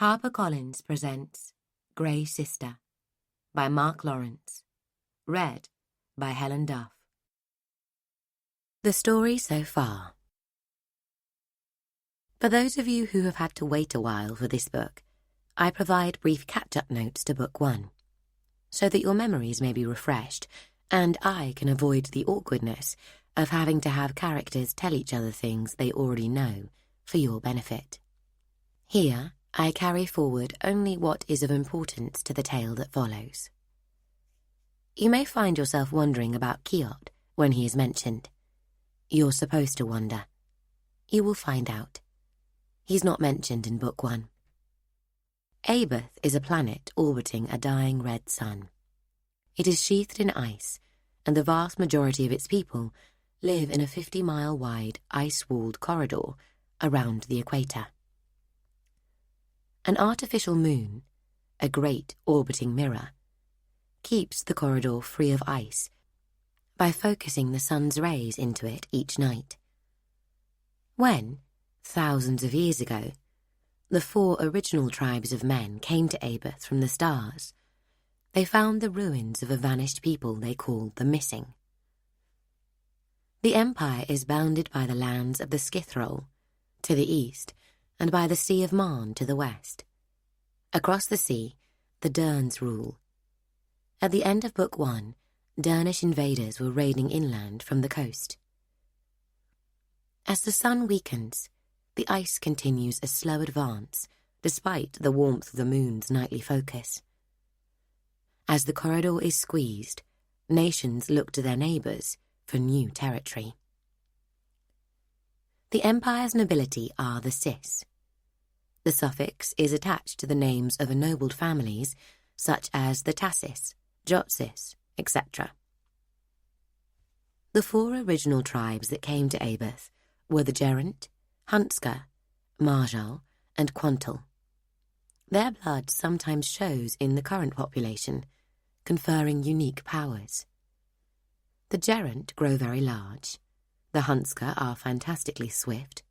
HarperCollins presents Grey Sister by Mark Lawrence, read by Helen Duff. The story so far. For those of you who have had to wait a while for this book, I provide brief catch-up notes to Book 1, so that your memories may be refreshed and I can avoid the awkwardness of having to have characters tell each other things they already know for your benefit. Here, I carry forward only what is of importance to the tale that follows. You may find yourself wondering about Kiot when he is mentioned. You're supposed to wonder. You will find out. He's not mentioned in Book 1. Abeth is a planet orbiting a dying red sun. It is sheathed in ice, and the vast majority of its people live in a 50-mile-wide, ice-walled corridor around the equator. An artificial moon, a great orbiting mirror, keeps the corridor free of ice by focusing the sun's rays into it each night. When, thousands of years ago, the 4 original tribes of men came to Abeth from the stars, they found the ruins of a vanished people they called the Missing. The empire is bounded by the lands of the Skithrol to the east and by the Sea of Marn to the west. Across the sea, the Derns rule. At the end of Book 1, Dernish invaders were raiding inland from the coast. As the sun weakens, the ice continues a slow advance, despite the warmth of the moon's nightly focus. As the corridor is squeezed, nations look to their neighbours for new territory. The empire's nobility are the Sis. The suffix is attached to the names of ennobled families such as the Tassis, Jotsis, etc. The 4 original tribes that came to Abeth were the Geraint, Hunska, Marjal, and Quantal. Their blood sometimes shows in the current population, conferring unique powers. The Geraint grow very large, the Hunska are fantastically swift,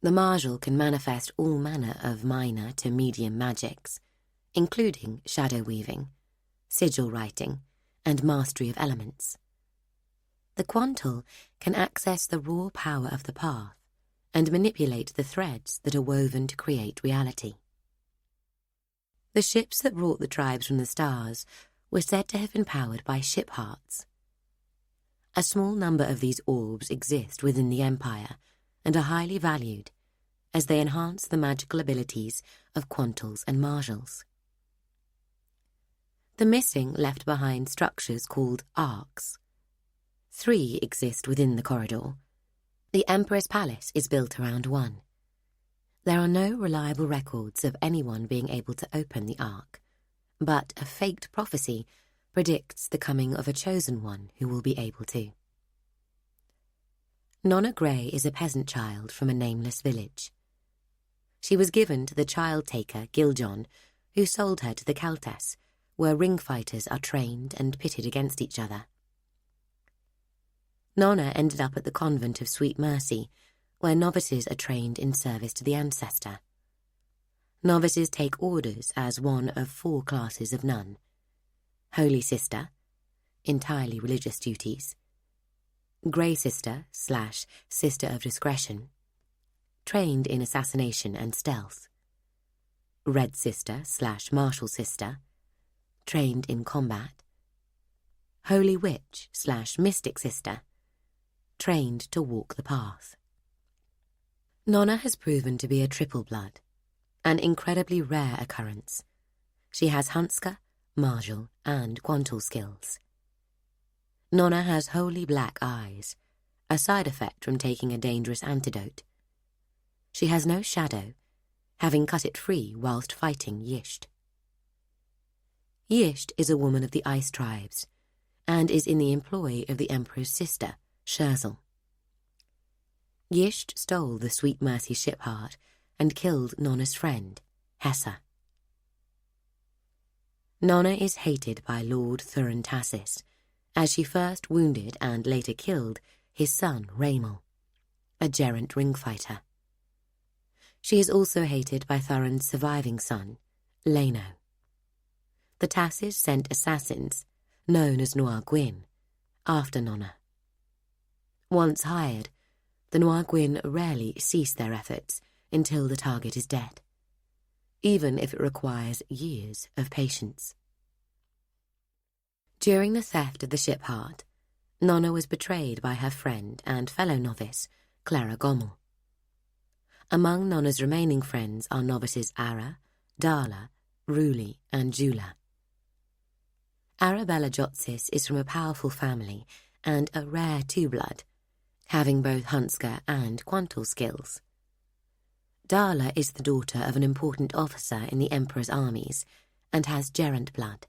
the Marjal can manifest all manner of minor to medium magics, including shadow weaving, sigil writing, and mastery of elements. The Quantal can access the raw power of the path and manipulate the threads that are woven to create reality. The ships that brought the tribes from the stars were said to have been powered by ship hearts. A small number of these orbs exist within the Empire and are highly valued, as they enhance the magical abilities of Quantals and Marjals. The Missing left behind structures called arcs. 3 exist within the corridor. The Emperor's Palace is built around one. There are no reliable records of anyone being able to open the ark, but a faked prophecy predicts the coming of a chosen one who will be able to. Nona Grey is a peasant child from a nameless village. She was given to the child-taker Giljon, who sold her to the Kaltes, where ring fighters are trained and pitted against each other. Nona ended up at the convent of Sweet Mercy, where novices are trained in service to the ancestor. Novices take orders as one of 4 classes of nun: Holy Sister, entirely religious duties; Grey Sister / Sister of Discretion, trained in assassination and stealth; Red Sister / Martial Sister, trained in combat; Holy Witch / Mystic Sister, trained to walk the path. Nona has proven to be a triple blood, an incredibly rare occurrence. She has Hunska, Marjal, and Quantal skills. Nona has holy black eyes, a side effect from taking a dangerous antidote. She has no shadow, having cut it free whilst fighting Yisht. Yisht is a woman of the Ice Tribes, and is in the employ of the Emperor's sister, Scherzel. Yisht stole the Sweet Mercy ship heart and killed Nona's friend, Hessa. Nona is hated by Lord Thurin Tassis, as she first wounded and later killed his son Raymel, a Geraint ring fighter. She is also hated by Thurin's surviving son, Leno. The Tasses sent assassins, known as Noir Gwyn, after Nona. Once hired, the Noir Gwyn rarely cease their efforts until the target is dead, even if it requires years of patience. During the theft of the ship Heart, Nona was betrayed by her friend and fellow novice, Clara Gommel. Among Nona's remaining friends are novices Ara, Darla, Ruli, and Jula. Arabella Jotsis is from a powerful family and a rare two-blood, having both Hunska and Quantal skills. Darla is the daughter of an important officer in the Emperor's armies and has gerent blood.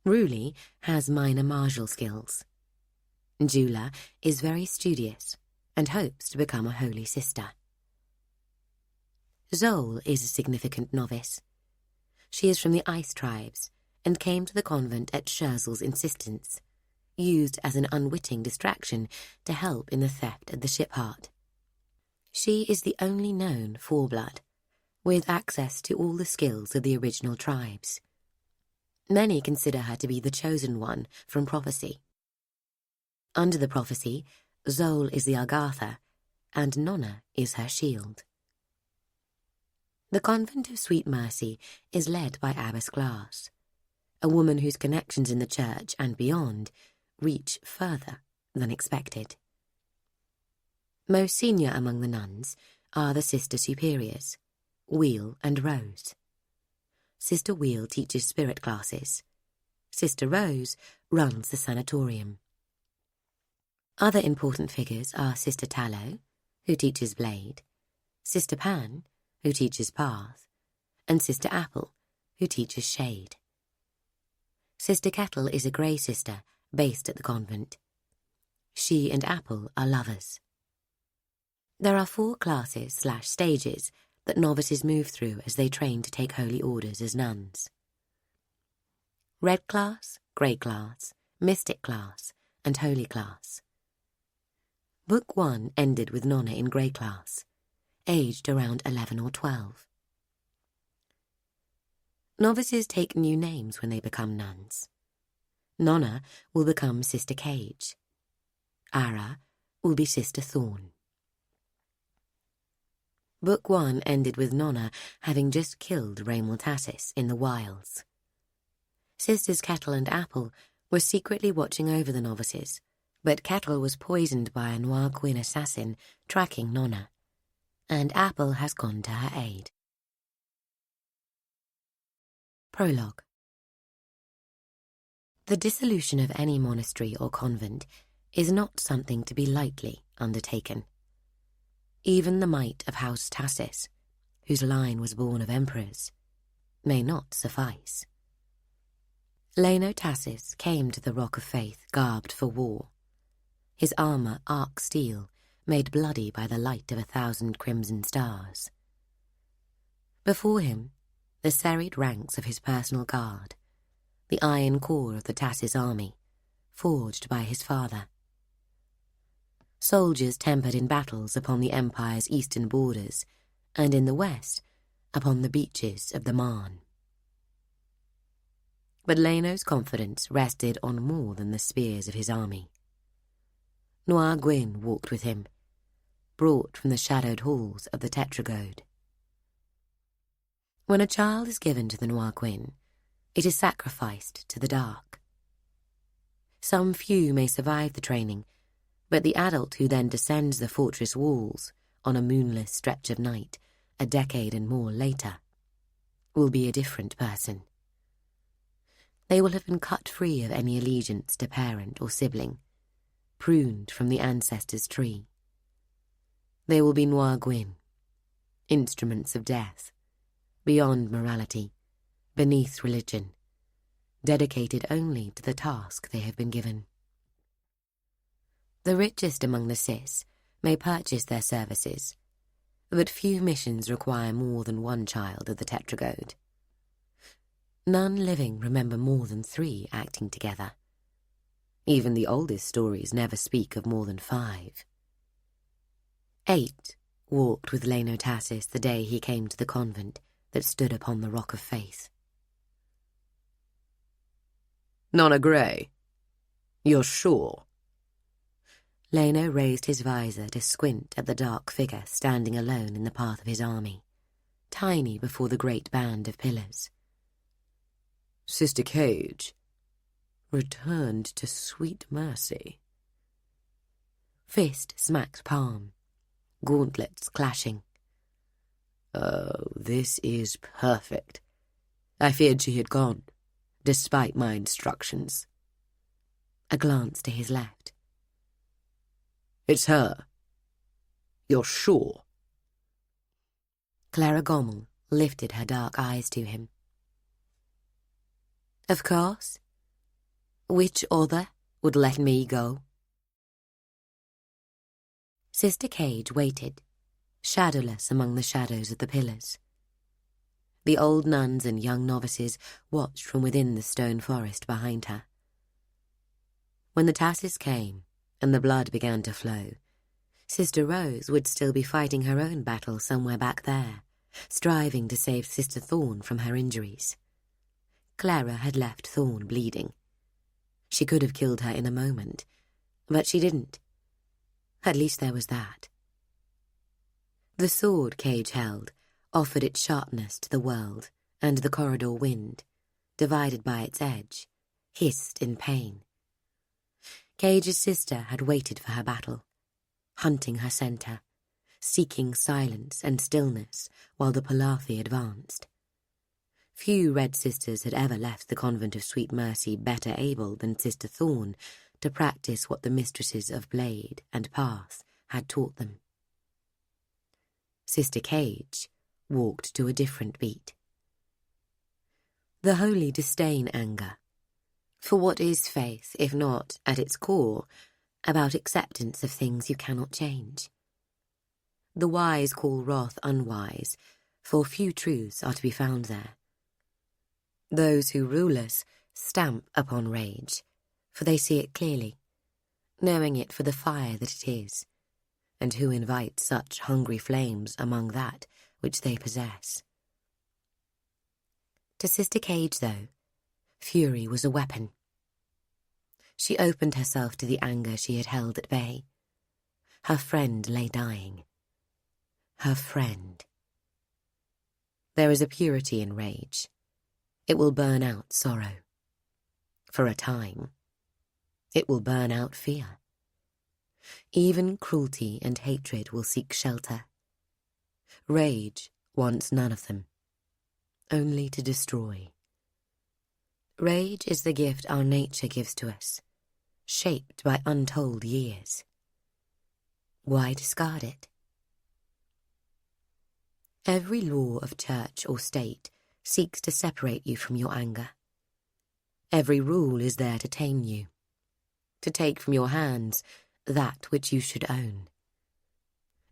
Ruli has minor martial skills. Jula is very studious and hopes to become a holy sister. Zol is a significant novice. She is from the Ice Tribes and came to the convent at Scherzel's insistence, used as an unwitting distraction to help in the theft of the ship Heart. She is the only known four-blood, with access to all the skills of the original tribes. Many consider her to be the chosen one from prophecy. Under the prophecy, Zol is the Agartha, and Nona is her shield. The convent of Sweet Mercy is led by Abbess Glass, a woman whose connections in the church and beyond reach further than expected. Most senior among the nuns are the Sister Superiors, Wheel and Rose. Sister Wheel teaches spirit classes. Sister Rose runs the sanatorium. Other important figures are Sister Tallow, who teaches Blade, Sister Pan, who teaches Path, and Sister Apple, who teaches Shade. Sister Kettle is a grey sister based at the convent. She and Apple are lovers. There are 4 classes/stages that novices move through as they train to take holy orders as nuns. Red class, grey class, mystic class, and holy class. Book 1 ended with Nona in grey class, aged around 11 or 12. Novices take new names when they become nuns. Nona will become Sister Cage. Ara will be Sister Thorn. Book 1 ended with Nona having just killed Raymond Tassis in the wilds. Sisters Kettle and Apple were secretly watching over the novices, but Kettle was poisoned by a Noir Gwyn assassin tracking Nona, and Apple has gone to her aid. Prologue. The dissolution of any monastery or convent is not something to be lightly undertaken. Even the might of House Tassis, whose line was born of emperors, may not suffice. Leno Tassis came to the Rock of Faith garbed for war, his armour arc steel, made bloody by the light of 1,000 crimson stars. Before him, the serried ranks of his personal guard, the iron core of the Tassis army, forged by his father. Soldiers tempered in battles upon the Empire's eastern borders, and in the west, upon the beaches of the Marne. But Leno's confidence rested on more than the spears of his army. Noir Gwyn walked with him, brought from the shadowed halls of the Tetragode. When a child is given to the Noir Gwyn, it is sacrificed to the dark. Some few may survive the training, but the adult who then descends the fortress walls on a moonless stretch of night, a decade and more later, will be a different person. They will have been cut free of any allegiance to parent or sibling, pruned from the ancestors' tree. They will be Noir Gwyn, instruments of death, beyond morality, beneath religion, dedicated only to the task they have been given. The richest among the Cis may purchase their services, but few missions require more than one child of the Tetragode. None living remember more than 3 acting together. Even the oldest stories never speak of more than 5. 8 walked with Lenotasis the day he came to the convent that stood upon the rock of faith. Nona Grey, you're sure? Leno raised his visor to squint at the dark figure standing alone in the path of his army, tiny before the great band of pillars. Sister Cage returned to sweet mercy. Fist smacked palm, gauntlets clashing. Oh, this is perfect. I feared she had gone, despite my instructions. A glance to his left. It's her. You're sure? Clara Gommel lifted her dark eyes to him. Of course. Which other would let me go? Sister Cage waited, shadowless among the shadows of the pillars. The old nuns and young novices watched from within the stone forest behind her. When the tasses came and the blood began to flow, Sister Rose would still be fighting her own battle somewhere back there, striving to save Sister Thorn from her injuries. Clara had left Thorn bleeding. She could have killed her in a moment, but she didn't. At least there was that. The sword Cage held offered its sharpness to the world, and the corridor wind, divided by its edge, hissed in pain. Cage's sister had waited for her battle, hunting her centre, seeking silence and stillness while the Palathi advanced. Few Red Sisters had ever left the convent of Sweet Mercy better able than Sister Thorn to practice what the mistresses of Blade and Path had taught them. Sister Cage walked to a different beat. The holy disdain anger. For what is faith, if not, at its core, about acceptance of things you cannot change? The wise call wrath unwise, for few truths are to be found there. Those who rule us stamp upon rage, for they see it clearly, knowing it for the fire that it is, and who invite such hungry flames among that which they possess. To Sister Cage, though, fury was a weapon. She opened herself to the anger she had held at bay. Her friend lay dying. Her friend. There is a purity in rage. It will burn out sorrow. For a time. It will burn out fear. Even cruelty and hatred will seek shelter. Rage wants none of them, only to destroy. Rage is the gift our nature gives to us, shaped by untold years. Why discard it? Every law of church or state seeks to separate you from your anger. Every rule is there to tame you, to take from your hands that which you should own.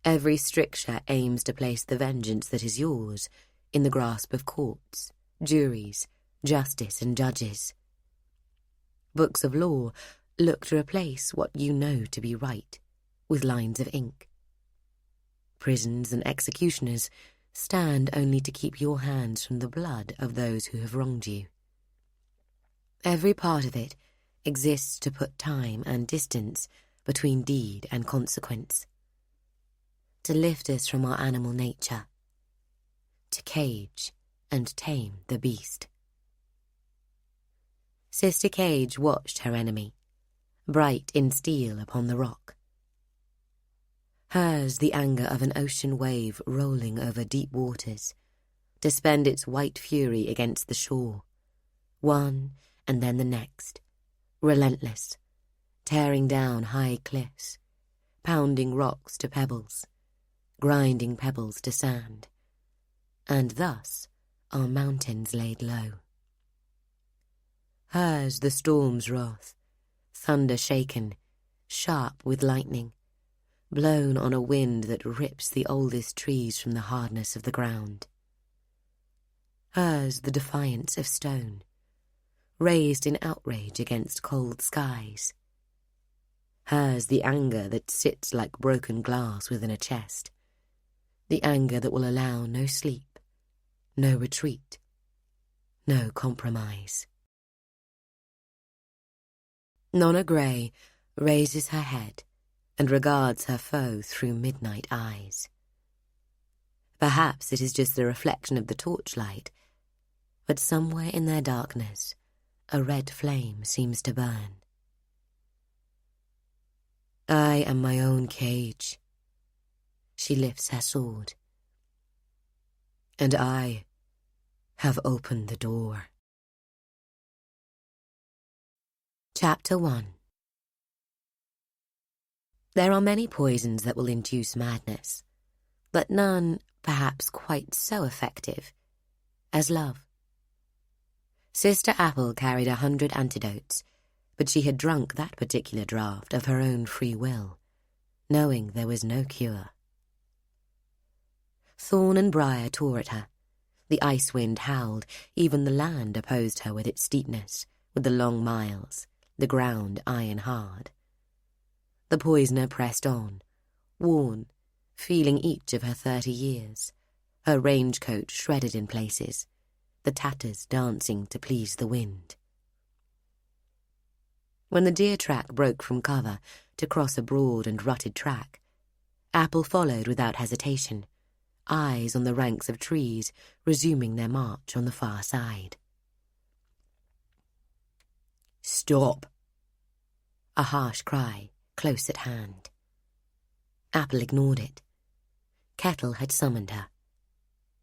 Every stricture aims to place the vengeance that is yours in the grasp of courts, juries, justice and judges. Books of law look to replace what you know to be right with lines of ink. Prisons and executioners stand only to keep your hands from the blood of those who have wronged you. Every part of it exists to put time and distance between deed and consequence, to lift us from our animal nature, to cage and tame the beast. Sister Cage watched her enemy, bright in steel upon the rock. Hers the anger of an ocean wave rolling over deep waters, to spend its white fury against the shore, one and then the next, relentless, tearing down high cliffs, pounding rocks to pebbles, grinding pebbles to sand, and thus are mountains laid low. Hers the storm's wrath, thunder shaken, sharp with lightning, blown on a wind that rips the oldest trees from the hardness of the ground. Hers the defiance of stone, raised in outrage against cold skies. Hers the anger that sits like broken glass within a chest, the anger that will allow no sleep, no retreat, no compromise. Nona Grey raises her head and regards her foe through midnight eyes. Perhaps it is just the reflection of the torchlight, but somewhere in their darkness a red flame seems to burn. I am my own cage. She lifts her sword. And I have opened the door. Chapter 1. There are many poisons that will induce madness, but none perhaps quite so effective as love. Sister Apple carried 100 antidotes, but she had drunk that particular draught of her own free will, knowing there was no cure. Thorn and briar tore at her. The ice wind howled. Even the land opposed her with its steepness, with the long miles, the ground iron hard. The poisoner pressed on, worn, feeling each of her 30 years, her range-coat shredded in places, the tatters dancing to please the wind. When the deer track broke from cover to cross a broad and rutted track, Apple followed without hesitation, eyes on the ranks of trees resuming their march on the far side. "Stop!" A harsh cry, close at hand. Apple ignored it. Kettle had summoned her.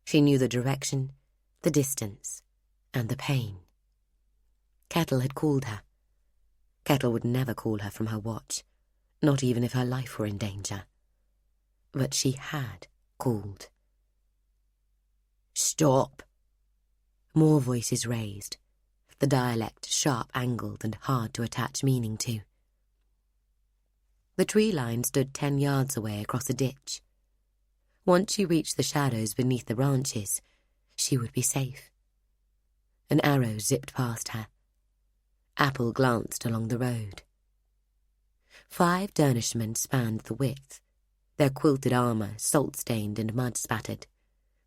She knew the direction, the distance, and the pain. Kettle had called her. Kettle would never call her from her watch, not even if her life were in danger. But she had called. "Stop!" More voices raised, the dialect sharp-angled and hard to attach meaning to. The tree line stood 10 yards away across a ditch. Once she reached the shadows beneath the branches, she would be safe. An arrow zipped past her. Apple glanced along the road. 5 Dernishmen spanned the width, their quilted armour salt-stained and mud-spattered,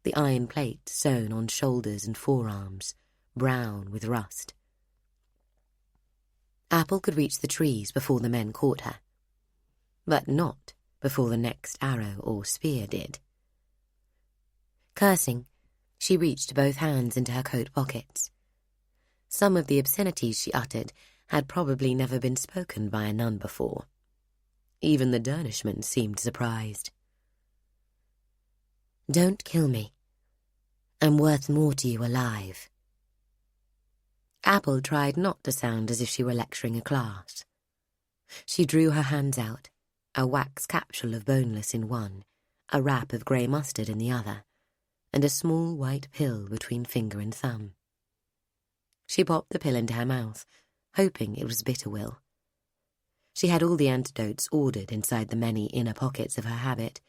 the iron plate sewn on shoulders and forearms, brown with rust. Apple could reach the trees before the men caught her, but not before the next arrow or spear did. Cursing, she reached both hands into her coat pockets. Some of the obscenities she uttered had probably never been spoken by a nun before. Even the Dernishmen seemed surprised. "Don't kill me. I'm worth more to you alive." Apple tried not to sound as if she were lecturing a class. She drew her hands out, a wax capsule of boneless in one, a wrap of grey mustard in the other, and a small white pill between finger and thumb. She popped the pill into her mouth, hoping it was bitterwill. She had all the antidotes ordered inside the many inner pockets of her habit,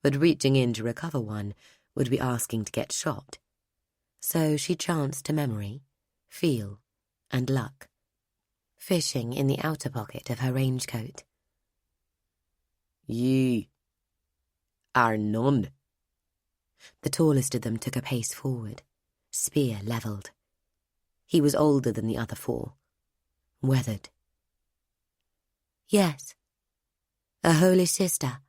but reaching in to recover one would be asking to get shot. So she chanced to memory, feel, and luck, fishing in the outer pocket of her range-coat. "Ye are none." The tallest of them took a pace forward, spear levelled. He was older than the other 4, weathered. "Yes, a holy sister."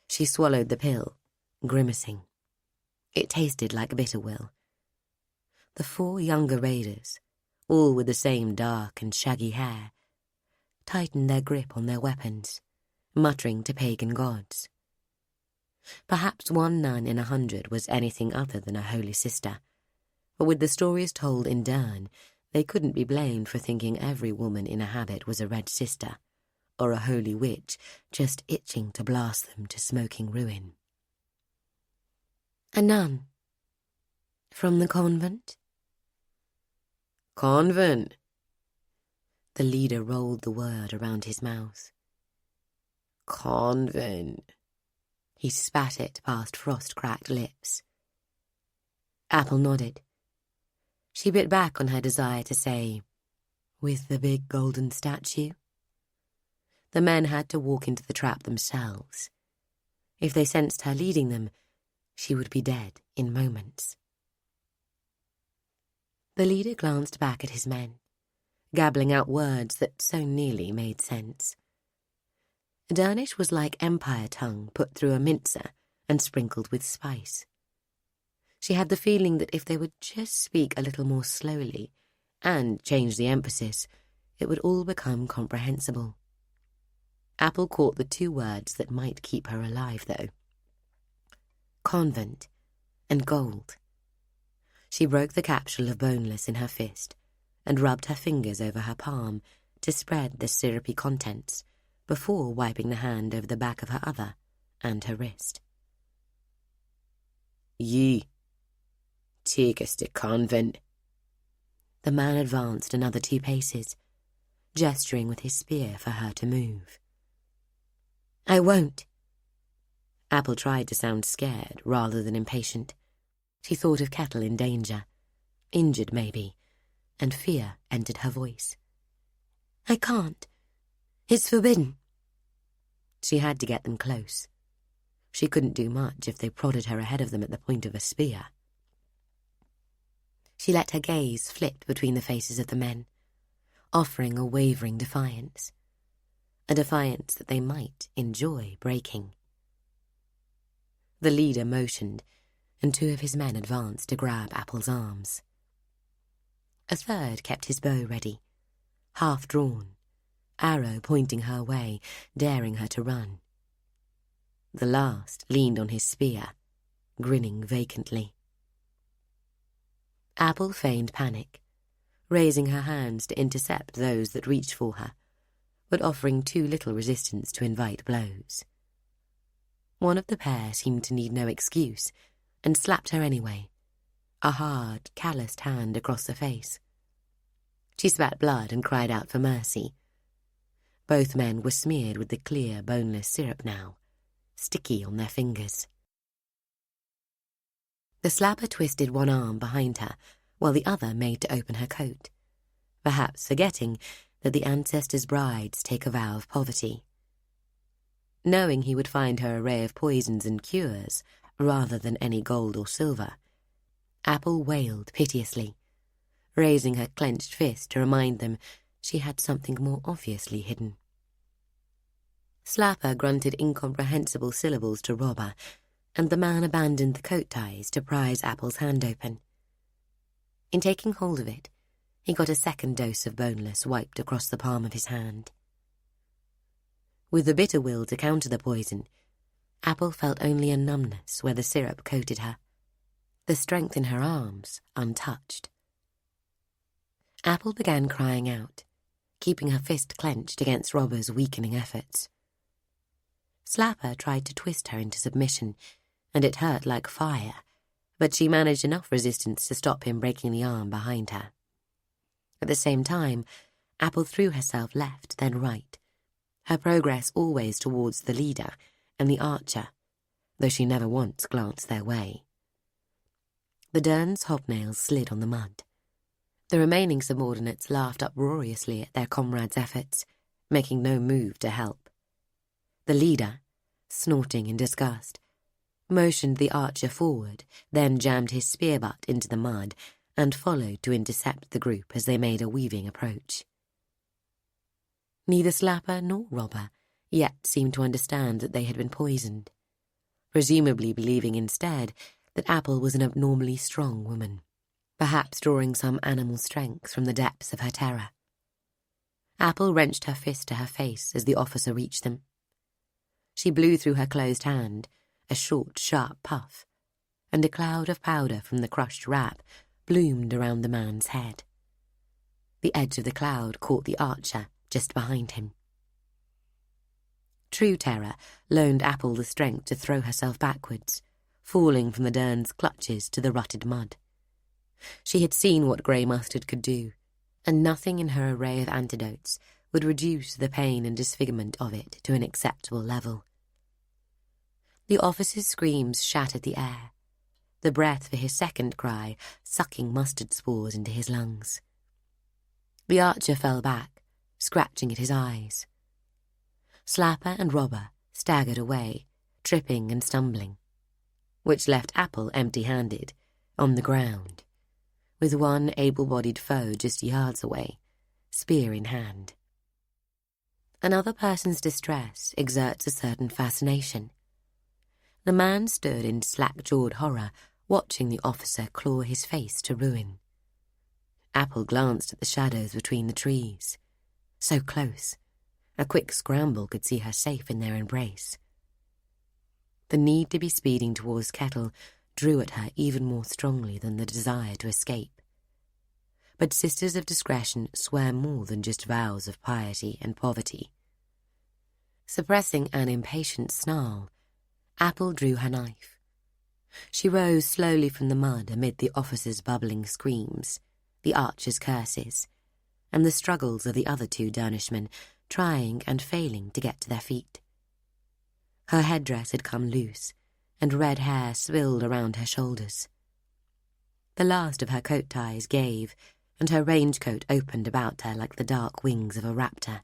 She swallowed the pill, grimacing. It tasted like bitterwill. The 4 younger raiders, all with the same dark and shaggy hair, tightened their grip on their weapons, muttering to pagan gods. Perhaps one nun in 100 was anything other than a holy sister, but with the stories told in Dern, they couldn't be blamed for thinking every woman in a habit was a red sister, or a holy witch just itching to blast them to smoking ruin. "A nun? From the convent?" "Convent." The leader rolled the word around his mouth. "Convent." He spat it past frost-cracked lips. Apple nodded. She bit back on her desire to say, "With the big golden statue?" The men had to walk into the trap themselves. If they sensed her leading them, she would be dead in moments. The leader glanced back at his men, gabbling out words that so nearly made sense. Dernish was like empire tongue put through a mincer and sprinkled with spice. She had the feeling that if they would just speak a little more slowly and change the emphasis, it would all become comprehensible. Apple caught the two words that might keep her alive, though. Convent and gold. She broke the capsule of boneless in her fist and rubbed her fingers over her palm to spread the syrupy contents before wiping the hand over the back of her other and her wrist. Ye, take us to convent. The man advanced another 2 paces, gesturing with his spear for her to move. I won't. Apple tried to sound scared rather than impatient. She thought of Kettle in danger, injured maybe, and fear entered her voice. I can't. It's forbidden. She had to get them close. She couldn't do much if they prodded her ahead of them at the point of a spear. She let her gaze flit between the faces of the men, offering a wavering defiance. A defiance that they might enjoy breaking. The leader motioned, and 2 of his men advanced to grab Apple's arms. A third kept his bow ready, half drawn, arrow pointing her way, daring her to run. The last leaned on his spear, grinning vacantly. Apple feigned panic, raising her hands to intercept those that reached for her, but offering too little resistance to invite blows. One of the pair seemed to need no excuse, and slapped her anyway, a hard, calloused hand across the face. She spat blood and cried out for mercy. Both men were smeared with the clear, boneless syrup now, sticky on their fingers. The slapper twisted one arm behind her, while the other made to open her coat, perhaps forgetting that the ancestors' brides take a vow of poverty. Knowing he would find her array of poisons and cures, rather than any gold or silver, Apple wailed piteously, raising her clenched fist to remind them she had something more obviously hidden. Slapper grunted incomprehensible syllables to Robber, and the man abandoned the coat ties to prise Apple's hand open. In taking hold of it, he got a second dose of boneless wiped across the palm of his hand. With the bitter will to counter the poison, Apple felt only a numbness where the syrup coated her, the strength in her arms untouched. Apple began crying out, keeping her fist clenched against Robber's weakening efforts. Slapper tried to twist her into submission, and it hurt like fire, but she managed enough resistance to stop him breaking the arm behind her. At the same time, Apple threw herself left, then right, her progress always towards the leader and the archer, though she never once glanced their way. The Derns' hobnails slid on the mud. The remaining subordinates laughed uproariously at their comrades' efforts, making no move to help. The leader, snorting in disgust, motioned the archer forward, then jammed his spear butt into the mud and followed to intercept the group as they made a weaving approach. Neither Slapper nor Robber yet seemed to understand that they had been poisoned, presumably believing instead that Apple was an abnormally strong woman, perhaps drawing some animal strength from the depths of her terror. Apple wrenched her fist to her face as the officer reached them. She blew through her closed hand, a short, sharp puff, and a cloud of powder from the crushed wrap bloomed around the man's head. The edge of the cloud caught the archer just behind him. True terror loaned Apple the strength to throw herself backwards, falling from the Derns' clutches to the rutted mud. She had seen what grey mustard could do, and nothing in her array of antidotes would reduce the pain and disfigurement of it to an acceptable level. The officer's screams shattered the air, the breath for his second cry sucking mustard spores into his lungs. The archer fell back, scratching at his eyes. Slapper and Robber staggered away, tripping and stumbling, which left Apple empty-handed, on the ground, with one able-bodied foe just yards away, spear in hand. Another person's distress exerts a certain fascination. The man stood in slack-jawed horror, watching the officer claw his face to ruin. Apple glanced at the shadows between the trees. So close, a quick scramble could see her safe in their embrace. The need to be speeding towards Kettle drew at her even more strongly than the desire to escape. But sisters of discretion swear more than just vows of piety and poverty. Suppressing an impatient snarl, Apple drew her knife. She rose slowly from the mud amid the officer's bubbling screams, the archer's curses, and the struggles of the other two Dernishmen trying and failing to get to their feet. Her headdress had come loose, and red hair swilled around her shoulders. The last of her coat ties gave, and her rangecoat opened about her like the dark wings of a raptor.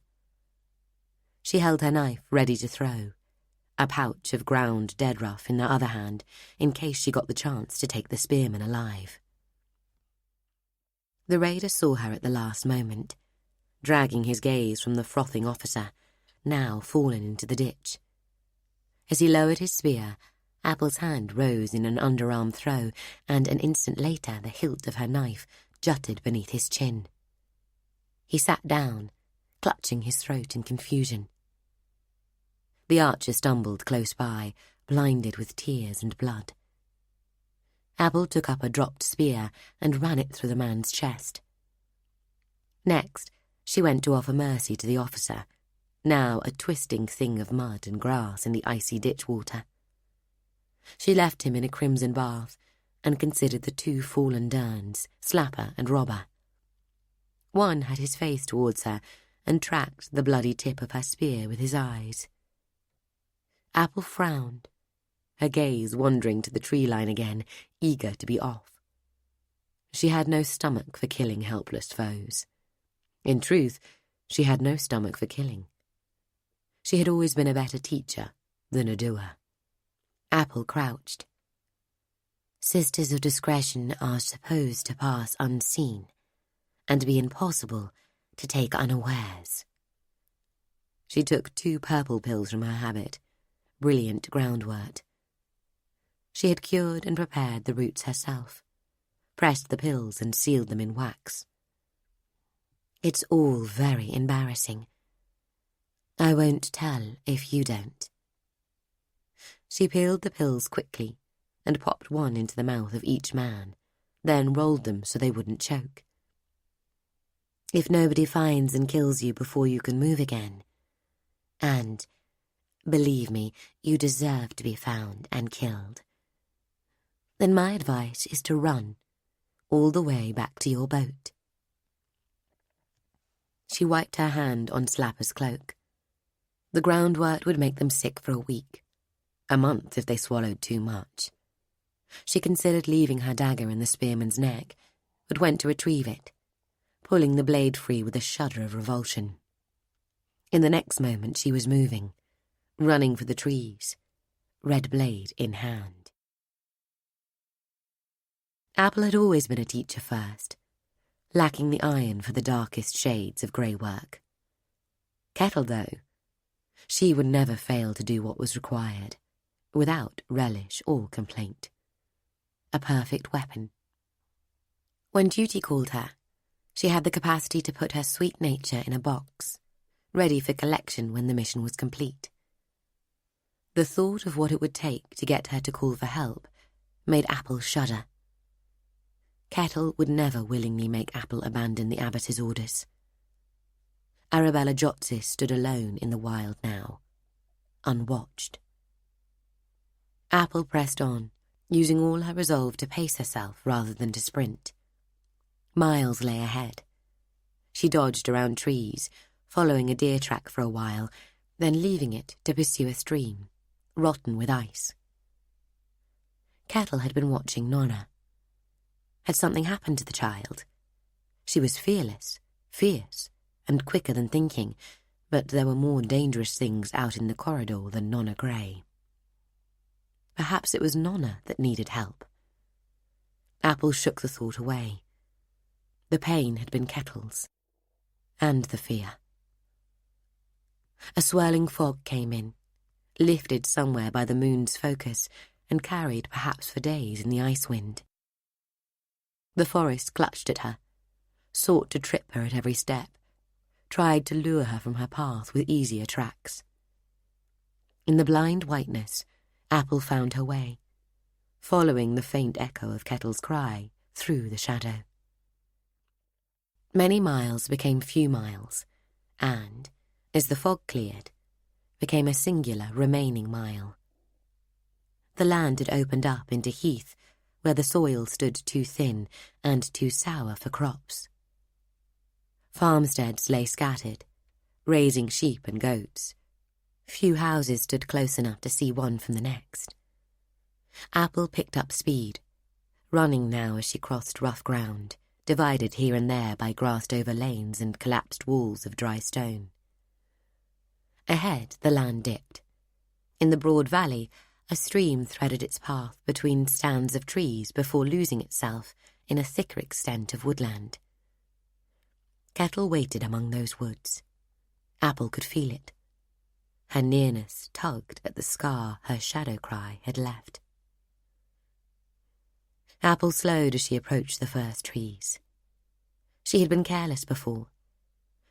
She held her knife ready to throw, a pouch of ground dead rough in the other hand, in case she got the chance to take the spearman alive. The raider saw her at the last moment, dragging his gaze from the frothing officer, now fallen into the ditch. As he lowered his spear, Apple's hand rose in an underarm throw, and an instant later the hilt of her knife jutted beneath his chin. He sat down, clutching his throat in confusion. The archer stumbled close by, blinded with tears and blood. Apple took up a dropped spear and ran it through the man's chest. Next, she went to offer mercy to the officer, now a twisting thing of mud and grass in the icy ditch water. She left him in a crimson bath and considered the two fallen Derns, Slapper and Robber. One had his face towards her and tracked the bloody tip of her spear with his eyes. Apple frowned, her gaze wandering to the tree line again, eager to be off. She had no stomach for killing helpless foes. In truth, she had no stomach for killing. She had always been a better teacher than a doer. Apple crouched. Sisters of discretion are supposed to pass unseen, and be impossible to take unawares. She took 2 purple pills from her habit, brilliant groundwort. She had cured and prepared the roots herself, pressed the pills and sealed them in wax. It's all very embarrassing. I won't tell if you don't. She peeled the pills quickly and popped one into the mouth of each man, then rolled them so they wouldn't choke. If nobody finds and kills you before you can move again, and, believe me, you deserve to be found and killed, then my advice is to run all the way back to your boat. She wiped her hand on Slapper's cloak. The groundwort would make them sick for a week, a month if they swallowed too much. She considered leaving her dagger in the spearman's neck, but went to retrieve it, pulling the blade free with a shudder of revulsion. In the next moment she was moving, running for the trees, red blade in hand. Apple had always been a teacher first, lacking the iron for the darkest shades of grey work. Kettle, though, she would never fail to do what was required, without relish or complaint. A perfect weapon. When duty called her, she had the capacity to put her sweet nature in a box, ready for collection when the mission was complete. The thought of what it would take to get her to call for help made Apple shudder. Kettle would never willingly make Apple abandon the abbot's orders. Arabella Jotsis stood alone in the wild now, unwatched. Apple pressed on, using all her resolve to pace herself rather than to sprint. Miles lay ahead. She dodged around trees, following a deer track for a while, then leaving it to pursue a stream, rotten with ice. Kettle had been watching Nona. Had something happened to the child? She was fearless, fierce, and quicker than thinking, but there were more dangerous things out in the corridor than Nona Grey. Perhaps it was Nona that needed help. Apple shook the thought away. The pain had been Kettle's, and the fear. A swirling fog came in, lifted somewhere by the moon's focus and carried perhaps for days in the ice wind. The forest clutched at her, sought to trip her at every step, tried to lure her from her path with easier tracks. In the blind whiteness, Apple found her way, following the faint echo of Kettle's cry through the shadow. Many miles became few miles, and, as the fog cleared, became a singular remaining mile. The land had opened up into heath where the soil stood too thin and too sour for crops. Farmsteads lay scattered, raising sheep and goats. Few houses stood close enough to see one from the next. Apple picked up speed, running now as she crossed rough ground, divided here and there by grassed-over lanes and collapsed walls of dry stone. Ahead, the land dipped. In the broad valley, a stream threaded its path between stands of trees before losing itself in a thicker extent of woodland. Kettle waited among those woods. Apple could feel it. Her nearness tugged at the scar her shadow cry had left. Apple slowed as she approached the first trees. She had been careless before.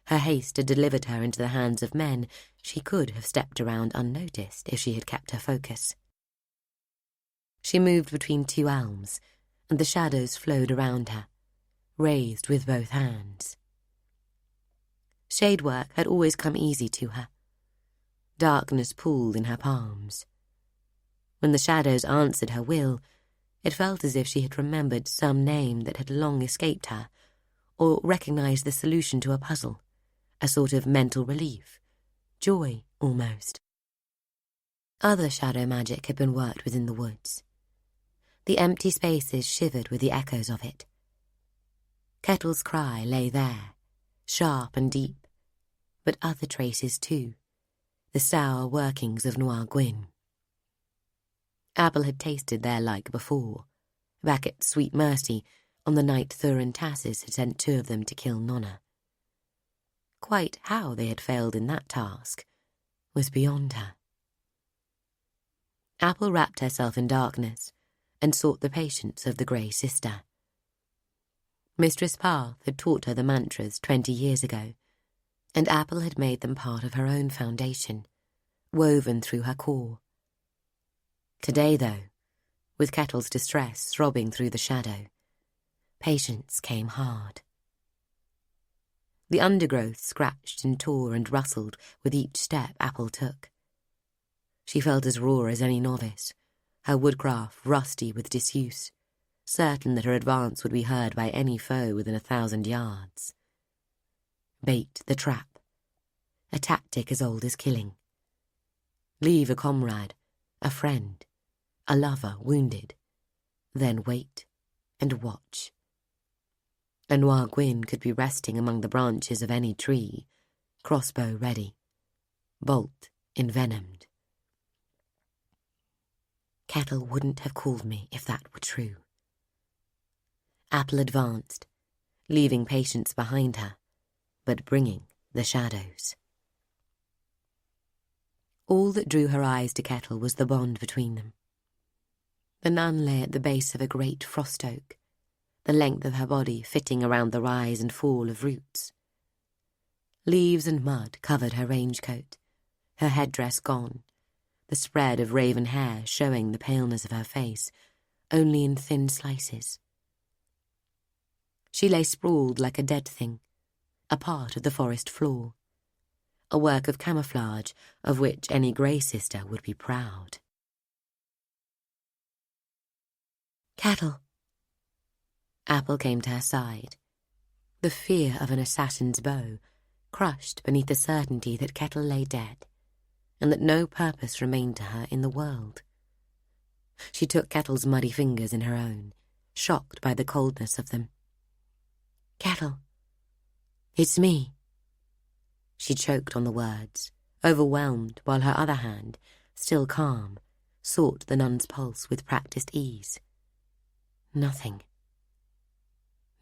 Her haste had delivered her into the hands of men she could have stepped around unnoticed if she had kept her focus. She moved between two elms, and the shadows flowed around her, raised with both hands. Shade work had always come easy to her. Darkness pooled in her palms. When the shadows answered her will, it felt as if she had remembered some name that had long escaped her, or recognized the solution to a puzzle, a sort of mental relief, joy almost. Other shadow magic had been worked within the woods. The empty spaces shivered with the echoes of it. Kettle's cry lay there, sharp and deep, but other traces too, the sour workings of Noir Gwyn. Apple had tasted their like before, back at Sweet Mercy on the night Thurin Tassis had sent two of them to kill Nona. Quite how they had failed in that task was beyond her. Apple wrapped herself in darkness and sought the patience of the Grey Sister. Mistress Path had taught her the mantras 20 years ago, and Apple had made them part of her own foundation, woven through her core. Today, though, with Kettle's distress throbbing through the shadow, patience came hard. The undergrowth scratched and tore and rustled with each step Apple took. She felt as raw as any novice, her woodcraft rusty with disuse, certain that her advance would be heard by any foe within 1,000 yards. Bait the trap, a tactic as old as killing. Leave a comrade, a friend, a lover wounded, then wait and watch. A Noir Gwyn could be resting among the branches of any tree, crossbow ready, bolt envenomed. Kettle wouldn't have called me if that were true. Apple advanced, leaving patience behind her, but bringing the shadows. All that drew her eyes to Kettle was the bond between them. The nun lay at the base of a great frost oak, the length of her body fitting around the rise and fall of roots. Leaves and mud covered her range-coat, her headdress gone, the spread of raven hair showing the paleness of her face, only in thin slices. She lay sprawled like a dead thing, a part of the forest floor, a work of camouflage of which any Grey Sister would be proud. Kettle. Apple came to her side, the fear of an assassin's bow crushed beneath the certainty that Kettle lay dead, and that no purpose remained to her in the world. She took Kettle's muddy fingers in her own, shocked by the coldness of them. Kettle, it's me. She choked on the words, overwhelmed, while her other hand, still calm, sought the nun's pulse with practised ease. Nothing.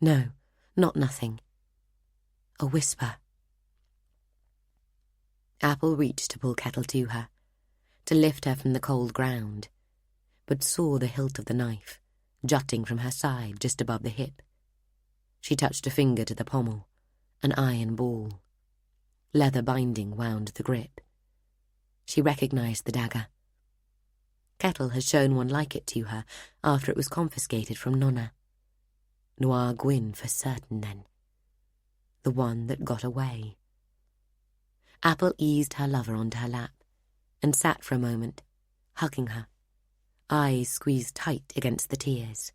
No, not nothing. A whisper. Apple reached to pull Kettle to her, to lift her from the cold ground, but saw the hilt of the knife, jutting from her side just above the hip. She touched a finger to the pommel, an iron ball. Leather binding wound the grip. She recognized the dagger. Kettle had shown one like it to her after it was confiscated from Nona. Noir Gwyn for certain, then. The one that got away. Apple eased her lover onto her lap and sat for a moment, hugging her, eyes squeezed tight against the tears.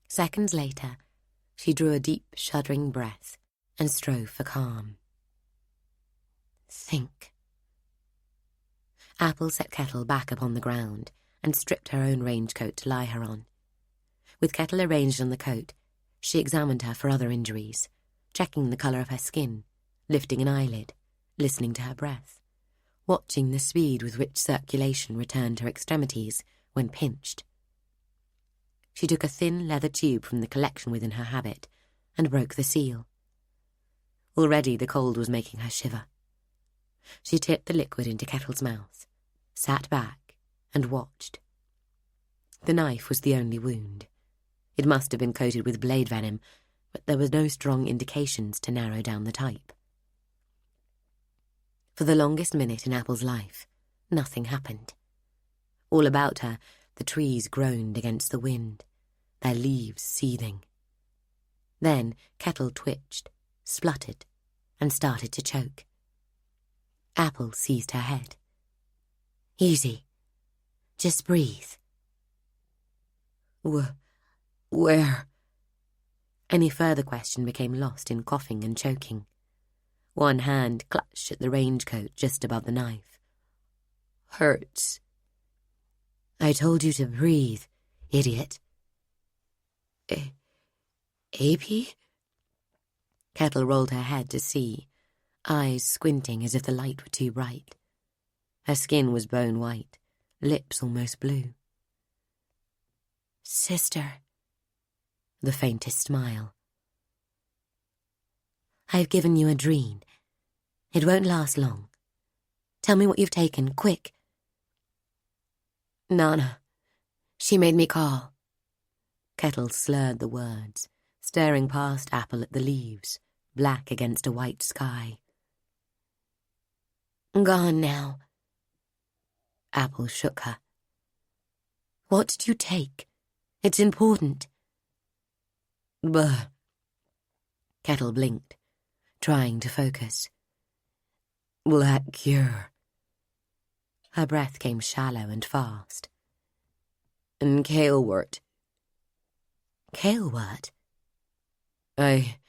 Seconds later, she drew a deep, shuddering breath and strove for calm. Think. Apple set Kettle back upon the ground and stripped her own range-coat to lie her on. With Kettle arranged on the coat, she examined her for other injuries, checking the colour of her skin, lifting an eyelid, listening to her breath, watching the speed with which circulation returned to her extremities when pinched. She took a thin leather tube from the collection within her habit and broke the seal. Already the cold was making her shiver. She tipped the liquid into Kettle's mouth, sat back, and watched. The knife was the only wound. It must have been coated with blade venom, but there were no strong indications to narrow down the type. For the longest minute in Apple's life, nothing happened. All about her, the trees groaned against the wind, their leaves seething. Then Kettle twitched, spluttered, and started to choke. Apple seized her head. Easy. Just breathe. Where? Any further question became lost in coughing and choking. One hand clutched at the range-coat just above the knife. Hurts. I told you to breathe, idiot. AP? Kettle rolled her head to see, eyes squinting as if the light were too bright. Her skin was bone white, lips almost blue. Sister. The faintest smile. I've given you a dream. It won't last long. Tell me what you've taken, quick. Nona. She made me call. Kettle slurred the words, staring past Apple at the leaves, black against a white sky. Gone now. Apple shook her. What did you take? It's important. Buh. Kettle blinked, trying to focus. Black cure. Her breath came shallow and fast. And kalewort. Kalewort? I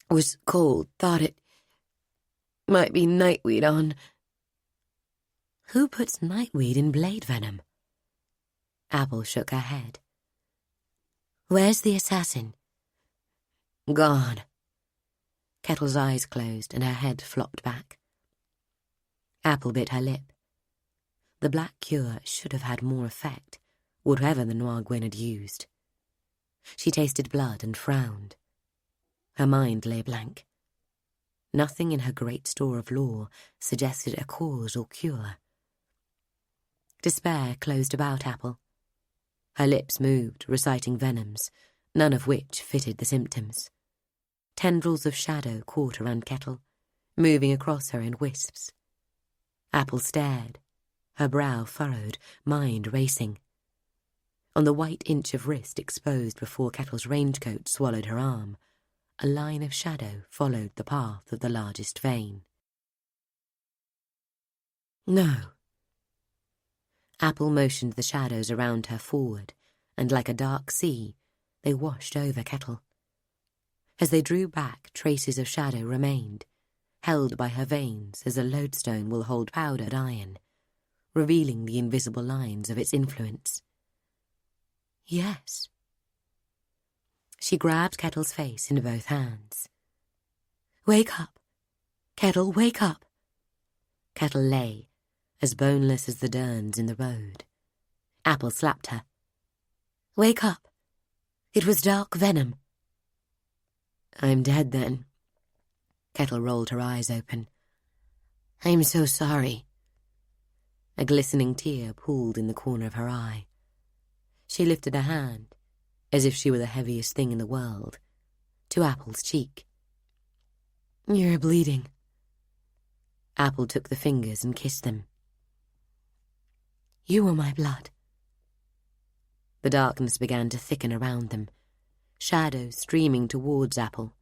was cold, thought it might be nightweed on. Who puts nightweed in blade venom? Apple shook her head. Where's the assassin? Gone. Kettle's eyes closed and her head flopped back. Apple bit her lip. The black cure should have had more effect, whatever the Noir Gwyn had used. She tasted blood and frowned. Her mind lay blank. Nothing in her great store of lore suggested a cause or cure. Despair closed about Apple. Her lips moved, reciting venoms, none of which fitted the symptoms. Tendrils of shadow caught around Kettle, moving across her in wisps. Apple stared, her brow furrowed, mind racing. On the white inch of wrist exposed before Kettle's range-coat swallowed her arm, a line of shadow followed the path of the largest vein. No. Apple motioned the shadows around her forward, and like a dark sea, they washed over Kettle. As they drew back, traces of shadow remained, held by her veins as a lodestone will hold powdered iron, revealing the invisible lines of its influence. Yes. She grabbed Kettle's face in both hands. Wake up. Kettle, wake up. Kettle lay, as boneless as the derns in the road. Apple slapped her. "Wake up. It was dark venom." "I'm dead then." Kettle rolled her eyes open. "I'm so sorry." A glistening tear pooled in the corner of her eye. She lifted a hand, as if she were the heaviest thing in the world, to Apple's cheek. "You're bleeding." Apple took the fingers and kissed them. "You were my blood." The darkness began to thicken around them, shadows streaming towards Apple,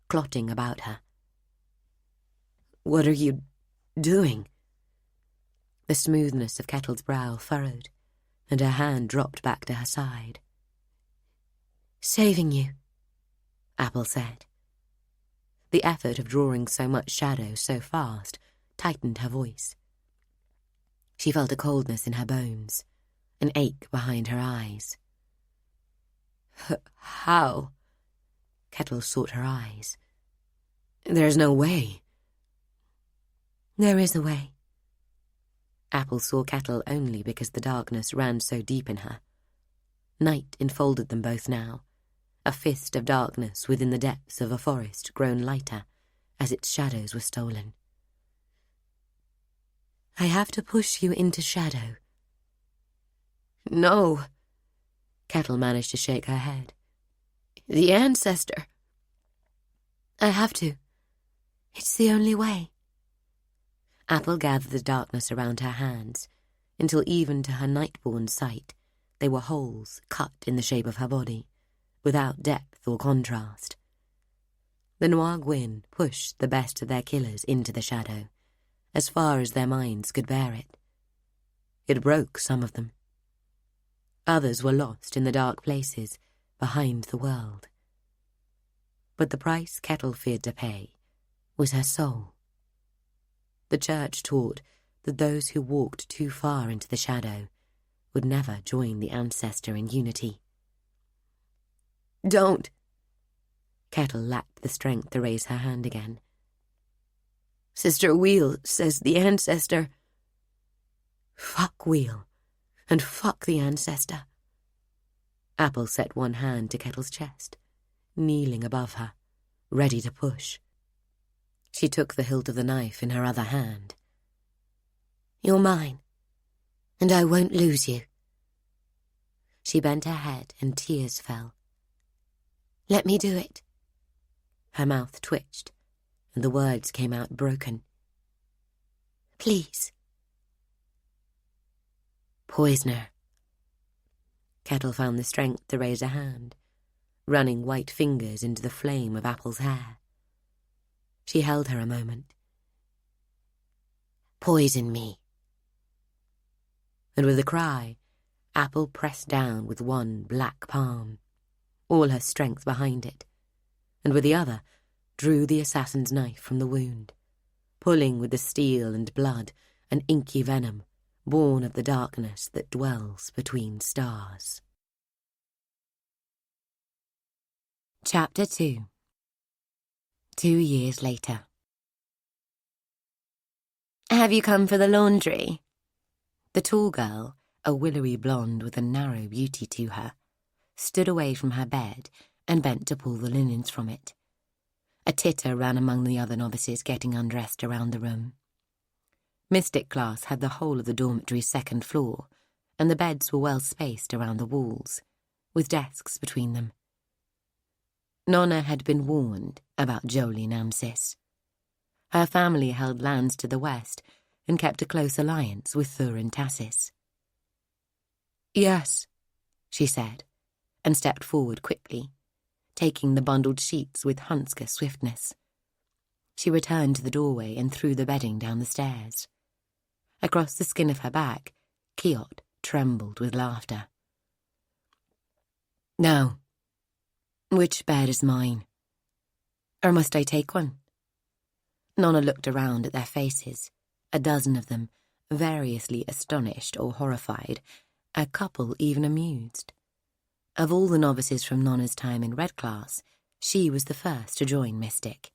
clotting about her. "What are you doing?" The smoothness of Kettle's brow furrowed, and her hand dropped back to her side. "Saving you," Apple said. The effort of drawing so much shadow so fast tightened her voice. She felt a coldness in her bones, an ache behind her eyes. "How?" Kettle sought her eyes. "There's no way." "There is a way." Apple saw Kettle only because the darkness ran so deep in her. Night enfolded them both now, a fist of darkness within the depths of a forest grown lighter as its shadows were stolen. "I have to push you into shadow." "No." Kettle managed to shake her head. "The ancestor." "I have to. It's the only way." Apple gathered the darkness around her hands, until even to her night-born sight they were holes cut in the shape of her body, without depth or contrast. The Noir Gwyn pushed the best of their killers into the shadow, as far as their minds could bear it. It broke some of them. Others were lost in the dark places behind the world. But the price Kettle feared to pay was her soul. The church taught that those who walked too far into the shadow would never join the ancestor in unity. "Don't!" Kettle lacked the strength to raise her hand again. "Sister Wheel says the ancestor—" "Fuck Wheel, and fuck the ancestor." Apple set one hand to Kettle's chest, kneeling above her, ready to push. She took the hilt of the knife in her other hand. "You're mine, and I won't lose you." She bent her head and tears fell. "Let me do it." Her mouth twitched, and the words came out broken. "Please." "Poisoner." Kettle found the strength to raise a hand, running white fingers into the flame of Apple's hair. She held her a moment. "Poison me." And with a cry, Apple pressed down with one black palm, all her strength behind it, and with the other drew the assassin's knife from the wound, pulling with the steel and blood an inky venom born of the darkness that dwells between stars. Chapter 2. 2 years later. "Have you come for the laundry?" The tall girl, a willowy blonde with a narrow beauty to her, stood away from her bed and bent to pull the linens from it. A titter ran among the other novices getting undressed around the room. Mystic class had the whole of the dormitory's second floor, and the beds were well spaced around the walls, with desks between them. Nona had been warned about Jolie Namsis. Her family held lands to the west and kept a close alliance with Thur and Tassis. "Yes," she said, and stepped forward quickly, taking the bundled sheets with Hunska swiftness. She returned to the doorway and threw the bedding down the stairs. Across the skin of her back, Kiot trembled with laughter. "Now, which bed is mine? Or must I take one?" Nona looked around at their faces, a dozen of them, variously astonished or horrified, a couple even amused. Of all the novices from Nona's time in Red Class, she was the first to join Mystic.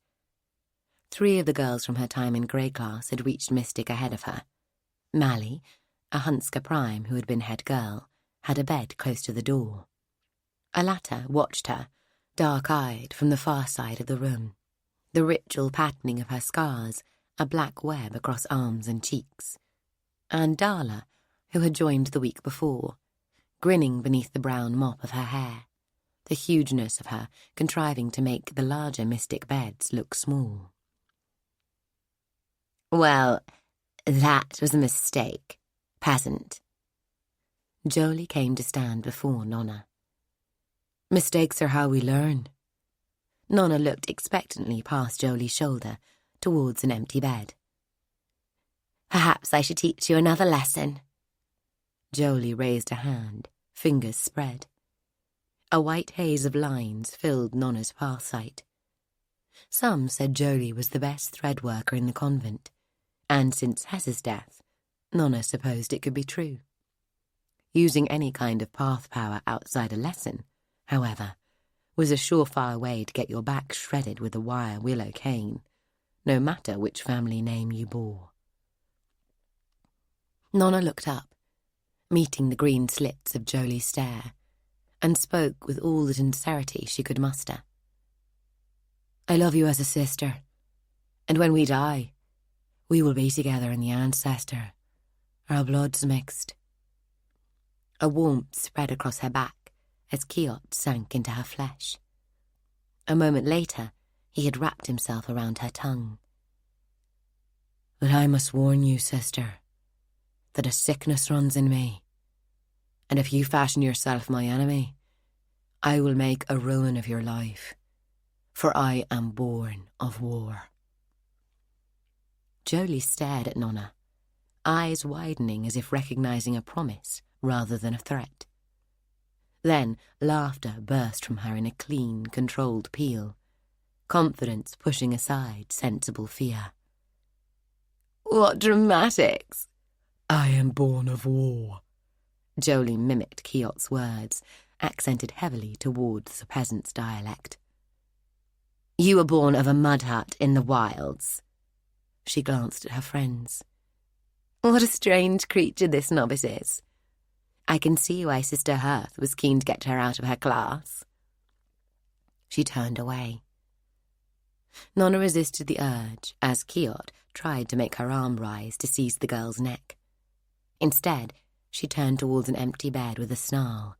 3 of the girls from her time in Grey Class had reached Mystic ahead of her. Mally, a Hunska prime who had been head girl, had a bed close to the door. A latter watched her, dark-eyed, from the far side of the room, the ritual patterning of her scars a black web across arms and cheeks. And Darla, who had joined the week before, grinning beneath the brown mop of her hair, the hugeness of her contriving to make the larger mystic beds look small. "Well, that was a mistake, peasant." Jolie came to stand before Nona. "Mistakes are how we learn." Nona looked expectantly past Jolie's shoulder towards an empty bed. "Perhaps I should teach you another lesson." Jolie raised a hand, fingers spread. A white haze of lines filled Nona's path sight. Some said Jolie was the best thread worker in the convent, and since Hess's death, Nona supposed it could be true. Using any kind of path power outside a lesson, however, was a surefire way to get your back shredded with a wire willow cane, no matter which family name you bore. Nona looked up, meeting the green slits of Jolie's stare, and spoke with all the sincerity she could muster. "I love you as a sister, and when we die, we will be together in the ancestor, our bloods mixed." A warmth spread across her back as Kiot sank into her flesh. A moment later, he had wrapped himself around her tongue. "But I must warn you, sister, that a sickness runs in me, and if you fashion yourself my enemy, I will make a ruin of your life, for I am born of war." Jolie stared at Nona, eyes widening as if recognizing a promise rather than a threat. Then laughter burst from her in a clean, controlled peal, confidence pushing aside sensible fear. "What dramatics!" "I am born of war." Jolie mimicked Kiot's words, accented heavily towards the peasant's dialect. "You were born of a mud hut in the wilds." She glanced at her friends. "What a strange creature this novice is. I can see why Sister Hearth was keen to get her out of her class." She turned away. Nona resisted the urge as Kiot tried to make her arm rise to seize the girl's neck. Instead, she turned towards an empty bed with a snarl,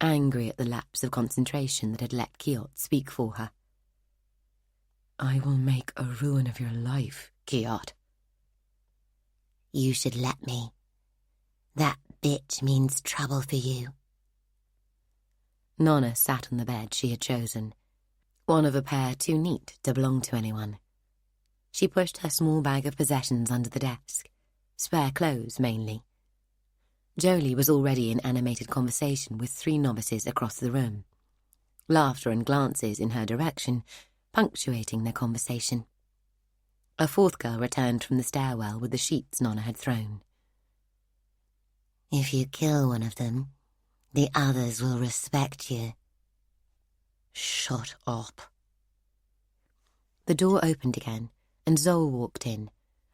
angry at the lapse of concentration that had let Kiot speak for her. "I will make a ruin of your life, Kiot." "You should let me. That bitch means trouble for you." Nona sat on the bed she had chosen, one of a pair too neat to belong to anyone. She pushed her small bag of possessions under the desk, spare clothes mainly. Jolie was already in animated conversation with 3 novices across the room, laughter and glances in her direction punctuating their conversation. A 4th girl returned from the stairwell with the sheets Nona had thrown. "If you kill one of them, the others will respect you." "Shut up." The door opened again, and Zol walked in,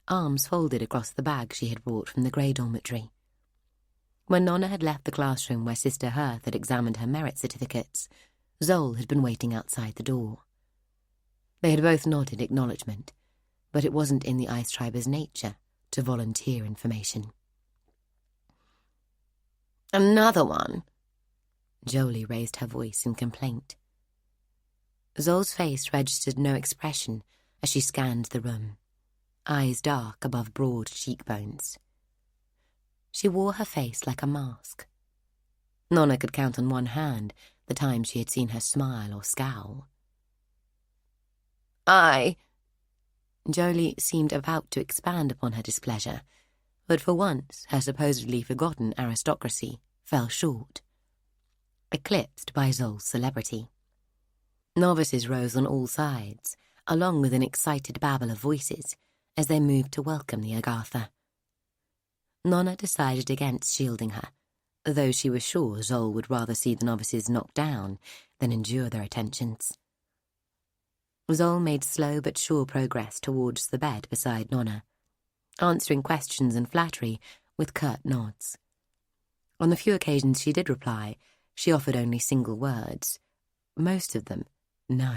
arms folded across the bag she had brought from the Grey dormitory. When Nona had left the classroom where Sister Hearth had examined her merit certificates, Zol had been waiting outside the door. They had both nodded acknowledgement, but it wasn't in the Ice Triber's nature to volunteer information. "Another one?" Jolie raised her voice in complaint. Zol's face registered no expression as she scanned the room, eyes dark above broad cheekbones. She wore her face like a mask. Nona could count on one hand the time she had seen her smile or scowl. Jolie seemed about to expand upon her displeasure, but for once her supposedly forgotten aristocracy fell short, eclipsed by Zol's celebrity. Novices rose on all sides, along with an excited babble of voices, as they moved to welcome the Agatha. Nona decided against shielding her, though she was sure Zol would rather see the novices knocked down than endure their attentions. Zol made slow but sure progress towards the bed beside Nona, answering questions and flattery with curt nods. On the few occasions she did reply, she offered only single words, most of them no.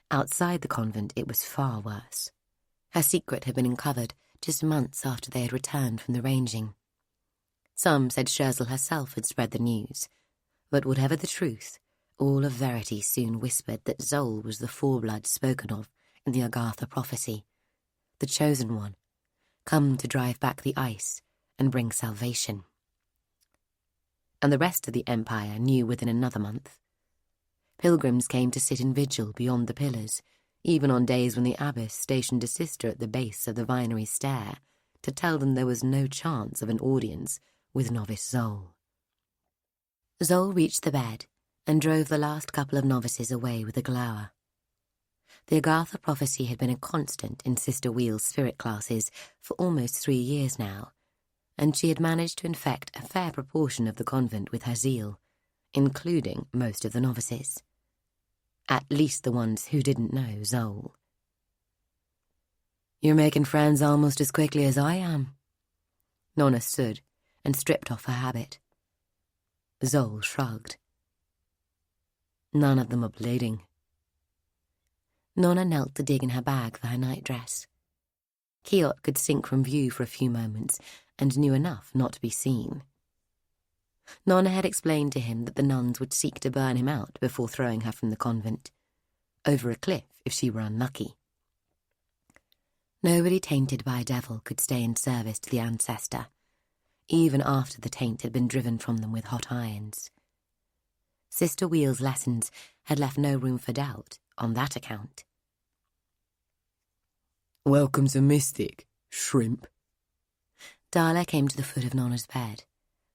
Outside the convent it was far worse. Her secret had been uncovered just months after they had returned from the ranging. Some said Scherzel herself had spread the news, but whatever the truth, all of verity soon whispered that Zol was the foreblood spoken of in the Agartha prophecy, the chosen one, come to drive back the ice and bring salvation. And the rest of the empire knew within another month. Pilgrims came to sit in vigil beyond the pillars, even on days when the abbess stationed a sister at the base of the vinery stair to tell them there was no chance of an audience with novice Zol. Zol reached the bed and drove the last couple of novices away with a glower. The Agartha prophecy had been a constant in Sister Wheel's spirit classes for almost 3 years now, and she had managed to infect a fair proportion of the convent with her zeal, including most of the novices. At least the ones who didn't know Zol. "You're making friends almost as quickly as I am." Nona stood and stripped off her habit. Zol shrugged. "None of them are bleeding." Nona knelt to dig in her bag for her nightdress. Kiot could sink from view for a few moments and knew enough not to be seen. Nona had explained to him that the nuns would seek to burn him out before throwing her from the convent, over a cliff if she were unlucky. Nobody tainted by a devil could stay in service to the ancestor, even after the taint had been driven from them with hot irons. Sister Wheel's lessons had left no room for doubt on that account. "Welcome's a mystic, shrimp." Darla came to the foot of Nona's bed,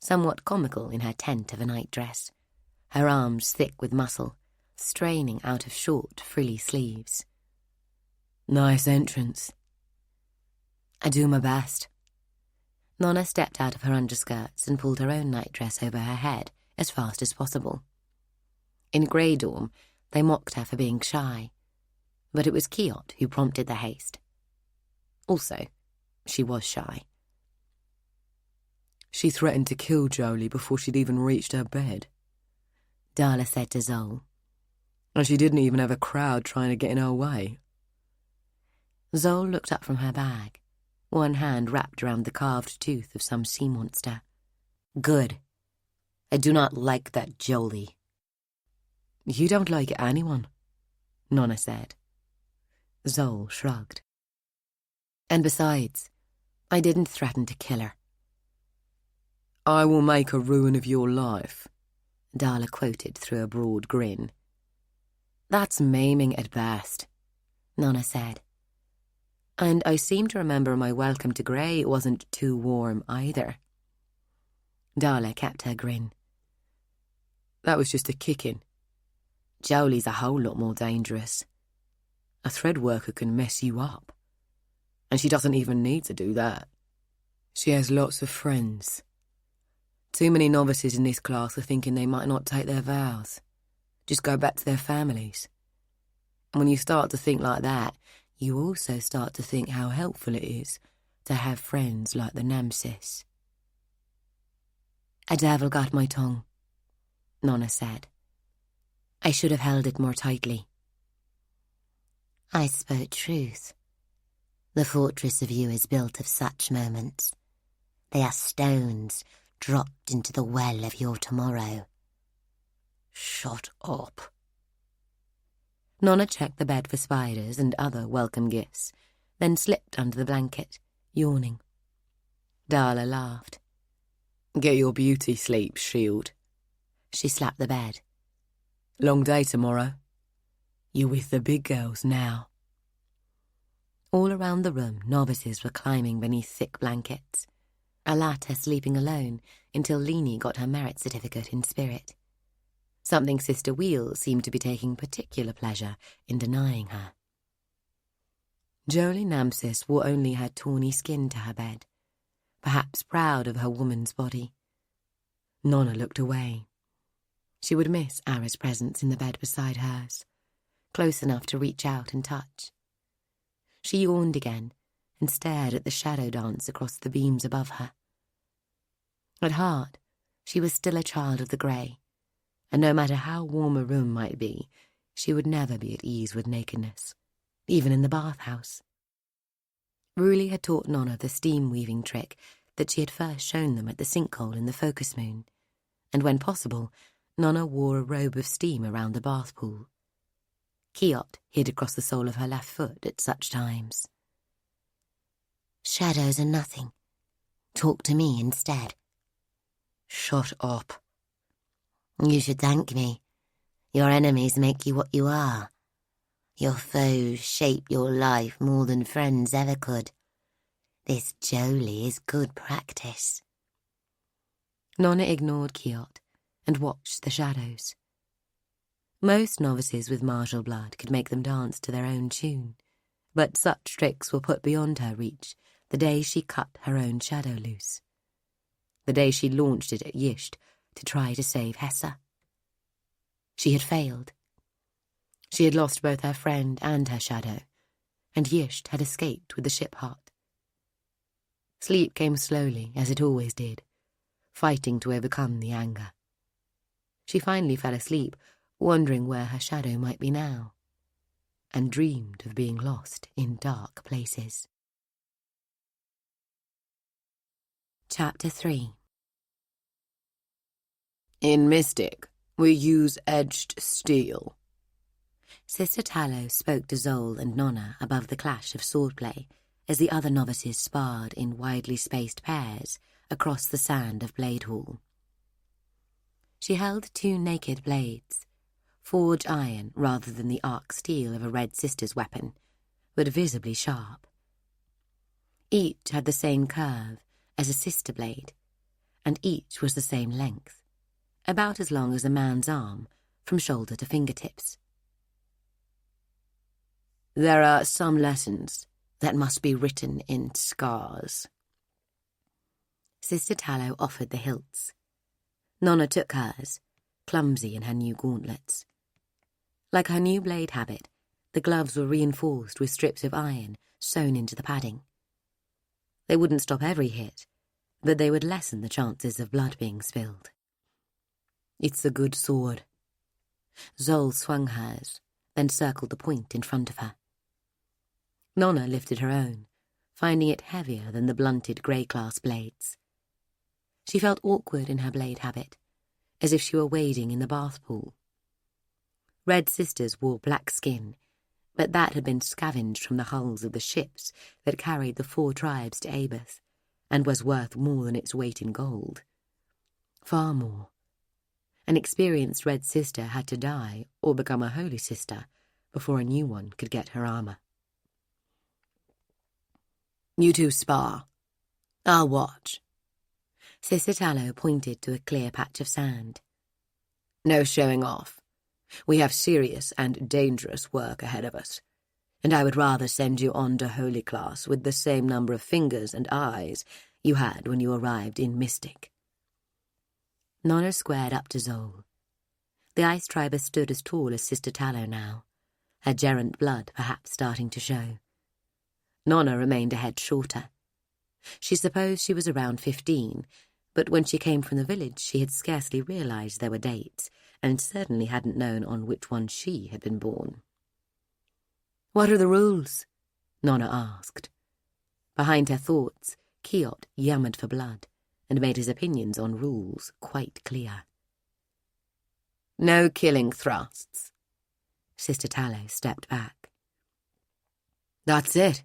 somewhat comical in her tent of a nightdress, her arms thick with muscle, straining out of short, frilly sleeves. "Nice entrance." "I do my best." Nona stepped out of her underskirts and pulled her own nightdress over her head as fast as possible. In Grey Dorm, they mocked her for being shy, but it was Kiot who prompted the haste. Also, she was shy. "She threatened to kill Jolie before she'd even reached her bed," Darla said to Zol. "And she didn't even have a crowd trying to get in her way." Zol looked up from her bag, one hand wrapped around the carved tooth of some sea monster. "Good. I do not like that Jolie." "You don't like anyone," Nona said. Zol shrugged. "And besides, I didn't threaten to kill her." "I will make a ruin of your life," Darla quoted through a broad grin. "That's maiming at best," Nona said. "And I seem to remember my welcome to Grey wasn't too warm either." Darla kept her grin. "That was just a kick-in. Jolie's a whole lot more dangerous. A thread worker can mess you up. And she doesn't even need to do that. She has lots of friends. Too many novices in this class are thinking they might not take their vows. Just go back to their families. And when you start to think like that, you also start to think how helpful it is to have friends like the Namsis." "A devil got my tongue," Nona said. "I should have held it more tightly." "I spoke truth. The fortress of you is built of such moments. They are stones dropped into the well of your tomorrow." "Shut up." Nona checked the bed for spiders and other welcome gifts, then slipped under the blanket, yawning. Darla laughed. "Get your beauty sleep, Shield." She slapped the bed. "Long day tomorrow. You're with the big girls now." All around the room, novices were climbing beneath thick blankets. Alata sleeping alone until Leni got her merit certificate in spirit. Something Sister Wheel seemed to be taking particular pleasure in denying her. Jolie Namsis wore only her tawny skin to her bed, perhaps proud of her woman's body. Nona looked away. She would miss Ara's presence in the bed beside hers, close enough to reach out and touch. She yawned again and stared at the shadow dance across the beams above her. At heart, she was still a child of the grey, and no matter how warm a room might be, she would never be at ease with nakedness, even in the bathhouse. Ruli had taught Nona the steam-weaving trick that she had first shown them at the sinkhole in the focus moon, and when possible, Nona wore a robe of steam around the bath pool. Kiot hid across the sole of her left foot at such times. Shadows are nothing. Talk to me instead. Shut up. You should thank me. Your enemies make you what you are. Your foes shape your life more than friends ever could. This Jolie is good practice. Nona ignored Kiot and watched the shadows. Most novices with martial blood could make them dance to their own tune, but such tricks were put beyond her reach the day she cut her own shadow loose. The day she launched it at Yisht to try to save Hessa. She had failed. She had lost both her friend and her shadow, and Yisht had escaped with the ship heart. Sleep came slowly, as it always did, fighting to overcome the anger. She finally fell asleep, wondering where her shadow might be now, and dreamed of being lost in dark places. Chapter 3. In Mystic, we use edged steel. Sister Tallow spoke to Zol and Nona above the clash of swordplay as the other novices sparred in widely spaced pairs across the sand of Blade Hall. She held 2 naked blades, forged iron rather than the arc steel of a Red Sister's weapon, but visibly sharp. Each had the same curve as a sister blade, and each was the same length, about as long as a man's arm from shoulder to fingertips. There are some lessons that must be written in scars. Sister Tallow offered the hilts. Nona took hers, clumsy in her new gauntlets. Like her new blade habit, the gloves were reinforced with strips of iron sewn into the padding. They wouldn't stop every hit, but they would lessen the chances of blood being spilled. It's a good sword. Zol swung hers, then circled the point in front of her. Nona lifted her own, finding it heavier than the blunted grey-class blades. She felt awkward in her blade habit, as if she were wading in the bath pool. Red Sisters wore black skin, but that had been scavenged from the hulls of the ships that carried the 4 tribes to Abeth, and was worth more than its weight in gold. Far more. An experienced Red Sister had to die or become a Holy Sister before a new one could get her armour. You 2 spar. I'll watch. Sister Tallow pointed to a clear patch of sand. No showing off. We have serious and dangerous work ahead of us, and I would rather send you on to Holy Class with the same number of fingers and eyes you had when you arrived in Mystic. Nona squared up to Zol. The Ice Triber stood as tall as Sister Tallow now, her gerant blood perhaps starting to show. Nona remained a head shorter. She supposed she was around 15, but when she came from the village she had scarcely realised there were dates, and certainly hadn't known on which one she had been born. What are the rules? Nona asked. Behind her thoughts, Kiot yammered for blood, and made his opinions on rules quite clear. No killing thrusts. Sister Tallow stepped back. That's it.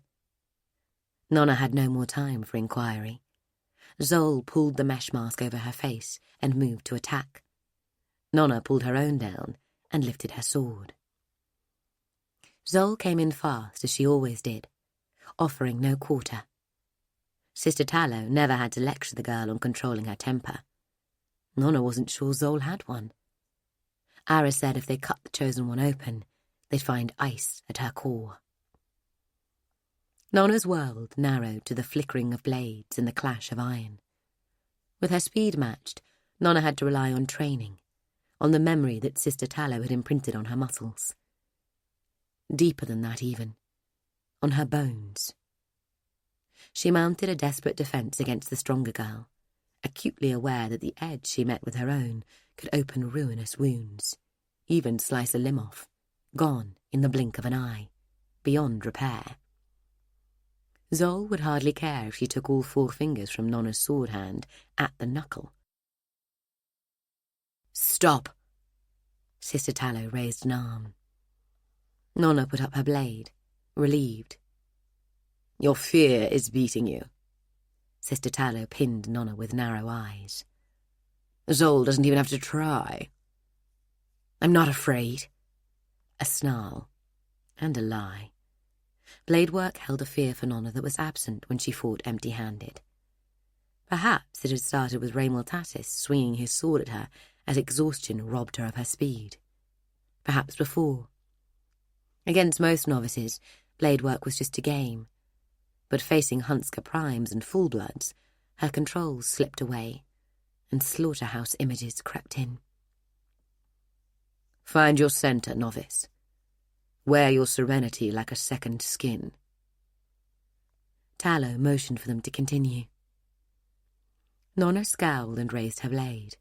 Nona had no more time for inquiry. Zol pulled the mesh mask over her face and moved to attack. Nona pulled her own down and lifted her sword. Zol came in fast, as she always did, offering no quarter. Sister Tallow never had to lecture the girl on controlling her temper. Nona wasn't sure Zol had one. Ara said if they cut the chosen one open, they'd find ice at her core. Nona's world narrowed to the flickering of blades and the clash of iron. With her speed matched, Nona had to rely on training, on the memory that Sister Tallow had imprinted on her muscles. Deeper than that even, on her bones. She mounted a desperate defence against the stronger girl, acutely aware that the edge she met with her own could open ruinous wounds, even slice a limb off, gone in the blink of an eye, beyond repair. Zol would hardly care if she took all 4 fingers from Nona's sword hand at the knuckle. "Stop!" Sister Tallow raised an arm. Nona put up her blade, relieved. "Your fear is beating you." Sister Tallow pinned Nona with narrow eyes. "Zol doesn't even have to try." "I'm not afraid." A snarl, and a lie. Bladework held a fear for Nona that was absent when she fought empty-handed. Perhaps it had started with Raymel Tassis swinging his sword at her as exhaustion robbed her of her speed. Perhaps before. Against most novices, bladework was just a game, but facing Hunska primes and full-bloods, her controls slipped away, and slaughterhouse images crept in. "Find your centre, novice. Wear your serenity like a second skin." Tallow motioned for them to continue. Nona scowled and raised her blade.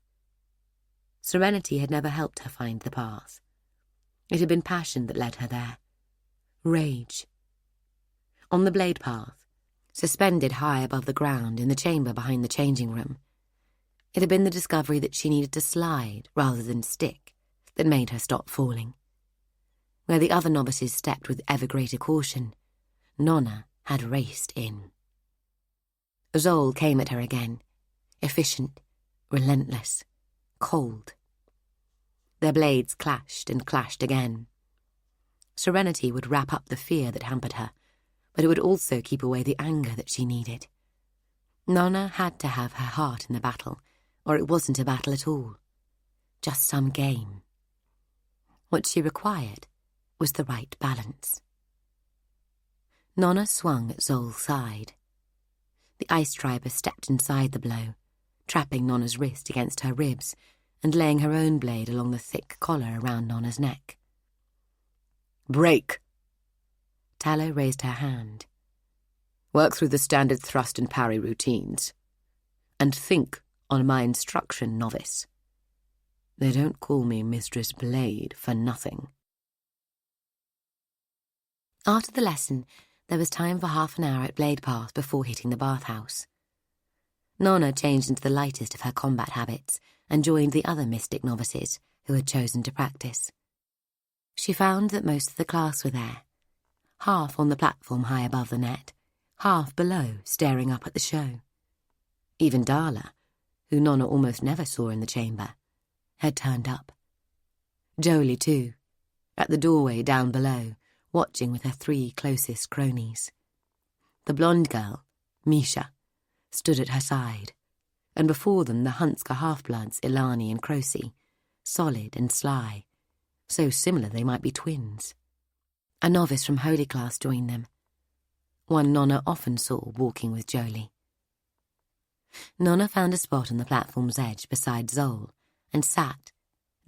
Serenity had never helped her find the path. It had been passion that led her there. Rage. On the blade path, suspended high above the ground in the chamber behind the changing room, it had been the discovery that she needed to slide rather than stick that made her stop falling. Where the other novices stepped with ever greater caution, Nona had raced in. Zol came at her again, efficient, relentless, cold. Their blades clashed and clashed again. Serenity would wrap up the fear that hampered her, but it would also keep away the anger that she needed. Nona had to have her heart in the battle, or it wasn't a battle at all. Just some game. What she required was the right balance. Nona swung at Zol's side. The ice striper stepped inside the blow, trapping Nona's wrist against her ribs and laying her own blade along the thick collar around Nona's neck. "Break!" Tallow raised her hand. "Work through the standard thrust and parry routines. And think on my instruction, novice. They don't call me Mistress Blade for nothing." After the lesson, there was time for half an hour at Blade Path before hitting the bathhouse. Nona changed into the lightest of her combat habits and joined the other mystic novices who had chosen to practice. She found that most of the class were there, half on the platform high above the net, half below staring up at the show. Even Darla, who Nona almost never saw in the chamber, had turned up. Jolie, too, at the doorway down below, watching with her 3 closest cronies. The blonde girl, Misha, stood at her side, and before them the Hunska half-bloods Ilani and Krosi, solid and sly, so similar they might be twins. A novice from Holy Class joined them, one Nona often saw walking with Jolie. Nona found a spot on the platform's edge beside Zol and sat,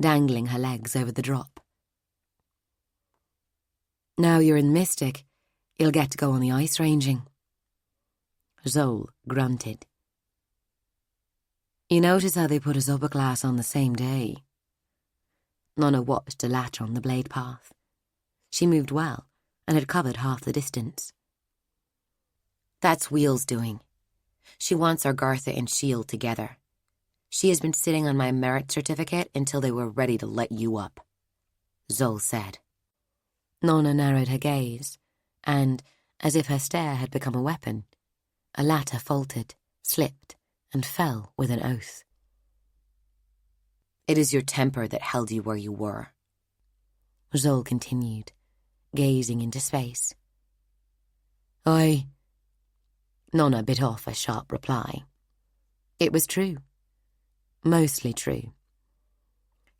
dangling her legs over the drop. "Now you're in Mystic, you'll get to go on the ice ranging." Zol grunted. "You notice how they put us upper class on the same day?" Nona watched a latcher on the blade path. She moved well and had covered half the distance. "That's Wheel's doing. She wants Argartha and Shield together. She has been sitting on my merit certificate until they were ready to let you up," Zol said. Nona narrowed her gaze, and, as if her stare had become a weapon, a latter faltered, slipped, and fell with an oath. "It is your temper that held you where you were," Zol continued, gazing into space. Nona bit off a sharp reply. It was true. Mostly true.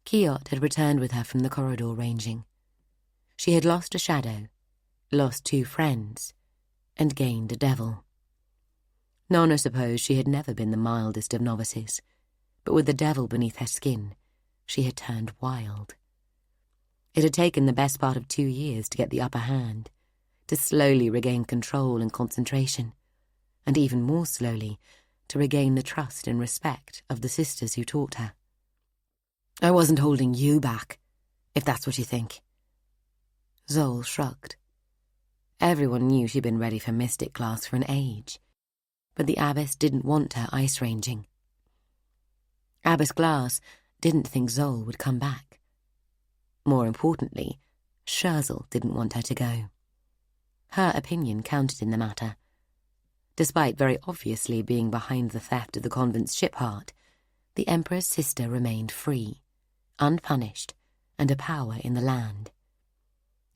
Kiot had returned with her from the corridor ranging. She had lost a shadow, lost 2 friends, and gained a devil. Nona supposed she had never been the mildest of novices, but with the devil beneath her skin, she had turned wild. It had taken the best part of 2 years to get the upper hand, to slowly regain control and concentration, and even more slowly, to regain the trust and respect of the sisters who taught her. I wasn't holding you back, if that's what you think. Zol shrugged. Everyone knew she'd been ready for mystic class for an age, but the abbess didn't want her ice ranging. Abbess Glass didn't think Zol would come back. More importantly, Scherzel didn't want her to go. Her opinion counted in the matter. Despite very obviously being behind the theft of the convent's ship heart, the Emperor's sister remained free, unpunished, and a power in the land.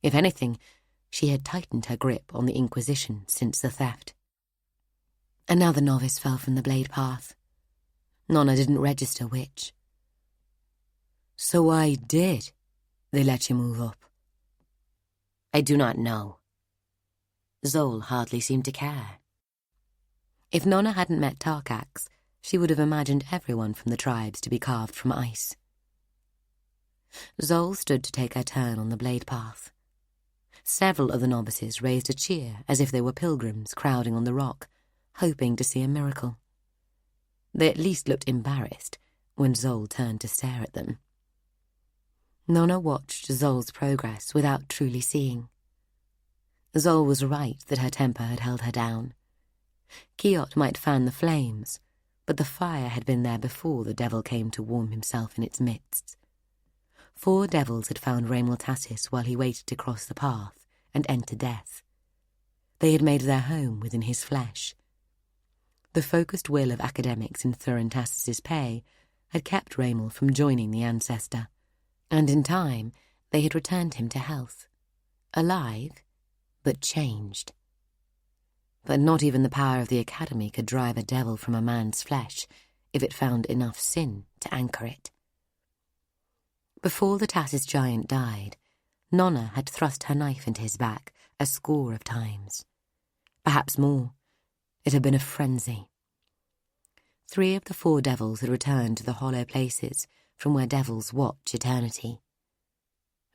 If anything, she had tightened her grip on the Inquisition since the theft. Another novice fell from the blade path. Nona didn't register which. So why did they let you move up? I do not know. Zol hardly seemed to care. If Nona hadn't met Tarkax, she would have imagined everyone from the tribes to be carved from ice. Zol stood to take her turn on the blade path. Several of the novices raised a cheer as if they were pilgrims crowding on the rock, hoping to see a miracle. They at least looked embarrassed when Zol turned to stare at them. Nona watched Zol's progress without truly seeing. Zol was right that her temper had held her down. Kiot might fan the flames, but the fire had been there before the devil came to warm himself in its midst. 4 devils had found Raymultasis while he waited to cross the path and enter death. They had made their home within his flesh. The focused will of academics in Thurentasis's pay had kept Raymul from joining the ancestor, and in time they had returned him to health. Alive, but changed. But not even the power of the academy could drive a devil from a man's flesh if it found enough sin to anchor it. Before the Tassis giant died, Nona had thrust her knife into his back a score of times. Perhaps more. It had been a frenzy. 3 of the 4 devils had returned to the hollow places from where devils watch eternity.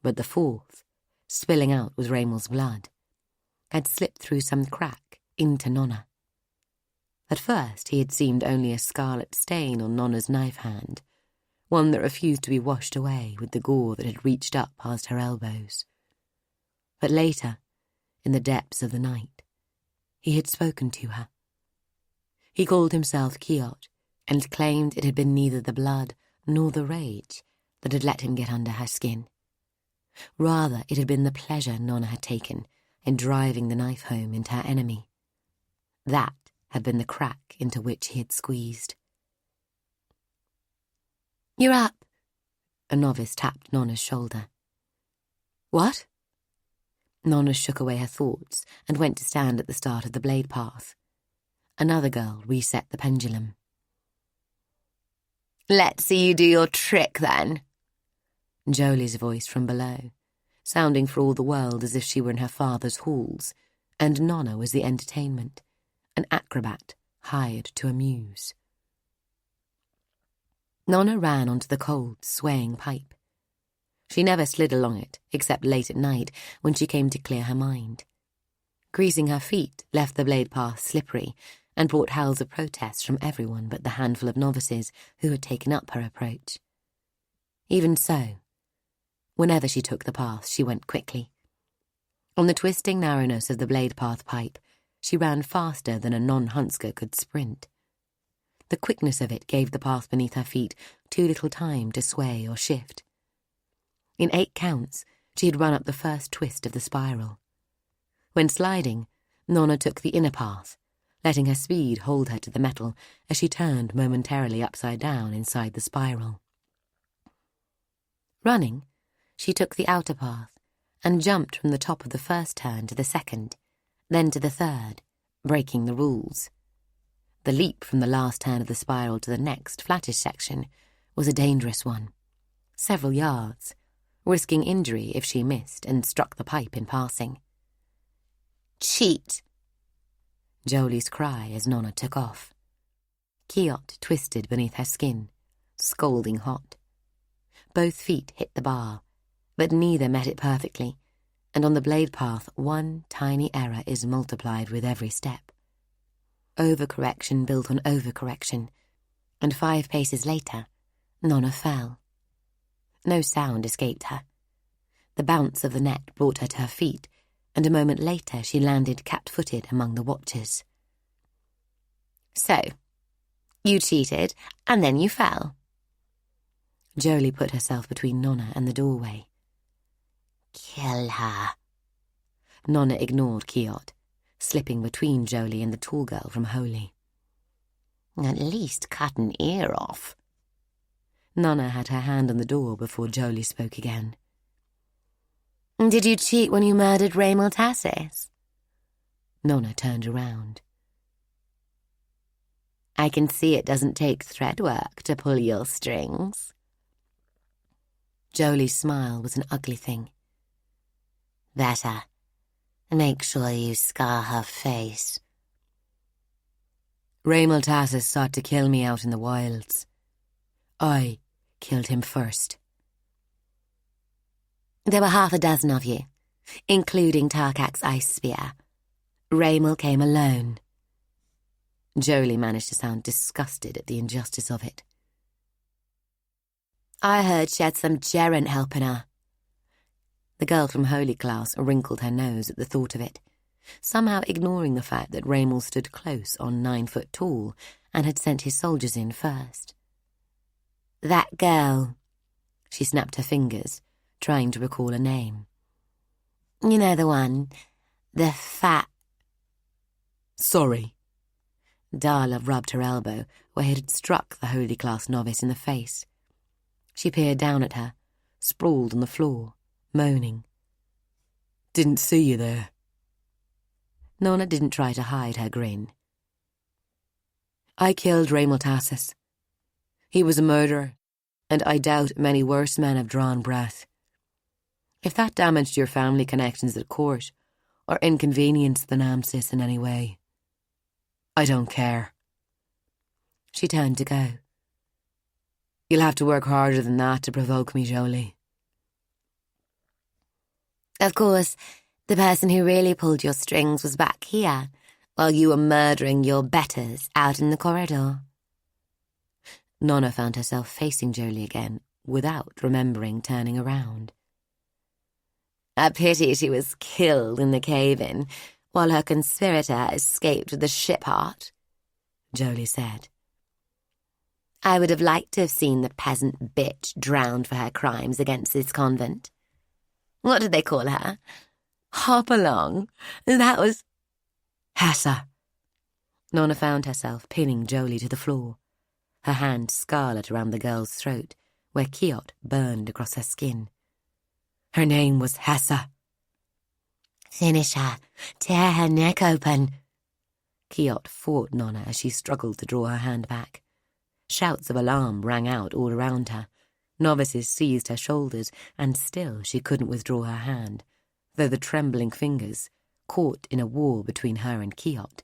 But the 4th, spilling out with Raymul's blood, had slipped through some crack into Nona. At first he had seemed only a scarlet stain on Nona's knife hand, one that refused to be washed away with the gore that had reached up past her elbows. But later, in the depths of the night, he had spoken to her. He called himself Kiot and claimed it had been neither the blood nor the rage that had let him get under her skin. Rather, it had been the pleasure Nona had taken in driving the knife home into her enemy. That had been the crack into which he had squeezed. "You're up," a novice tapped Nona's shoulder. "What?" Nona shook away her thoughts and went to stand at the start of the blade path. Another girl reset the pendulum. "Let's see you do your trick, then," Jolie's voice from below, sounding for all the world as if she were in her father's halls, and Nona was the entertainment, an acrobat hired to amuse. Nona ran onto the cold, swaying pipe. She never slid along it, except late at night when she came to clear her mind. Greasing her feet left the blade path slippery and brought howls of protest from everyone but the handful of novices who had taken up her approach. Even so, whenever she took the path, she went quickly. On the twisting narrowness of the blade path pipe, she ran faster than a non-Hunsker could sprint. The quickness of it gave the path beneath her feet too little time to sway or shift. In 8 counts, she had run up the first twist of the spiral. When sliding, Nona took the inner path, letting her speed hold her to the metal as she turned momentarily upside down inside the spiral. Running, she took the outer path and jumped from the top of the first turn to the second, then to the third, breaking the rules. The leap from the last turn of the spiral to the next, flattish section was a dangerous one. Several yards, risking injury if she missed and struck the pipe in passing. "Cheat!" Jolie's cry as Nona took off. Kiot twisted beneath her skin, scalding hot. Both feet hit the bar, but neither met it perfectly, and on the blade path 1 tiny error is multiplied with every step. overcorrection built on overcorrection, and 5 paces later, Nona fell. No sound escaped her. The bounce of the net brought her to her feet, and a moment later she landed cat-footed among the watchers. "So, you cheated, and then you fell." Jolie put herself between Nona and the doorway. "Kill her." Nona ignored Kiot, slipping between Jolie and the tall girl from Holy. "At least cut an ear off." Nona had her hand on the door before Jolie spoke again. "Did you cheat when you murdered Raymond Tassis?" Nona turned around. "I can see it doesn't take thread work to pull your strings." Jolie's smile was an ugly thing. "Better. Make sure you scar her face." Raymond Tassis sought to kill me out in the wilds. I killed him first. "There were 6 of you, including Tarkak's ice spear. Raymond came alone." Jolie managed to sound disgusted at the injustice of it. "I heard she had some gerent helping her." The girl from Holy class wrinkled her nose at the thought of it, somehow ignoring the fact that Raymond stood close on 9 foot tall and had sent his soldiers in first. "That girl." She snapped her fingers, trying to recall a name. "You know the one, the fat—" "Sorry." Darla rubbed her elbow where it had struck the Holy class novice in the face. She peered down at her, sprawled on the floor, moaning. "Didn't see you there." Nona didn't try to hide her grin. "I killed Raymond Tassis. He was a murderer, and I doubt many worse men have drawn breath. If that damaged your family connections at court, or inconvenienced the Namsis in any way, I don't care." She turned to go. "You'll have to work harder than that to provoke me, Jolie." "Of course, the person who really pulled your strings was back here, while you were murdering your betters out in the corridor." Nona found herself facing Jolie again, without remembering turning around. "A pity she was killed in the cave-in, while her conspirator escaped with the ship heart," Jolie said. "I would have liked to have seen the peasant bitch drowned for her crimes against this convent. What did they call her? Hopalong. That was—" "Hassa!" Nona found herself pinning Jolie to the floor, her hand scarlet around the girl's throat, where Kiot burned across her skin. "Her name was Hassa." "Finish her. Tear her neck open." Kiot fought Nona as she struggled to draw her hand back. Shouts of alarm rang out all around her. Novices seized her shoulders, and still she couldn't withdraw her hand, though the trembling fingers, caught in a war between her and Kiot,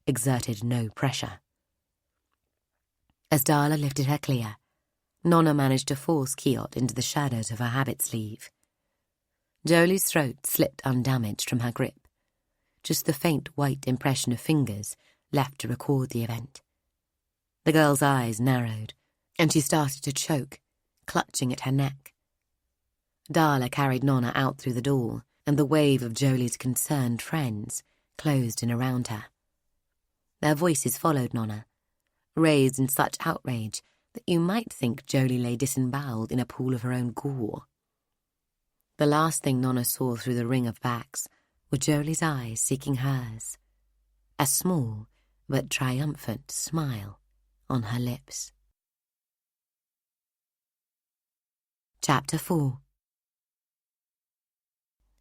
exerted no pressure. As Darla lifted her clear, Nona managed to force Kiot into the shadows of her habit sleeve. Jolie's throat slipped undamaged from her grip, just the faint white impression of fingers left to record the event. The girl's eyes narrowed, and she started to choke, clutching at her neck. Darla carried Nona out through the door, and the wave of Jolie's concerned friends closed in around her. Their voices followed Nona, raised in such outrage that you might think Jolie lay disemboweled in a pool of her own gore. The last thing Nona saw through the ring of backs were Jolie's eyes seeking hers, a small but triumphant smile on her lips. Chapter 4.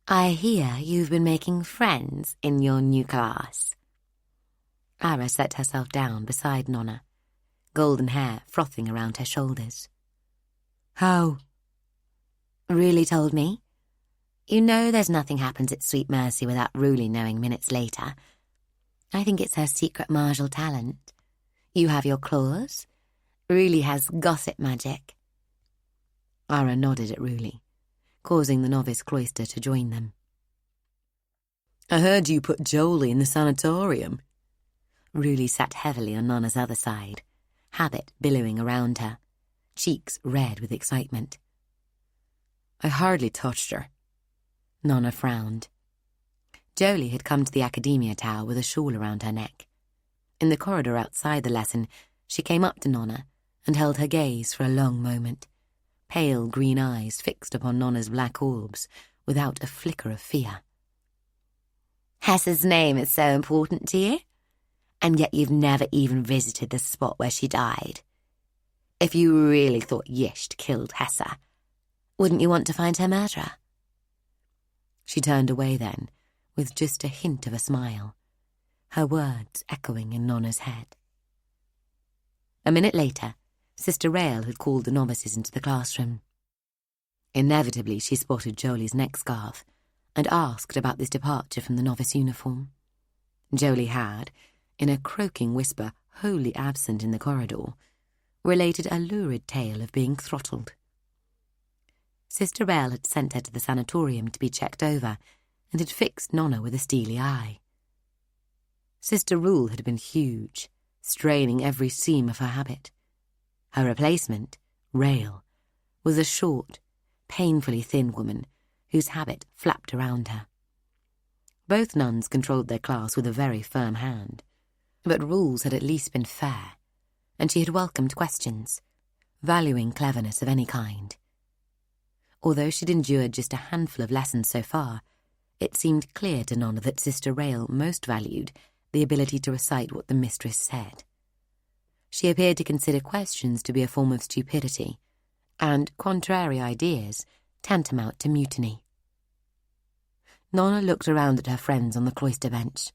"I hear you've been making friends in your new class." Ara set herself down beside Nona, golden hair frothing around her shoulders. "How?" "Ruli told me. You know there's nothing happens at Sweet Mercy without Ruli knowing minutes later. I think it's her secret martial talent. You have your claws. Ruli has gossip magic." Ara nodded at Ruli, causing the novice cloister to join them. "I heard you put Jolie in the sanatorium." Ruli sat heavily on Nona's other side, habit billowing around her, cheeks red with excitement. I hardly touched her. Nona frowned. Jolie had come to the academia tower with a shawl around her neck. In the corridor outside the lesson, she came up to Nona and held her gaze for a long moment, pale green eyes fixed upon Nona's black orbs without a flicker of fear. "Hessa's name is so important to you, and yet you've never even visited the spot where she died. If you really thought Yisht killed Hessa, wouldn't you want to find her murderer?" She turned away then, with just a hint of a smile, her words echoing in Nona's head. A minute later, Sister Rael had called the novices into the classroom. Inevitably, she spotted Jolie's neck scarf and asked about this departure from the novice uniform. Jolie had, in a croaking whisper wholly absent in the corridor, related a lurid tale of being throttled. Sister Rael had sent her to the sanatorium to be checked over and had fixed Nona with a steely eye. Sister Rule had been huge, straining every seam of her habit. Her replacement, Rael, was a short, painfully thin woman whose habit flapped around her. Both nuns controlled their class with a very firm hand, but rules had at least been fair, and she had welcomed questions, valuing cleverness of any kind. Although she'd endured just a handful of lessons so far, it seemed clear to Nona that Sister Rael most valued the ability to recite what the mistress said. She appeared to consider questions to be a form of stupidity, and contrary ideas tantamount to mutiny. Nona looked around at her friends on the cloister bench.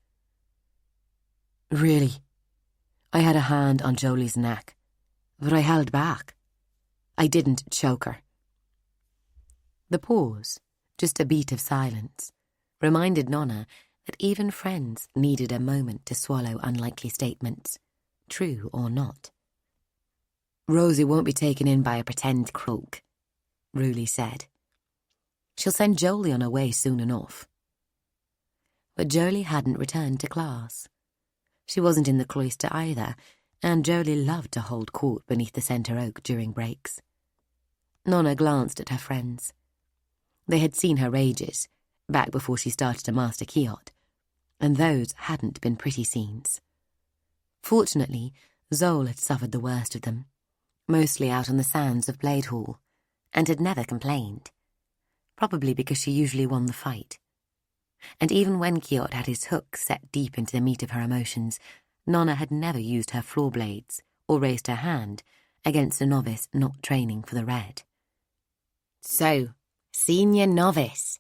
"Really, I had a hand on Jolie's neck, but I held back. I didn't choke her." The pause, just a beat of silence, reminded Nona that even friends needed a moment to swallow unlikely statements, true or not. "Rosie won't be taken in by a pretend croak," Ruli said. "She'll send Jolie on her way soon enough." But Jolie hadn't returned to class. She wasn't in the cloister either, and Jolie loved to hold court beneath the centre oak during breaks. Nona glanced at her friends. They had seen her rages, back before she started to master Kiot, and those hadn't been pretty scenes. Fortunately, Zol had suffered the worst of them, mostly out on the sands of Blade Hall, and had never complained, probably because she usually won the fight. And even when Kiot had his hook set deep into the meat of her emotions, Nona had never used her floor blades or raised her hand against a novice not training for the red. "So, senior novice,"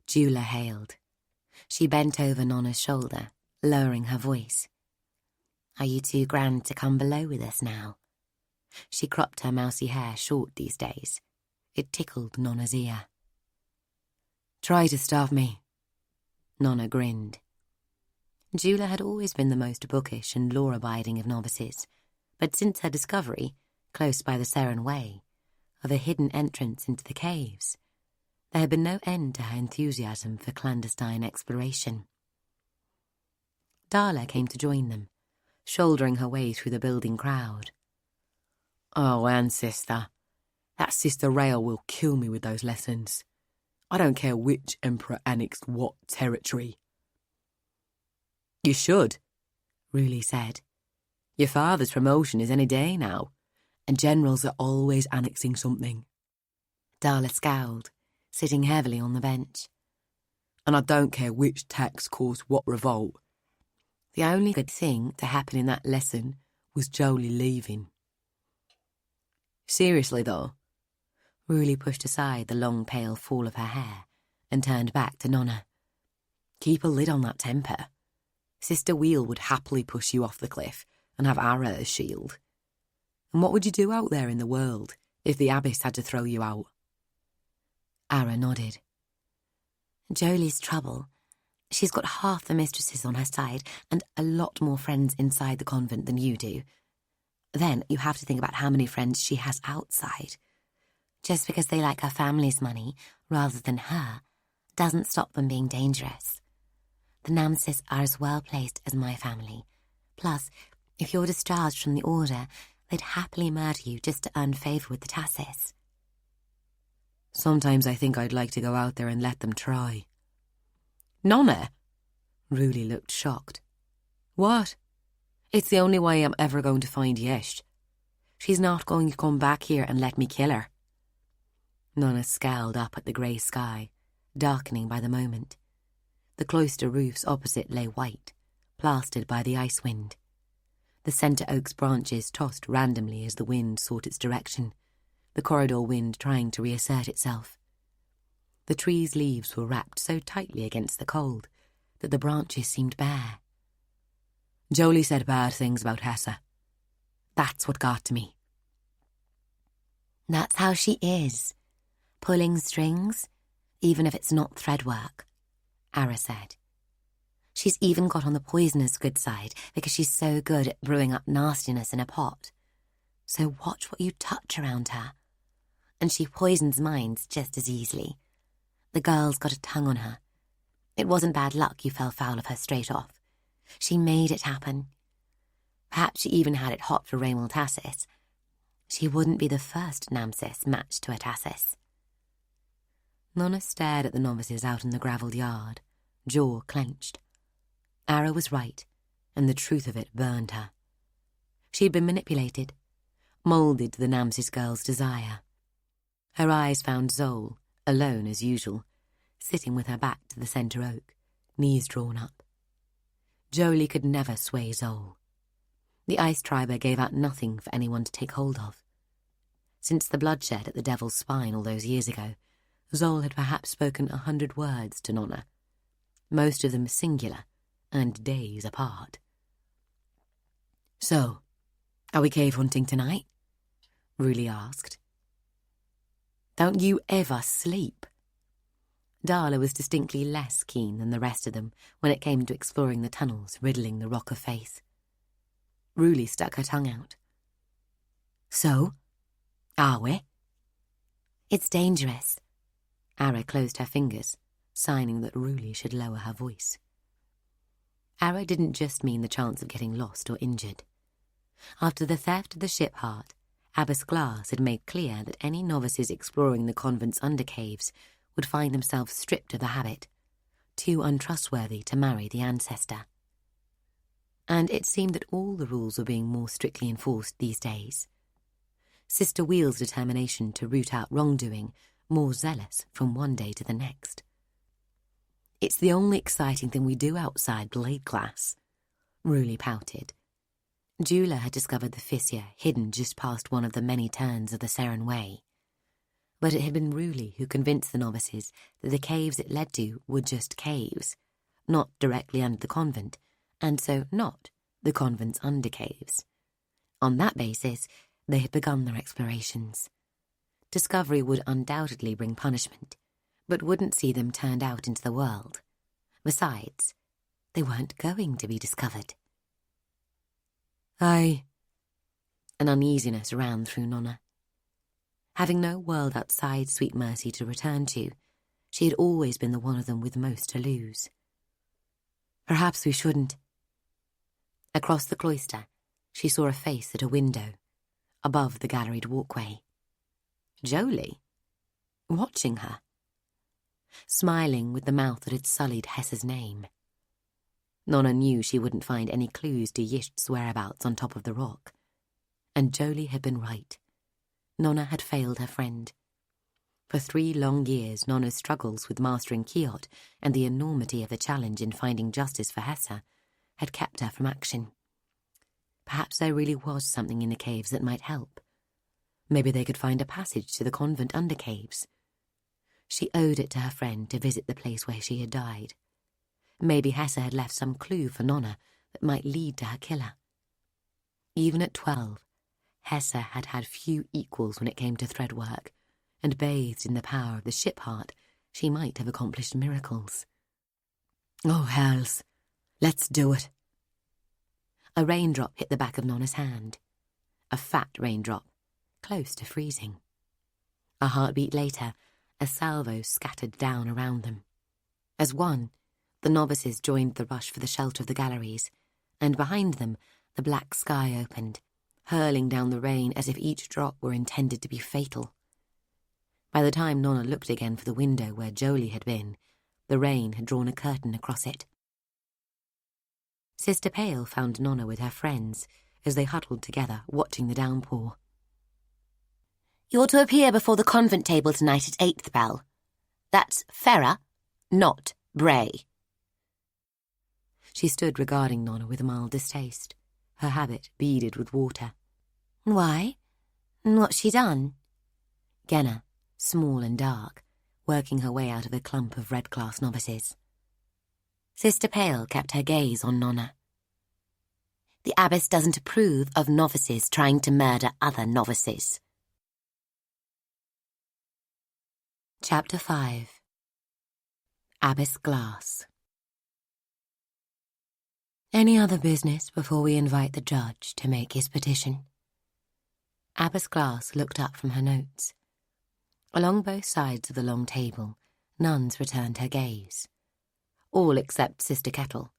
Jula hailed. She bent over Nona's shoulder, lowering her voice. "Are you too grand to come below with us now?" She cropped her mousy hair short these days. It tickled Nona's ear. "Try to stop me." Nona grinned. Jula had always been the most bookish and law-abiding of novices, but since her discovery, close by the Seren Way, of a hidden entrance into the caves, there had been no end to her enthusiasm for clandestine exploration. Darla came to join them, shouldering her way through the building crowd. "Oh, ancestor, that Sister Rael will kill me with those lessons. I don't care which emperor annexed what territory." "You should," Ruli said. "Your father's promotion is any day now, and generals are always annexing something." Darla scowled, sitting heavily on the bench. "And I don't care which tax caused what revolt. The only good thing to happen in that lesson was Jolie leaving." Seriously, though, Ruli pushed aside the long pale fall of her hair and turned back to Nona. "Keep a lid on that temper. Sister Wheel would happily push you off the cliff and have Ara as shield. And what would you do out there in the world if the Abyss had to throw you out?" Ara nodded. "Jolie's trouble. She's got half the mistresses on her side and a lot more friends inside the convent than you do. Then you have to think about how many friends she has outside. Just because they like her family's money rather than her doesn't stop them being dangerous. The Namses are as well placed as my family, Plus, if you're discharged from the order, they'd happily murder you just to earn favour with the Tassis. Sometimes I think I'd like to go out there and let them try. Nona? Ruli looked shocked. What? It's the only way I'm ever going to find Yesh. She's not going to come back here and let me kill her. Nona scowled up at the grey sky, darkening by the moment. The cloister roofs opposite lay white, plastered by the ice wind. The centre oak's branches tossed randomly as the wind sought its direction, the corridor wind trying to reassert itself. The trees' leaves were wrapped so tightly against the cold that the branches seemed bare. Jolie said bad things about Hessa. That's what got to me. That's how she is. Pulling strings, even if it's not thread work, Ara said. She's even got on the poisoner's good side because she's so good at brewing up nastiness in a pot. So watch what you touch around her. And she poisons minds just as easily. The girl's got a tongue on her. It wasn't bad luck you fell foul of her straight off. She made it happen. Perhaps she even had it hot for Raymond Tassis. She wouldn't be the first Namsis matched to a Tassis. Nona stared at the novices out in the gravelled yard, jaw clenched. Ara was right, and the truth of it burned her. She'd been manipulated, moulded to the Namsis girl's desire. Her eyes found Zol, alone as usual, sitting with her back to the centre oak, knees drawn up. Jolie could never sway Zol. The ice triber gave out nothing for anyone to take hold of. Since the bloodshed at the Devil's Spine all those years ago, Zol had perhaps spoken 100 words to Nona, most of them singular and days apart. So, are we cave hunting tonight? Ruli asked. Don't you ever sleep? Darla was distinctly less keen than the rest of them when it came to exploring the tunnels riddling the Rock of Faith. Ruli stuck her tongue out. So, are we? It's dangerous. Ara closed her fingers, signing that Ruli should lower her voice. Ara didn't just mean the chance of getting lost or injured. After the theft of the ship heart, Abbess Glass had made clear that any novices exploring the convent's undercaves would find themselves stripped of the habit, too untrustworthy to marry the ancestor. And it seemed that all the rules were being more strictly enforced these days. Sister Wheel's determination to root out wrongdoing more zealous from one day to the next. It's the only exciting thing we do outside blade class, Ruli pouted. Jula had discovered the fissure hidden just past one of the many turns of the Seren Way. But it had been Ruli who convinced the novices that the caves it led to were just caves, not directly under the convent, and so not the convent's undercaves. On that basis, they had begun their explorations. Discovery would undoubtedly bring punishment, but wouldn't see them turned out into the world. Besides, they weren't going to be discovered. An uneasiness ran through Nona. Having no world outside Sweet Mercy to return to, she had always been the one of them with most to lose. Perhaps we shouldn't. Across the cloister, she saw a face at a window, above the galleried walkway. Jolie, watching her, smiling with the mouth that had sullied Hessa's name. Nona knew she wouldn't find any clues to Yisht's whereabouts on top of the rock. And Jolie had been right. Nona had failed her friend. For 3 long years, Nona's struggles with mastering Kiot and the enormity of the challenge in finding justice for Hessa had kept her from action. Perhaps there really was something in the caves that might help. Maybe they could find a passage to the convent undercaves. She owed it to her friend to visit the place where she had died. Maybe Hessa had left some clue for Nona that might lead to her killer. Even at 12, Hessa had had few equals when it came to thread work, and bathed in the power of the ship heart, she might have accomplished miracles. Oh, hells. Let's do it. A raindrop hit the back of Nona's hand. A fat raindrop, close to freezing. A heartbeat later, a salvo scattered down around them. As one, the novices joined the rush for the shelter of the galleries, and behind them the black sky opened, hurling down the rain as if each drop were intended to be fatal. By the time Nona looked again for the window where Jolie had been, the rain had drawn a curtain across it. Sister Pale found Nona with her friends as they huddled together, watching the downpour. "You're to appear before the convent table tonight at 8th bell. That's Ferra, not Bray." She stood regarding Nona with mild distaste, her habit beaded with water. "Why? What's she done?" Genna, small and dark, working her way out of a clump of Red Class novices. Sister Pale kept her gaze on Nona. "The abbess doesn't approve of novices trying to murder other novices." Chapter 5. Abbess Glass. "Any other business before we invite the judge to make his petition?" Abbess Glass looked up from her notes. Along both sides of the long table, nuns returned her gaze. All except Sister Kettle,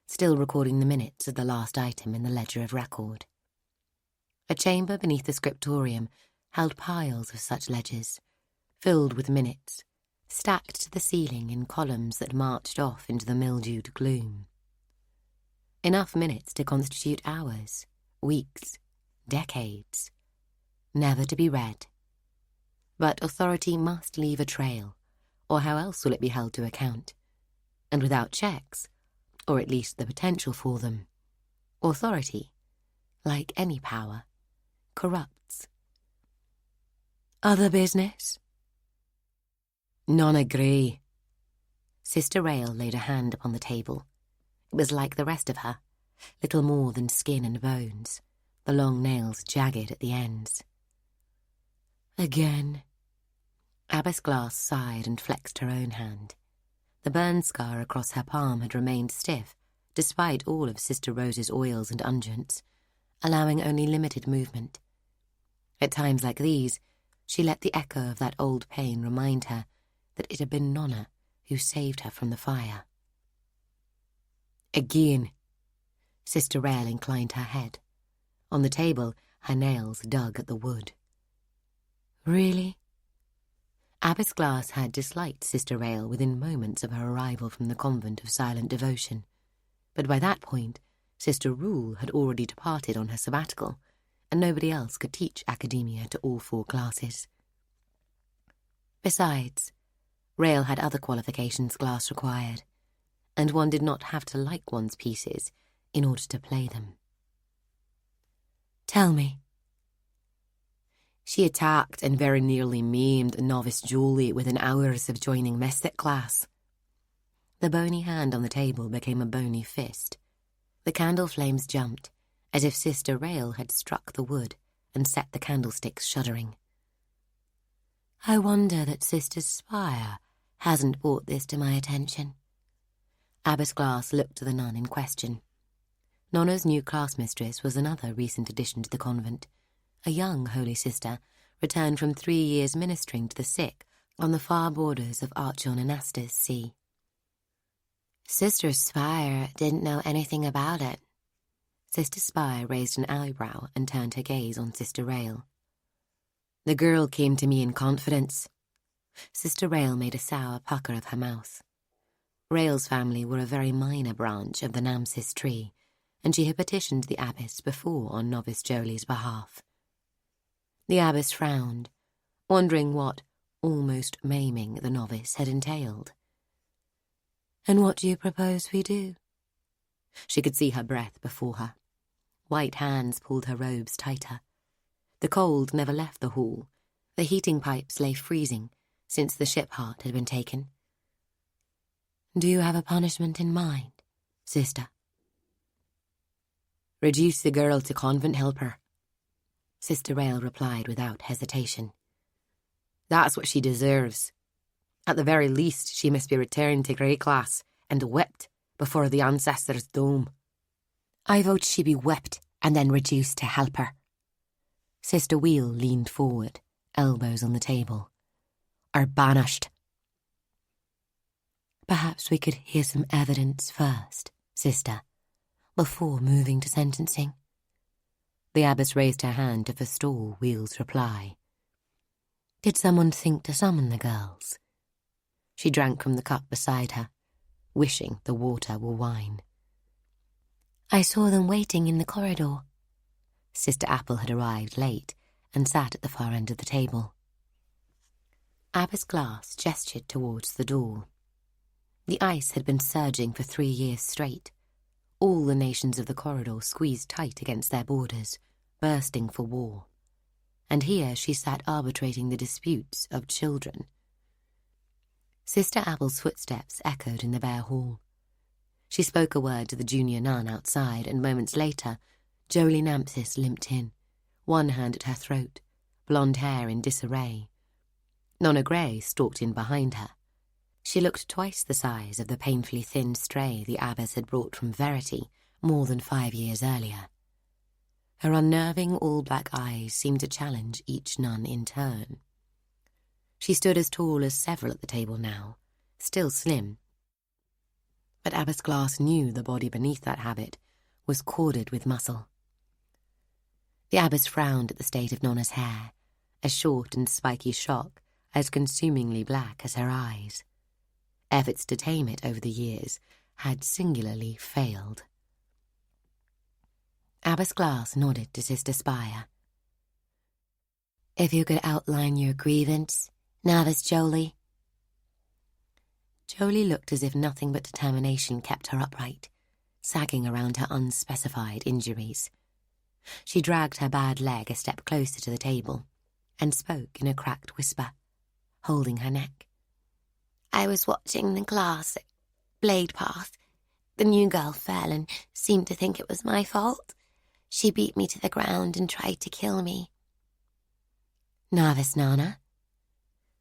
still recording the minutes of the last item in the ledger of record. A chamber beneath the scriptorium held piles of such ledgers, filled with minutes, stacked to the ceiling in columns that marched off into the mildewed gloom. Enough minutes to constitute hours, weeks, decades, never to be read. But authority must leave a trail, or how else will it be held to account? And without checks, or at least the potential for them, authority, like any power, corrupts. "Other business?" "Nona Grey." Sister Rael laid a hand upon the table. It was like the rest of her, little more than skin and bones, the long nails jagged at the ends. "Again." Abbess Glass sighed and flexed her own hand. The burn scar across her palm had remained stiff, despite all of Sister Rose's oils and unguents, allowing only limited movement. At times like these, she let the echo of that old pain remind her that it had been Nona who saved her from the fire. "Again." Sister Rael inclined her head. On the table, her nails dug at the wood. "Really?" Abbess Glass had disliked Sister Rael within moments of her arrival from the convent of silent devotion, but by that point, Sister Rule had already departed on her sabbatical, and nobody else could teach academia to all 4 classes. Besides, Rael had other qualifications Glass required, and one did not have to like one's pieces in order to play them. "Tell me." "She attacked and very nearly maimed novice Jolie within hours of joining mystic class." The bony hand on the table became a bony fist. The candle flames jumped, as if Sister Rael had struck the wood and set the candlesticks shuddering. "I wonder that Sister Spire hasn't brought this to my attention." Abbess Glass looked to the nun in question. Nona's new class mistress was another recent addition to the convent, a young holy sister returned from 3 years ministering to the sick on the far borders of Archon-Anastas Sea. "Sister Spire didn't know anything about it." Sister Spire raised an eyebrow and turned her gaze on Sister Rael. "The girl came to me in confidence." Sister Rael made a sour pucker of her mouth. Rael's family were a very minor branch of the Namsis tree, and she had petitioned the abbess before on novice Jolie's behalf. The abbess frowned, wondering what almost maiming the novice had entailed. "And what do you propose we do?" She could see her breath before her. White hands pulled her robes tighter. The cold never left the hall. The heating pipes lay freezing since the ship heart had been taken. "Do you have a punishment in mind, sister?" "Reduce the girl to convent helper," Sister Rael replied without hesitation. "That's what she deserves. At the very least, she must be returned to Grey class and whipped before the ancestors' dome." "I vote she be whipped and then reduced to helper." Sister Wheel leaned forward, elbows on the table. "Or banished." "Perhaps we could hear some evidence first, sister," before moving to sentencing. The abbess raised her hand to forestall Wheel's reply. Did someone think to summon the girls? She drank from the cup beside her, wishing the water were wine. I saw them waiting in the corridor. Sister Apple had arrived late and sat at the far end of the table. Abbess Glass gestured towards the door. The ice had been surging for 3 years straight. All the nations of the corridor squeezed tight against their borders, bursting for war. And here she sat arbitrating the disputes of children. Sister Apple's footsteps echoed in the bare hall. She spoke a word to the junior nun outside, and moments later, Jolie Nampsis limped in, one hand at her throat, blonde hair in disarray. Nona Grey stalked in behind her. She looked twice the size of the painfully thin stray the abbess had brought from Verity more than 5 years earlier. Her unnerving all-black eyes seemed to challenge each nun in turn. She stood as tall as several at the table now, still slim. But Abbess Glass knew the body beneath that habit was corded with muscle. The abbess frowned at the state of Nona's hair, a short and spiky shock as consumingly black as her eyes. Efforts to tame it over the years had singularly failed. Abbess Glass nodded to Sister Spire. If you could outline your grievance, Novice Jolie. Jolie looked as if nothing but determination kept her upright, sagging around her unspecified injuries. She dragged her bad leg a step closer to the table and spoke in a cracked whisper, holding her neck. I was watching the class at Blade Path. The new girl fell and seemed to think it was my fault. She beat me to the ground and tried to kill me. Novice Nona?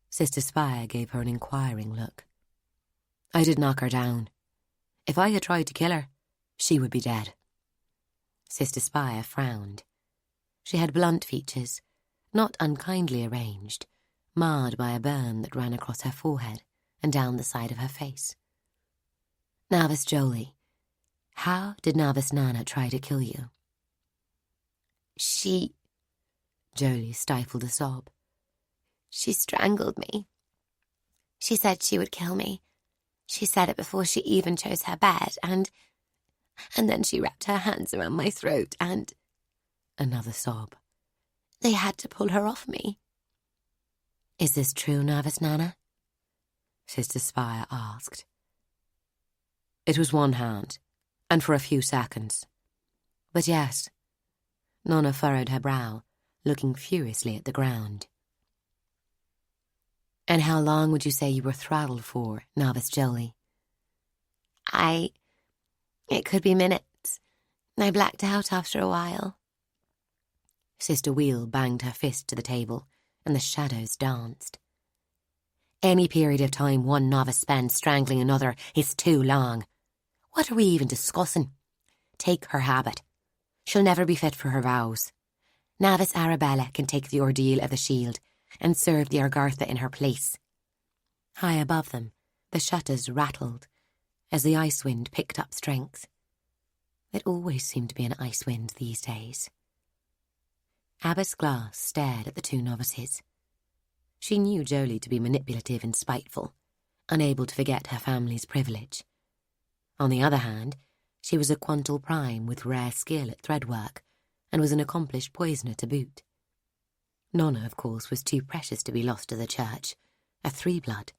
Sister Spire gave her an inquiring look. I did knock her down. If I had tried to kill her, she would be dead. Sister Spire frowned. She had blunt features, not unkindly arranged, marred by a burn that ran across her forehead and down the side of her face. Novice Jolie, how did Novice Nona try to kill you? Jolie stifled a sob. She strangled me. She said she would kill me. She said it before she even chose her bed, and then she wrapped her hands around my throat and... Another sob. They had to pull her off me. Is this true, Novice Nona? Sister Spire asked. It was one hand, and for a few seconds. But yes. Nona furrowed her brow, looking furiously at the ground. And how long would you say you were throttled for, Novice Jolie? It could be minutes. I blacked out after a while. Sister Wheel banged her fist to the table, and the shadows danced. Any period of time one novice spends strangling another is too long. What are we even discussing? Take her habit. She'll never be fit for her vows. Novice Arabella can take the ordeal of the shield and serve the Argartha in her place. High above them, the shutters rattled as the ice wind picked up strength. It always seemed to be an ice wind these days. Abbess Glass stared at the two novices. She knew Jolie to be manipulative and spiteful, unable to forget her family's privilege. On the other hand, she was a quantal prime with rare skill at threadwork, and was an accomplished poisoner to boot. Nona, of course, was too precious to be lost to the church, a three-blood,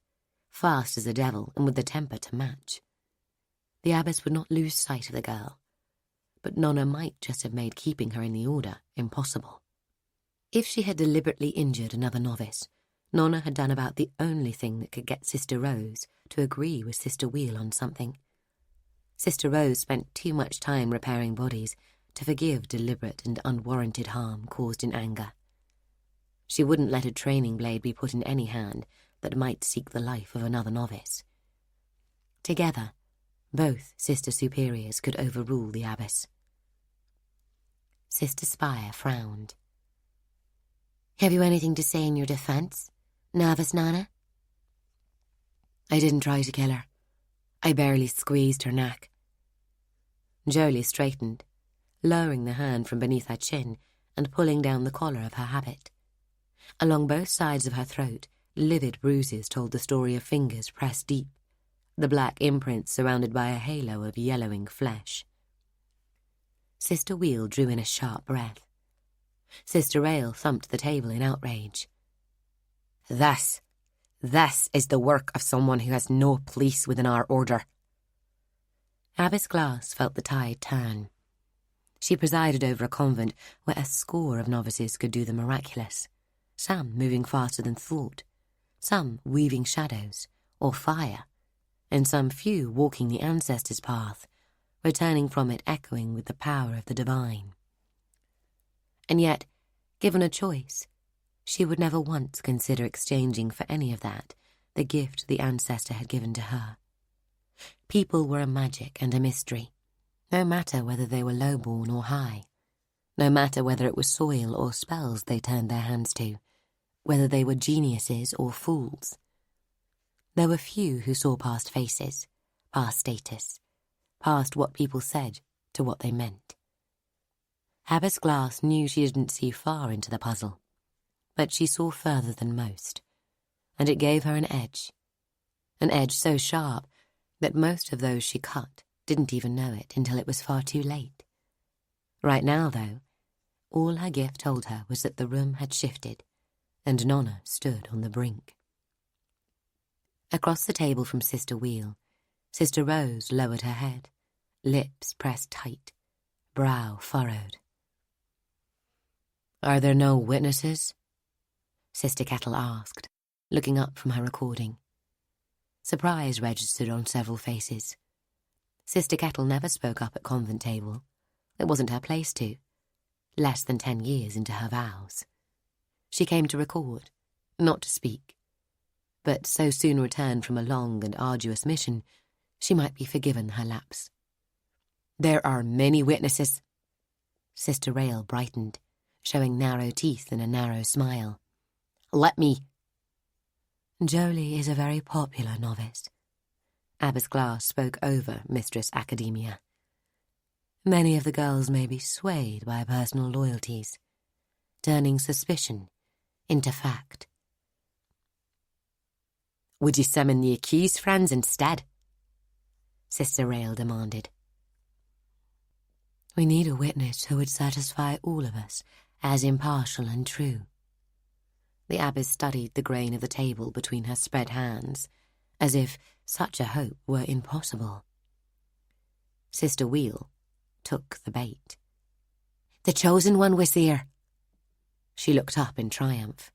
fast as a devil and with the temper to match. The abbess would not lose sight of the girl, but Nona might just have made keeping her in the order impossible. If she had deliberately injured another novice, Nona had done about the only thing that could get Sister Rose to agree with Sister Wheel on something. Sister Rose spent too much time repairing bodies to forgive deliberate and unwarranted harm caused in anger. She wouldn't let a training blade be put in any hand that might seek the life of another novice. Together, both Sister Superiors could overrule the abbess. Sister Spire frowned. Have you anything to say in your defense, Novice Nona? I didn't try to kill her. I barely squeezed her neck. Jolie straightened, lowering the hand from beneath her chin and pulling down the collar of her habit. Along both sides of her throat, livid bruises told the story of fingers pressed deep, the black imprints surrounded by a halo of yellowing flesh. Sister Wheel drew in a sharp breath. Sister Rail thumped the table in outrage. This is the work of someone who has no place within our order. Abbess Glass felt the tide turn. She presided over a convent where a score of novices could do the miraculous, some moving faster than thought, some weaving shadows or fire, and some few walking the ancestors' path, returning from it echoing with the power of the divine. And yet, given a choice, she would never once consider exchanging for any of that the gift the ancestor had given to her. People were a magic and a mystery, no matter whether they were low-born or high, no matter whether it was soil or spells they turned their hands to, whether they were geniuses or fools. There were few who saw past faces, past status, past what people said to what they meant. Abbess Glass knew she didn't see far into the puzzle, but she saw further than most, and it gave her an edge so sharp that most of those she cut didn't even know it until it was far too late. Right now, though, all her gift told her was that the room had shifted, and Nona stood on the brink. Across the table from Sister Wheel, Sister Rose lowered her head, lips pressed tight, brow furrowed. "Are there no witnesses?" Sister Kettle asked, looking up from her recording. Surprise registered on several faces. Sister Kettle never spoke up at convent table. It wasn't her place to, less than 10 years into her vows. She came to record, not to speak, but so soon returned from a long and arduous mission, she might be forgiven her lapse. "There are many witnesses." Sister Rail brightened, showing narrow teeth in a narrow smile. "Let me—" "Jolie is a very popular novice." Abbess Glass spoke over Mistress Academia. "Many of the girls may be swayed by personal loyalties, turning suspicion into fact." "Would you summon the accused friends instead?" Sister Rail demanded. "We need a witness who would satisfy all of us as impartial and true." The abbess studied the grain of the table between her spread hands, as if such a hope were impossible. Sister Wheel took the bait. "The chosen one was there." She looked up in triumph.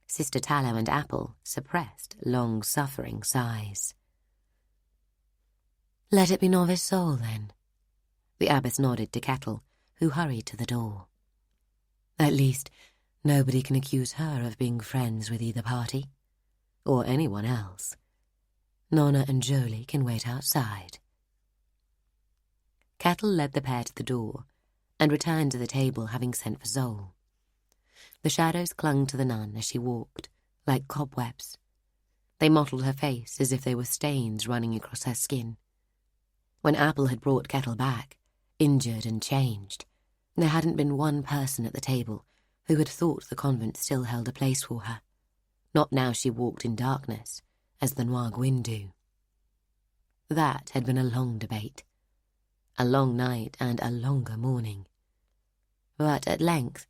Sister Tallow and Apple suppressed long-suffering sighs. "Let it be Novice Soul, then." The abbess nodded to Kettle, who hurried to the door. "At least, nobody can accuse her of being friends with either party, or anyone else. Nona and Jolie can wait outside." Kettle led the pair to the door, and returned to the table having sent for Zoe. The shadows clung to the nun as she walked, like cobwebs. They mottled her face as if they were stains running across her skin. When Apple had brought Kettle back, injured and changed, there hadn't been one person at the table who had thought the convent still held a place for her, not now she walked in darkness, as the Noir Gwyn do. That had been a long debate, a long night and a longer morning. But at length,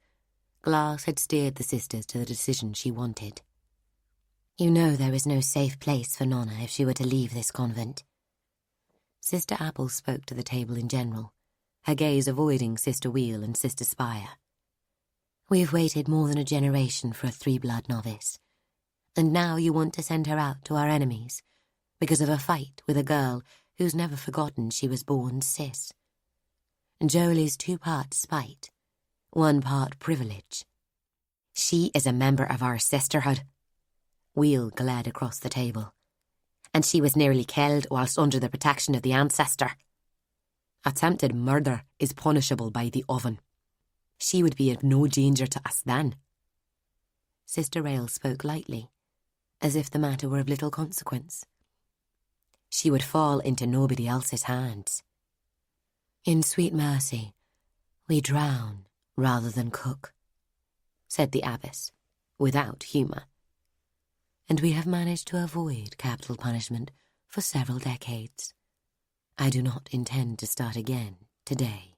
Glass had steered the sisters to the decision she wanted. "You know there is no safe place for Nona if she were to leave this convent." Sister Apple spoke to the table in general, her gaze avoiding Sister Wheel and Sister Spire. "We've waited more than a generation for a three-blood novice, and now you want to send her out to our enemies because of a fight with a girl who's never forgotten she was born cis. Jolie's 2 parts spite, 1 part privilege. She is a member of our sisterhood." Wheel glared across the table. "And she was nearly killed whilst under the protection of the ancestor. Attempted murder is punishable by the oven. She would be of no danger to us then." Sister Rail spoke lightly, as if the matter were of little consequence. "She would fall into nobody else's hands." "In sweet mercy, we drown rather than cook," said the abbess, without humour. "And we have managed to avoid capital punishment for several decades. I do not intend to start again today."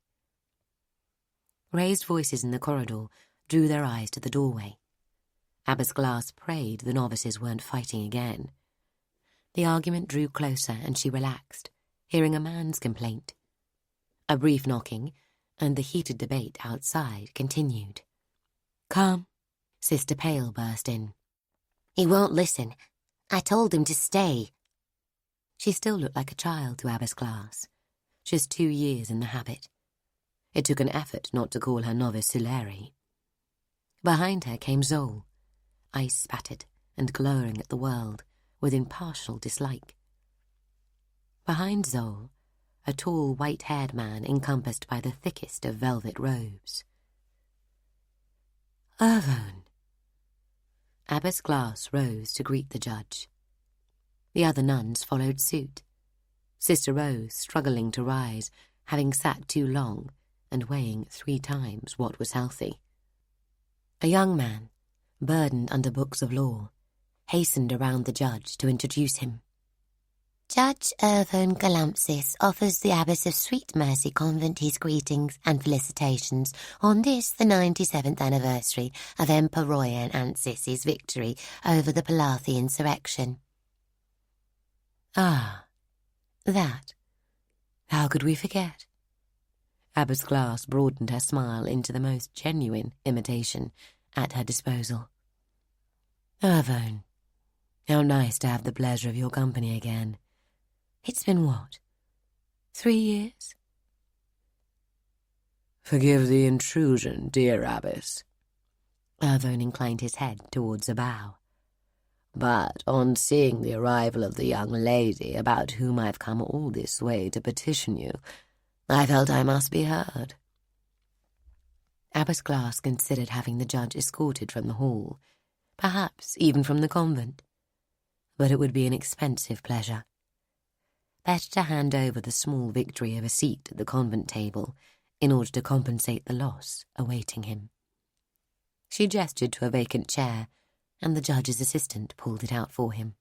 Raised voices in the corridor drew their eyes to the doorway. Abbess Glass prayed the novices weren't fighting again. The argument drew closer and she relaxed, hearing a man's complaint. A brief knocking, and the heated debate outside continued. "Come," Sister Pale burst in. "He won't listen. I told him to stay." She still looked like a child to Abbess Glass, just 2 years in the habit. It took an effort not to call her novice Sulary. Behind her came Zol, ice-spattered and glowering at the world with impartial dislike. Behind Zol, a tall, white-haired man encompassed by the thickest of velvet robes. "Ervon." Abbess Glass rose to greet the judge. The other nuns followed suit, Sister Rose struggling to rise, having sat too long and weighing 3 times what was healthy. A young man, burdened under books of law, hastened around the judge to introduce him. "Judge Ervon Galampsis offers the Abbess of Sweet Mercy Convent his greetings and felicitations on this, the 97th anniversary of Emperor Ancis's victory over the Palathi insurrection." "Ah, that. How could we forget?" Abbess Glass broadened her smile into the most genuine imitation at her disposal. "Ervon, how nice to have the pleasure of your company again. It's been what, 3 years?" "Forgive the intrusion, dear Abbess." Ervon inclined his head towards a bow. "But on seeing the arrival of the young lady about whom I've come all this way to petition you, I felt I must be heard." Abbess Glass considered having the judge escorted from the hall, perhaps even from the convent. But it would be an expensive pleasure. Better to hand over the small victory of a seat at the convent table in order to compensate the loss awaiting him. She gestured to a vacant chair, and the judge's assistant pulled it out for him.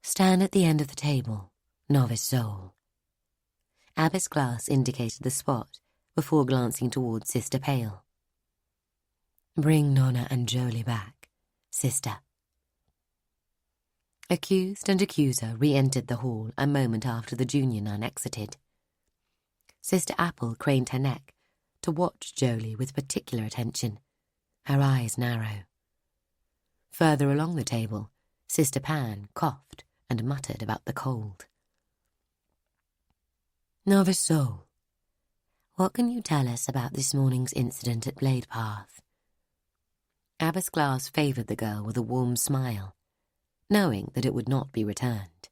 "Stand at the end of the table, Novice Zol." Abbess Glass indicated the spot before glancing towards Sister Pale. "Bring Nona and Jolie back, Sister." Accused and accuser re-entered the hall a moment after the junior nun exited. Sister Apple craned her neck to watch Jolie with particular attention, her eyes narrow. Further along the table, Sister Pan coughed and muttered about the cold. "Novice Zol, what can you tell us about this morning's incident at Blade Path?" Abbess Glass favoured the girl with a warm smile, knowing that it would not be returned.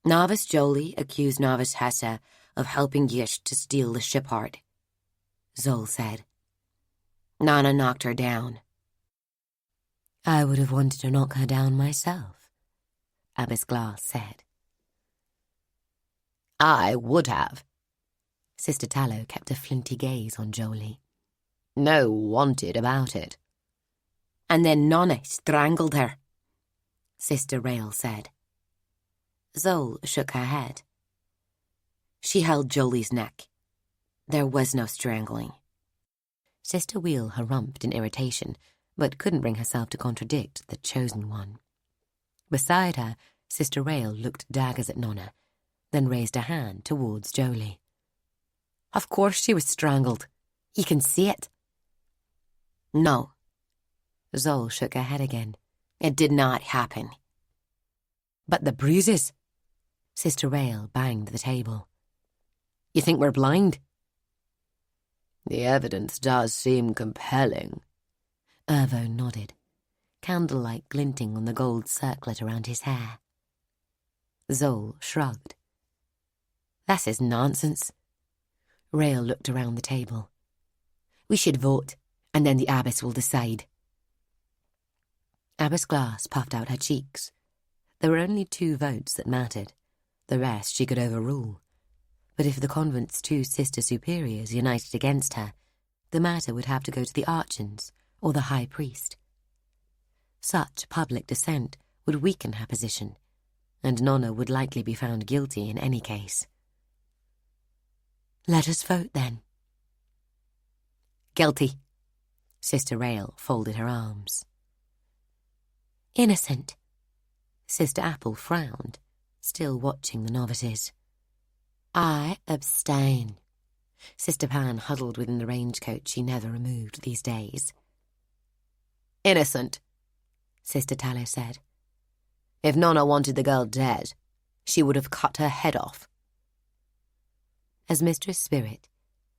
"Novice Jolie accused Novice Hesse of helping Gish to steal the ship heart," Zol said. "Nona knocked her down." "I would have wanted to knock her down myself," Abbess Glass said. "I would have." Sister Tallow kept a flinty gaze on Jolie. "No wanted about it." "And then Nona strangled her," Sister Rail said. Zol shook her head. "She held Jolie's neck. There was no strangling." Sister Wheel harumphed in irritation, but couldn't bring herself to contradict the chosen one. Beside her, Sister Rail looked daggers at Nona, then raised a hand towards Jolie. "Of course she was strangled. You can see it." "No." Zol shook her head again. "It did not happen." "But the bruises?" Sister Rail banged the table. "You think we're blind?" "The evidence does seem compelling." Ervon nodded, candlelight glinting on the gold circlet around his hair. Zol shrugged. "This is nonsense." Rail looked around the table. "We should vote, and then the abbess will decide." Abbess Glass puffed out her cheeks. There were only 2 votes that mattered, The rest she could overrule. But if the convent's 2 sister superiors united against her, the matter would have to go to the archons or the high priest. Such public dissent would weaken her position, and Nona would likely be found guilty in any case. "Let us vote, then." "Guilty." Sister Rael folded her arms. "Innocent." Sister Apple frowned, still watching the novices. "I abstain." Sister Pan huddled within the range-coat she never removed these days. "Innocent," Sister Tallow said. "If Nona wanted the girl dead, she would have cut her head off." As Mistress Spirit,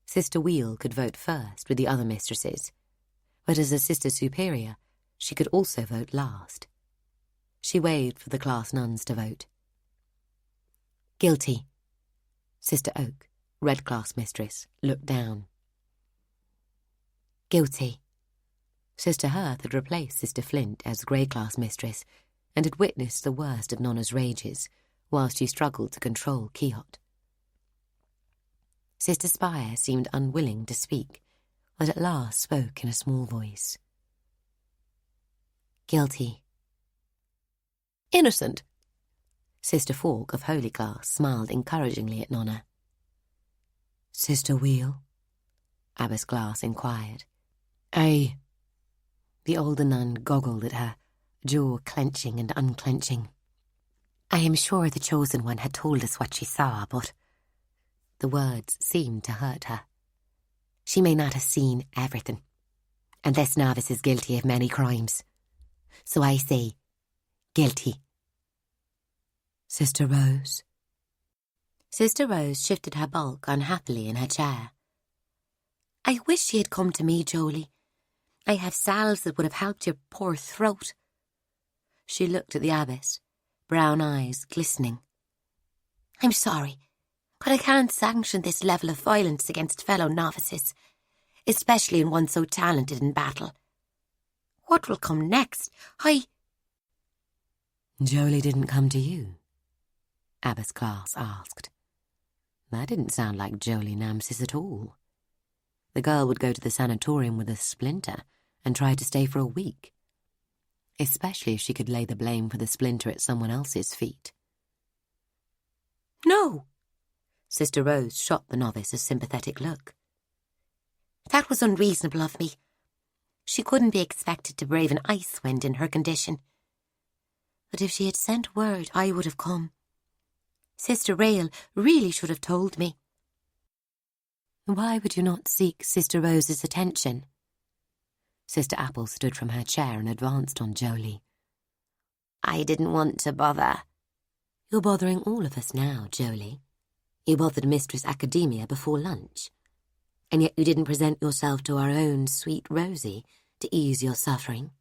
Sister Wheel could vote first with the other mistresses, but as a Sister Superior, she could also vote last. She waved for the class nuns to vote. "Guilty." Sister Oak, Red Class Mistress, looked down. "Guilty." Sister Hearth had replaced Sister Flint as Grey Class Mistress and had witnessed the worst of Nona's rages whilst she struggled to control Quixote. Sister Spire seemed unwilling to speak, but at last spoke in a small voice. "Guilty." "Innocent." Sister Fork of Holy Class smiled encouragingly at Nona. "Sister Wheel?" Abbess Glass inquired. "Aye." The older nun goggled at her, jaw clenching and unclenching. "I am sure the Chosen One had told us what she saw, but—" The words seemed to hurt her. "She may not have seen everything, and this novice is guilty of many crimes. So I say, guilty." "Sister Rose?" Sister Rose shifted her bulk unhappily in her chair. "I wish she had come to me, Jolie. I have salves that would have helped your poor throat." She looked at the abbess, brown eyes glistening. "I'm sorry, but I can't sanction this level of violence against fellow novices, especially in one so talented in battle. What will come next? Jolie didn't come to you?" Abbess Glass asked. That didn't sound like Jolie Namsis at all. The girl would go to the sanatorium with a splinter and try to stay for a week, especially if she could lay the blame for the splinter at someone else's feet. "No." Sister Rose shot the novice a sympathetic look. "That was unreasonable of me. She couldn't be expected to brave an ice wind in her condition. But if she had sent word, I would have come. Sister Rael really should have told me." "Why would you not seek Sister Rose's attention?" Sister Apple stood from her chair and advanced on Jolie. "I didn't want to bother." "You're bothering all of us now, Jolie. You bothered Mistress Academia before lunch, and yet you didn't present yourself to our own sweet Rosie to ease your suffering."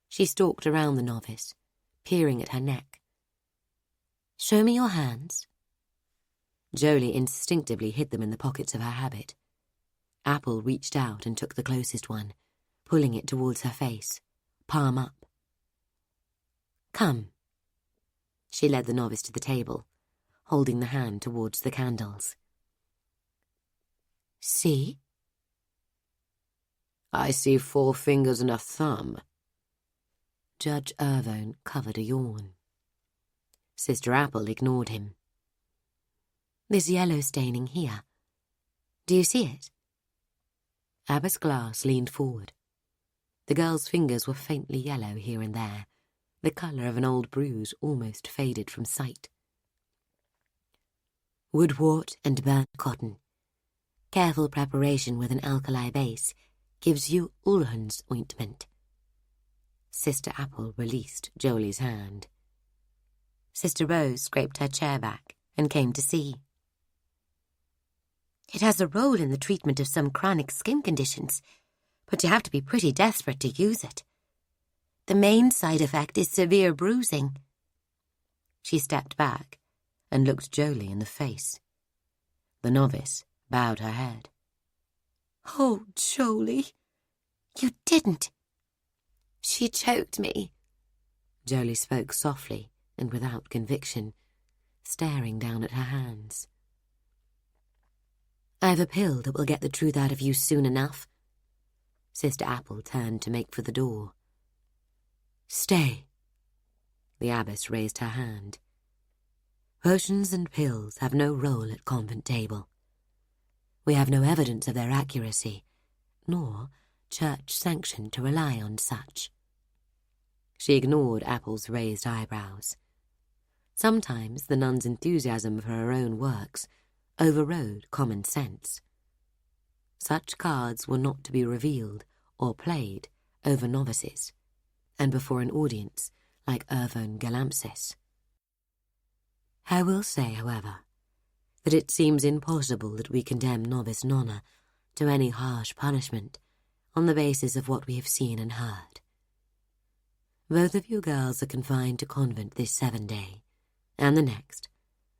She stalked around the novice, peering at her neck. "Show me your hands." Jolie instinctively hid them in the pockets of her habit. Apple reached out and took the closest one, pulling it towards her face, palm up. "Come." She led the novice to the table, holding the hand towards the candles. "See?" "I see 4 fingers and a thumb." Judge Irvine covered a yawn. Sister Apple ignored him. "This yellow staining here. Do you see it?" Abbess Glass leaned forward. The girl's fingers were faintly yellow here and there, the colour of an old bruise almost faded from sight. "Woodwort and burnt cotton. Careful preparation with an alkali base gives you Ulhun's ointment." Sister Apple released Jolie's hand. Sister Rose scraped her chair back and came to see. "It has a role in the treatment of some chronic skin conditions, but you have to be pretty desperate to use it. The main side effect is severe bruising." She stepped back and looked Jolie in the face. The novice bowed her head. "Oh, Jolie, you didn't." "She choked me." Jolie spoke softly and without conviction. staring down at her hands. "I've a pill that will get the truth out of you soon enough." Sister Apple turned to make for the door. "Stay." The abbess raised her hand. "Potions and pills have no role at convent table. We have no evidence of their accuracy, nor church sanction to rely on such." She ignored Apple's raised eyebrows. Sometimes the nun's enthusiasm for her own works overrode common sense. Such cards were not to be revealed or played over novices, and before an audience like Ervon Galampsis. I will say, however, that it seems impossible that we condemn novice Nona to any harsh punishment on the basis of what we have seen and heard. Both of you girls are confined to convent this 7-day, and the next,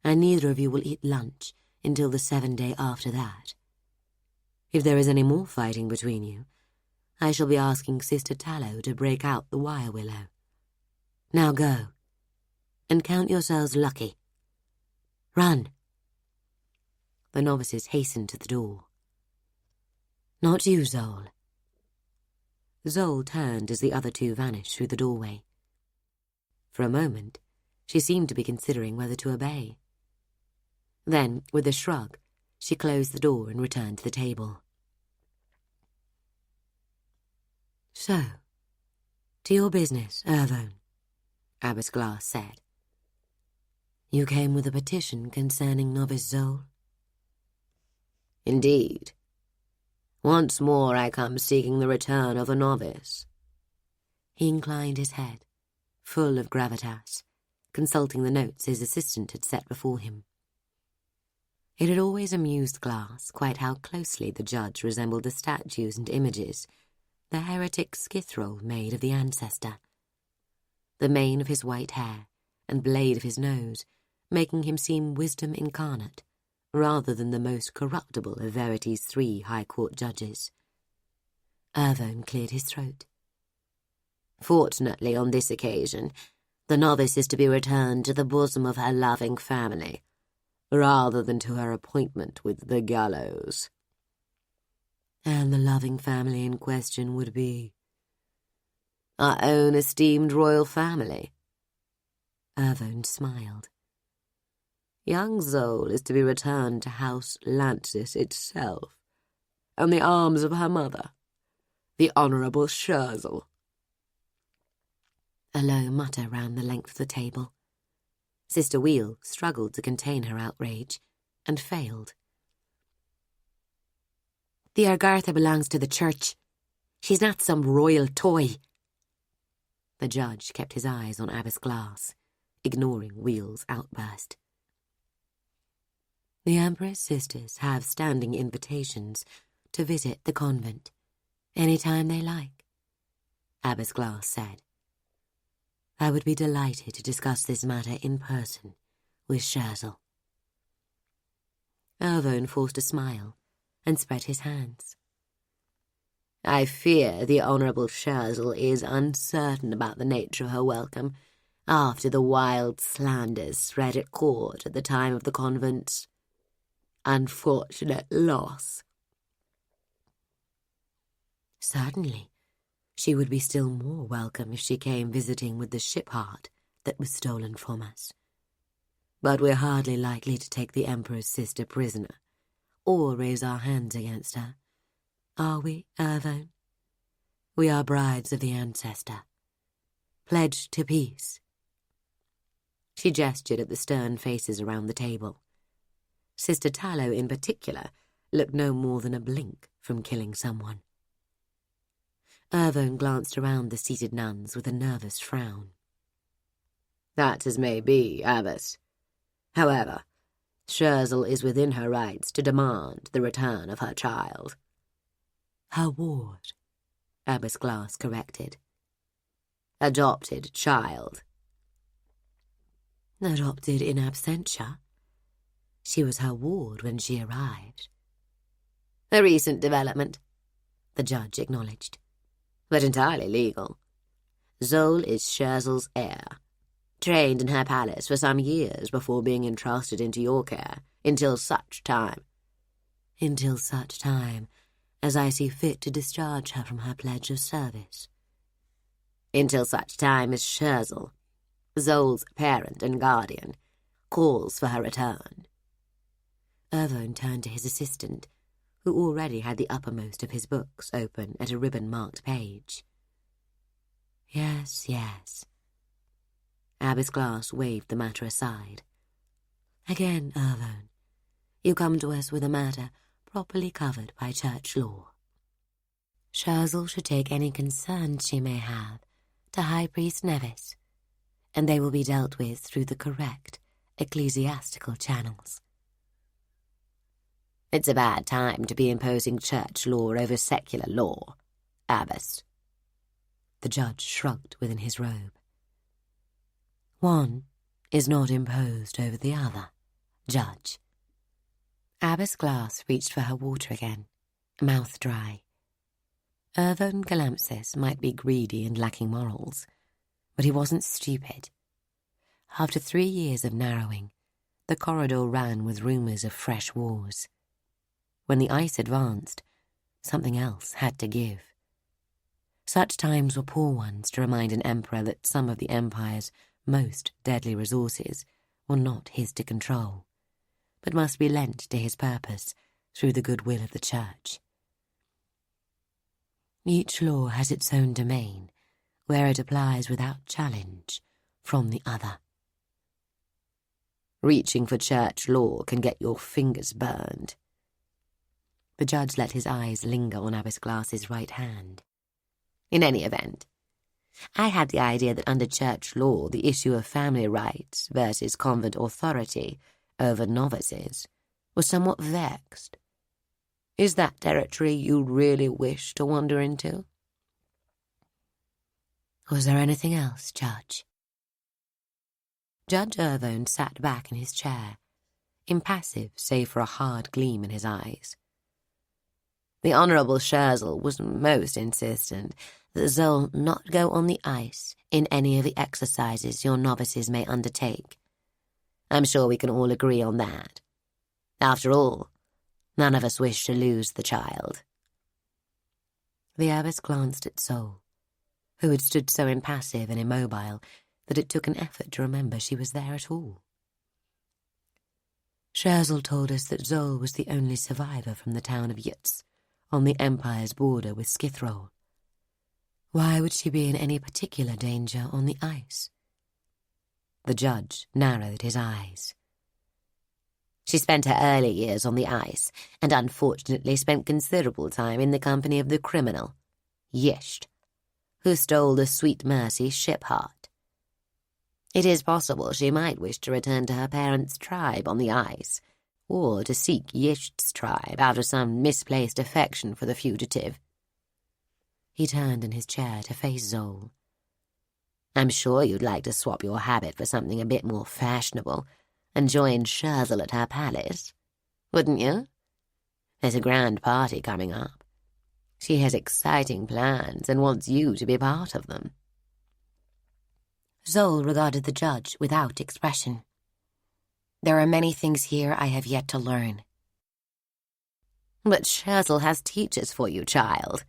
and neither of you will eat lunch until the 7-day after that. If there is any more fighting between you, I shall be asking Sister Tallow to break out the wire willow. Now go, and count yourselves lucky. Run." The novices hastened to the door. "Not you, Zol." Zol turned as the other two vanished through the doorway. For a moment, she seemed to be considering whether to obey. Then, with a shrug, she closed the door and returned to the table. "So, to your business, Ervon," Abbess Glass said. "You came with a petition concerning novice Zol?" "Indeed. Once more I come seeking the return of the novice." He inclined his head, full of gravitas, consulting the notes his assistant had set before him. It had always amused Glass quite how closely the judge resembled the statues and images the heretic Skithrol made of the ancestor. The mane of his white hair and blade of his nose making him seem wisdom incarnate, rather than the most corruptible of Verity's 3 High Court judges. Ervon cleared his throat. "Fortunately, on this occasion, the novice is to be returned to the bosom of her loving family, rather than to her appointment with the gallows." "And the loving family in question would be?" "Our own esteemed royal family." Ervon smiled. "Young Zol is to be returned to House Lantis itself, and the arms of her mother, the Honourable Scherzel." A low mutter ran the length of the table. Sister Wheel struggled to contain her outrage, and failed. "The Argartha belongs to the church. She's not some royal toy." The judge kept his eyes on Abbess Glass, ignoring Wheel's outburst. "The Emperor's sisters have standing invitations to visit the convent any time they like," Abbess Glass said. "I would be delighted to discuss this matter in person with Scherzel." Ervon forced a smile and spread his hands. "I fear the Honourable Scherzel is uncertain about the nature of her welcome after the wild slanders spread at court at the time of the convent's unfortunate loss." "Certainly. She would be still more welcome if she came visiting with the ship heart that was stolen from us. But we're hardly likely to take the Emperor's sister prisoner, or raise our hands against her. Are we, Ervon? We are brides of the ancestor, pledged to peace." She gestured at the stern faces around the table. Sister Tallow, in particular, looked no more than a blink from killing someone. Ervon glanced around the seated nuns with a nervous frown. "That as may be, Abbess. However, Scherzel is within her rights to demand the return of her child." "Her ward," Abbess Glass corrected. "Adopted child." "Adopted in absentia. She was her ward when she arrived." "A recent development," the judge acknowledged, "but entirely legal. Zol is Scherzel's heir. trained in her palace for some years before being entrusted into your care, until such time as I see fit to discharge her from her pledge of service. Until such time as Scherzel, Zol's parent and guardian, calls for her return. Erwin turned to his assistant, who already had the uppermost of his books open at a ribbon-marked page. Yes. Abbess Glass waved the matter aside. Again, Erwin, you come to us with a matter properly covered by church law. Scherzel should take any concerns she may have to High Priest Nevis, and they will be dealt with through the correct ecclesiastical channels. It's a bad time to be imposing church law over secular law, Abbess. The judge shrugged within his robe. One is not imposed over the other, Judge. Abbess Glass reached for her water again, mouth dry. Erwin Galampsis might be greedy and lacking morals, but he wasn't stupid. After 3 years of narrowing, the corridor ran with rumours of fresh wars. When the ice advanced, something else had to give. Such times were poor ones to remind an emperor that some of the empire's most deadly resources were not his to control, but must be lent to his purpose through the goodwill of the church. Each law has its own domain, where it applies without challenge from the other. Reaching for church law can get your fingers burned. The judge let his eyes linger on Abbess Glass's right hand. In any event, I had the idea that under church law the issue of family rights versus convent authority over novices was somewhat vexed. Is that territory you really wish to wander into? Was there anything else, Judge? Judge Erwin sat back in his chair, impassive save for a hard gleam in his eyes. The Honourable Scherzel was most insistent that Zol not go on the ice in any of the exercises your novices may undertake. I'm sure we can all agree on that. After all, none of us wish to lose the child. The abbess glanced at Zol, who had stood so impassive and immobile that it took an effort to remember she was there at all. Scherzel told us that Zol was the only survivor from the town of Yutz, on the Empire's border with Skithrol. Why would she be in any particular danger on the ice? The judge narrowed his eyes. She spent her early years on the ice, and unfortunately spent considerable time in the company of the criminal, Yisht, who stole the Sweet Mercy ship heart. It is possible she might wish to return to her parents' tribe on the ice, or to seek Yisht's tribe out of some misplaced affection for the fugitive. He turned in his chair to face Zol. I'm sure you'd like to swap your habit for something a bit more fashionable and join Scherzel at her palace, wouldn't you? There's a grand party coming up. She has exciting plans and wants you to be part of them. Zol regarded the judge without expression. There are many things here I have yet to learn. But Scherzel has teachers for you, child.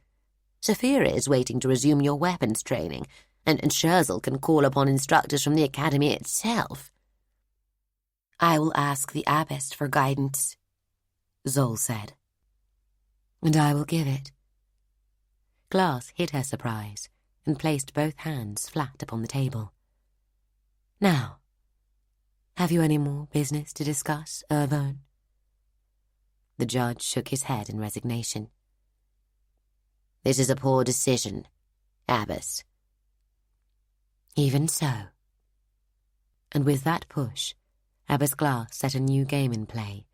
Saphira is waiting to resume your weapons training, and Scherzel can call upon instructors from the academy itself. I will ask the abbess for guidance, Zol said. And I will give it. Glass hid her surprise and placed both hands flat upon the table. Now, have you any more business to discuss, Erwin? The judge shook his head in resignation. This is a poor decision, Abbess. Even so. And with that push, Abbess Glass set a new game in play,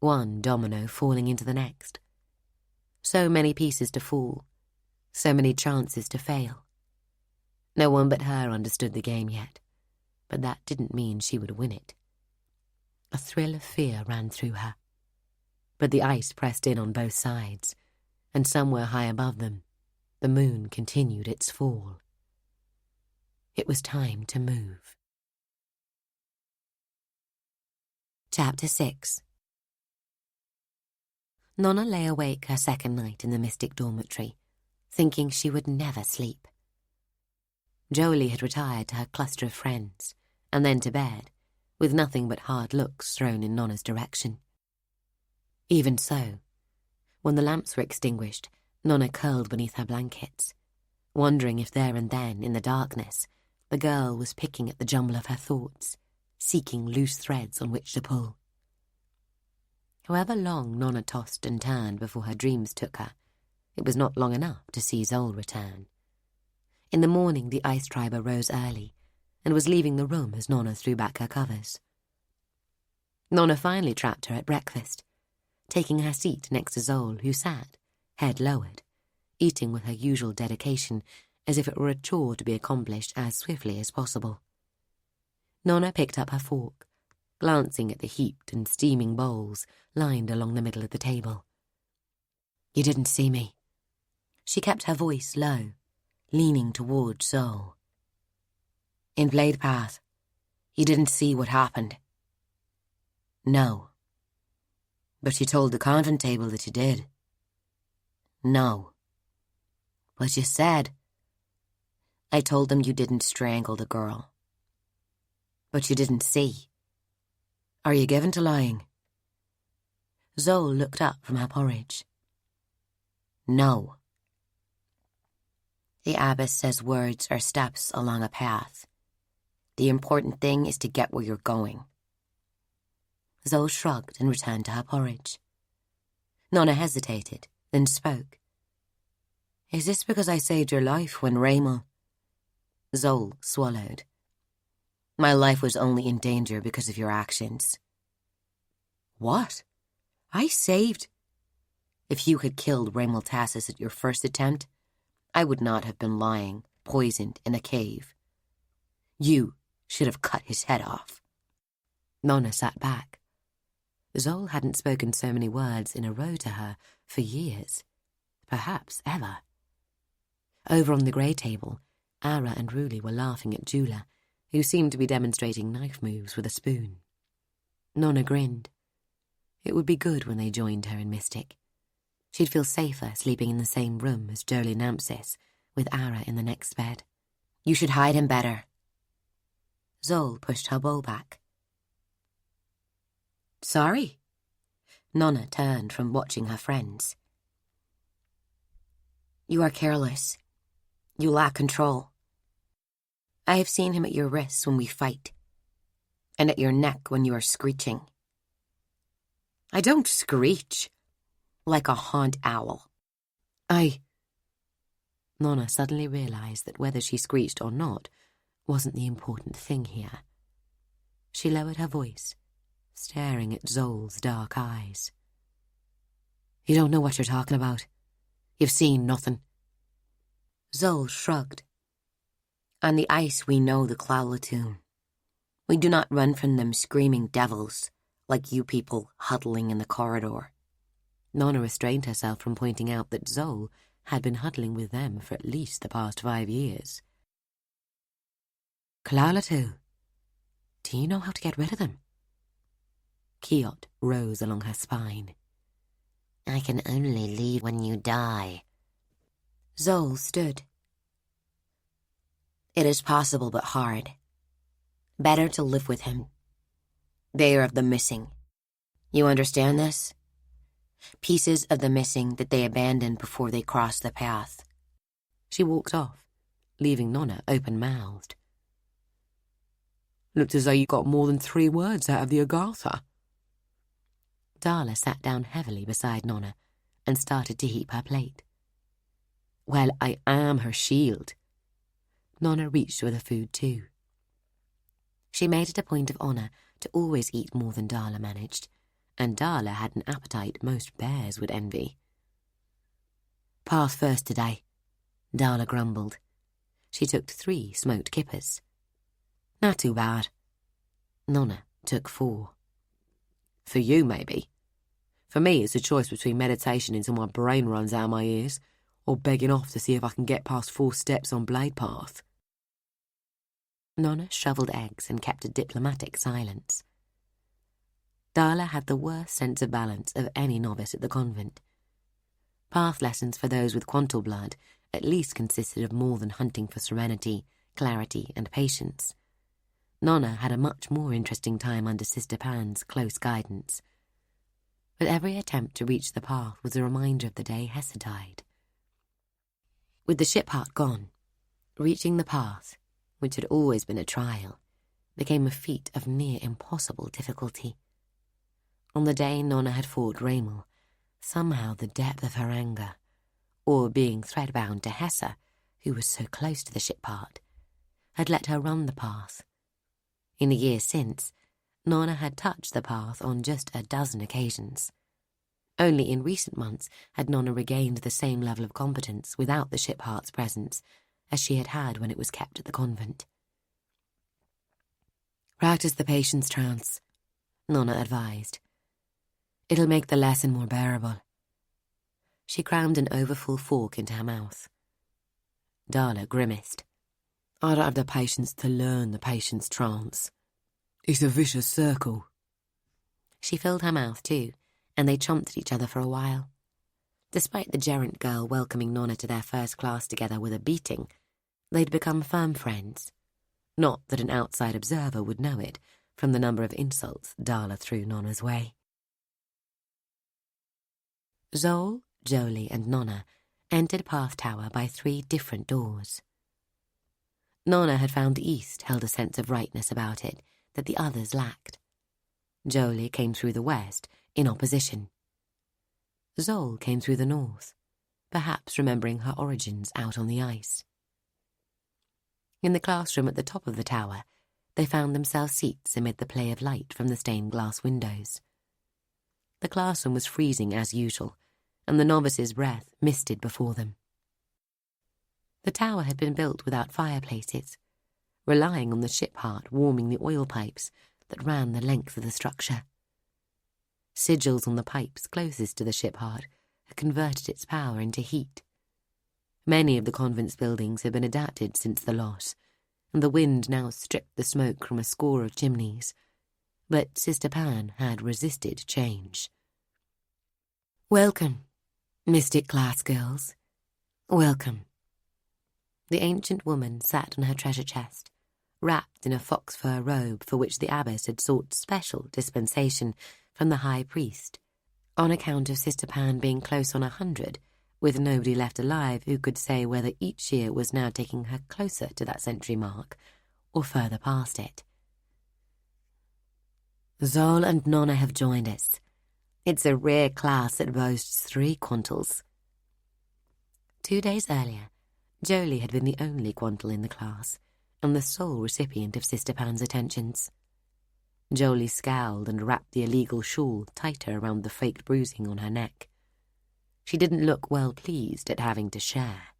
one domino falling into the next. So many pieces to fall, so many chances to fail. No one but her understood the game yet, but that didn't mean she would win it. A thrill of fear ran through her. But the ice pressed in on both sides, and somewhere high above them, the moon continued its fall. It was time to move. Chapter 6. Nona lay awake her second night in the mystic dormitory, thinking she would never sleep. Jolie had retired to her cluster of friends, and then to bed, with nothing but hard looks thrown in Nona's direction. Even so, when the lamps were extinguished, Nona curled beneath her blankets, wondering if there and then, in the darkness, the girl was picking at the jumble of her thoughts, seeking loose threads on which to pull. However long Nona tossed and turned before her dreams took her, it was not long enough to see Zol return. In the morning the ice triber rose early, and was leaving the room as Nona threw back her covers. Nona finally trapped her at breakfast, taking her seat next to Zol, who sat, head lowered, eating with her usual dedication, as if it were a chore to be accomplished as swiftly as possible. Nona picked up her fork, glancing at the heaped and steaming bowls lined along the middle of the table. "You didn't see me." She kept her voice low, leaning toward Zol. "In Blade Path, you didn't see what happened." "No." "But you told the convent table that you did." "No." "But you said." "I told them you didn't strangle the girl." "But you didn't see." "Are you given to lying?" Zol looked up from her porridge. "No." "The abbess says words are steps along a path. The important thing is to get where you're going." Zol shrugged and returned to her porridge. Nona hesitated, then spoke. "Is this because I saved your life when Raymond—" Zol swallowed. "My life was only in danger because of your actions." "What? I saved—" "If you had killed Raymond Tassis at your first attempt, I would not have been lying, poisoned in a cave. You should have cut his head off." Nona sat back. Zol hadn't spoken so many words in a row to her for years, perhaps ever. Over on the grey table, Ara and Ruli were laughing at Jula, who seemed to be demonstrating knife moves with a spoon. Nona grinned. It would be good when they joined her in Mystic. She'd feel safer sleeping in the same room as Jolie Nampsis, with Ara in the next bed. "You should hide him better." Zol pushed her bowl back. "Sorry?" Nona turned from watching her friends. "You are careless. You lack control. I have seen him at your wrists when we fight, and at your neck when you are screeching." "I don't screech." "Like a horned owl." Nona suddenly realized that whether she screeched or not wasn't the important thing here. She lowered her voice, staring at Zol's dark eyes. "You don't know what you're talking about. You've seen nothing." Zol shrugged. "On the ice we know the Clowlatoon. We do not run from them screaming devils, like you people huddling in the corridor." Nona restrained herself from pointing out that Zol had been huddling with them for at least the past 5 years. "Clowlatoon? Do you know how to get rid of them?" Kiot rose along her spine. "I can only leave when you die." Zol stood. "It is possible but hard. Better to live with him. They are of the missing. You understand this? Pieces of the missing that they abandoned before they crossed the path." She walked off, leaving Nona open-mouthed. "Looked as though you got more than 3 words out of the Agartha." Darla sat down heavily beside Nona and started to heap her plate. "Well, I am her shield." Nona reached for the food too. She made it a point of honour to always eat more than Darla managed, and Darla had an appetite most bears would envy. "Pass first today," Darla grumbled. She took 3 smoked kippers. "Not too bad." Nona took 4. "For you, maybe. For me, it's a choice between meditation until my brain runs out of my ears, or begging off to see if I can get past 4 steps on Blade Path." Nona shoveled eggs and kept a diplomatic silence. Darla had the worst sense of balance of any novice at the convent. Path lessons for those with quantal blood at least consisted of more than hunting for serenity, clarity, and patience. Nona had a much more interesting time under Sister Pan's close guidance. But every attempt to reach the path was a reminder of the day Hesse died. With the ship heart gone, reaching the path, which had always been a trial, became a feat of near impossible difficulty. On the day Nona had fought Raymel, somehow the depth of her anger, or being thread-bound to Hesse, who was so close to the ship part, had let her run the path. In the years since, Nona had touched the path on just a dozen occasions. Only in recent months had Nona regained the same level of competence without the ship heart's presence as she had had when it was kept at the convent. "Practice the patience trance," Nona advised. "It'll make the lesson more bearable." She crammed an overfull fork into her mouth. Darla grimaced. "I don't have the patience to learn the patience trance. It's a vicious circle." She filled her mouth too, and they chomped at each other for a while. Despite the gerund girl welcoming Nona to their first class together with a beating, they'd become firm friends. Not that an outside observer would know it from the number of insults Darla threw Nona's way. Zol, Jolie, and Nona entered Path Tower by 3 different doors. Nona had found the east held a sense of rightness about it that the others lacked. Jolie came through the west, in opposition. Zol came through the north, perhaps remembering her origins out on the ice. In the classroom at the top of the tower, they found themselves seats amid the play of light from the stained glass windows. The classroom was freezing as usual, and the novices' breath misted before them. The tower had been built without fireplaces, relying on the ship heart warming the oil pipes that ran the length of the structure. Sigils on the pipes closest to the ship heart had converted its power into heat. Many of the convent's buildings had been adapted since the loss, and the wind now stripped the smoke from a score of chimneys. But Sister Pan had resisted change. "Welcome, mystic class girls. Welcome." The ancient woman sat on her treasure chest, wrapped in a fox fur robe for which the abbess had sought special dispensation from the high priest, on account of Sister Pan being close on 100, with nobody left alive who could say whether each year was now taking her closer to that century mark or further past it. "Zol and Nona have joined us. It's a rare class that boasts 3 quantals." 2 days earlier, Jolie had been the only quantal in the class and the sole recipient of Sister Pan's attentions. Jolie scowled and wrapped the illegal shawl tighter around the faked bruising on her neck. She didn't look well pleased at having to share.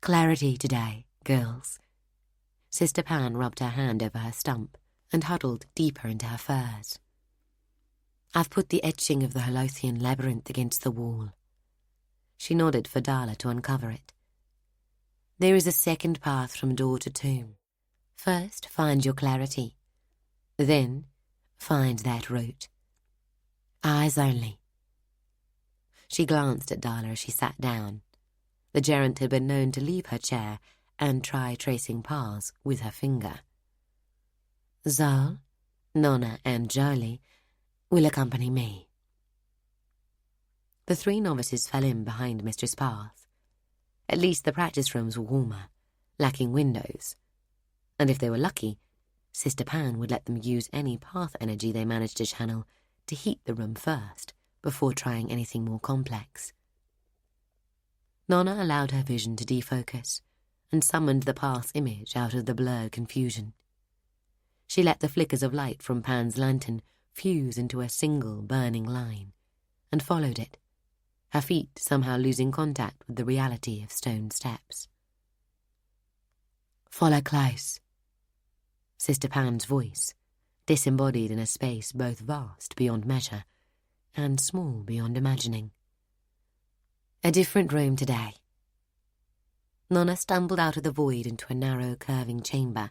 "Clarity today, girls." Sister Pan rubbed her hand over her stump and huddled deeper into her furs. "I've put the etching of the Holothian labyrinth against the wall." She nodded for Darla to uncover it. "There is a second path from door to tomb. First, find your clarity. Then, find that root. Eyes only." She glanced at Darla as she sat down. The gerund had been known to leave her chair and try tracing paths with her finger. "Zol, Nona, and Jolie will accompany me." The 3 novices fell in behind Mistress Path. At least the practice rooms were warmer, lacking windows, and if they were lucky, Sister Pan would let them use any path energy they managed to channel to heat the room first, before trying anything more complex. Nona allowed her vision to defocus and summoned the path's image out of the blurred confusion. She let the flickers of light from Pan's lantern fuse into a single burning line, and followed it, her feet somehow losing contact with the reality of stone steps. "Follow close." Sister Pan's voice, disembodied in a space both vast beyond measure and small beyond imagining. "A different room today." Nona stumbled out of the void into a narrow, curving chamber,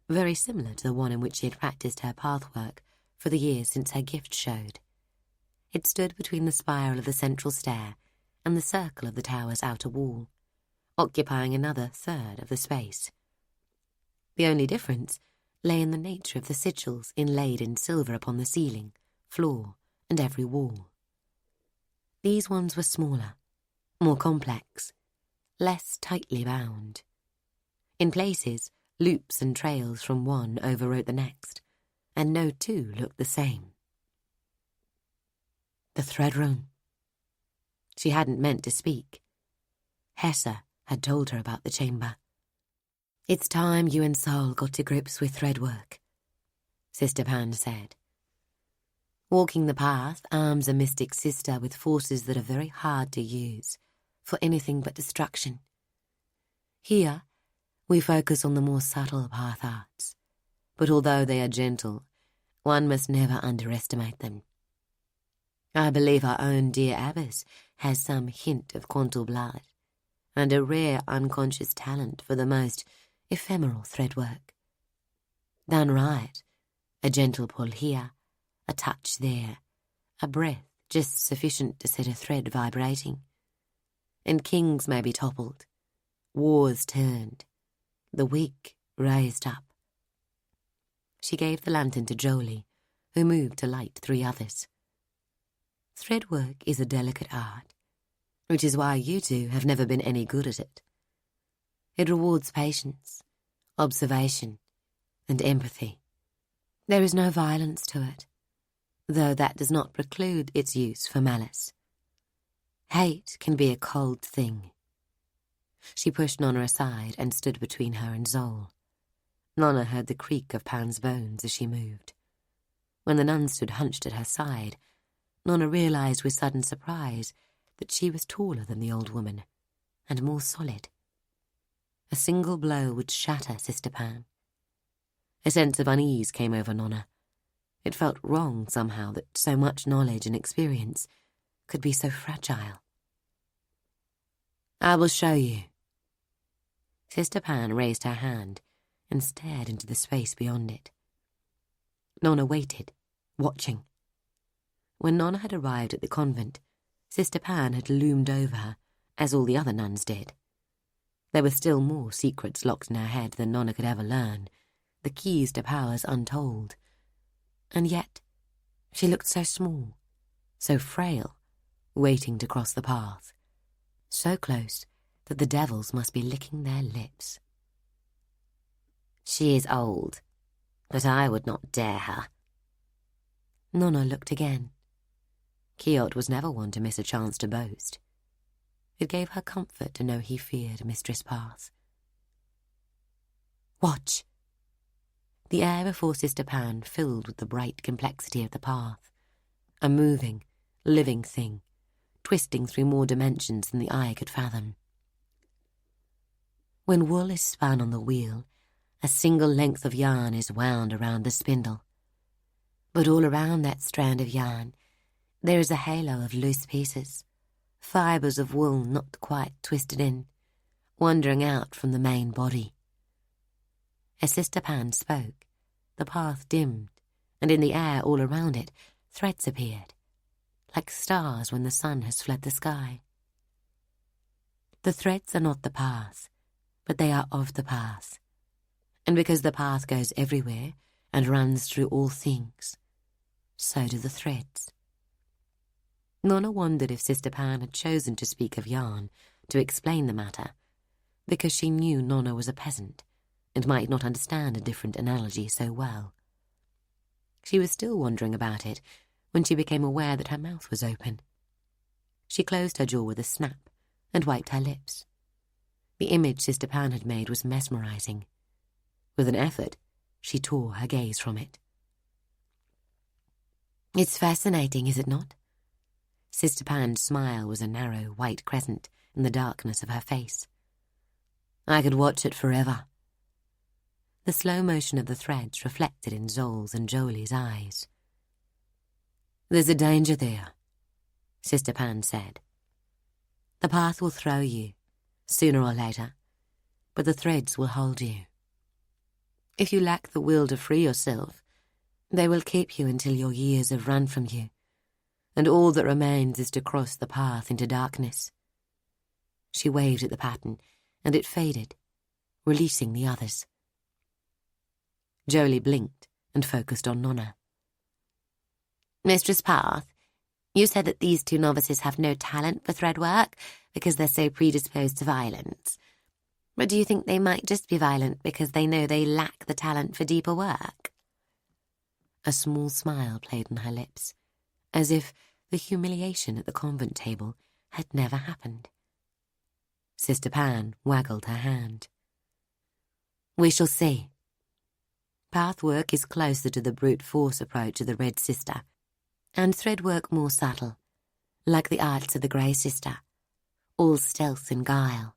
very similar to the one in which she had practiced her pathwork for the years since her gift showed. It stood between the spiral of the central stair and the circle of the tower's outer wall, occupying another third of the space. The only difference lay in the nature of the sigils inlaid in silver upon the ceiling, floor, and every wall. These ones were smaller, more complex, less tightly bound. In places, loops and trails from one overwrote the next, and no two looked the same. The thread room. She hadn't meant to speak. Hesse had told her about the chamber. "It's time you and Sol got to grips with thread work," Sister Pan said. "Walking the path arms a mystic sister with forces that are very hard to use for anything but destruction. Here, we focus on the more subtle path arts, but although they are gentle, one must never underestimate them. I believe our own dear abbess has some hint of quantal blood, and a rare unconscious talent for the most ephemeral thread work. Done right, a gentle pull here, a touch there, a breath just sufficient to set a thread vibrating. And kings may be toppled, wars turned, the weak raised up." She gave the lantern to Jolie, who moved to light 3 others. "Thread work is a delicate art, which is why you two have never been any good at it. It rewards patience, observation, and empathy. There is no violence to it, though that does not preclude its use for malice. Hate can be a cold thing." She pushed Nona aside and stood between her and Zol. Nona heard the creak of Pan's bones as she moved. When the nun stood hunched at her side, Nona realized with sudden surprise that she was taller than the old woman, and more solid. A single blow would shatter Sister Pan. A sense of unease came over Nona. It felt wrong somehow that so much knowledge and experience could be so fragile. "I will show you." Sister Pan raised her hand and stared into the space beyond it. Nona waited, watching. When Nona had arrived at the convent, Sister Pan had loomed over her, as all the other nuns did. There were still more secrets locked in her head than Nona could ever learn, the keys to powers untold. And yet, she looked so small, so frail, waiting to cross the path, so close that the devils must be licking their lips. "She is old, but I would not dare her." Nona looked again. Kiot was never one to miss a chance to boast. It gave her comfort to know he feared Mistress Path. "Watch." The air before Sister Pan filled with the bright complexity of the path, a moving, living thing, twisting through more dimensions than the eye could fathom. When wool is spun on the wheel, a single length of yarn is wound around the spindle. But all around that strand of yarn, there is a halo of loose pieces, fibres of wool not quite twisted in, wandering out from the main body. As Sister Pan spoke, the path dimmed, and in the air all around it, threads appeared, like stars when the sun has fled the sky. The threads are not the path, but they are of the path. And because the path goes everywhere and runs through all things, so do the threads. Nona wondered if Sister Pan had chosen to speak of yarn to explain the matter, because she knew Nona was a peasant and might not understand a different analogy so well. She was still wondering about it when she became aware that her mouth was open. She closed her jaw with a snap and wiped her lips. The image Sister Pan had made was mesmerizing. With an effort, she tore her gaze from it. "It's fascinating, is it not?" Sister Pan's smile was a narrow white crescent in the darkness of her face. "I could watch it forever." The slow motion of the threads reflected in Zol's and Jolie's eyes. "There's a danger there," Sister Pan said. "The path will throw you, sooner or later, but the threads will hold you. If you lack the will to free yourself, They will keep you until your years have run from you, and all that remains is to cross the path into darkness. She waved at the pattern, and it faded, releasing the others. Jolie blinked and focused on Nona. Mistress Path, you said that these two novices have no talent for thread work because they're so predisposed to violence. But do you think they might just be violent because they know they lack the talent for deeper work? A small smile played on her lips, as if the humiliation at the convent table had never happened. Sister Pan waggled her hand. We shall see. Path work is closer to the brute force approach of the Red Sister, and thread work more subtle, like the arts of the Grey Sister, all stealth and guile.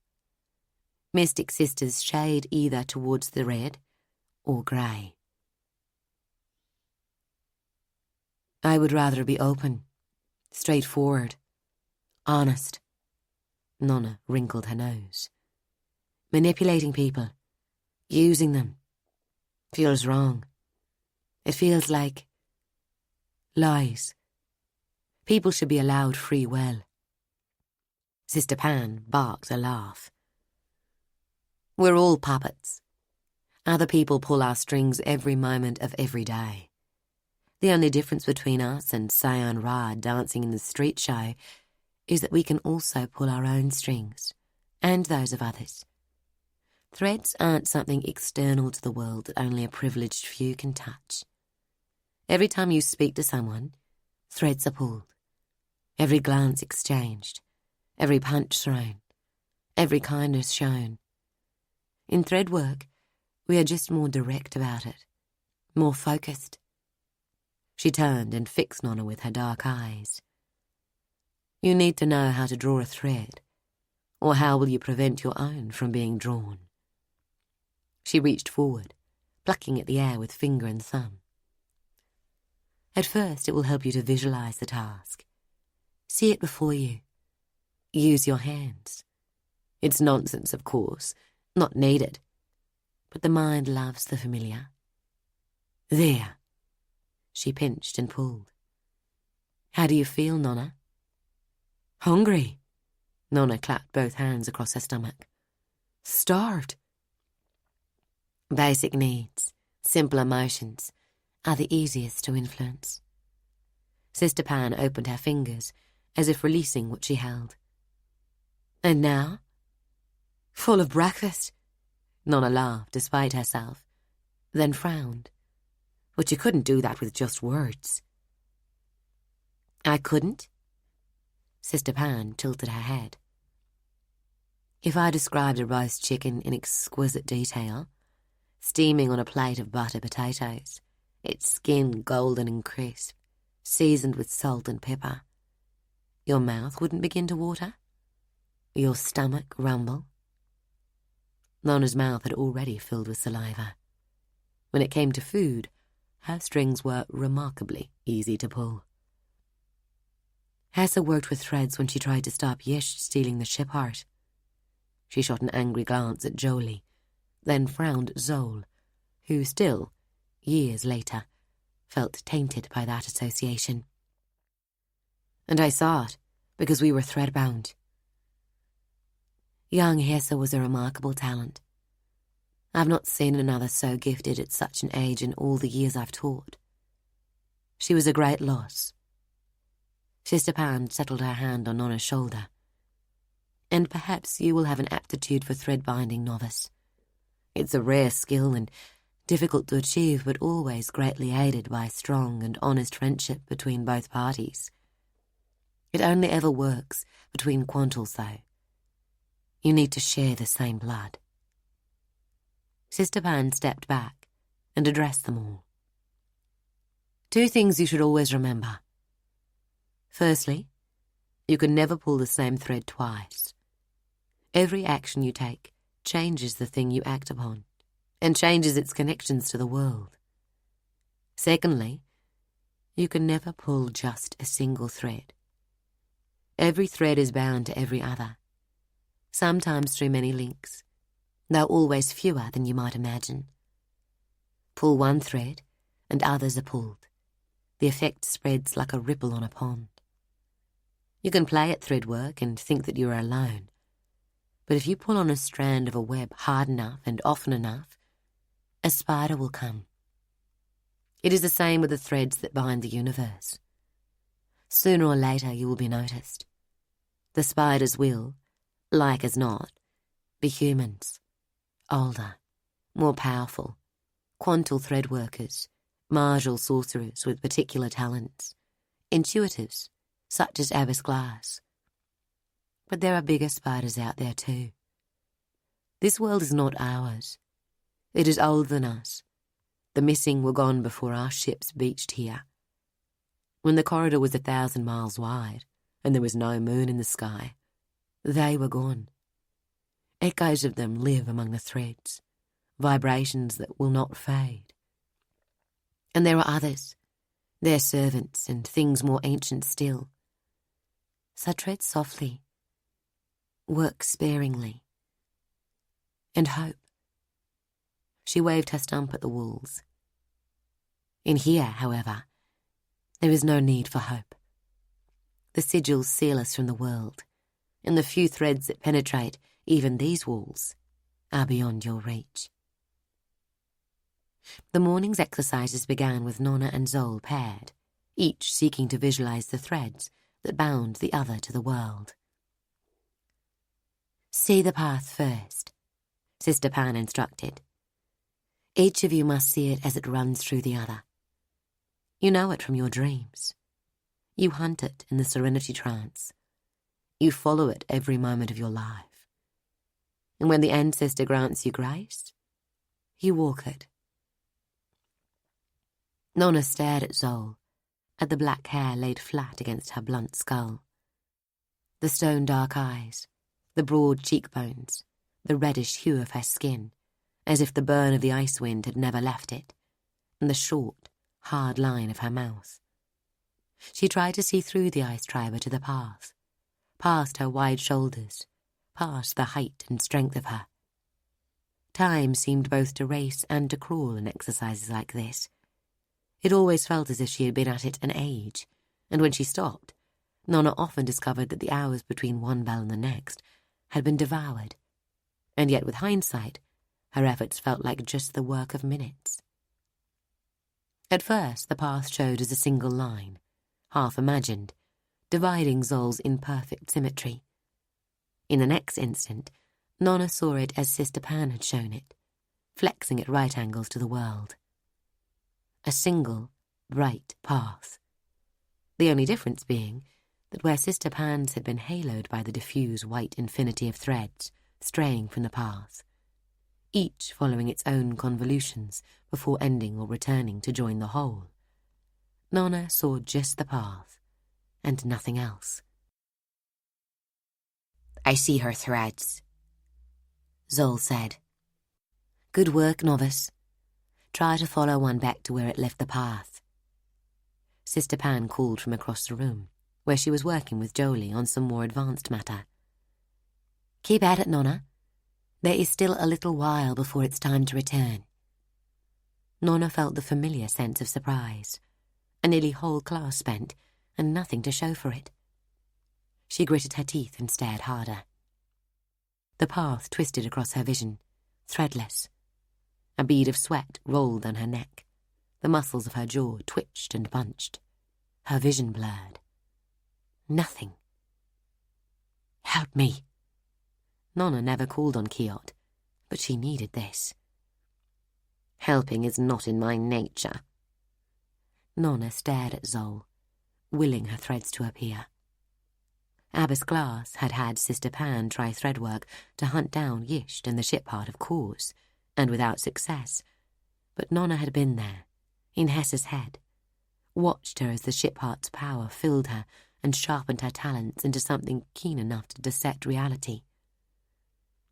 Mystic sisters shade either towards the red or grey. I would rather be open, straightforward, honest. Nona wrinkled her nose. Manipulating people, using them, feels wrong. It feels like lies. People should be allowed free will. Sister Pan barked a laugh. We're all puppets. Other people pull our strings every moment of every day. The only difference between us and Sion Ra dancing in the street show is that we can also pull our own strings, and those of others. Threads aren't something external to the world that only a privileged few can touch. Every time you speak to someone, threads are pulled. Every glance exchanged, every punch thrown, every kindness shown. In thread work, we are just more direct about it, more focused. She turned and fixed Nona with her dark eyes. You need to know how to draw a thread, or how will you prevent your own from being drawn? She reached forward, plucking at the air with finger and thumb. At first, it will help you to visualize the task. See it before you. Use your hands. It's nonsense, of course, not needed, but the mind loves the familiar. There. She pinched and pulled. How do you feel, Nona? Hungry. Nona clapped both hands across her stomach. Starved. Basic needs, simple emotions, are the easiest to influence. Sister Pan opened her fingers, as if releasing what she held. And now? Full of breakfast. Nona laughed despite herself, then frowned. But you couldn't do that with just words. I couldn't? Sister Pan tilted her head. If I described a roast chicken in exquisite detail, steaming on a plate of butter potatoes, its skin golden and crisp, seasoned with salt and pepper, your mouth wouldn't begin to water? Your stomach rumble? Nona's mouth had already filled with saliva. When it came to food, her strings were remarkably easy to pull. Hessa worked with threads when she tried to stop Yish stealing the ship heart. She shot an angry glance at Jolie, then frowned at Zol, who still, years later, felt tainted by that association. And I saw it, because we were thread-bound. Young Hessa was a remarkable talent. I've not seen another so gifted at such an age in all the years I've taught. She was a great loss. Sister Pan settled her hand on Nona's shoulder. And perhaps you will have an aptitude for thread-binding, novice. It's a rare skill and difficult to achieve, but always greatly aided by strong and honest friendship between both parties. It only ever works between quantals, though. You need to share the same blood. Sister Pan stepped back and addressed them all. 2 things you should always remember. Firstly, you can never pull the same thread twice. Every action you take changes the thing you act upon, and changes its connections to the world. Secondly, you can never pull just a single thread. Every thread is bound to every other, sometimes through many links, though always fewer than you might imagine. Pull one thread, and others are pulled. The effect spreads like a ripple on a pond. You can play at thread work and think that you are alone, but if you pull on a strand of a web hard enough and often enough, a spider will come. It is the same with the threads that bind the universe. Sooner or later you will be noticed. The spiders will, like as not, be humans, older, more powerful, quantal thread workers, martial sorcerers with particular talents, intuitives, such as Abbess Glass. But there are bigger spiders out there too. This world is not ours. It is older than us. The missing were gone before our ships beached here. When the corridor was 1,000 miles wide and there was no moon in the sky, they were gone. Echoes of them live among the threads, vibrations that will not fade. And there are others, their servants and things more ancient still. So tread softly, work sparingly, and hope. She waved her stump at the walls. In here, however, there is no need for hope. The sigils seal us from the world, and the few threads that penetrate even these walls are beyond your reach. The morning's exercises began with Nona and Zol paired, each seeking to visualize the threads that bound the other to the world. See the path first, Sister Pan instructed. Each of you must see it as it runs through the other. You know it from your dreams. You hunt it in the serenity trance. You follow it every moment of your life. And when the ancestor grants you grace, you walk it. Nona stared at Zol, at the black hair laid flat against her blunt skull. The stone-dark eyes, the broad cheekbones, the reddish hue of her skin, as if the burn of the ice wind had never left it, and the short, hard line of her mouth. She tried to see through the ice triber to the path, past her wide shoulders, past the height and strength of her. Time seemed both to race and to crawl in exercises like this. It always felt as if she had been at it an age, and when she stopped, Nona often discovered that the hours between one bell and the next had been devoured, and yet with hindsight, her efforts felt like just the work of minutes. At first, the path showed as a single line, half imagined, dividing Zol's imperfect symmetry. In the next instant, Nona saw it as Sister Pan had shown it, flexing at right angles to the world. A single, bright path. The only difference being that where Sister Pan's had been haloed by the diffuse white infinity of threads straying from the path, each following its own convolutions before ending or returning to join the whole, Nona saw just the path, and nothing else. I see her threads, Zol said. Good work, novice. Try to follow one back to where it left the path. Sister Pan called from across the room, where she was working with Jolie on some more advanced matter. Keep at it, Nona. There is still a little while before it's time to return. Nona felt the familiar sense of surprise, a nearly whole class spent, and nothing to show for it. She gritted her teeth and stared harder. The path twisted across her vision, threadless. A bead of sweat rolled down her neck. The muscles of her jaw twitched and bunched. Her vision blurred. Nothing. Help me. Nona never called on Kiot, but she needed this. Helping is not in my nature. Nona stared at Zol, willing her threads to appear. Abbess Glass had had Sister Pan try threadwork to hunt down Yisht and the ship heart of course, and without success, but Nona had been there, in Hessa's head, watched her as the ship heart's power filled her and sharpened her talents into something keen enough to dissect reality.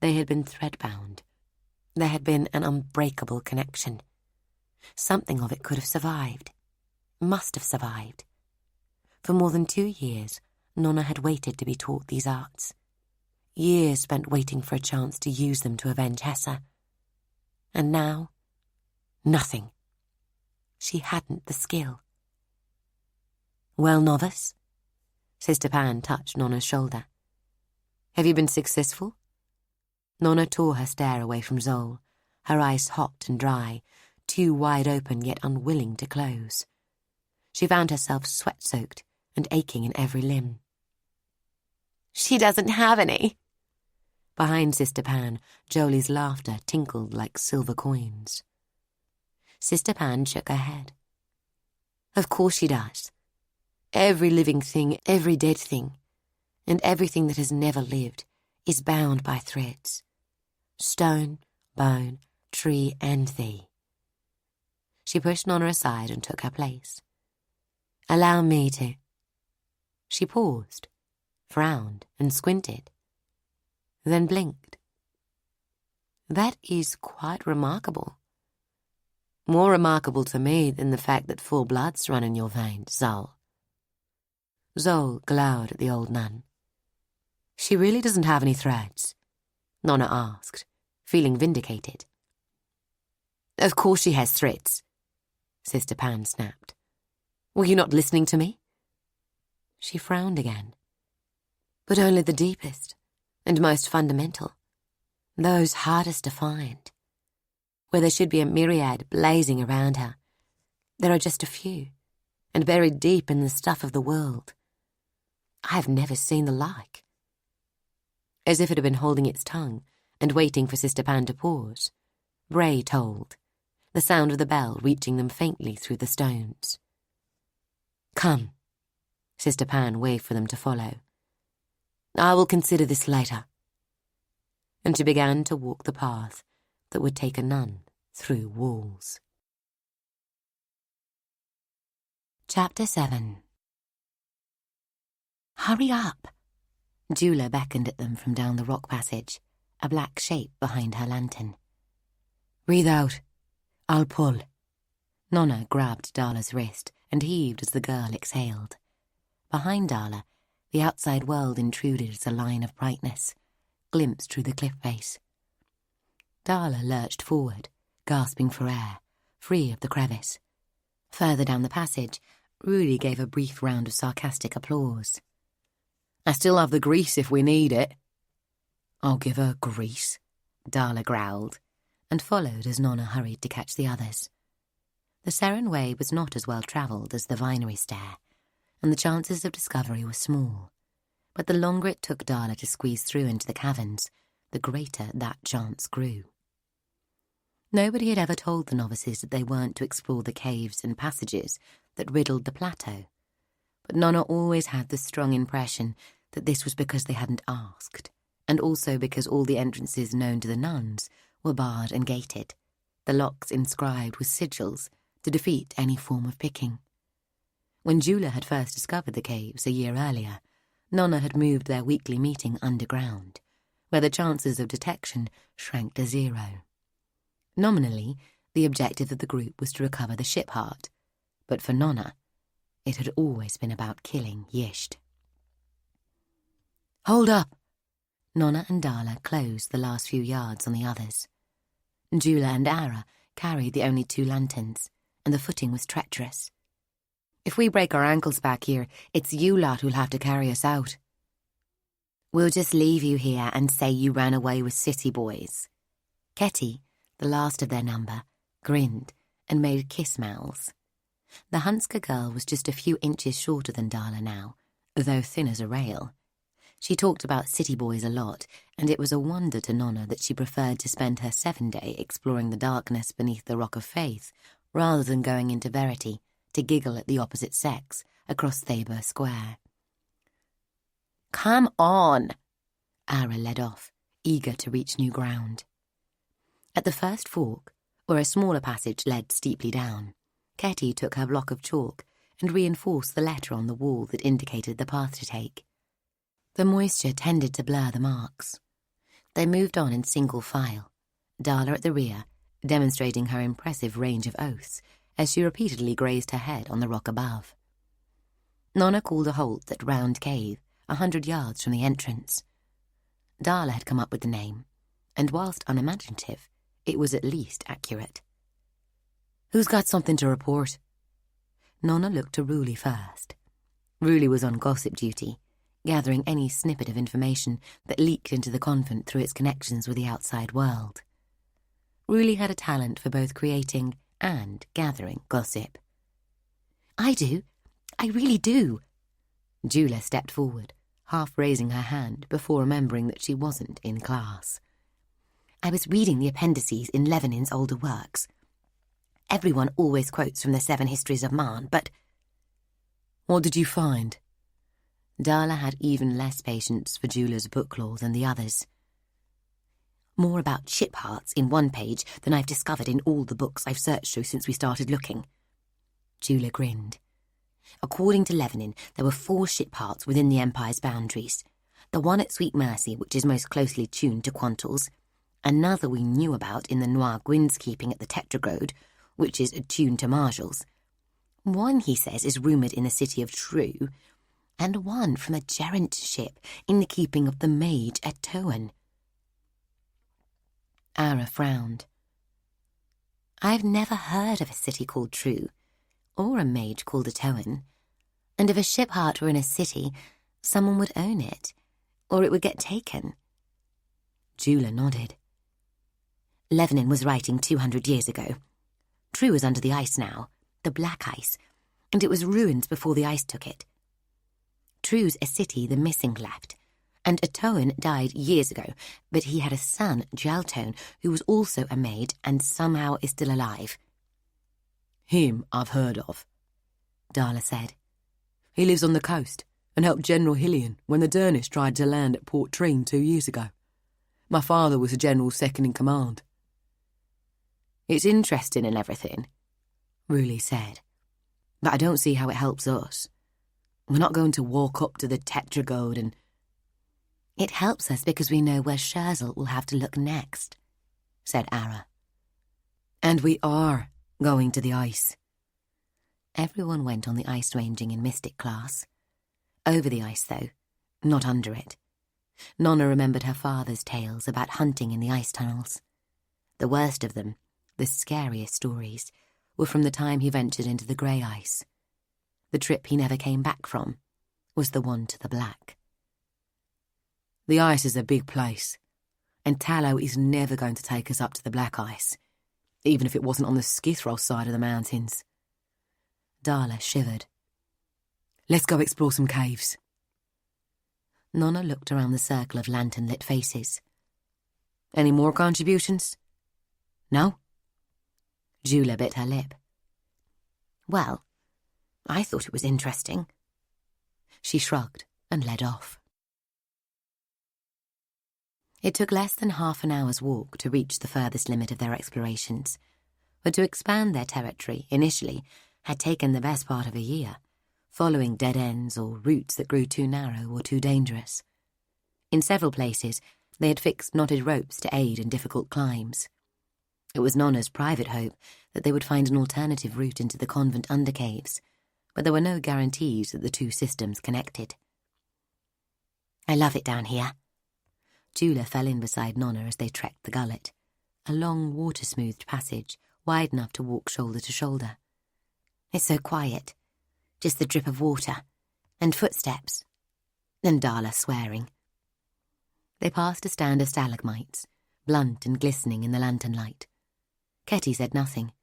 They had been thread-bound. There had been an unbreakable connection. Something of it could have survived, must have survived. For more than 2 years, Nona had waited to be taught these arts. Years spent waiting for a chance to use them to avenge Hessa. And now, nothing. She hadn't the skill. "Well, novice?" Sister Pan touched Nona's shoulder. "Have you been successful?" Nona tore her stare away from Zol, her eyes hot and dry, too wide open yet unwilling to close. She found herself sweat-soaked and aching in every limb. "She doesn't have any." Behind Sister Pan, Jolie's laughter tinkled like silver coins. Sister Pan shook her head. "Of course she does. Every living thing, every dead thing, and everything that has never lived is bound by threads. Stone, bone, tree, and thee." She pushed Nona aside and took her place. "Allow me to." She paused, frowned, and squinted, then blinked. "That is quite remarkable. More remarkable to me than the fact that full blood's run in your veins, Zol." Zol glowered at the old nun. "She really doesn't have any threads?" Nona asked, feeling vindicated. "Of course she has threads," Sister Pan snapped. "Were you not listening to me?" She frowned again. "But only the deepest and most fundamental, those hardest to find. Where there should be a myriad blazing around her, there are just a few, and buried deep in the stuff of the world. I have never seen the like." As if it had been holding its tongue and waiting for Sister Pan to pause, Bray tolled, the sound of the bell reaching them faintly through the stones. "Come." Sister Pan waved for them to follow. "I will consider this later." And she began to walk the path that would take a nun through walls. Chapter 7. "Hurry up!" Jula beckoned at them from down the rock passage, a black shape behind her lantern. "Breathe out. I'll pull." Nona grabbed Darla's wrist and heaved as the girl exhaled. Behind Darla, the outside world intruded as a line of brightness, glimpsed through the cliff face. Darla lurched forward, gasping for air, free of the crevice. Further down the passage, Rudy gave a brief round of sarcastic applause. "I still have the grease if we need it." "I'll give her grease," Darla growled, and followed as Nona hurried to catch the others. The Seren Way was not as well travelled as the Vinery Stair, and the chances of discovery were small. But the longer it took Darla to squeeze through into the caverns, the greater that chance grew. Nobody had ever told the novices that they weren't to explore the caves and passages that riddled the plateau, but Nona always had the strong impression that this was because they hadn't asked, and also because all the entrances known to the nuns were barred and gated, the locks inscribed with sigils to defeat any form of picking. When Jula had first discovered the caves a year earlier, Nona had moved their weekly meeting underground, where the chances of detection shrank to 0. Nominally, the objective of the group was to recover the ship heart, but for Nona, it had always been about killing Yisht. "Hold up!" Nona and Darla closed the last few yards on the others. Jula and Ara carried the only 2 lanterns, and the footing was treacherous. "If we break our ankles back here, it's you lot who'll have to carry us out." "We'll just leave you here and say you ran away with city boys." Ketty, the last of their number, grinned and made kiss mouths. The Hunska girl was just a few inches shorter than Darla now, though thin as a rail. She talked about city boys a lot, and it was a wonder to Nona that she preferred to spend her 7-day exploring the darkness beneath the Rock of Faith, rather than going into Verity to giggle at the opposite sex across Thabor Square. "Come on!" Ara led off, eager to reach new ground. At the first fork, where a smaller passage led steeply down, Ketty took her block of chalk and reinforced the letter on the wall that indicated the path to take. The moisture tended to blur the marks. They moved on in single file, Darla at the rear, demonstrating her impressive range of oaths as she repeatedly grazed her head on the rock above. Nona called a halt at Round Cave, 100 yards from the entrance. Darla had come up with the name, and whilst unimaginative, it was at least accurate. Who's got something to report? Nona looked to Ruli first. Ruli was on gossip duty, gathering any snippet of information that leaked into the convent through its connections with the outside world. Ruli had a talent for both creating and gathering gossip. I do. I really do. Jula stepped forward, half raising her hand before remembering that she wasn't in class. I was reading the appendices in Levinin's older works. Everyone always quotes from the 7 Histories of Man, but... What did you find? Darla had even less patience for Jula's book lore than the others. More about ship hearts in one page than I've discovered in all the books I've searched through since we started looking. Jula grinned. According to Levinin, there were 4 ship hearts within the Empire's boundaries. The one at Sweet Mercy, which is most closely tuned to Quantel's. Another we knew about in the Noir Gwyn's keeping at the Tetragrode, which is attuned to Marshall's. One, he says, is rumoured in the city of True, and one from a Gerent ship in the keeping of the mage at Towan. Ara frowned. I've never heard of a city called True, or a mage called a Towan, and if a ship heart were in a city, someone would own it, or it would get taken. Jula nodded. Levinin was writing 200 years ago. True is under the ice now, the black ice, and it was ruined before the ice took it. True's a city the missing left, and Atoan died years ago, but he had a son, Jaltone, who was also a maid and somehow is still alive. Him I've heard of, Darla said. He lives on the coast and helped General Hillian when the Dernish tried to land at Port Treen 2 years ago. My father was the general's second in command. It's interesting and everything, Ruli said, but I don't see how it helps us. We're not going to walk up to the Tetragrode and... It helps us because we know where Scherzel will have to look next, said Ara. And we are going to the ice. Everyone went on the ice ranging in Mystic class. Over the ice, though, not under it. Nona remembered her father's tales about hunting in the ice tunnels. The worst of them, the scariest stories, were from the time he ventured into the grey ice. The trip he never came back from was the one to the black. The ice is a big place, and Tallow is never going to take us up to the black ice, even if it wasn't on the Skithrow side of the mountains. Darla shivered. Let's go explore some caves. Nona looked around the circle of lantern-lit faces. Any more contributions? No? Jula bit her lip. Well, I thought it was interesting. She shrugged and led off. It took less than half an hour's walk to reach the furthest limit of their explorations, but to expand their territory initially had taken the best part of a year, following dead ends or routes that grew too narrow or too dangerous. In several places, they had fixed knotted ropes to aid in difficult climbs. It was Nona's private hope that they would find an alternative route into the convent undercaves, but there were no guarantees that the two systems connected. I love it down here. Jula fell in beside Nona as they trekked the gullet, a long water-smoothed passage wide enough to walk shoulder to shoulder. It's so quiet, just the drip of water, and footsteps, and Darla swearing. They passed a stand of stalagmites, blunt and glistening in the lantern light. Ketty said nothing.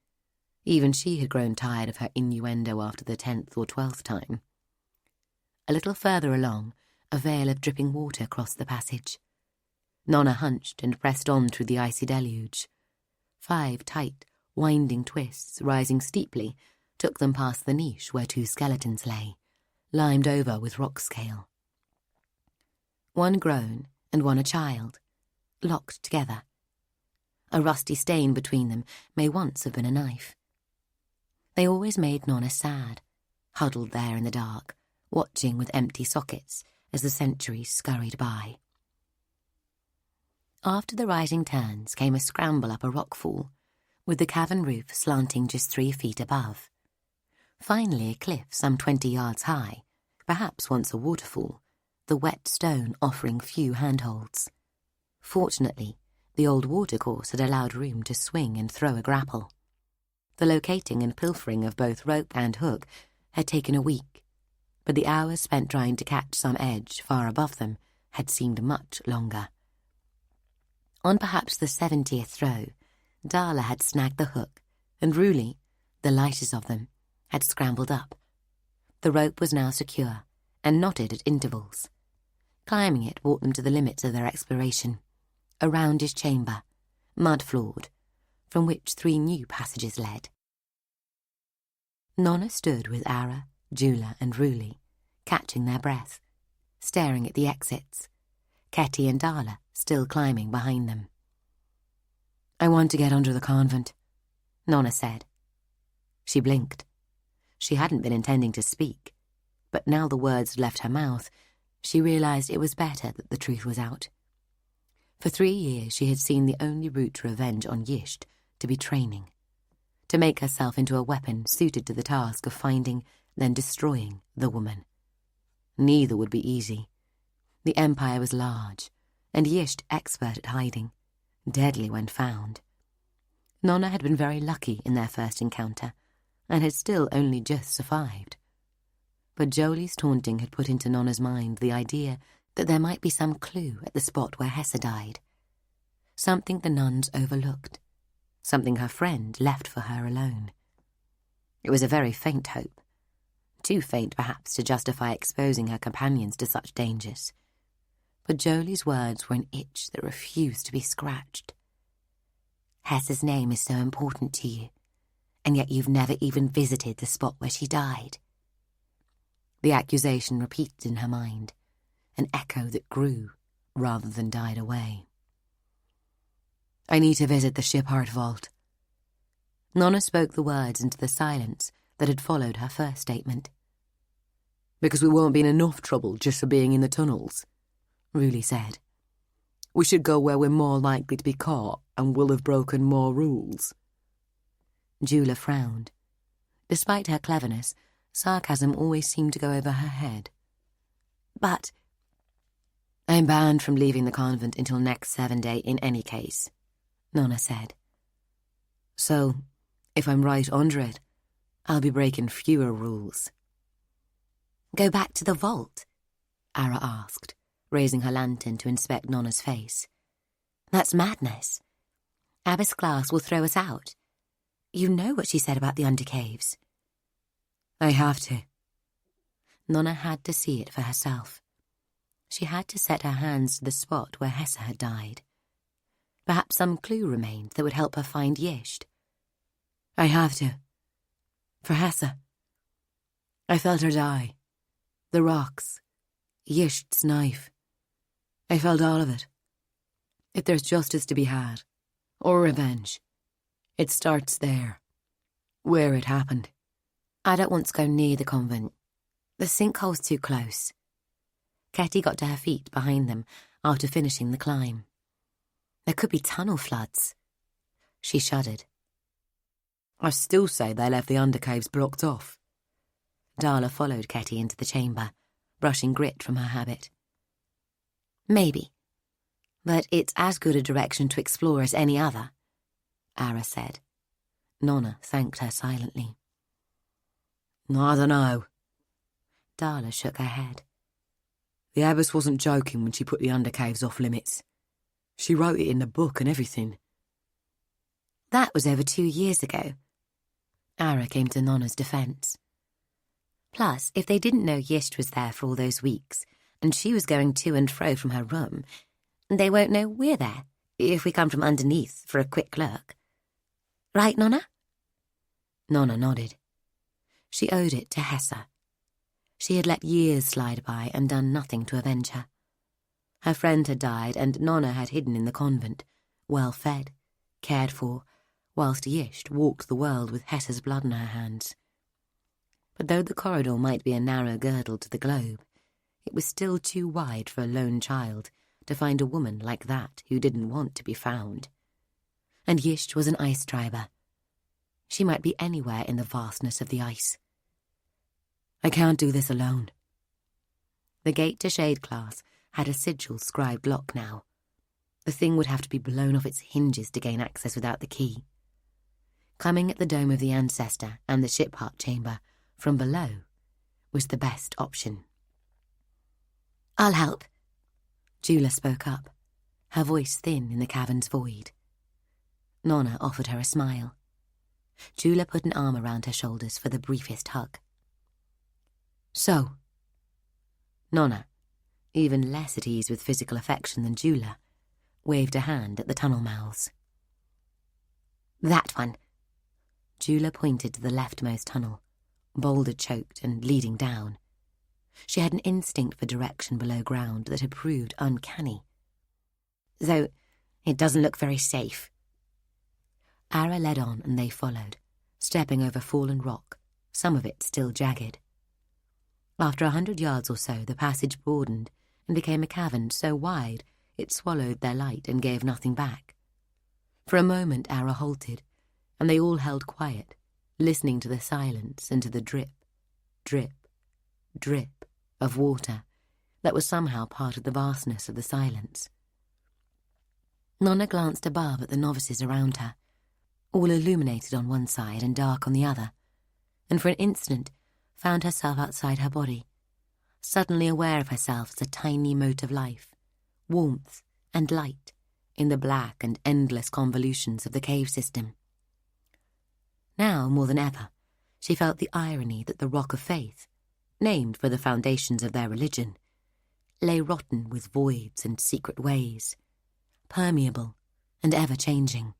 Even she had grown tired of her innuendo after the 10th or 12th time. A little further along, a veil of dripping water crossed the passage. Nona hunched and pressed on through the icy deluge. 5 tight, winding twists, rising steeply, took them past the niche where 2 skeletons lay, limed over with rock scale. One grown and one a child, locked together. A rusty stain between them may once have been a knife. They always made Nona sad, huddled there in the dark, watching with empty sockets as the centuries scurried by. After the rising turns came a scramble up a rockfall, with the cavern roof slanting just 3 feet above. Finally a cliff some 20 yards high, perhaps once a waterfall, the wet stone offering few handholds. Fortunately, the old watercourse had allowed room to swing and throw a grapple. The locating and pilfering of both rope and hook had taken a week, but the hours spent trying to catch some edge far above them had seemed much longer. On perhaps the 70th throw, Darla had snagged the hook, and Ruli, the lightest of them, had scrambled up. The rope was now secure and knotted at intervals. Climbing it brought them to the limits of their exploration, a roundish chamber, mud-floored, from which 3 new passages led. Nona stood with Ara, Jula and Ruli, catching their breath, staring at the exits, Ketty and Darla still climbing behind them. "I want to get under the convent," Nona said. She blinked. She hadn't been intending to speak, but now the words had left her mouth, she realised it was better that the truth was out. For 3 years she had seen the only route to revenge on Yisht to be training, to make herself into a weapon suited to the task of finding, then destroying, the woman. Neither would be easy. The Empire was large, and Yisht expert at hiding, deadly when found. Nona had been very lucky in their first encounter, and had still only just survived. But Jolie's taunting had put into Nona's mind the idea that there might be some clue at the spot where Hesse died. Something the nuns overlooked. Something her friend left for her alone. It was a very faint hope. Too faint, perhaps, to justify exposing her companions to such dangers. But Jolie's words were an itch that refused to be scratched. "Hesse's name is so important to you, and yet you've never even visited the spot where she died." The accusation repeated in her mind, an echo that grew rather than died away. "I need to visit the Shipheart Vault." Nona spoke the words into the silence that had followed her first statement. "Because we won't be in enough trouble just for being in the tunnels," Ruli said. "We should go where we're more likely to be caught and will have broken more rules." Jula frowned. Despite her cleverness, sarcasm always seemed to go over her head. "But—" "I'm banned from leaving the convent until next 7 day in any case," Nona said. "So, if I'm right under it, I'll be breaking fewer rules." "Go back to the vault?" Ara asked, raising her lantern to inspect Nona's face. "That's madness. Abbess Glass will throw us out. You know what she said about the undercaves." "I have to." Nona had to see it for herself. She had to set her hands to the spot where Hesse had died. Perhaps some clue remained that would help her find Yisht. "I have to. For Hesse. I felt her die. The rocks. Yisht's knife. I felt all of it. If there's justice to be had, or revenge, it starts there, where it happened." "I don't want to go near the convent. The sinkhole's too close." Ketty got to her feet behind them after finishing the climb. "There could be tunnel floods." She shuddered. "I still say they left the undercaves blocked off." Darla followed Ketty into the chamber, brushing grit from her habit. "Maybe. But it's as good a direction to explore as any other," Ara said. Nona thanked her silently. "I don't know." Darla shook her head. "The abbess wasn't joking when she put the undercaves off limits. She wrote it in the book and everything." "That was over 2 years ago." Ara came to Nona's defence. "Plus, if they didn't know Yisht was there for all those weeks, and she was going to and fro from her room, they won't know we're there if we come from underneath for a quick look. Right, Nona?" Nona nodded. She owed it to Hesse. She had let years slide by and done nothing to avenge her. Her friend had died, and Nona had hidden in the convent, well fed, cared for, whilst Yisht walked the world with Hesse's blood in her hands. But though the corridor might be a narrow girdle to the globe, it was still too wide for a lone child to find a woman like that who didn't want to be found. And Yisht was an ice triber. She might be anywhere in the vastness of the ice. "I can't do this alone." The gate to Shade Class had a sigil-scribed lock now. The thing would have to be blown off its hinges to gain access without the key. Coming at the dome of the ancestor and the ship heart chamber from below was the best option. "I'll help," Jula spoke up, her voice thin in the cavern's void. Nona offered her a smile. Jula put an arm around her shoulders for the briefest hug. "So," Nona, even less at ease with physical affection than Jula, waved a hand at the tunnel mouths. "That one." Jula pointed to the leftmost tunnel, boulder-choked and leading down. She had an instinct for direction below ground that had proved uncanny. "Though it doesn't look very safe." Ara led on and they followed, stepping over fallen rock, some of it still jagged. After 100 yards or so, the passage broadened and became a cavern so wide it swallowed their light and gave nothing back. For a moment Ara halted, and they all held quiet, listening to the silence and to the drip, drip, drip of water that was somehow part of the vastness of the silence. Nona glanced above at the novices around her, all illuminated on one side and dark on the other, and for an instant found herself outside her body, suddenly aware of herself as a tiny mote of life, warmth and light in the black and endless convolutions of the cave system. Now, more than ever, she felt the irony that the rock of faith, named for the foundations of their religion, lay rotten with voids and secret ways, permeable and ever-changing.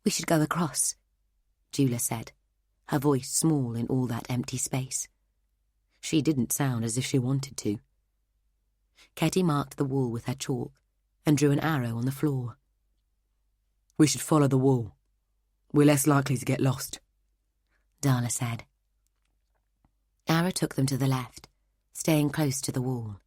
"We should go across," Jula said, her voice small in all that empty space. She didn't sound as if she wanted to. Ketty marked the wall with her chalk and drew an arrow on the floor. "We should follow the wall. We're less likely to get lost," Darla said. Ara took them to the left, staying close to the wall.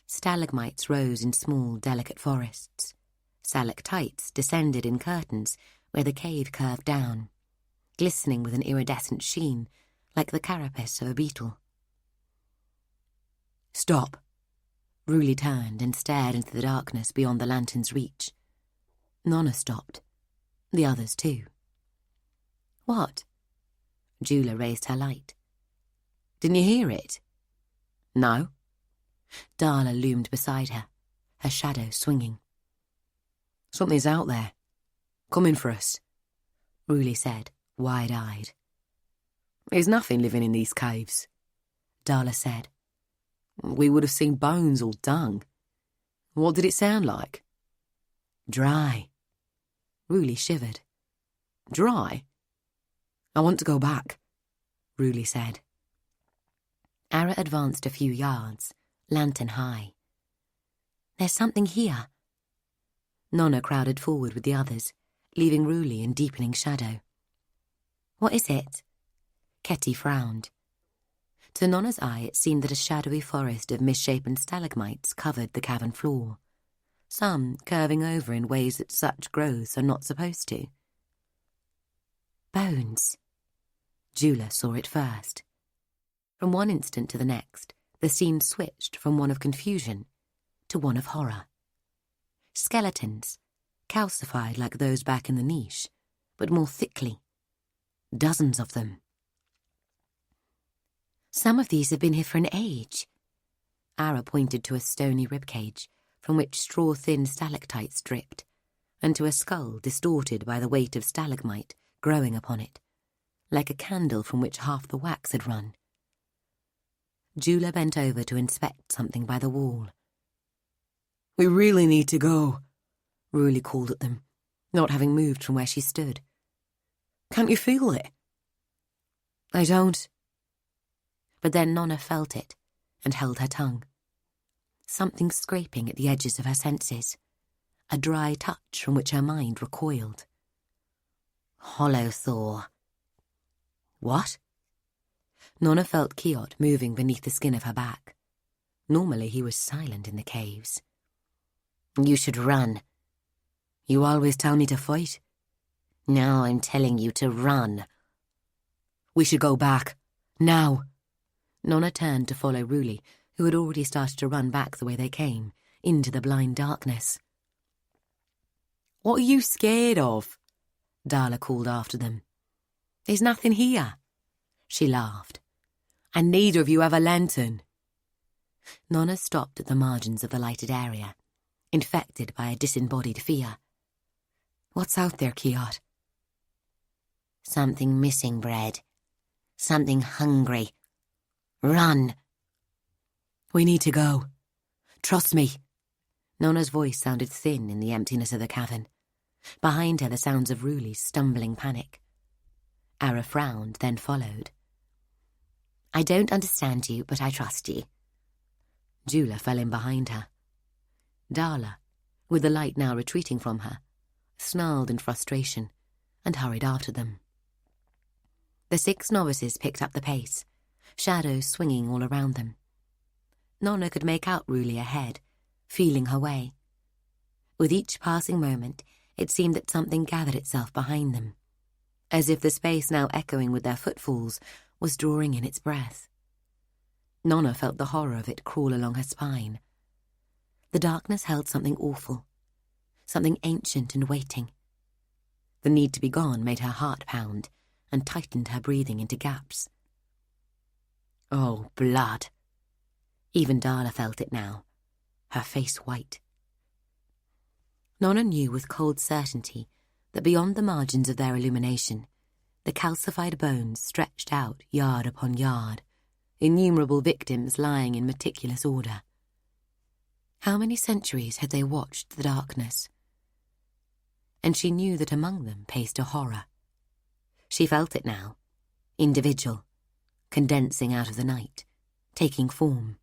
Stalagmites rose in small, delicate forests. Stalactites descended in curtains where the cave curved down, glistening with an iridescent sheen like the carapace of a beetle. "Stop." Ruli turned and stared into the darkness beyond the lantern's reach. Nona stopped. The others too. "What?" Jula raised her light. "Didn't you hear it?" "No." Darla loomed beside her, her shadow swinging. "Something's out there, coming for us," Ruli said, wide-eyed. "There's nothing living in these caves," Darla said. "We would have seen bones or dung. What did it sound like?" "Dry." Ruli shivered. "Dry? I want to go back," Ruli said. Ara advanced a few yards, lantern high. "There's something here." Nona crowded forward with the others, leaving Ruli in deepening shadow. "What is it?" Ketty frowned. To Nona's eye it seemed that a shadowy forest of misshapen stalagmites covered the cavern floor, some curving over in ways that such growths are not supposed to. "Bones." Jula saw it first. From one instant to the next, the scene switched from one of confusion to one of horror. Skeletons, calcified like those back in the niche, but more thickly. Dozens of them. "Some of these have been here for an age." Ara pointed to a stony ribcage from which straw-thin stalactites dripped, and to a skull distorted by the weight of stalagmite growing upon it, like a candle from which half the wax had run. Jula bent over to inspect something by the wall. "We really need to go," Ruli called at them, not having moved from where she stood. "Can't you feel it?" "I don't." But then Nona felt it and held her tongue. Something scraping at the edges of her senses, a dry touch from which her mind recoiled. "Hollow Thor." "What?" Nona felt Kiot moving beneath the skin of her back. Normally he was silent in the caves. "You should run." "You always tell me to fight." "Now I'm telling you to run." "We should go back. Now." Nona turned to follow Ruli, who had already started to run back the way they came, into the blind darkness. "What are you scared of?" Darla called after them. "There's nothing here." She laughed. "And neither of you have a lantern." Nona stopped at the margins of the lighted area, infected by a disembodied fear. "What's out there, Kiat?" "Something missing, Bread. Something hungry. Run!" "We need to go. Trust me." Nona's voice sounded thin in the emptiness of the cavern. Behind her, the sounds of Ruli's stumbling panic. Ara frowned, then followed. "I don't understand you, but I trust you." Jula fell in behind her. Darla, with the light now retreating from her, snarled in frustration and hurried after them. The 6 novices picked up the pace, shadows swinging all around them. Nona could make out Ruli ahead, feeling her way. With each passing moment, it seemed that something gathered itself behind them, as if the space now echoing with their footfalls was drawing in its breath. Nona felt the horror of it crawl along her spine. The darkness held something awful, something ancient and waiting. The need to be gone made her heart pound and tightened her breathing into gaps. Oh, blood! Even Darla felt it now, her face white. Nona knew with cold certainty that beyond the margins of their illumination, the calcified bones stretched out yard upon yard, innumerable victims lying in meticulous order. How many centuries had they watched the darkness? And she knew that among them paced a horror. She felt it now, individual, condensing out of the night, taking form.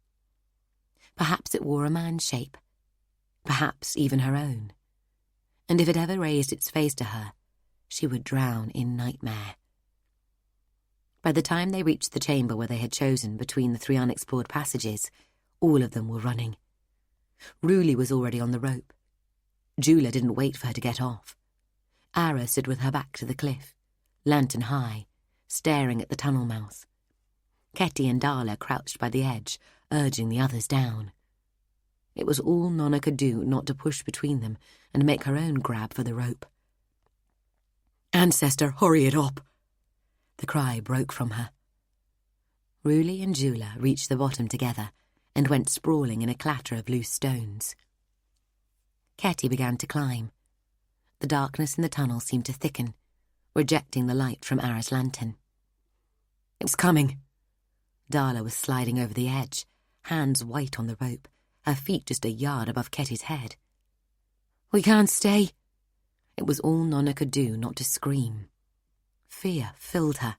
Perhaps it wore a man's shape, perhaps even her own. And if it ever raised its face to her, she would drown in nightmare. By the time they reached the chamber where they had chosen between the 3 unexplored passages, all of them were running. Ruli was already on the rope. Jula didn't wait for her to get off. Ara stood with her back to the cliff, lantern high, staring at the tunnel mouth. Ketty and Darla crouched by the edge, urging the others down. It was all Nona could do not to push between them and make her own grab for the rope. "Ancestor, hurry it up!" The cry broke from her. Ruli and Jula reached the bottom together and went sprawling in a clatter of loose stones. Ketty began to climb. The darkness in the tunnel seemed to thicken, rejecting the light from Ara's lantern. "It's coming!" Darla was sliding over the edge, hands white on the rope, her feet just a yard above Ketty's head. "We can't stay." It was all Nona could do not to scream. Fear filled her,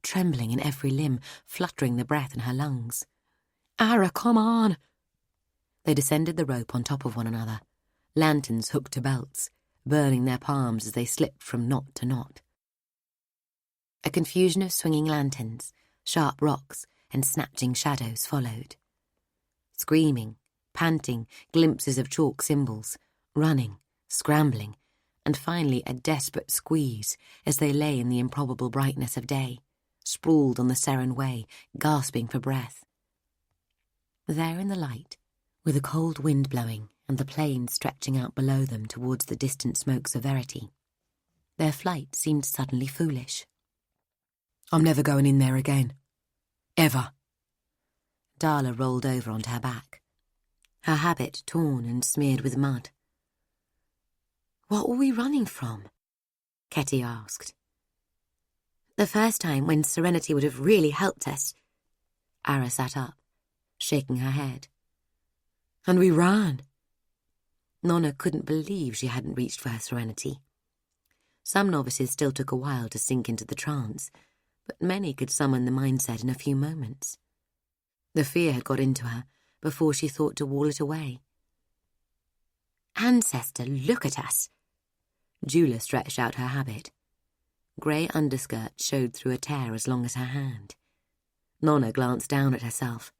trembling in every limb, fluttering the breath in her lungs. "Ara, come on!" They descended the rope on top of one another, lanterns hooked to belts, burning their palms as they slipped from knot to knot. A confusion of swinging lanterns, sharp rocks, and snatching shadows followed. Screaming, panting, glimpses of chalk symbols, running, scrambling, and finally a desperate squeeze as they lay in the improbable brightness of day, sprawled on the Seren Way, gasping for breath. There in the light, with a cold wind blowing and the plain stretching out below them towards the distant smokes of Verity, their flight seemed suddenly foolish. "I'm never going in there again. Ever." Darla rolled over onto her back, her habit torn and smeared with mud. "What were we running from?" Ketty asked. "The first time when Serenity would have really helped us." Ara sat up, shaking her head. "And we ran." Nona couldn't believe she hadn't reached for her Serenity. Some novices still took a while to sink into the trance, but many could summon the mindset in a few moments. The fear had got into her before she thought to wall it away. "Ancestor, look at us." Jula stretched out her habit. Grey underskirt showed through a tear as long as her hand. Nona glanced down at herself.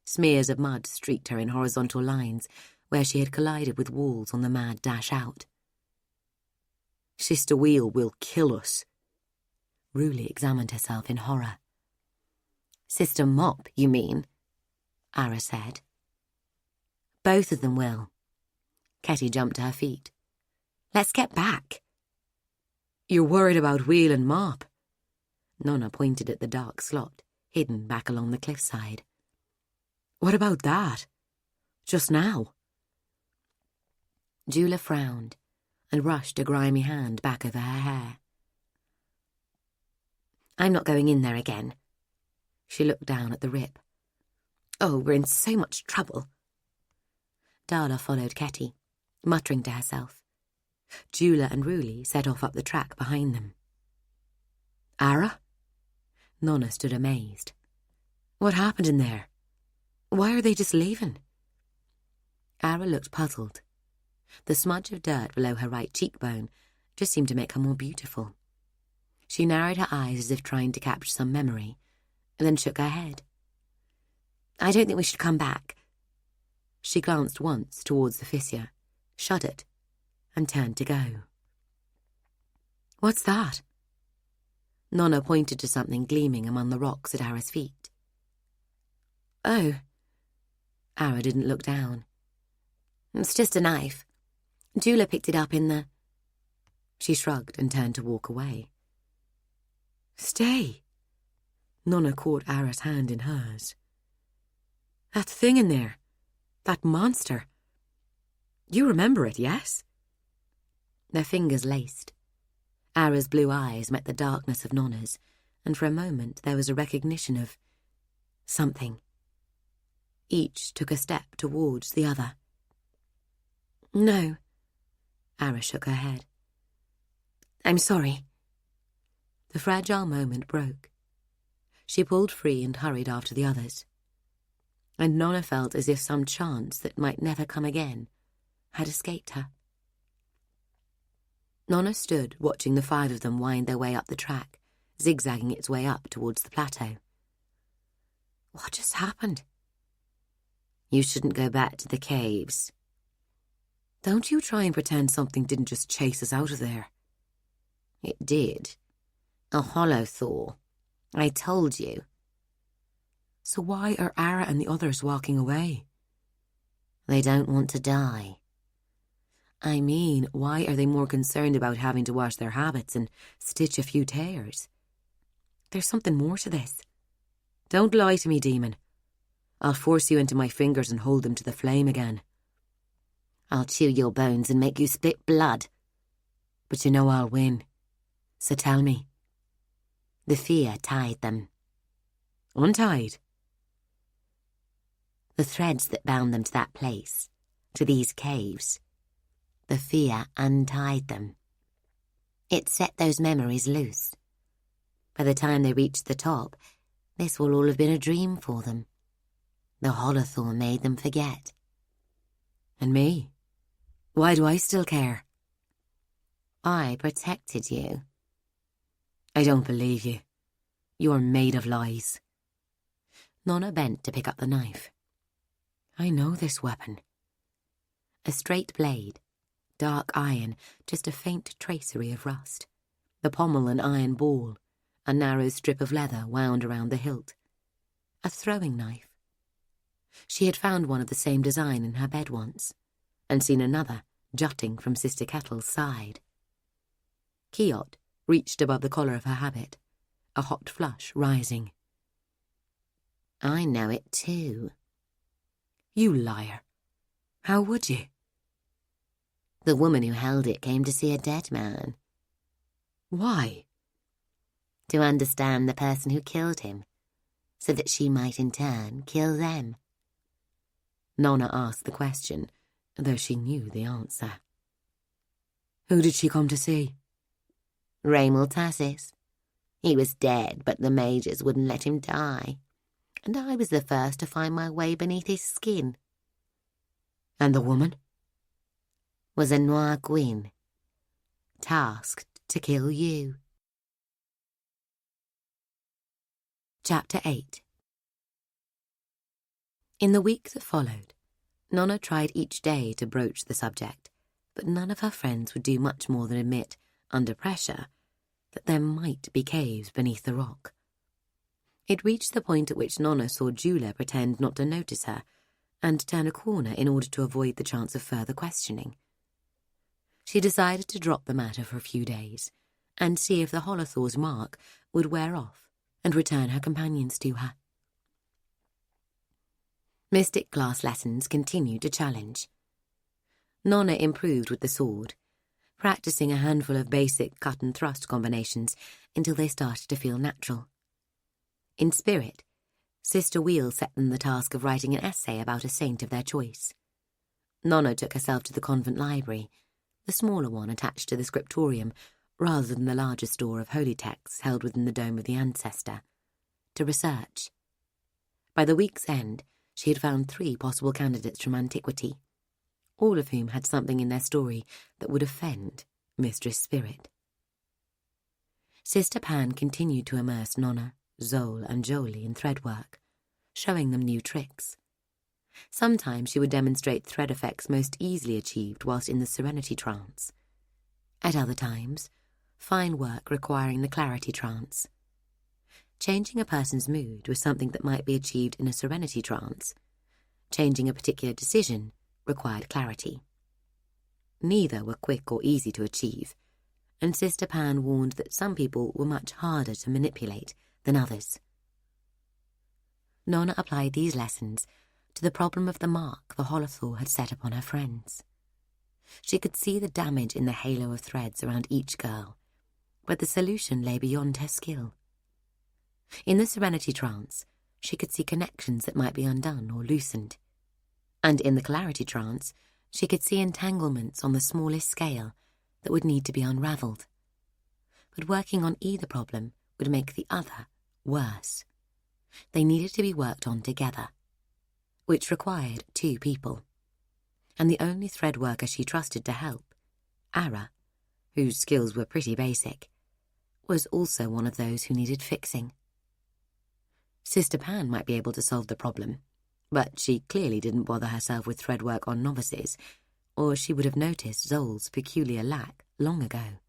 Smears of mud streaked her in horizontal lines where she had collided with walls on the mad dash out. "Sister Wheel will kill us." Ruli examined herself in horror. "Sister Mop, you mean?" Ara said. "Both of them will." Ketty jumped to her feet. "Let's get back." You're worried about Wheel and Mop. Nona pointed at the dark slot, hidden back along the cliffside. What about that? Just now? Jula frowned and brushed a grimy hand back over her hair. I'm not going in there again. She looked down at the rip. Oh, we're in so much trouble. Darla followed Ketty, muttering to herself. Jula and Ruli set off up the track behind them. Ara? Nona stood amazed. What happened in there? Why are they just leaving? Ara looked puzzled. The smudge of dirt below her right cheekbone just seemed to make her more beautiful. She narrowed her eyes as if trying to capture some memory, and then shook her head. I don't think we should come back. She glanced once towards the fissure, shuddered, and turned to go. What's that? Nona pointed to something gleaming among the rocks at Ara's feet. Oh. Ara didn't look down. It's just a knife. Jula picked it up in the... She shrugged and turned to walk away. Stay. Nona caught Ara's hand in hers. That thing in there. That monster. You remember it, yes? Their fingers laced. Ara's blue eyes met the darkness of Nona's, and for a moment there was a recognition of something. Each took a step towards the other. No. Ara shook her head. I'm sorry. The fragile moment broke. She pulled free and hurried after the others. And Nona felt as if some chance that might never come again had escaped her. Nona stood watching the five of them wind their way up the track, zigzagging its way up towards the plateau. What just happened? You shouldn't go back to the caves. Don't you try and pretend something didn't just chase us out of there. It did. A hollow thaw. I told you. So why are Ara and the others walking away? They don't want to die. I mean, why are they more concerned about having to wash their habits and stitch a few tears? There's something more to this. Don't lie to me, demon. I'll force you into my fingers and hold them to the flame again. I'll chew your bones and make you spit blood. But you know I'll win. So tell me. The fear tied them. Untied? The threads that bound them to that place, to these caves. The fear untied them. It set those memories loose. By the time they reached the top, this will all have been a dream for them. The Holothor made them forget. And me? Why do I still care? I protected you. I don't believe you. You're made of lies. Nona bent to pick up the knife. I know this weapon. A straight blade, dark iron, just a faint tracery of rust. The pommel an iron ball, a narrow strip of leather wound around the hilt. A throwing knife. She had found one of the same design in her bed once, and seen another jutting from Sister Kettle's side. Kiot reached above the collar of her habit, a hot flush rising. I know it too. You liar. How would you? The woman who held it came to see a dead man. Why? To understand the person who killed him, so that she might in turn kill them. Nona asked the question, though she knew the answer. Who did she come to see? Raymel Tassis. He was dead, but the mages wouldn't let him die. And I was the first to find my way beneath his skin. And the woman? Was a Noir Gwyn, tasked to kill you. Chapter 8. In the week that followed, Nona tried each day to broach the subject, but none of her friends would do much more than admit, under pressure, that there might be caves beneath the rock. It reached the point at which Nona saw Jula pretend not to notice her and turn a corner in order to avoid the chance of further questioning. She decided to drop the matter for a few days and see if the holothor's mark would wear off and return her companions to her. Mystic class lessons continued to challenge. Nona improved with the sword, practicing a handful of basic cut and thrust combinations until they started to feel natural. In spirit, Sister Wheel set them the task of writing an essay about a saint of their choice. Nona took herself to the convent library, the smaller one attached to the scriptorium rather than the larger store of holy texts held within the dome of the ancestor, to research. By the week's end, she had found 3 possible candidates from antiquity, all of whom had something in their story that would offend Mistress Spirit. Sister Pan continued to immerse Nona, Zol and Jolie in thread work, showing them new tricks. Sometimes she would demonstrate thread effects most easily achieved whilst in the serenity trance. At other times, fine work requiring the clarity trance. Changing a person's mood was something that might be achieved in a serenity trance. Changing a particular decision required clarity. Neither were quick or easy to achieve, and Sister Pan warned that some people were much harder to manipulate than others. Nona applied these lessons to the problem of the mark the holothor had set upon her friends. She could see the damage in the halo of threads around each girl, but the solution lay beyond her skill. In the serenity trance, she could see connections that might be undone or loosened, and in the clarity trance, she could see entanglements on the smallest scale that would need to be unravelled. But working on either problem would make the other worse. They needed to be worked on together, which required 2 people. And the only thread worker she trusted to help, Ara, whose skills were pretty basic, was also one of those who needed fixing. Sister Pan might be able to solve the problem, but she clearly didn't bother herself with thread work on novices, or she would have noticed Zol's peculiar lack long ago.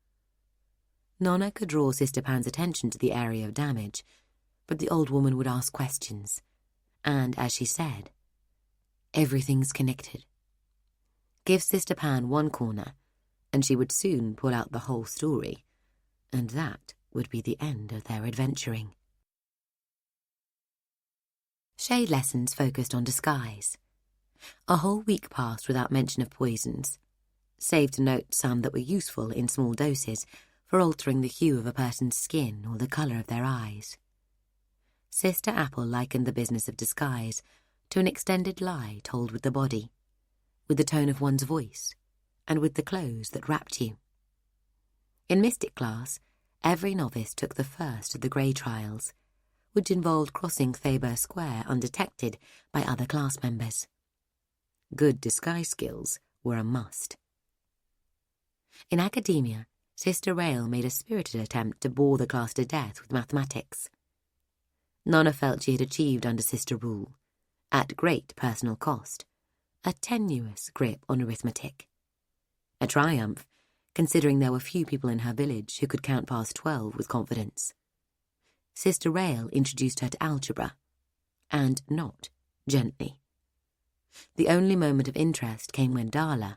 Nona could draw Sister Pan's attention to the area of damage, but the old woman would ask questions, and, as she said, everything's connected. Give Sister Pan one corner, and she would soon pull out the whole story, and that would be the end of their adventuring. Shade lessons focused on disguise. A whole week passed without mention of poisons, save to note some that were useful in small doses for altering the hue of a person's skin or the colour of their eyes. Sister Apple likened the business of disguise to an extended lie told with the body, with the tone of one's voice, and with the clothes that wrapped you. In Mystic class, every novice took the first of the Grey trials, which involved crossing Thaber Square undetected by other class members. Good disguise skills were a must. In academia, Sister Rael made a spirited attempt to bore the class to death with mathematics. Nona felt she had achieved under Sister Rule, at great personal cost, a tenuous grip on arithmetic. A triumph, considering there were few people in her village who could count past 12 with confidence. Sister Rael introduced her to algebra, and not gently. The only moment of interest came when Darla,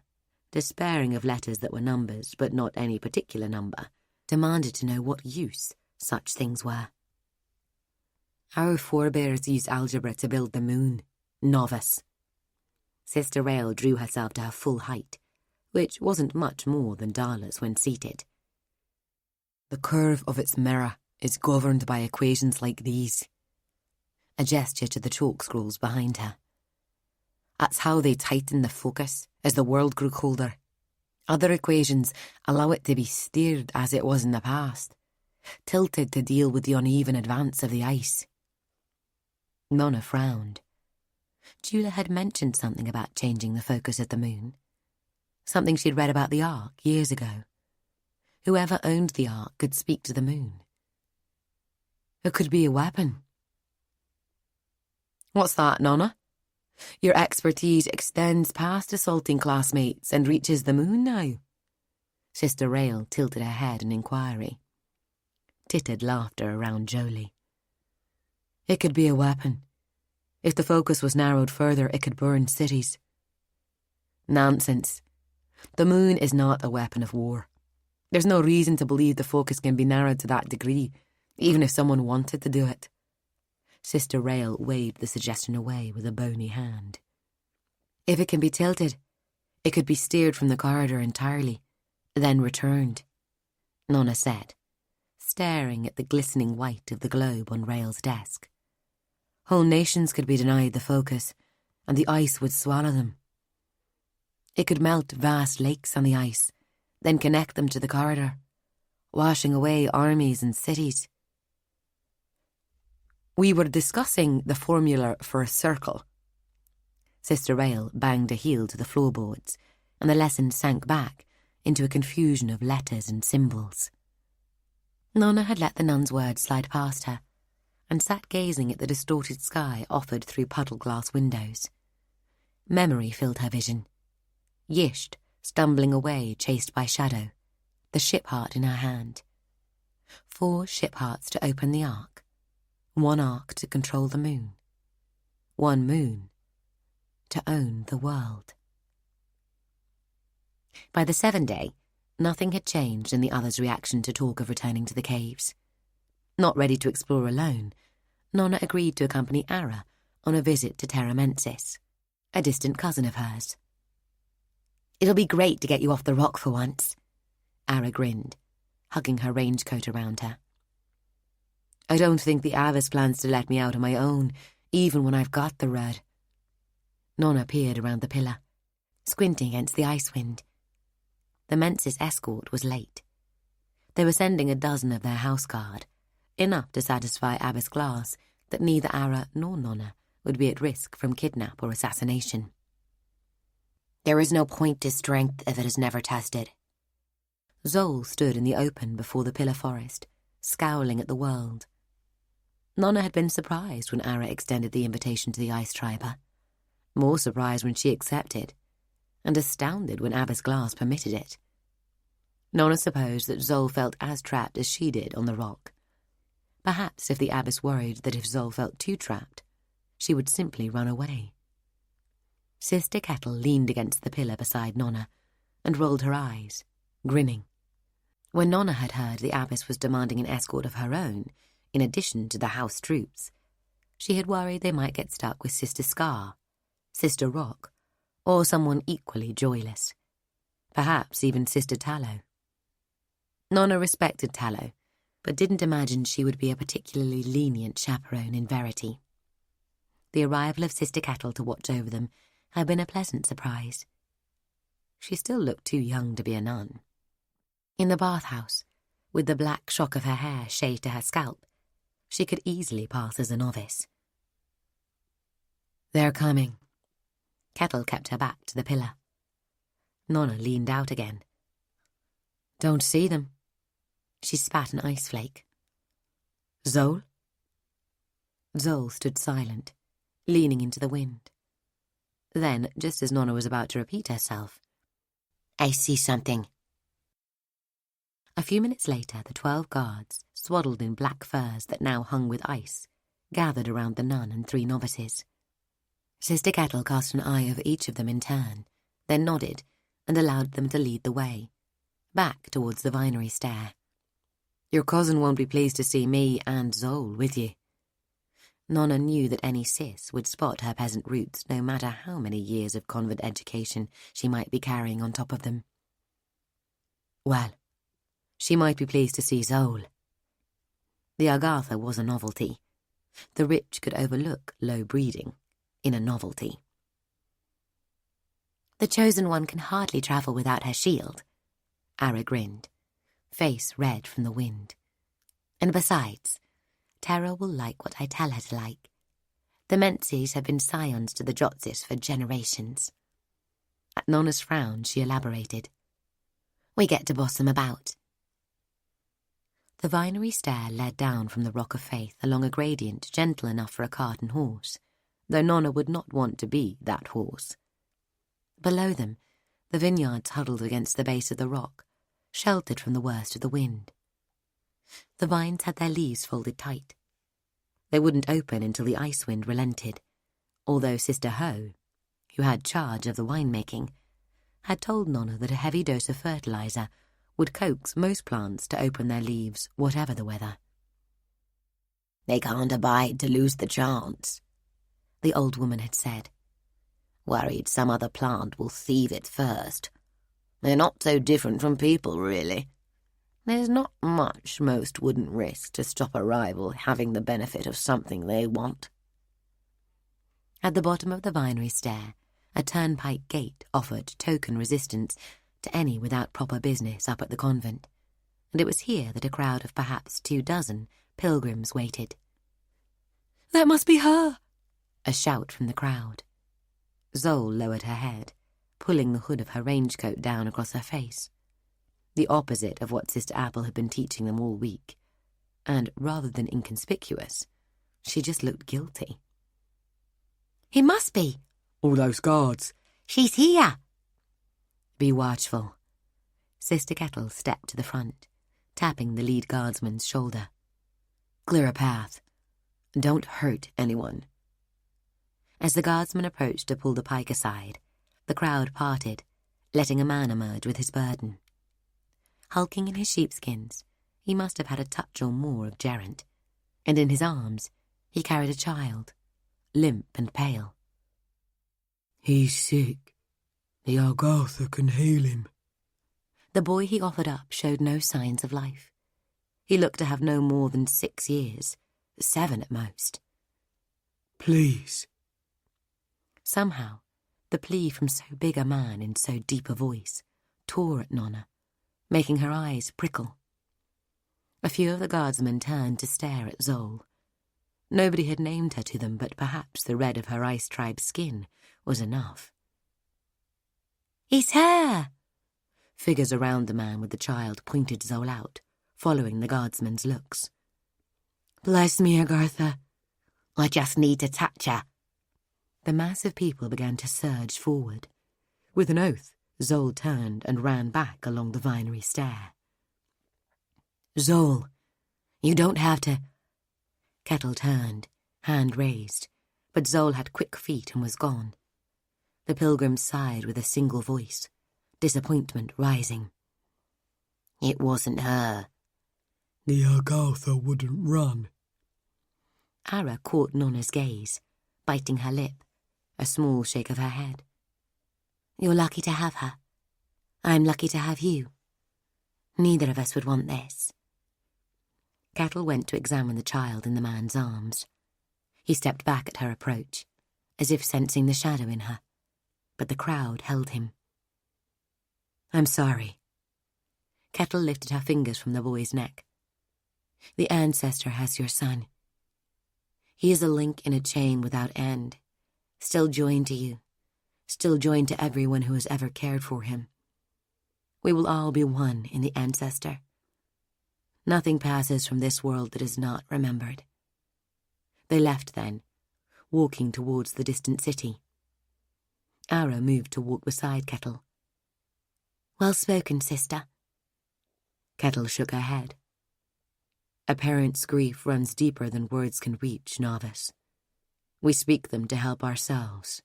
despairing of letters that were numbers but not any particular number, demanded to know what use such things were. Our forebears used algebra to build the moon, novice. Sister Rael drew herself to her full height, which wasn't much more than Darla's when seated. The curve of its mirror is governed by equations like these. A gesture to the chalk scrolls behind her. That's how they tighten the focus as the world grew colder. Other equations allow it to be steered as it was in the past, tilted to deal with the uneven advance of the ice. Nona frowned. Jula had mentioned something about changing the focus of the moon. Something she'd read about the Ark years ago. Whoever owned the Ark could speak to the moon. It could be a weapon. What's that, Nona? Your expertise extends past assaulting classmates and reaches the moon now. Sister Rael tilted her head in inquiry. Tittered laughter around Jolie. It could be a weapon. If the focus was narrowed further, it could burn cities. Nonsense. The moon is not a weapon of war. There's no reason to believe the focus can be narrowed to that degree, even if someone wanted to do it. Sister Rael waved the suggestion away with a bony hand. If it can be tilted, it could be steered from the corridor entirely, then returned, Nona said, staring at the glistening white of the globe on Rael's desk. Whole nations could be denied the focus, and the ice would swallow them. It could melt vast lakes on the ice, then connect them to the corridor, washing away armies and cities. We were discussing the formula for a circle. Sister Rael banged a heel to the floorboards, and the lesson sank back into a confusion of letters and symbols. Nona had let the nun's words slide past her, and sat gazing at the distorted sky offered through puddle-glass windows. Memory filled her vision. Yisht stumbling away, chased by shadow, the ship heart in her hand. 4 ship hearts to open the ark. 1 ark to control the moon. 1 moon to own the world. By the 7th day, nothing had changed in the others' reaction to talk of returning to the caves. Not ready to explore alone, Nona agreed to accompany Ara on a visit to Terra Mensis, a distant cousin of hers. "It'll be great to get you off the rock for once," Ara grinned, hugging her range coat around her. "I don't think the Abbess plans to let me out on my own, even when I've got the red." Nona peered around the pillar, squinting against the ice wind. The Mensis escort was late. They were sending a dozen of their house guard, enough to satisfy Abbess Glass that neither Ara nor Nona would be at risk from kidnap or assassination. "There is no point to strength if it is never tested." Zol stood in the open before the pillar forest, scowling at the world. Nona had been surprised when Ara extended the invitation to the Ice Triber, more surprised when she accepted, and astounded when Abbess Glass permitted it. Nona supposed that Zol felt as trapped as she did on the rock. Perhaps if the Abbess worried that if Zol felt too trapped, she would simply run away. Sister Kettle leaned against the pillar beside Nona and rolled her eyes, grinning. When Nona had heard the Abbess was demanding an escort of her own, in addition to the house troops, she had worried they might get stuck with Sister Scar, Sister Rock, or someone equally joyless. Perhaps even Sister Tallow. Nona respected Tallow, but didn't imagine she would be a particularly lenient chaperone in verity. The arrival of Sister Kettle to watch over them had been a pleasant surprise. She still looked too young to be a nun. In the bathhouse, with the black shock of her hair shaved to her scalp, she could easily pass as a novice. "They're coming." Kettle kept her back to the pillar. Nona leaned out again. "Don't see them." She spat an ice flake. "Zol?" Zol stood silent, leaning into the wind. Then, just as Nona was about to repeat herself, "I see something." A few minutes later, the 12 guards, swaddled in black furs that now hung with ice, gathered around the nun and 3 novices. Sister Kettle cast an eye over each of them in turn, then nodded and allowed them to lead the way, back towards the vinery stair. "Your cousin won't be pleased to see me and Zol with you." Nona knew that any sis would spot her peasant roots no matter how many years of convent education she might be carrying on top of them. Well, she might be pleased to see Zol. The Agartha was a novelty. The rich could overlook low breeding in a novelty. "The chosen one can hardly travel without her shield," Ara grinned, face red from the wind. "And besides, Terra will like what I tell her to like. The Menses have been scions to the Jotsis for generations." At Nona's frown, she elaborated. "We get to boss them about." The vinery stair led down from the Rock of Faith along a gradient gentle enough for a cart and horse, though Nona would not want to be that horse. Below them, the vineyards huddled against the base of the rock, sheltered from the worst of the wind. The vines had their leaves folded tight. They wouldn't open until the ice wind relented, although Sister Ho, who had charge of the winemaking, had told Nona that a heavy dose of fertilizer would coax most plants to open their leaves, whatever the weather. "They can't abide to lose the chance," the old woman had said. "Worried some other plant will thieve it first. They're not so different from people, really. There's not much most wouldn't risk to stop a rival having the benefit of something they want." At the bottom of the vinery stair, a turnpike gate offered token resistance to any without proper business up at the convent, and it was here that a crowd of perhaps 24 pilgrims waited. "That must be her!" a shout from the crowd. Zol lowered her head, pulling the hood of her rangecoat down across her face. The opposite of what Sister Apple had been teaching them all week, and rather than inconspicuous, she just looked guilty. "He must be!" "All those guards." "She's here!" "Be watchful." Sister Kettle stepped to the front, tapping the lead guardsman's shoulder. "Clear a path. Don't hurt anyone." As the guardsman approached to pull the pike aside, the crowd parted, letting a man emerge with his burden. Hulking in his sheepskins, he must have had a touch or more of Geraint, and in his arms he carried a child, limp and pale. "He's sick. The Algartha can heal him." The boy he offered up showed no signs of life. He looked to have no more than 6 years, 7 at most. "Please." Somehow, the plea from so big a man in so deep a voice tore at Nona, making her eyes prickle. A few of the guardsmen turned to stare at Zol. Nobody had named her to them, but perhaps the red of her ice tribe skin was enough. "It's her!" Figures around the man with the child pointed Zol out, following the guardsmen's looks. "Bless me, Agartha. I just need to touch her." The mass of people began to surge forward. With an oath, Zol turned and ran back along the vinery stair. "Zol, you don't have to—" Kettle turned, hand raised, but Zol had quick feet and was gone. The pilgrims sighed with a single voice, disappointment rising. "It wasn't her." "The Algartha wouldn't run." Ara caught Nona's gaze, biting her lip, a small shake of her head. "You're lucky to have her. I'm lucky to have you. Neither of us would want this." Kettle went to examine the child in the man's arms. He stepped back at her approach, as if sensing the shadow in her, but the crowd held him. "I'm sorry." Kettle lifted her fingers from the boy's neck. "The ancestor has your son. He is a link in a chain without end, still joined to you, still joined to everyone who has ever cared for him. We will all be one in the ancestor. Nothing passes from this world that is not remembered." They left then, walking towards the distant city. Ara moved to walk beside Kettle. "Well spoken, sister." Kettle shook her head. "A parent's grief runs deeper than words can reach, novice. We speak them to help ourselves."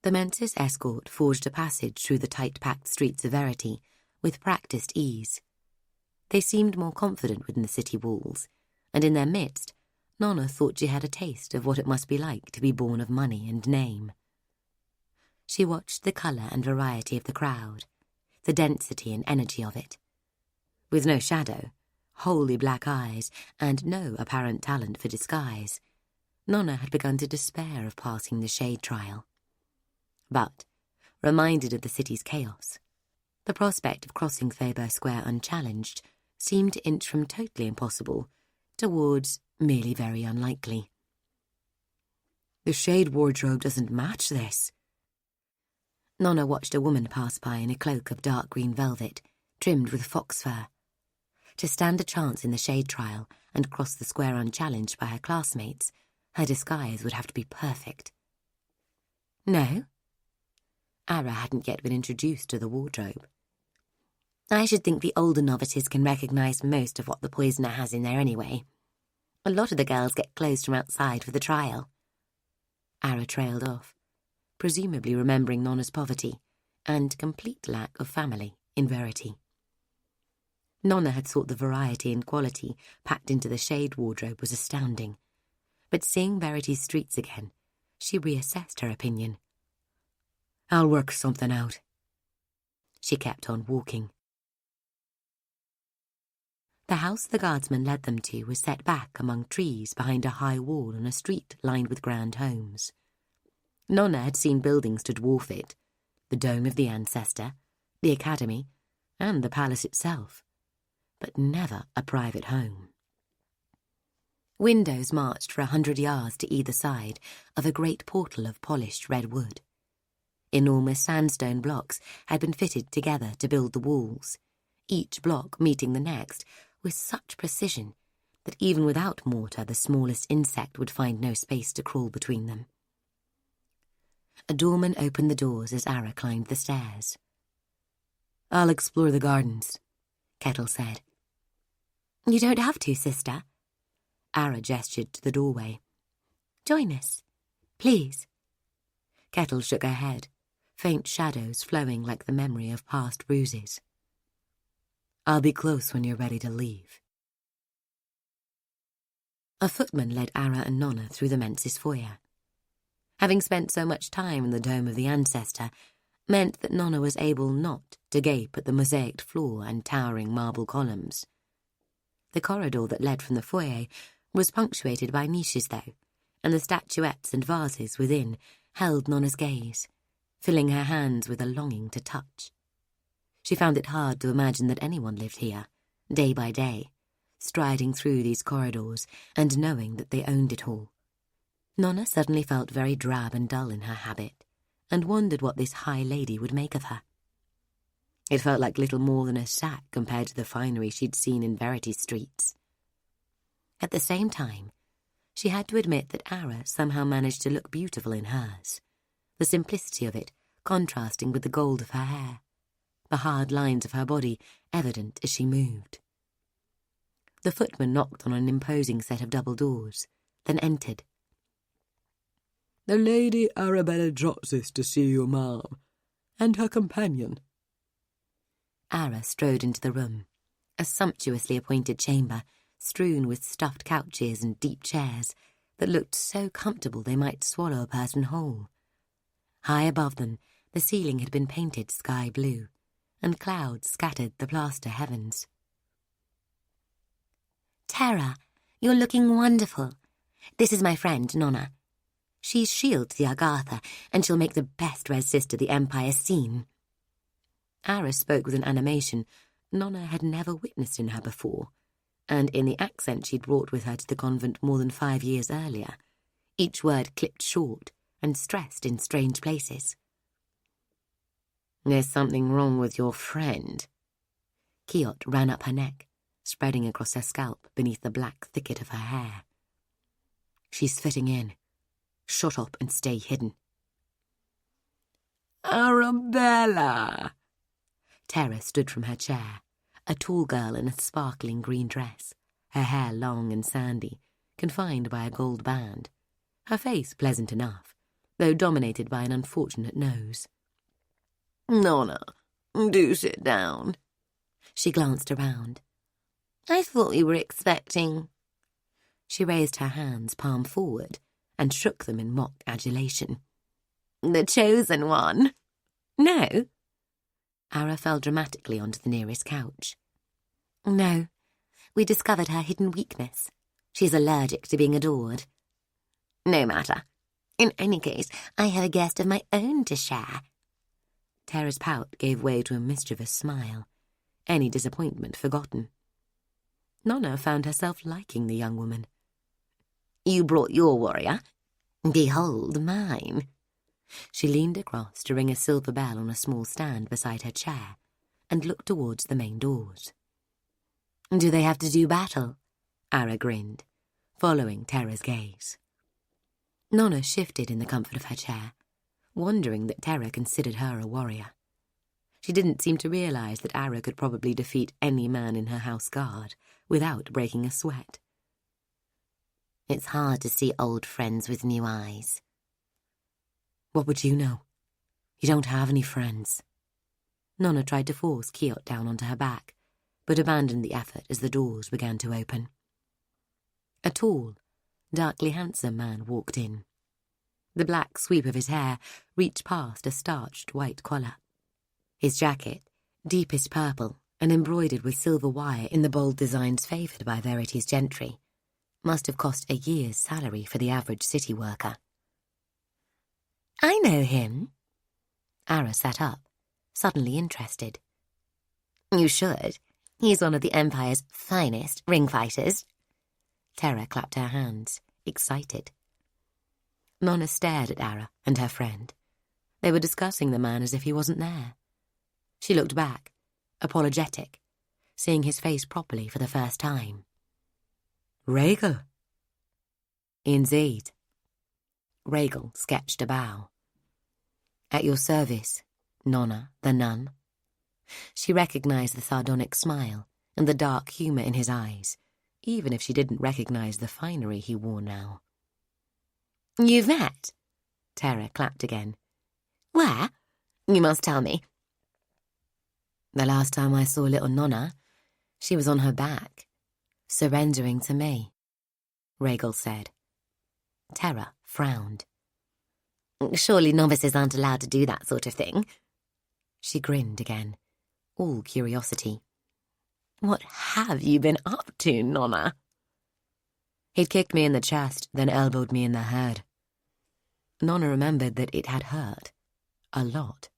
The menses escort forged a passage through the tight-packed streets of Verity with practised ease. They seemed more confident within the city walls, and in their midst, Nona thought she had a taste of what it must be like to be born of money and name. She watched the colour and variety of the crowd, the density and energy of it. With no shadow, wholly black eyes, and no apparent talent for disguise, Nona had begun to despair of passing the shade trial. But, reminded of the city's chaos, the prospect of crossing Thaber Square unchallenged seemed to inch from totally impossible towards merely very unlikely. "The shade wardrobe doesn't match this." Nona watched a woman pass by in a cloak of dark green velvet, trimmed with fox fur. To stand a chance in the shade trial and cross the square unchallenged by her classmates, her disguise would have to be perfect. "No?" Ara hadn't yet been introduced to the wardrobe. "I should think the older novices can recognise most of what the poisoner has in there anyway. A lot of the girls get clothes from outside for the trial." Ara trailed off, presumably remembering Nona's poverty, and complete lack of family in Verity. Nona had thought the variety and quality packed into the shade wardrobe was astounding, but seeing Verity's streets again, she reassessed her opinion. I'll work something out. She kept on walking. The house the guardsman led them to was set back among trees behind a high wall on a street lined with grand homes. Nona had seen buildings to dwarf it, the dome of the ancestor, the academy, and the palace itself, but never a private home. Windows marched for 100 yards to either side of a great portal of polished red wood. Enormous sandstone blocks had been fitted together to build the walls, each block meeting the next with such precision that even without mortar the smallest insect would find no space to crawl between them. A doorman opened the doors as Ara climbed the stairs. I'll explore the gardens, Kettle said. You don't have to, sister. Ara gestured to the doorway. Join us, please. Kettle shook her head, faint shadows flowing like the memory of past bruises. I'll be close when you're ready to leave. A footman led Ara and Nona through the menses foyer. Having spent so much time in the dome of the ancestor meant that Nona was able not to gape at the mosaicked floor and towering marble columns. The corridor that led from the foyer was punctuated by niches, though, and the statuettes and vases within held Nona's gaze, filling her hands with a longing to touch. She found it hard to imagine that anyone lived here, day by day, striding through these corridors and knowing that they owned it all. Nona suddenly felt very drab and dull in her habit, and wondered what this high lady would make of her. It felt like little more than a sack compared to the finery she'd seen in Verity's streets. At the same time, she had to admit that Ara somehow managed to look beautiful in hers, the simplicity of it contrasting with the gold of her hair, the hard lines of her body evident as she moved. The footman knocked on an imposing set of double doors, then entered. The Lady Arabella Drotzis to see you, ma'am, and her companion. Ara strode into the room, a sumptuously appointed chamber, strewn with stuffed couches and deep chairs that looked so comfortable they might swallow a person whole. High above them, the ceiling had been painted sky blue, and clouds scattered the plaster heavens. Tara, you're looking wonderful. This is my friend, Nona. She's shield to the Agartha, and she'll make the best red sister the Empire's seen. Ara spoke with an animation Nona had never witnessed in her before, and in the accent she'd brought with her to the convent more than 5 years earlier, each word clipped short and stressed in strange places. There's something wrong with your friend. Kiot ran up her neck, spreading across her scalp beneath the black thicket of her hair. She's fitting in. Shut up and stay hidden. Arabella! Tara stood from her chair, a tall girl in a sparkling green dress, her hair long and sandy, confined by a gold band, her face pleasant enough, though dominated by an unfortunate nose. Nona, do sit down. She glanced around. I thought you were expecting... She raised her hands palm forward and shook them in mock adulation. The chosen one. No. Ara fell dramatically onto the nearest couch. No, we discovered her hidden weakness. She's allergic to being adored. No matter. In any case, I have a guest of my own to share. Tara's pout gave way to a mischievous smile, any disappointment forgotten. Nona found herself liking the young woman. You brought your warrior. Behold mine. She leaned across to ring a silver bell on a small stand beside her chair and looked towards the main doors. Do they have to do battle? Ara grinned, following Tara's gaze. Nona shifted in the comfort of her chair, wondering that Tara considered her a warrior. She didn't seem to realize that Ara could probably defeat any man in her house guard without breaking a sweat. It's hard to see old friends with new eyes. What would you know? You don't have any friends. Nona tried to force Kiot down onto her back, but abandoned the effort as the doors began to open. A tall, darkly handsome man walked in. The black sweep of his hair reached past a starched white collar. His jacket, deepest purple and embroidered with silver wire in the bold designs favoured by Verity's gentry, must have cost a year's salary for the average city worker. I know him. Ara sat up, suddenly interested. You should. He's one of the Empire's finest ring fighters. Terra clapped her hands, excited. Nona stared at Ara and her friend. They were discussing the man as if he wasn't there. She looked back, apologetic, seeing his face properly for the first time. Rhaegal? Indeed. Rhaegal sketched a bow. At your service, Nona, the nun. She recognised the sardonic smile and the dark humour in his eyes, even if she didn't recognise the finery he wore now. You've met? Terra clapped again. Where? You must tell me. The last time I saw little Nona, she was on her back, surrendering to me, Rhaegal said. Terra frowned. Surely novices aren't allowed to do that sort of thing. She grinned again, all curiosity. What have you been up to, Nona? He'd kicked me in the chest, then elbowed me in the head. Nona remembered that it had hurt. A lot.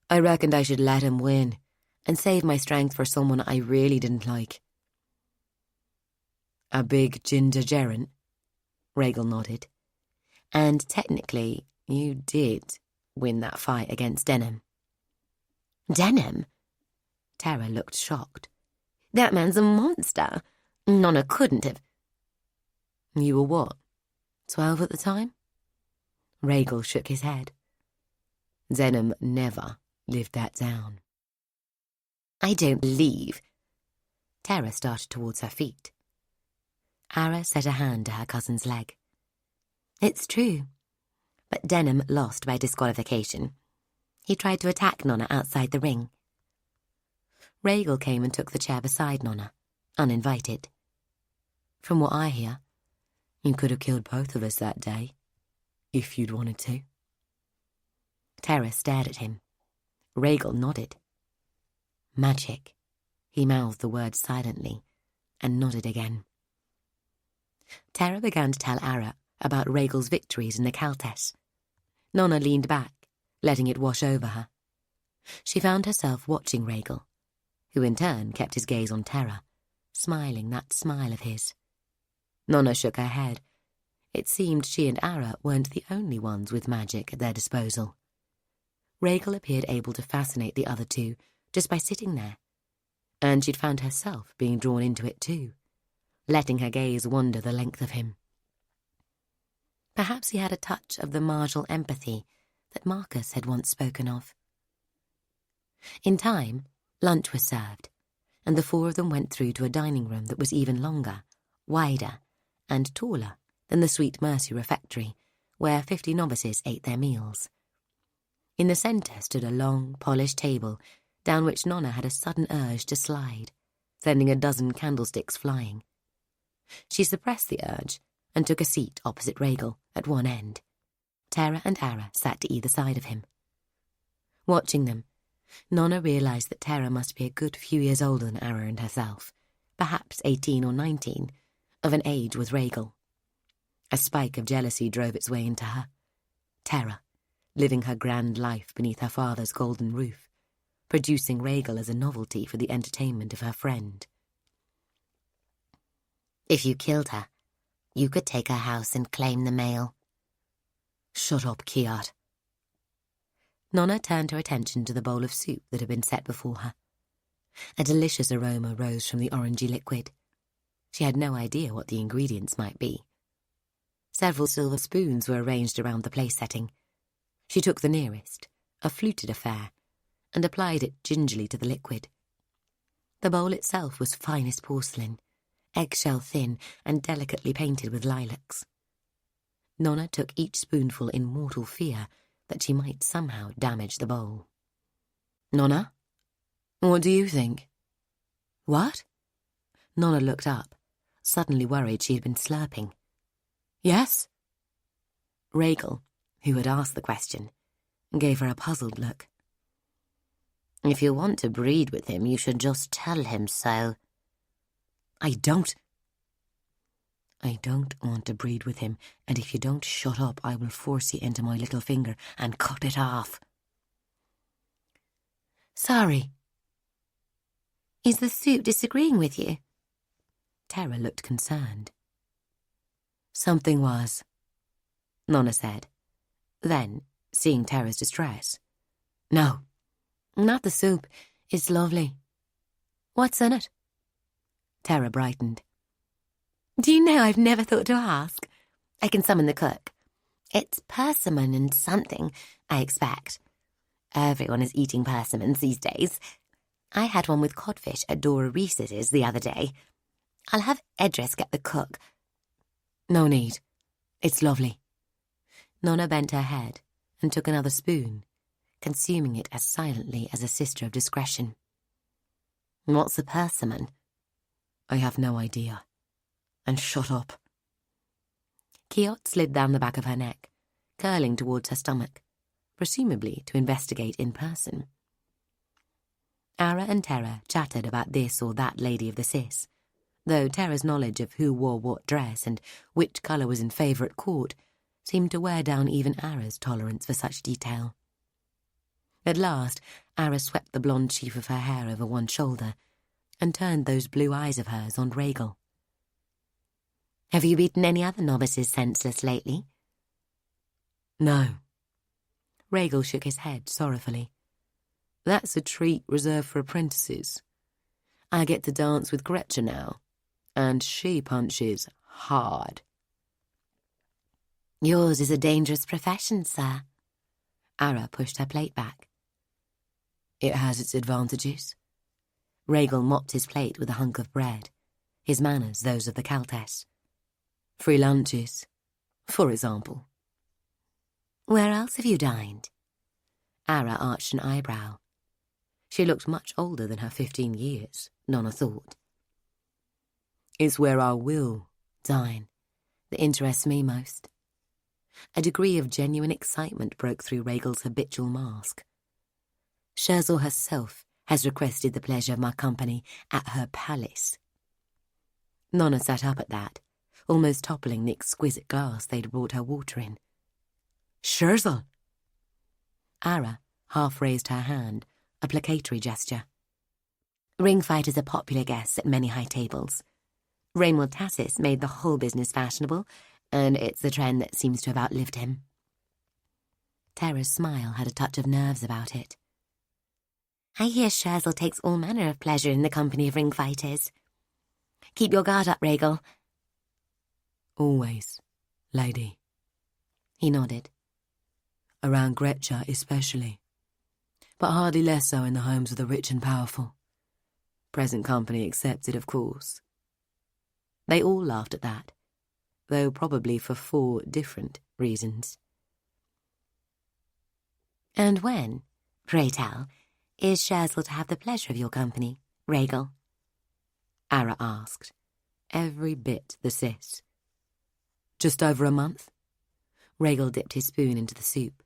I reckoned I should let him win and save my strength for someone I really didn't like. A big ginger gerent? Rhaegal nodded. And technically, you did win that fight against Denham. Denham? Terra looked shocked. That man's a monster. Nona couldn't have. You were what, 12 at the time? Rhaegal shook his head. Denham never lived that down. I don't believe. Terra started towards her feet. Ara set a hand to her cousin's leg. It's true. But Denham lost by disqualification. He tried to attack Nona outside the ring. Rhaegal came and took the chair beside Nona, uninvited. From what I hear, you could have killed both of us that day, if you'd wanted to. Terra stared at him. Rhaegal nodded. Magic. He mouthed the word silently, and nodded again. Terra began to tell Ara about Rhaegal's victories in the Countess. Nona leaned back, letting it wash over her. She found herself watching Rhaegal, who in turn kept his gaze on Terra, smiling that smile of his. Nona shook her head. It seemed she and Ara weren't the only ones with magic at their disposal. Rhaegal appeared able to fascinate the other two just by sitting there, and she'd found herself being drawn into it too, letting her gaze wander the length of him. Perhaps he had a touch of the martial empathy that Marcus had once spoken of. In time, lunch was served, and the four of them went through to a dining room that was even longer, wider, and taller than the Sweet Mercy refectory, where 50 novices ate their meals. In the centre stood a long, polished table, down which Nona had a sudden urge to slide, sending a dozen candlesticks flying. She suppressed the urge and took a seat opposite Rhaegal at one end. Terra and Ara sat to either side of him. Watching them, Nona realised that Terra must be a good few years older than Ara and herself, perhaps 18 or 19, of an age with Rhaegal. A spike of jealousy drove its way into her. Terra, living her grand life beneath her father's golden roof, producing Rhaegal as a novelty for the entertainment of her friend. If you killed her, you could take her house and claim the mail. Shut up, Kiot. Nona turned her attention to the bowl of soup that had been set before her. A delicious aroma rose from the orangey liquid. She had no idea what the ingredients might be. Several silver spoons were arranged around the place setting. She took the nearest, a fluted affair, and applied it gingerly to the liquid. The bowl itself was finest porcelain, eggshell thin and delicately painted with lilacs. Nona took each spoonful in mortal fear that she might somehow damage the bowl. Nona? What do you think? What? Nona looked up, suddenly worried she had been slurping. Yes? Rhaegal, who had asked the question, gave her a puzzled look. If you want to breed with him, you should just tell him so. I don't want to breed with him, and if you don't shut up, I will force you into my little finger and cut it off. Sorry. Is the suit disagreeing with you? Terra looked concerned. Something was, Nona said. Then, seeing Terra's distress, no, not the soup. It's lovely. What's in it? Terra brightened. Do you know I've never thought to ask? I can summon the cook. It's persimmon and something, I expect. Everyone is eating persimmons these days. I had one with codfish at Dora Reese's the other day. I'll have Edris get the cook. No need. It's lovely. Nona bent her head and took another spoon, consuming it as silently as a sister of discretion. What's a persimmon? I have no idea. And shut up. Kiot slid down the back of her neck, curling towards her stomach, presumably to investigate in person. Ara and Terra chattered about this or that lady of the Sis, though Terra's knowledge of who wore what dress and which colour was in favour at court seemed to wear down even Ara's tolerance for such detail. At last, Ara swept the blonde sheaf of her hair over one shoulder and turned those blue eyes of hers on Rhaegal. Have you beaten any other novices senseless lately? No. Rhaegal shook his head sorrowfully. That's a treat reserved for apprentices. I get to dance with Gretchen now, and she punches hard. Yours is a dangerous profession, sir. Ara pushed her plate back. It has its advantages. Rhaegal mopped his plate with a hunk of bread, his manners those of the Countess. Free lunches, for example. Where else have you dined? Ara arched an eyebrow. She looked much older than her 15 years, Nona thought. It's where I will dine that interests me most. A degree of genuine excitement broke through Rhaegal's habitual mask. Sherzal herself has requested the pleasure of my company at her palace. Nona sat up at that, almost toppling the exquisite glass they'd brought her water in. Sherzal! Ara half raised her hand, a placatory gesture. Ringfighters are popular guests at many high tables. Raymond Tassis made the whole business fashionable, and it's the trend that seems to have outlived him. Terra's smile had a touch of nerves about it. I hear Sherzal takes all manner of pleasure in the company of ringfighters. Keep your guard up, Rhaegal. Always, lady. He nodded. Around Gretchen especially, but hardly less so in the homes of the rich and powerful. Present company excepted, of course. They all laughed at that, though probably for 4 different reasons. And when, pray tell, is Sherzal to have the pleasure of your company, Rhaegal? Ara asked, every bit the Sis. Just over a month. Rhaegal dipped his spoon into the soup,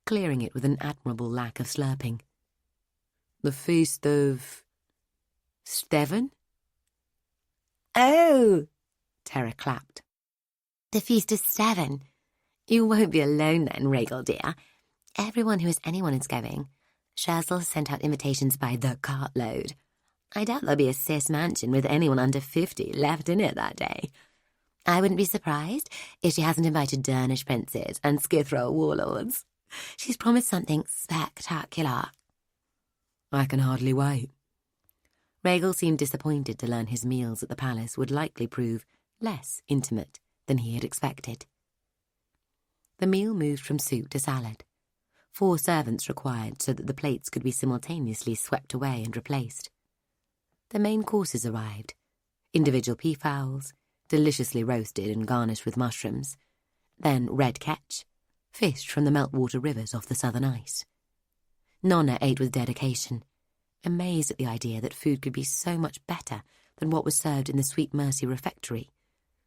clearing it with an admirable lack of slurping. The feast of Steven? Oh! Terra clapped. The feast of Steven. You won't be alone then, Rhaegal dear. Everyone who is anyone is going. Sherzal has sent out invitations by the cartload. I doubt there'll be a Sis mansion with anyone under 50 left in it that day. I wouldn't be surprised if she hasn't invited Dernish princes and Skithrow warlords. She's promised something spectacular. I can hardly wait. Rhaegal seemed disappointed to learn his meals at the palace would likely prove less intimate than he had expected. The meal moved from soup to salad. 4 servants required so that the plates could be simultaneously swept away and replaced. The main courses arrived. Individual peafowls, deliciously roasted and garnished with mushrooms. Then red ketch, fished from the meltwater rivers off the southern ice. Nona ate with dedication, amazed at the idea that food could be so much better than what was served in the Sweet Mercy refectory,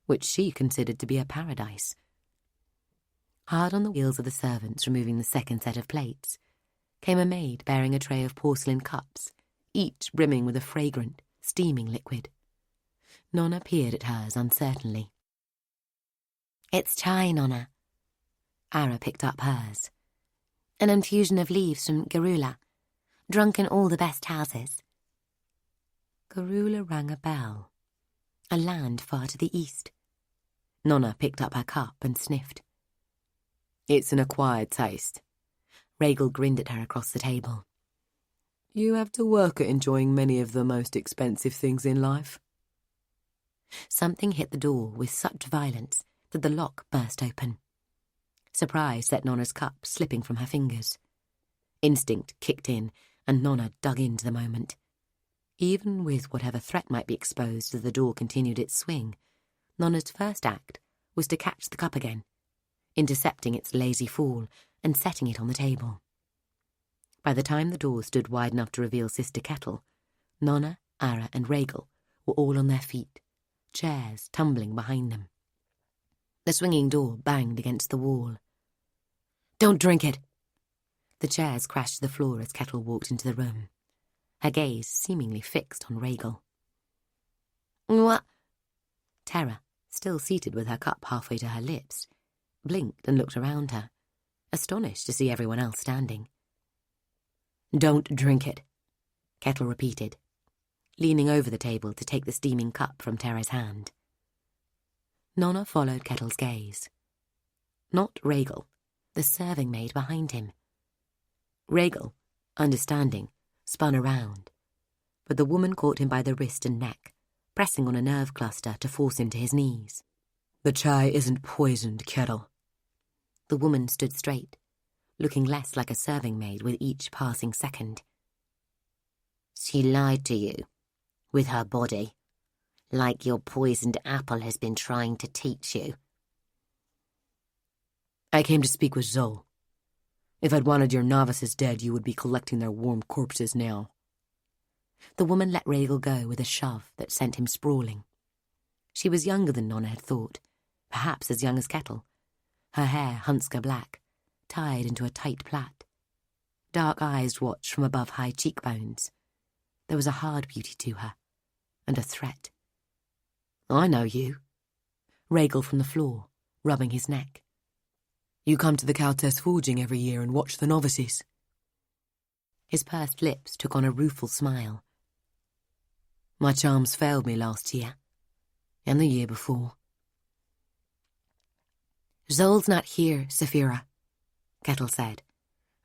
which she considered to be a paradise. Hard on the wheels of the servants removing the second set of plates came a maid bearing a tray of porcelain cups, each brimming with a fragrant, steaming liquid. Nona peered at hers uncertainly. "It's chai, Nona." Ara picked up hers. "An infusion of leaves from Garula, drunk in all the best houses." Garula rang a bell. A land far to the east. Nona picked up her cup and sniffed. "It's an acquired taste." Rhaegal grinned at her across the table. "You have to work at enjoying many of the most expensive things in life." Something hit the door with such violence that the lock burst open. Surprise set Nona's cup slipping from her fingers. Instinct kicked in, and Nona dug into the moment. Even with whatever threat might be exposed as the door continued its swing, Nona's first act was to catch the cup again, intercepting its lazy fall and setting it on the table. By the time the door stood wide enough to reveal Sister Kettle, Nona, Ara, and Rhaegal were all on their feet, chairs tumbling behind them. The swinging door banged against the wall. "Don't drink it!" The chairs crashed to the floor as Kettle walked into the room, her gaze seemingly fixed on Rhaegal. "What?" Terra, still seated with her cup halfway to her lips, blinked and looked around her, astonished to see everyone else standing. "Don't drink it," Kettle repeated, leaning over the table to take the steaming cup from Terra's hand. Nona followed Kettle's gaze. Not Rhaegal, the serving maid behind him. Rhaegal, understanding, spun around, but the woman caught him by the wrist and neck, pressing on a nerve cluster to force him to his knees. "The chai isn't poisoned, Kettle." The woman stood straight, looking less like a serving maid with each passing second. "She lied to you, with her body, like your poisoned apple has been trying to teach you." "I came to speak with Zol. If I'd wanted your novices dead, you would be collecting their warm corpses now." The woman let Rhaegal go with a shove that sent him sprawling. She was younger than Nona had thought, perhaps as young as Kettle, her hair hunsker black, tied into a tight plait. Dark eyes watched from above high cheekbones. There was a hard beauty to her, and a threat. "I know you." Rhaegal from the floor, rubbing his neck. "You come to the Countess forging every year and watch the novices." His pursed lips took on a rueful smile. "My charms failed me last year, and the year before." "Zol's not here, Saphira," Kettle said,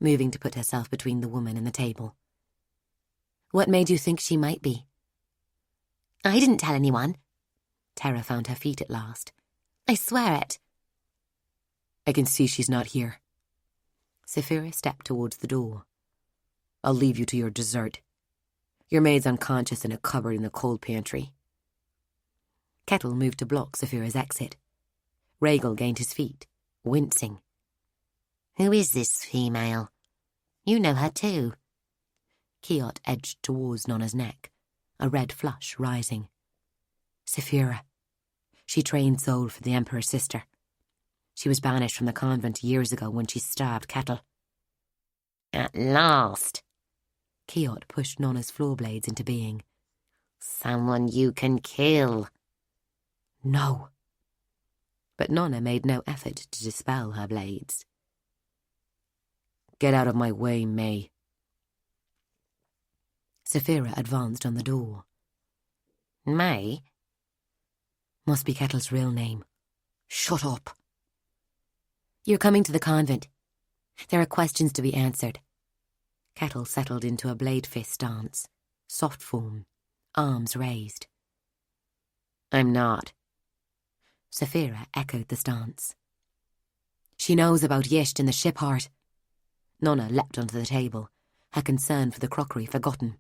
moving to put herself between the woman and the table. "What made you think she might be?" "I didn't tell anyone." Terra found her feet at last. "I swear it." "I can see she's not here." Saphira stepped towards the door. "I'll leave you to your dessert. Your maid's unconscious in a cupboard in the cold pantry." Kettle moved to block Saphira's exit. Rhaegal gained his feet, wincing. "Who is this female? You know her too." Kiot edged towards Nona's neck, a red flush rising. "Saphira. She trained Zol for the Emperor's sister. She was banished from the convent years ago when she stabbed Kettle." "At last." Kiot pushed Nona's floor blades into being. "Someone you can kill." "No." But Nona made no effort to dispel her blades. "Get out of my way, May." Saphira advanced on the door. "May?" Must be Kettle's real name. "Shut up." "You're coming to the convent. There are questions to be answered." Kettle settled into a blade fist stance, soft form, arms raised. "I'm not." Saphira echoed the stance. "She knows about Yisht in the ship heart." Nona leapt onto the table, her concern for the crockery forgotten.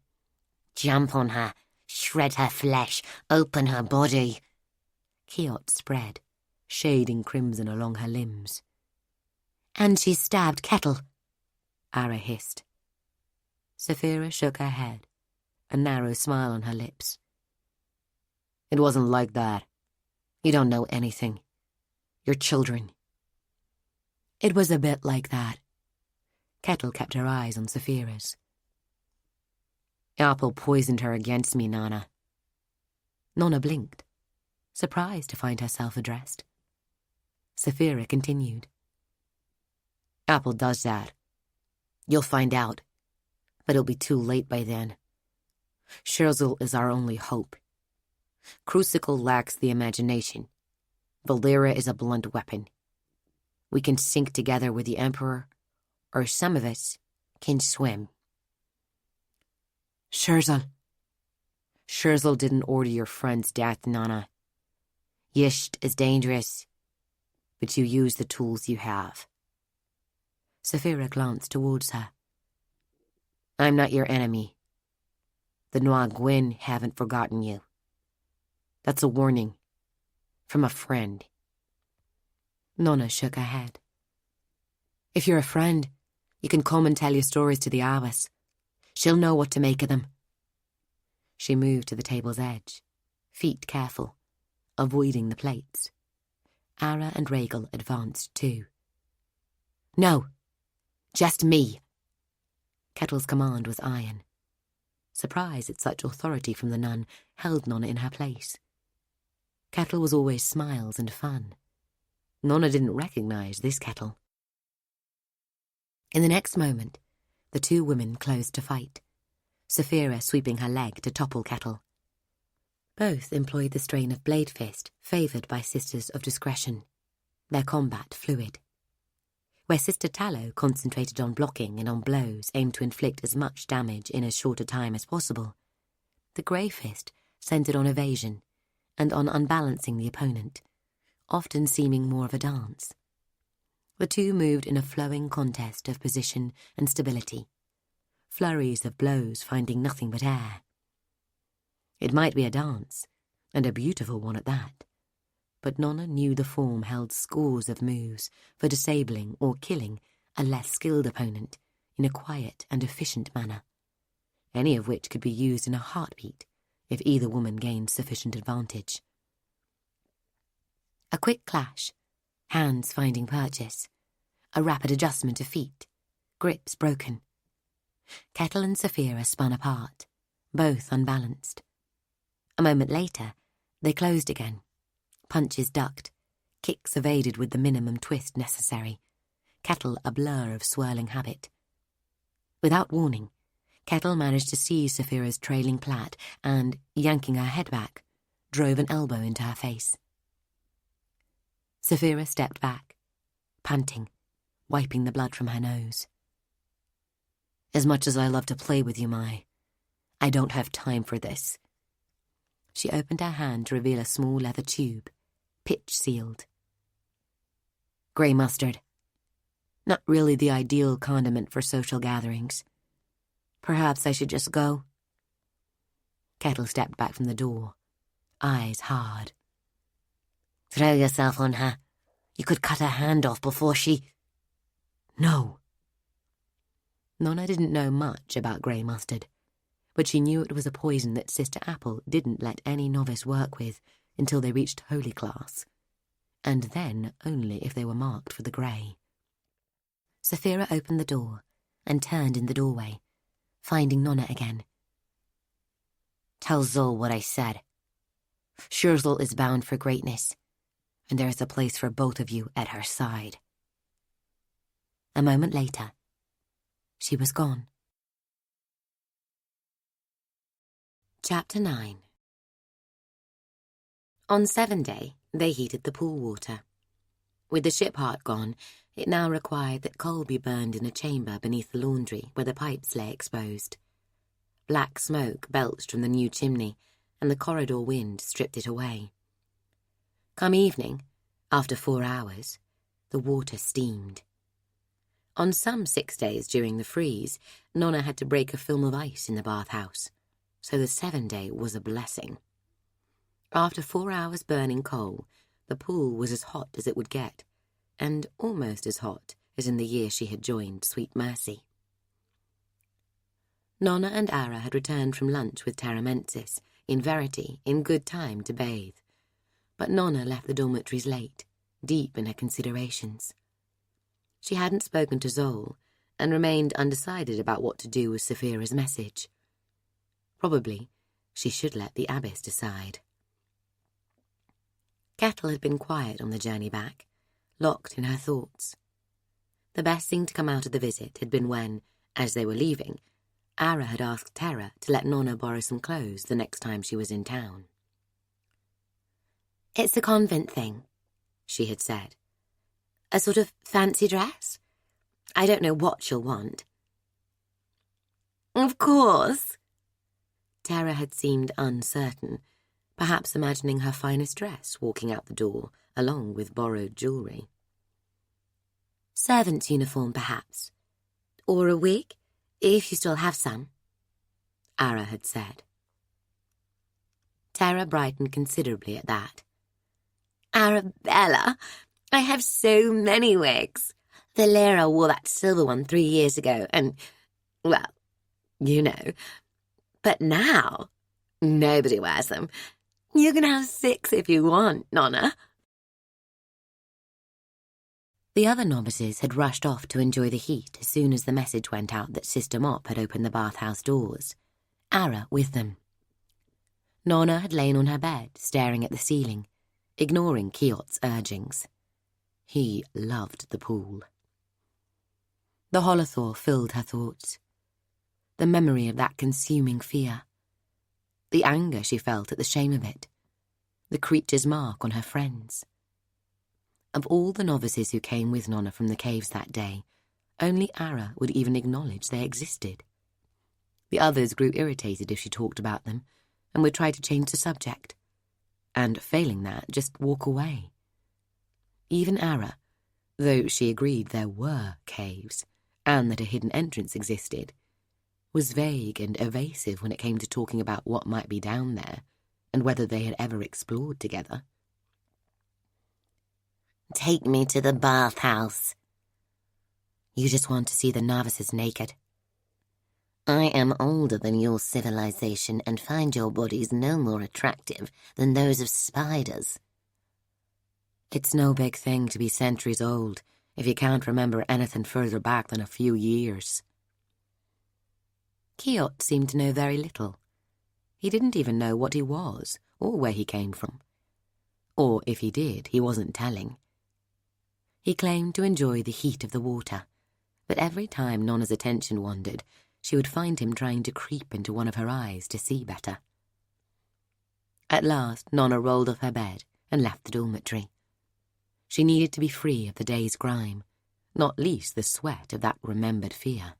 "Jump on her, shred her flesh, open her body." Kiot spread, shading crimson along her limbs. "And she stabbed Kettle," Ara hissed. Sapphira shook her head, a narrow smile on her lips. It wasn't like that. You don't know anything. You're children. It was a bit like that. Kettle kept her eyes on Sapphira's. Apple poisoned her against me, Nona. Nona blinked, surprised to find herself addressed. Sapphira continued. Apple does that. You'll find out, but it'll be too late by then. Shirzal is our only hope. Crucicle lacks the imagination. Valera is a blunt weapon. We can sink together with the Emperor, or some of us can swim. Shirzal didn't order your friend's death, Nona. Yisht is dangerous, but you use the tools you have. Sapphira glanced towards her. I'm not your enemy. The Noa Gwyn haven't forgotten you. That's a warning. From a friend. Nona shook her head. If you're a friend, you can come and tell your stories to the abbess. She'll know what to make of them. She moved to the table's edge, feet careful, avoiding the plates. Ara and Rhaegal advanced too. No, just me. Kettle's command was iron. Surprise at such authority from the nun held Nona in her place. Kettle was always smiles and fun. Nona didn't recognize this Kettle. In the next moment, the two women closed to fight, Sapphira sweeping her leg to topple Kettle. Both employed the strain of blade fist favoured by Sisters of Discretion, their combat fluid. Where Sister Tallow concentrated on blocking and on blows aimed to inflict as much damage in as short a time as possible, the Grey Fist centred on evasion and on unbalancing the opponent, often seeming more of a dance. The two moved in a flowing contest of position and stability, flurries of blows finding nothing but air. It might be a dance, and a beautiful one at that, but Nona knew the form held scores of moves for disabling or killing a less skilled opponent in a quiet and efficient manner, any of which could be used in a heartbeat if either woman gained sufficient advantage. A quick clash, hands finding purchase, a rapid adjustment of feet, grips broken. Kettle and Sapphira spun apart, both unbalanced. A moment later, they closed again. Punches ducked, kicks evaded with the minimum twist necessary, Kettle a blur of swirling habit. Without warning, Kettle managed to seize Sapphira's trailing plait and, yanking her head back, drove an elbow into her face. Sapphira stepped back, panting, wiping the blood from her nose. As much as I love to play with you, Mai, I don't have time for this. She opened her hand to reveal a small leather tube, pitch-sealed. Grey mustard. Not really the ideal condiment for social gatherings. Perhaps I should just go. Kettle stepped back from the door, eyes hard. Throw yourself on her. You could cut her hand off before she... No. Nona didn't know much about grey mustard, but she knew it was a poison that Sister Apple didn't let any novice work with until they reached Holy Class, and then only if they were marked for the grey. Sapphira opened the door and turned in the doorway, finding Nona again. Tell Zul what I said. Shirzal is bound for greatness, and there is a place for both of you at her side. A moment later, she was gone. Chapter 9. On 7 Day, they heated the pool water. With the ship heart gone, it now required that coal be burned in a chamber beneath the laundry where the pipes lay exposed. Black smoke belched from the new chimney, and the corridor wind stripped it away. Come evening, after 4 hours, the water steamed. On some 6 days during the freeze, Nona had to break a film of ice in the bathhouse, so the 7 Day was a blessing. After 4 hours burning coal, the pool was as hot as it would get, and almost as hot as in the year she had joined Sweet Mercy. Nona and Ara had returned from lunch with Terramensis, in verity, in good time to bathe. But Nona left the dormitories late, deep in her considerations. She hadn't spoken to Zol, and remained undecided about what to do with Saphira's message. Probably she should let the abbess decide. Kettle had been quiet on the journey back, locked in her thoughts. The best thing to come out of the visit had been when, as they were leaving, Ara had asked Terra to let Nona borrow some clothes the next time she was in town. "It's a convent thing," she had said. "A sort of fancy dress? I don't know what she'll want." "Of course." Terra had seemed uncertain, perhaps imagining her finest dress walking out the door, along with borrowed jewellery. "Servant's uniform, perhaps. Or a wig, if you still have some," Ara had said. Terra brightened considerably at that. "Arabella, I have so many wigs. Valera wore that silver one 3 years ago, and, well, you know. But now, nobody wears them. You can have 6 if you want, Nona." The other novices had rushed off to enjoy the heat as soon as the message went out that Sister Mop had opened the bathhouse doors, Ara with them. Nona had lain on her bed, staring at the ceiling, ignoring Kiot's urgings. He loved the pool. The holothor filled her thoughts. The memory of that consuming fear. The anger she felt at the shame of it. The creature's mark on her friends. Of all the novices who came with Nona from the caves that day, only Ara would even acknowledge they existed. The others grew irritated if she talked about them, and would try to change the subject. And, failing that, just walk away. Even Ara, though she agreed there were caves, and that a hidden entrance existed, was vague and evasive when it came to talking about what might be down there, and whether they had ever explored together. "Take me to the bathhouse." "You just want to see the novices naked." "I am older than your civilization and find your bodies no more attractive than those of spiders." "It's no big thing to be centuries old if you can't remember anything further back than a few years." Kiot seemed to know very little. He didn't even know what he was or where he came from. Or if he did, he wasn't telling. He claimed to enjoy the heat of the water, but every time Nona's attention wandered, she would find him trying to creep into one of her eyes to see better. At last, Nona rolled off her bed and left the dormitory. She needed to be free of the day's grime, not least the sweat of that remembered fear.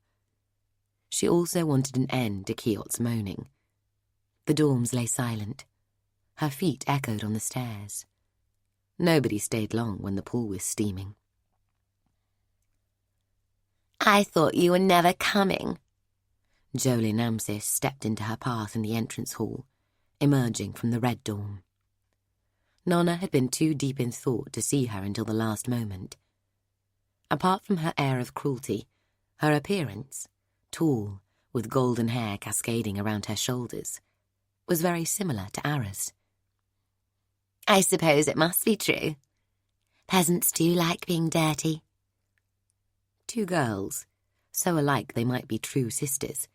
She also wanted an end to Kiot's moaning. The dorms lay silent. Her feet echoed on the stairs. Nobody stayed long when the pool was steaming. "I thought you were never coming." Jolie Namsis stepped into her path in the entrance hall, emerging from the red dorm. Nona had been too deep in thought to see her until the last moment. Apart from her air of cruelty, her appearance, tall, with golden hair cascading around her shoulders, was very similar to Ara's. "I suppose it must be true. Peasants do like being dirty." 2 girls, so alike they might be true sisters,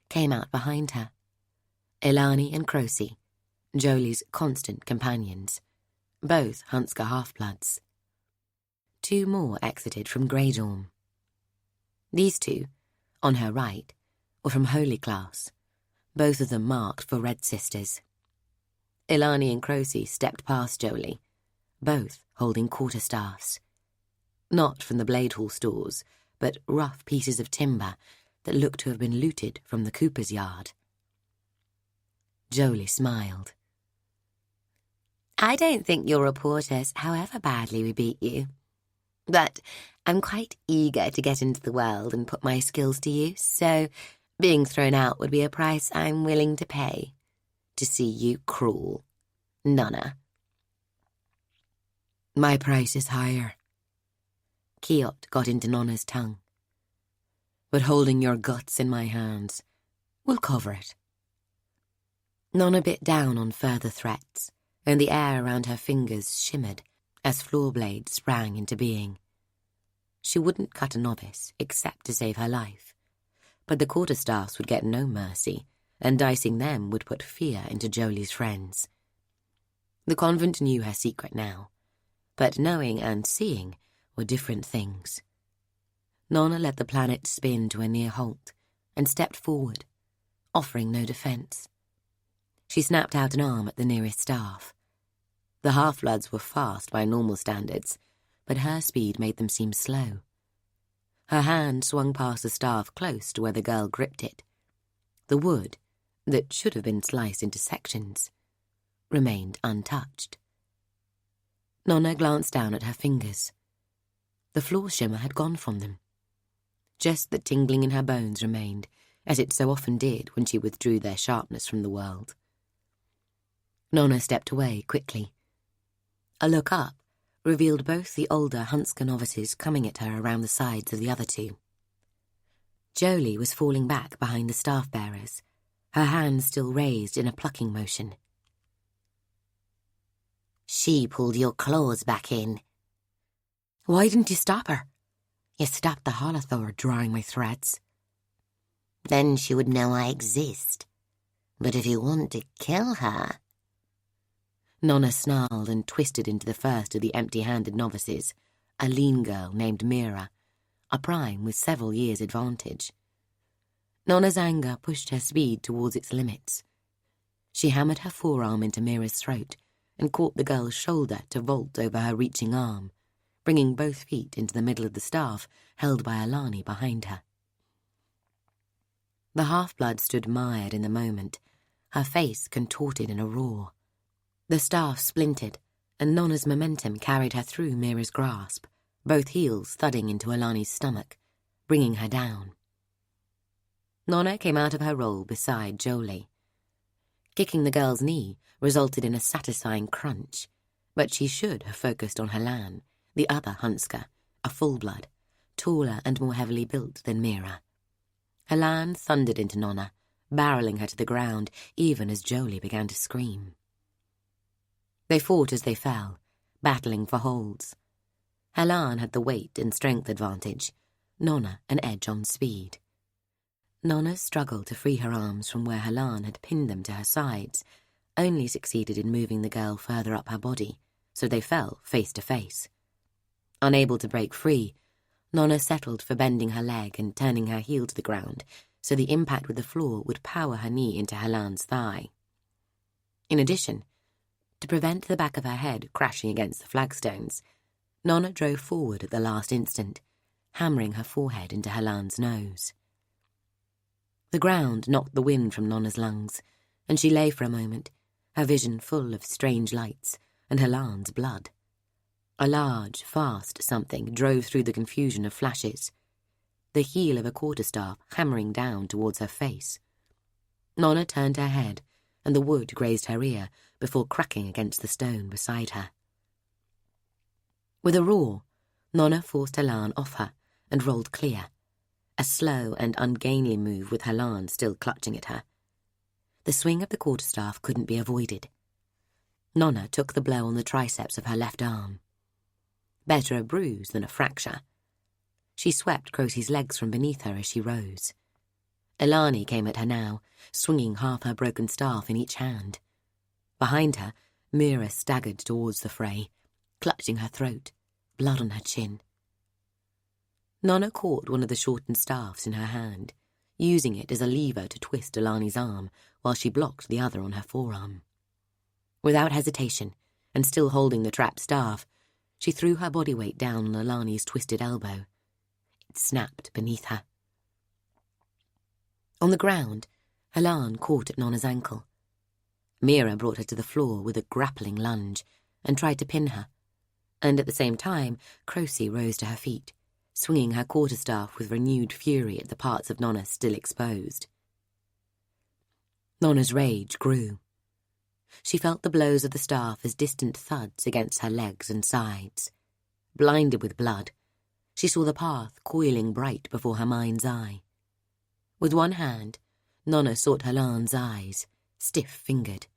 came out behind her. Elani and Krosie, Jolie's constant companions, both Hunska half-bloods. 2 more exited from Grey Dorm. These 2, on her right, were from Holy Class, both of them marked for Red Sisters. Elani and Krosie stepped past Jolie, both holding quarterstaffs. Not from the Blade Hall stores, but rough pieces of timber that looked to have been looted from the cooper's yard. Jolie smiled. "I don't think you'll report us, however badly we beat you. But I'm quite eager to get into the world and put my skills to use, so being thrown out would be a price I'm willing to pay. To see you cruel, Nona." "My price is higher." Kiot got into Nona's tongue. "But holding your guts in my hands, We'll cover it." Nona bit down on further threats, and the air around her fingers shimmered as floor blades sprang into being. She wouldn't cut a novice except to save her life, but the quarterstaffs would get no mercy, and dicing them would put fear into Jolie's friends. The convent knew her secret now, but knowing and seeing were different things. Nona let the planet spin to a near halt and stepped forward, offering no defence. She snapped out an arm at the nearest staff. The half-bloods were fast by normal standards, but her speed made them seem slow. Her hand swung past the staff close to where the girl gripped it. The wood, that should have been sliced into sections, remained untouched. Nona glanced down at her fingers. The floor shimmer had gone from them. Just the tingling in her bones remained, as it so often did when she withdrew their sharpness from the world. Nona stepped away quickly. A look up revealed both the older Hunska novices coming at her around the sides of the other two. Jolie was falling back behind the staff-bearers, her hands still raised in a plucking motion. "She pulled your claws back in." "Why didn't you stop her?" "You stopped the Holothor drawing my threads." "Then she would know I exist. But if you want to kill her..." Nona snarled and twisted into the first of the empty-handed novices, a lean girl named Mira, a prime with several years' advantage. Nona's anger pushed her speed towards its limits. She hammered her forearm into Mira's throat and caught the girl's shoulder to vault over her reaching arm, bringing both feet into the middle of the staff held by Alani behind her. The half-blood stood mired in the moment, her face contorted in a roar. The staff splintered, and Nona's momentum carried her through Mira's grasp, both heels thudding into Alani's stomach, bringing her down. Nona came out of her role beside Jolie. Kicking the girl's knee resulted in a satisfying crunch, but she should have focused on Helan, the other Hunska, a full-blood, taller and more heavily built than Mira. Helan thundered into Nona, barreling her to the ground even as Jolie began to scream. They fought as they fell, battling for holds. Helan had the weight and strength advantage, Nona an edge on speed. Nona struggled to free her arms from where Helan had pinned them to her sides, only succeeded in moving the girl further up her body, so they fell face to face. Unable to break free, Nona settled for bending her leg and turning her heel to the ground, so the impact with the floor would power her knee into Helan's thigh. In addition, to prevent the back of her head crashing against the flagstones, Nona drove forward at the last instant, hammering her forehead into Helan's nose. The ground knocked the wind from Nona's lungs, and she lay for a moment, her vision full of strange lights and Helan's blood. A large, fast something drove through the confusion of flashes, the heel of a quarterstaff hammering down towards her face. Nona turned her head, and the wood grazed her ear before cracking against the stone beside her. With a roar, Nona forced Helan off her and rolled clear, a slow and ungainly move with Helan still clutching at her. The swing of the quarterstaff couldn't be avoided. Nona took the blow on the triceps of her left arm. Better a bruise than a fracture. She swept Crosie's legs from beneath her as she rose. Alani came at her now, swinging half her broken staff in each hand. Behind her, Mira staggered towards the fray, clutching her throat, blood on her chin. Nona caught one of the shortened staffs in her hand, using it as a lever to twist Alani's arm while she blocked the other on her forearm. Without hesitation, and still holding the trapped staff, she threw her body weight down on Alani's twisted elbow. It snapped beneath her. On the ground, Helan caught at Nona's ankle. Mira brought her to the floor with a grappling lunge and tried to pin her, and at the same time Krosie rose to her feet, swinging her quarterstaff with renewed fury at the parts of Nona still exposed. Nona's rage grew. She felt the blows of the staff as distant thuds against her legs and sides. Blinded with blood, she saw the path coiling bright before her mind's eye. With one hand, Nona sought Helan's eyes, stiff-fingered.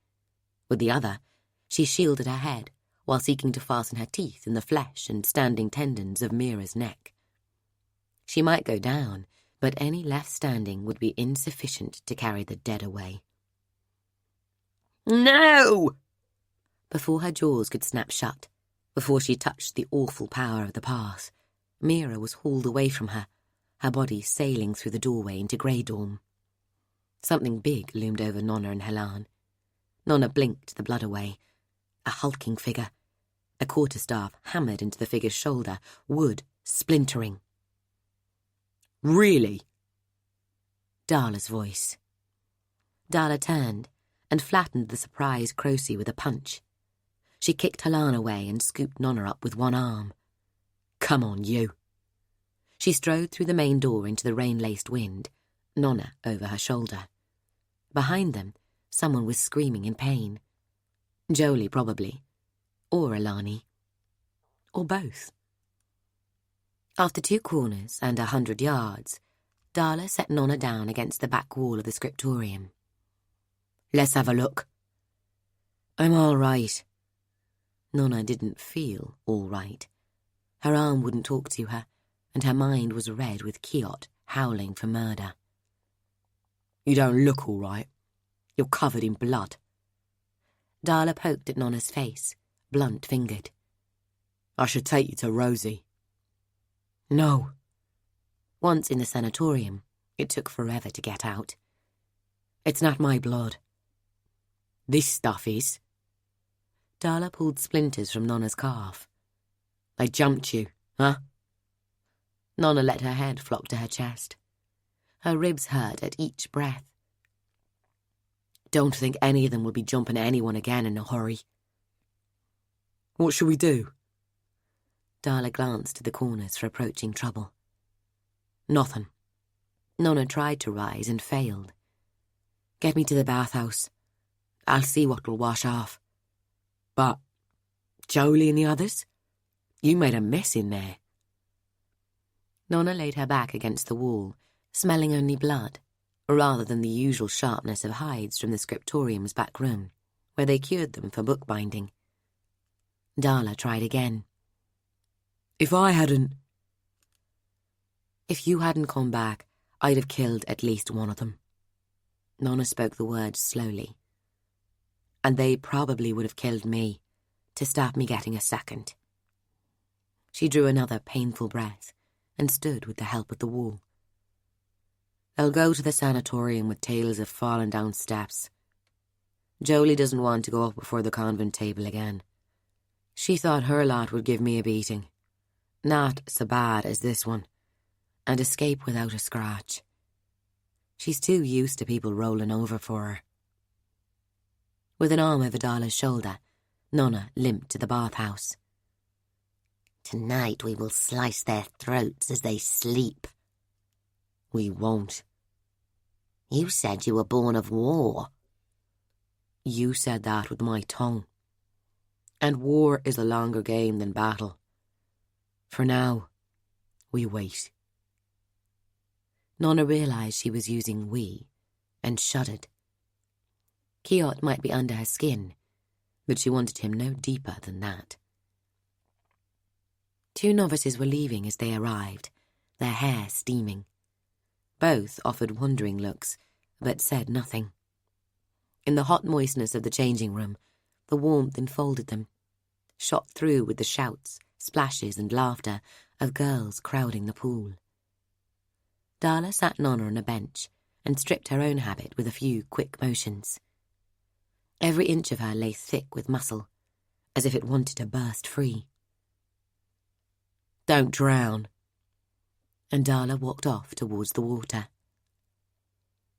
With the other, she shielded her head while seeking to fasten her teeth in the flesh and standing tendons of Mira's neck. She might go down, but any left standing would be insufficient to carry the dead away. No! Before her jaws could snap shut, before she touched the awful power of the path, Mira was hauled away from her, her body sailing through the doorway into Greydorm. Something big loomed over Nona and Helan. Nona blinked the blood away. A hulking figure. A quarterstaff hammered into the figure's shoulder, wood splintering. Really? Darla's voice. Darla turned and flattened the surprised Krosi with a punch. She kicked Helan away and scooped Nona up with one arm. Come on, you. She strode through the main door into the rain-laced wind, Nona over her shoulder. Behind them, someone was screaming in pain. Jolie, probably. Or Alani. Or both. After 2 corners and 100 yards, Darla set Nona down against the back wall of the scriptorium. Let's have a look. I'm all right. Nona didn't feel all right. Her arm wouldn't talk to her, and her mind was red with Kiot howling for murder. You don't look all right. You're covered in blood. Darla poked at Nona's face, blunt-fingered. I should take you to Rosie. No. Once in the sanatorium, it took forever to get out. It's not my blood. This stuff is. Darla pulled splinters from Nona's calf. They jumped you, huh? Nona let her head flop to her chest. Her ribs hurt at each breath. Don't think any of them will be jumping anyone again in a hurry. What should we do? Darla glanced to the corners for approaching trouble. Nothing. Nona tried to rise and failed. Get me to the bathhouse. I'll see what will wash off. But Jolie and the others? You made a mess in there. Nona laid her back against the wall, smelling only blood, rather than the usual sharpness of hides from the scriptorium's back room, where they cured them for bookbinding. Darla tried again. If you hadn't come back, I'd have killed at least one of them. Nona spoke the words slowly. And they probably would have killed me, to stop me getting a second. She drew another painful breath and stood with the help of the wall. They'll go to the sanatorium with tales of falling down steps. Jolie doesn't want to go up before the convent table again. She thought her lot would give me a beating. Not so bad as this one, and escape without a scratch. She's too used to people rolling over for her. With an arm over Darla's shoulder, Nona limped to the bathhouse. Tonight we will slice their throats as they sleep. We won't. You said you were born of war. You said that with my tongue. And war is a longer game than battle. For now, we wait. Nona realised she was using we, and shuddered. Kiot might be under her skin, but she wanted him no deeper than that. 2 novices were leaving as they arrived, their hair steaming. Both offered wondering looks, but said nothing. In the hot moistness of the changing room, the warmth enfolded them, shot through with the shouts, splashes and laughter of girls crowding the pool. Darla sat Nona on a bench and stripped her own habit with a few quick motions. Every inch of her lay thick with muscle, as if it wanted to burst free. Don't drown. And Darla walked off towards the water.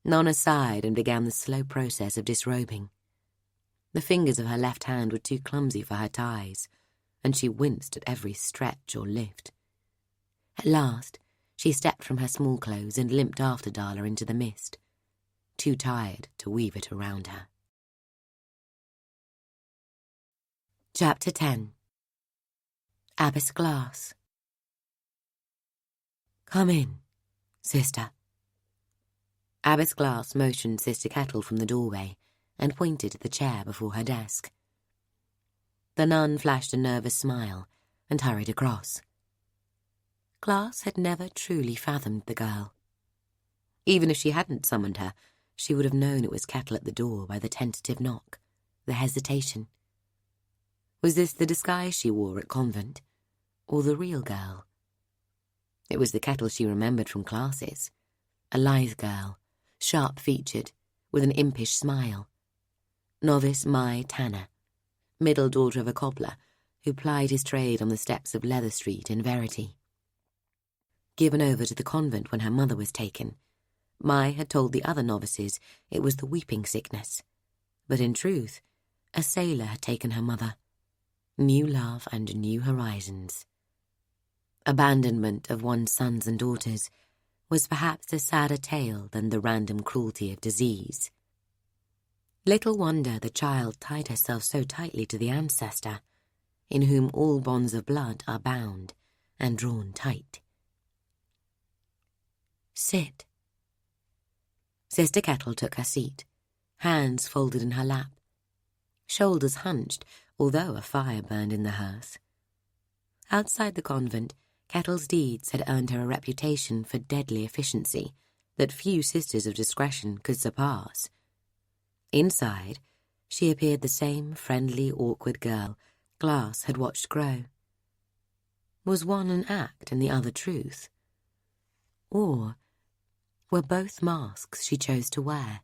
Nona sighed and began the slow process of disrobing. The fingers of her left hand were too clumsy for her ties, and she winced at every stretch or lift. At last, she stepped from her small clothes and limped after Darla into the mist, too tired to weave it around her. Chapter 10. Abbess Glass. Come in, sister. Abbess Glass motioned Sister Kettle from the doorway and pointed to the chair before her desk. The nun flashed a nervous smile and hurried across. Glass had never truly fathomed the girl. Even if she hadn't summoned her, she would have known it was Kettle at the door by the tentative knock, the hesitation. Was this the disguise she wore at convent, or the real girl? It was the Kettle she remembered from classes, a lithe girl, sharp-featured, with an impish smile. Novice Mai Tanner, middle daughter of a cobbler who plied his trade on the steps of Leather Street in Verity. Given over to the convent when her mother was taken, Mai had told the other novices it was the weeping sickness, but in truth, a sailor had taken her mother. New love and new horizons. Abandonment of one's sons and daughters was perhaps a sadder tale than the random cruelty of disease. Little wonder the child tied herself so tightly to the ancestor, in whom all bonds of blood are bound and drawn tight. Sit. Sister Kettle took her seat, hands folded in her lap, shoulders hunched, although a fire burned in the hearth. Outside the convent, Kettle's deeds had earned her a reputation for deadly efficiency that few sisters of discretion could surpass. Inside, she appeared the same friendly, awkward girl Glass had watched grow. Was one an act and the other truth? Or were both masks she chose to wear?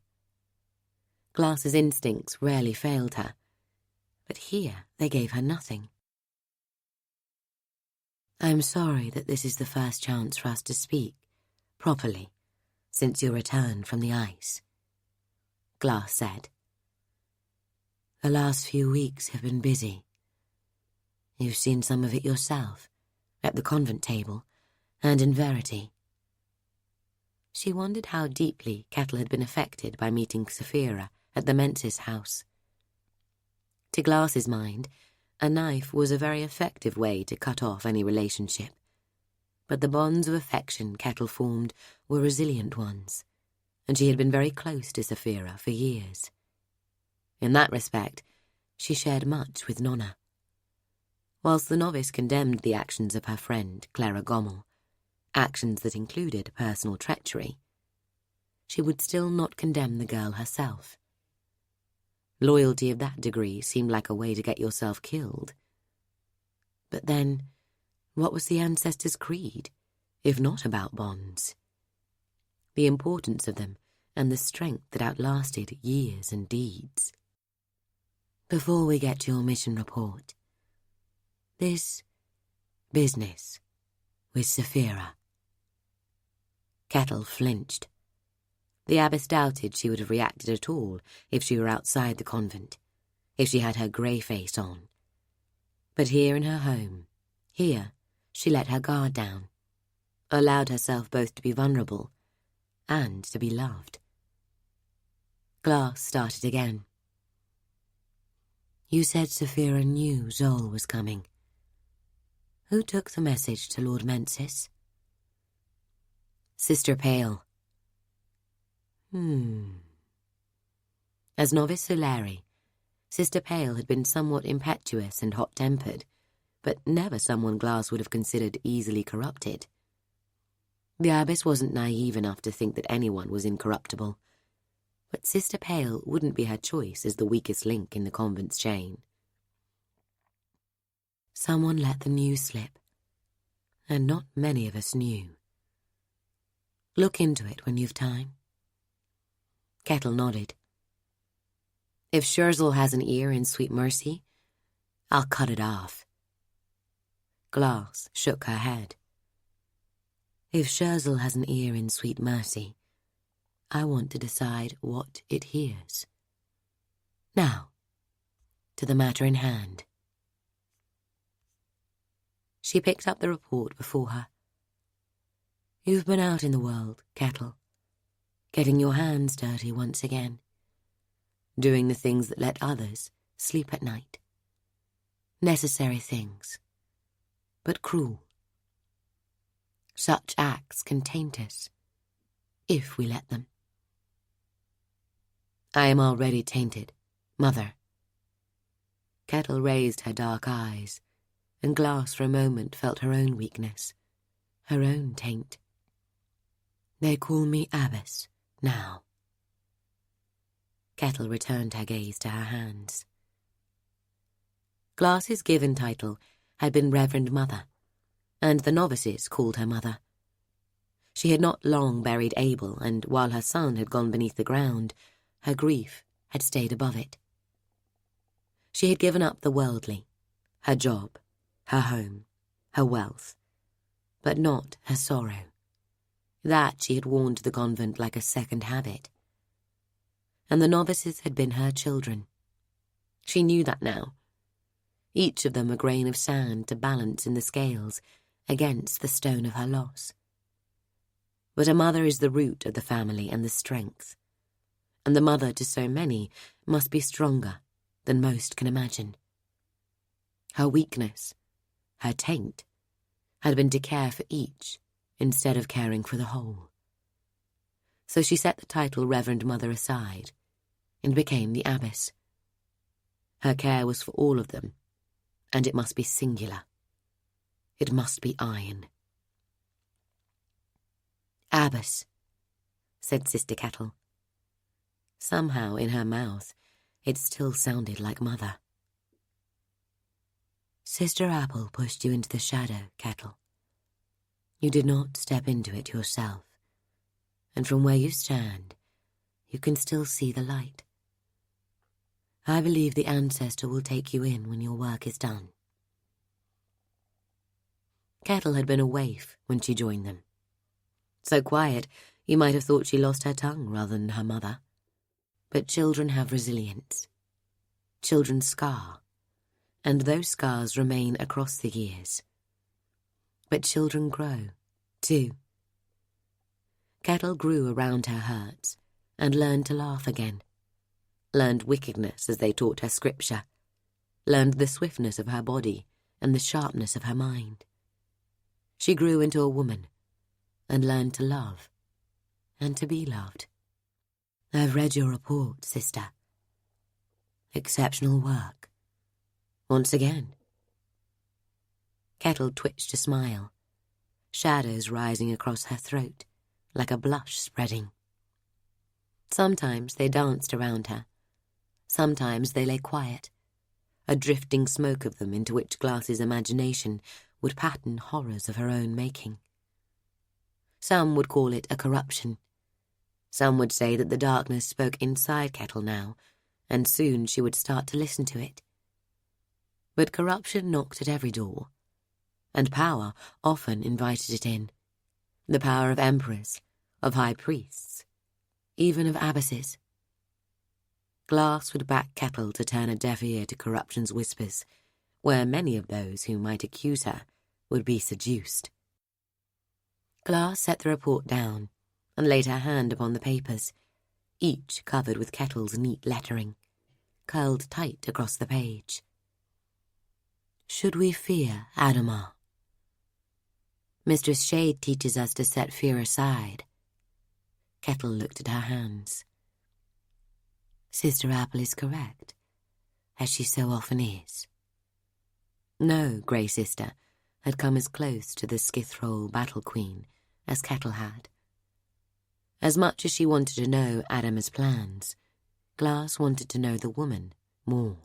Glass's instincts rarely failed her, but here they gave her nothing. I'm sorry that this is the first chance for us to speak, properly, since your return from the ice, Glass said. The last few weeks have been busy. You've seen some of it yourself, at the convent table, and in Verity. She wondered how deeply Kettle had been affected by meeting Sapphira at the Menses house. To Glass's mind, a knife was a very effective way to cut off any relationship, but the bonds of affection Kettle formed were resilient ones, and she had been very close to Sapphira for years. In that respect, she shared much with Nona. Whilst the novice condemned the actions of her friend Clara Gommel, actions that included personal treachery, she would still not condemn the girl herself. Loyalty of that degree seemed like a way to get yourself killed. But then, what was the ancestors' creed, if not about bonds? The importance of them and the strength that outlasted years and deeds. Before we get to your mission report, this business with Sapphira. Kettle flinched. The abbess doubted she would have reacted at all if she were outside the convent, if she had her grey face on. But here in her home, here, she let her guard down, allowed herself both to be vulnerable and to be loved. Glass started again. You said Sapphira knew Zol was coming. Who took the message to Lord Mensis? Sister Pale. As novice Solari, Sister Pale had been somewhat impetuous and hot-tempered, but never someone Glass would have considered easily corrupted. The abbess wasn't naive enough to think that anyone was incorruptible, but Sister Pale wouldn't be her choice as the weakest link in the convent's chain. Someone let the news slip, and not many of us knew. Look into it when you've time. Kettle nodded. If Scherzel has an ear in Sweet Mercy, I'll cut it off. Glass shook her head. If Scherzel has an ear in Sweet Mercy, I want to decide what it hears. Now, to the matter in hand. She picked up the report before her. You've been out in the world, Kettle, getting your hands dirty once again, doing the things that let others sleep at night. Necessary things, but cruel. Such acts can taint us, if we let them. I am already tainted, Mother. Kettle raised her dark eyes, and Glass for a moment felt her own weakness, her own taint. They call me Abbess, now. Kettle returned her gaze to her hands. Glass's given title had been Reverend Mother, and the novices called her Mother. She had not long buried Abel, and while her son had gone beneath the ground, her grief had stayed above it. She had given up the worldly, her job, her home, her wealth, but not her sorrow. That she had worn to the convent like a second habit. And the novices had been her children. She knew that now. Each of them a grain of sand to balance in the scales against the stone of her loss. But a mother is the root of the family and the strength, and the mother to so many must be stronger than most can imagine. Her weakness, her taint, had been to care for each instead of caring for the whole. So she set the title Reverend Mother aside and became the Abbess. Her care was for all of them, and it must be singular. It must be iron. Abbess, said Sister Kettle. Somehow in her mouth it still sounded like Mother. Sister Apple pushed you into the shadow, Kettle. You did not step into it yourself, and from where you stand, you can still see the light. I believe the ancestor will take you in when your work is done. Kettle had been a waif when she joined them. So quiet, you might have thought she lost her tongue rather than her mother. But children have resilience. Children scar, and those scars remain across the years. But children grow, too. Kettle grew around her hurts and learned to laugh again, learned wickedness as they taught her scripture, learned the swiftness of her body and the sharpness of her mind. She grew into a woman and learned to love and to be loved. I've read your report, Sister. Exceptional work. Once again. Kettle twitched a smile, shadows rising across her throat, like a blush spreading. Sometimes they danced around her. Sometimes they lay quiet, a drifting smoke of them into which Glass's imagination would pattern horrors of her own making. Some would call it a corruption. Some would say that the darkness spoke inside Kettle now, and soon she would start to listen to it. But corruption knocked at every door, and power often invited it in. The power of emperors, of high priests, even of abbesses. Glass would back Kettle to turn a deaf ear to corruption's whispers, where many of those who might accuse her would be seduced. Glass set the report down and laid her hand upon the papers, each covered with Kettle's neat lettering, curled tight across the page. Should we fear Adama? Mistress Shade teaches us to set fear aside. Kettle looked at her hands. Sister Apple is correct, as she so often is. No Grey Sister had come as close to the Skithrol Battle Queen as Kettle had. As much as she wanted to know Adama's plans, Glass wanted to know the woman more.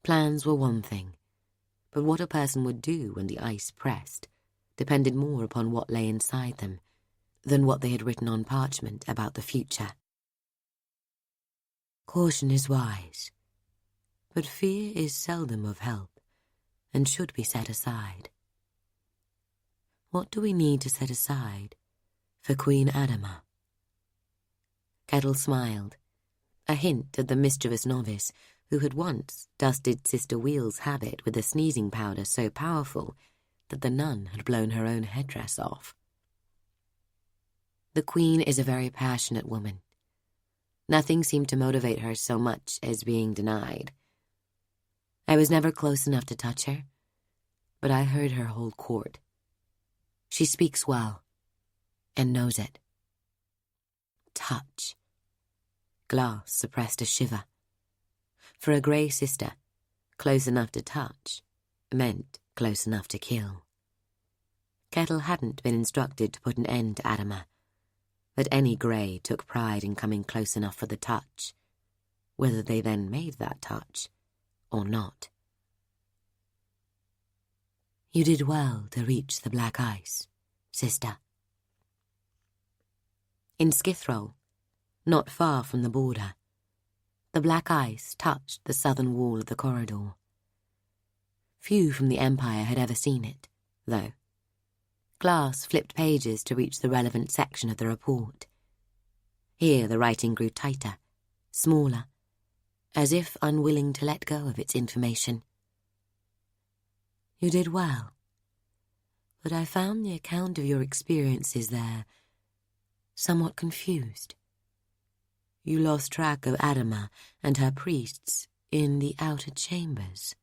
Plans were one thing, but what a person would do when the ice pressed depended more upon what lay inside them than what they had written on parchment about the future. Caution is wise, but fear is seldom of help and should be set aside. What do we need to set aside for Queen Adama? Kettle smiled, a hint of the mischievous novice who had once dusted Sister Wheel's habit with a sneezing powder so powerful that the nun had blown her own headdress off. The Queen is a very passionate woman. Nothing seemed to motivate her so much as being denied. I was never close enough to touch her, but I heard her hold court. She speaks well, and knows it. Touch. Glass suppressed a shiver. For a grey sister, close enough to touch meant close enough to kill. Kettle hadn't been instructed to put an end to Adama, but any grey took pride in coming close enough for the touch, whether they then made that touch or not. You did well to reach the black ice, sister. In Skithrol, not far from the border, the black ice touched the southern wall of the corridor. Few from the Empire had ever seen it, though. Glass flipped pages to reach the relevant section of the report. Here the writing grew tighter, smaller, as if unwilling to let go of its information. You did well, but I found the account of your experiences there somewhat confused. You lost track of Adama and her priests in the outer chambers.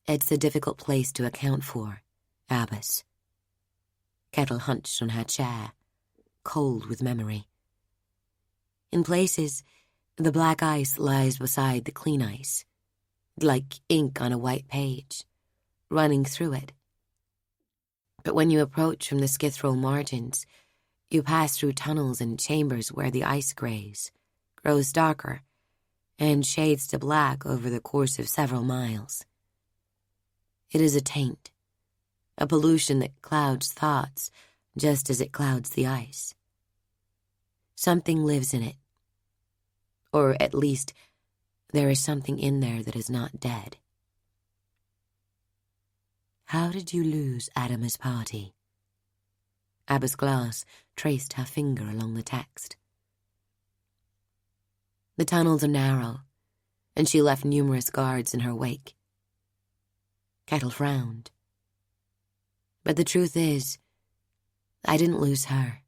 It's a difficult place to account for, Abbess. Kettle hunched on her chair, cold with memory. In places, the black ice lies beside the clean ice, like ink on a white page, running through it. But when you approach from the Skithrol margins, you pass through tunnels and chambers where the ice grows darker, and shades to black over the course of several miles. It is a taint, a pollution that clouds thoughts just as it clouds the ice. Something lives in it, or at least there is something in there that is not dead. How did you lose Adama's party? Abbess Glass traced her finger along the text. The tunnels are narrow, and she left numerous guards in her wake. Kettle frowned. But the truth is, I didn't lose her.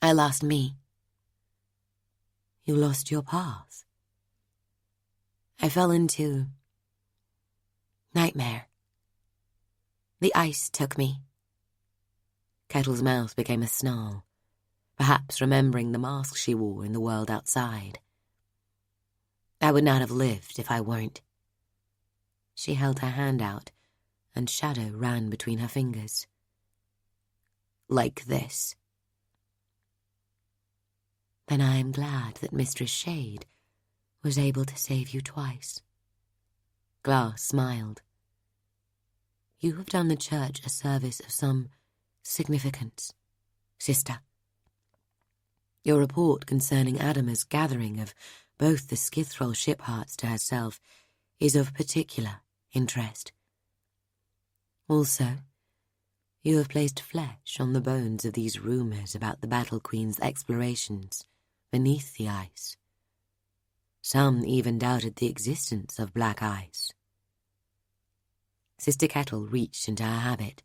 I lost me. You lost your path. I fell into nightmare. The ice took me. Kettle's mouth became a snarl, perhaps remembering the mask she wore in the world outside. I would not have lived if I weren't. She held her hand out, and shadow ran between her fingers. Like this. Then I am glad that Mistress Shade was able to save you twice. Glass smiled. You have done the church a service of some significance, sister. Your report concerning Adama's gathering of both the Skithrol ship hearts to herself is of particular interest. Also, you have placed flesh on the bones of these rumours about the Battle Queen's explorations beneath the ice. Some even doubted the existence of black ice. Sister Kettle reached into her habit.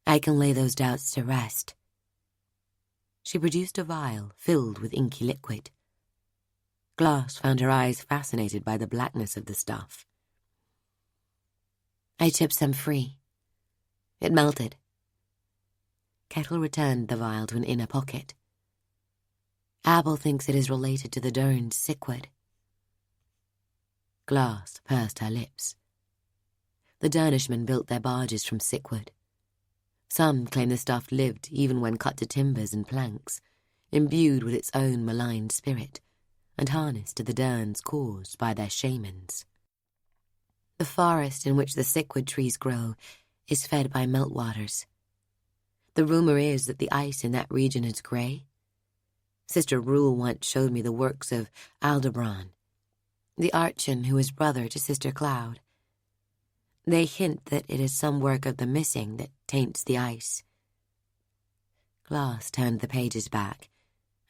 I can lay those doubts to rest. She produced a vial filled with inky liquid. Glass found her eyes fascinated by the blackness of the stuff. I chipped some free. It melted. Kettle returned the vial to an inner pocket. Apple thinks it is related to the Dern's sickwood. Glass pursed her lips. The Dernishmen built their barges from sickwood. Some claim the stuff lived even when cut to timbers and planks, imbued with its own malign spirit, and harnessed to the Derns caused by their shamans. The forest in which the sickwood trees grow is fed by meltwaters. The rumour is that the ice in that region is grey. Sister Rule once showed me the works of Aldebaran, the archon who is brother to Sister Cloud. They hint that it is some work of the missing that taints the ice. Glass turned the pages back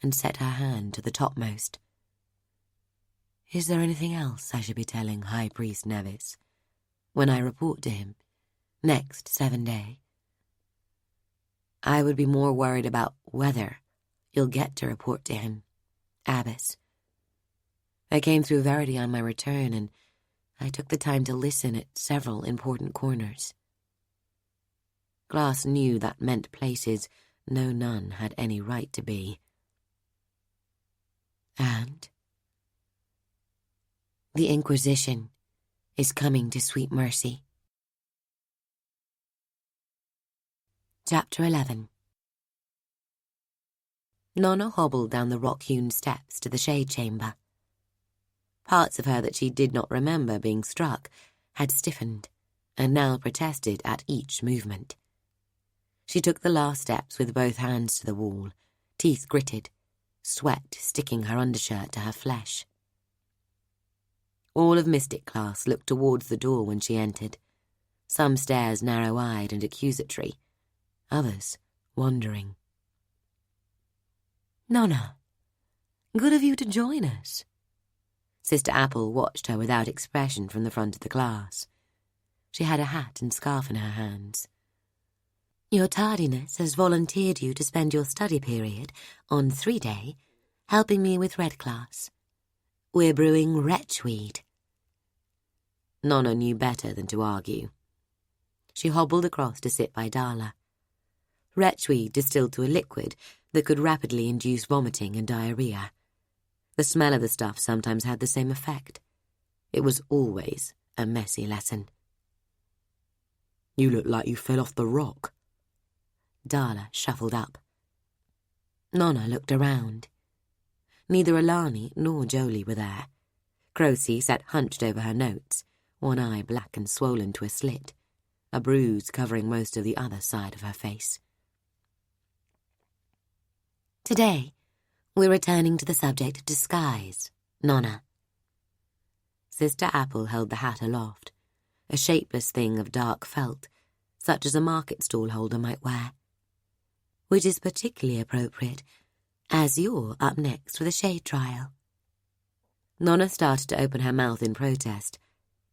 and set her hand to the topmost. Is there anything else I should be telling High Priest Nevis when I report to him next 7 day? I would be more worried about whether you'll get to report to him, Abbess. I came through Verity on my return, and I took the time to listen at several important corners. Glass knew that meant places no nun had any right to be. And the Inquisition is coming to Sweet Mercy. Chapter 11. Nona hobbled down the rock-hewn steps to the shade chamber. Parts of her that she did not remember being struck had stiffened, and now protested at each movement. She took the last steps with both hands to the wall, teeth gritted, sweat sticking her undershirt to her flesh. All of Mystic class looked towards the door when she entered, some stares narrow-eyed and accusatory, others wondering. "Nona, good of you to join us." Sister Apple watched her without expression from the front of the class. She had a hat and scarf in her hands. "Your tardiness has volunteered you to spend your study period on 3-day helping me with Red class. We're brewing wretchweed." Nona knew better than to argue. She hobbled across to sit by Darla. Wretchweed distilled to a liquid that could rapidly induce vomiting and diarrhea. The smell of the stuff sometimes had the same effect. It was always a messy lesson. "You look like you fell off the rock." Darla shuffled up. Nona looked around. Neither Alani nor Jolie were there. Klasie sat hunched over her notes, one eye black and swollen to a slit, a bruise covering most of the other side of her face. "Today, we're returning to the subject of disguise, Nona." Sister Apple held the hat aloft, a shapeless thing of dark felt, such as a market stall holder might wear. "Which is particularly appropriate, as you're up next for the shade trial." Nona started to open her mouth in protest,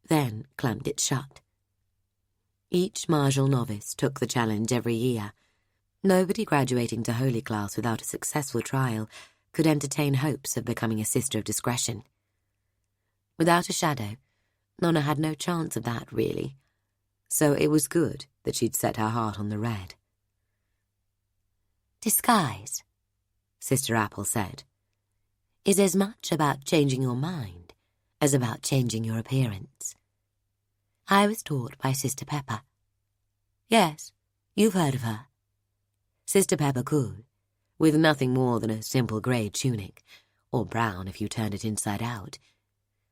then clamped it shut. Each martial novice took the challenge every year. Nobody graduating to Holy Class without a successful trial could entertain hopes of becoming a Sister of Discretion. Without a shadow, Nona had no chance of that, really, so it was good that she'd set her heart on the red. "Disguise," Sister Apple said, "is as much about changing your mind as about changing your appearance. I was taught by Sister Pepper. Yes, you've heard of her. Sister Pepper could, with nothing more than a simple grey tunic, or brown if you turned it inside out,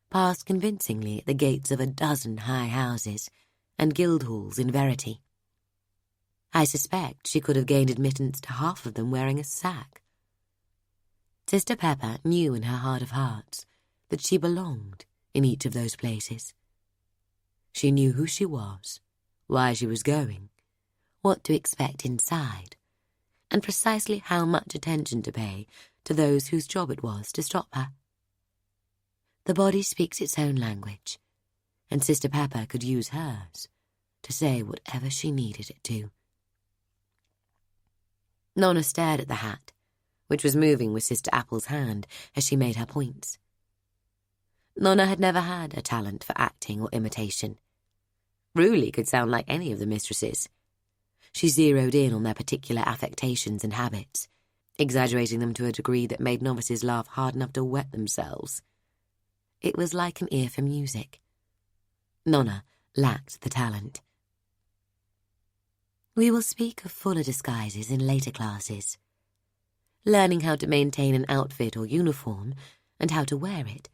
pass convincingly at the gates of a dozen high houses and guild halls in Verity. I suspect she could have gained admittance to half of them wearing a sack. Sister Pepper knew in her heart of hearts that she belonged in each of those places. She knew who she was, why she was going, what to expect inside, and precisely how much attention to pay to those whose job it was to stop her. The body speaks its own language, and Sister Pepper could use hers to say whatever she needed it to. Nona stared at the hat, which was moving with Sister Apple's hand as she made her points. Nona had never had a talent for acting or imitation. Ruli could sound like any of the mistresses. She zeroed in on their particular affectations and habits, exaggerating them to a degree that made novices laugh hard enough to wet themselves. It was like an ear for music. Nona lacked the talent. We will speak of fuller disguises in later classes. Learning how to maintain an outfit or uniform and how to wear it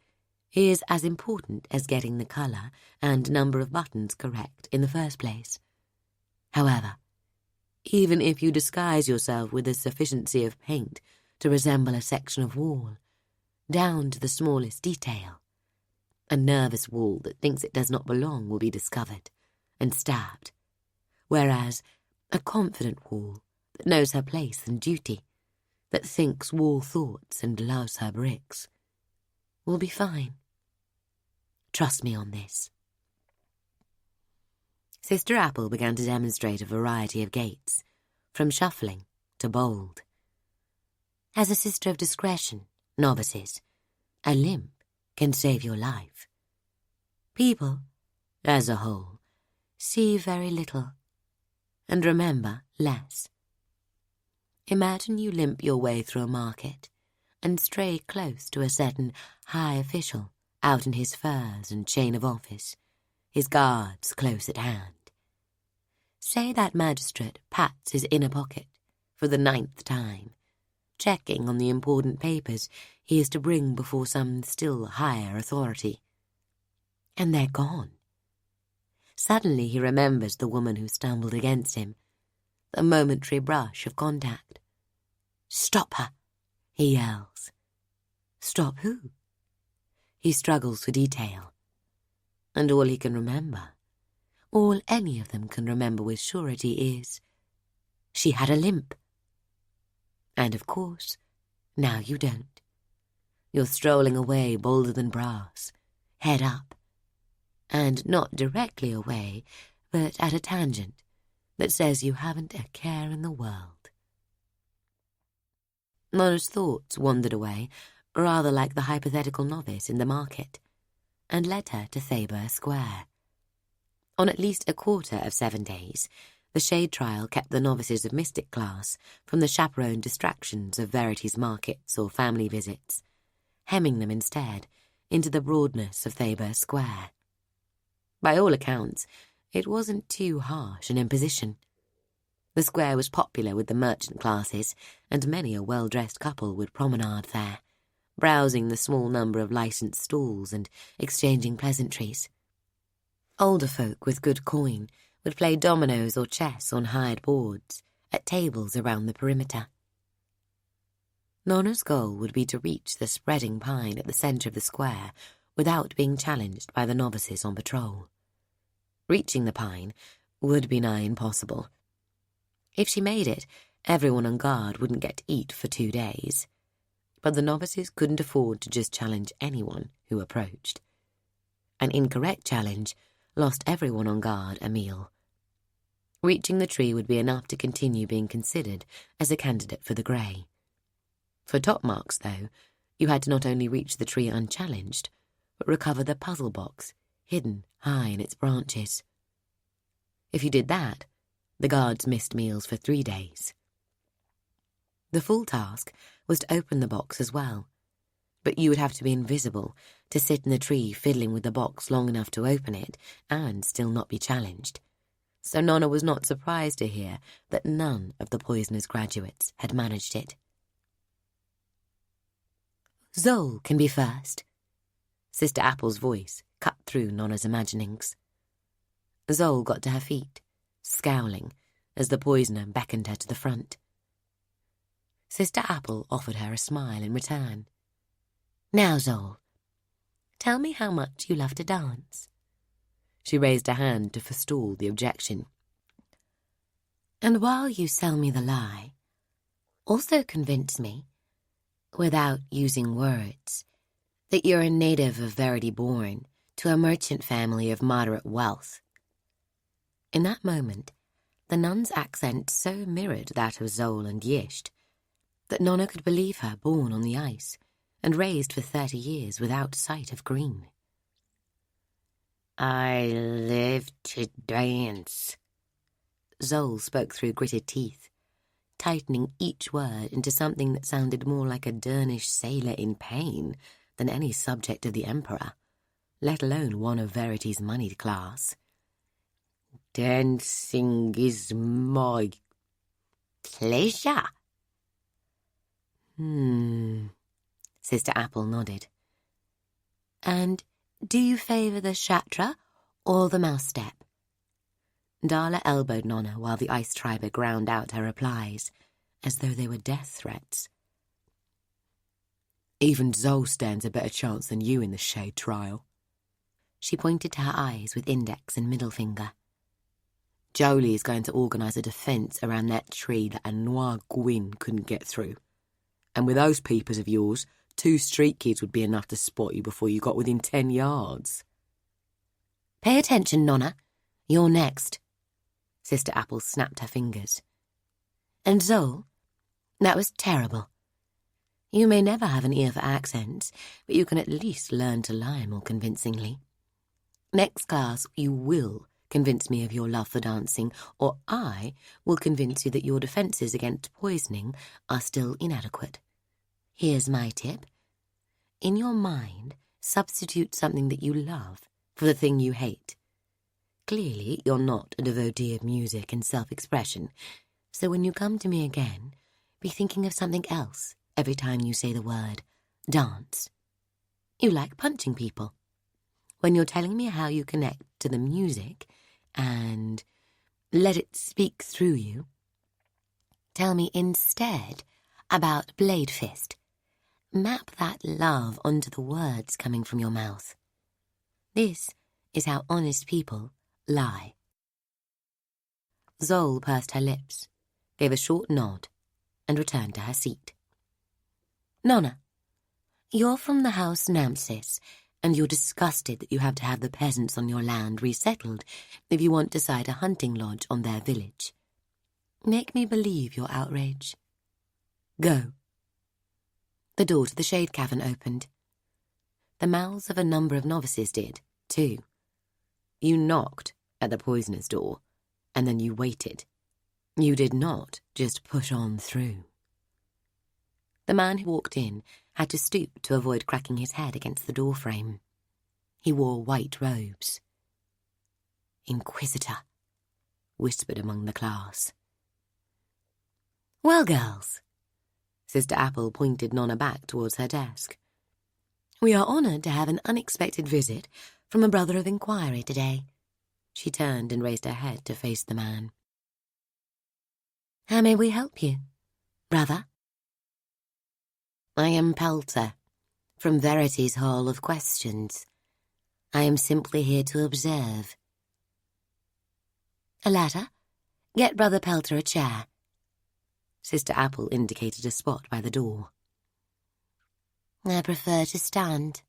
is as important as getting the colour and number of buttons correct in the first place. However, even if you disguise yourself with a sufficiency of paint to resemble a section of wall, down to the smallest detail, a nervous wall that thinks it does not belong will be discovered and stabbed, whereas a confident wall that knows her place and duty, that thinks wall thoughts and loves her bricks, will be fine. Trust me on this. Sister Apple began to demonstrate a variety of gaits, from shuffling to bold. As a Sister of Discretion, novices, a limp can save your life. People, as a whole, see very little and remember less. Imagine you limp your way through a market and stray close to a certain high official out in his furs and chain of office, his guards close at hand. Say that magistrate pats his inner pocket for the 9th time, checking on the important papers he is to bring before some still higher authority. And they're gone. Suddenly he remembers the woman who stumbled against him, the momentary brush of contact. "Stop her," he yells. Stop who? He struggles for detail. And all he can remember, all any of them can remember with surety is, she had a limp. And of course, now you don't. You're strolling away bolder than brass, head up, and not directly away, but at a tangent that says you haven't a care in the world. Nona's thoughts wandered away, rather like the hypothetical novice in the market, and led her to Thabor Square. On at least a quarter of 7 days, the shade trial kept the novices of mystic class from the chaperoned distractions of Verity's markets or family visits, hemming them instead into the broadness of Thabor Square. By all accounts, it wasn't too harsh an imposition. The square was popular with the merchant classes, and many a well-dressed couple would promenade there, browsing the small number of licensed stalls and exchanging pleasantries. Older folk with good coin would play dominoes or chess on hired boards at tables around the perimeter. Nona's goal would be to reach the spreading pine at the centre of the square without being challenged by the novices on patrol. Reaching the pine would be nigh impossible. If she made it, everyone on guard wouldn't get to eat for 2 days. But the novices couldn't afford to just challenge anyone who approached. An incorrect challenge lost everyone on guard a meal. Reaching the tree would be enough to continue being considered as a candidate for the Grey. For top marks, though, you had to not only reach the tree unchallenged, but recover the puzzle box hidden high in its branches. If you did that, the guards missed meals for 3 days. The full task was to open the box as well, but you would have to be invisible to sit in the tree fiddling with the box long enough to open it and still not be challenged. So Nona was not surprised to hear that none of the poisoner's graduates had managed it. "Zol can be first." Sister Apple's voice cut through Nona's imaginings. Zol got to her feet, scowling, as the poisoner beckoned her to the front. Sister Apple offered her a smile in return. "Now, Zol, tell me how much you love to dance." She raised a hand to forestall the objection. "And while you sell me the lie, also convince me, without using words, that you're a native of Verity born to a merchant family of moderate wealth." In that moment, the nun's accent so mirrored that of Zol and Yisht that Nona could believe her born on the ice and raised for 30 years without sight of green. "I live to dance." Zol spoke through gritted teeth, tightening each word into something that sounded more like a Dernish sailor in pain than any subject of the Emperor, let alone one of Verity's moneyed class. "Dancing is my pleasure." Sister Apple nodded. "And do you favour the shatra or the mouse step?" Darla elbowed Nona while the ice triber ground out her replies, as though they were death threats. "Even Zol stands a better chance than you in the shade trial." She pointed to her eyes with index and middle finger. "Jolie is going to organise a defence around that tree that a Noir Gwyn couldn't get through. And with those peepers of yours, 2 street kids would be enough to spot you before you got within 10 yards. "Pay attention, Nona. You're next." Sister Apple snapped her fingers. "And Zol, that was terrible. You may never have an ear for accents, but you can at least learn to lie more convincingly. Next class, you will Convince me of your love for dancing, or I will convince you that your defences against poisoning are still inadequate. Here's my tip. In your mind, substitute something that you love for the thing you hate. Clearly, you're not a devotee of music and self-expression, so when you come to me again, be thinking of something else every time you say the word dance. You like punching people. When you're telling me how you connect to the music and let it speak through you, tell me instead about blade fist. Map that love onto the words coming from your mouth. This is how honest people lie. Zol pursed her lips, gave a short nod, and returned to her seat. Nona, you're from the house Namsis, and you're disgusted that you have to have the peasants on your land resettled if you want to site a hunting lodge on their village. Make me believe your outrage. Go. The door to the shade cavern opened. The mouths of a number of novices did, too. You knocked at the poisoner's door, and then you waited. You did not just push on through. The man who walked in had to stoop to avoid cracking his head against the doorframe. He wore white robes. Inquisitor, whispered among the class. Well, girls, Sister Apple pointed Nona back towards her desk. We are honoured to have an unexpected visit from a brother of inquiry today. She turned and raised her head to face the man. How may we help you, brother? I am Pelter, from Verity's Hall of Questions. I am simply here to observe. A ladder? Get Brother Pelter a chair. Sister Apple indicated a spot by the door. I prefer to stand.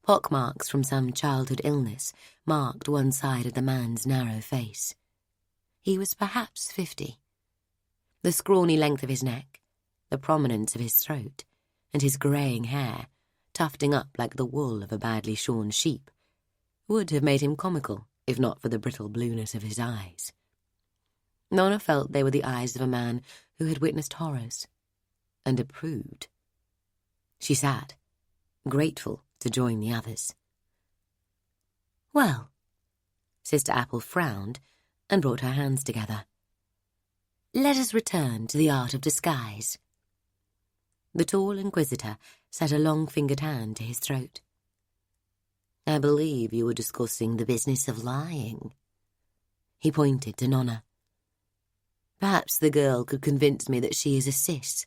Pockmarks from some childhood illness marked one side of the man's narrow face. He was perhaps 50. The scrawny length of his neck, the prominence of his throat, and his greying hair, tufting up like the wool of a badly shorn sheep, would have made him comical if not for the brittle blueness of his eyes. Nona felt they were the eyes of a man who had witnessed horrors, and approved. She sat, grateful to join the others. Well, Sister Apple frowned and brought her hands together. Let us return to the art of disguise. The tall inquisitor set a long-fingered hand to his throat. I believe you were discussing the business of lying. He pointed to Nona. Perhaps the girl could convince me that she is a cis,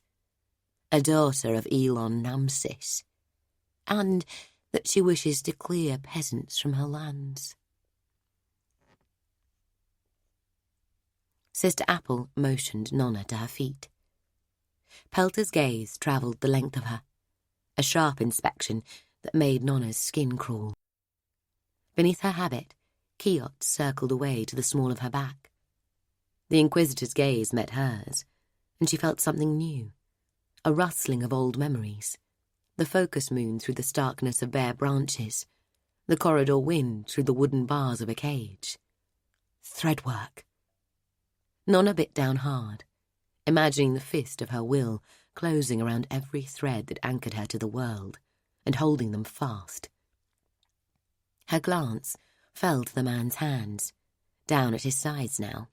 a daughter of Elon Namsis, and that she wishes to clear peasants from her lands. Sister Apple motioned Nona to her feet. Pelter's gaze travelled the length of her, a sharp inspection that made Nona's skin crawl. Beneath her habit, Kiot circled away to the small of her back. The Inquisitor's gaze met hers, and she felt something new, a rustling of old memories, the focus moon through the starkness of bare branches, the corridor wind through the wooden bars of a cage. Threadwork. Nona bit down hard, imagining the fist of her will closing around every thread that anchored her to the world, and holding them fast. Her glance fell to the man's hands, down at his sides now.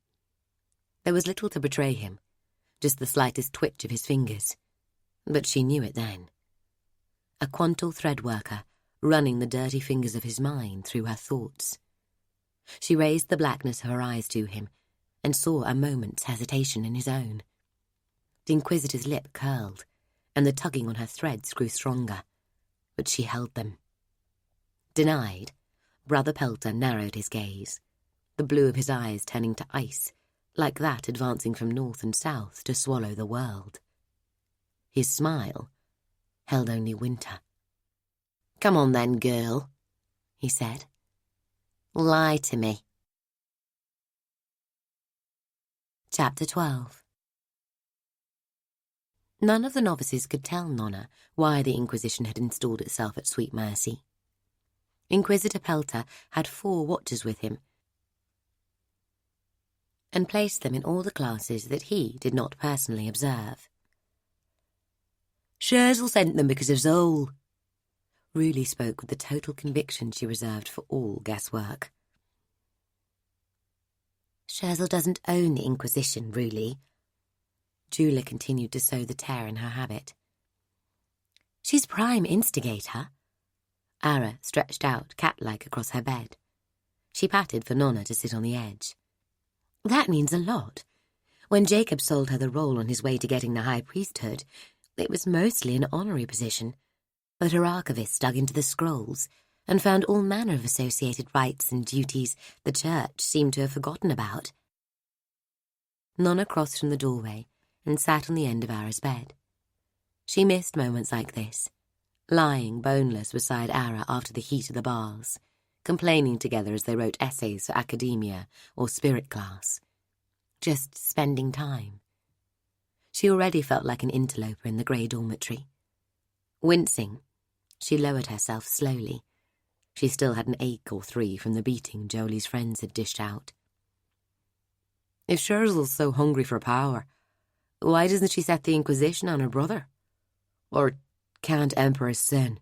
There was little to betray him, just the slightest twitch of his fingers, but she knew it then. A quantal threadworker running the dirty fingers of his mind through her thoughts. She raised the blackness of her eyes to him and saw a moment's hesitation in his own. The Inquisitor's lip curled, and the tugging on her threads grew stronger, but she held them. Denied, Brother Pelter narrowed his gaze, the blue of his eyes turning to ice, like that advancing from north and south to swallow the world. His smile held only winter. Come on then, girl, he said. Lie to me. Chapter 12. None of the novices could tell Nona why the Inquisition had installed itself at Sweet Mercy. Inquisitor Pelter had 4 watchers with him, and placed them in all the classes that he did not personally observe. Scherzel sent them because of Zoll. Ruli spoke with the total conviction she reserved for all guesswork. Scherzel doesn't own the Inquisition, Ruli. Jula continued to sow the tear in her habit. She's prime instigator. Ara stretched out cat-like across her bed. She patted for Nona to sit on the edge. That means a lot. When Jacob sold her the role on his way to getting the high priesthood, it was mostly an honorary position, but her archivist dug into the scrolls and found all manner of associated rights and duties the church seemed to have forgotten about. Nona crossed from the doorway and sat on the end of Ara's bed. She missed moments like this, lying boneless beside Ara after the heat of the baths, complaining together as they wrote essays for academia or spirit class. Just spending time. She already felt like an interloper in the grey dormitory. Wincing, she lowered herself slowly. She still had an ache or three from the beating Jolie's friends had dished out. If Scherzel's so hungry for power, why doesn't she set the Inquisition on her brother? Or can't emperors sin?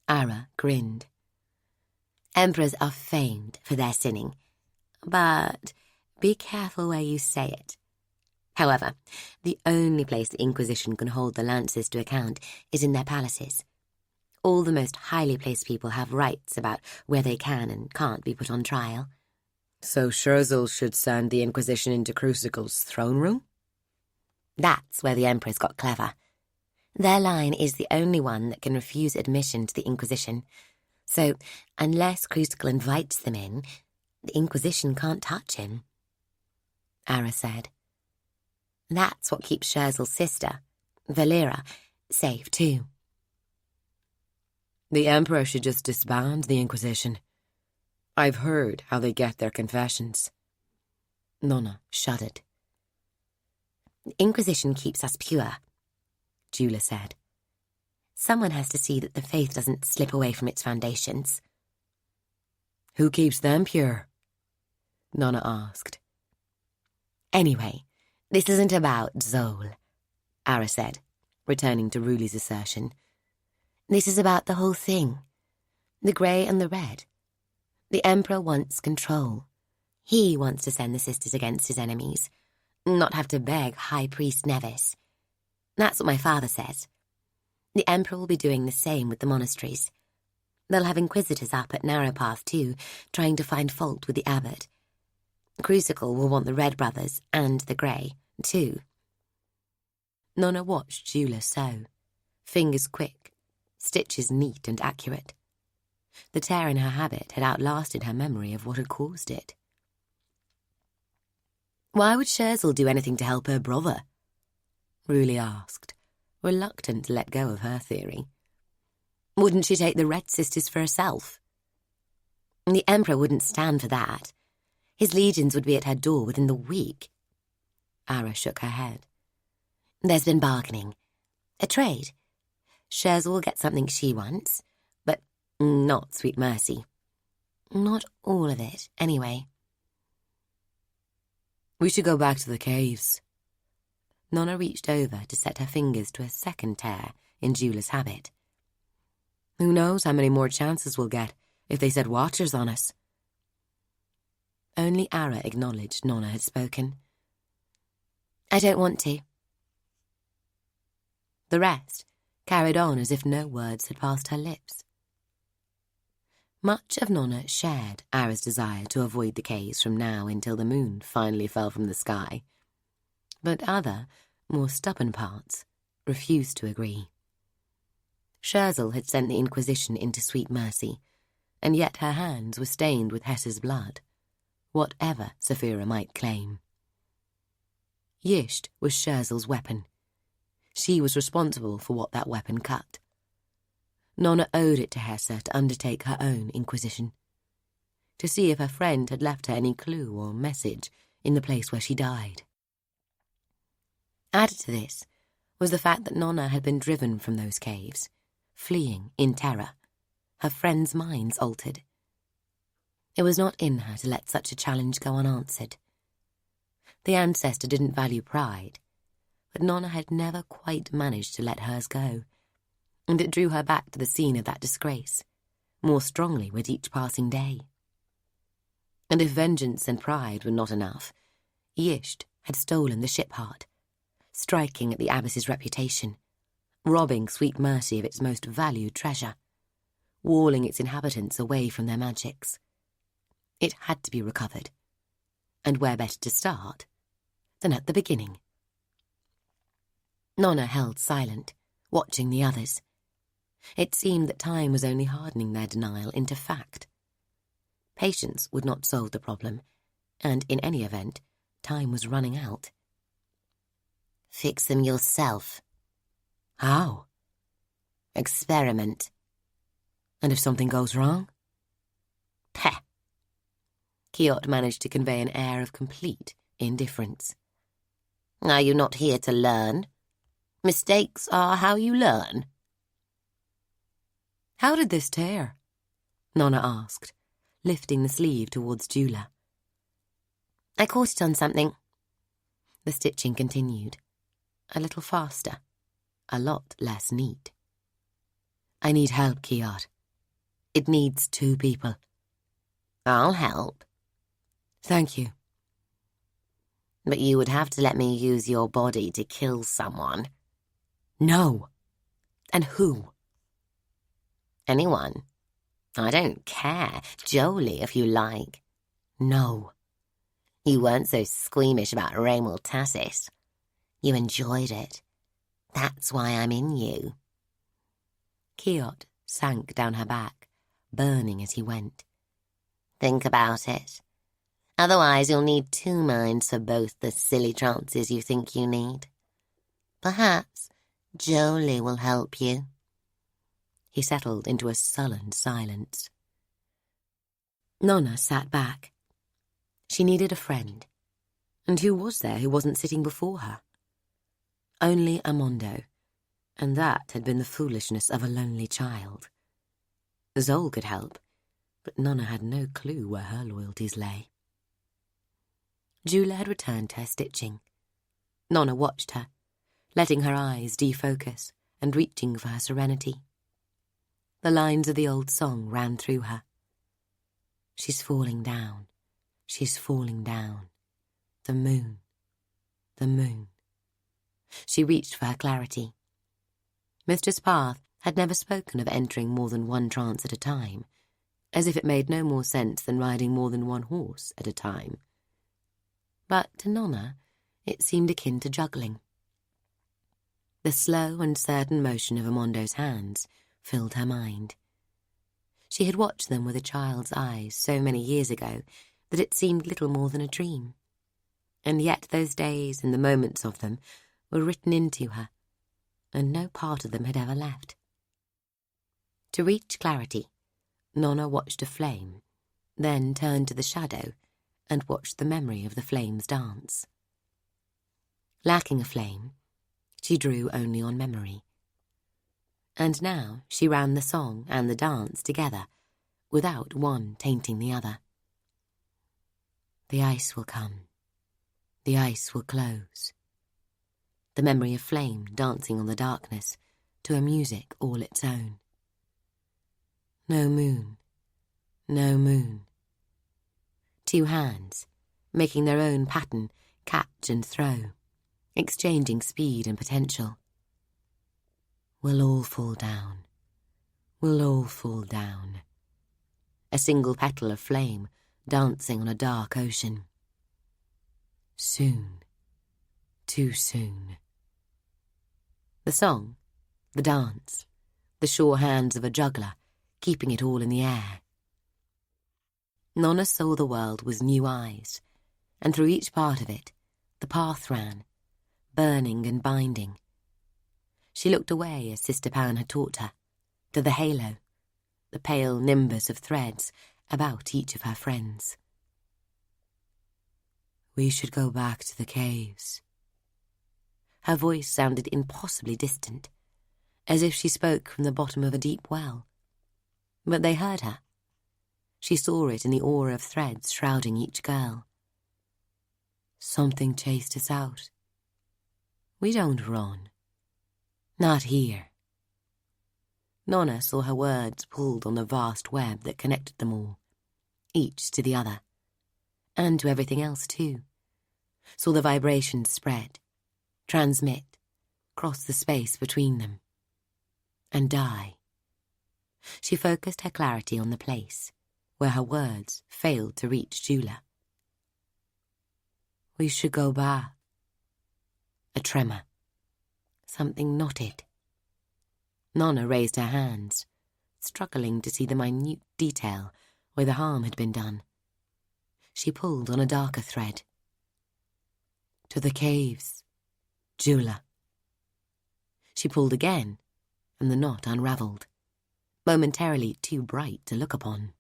Ara grinned. Emperors are famed for their sinning, but be careful where you say it. However, the only place the Inquisition can hold the Lancers to account is in their palaces. All the most highly placed people have rights about where they can and can't be put on trial. So Scherzel should send the Inquisition into Crucicle's throne room? That's where the Emperors got clever. Their line is the only one that can refuse admission to the Inquisition. So, unless Crucicle invites them in, the Inquisition can't touch him. Ara said. That's what keeps Scherzel's sister, Valera, safe too. The Emperor should just disband the Inquisition. I've heard how they get their confessions. Nona shuddered. The Inquisition keeps us pure, Jula said. Someone has to see that the faith doesn't slip away from its foundations. Who keeps them pure? Nona asked. Anyway, this isn't about Zoll, Ara said, returning to Ruli's assertion. This is about the whole thing. The grey and the red. The Emperor wants control. He wants to send the sisters against his enemies, not have to beg High Priest Nevis. That's what my father says. The Emperor will be doing the same with the monasteries. They'll have inquisitors up at Narrowpath too, trying to find fault with the abbot. Crucicle will want the Red Brothers and the Grey too. Nona watched Jula sew, fingers quick, stitches neat and accurate. The tear in her habit had outlasted her memory of what had caused it. Why would Scherzel do anything to help her brother? Ruli asked, reluctant to let go of her theory. Wouldn't she take the Red Sisters for herself? The Emperor wouldn't stand for that. His legions would be at her door within the week. Ara shook her head. There's been bargaining. A trade. Scherzel will get something she wants, but not Sweet Mercy. Not all of it, anyway. We should go back to the caves. Nona reached over to set her fingers to a second tear in Jula's habit. Who knows how many more chances we'll get if they set watchers on us. Only Ara acknowledged Nona had spoken. I don't want to. The rest carried on as if no words had passed her lips. Much of Nona shared Ara's desire to avoid the caves from now until the moon finally fell from the sky, but other, more stubborn parts refused to agree. Scherzel had sent the Inquisition into Sweet Mercy, and yet her hands were stained with Hessa's blood, whatever Saphira might claim. Yisht was Scherzel's weapon. She was responsible for what that weapon cut. Nona owed it to Hessa to undertake her own inquisition, to see if her friend had left her any clue or message in the place where she died. Added to this was the fact that Nona had been driven from those caves, fleeing in terror, her friends' minds altered. It was not in her to let such a challenge go unanswered. The ancestor didn't value pride, but Nona had never quite managed to let hers go, and it drew her back to the scene of that disgrace, more strongly with each passing day. And if vengeance and pride were not enough, Yisht had stolen the ship heart, striking at the abbess's reputation, robbing Sweet Mercy of its most valued treasure, walling its inhabitants away from their magics. It had to be recovered, and where better to start than at the beginning? Nona held silent, watching the others. It seemed that time was only hardening their denial into fact. Patience would not solve the problem, and in any event, time was running out. Fix them yourself. How? Experiment. And if something goes wrong? Peh. Kiot managed to convey an air of complete indifference. Are you not here to learn? Mistakes are how you learn. How did this tear? Nona asked, lifting the sleeve towards Jula. I caught it on something. The stitching continued, a little faster, a lot less neat. I need help, Kiot. It needs 2 people. I'll help. Thank you. But you would have to let me use your body to kill someone. No. And who? Anyone. I don't care. Jolie, if you like. No. You weren't so squeamish about Raymond Tassis. You enjoyed it. That's why I'm in you. Kiot sank down her back, burning as he went. Think about it. Otherwise you'll need 2 minds for both the silly trances you think you need. Perhaps Jolie will help you. He settled into a sullen silence. Nona sat back. She needed a friend. And who was there who wasn't sitting before her? Only Amondo, and that had been the foolishness of a lonely child. Zol could help, but Nona had no clue where her loyalties lay. Jula had returned to her stitching. Nona watched her, letting her eyes defocus and reaching for her serenity. The lines of the old song ran through her. She's falling down, she's falling down. The moon, the moon. She reached for her clarity. Mistress Path had never spoken of entering more than 1 trance at a time, as if it made no more sense than riding more than 1 horse at a time. But to Nona, it seemed akin to juggling. The slow and certain motion of Amondo's hands filled her mind. She had watched them with a child's eyes so many years ago that it seemed little more than a dream. And yet those days and the moments of them were written into her, and no part of them had ever left. To reach clarity, Nona watched a flame, then turned to the shadow and watched the memory of the flames dance. Lacking a flame, she drew only on memory. And now she ran the song and the dance together, without one tainting the other. The ice will come. The ice will close. The memory of flame dancing on the darkness to a music all its own. No moon, no moon. 2 hands, making their own pattern, catch and throw, exchanging speed and potential. We'll all fall down. We'll all fall down. A single petal of flame dancing on a dark ocean. Soon. Too soon. The song, the dance, the sure hands of a juggler, keeping it all in the air. Nona saw the world with new eyes, and through each part of it, the path ran, burning and binding. She looked away as Sister Pan had taught her, to the halo, the pale nimbus of threads about each of her friends. We should go back to the caves. Her voice sounded impossibly distant, as if she spoke from the bottom of a deep well. But they heard her. She saw it in the aura of threads shrouding each girl. Something chased us out. We don't run. Not here. Nona saw her words pulled on the vast web that connected them all, each to the other, and to everything else too. Saw the vibrations spread, transmit, cross the space between them, and die. She focused her clarity on the place where her words failed to reach Jula. We should go back. A tremor. Something knotted. Nona raised her hands, struggling to see the minute detail where the harm had been done. She pulled on a darker thread. To the caves, Jula. She pulled again, and the knot unravelled, momentarily too bright to look upon.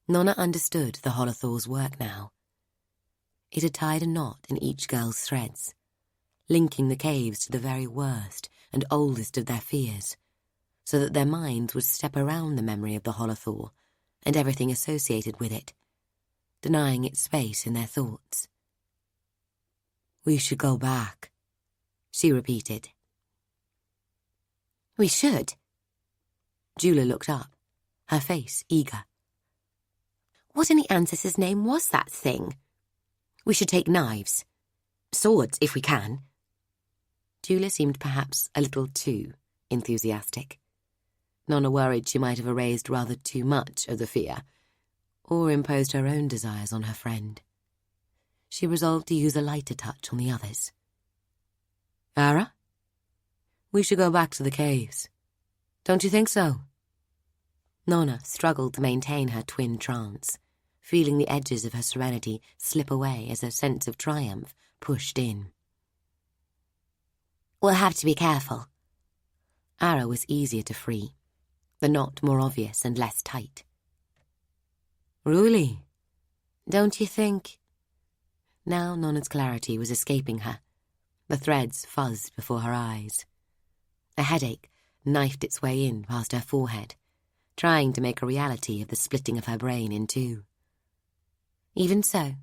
Nona understood the Holothor's work now. It had tied a knot in each girl's threads, linking the caves to the very worst and oldest of their fears, so that their minds would step around the memory of the Holothor and everything associated with it, denying it space in their thoughts. We should go back, she repeated. We should. Jula looked up, her face eager. What in the ancestor's name was that thing? We should take knives. Swords, if we can. Jula seemed perhaps a little too enthusiastic. Nona worried she might have erased rather too much of the fear, or imposed her own desires on her friend. She resolved to use a lighter touch on the others. Ara? We should go back to the caves. Don't you think so? Nona struggled to maintain her twin trance, feeling the edges of her serenity slip away as her sense of triumph pushed in. We'll have to be careful. Ara was easier to free, the knot more obvious and less tight. Really? Don't you think? Now Nona's clarity was escaping her. The threads fuzzed before her eyes. A headache knifed its way in past her forehead, trying to make a reality of the splitting of her brain in two. Even so,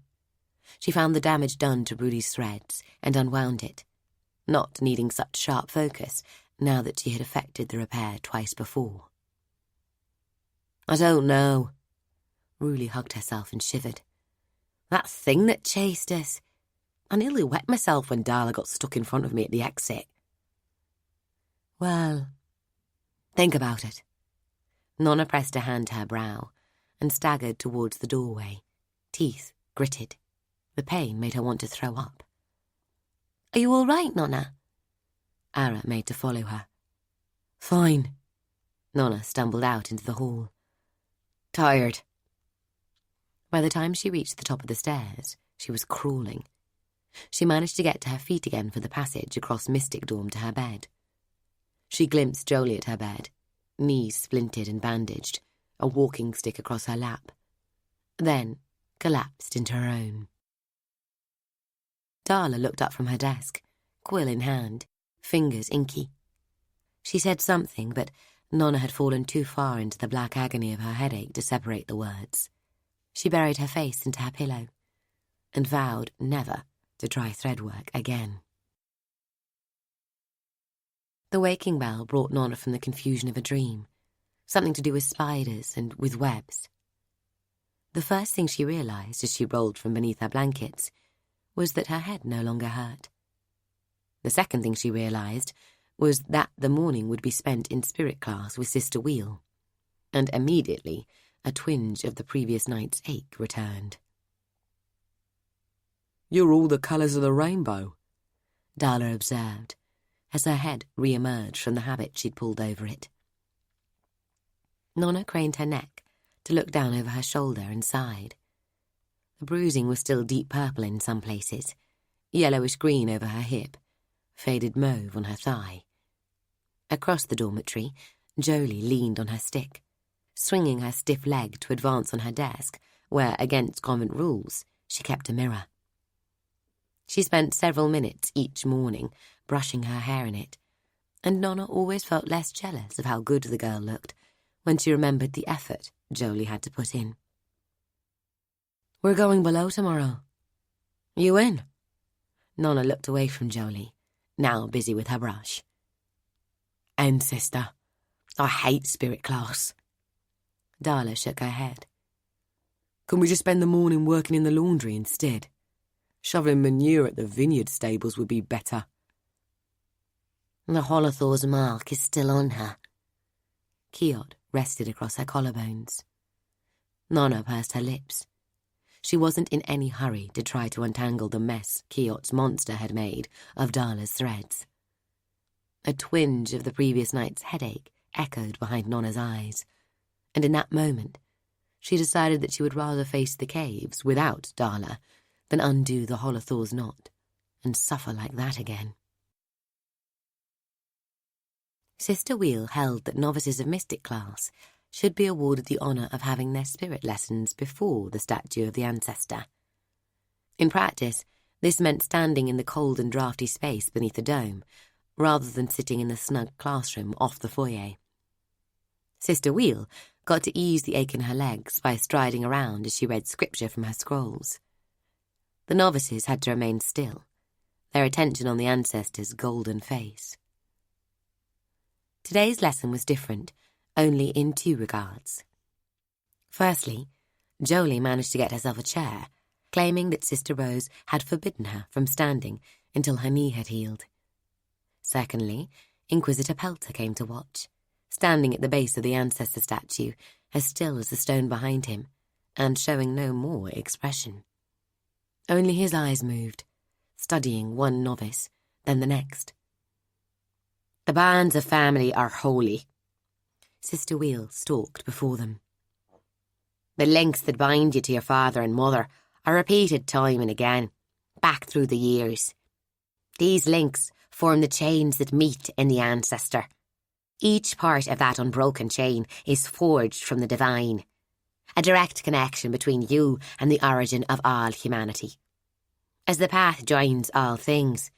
she found the damage done to Rudy's threads and unwound it, not needing such sharp focus now that she had effected the repair twice before. I don't know. Ruli hugged herself and shivered. That thing that chased us. I nearly wet myself when Darla got stuck in front of me at the exit. Well, think about it. Nona pressed a hand to her brow and staggered towards the doorway, teeth gritted. The pain made her want to throw up. Are you all right, Nona? Ara made to follow her. Fine. Nona stumbled out into the hall. Tired. By the time she reached the top of the stairs, she was crawling. She managed to get to her feet again for the passage across Mystic Dorm to her bed. She glimpsed Jolie at her bed, knees splintered and bandaged, a walking stick across her lap. Then collapsed into her own. Darla looked up from her desk, quill in hand, fingers inky. She said something, but Nona had fallen too far into the black agony of her headache to separate the words. She buried her face into her pillow and vowed never to try threadwork again. The waking bell brought Nona from the confusion of a dream, something to do with spiders and with webs. The first thing she realised as she rolled from beneath her blankets was that her head no longer hurt. The second thing she realised was that the morning would be spent in spirit class with Sister Wheel, and immediately a twinge of the previous night's ache returned. You're all the colours of the rainbow, Darla observed, as her head re-emerged from the habit she'd pulled over it. Nona craned her neck to look down over her shoulder and sighed. The bruising was still deep purple in some places, yellowish-green over her hip, faded mauve on her thigh. Across the dormitory, Jolie leaned on her stick, swinging her stiff leg to advance on her desk, where, against convent rules, she kept a mirror. She spent several minutes each morning brushing her hair in it, and Nona always felt less jealous of how good the girl looked when she remembered the effort Jolie had to put in. "We're going below tomorrow. You in?" Nona looked away from Jolie, now busy with her brush. "And, sister, I hate spirit class." Darla shook her head. "Can we just spend the morning working in the laundry instead? Shoveling manure at the vineyard stables would be better." "The Holothor's mark is still on her." Kiot rested across her collarbones. Nona pursed her lips. She wasn't in any hurry to try to untangle the mess Kiot's monster had made of Darla's threads. A twinge of the previous night's headache echoed behind Nona's eyes, and in that moment she decided that she would rather face the caves without Darla than undo the Holothor's knot and suffer like that again. Sister Wheel held that novices of mystic class should be awarded the honour of having their spirit lessons before the statue of the ancestor. In practice, this meant standing in the cold and draughty space beneath the dome, rather than sitting in the snug classroom off the foyer. Sister Wheel got to ease the ache in her legs by striding around as she read scripture from her scrolls. The novices had to remain still, their attention on the ancestor's golden face. Today's lesson was different, only in two regards. Firstly, Jolie managed to get herself a chair, claiming that Sister Rose had forbidden her from standing until her knee had healed. Secondly, Inquisitor Pelter came to watch, standing at the base of the ancestor statue, as still as the stone behind him, and showing no more expression. Only his eyes moved, studying one novice, then the next. "The bands of family are holy." Sister Wheel stalked before them. "The links that bind you to your father and mother are repeated time and again, back through the years. These links form the chains that meet in the ancestor. Each part of that unbroken chain is forged from the divine, a direct connection between you and the origin of all humanity. As the path joins all things,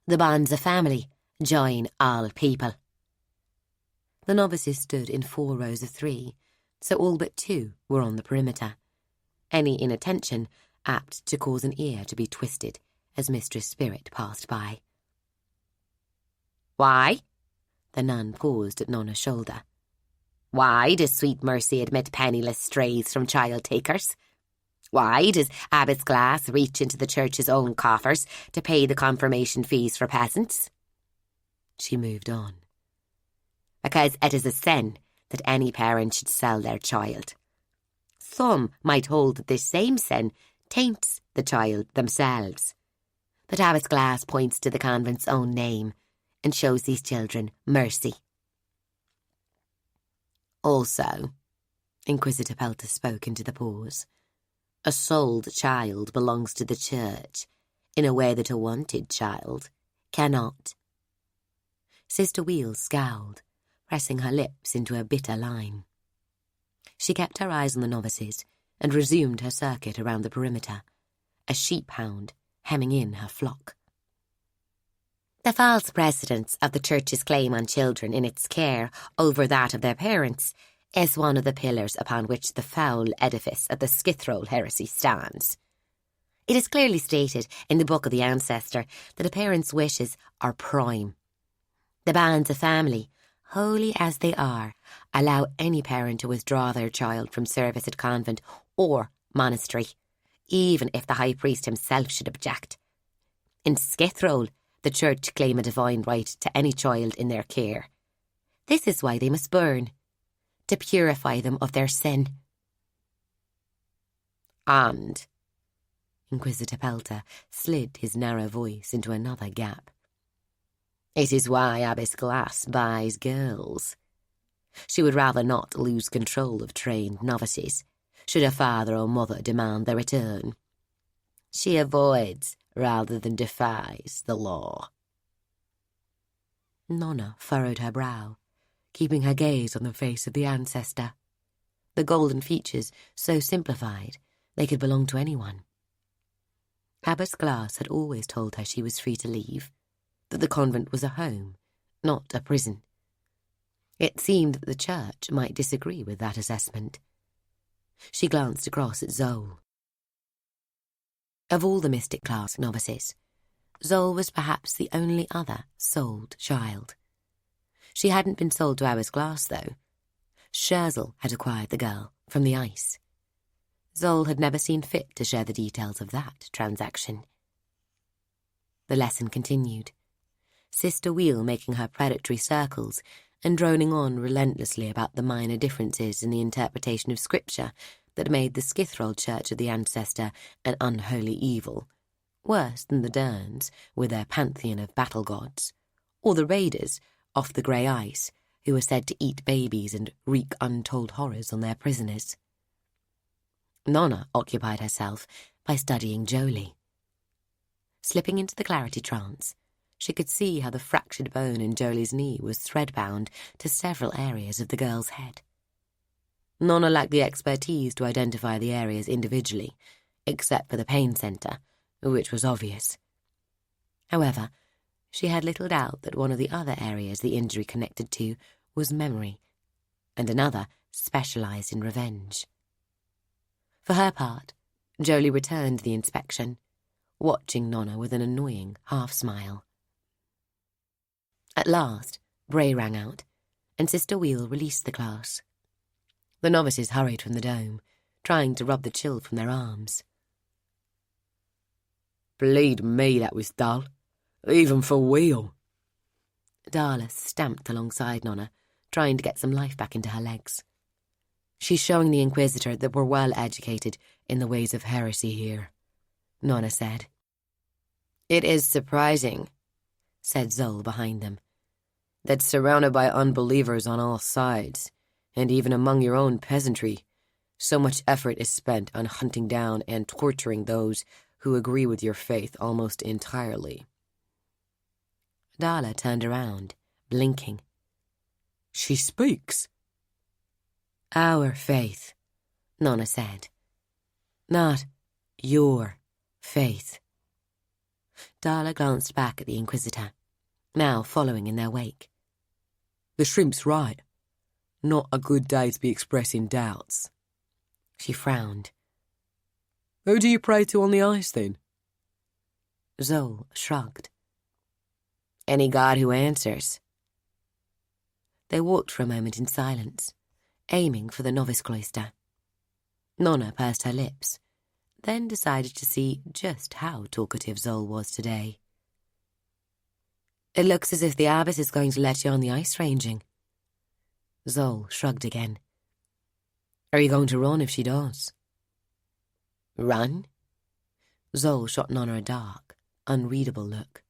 the bonds of family join all people." The novices stood in 4 rows of 3, so all but 2 were on the perimeter, any inattention apt to cause an ear to be twisted as Mistress Spirit passed by. "Why?" The nun paused at Nona's shoulder. "Why does Sweet Mercy admit penniless strays from child-takers? Why does Abbot's Glass reach into the church's own coffers to pay the confirmation fees for peasants?" She moved on. "Because it is a sin that any parent should sell their child. Some might hold that this same sin taints the child themselves. But Abbot's Glass points to the convent's own name and shows these children mercy." Also, Inquisitor Pelter spoke into the pause, a souled child belongs to the church in a way that a wanted child cannot. Sister Wheel scowled, pressing her lips into a bitter line. She kept her eyes on the novices and resumed her circuit around the perimeter, a sheep-hound hemming in her flock. "The false precedence of the Church's claim on children in its care over that of their parents is one of the pillars upon which the foul edifice of the Skithroll heresy stands. It is clearly stated in the Book of the Ancestor that a parent's wishes are prime. The bands of family, holy as they are, allow any parent to withdraw their child from service at convent or monastery, even if the high priest himself should object. In Skithroll, the Church claim a divine right to any child in their care. This is why they must burn, to purify them of their sin." "And," Inquisitor Pelter slid his narrow voice into another gap, "it is why Abbess Glass buys girls. She would rather not lose control of trained novices, should a father or mother demand their return. She avoids rather than defies the law." Nona furrowed her brow, keeping her gaze on the face of the ancestor, the golden features so simplified they could belong to anyone. Abbess Glass had always told her she was free to leave, that the convent was a home, not a prison. It seemed that the church might disagree with that assessment. She glanced across at Zoe. Of all the mystic class novices, Zoe was perhaps the only other sold child. She hadn't been sold to Abbess Glass, though. Scherzel had acquired the girl from the ice. Zoe had never seen fit to share the details of that transaction. The lesson continued, Sister Wheel making her predatory circles and droning on relentlessly about the minor differences in the interpretation of Scripture that made the Skithrold Church of the Ancestor an unholy evil, worse than the Derns with their pantheon of battle gods, or the raiders off the grey ice who were said to eat babies and wreak untold horrors on their prisoners. Nona occupied herself by studying Jolie. Slipping into the clarity trance, she could see how the fractured bone in Jolie's knee was thread-bound to several areas of the girl's head. Nona lacked the expertise to identify the areas individually, except for the pain centre, which was obvious. However, she had little doubt that one of the other areas the injury connected to was memory, and another specialised in revenge. For her part, Jolie returned the inspection, watching Nona with an annoying half-smile. At last, Bray rang out, and Sister Wheel released the class. The novices hurried from the dome, trying to rub the chill from their arms. Bleed me, that was dull. Even for Wheel. Darla stamped alongside Nona, trying to get some life back into her legs. She's showing the Inquisitor that we're well educated in the ways of heresy here, Nona said. It is surprising, said Zoe behind them, that surrounded by unbelievers on all sides, and even among your own peasantry, so much effort is spent on hunting down and torturing those who agree with your faith almost entirely. Darla turned around, blinking. She speaks. Our faith, Nona said. Not your faith. Darla glanced back at the Inquisitor, now following in their wake. The shrimp's right. Not a good day to be expressing doubts. She frowned. Who do you pray to on the ice, then? Zoe shrugged. Any god who answers. They walked for a moment in silence, aiming for the novice cloister. Nona pursed her lips, then decided to see just how talkative Zoe was today. It looks as if the abbess is going to let you on the ice ranging. Zoe shrugged again. Are you going to run if she does? Run? Zoe shot Nona a dark, unreadable look.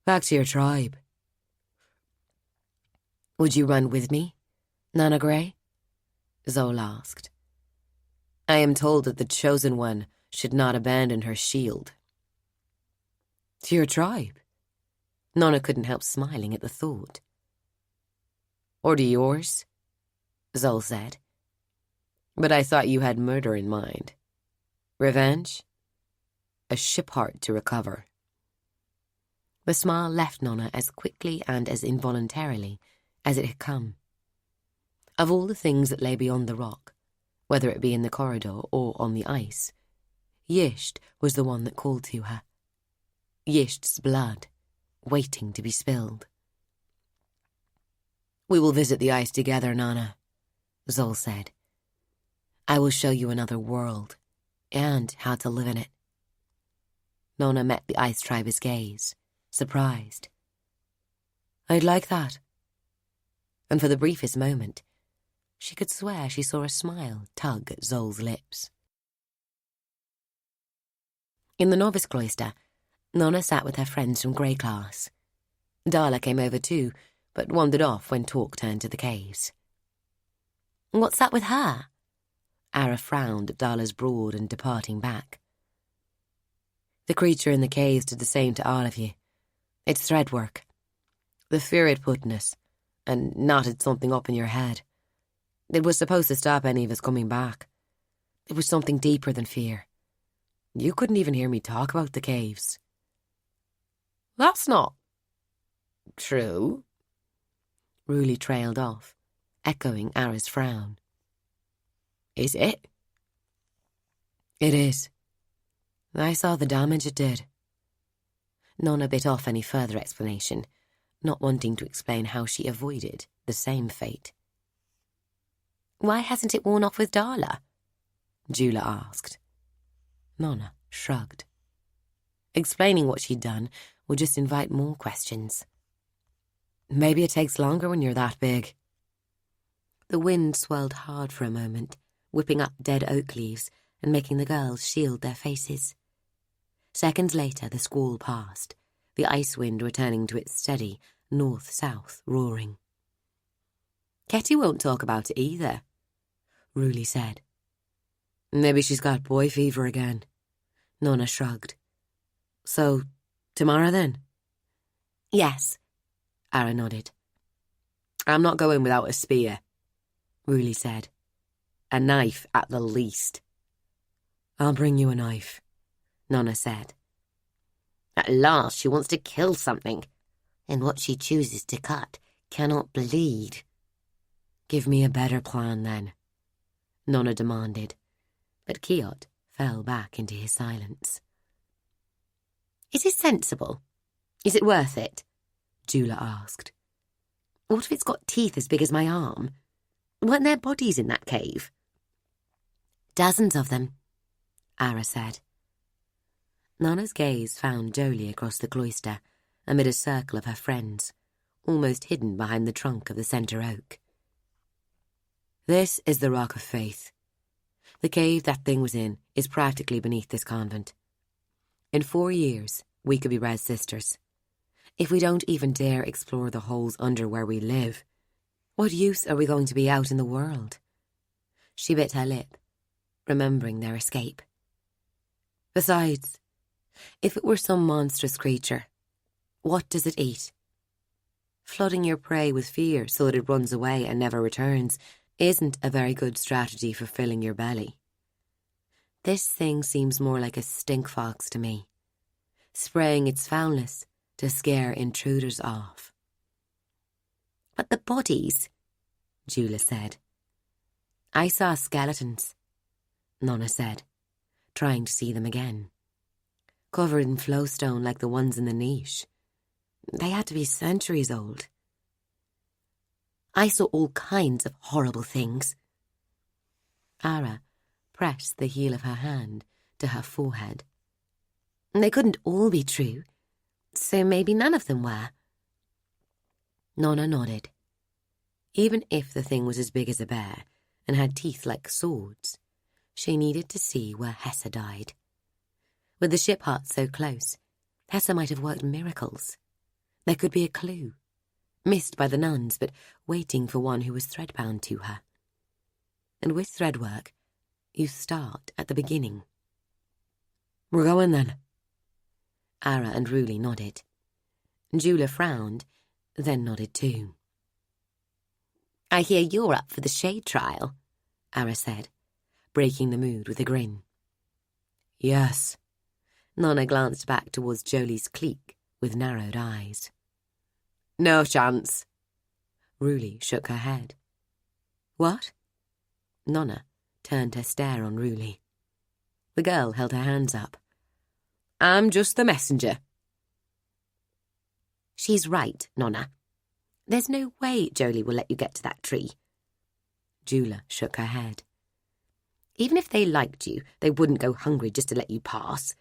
Back to your tribe. Would you run with me, Nona Grey? Zoe asked. I am told that the Chosen One should not abandon her shield. To your tribe? Nona couldn't help smiling at the thought. Or to yours, Zoe said. But I thought you had murder in mind. Revenge? A ship heart to recover. The smile left Nona as quickly and as involuntarily as it had come. Of all the things that lay beyond the rock, whether it be in the corridor or on the ice, Yisht was the one that called to her. Yisht's blood, waiting to be spilled. We will visit the ice together, Nona, Zoe said. I will show you another world, and how to live in it. Nona met the ice triber's gaze, surprised. I'd like that. And for the briefest moment, she could swear she saw a smile tug at Zoe's lips. In the novice cloister, Nona sat with her friends from Grey class. Darla came over too, but wandered off when talk turned to the caves. What's that with her? Ara frowned at Darla's broad and departing back. The creature in the caves did the same to all of you. It's thread work. The fear it put in us, and knotted something up in your head. It was supposed to stop any of us coming back. It was something deeper than fear. You couldn't even hear me talk about the caves. That's not true. Ruli trailed off, echoing Ara's frown. Is it? It is. I saw the damage it did. Nona bit off any further explanation, not wanting to explain how she avoided the same fate. Why hasn't it worn off with Darla? Jula asked. Nona shrugged. Explaining what she'd done would just invite more questions. Maybe it takes longer when you're that big. The wind swelled hard for a moment, whipping up dead oak leaves and making the girls shield their faces. Seconds later, the squall passed, the ice wind returning to its steady north-south roaring. Ketty won't talk about it either, Ruli said. Maybe she's got boy fever again. Nona shrugged. So, tomorrow then? Yes, Ara nodded. I'm not going without a spear, Ruli said. A knife at the least. I'll bring you a knife, Nona said. At last she wants to kill something, and what she chooses to cut cannot bleed. Give me a better plan, then, Nona demanded, but Kiot fell back into his silence. Is it sensible? Is it worth it? Jula asked. What if it's got teeth as big as my arm? Weren't there bodies in that cave? Dozens of them, Ara said. Nona's gaze found Jolie across the cloister, amid a circle of her friends, almost hidden behind the trunk of the centre oak. This is the Rock of Faith. The cave that thing was in is practically beneath this convent. In 4 years, we could be Res sisters. If we don't even dare explore the holes under where we live, what use are we going to be out in the world? She bit her lip, remembering their escape. Besides, if it were some monstrous creature, what does it eat? Flooding your prey with fear so that it runs away and never returns isn't a very good strategy for filling your belly. This thing seems more like a stink fox to me, spraying its foulness to scare intruders off. But the bodies, Jula said. I saw skeletons, Nona said, trying to see them again. Covered in flowstone like the ones in the niche. They had to be centuries old. I saw all kinds of horrible things. Ara pressed the heel of her hand to her forehead. They couldn't all be true, so maybe none of them were. Nona nodded. Even if the thing was as big as a bear and had teeth like swords, she needed to see where Hessa died. With the ship hut so close, Hessa might have worked miracles. There could be a clue, missed by the nuns, but waiting for one who was threadbound to her. And with thread work, you start at the beginning. We're going then. Ara and Ruli nodded. Jula frowned, then nodded too. I hear you're up for the shade trial, Ara said, breaking the mood with a grin. Yes. Nona glanced back towards Jolie's clique with narrowed eyes. No chance. Ruli shook her head. What? Nona turned her stare on Ruli. The girl held her hands up. I'm just the messenger. She's right, Nona. There's no way Jolie will let you get to that tree. Jula shook her head. Even if they liked you, they wouldn't go hungry just to let you pass.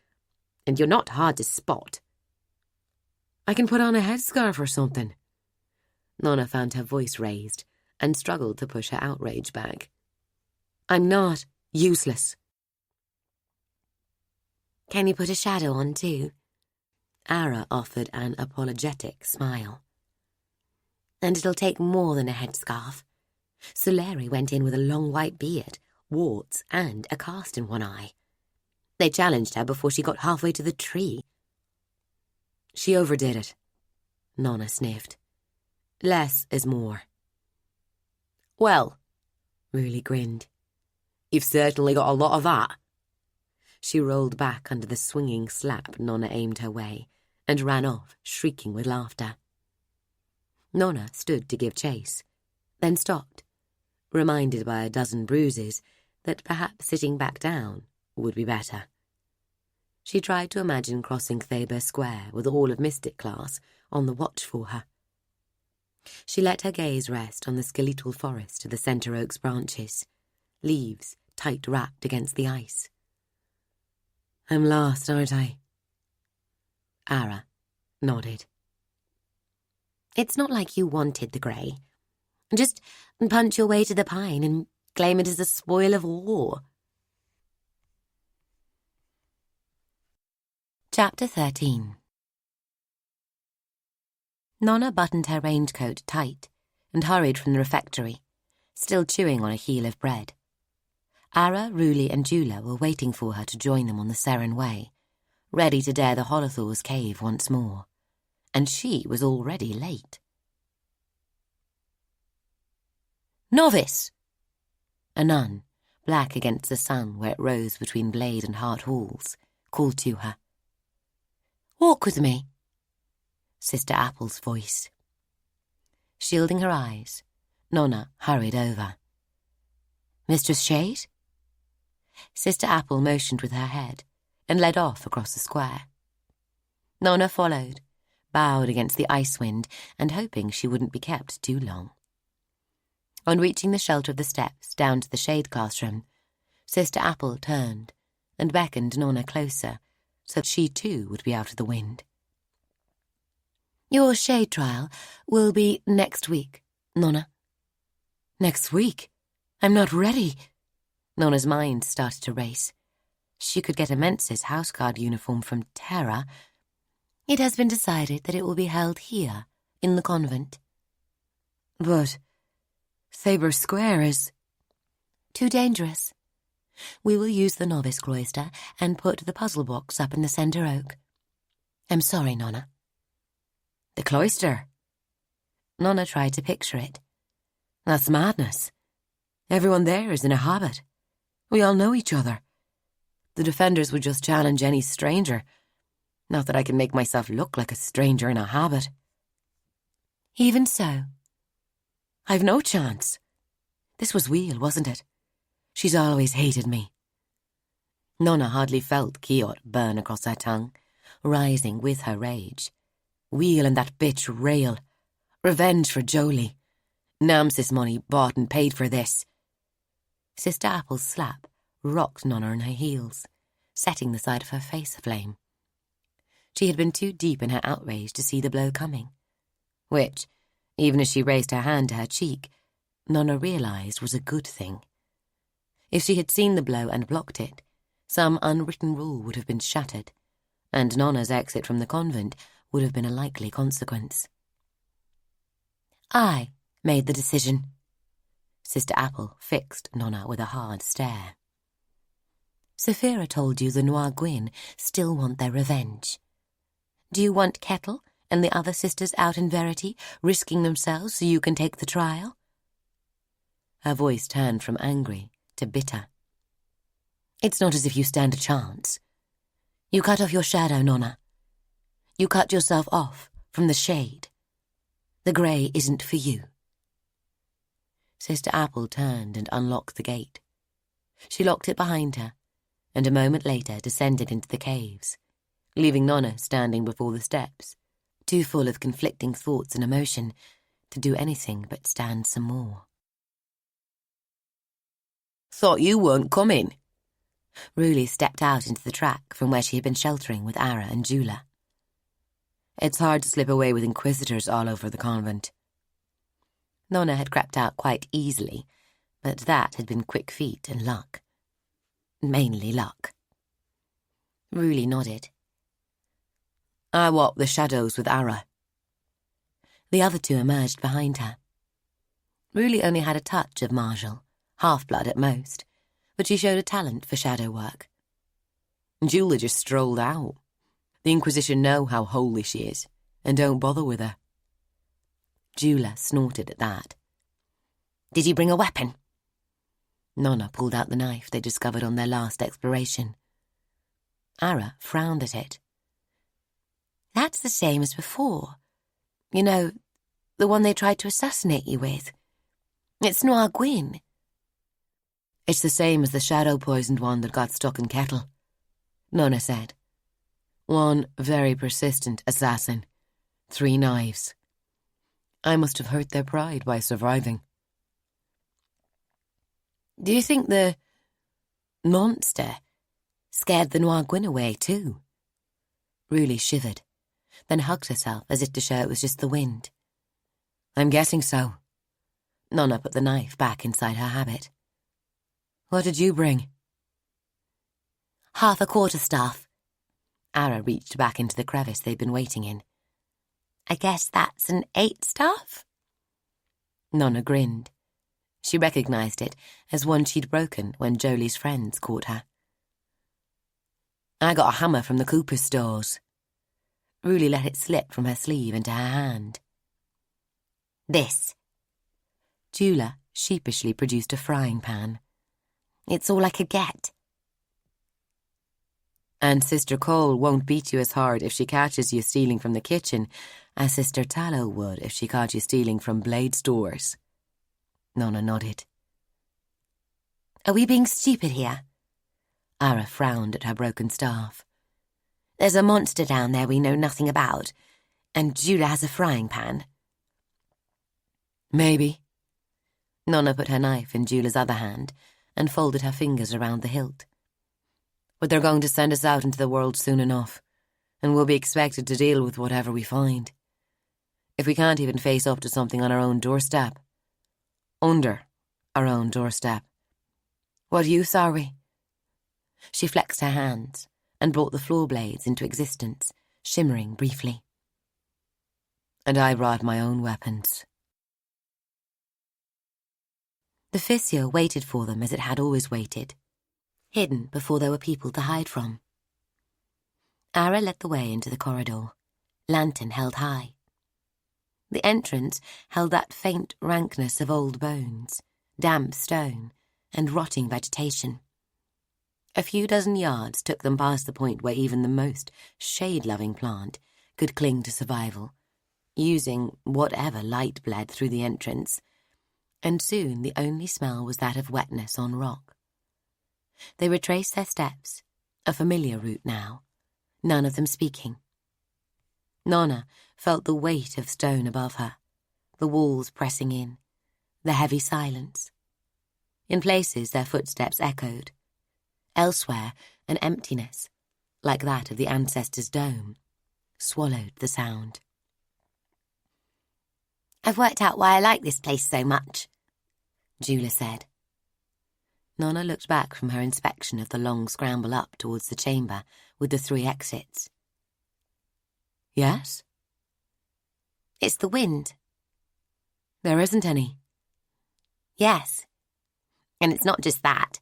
And you're not hard to spot. I can put on a headscarf or something. Nona found her voice raised and struggled to push her outrage back. I'm not useless. Can you put a shadow on too? Ara offered an apologetic smile. And it'll take more than a headscarf. Suleri went in with a long white beard, warts, and a cast in one eye. They challenged her before she got halfway to the tree. She overdid it, Nona sniffed. Less is more. Well, Ruli grinned. You've certainly got a lot of that. She rolled back under the swinging slap Nona aimed her way and ran off, shrieking with laughter. Nona stood to give chase, then stopped, reminded by a dozen bruises that perhaps sitting back down would be better. She tried to imagine crossing Thaber Square with all of Mystic class on the watch for her. She let her gaze rest on the skeletal forest of the centre oak's branches, leaves tight wrapped against the ice. "I'm lost, aren't I?" Ara nodded. "It's not like you wanted the grey. Just punch your way to the pine and claim it as the spoil of war." Chapter 13. Nona buttoned her raincoat tight and hurried from the refectory, still chewing on a heel of bread. Ara, Ruli and Jula were waiting for her to join them on the Seren Way, ready to dare the Holothor's cave once more, and she was already late. "Novice!" A nun, black against the sun where it rose between Blade and Hart Halls, called to her. "Walk with me." Sister Apple's voice. Shielding her eyes, Nona hurried over. "Mistress Shade?" Sister Apple motioned with her head and led off across the square. Nona followed, bowed against the ice wind and hoping she wouldn't be kept too long. On reaching the shelter of the steps down to the shade classroom, Sister Apple turned and beckoned Nona closer so that she too would be out of the wind. "Your shade trial will be next week, Nona." "Next week? I'm not ready." Nona's mind started to race. She could get Immense's houseguard uniform from Terra. "It has been decided that it will be held here, in the convent." "But Thaber Square is..." "Too dangerous. We will use the novice cloister and put the puzzle box up in the centre oak." "I'm sorry, Nona." "The cloister?" Nona tried to picture it. "That's madness. Everyone there is in a habit. We all know each other. The defenders would just challenge any stranger. Not that I can make myself look like a stranger in a habit." "Even so." "I've no chance. This was Wheel, wasn't it? She's always hated me." Nona hardly felt Kiot burn across her tongue, rising with her rage. Wheel and that bitch Rail. Revenge for Jolie. Namsis money bought and paid for this. Sister Apple's slap rocked Nona on her heels, setting the side of her face aflame. She had been too deep in her outrage to see the blow coming, which, even as she raised her hand to her cheek, Nona realized was a good thing. If she had seen the blow and blocked it, some unwritten rule would have been shattered, and Nona's exit from the convent would have been a likely consequence. "I made the decision." Sister Apple fixed Nona with a hard stare. "Saphira told you the Noir Gwyn still want their revenge. Do you want Kettle and the other sisters out in Verity, risking themselves so you can take the trial?" Her voice turned from angry to bitter. "It's not as if you stand a chance. You cut off your shadow, Nona. You cut yourself off from the shade. The grey isn't for you." Sister Apple turned and unlocked the gate. She locked it behind her, and a moment later descended into the caves, leaving Nona standing before the steps, too full of conflicting thoughts and emotion to do anything but stand some more. "Thought you weren't coming." Ruli stepped out into the track from where she had been sheltering with Ara and Jula. "It's hard to slip away with inquisitors all over the convent." Nona had crept out quite easily, but that had been quick feet and luck. Mainly luck. Ruli nodded. "I walked the shadows with Ara." The other two emerged behind her. Ruli only had a touch of martial, half-blood at most, but she showed a talent for shadow work. Jula just strolled out. The Inquisition know how holy she is, and don't bother with her. Jula snorted at that. "Did you bring a weapon?" Nona pulled out the knife they discovered on their last exploration. Ara frowned at it. "That's the same as before. You know, The one they tried to assassinate you with. It's Noir Gwyn. It's the same as the shadow-poisoned one that got stuck in kettle, Nona said. One very persistent assassin. 3 knives. I must have hurt their pride by surviving. Do you think the monster scared the Noir Gwyn away too? Ruli shivered, then hugged herself as if to show it was just the wind. I'm guessing so. Nona put the knife back inside her habit. What did you bring? Half a quarterstaff. Ara reached back into the crevice they'd been waiting in. I guess that's an 8-staff? Nona grinned. She recognised it as one she'd broken when Jolie's friends caught her. I got a hammer from the Cooper's stores. Ruli let it slip from her sleeve into her hand. This. Jula sheepishly produced a frying pan. It's all I could get. And Sister Cole won't beat you as hard if she catches you stealing from the kitchen as Sister Tallow would if she caught you stealing from Blade stores. Nona nodded. Are we being stupid here? Ara frowned at her broken staff. There's a monster down there we know nothing about, and Jula has a frying pan. Maybe. Nona put her knife in Jula's other hand and folded her fingers around the hilt. But they're going to send us out into the world soon enough, and we'll be expected to deal with whatever we find. If we can't even face up to something on our own doorstep, under our own doorstep, what use are we? She flexed her hands and brought the floor blades into existence, shimmering briefly. And I brought my own weapons. The fissure waited for them as it had always waited, hidden before there were people to hide from. Ara led the way into the corridor, lantern held high. The entrance held that faint rankness of old bones, damp stone, and rotting vegetation. A few dozen yards took them past the point where even the most shade-loving plant could cling to survival, using whatever light bled through the entrance, and soon the only smell was that of wetness on rock. They retraced their steps, a familiar route now, none of them speaking. Nona felt the weight of stone above her, the walls pressing in, the heavy silence. In places their footsteps echoed. Elsewhere, an emptiness, like that of the ancestors' dome, swallowed the sound. I've worked out why I like this place so much, Jula said. Nona looked back from her inspection of the long scramble up towards the chamber with the 3 exits. Yes? It's the wind. There isn't any. Yes. And it's not just that.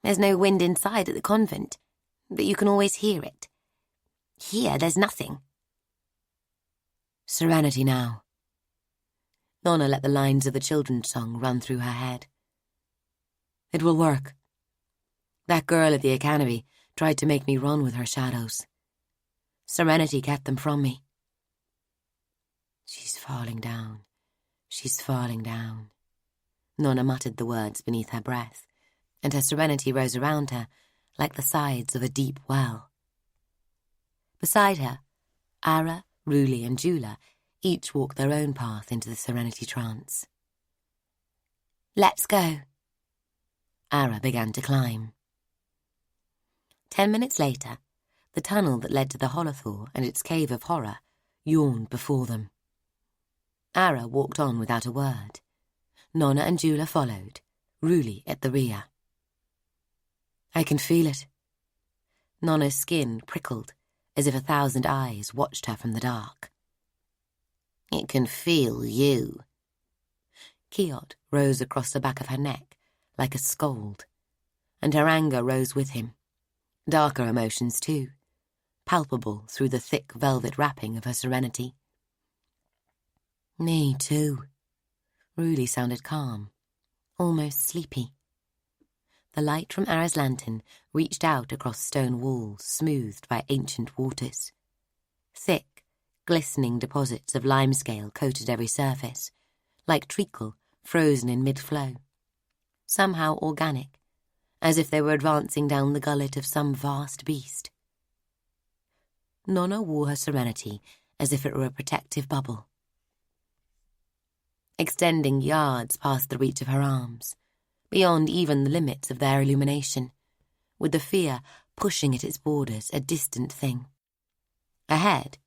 There's no wind inside at the convent, but you can always hear it. Here, there's nothing. Serenity now. Nona let the lines of the children's song run through her head. It will work. That girl at the academy tried to make me run with her shadows. Serenity kept them from me. She's falling down. She's falling down. Nona muttered the words beneath her breath, and her serenity rose around her like the sides of a deep well. Beside her, Ara, Ruli, and Jula each walked their own path into the serenity trance. Let's go. Ara began to climb. 10 minutes later, the tunnel that led to the Holothor and its cave of horror yawned before them. Ara walked on without a word. Nona and Jula followed, Ruli at the rear. I can feel it. Nona's skin prickled as if 1,000 eyes watched her from the dark. It can feel you. Kiot rose across the back of her neck like a scold, and her anger rose with him. Darker emotions too, palpable through the thick velvet wrapping of her serenity. Me too. Ruli sounded calm, almost sleepy. The light from Ara's lantern reached out across stone walls smoothed by ancient waters. Thick, Glistening deposits of limescale coated every surface, like treacle frozen in mid-flow. Somehow organic, as if they were advancing down the gullet of some vast beast. Nona wore her serenity as if it were a protective bubble, extending yards past the reach of her arms, beyond even the limits of their illumination, with the fear pushing at its borders a distant thing. Ahead,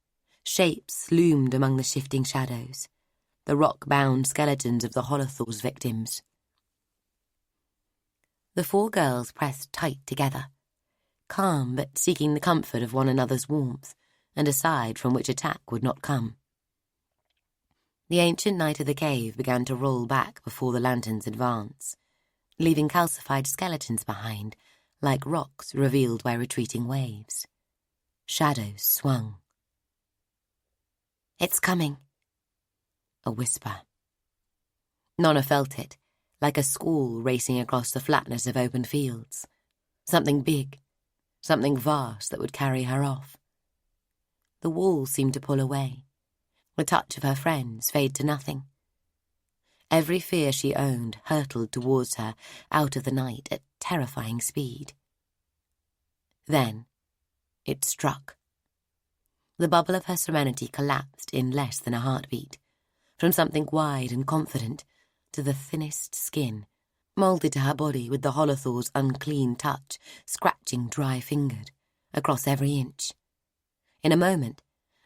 shapes loomed among the shifting shadows, the rock-bound skeletons of the Holothor's victims. The four girls pressed tight together, calm but seeking the comfort of one another's warmth and a side from which attack would not come. The ancient night of the cave began to roll back before the lantern's advance, leaving calcified skeletons behind, like rocks revealed by retreating waves. Shadows swung. "It's coming," a whisper. Nona felt it, like a squall racing across the flatness of open fields. Something big, something vast that would carry her off. The walls seemed to pull away, the touch of her friends fade to nothing. Every fear she owned hurtled towards her out of the night at terrifying speed. Then it struck. The bubble of her serenity collapsed in less than a heartbeat, from something wide and confident to the thinnest skin, moulded to her body with the Holothor's unclean touch, scratching dry-fingered, across every inch. In a moment,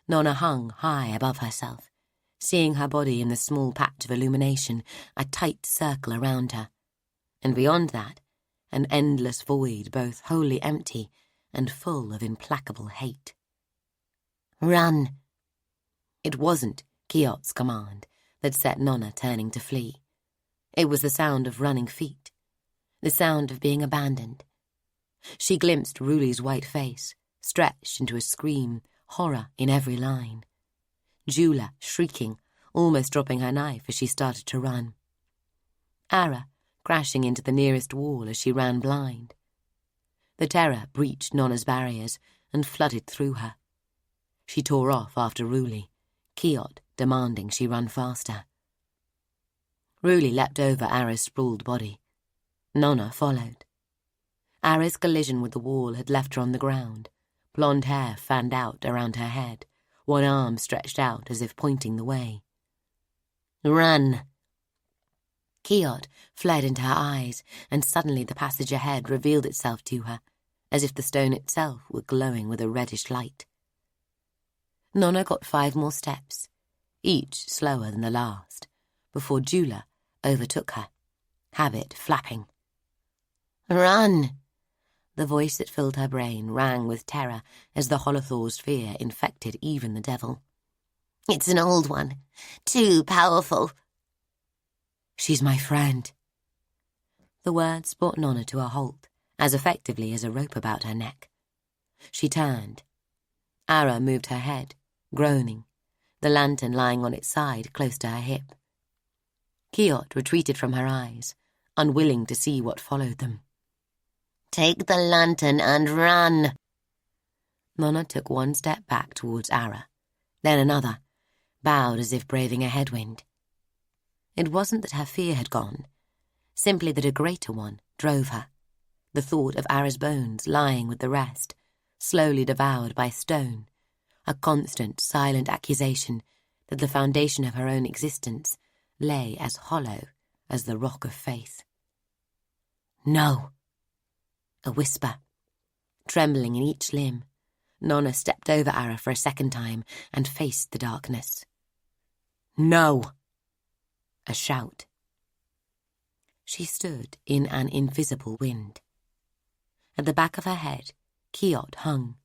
Nona hung high above herself, seeing her body in the small patch of illumination, a tight circle around her, and beyond that, an endless void both wholly empty and full of implacable hate. "Run!" It wasn't Kiot's command that set Nona turning to flee. It was the sound of running feet, the sound of being abandoned. She glimpsed Ruli's white face, stretched into a scream, horror in every line. Jula shrieking, almost dropping her knife as she started to run. Ara crashing into the nearest wall as she ran blind. The terror breached Nona's barriers and flooded through her. She tore off after Ruli, Kiot demanding she run faster. Ruli leapt over Ara's sprawled body. Nona followed. Ara's collision with the wall had left her on the ground, blonde hair fanned out around her head, one arm stretched out as if pointing the way. "Run!" Kiot fled into her eyes, and suddenly the passage ahead revealed itself to her, as if the stone itself were glowing with a reddish light. Nona got 5 more steps, each slower than the last, before Jula overtook her, habit flapping. "Run!" The voice that filled her brain rang with terror as the Holothor's fear infected even the devil. "It's an old one, too powerful." "She's my friend." The words brought Nona to a halt, as effectively as a rope about her neck. She turned. Ara moved her head, groaning, the lantern lying on its side close to her hip. Kiot retreated from her eyes, unwilling to see what followed them. "Take the lantern and run!" Nona took 1 step back towards Ara, then another, bowed as if braving a headwind. It wasn't that her fear had gone, simply that a greater one drove her, the thought of Ara's bones lying with the rest, slowly devoured by stone, a constant, silent accusation that the foundation of her own existence lay as hollow as the rock of faith. "No!" A whisper. Trembling in each limb, Nona stepped over Ara for a second time and faced the darkness. "No!" A shout. She stood in an invisible wind. At the back of her head, Kiot hung,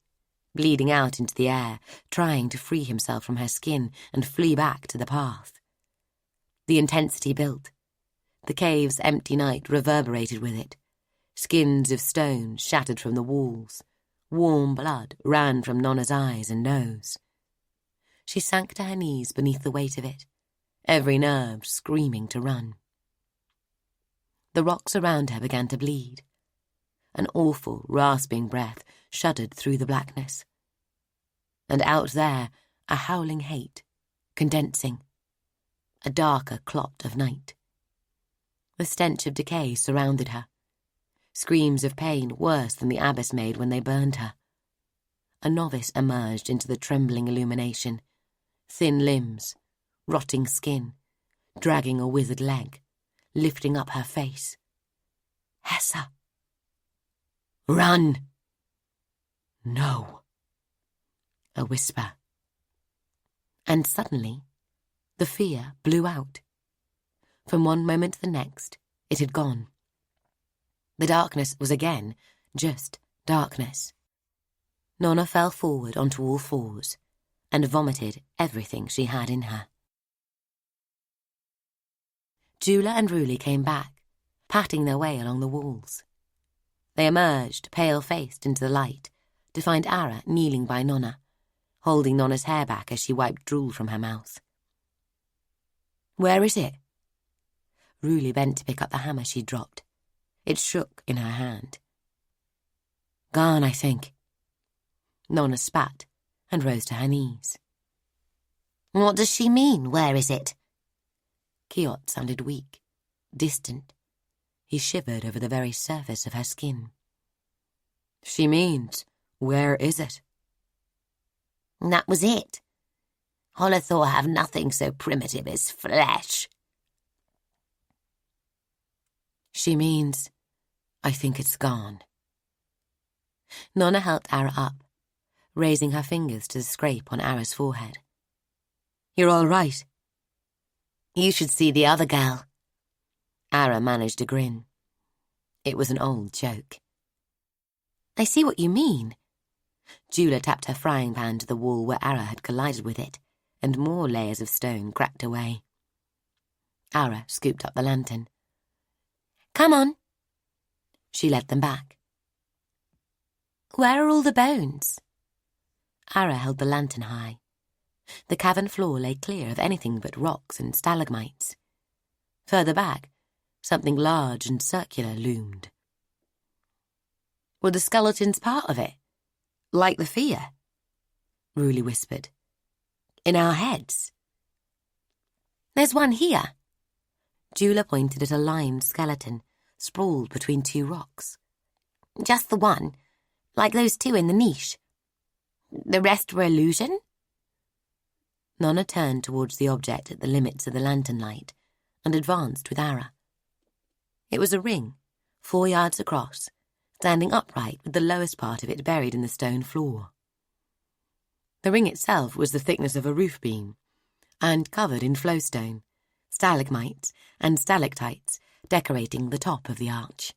bleeding out into the air, trying to free himself from her skin and flee back to the path. The intensity built. The cave's empty night reverberated with it. Skins of stone shattered from the walls. Warm blood ran from Nona's eyes and nose. She sank to her knees beneath the weight of it, every nerve screaming to run. The rocks around her began to bleed. An awful, rasping breath shuddered through the blackness. And out there, a howling hate, condensing, a darker clot of night. The stench of decay surrounded her, screams of pain worse than the abbess made when they burned her. A novice emerged into the trembling illumination, thin limbs, rotting skin, dragging a withered leg, lifting up her face. Hessa! Run! No! A whisper. And suddenly, the fear blew out. From one moment to the next, it had gone. The darkness was again just darkness. Nona fell forward onto all fours and vomited everything she had in her. Jula and Ruli came back, patting their way along the walls. They emerged, pale-faced, into the light, to find Ara kneeling by Nona, holding Nona's hair back as she wiped drool from her mouth. "Where is it?" Ruli bent to pick up the hammer she'd dropped. It shook in her hand. "Gone, I think." Nona spat and rose to her knees. "What does she mean, where is it?" Kiot sounded weak, distant. He shivered over the very surface of her skin. "She means, where is it?" "That was it. Holothor have nothing so primitive as flesh." "She means, I think it's gone." Nona helped Ara up, raising her fingers to scrape on Ara's forehead. "You're all right." "You should see the other girl." Ara managed a grin. It was an old joke. "I see what you mean." Jula tapped her frying pan to the wall where Ara had collided with it, and more layers of stone cracked away. Ara scooped up the lantern. "Come on." She led them back. "Where are all the bones?" Ara held the lantern high. The cavern floor lay clear of anything but rocks and stalagmites. Further back, something large and circular loomed. "Were the skeletons part of it? Like the fear?" Ruli whispered. "In our heads?" "There's one here." Jula pointed at a limed skeleton sprawled between two rocks. "Just the one, like those two in the niche. The rest were illusion?" Nona turned towards the object at the limits of the lantern light and advanced with Ara. It was a ring, 4 yards across, standing upright with the lowest part of it buried in the stone floor. The ring itself was the thickness of a roof beam, and covered in flowstone, stalagmites and stalactites decorating the top of the arch.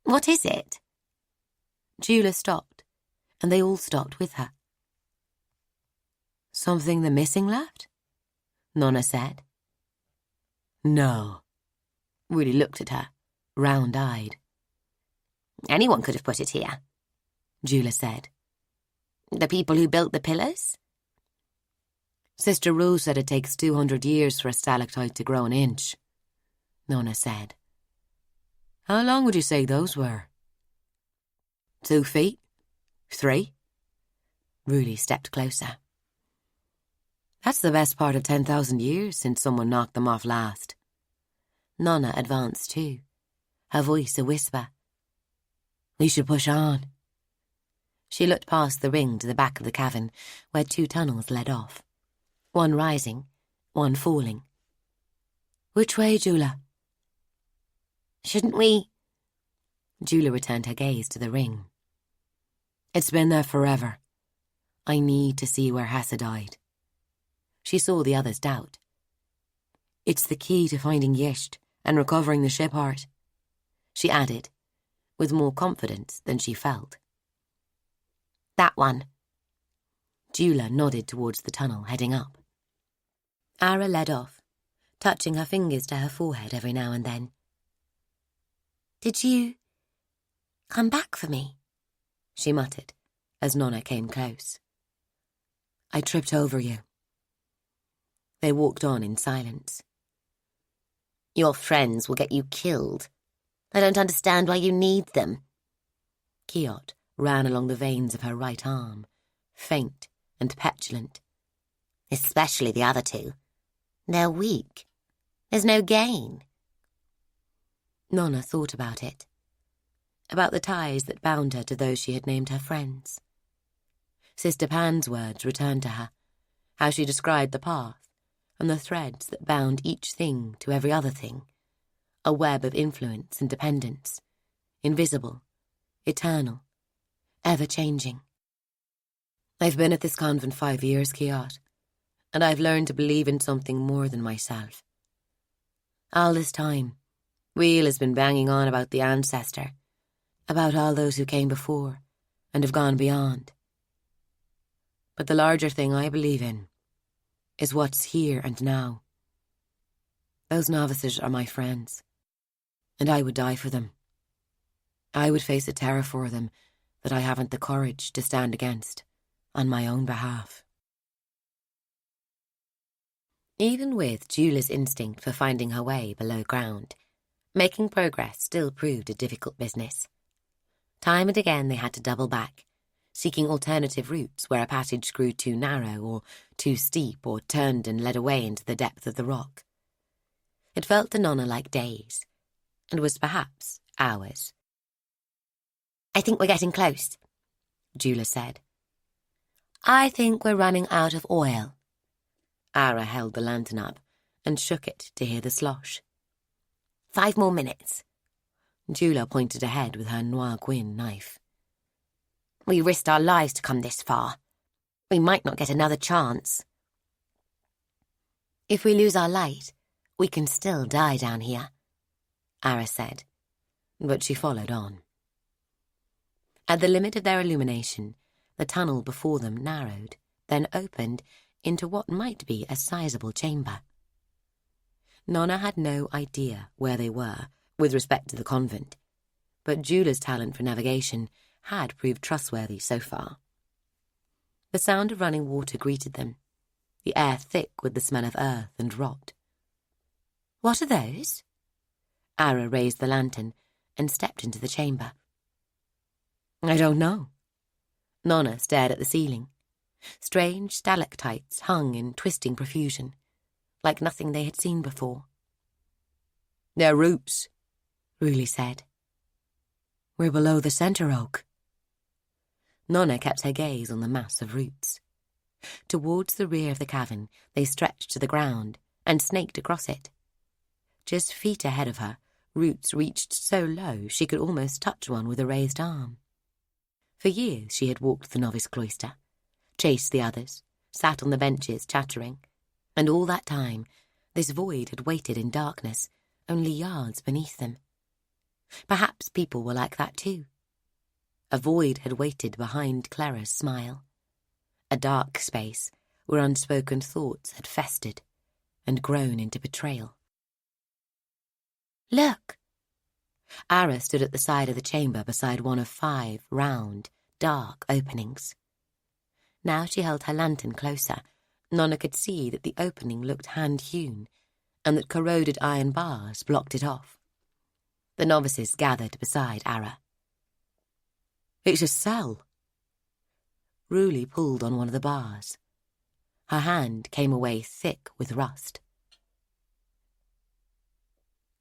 "What is it?" Jula stopped, and they all stopped with her. "Something the missing left?" Nona said. "No." Ruli looked at her, round-eyed. "Anyone could have put it here," Jula said. "The people who built the pillars?" "Sister Rose said it takes 200 years for a stalactite to grow an inch," Nona said. "How long would you say those were?" 2 feet? 3? Ruli stepped closer. "That's the best part of 10,000 years since someone knocked them off last." Nona advanced too, her voice a whisper. "We should push on." She looked past the ring to the back of the cavern, where 2 tunnels led off, one rising, one falling. "Which way, Jula?" "Shouldn't we—" Jula returned her gaze to the ring. "It's been there forever. I need to see where Hassa died." She saw the others doubt. "It's the key to finding Yisht and recovering the ship heart," she added, with more confidence than she felt. "That one." Jula nodded towards the tunnel heading up. Ara led off, touching her fingers to her forehead every now and then. "Did you come back for me?" she muttered, as Nona came close. "I tripped over you." They walked on in silence. "Your friends will get you killed. I don't understand why you need them." Kiot ran along the veins of her right arm, faint, and petulant. Especially the other two. They're weak. There's no gain. Nona thought about it. About the ties that bound her to those she had named her friends. Sister Pan's words returned to her, how she described the path and the threads that bound each thing to every other thing, a web of influence and dependence, invisible, eternal, ever-changing. I've been at this convent 5 years, Kiat, and I've learned to believe in something more than myself. All this time, Wheel has been banging on about the ancestor, about all those who came before and have gone beyond. But the larger thing I believe in is what's here and now. Those novices are my friends, and I would die for them. I would face a terror for them that I haven't the courage to stand against on my own behalf. Even with Jula's instinct for finding her way below ground, making progress still proved a difficult business. Time and again they had to double back, seeking alternative routes where a passage grew too narrow or too steep or turned and led away into the depth of the rock. It felt to Nona like days, and was perhaps hours. I think we're getting close, Jula said. I think we're running out of oil. Ara held the lantern up and shook it to hear the slosh. 5 more minutes. Jula pointed ahead with her noir gwyn knife. We risked our lives to come this far. We might not get another chance. If we lose our light, we can still die down here, Ara said, but she followed on. At the limit of their illumination, the tunnel before them narrowed, then opened into what might be a sizable chamber. Nona had no idea where they were with respect to the convent, but Jula's talent for navigation had proved trustworthy so far. The sound of running water greeted them, the air thick with the smell of earth and rot. What are those? Ara raised the lantern and stepped into the chamber. I don't know. Nona stared at the ceiling. Strange stalactites hung in twisting profusion, like nothing they had seen before. They're roots, Ruli said. We're below the centre oak. Nona kept her gaze on the mass of roots. Towards the rear of the cavern, they stretched to the ground and snaked across it. Just feet ahead of her, roots reached so low she could almost touch one with a raised arm. For years she had walked the novice cloister, chased the others, sat on the benches chattering, and all that time this void had waited in darkness, only yards beneath them. Perhaps people were like that too. A void had waited behind Clara's smile, a dark space where unspoken thoughts had festered and grown into betrayal. Look! Ara stood at the side of the chamber beside one of 5 round, dark openings. Now she held her lantern closer. Nona could see that the opening looked hand-hewn, and that corroded iron bars blocked it off. The novices gathered beside Ara. It's a cell. Ruli pulled on one of the bars. Her hand came away thick with rust.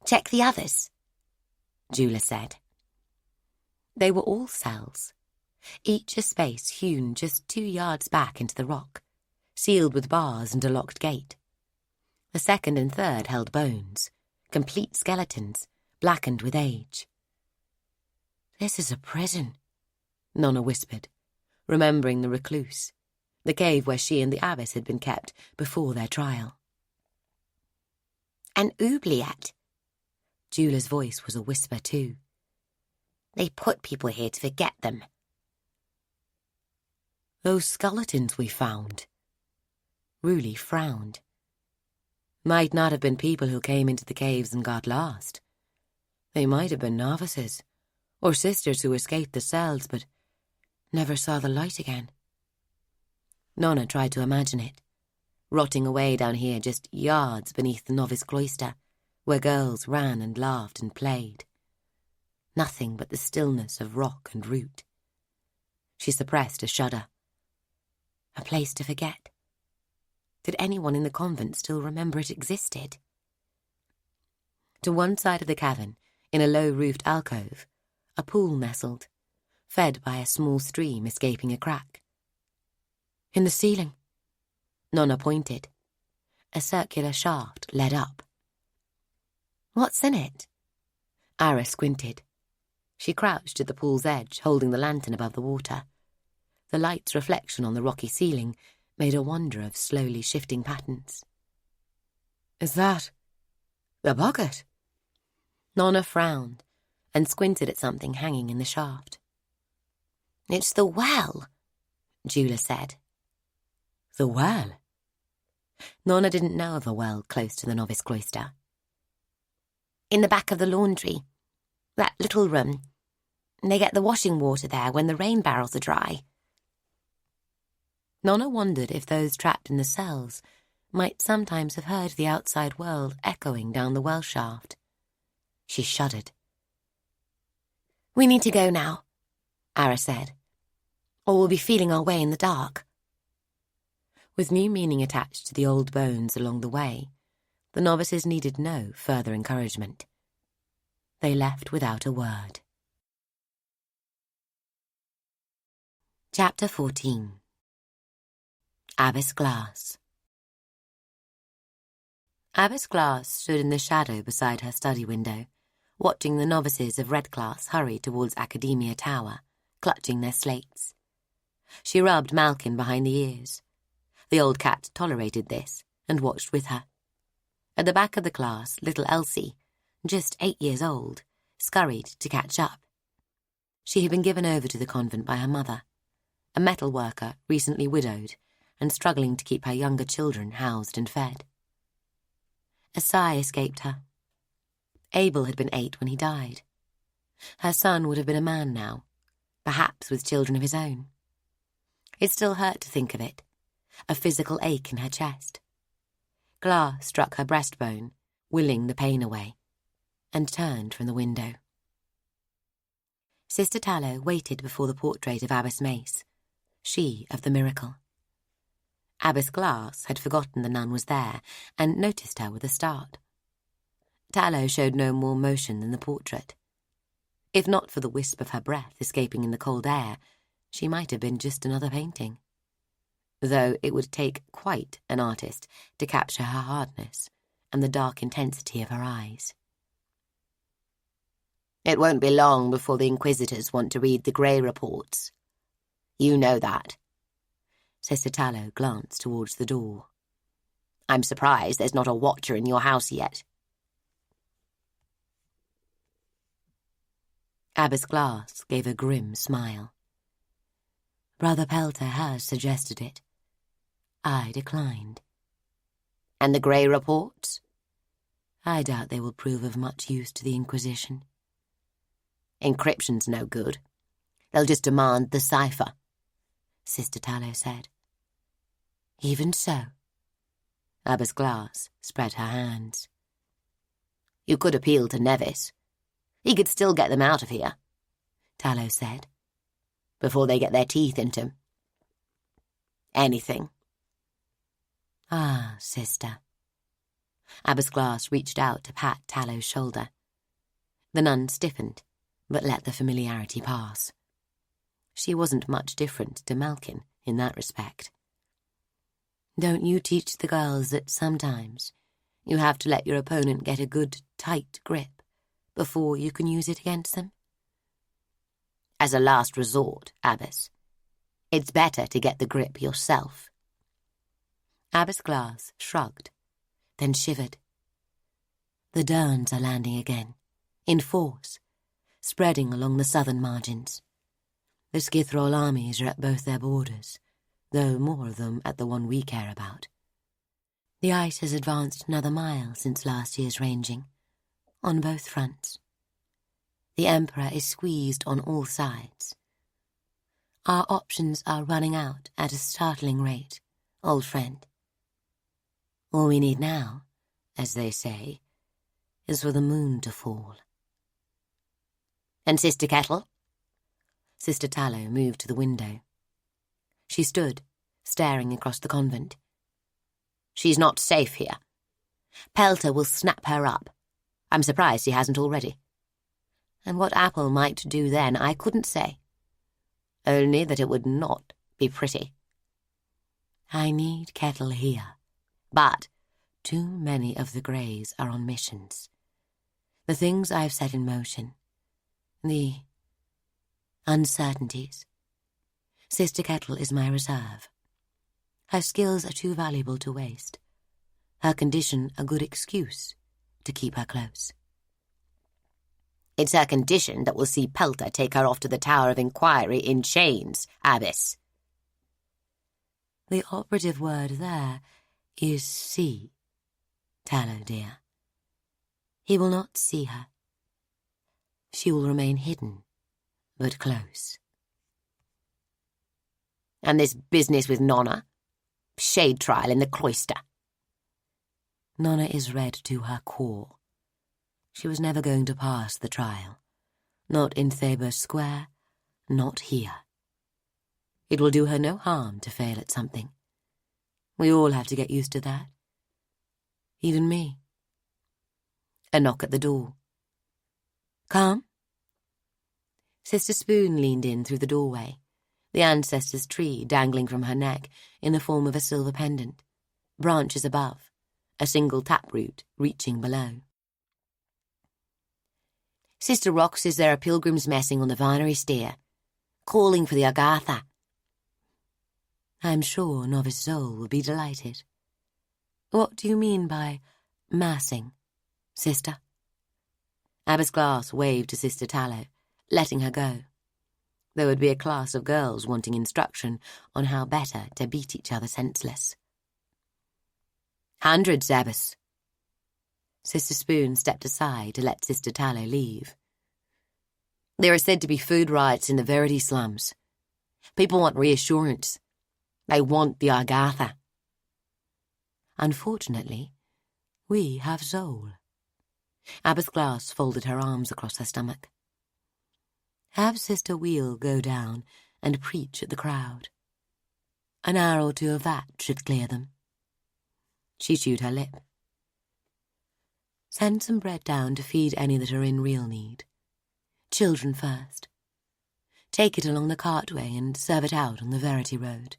Check the others, Jula said. They were all cells, each a space hewn just 2 yards back into the rock, sealed with bars and a locked gate. The second and third held bones, complete skeletons, blackened with age. This is a prison, Nona whispered, remembering the recluse, the cave where she and the abbess had been kept before their trial. An oubliette. Jula's voice was a whisper too. They put people here to forget them. Those skeletons we found. Ruli frowned. Might not have been people who came into the caves and got lost. They might have been novices, or sisters who escaped the cells but never saw the light again. Nona tried to imagine it, rotting away down here just yards beneath the novice cloister, where girls ran and laughed and played. Nothing but the stillness of rock and root. She suppressed a shudder. A place to forget. Did anyone in the convent still remember it existed? To one side of the cavern, in a low-roofed alcove, a pool nestled, fed by a small stream escaping a crack. In the ceiling, Nona pointed. A circular shaft led up. What's in it? Ara squinted. She crouched at the pool's edge, holding the lantern above the water. The light's reflection on the rocky ceiling made her wonder of slowly shifting patterns. Is that the bucket? Nona frowned and squinted at something hanging in the shaft. It's the well, Jula said. The well? Nona didn't know of a well close to the novice cloister. In the back of the laundry, that little room. They get the washing water there when the rain barrels are dry. Nona wondered if those trapped in the cells might sometimes have heard the outside world echoing down the well shaft. She shuddered. We need to go now, Ara said, or we'll be feeling our way in the dark. With new meaning attached to the old bones along the way, the novices needed no further encouragement. They left without a word. Chapter 14. Abbess Glass. Abbess Glass stood in the shadow beside her study window, watching the novices of Red Class hurry towards Academia Tower, clutching their slates. She rubbed Malkin behind the ears. The old cat tolerated this and watched with her. At the back of the class, little Elsie, just 8 years old, scurried to catch up. She had been given over to the convent by her mother, a metal worker recently widowed and struggling to keep her younger children housed and fed. A sigh escaped her. Abel had been 8 when he died. Her son would have been a man now, perhaps with children of his own. It still hurt to think of it, a physical ache in her chest. Glass struck her breastbone, willing the pain away, and turned from the window. Sister Tallow waited before the portrait of Abbess Mace, she of the miracle. Abbess Glass had forgotten the nun was there and noticed her with a start. Tallow showed no more motion than the portrait. If not for the wisp of her breath escaping in the cold air, she might have been just another painting. Though it would take quite an artist to capture her hardness and the dark intensity of her eyes. It won't be long before the Inquisitors want to read the Grey reports. You know that. Sister Tallow glanced towards the door. I'm surprised there's not a watcher in your house yet. Abbess Glass gave a grim smile. Brother Pelter has suggested it. I declined. And the Grey reports? I doubt they will prove of much use to the Inquisition. Encryption's no good. They'll just demand the cipher, Sister Tallow said. Even so. Abbess Glass spread her hands. You could appeal to Nevis. He could still get them out of here, Tallow said, before they get their teeth into him. Anything. Ah, sister. Abbess Glass reached out to pat Tallow's shoulder. The nun stiffened, but let the familiarity pass. She wasn't much different to Malkin in that respect. Don't you teach the girls that sometimes you have to let your opponent get a good, tight grip before you can use it against them? As a last resort, Abbess, it's better to get the grip yourself. Abbess Glass shrugged, then shivered. The Derns are landing again, in force, spreading along the southern margins. The Skithrol armies are at both their borders, though more of them at the one we care about. The ice has advanced another mile since last year's ranging, on both fronts. The Emperor is squeezed on all sides. Our options are running out at a startling rate, old friend. All we need now, as they say, is for the moon to fall. And Sister Kettle? Sister Tallow moved to the window. She stood, staring across the convent. "She's not safe here. Pelter will snap her up. I'm surprised he hasn't already. And what Apple might do then, I couldn't say. Only that it would not be pretty. I need Kettle here, but too many of the Greys are on missions. The things I've set in motion, the uncertainties. Sister Kettle is my reserve. Her skills are too valuable to waste. Her condition a good excuse to keep her close. It's her condition that will see Pelter take her off to the Tower of Inquiry in chains, Abbess." The operative word there is see, Tallow dear. He will not see her. She will remain hidden, but close. "And this business with Nona? Shade trial in the cloister." Nona is red to her core. She was never going to pass the trial. Not in Thabor Square, not here. It will do her no harm to fail at something. We all have to get used to that. Even me. A knock at the door. "Come?" Sister Spoon leaned in through the doorway, the ancestor's tree dangling from her neck in the form of a silver pendant, branches above, a single taproot reaching below. "Sister Rock says there are pilgrims messing on the Vinery Stair, calling for the Agatha." I'm sure Novice Zoe will be delighted. What do you mean by massing, sister? Abbess Glass waved to Sister Tallow, letting her go. There would be a class of girls wanting instruction on how better to beat each other senseless. "Hundreds, Abbess." Sister Spoon stepped aside to let Sister Tallow leave. "There are said to be food riots in the Verity slums. People want reassurance. They want the Agatha." Unfortunately, we have Zoe. Abbess Glass folded her arms across her stomach. Have Sister Wheel go down and preach at the crowd. An hour or two of that should clear them. She chewed her lip. Send some bread down to feed any that are in real need. Children first. Take it along the cartway and serve it out on the Verity Road.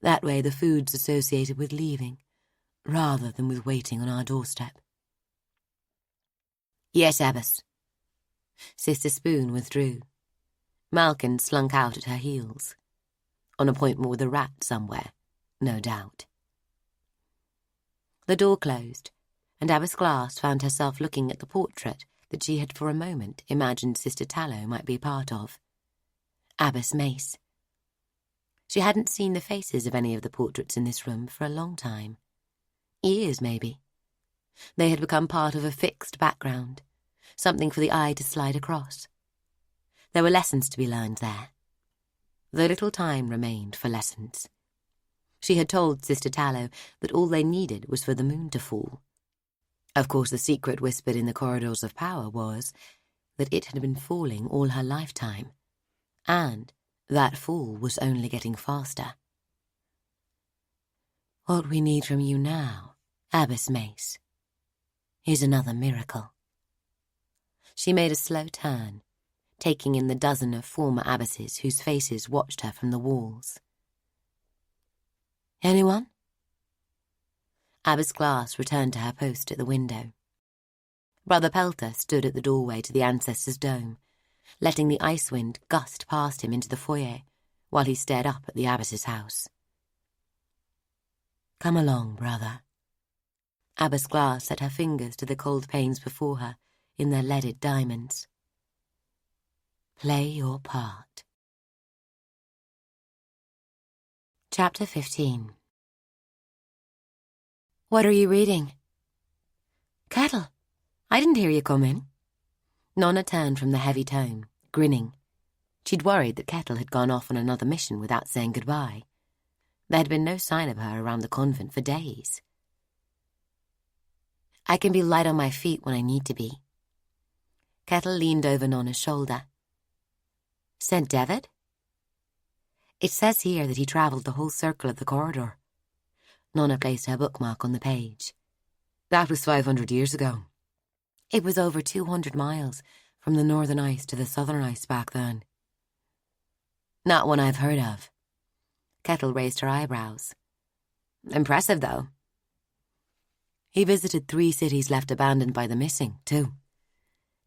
That way the food's associated with leaving, rather than with waiting on our doorstep. Yes, Abbess. Sister Spoon withdrew. Malkin slunk out at her heels. On appointment with a rat somewhere, no doubt. The door closed, and Abbess Glass found herself looking at the portrait that she had for a moment imagined Sister Tallow might be part of. Abbess Mace. She hadn't seen the faces of any of the portraits in this room for a long time. Years, maybe. They had become part of a fixed background, something for the eye to slide across. There were lessons to be learned there. Though little time remained for lessons. She had told Sister Tallow that all they needed was for the moon to fall. Of course, the secret whispered in the corridors of power was that it had been falling all her lifetime, and that fall was only getting faster. What we need from you now, Abbess Mace, is another miracle. She made a slow turn, taking in the dozen of former abbesses whose faces watched her from the walls. Anyone? Abbess Glass returned to her post at the window. Brother Pelter stood at the doorway to the ancestor's dome, letting the ice wind gust past him into the foyer while he stared up at the abbess's house. Come along, brother. Abbess Glass set her fingers to the cold panes before her in their leaded diamonds. Play your part. Chapter 15. What are you reading? Kettle, I didn't hear you come in. Nona turned from the heavy tome, grinning. She'd worried that Kettle had gone off on another mission without saying goodbye. There had been no sign of her around the convent for days. I can be light on my feet when I need to be. Kettle leaned over Nona's shoulder. St. David? It says here that he travelled the whole circle of the corridor. Nona placed her bookmark on the page. That was 500 years ago. It was over 200 miles from the northern ice to the southern ice back then. Not one I've heard of. Kettle raised her eyebrows. Impressive, though. He visited 3 cities left abandoned by the missing, too.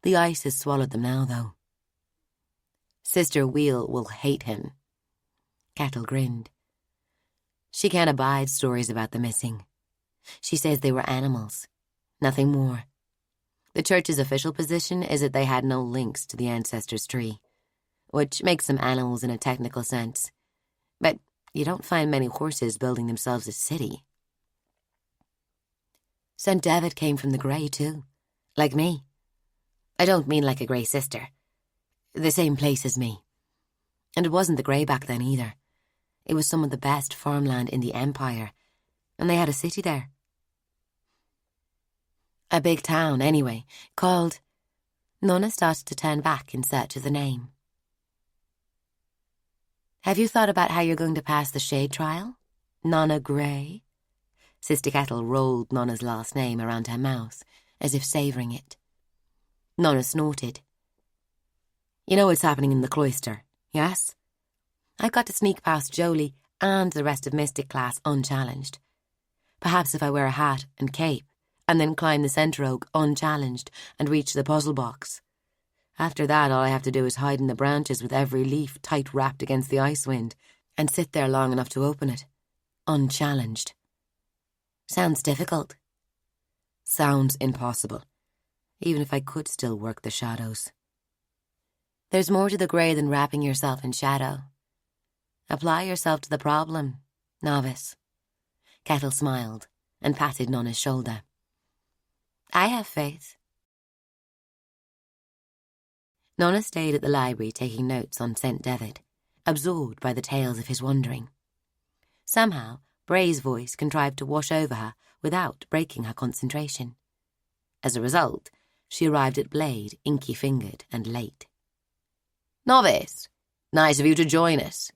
The ice has swallowed them now, though. Sister Wheel will hate him. Kettle grinned. She can't abide stories about the missing. She says they were animals, nothing more. The church's official position is that they had no links to the ancestors' tree, which makes them animals in a technical sense. But you don't find many horses building themselves a city. St. David came from the Grey, too. Like me. I don't mean like a Grey sister. The same place as me. And it wasn't the Grey back then either. It was some of the best farmland in the Empire, and they had a city there. A big town, anyway, called... Nona started to turn back in search of the name. Have you thought about how you're going to pass the shade trial? Nona Grey? Sister Kettle rolled Nona's last name around her mouth, as if savouring it. Nona snorted. You know what's happening in the cloister, yes? I've got to sneak past Jolie and the rest of Mystic class unchallenged. Perhaps if I wear a hat and cape, and then climb the centre oak unchallenged and reach the puzzle box. After that, all I have to do is hide in the branches with every leaf tight wrapped against the ice wind and sit there long enough to open it, unchallenged. Sounds difficult. Sounds impossible, even if I could still work the shadows. There's more to the Grey than wrapping yourself in shadow. Apply yourself to the problem, novice. Kettle smiled and patted Nona's shoulder. I have faith. Nona stayed at the library taking notes on St. David, absorbed by the tales of his wandering. Somehow, Bray's voice contrived to wash over her without breaking her concentration. As a result, she arrived at Blade, inky-fingered and late. Novice, nice of you to join us.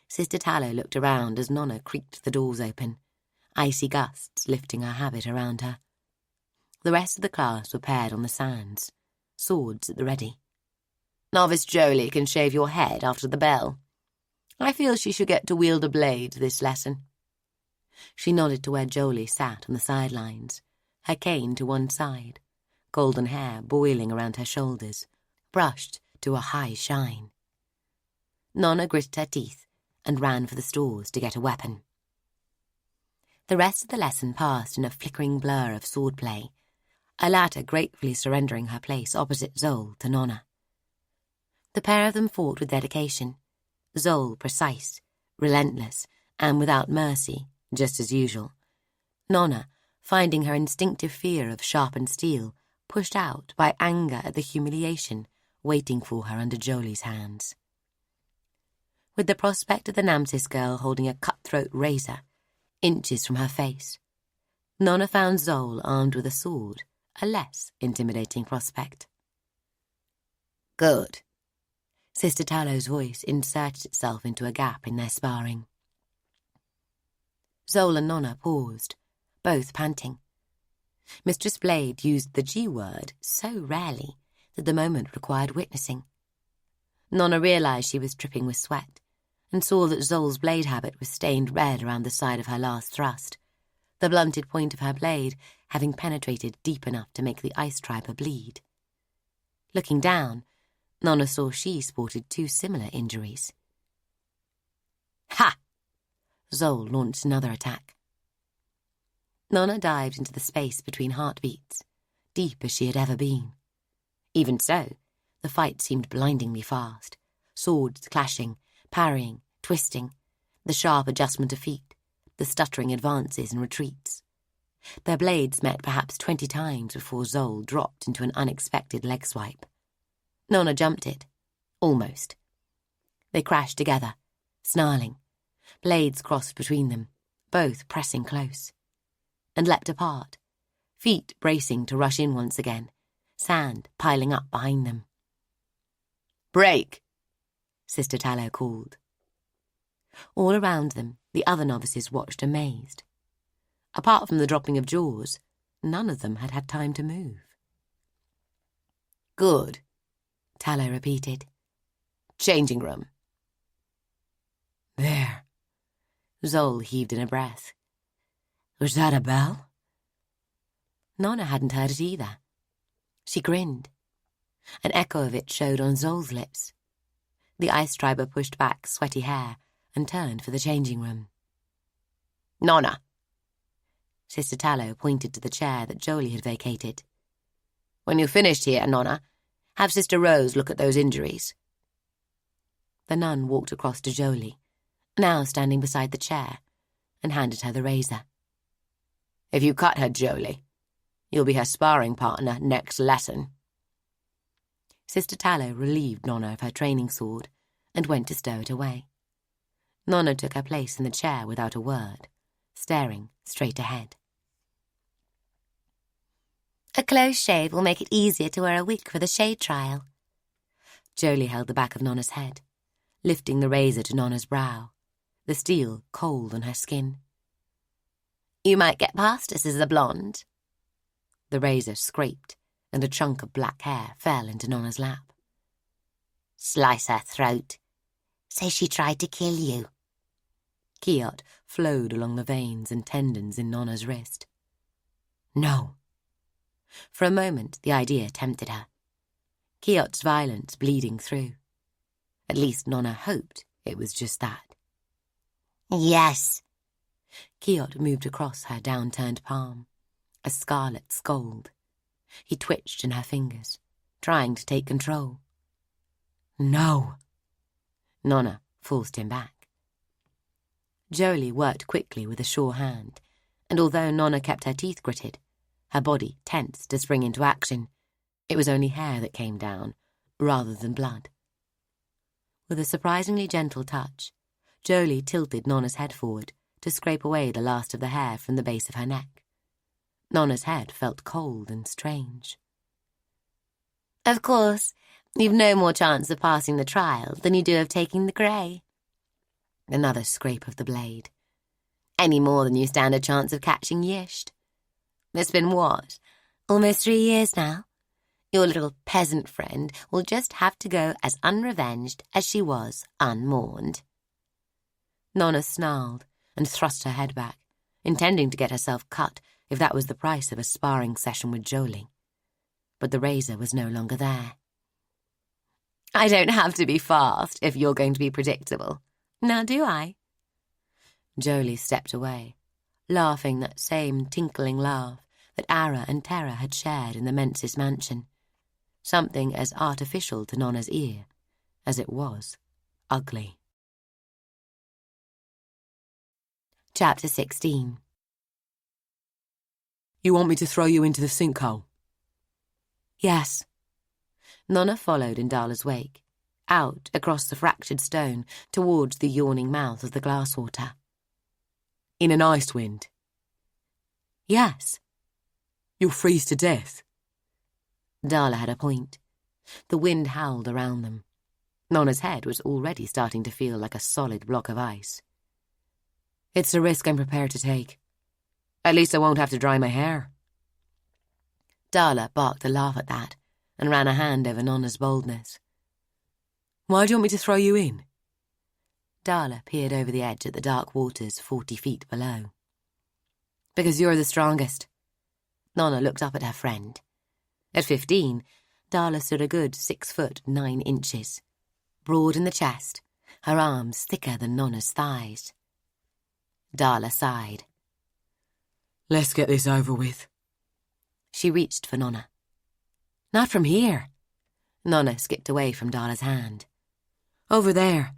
Sister Tallow looked around as Nona creaked the doors open, icy gusts lifting her habit around her. The rest of the class were paired on the sands, swords at the ready. Novice Jolie can shave your head after the bell. I feel she should get to wield a blade this lesson. She nodded to where Jolie sat on the sidelines, her cane to one side, golden hair boiling around her shoulders, brushed to a high shine. Nona gritted her teeth and ran for the stores to get a weapon. The rest of the lesson passed in a flickering blur of swordplay, Alata gratefully surrendering her place opposite Zol to Nona. The pair of them fought with dedication, Zol precise, relentless, and without mercy, just as usual. Nona, finding her instinctive fear of sharpened steel pushed out by anger at the humiliation waiting for her under Jolie's hands. With the prospect of the Namtis girl holding a cutthroat razor, inches from her face, Nona found Zol armed with a sword, a less intimidating prospect. Good. Sister Tallow's voice inserted itself into a gap in their sparring. Zol and Nona paused, both panting. Mistress Blade used the G word so rarely that the moment required witnessing. Nona realised she was dripping with sweat and saw that Zol's blade habit was stained red around the side of her last thrust, the blunted point of her blade having penetrated deep enough to make the ice striper bleed. Looking down, Nona saw she sported 2 similar injuries. Ha! Zol launched another attack. Nona dived into the space between heartbeats, deep as she had ever been. Even so, the fight seemed blindingly fast, swords clashing, parrying, twisting, the sharp adjustment of feet, the stuttering advances and retreats. Their blades met perhaps 20 times before Zol dropped into an unexpected leg swipe. Nona jumped it. Almost. They crashed together, snarling, blades crossed between them, both pressing close, and leapt apart, feet bracing to rush in once again, sand piling up behind them. Break, Sister Tallow called. All around them, the other novices watched amazed. Apart from the dropping of jaws, none of them had had time to move. Good, Tallow repeated. changing room. There. Zol heaved in a breath. Was that a bell? Nona hadn't heard it either. She grinned. An echo of it showed on Zol's lips. The ice striber pushed back sweaty hair and turned for the changing room. Nona. Sister Tallow pointed to the chair that Jolie had vacated. When you've finished here, Nona, have Sister Rose look at those injuries. The nun walked across to Jolie, now standing beside the chair, and handed her the razor. If you cut her, Jolie, you'll be her sparring partner next lesson. Sister Tallow relieved Nona of her training sword and went to stow it away. Nona took her place in the chair without a word, staring straight ahead. A close shave will make it easier to wear a wig for the shade trial. Jolie held the back of Nona's head, lifting the razor to Nona's brow, the steel cold on her skin. You might get past us as a blonde. The razor scraped, and a chunk of black hair fell into Nona's lap. Slice her throat. Say she tried to kill you. Kiot flowed along the veins and tendons in Nona's wrist. No. For a moment, the idea tempted her. Kiot's violence bleeding through. At least Nona hoped it was just that. Yes. Kiot moved across her downturned palm, a scarlet scald. He twitched in her fingers, trying to take control. No. Nona forced him back. Jolie worked quickly with a sure hand, and although Nona kept her teeth gritted, her body tensed to spring into action, it was only hair that came down, rather than blood. With a surprisingly gentle touch, Jolie tilted Nona's head forward to scrape away the last of the hair from the base of her neck. Nona's head felt cold and strange. Of course, you've no more chance of passing the trial than you do of taking the grey. Another scrape of the blade. Any more than you stand a chance of catching Yisht. It's been what? Almost 3 years now? Your little peasant friend will just have to go as unrevenged as she was unmourned. Nona snarled and thrust her head back, intending to get herself cut if that was the price of a sparring session with Jolie. But the razor was no longer there. I don't have to be fast if you're going to be predictable. Now do I? Jolie stepped away, laughing that same tinkling laugh that Ara and Terra had shared in the Mensis mansion, something as artificial to Nona's ear as it was ugly. Chapter 16. You want me to throw you into the sinkhole? Yes. Nona followed in Dala's wake, out across the fractured stone towards the yawning mouth of the glass water. In an ice wind? Yes. You'll freeze to death. Dala had a point. The wind howled around them. Nona's head was already starting to feel like a solid block of ice. It's a risk I'm prepared to take. At least I won't have to dry my hair. Dala barked a laugh at that and ran a hand over Nona's boldness. Why do you want me to throw you in? Dala peered over the edge at the dark waters 40 feet below. Because you're the strongest. Nona looked up at her friend. At 15, Dala stood a good 6'9". Broad in the chest, her arms thicker than Nona's thighs. Dala sighed. Let's get this over with. She reached for Nona. Not from here. Nona skipped away from Dala's hand. Over there.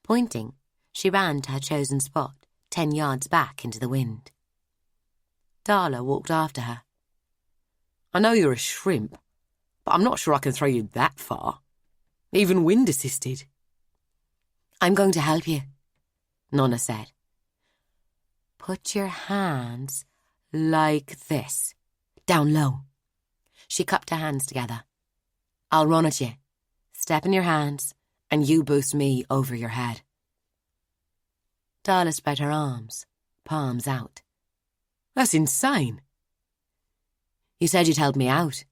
Pointing, she ran to her chosen spot, 10 yards back into the wind. Dala walked after her. I know you're a shrimp, but I'm not sure I can throw you that far. Even wind-assisted. I'm going to help you, Nona said. Put your hands like this, down low. She cupped her hands together. I'll run at you. Step in your hands, and you boost me over your head. Darla spread her arms, palms out. That's insane. You said you'd help me out.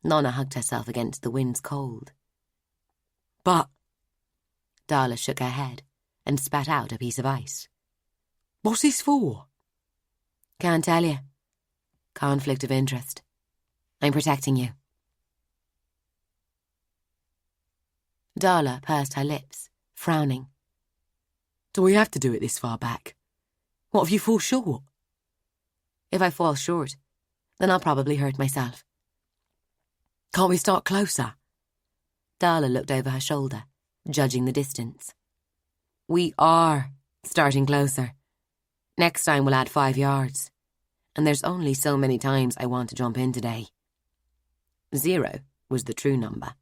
Nona hugged herself against the wind's cold. But... Darla shook her head and spat out a piece of ice. What's this for? Can't tell you. Conflict of interest. I'm protecting you. Darla pursed her lips, frowning. Do we have to do it this far back? What if you fall short? If I fall short, then I'll probably hurt myself. Can't we start closer? Darla looked over her shoulder, judging the distance. We are starting closer. Next time we'll add 5 yards. And there's only so many times I want to jump in today. 0 was the true number.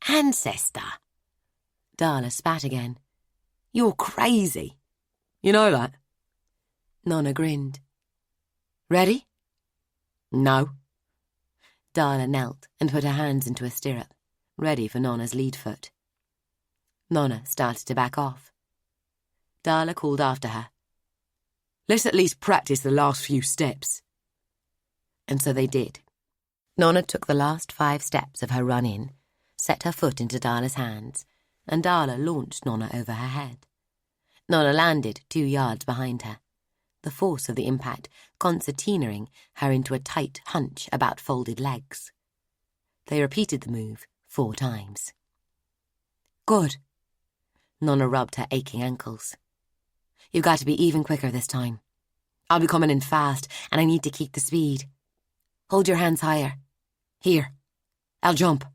Ancestor. Darla spat again. You're crazy. You know that? Nona grinned. Ready? No. Darla knelt and put her hands into a stirrup, ready for Nona's lead foot. Nona started to back off. Darla called after her. Let's at least practice the last few steps. And so they did. Nona took the last 5 steps of her run-in, set her foot into Darla's hands, and Darla launched Nona over her head. Nona landed 2 yards behind her, the force of the impact concertinaing her into a tight hunch about folded legs. They repeated the move 4 times. Good. Nona rubbed her aching ankles. You've got to be even quicker this time. I'll be coming in fast, and I need to keep the speed. Hold your hands higher. Here. I'll jump.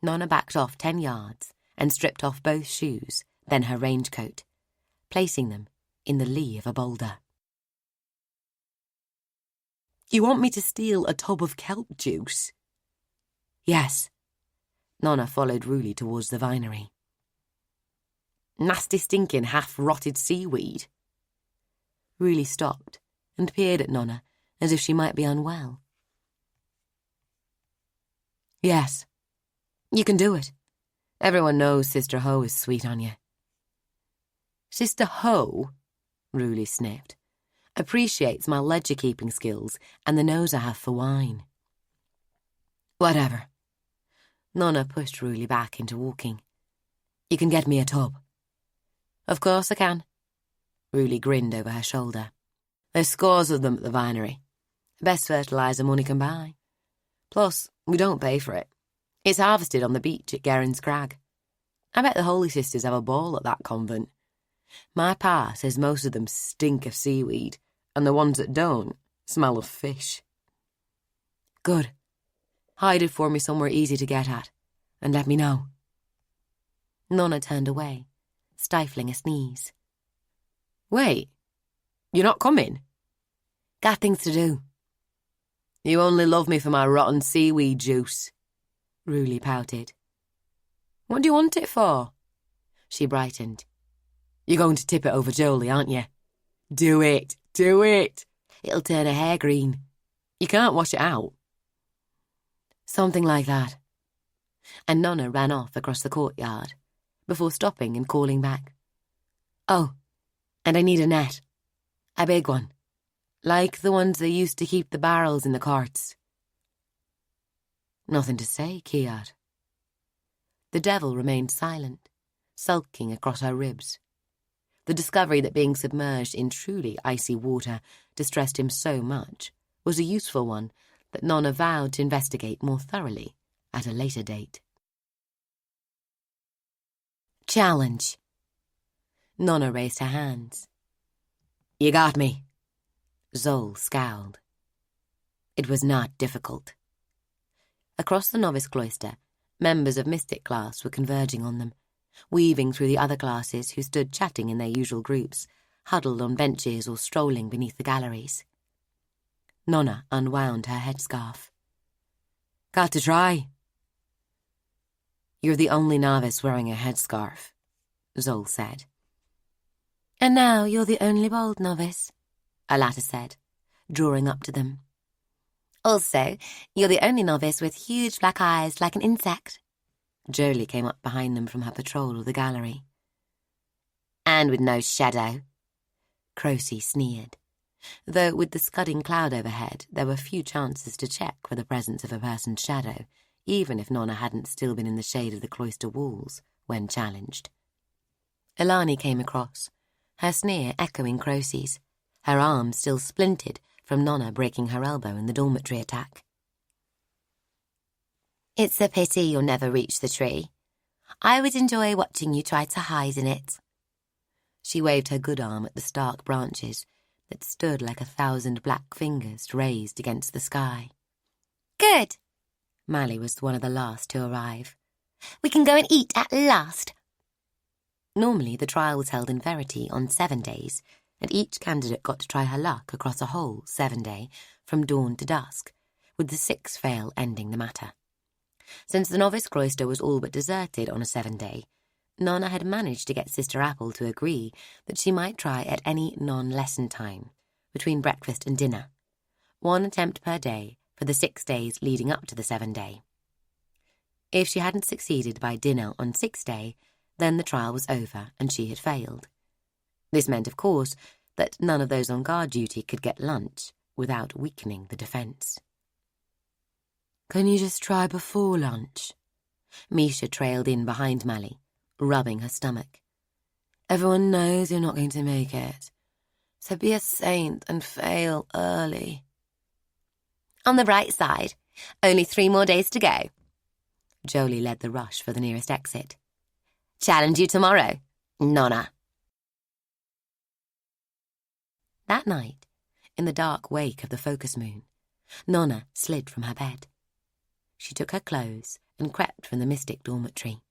Nona backed off 10 yards and stripped off both shoes, then her raincoat, placing them in the lee of a boulder. You want me to steal a tub of kelp juice? Yes. Nona followed Ruli towards the vinery. Nasty stinking half-rotted seaweed. Ruli stopped and peered at Nona as if she might be unwell. Yes, you can do it. Everyone knows Sister Ho is sweet on you. Sister Ho, Ruli sniffed, appreciates my ledger-keeping skills and the nose I have for wine. Whatever. Nona pushed Ruli back into walking. You can get me a tub. Of course I can. Ruli grinned over her shoulder. There's scores of them at the vinery. Best fertiliser money can buy. Plus, we don't pay for it. It's harvested on the beach at Gerrans Crag. I bet the Holy Sisters have a ball at that convent. My pa says most of them stink of seaweed, and the ones that don't smell of fish. Good. Hide it for me somewhere easy to get at, and let me know. Nona turned away, stifling a sneeze. Wait, you're not coming? Got things to do. You only love me for my rotten seaweed juice, Ruli pouted. What do you want it for? She brightened. You're going to tip it over Jolie, aren't you? Do it, do it. It'll turn her hair green. You can't wash it out. Something like that. And Nona ran off across the courtyard, before stopping and calling back. Oh, and I need a net. A big one. Like the ones they used to keep the barrels in the carts. Nothing to say, Kiat. The devil remained silent, sulking across her ribs. The discovery that being submerged in truly icy water distressed him so much was a useful one that Nona vowed to investigate more thoroughly at a later date. Challenge. Nona raised her hands. You got me. Zol scowled. It was not difficult. Across the novice cloister, members of mystic class were converging on them, weaving through the other classes who stood chatting in their usual groups, huddled on benches or strolling beneath the galleries. Nona unwound her headscarf. Got to try. You're the only novice wearing a headscarf, Zol said. And now you're the only bold novice, Alata said, drawing up to them. Also, you're the only novice with huge black eyes like an insect. Jolie came up behind them from her patrol of the gallery. And with no shadow. Klasie sneered, though with the scudding cloud overhead there were few chances to check for the presence of a person's shadow, even if Nona hadn't still been in the shade of the cloister walls when challenged. Ilani came across, her sneer echoing Klasie's, her arm still splintered from Nona breaking her elbow in the dormitory attack. It's a pity you'll never reach the tree. I would enjoy watching you try to hide in it. She waved her good arm at the stark branches that stood like 1,000 black fingers raised against the sky. Good! Mally was one of the last to arrive. We can go and eat at last. Normally the trial was held in Verity on 7 days, and each candidate got to try her luck across a whole 7-day, from dawn to dusk, with the 6th fail ending the matter. Since the novice cloister was all but deserted on a 7-day, Nona had managed to get Sister Apple to agree that she might try at any non-lesson time, between breakfast and dinner, 1 attempt per day for the 6 days leading up to the 7-day. If she hadn't succeeded by dinner on 6th day, then the trial was over and she had failed. This meant, of course, that none of those on guard duty could get lunch without weakening the defence. Can you just try before lunch? Misha trailed in behind Mally, rubbing her stomach. Everyone knows you're not going to make it, so be a saint and fail early. On the bright side, only 3 more days to go. Jolie led the rush for the nearest exit. Challenge you tomorrow, Nona. That night, in the dark wake of the focus moon, Nona slid from her bed. She took her clothes and crept from the mystic dormitory.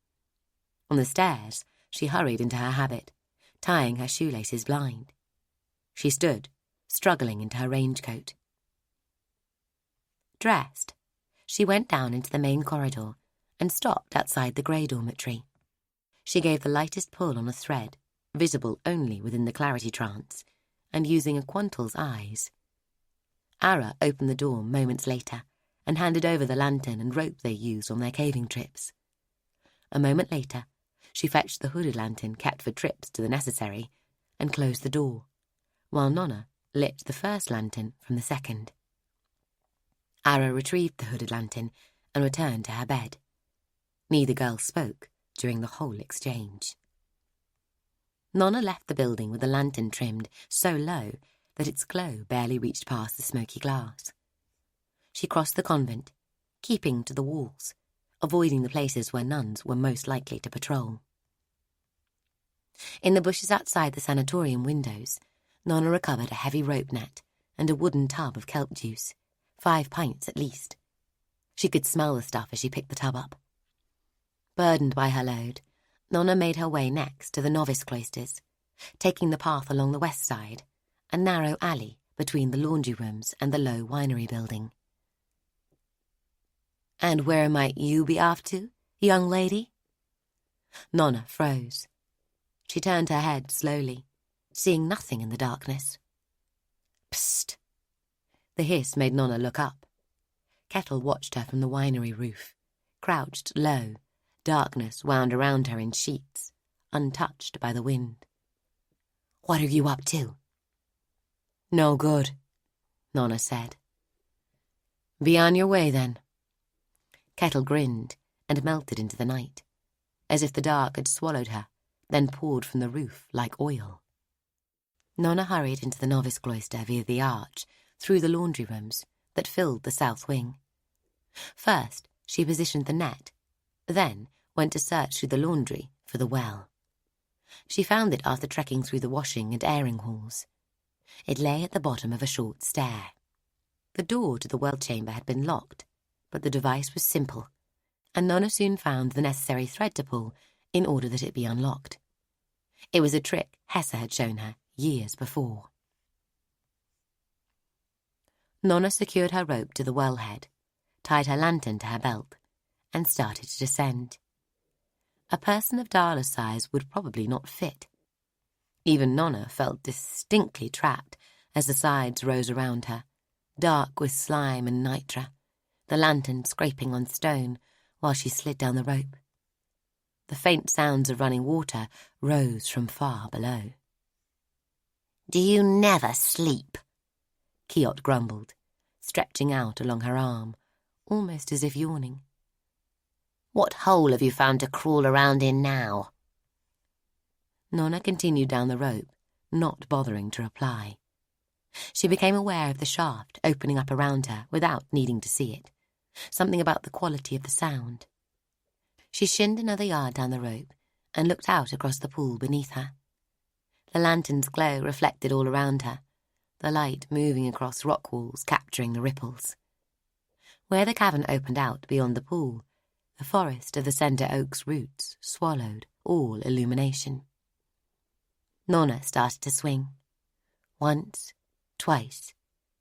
On the stairs, she hurried into her habit, tying her shoelaces blind. She stood, struggling into her raincoat. Dressed, she went down into the main corridor and stopped outside the grey dormitory. She gave the lightest pull on a thread, visible only within the clarity trance, and using a quantal's eyes. Ara opened the door moments later and handed over the lantern and rope they used on their caving trips. A moment later, she fetched the hooded lantern kept for trips to the necessary and closed the door, while Nona lit the first lantern from the second. Ara retrieved the hooded lantern and returned to her bed. Neither girl spoke during the whole exchange. Nona left the building with the lantern trimmed so low that its glow barely reached past the smoky glass. She crossed the convent, keeping to the walls, avoiding the places where nuns were most likely to patrol. In the bushes outside the sanatorium windows, Nona recovered a heavy rope net and a wooden tub of kelp juice, 5 pints at least. She could smell the stuff as she picked the tub up. Burdened by her load, Nona made her way next to the novice cloisters, taking the path along the west side, a narrow alley between the laundry rooms and the low winery building. "And where might you be off to, young lady?" Nona froze. She turned her head slowly, seeing nothing in the darkness. Psst! The hiss made Nona look up. Kettle watched her from the winery roof, crouched low. Darkness wound around her in sheets, untouched by the wind. "What are you up to?" "No good," Nona said. "Be on your way, then." Kettle grinned and melted into the night, as if the dark had swallowed her, then poured from the roof like oil. Nona hurried into the novice cloister via the arch, through the laundry rooms that filled the south wing. First, she positioned the net, then went to search through the laundry for the well. She found it after trekking through the washing and airing halls. It lay at the bottom of a short stair. The door to the well chamber had been locked, but the device was simple, and Nona soon found the necessary thread to pull in order that it be unlocked. It was a trick Hessa had shown her years before. Nona secured her rope to the wellhead, tied her lantern to her belt, and started to descend. A person of Darla's size would probably not fit. Even Nona felt distinctly trapped as the sides rose around her, dark with slime and nitra, the lantern scraping on stone while she slid down the rope. The faint sounds of running water rose from far below. "Do you never sleep?" Kiot grumbled, stretching out along her arm, almost as if yawning. "What hole have you found to crawl around in now?" Nona continued down the rope, not bothering to reply. She became aware of the shaft opening up around her without needing to see it, something about the quality of the sound. She shinned another yard down the rope and looked out across the pool beneath her. The lantern's glow reflected all around her, the light moving across rock walls, capturing the ripples. Where the cavern opened out beyond the pool, the forest of the centre oak's roots swallowed all illumination. Nona started to swing. Once, twice,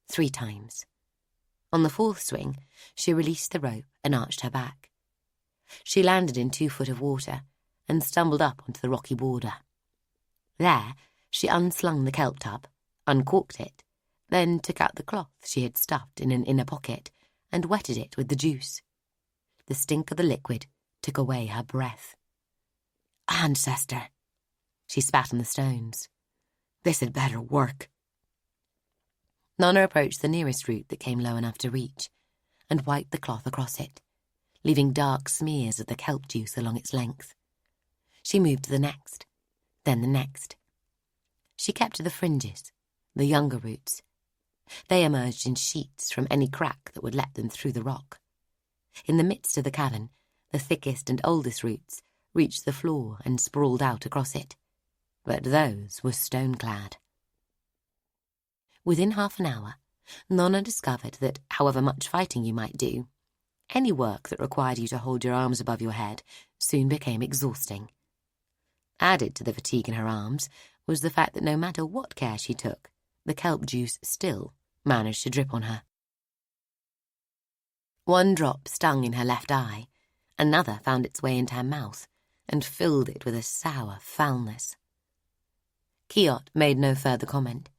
3 times. On the 4th swing, she released the rope and arched her back. She landed in 2 foot of water and stumbled up onto the rocky border. There, she unslung the kelp tub, uncorked it, then took out the cloth she had stuffed in an inner pocket and wetted it with the juice. The stink of the liquid took away her breath. "Ancestor," she spat on the stones. "This had better work." Nona approached the nearest root that came low enough to reach and wiped the cloth across it, leaving dark smears of the kelp juice along its length. She moved to the next, then the next. She kept to the fringes, the younger roots. They emerged in sheets from any crack that would let them through the rock. In the midst of the cavern, the thickest and oldest roots reached the floor and sprawled out across it, but those were stone-clad. Within half an hour, Nona discovered that however much fighting you might do, any work that required you to hold your arms above your head soon became exhausting. Added to the fatigue in her arms was the fact that no matter what care she took, the kelp juice still managed to drip on her. One drop stung in her left eye, another found its way into her mouth and filled it with a sour foulness. Kiot made no further comment,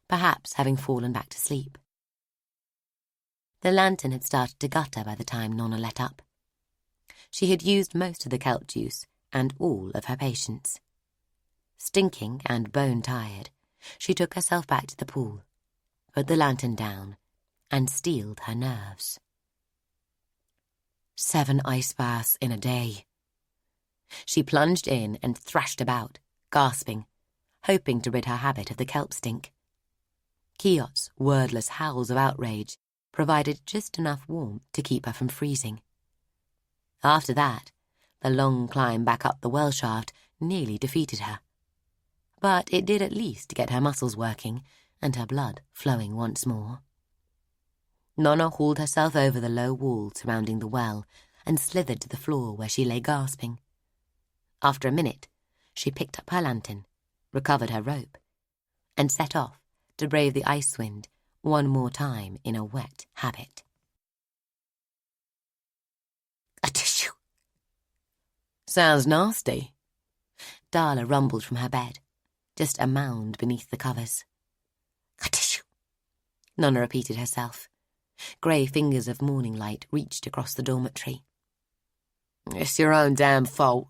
perhaps having fallen back to sleep. The lantern had started to gutter by the time Nona let up. She had used most of the kelp juice and all of her patience. Stinking and bone-tired, she took herself back to the pool, put the lantern down, and steeled her nerves. 7 ice baths in a day. She plunged in and thrashed about, gasping, hoping to rid her habit of the kelp stink. Kiot's wordless howls of outrage provided just enough warmth to keep her from freezing. After that, the long climb back up the well shaft nearly defeated her. But it did at least get her muscles working and her blood flowing once more. Nona hauled herself over the low wall surrounding the well and slithered to the floor where she lay gasping. After a minute, she picked up her lantern, recovered her rope, and set off to brave the ice wind one more time in a wet habit. A tissue. Sounds nasty. Darla rumbled from her bed, just a mound beneath the covers. A tissue. Nona repeated herself. Grey fingers of morning light reached across the dormitory. It's your own damn fault.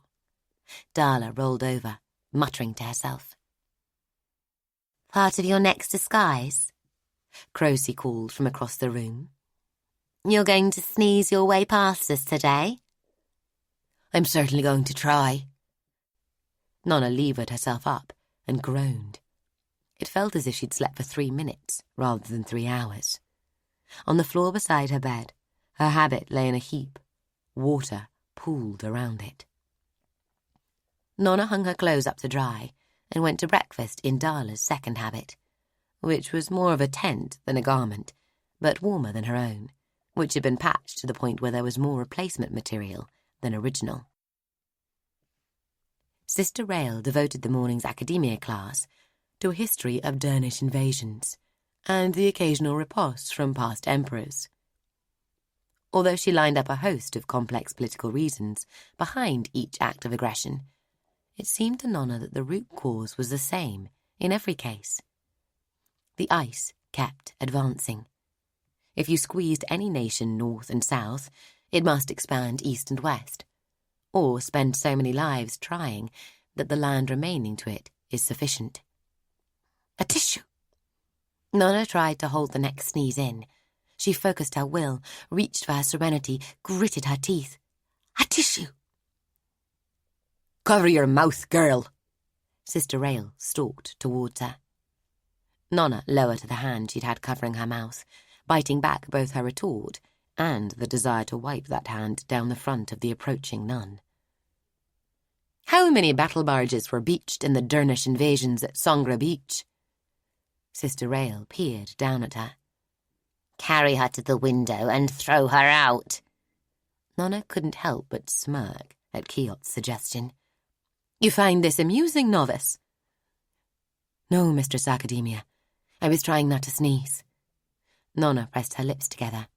Darla rolled over, muttering to herself. Part of your next disguise? Klasie called from across the room. You're going to sneeze your way past us today? I'm certainly going to try. Nona levered herself up and groaned. It felt as if she'd slept for 3 minutes rather than 3 hours. On the floor beside her bed, her habit lay in a heap, water pooled around it. Nona hung her clothes up to dry and went to breakfast in Darla's second habit, which was more of a tent than a garment, but warmer than her own, which had been patched to the point where there was more replacement material than original. Sister Rael devoted the morning's academia class to a history of Dernish invasions and the occasional riposte from past emperors. Although she lined up a host of complex political reasons behind each act of aggression, it seemed to Nona that the root cause was the same in every case. The ice kept advancing. If you squeezed any nation north and south, it must expand east and west, or spend so many lives trying that the land remaining to it is sufficient. A tissue! Nona tried to hold the next sneeze in. She focused her will, reached for her serenity, gritted her teeth. A tissue! Cover your mouth, girl! Sister Rael stalked towards her. Nona lowered the hand she'd had covering her mouth, biting back both her retort and the desire to wipe that hand down the front of the approaching nun. How many battle barges were beached in the Dernish invasions at Songra Beach? Sister Rael peered down at her. Carry her to the window and throw her out. Nona couldn't help but smirk at Kiot's suggestion. You find this amusing, novice? No, Mistress Academia. I was trying not to sneeze. Nona pressed her lips together.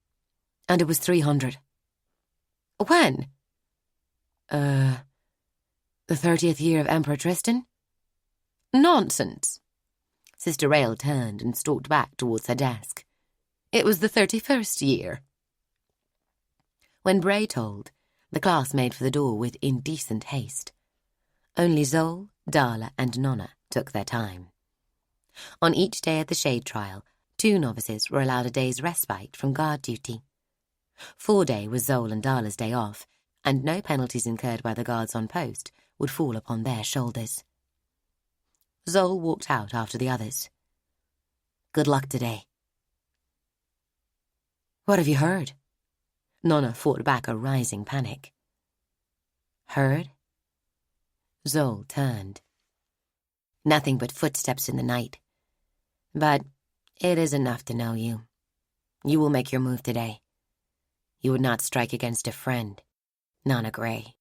And it was 300. When? The 30th year of Emperor Tristan? Nonsense. Sister Rael turned and stalked back towards her desk. It was the 31st year. When Bray told, the class made for the door with indecent haste. Only Zol, Darla, and Nona took their time. On each day at the shade trial, 2 novices were allowed a day's respite from guard duty. 4-day was Zol and Darla's day off, and no penalties incurred by the guards on post would fall upon their shoulders. Zol walked out after the others. Good luck today. What have you heard? Nona fought back a rising panic. Heard? Zol turned. Nothing but footsteps in the night. But it is enough to know you. You will make your move today. You would not strike against a friend, Nona Grey.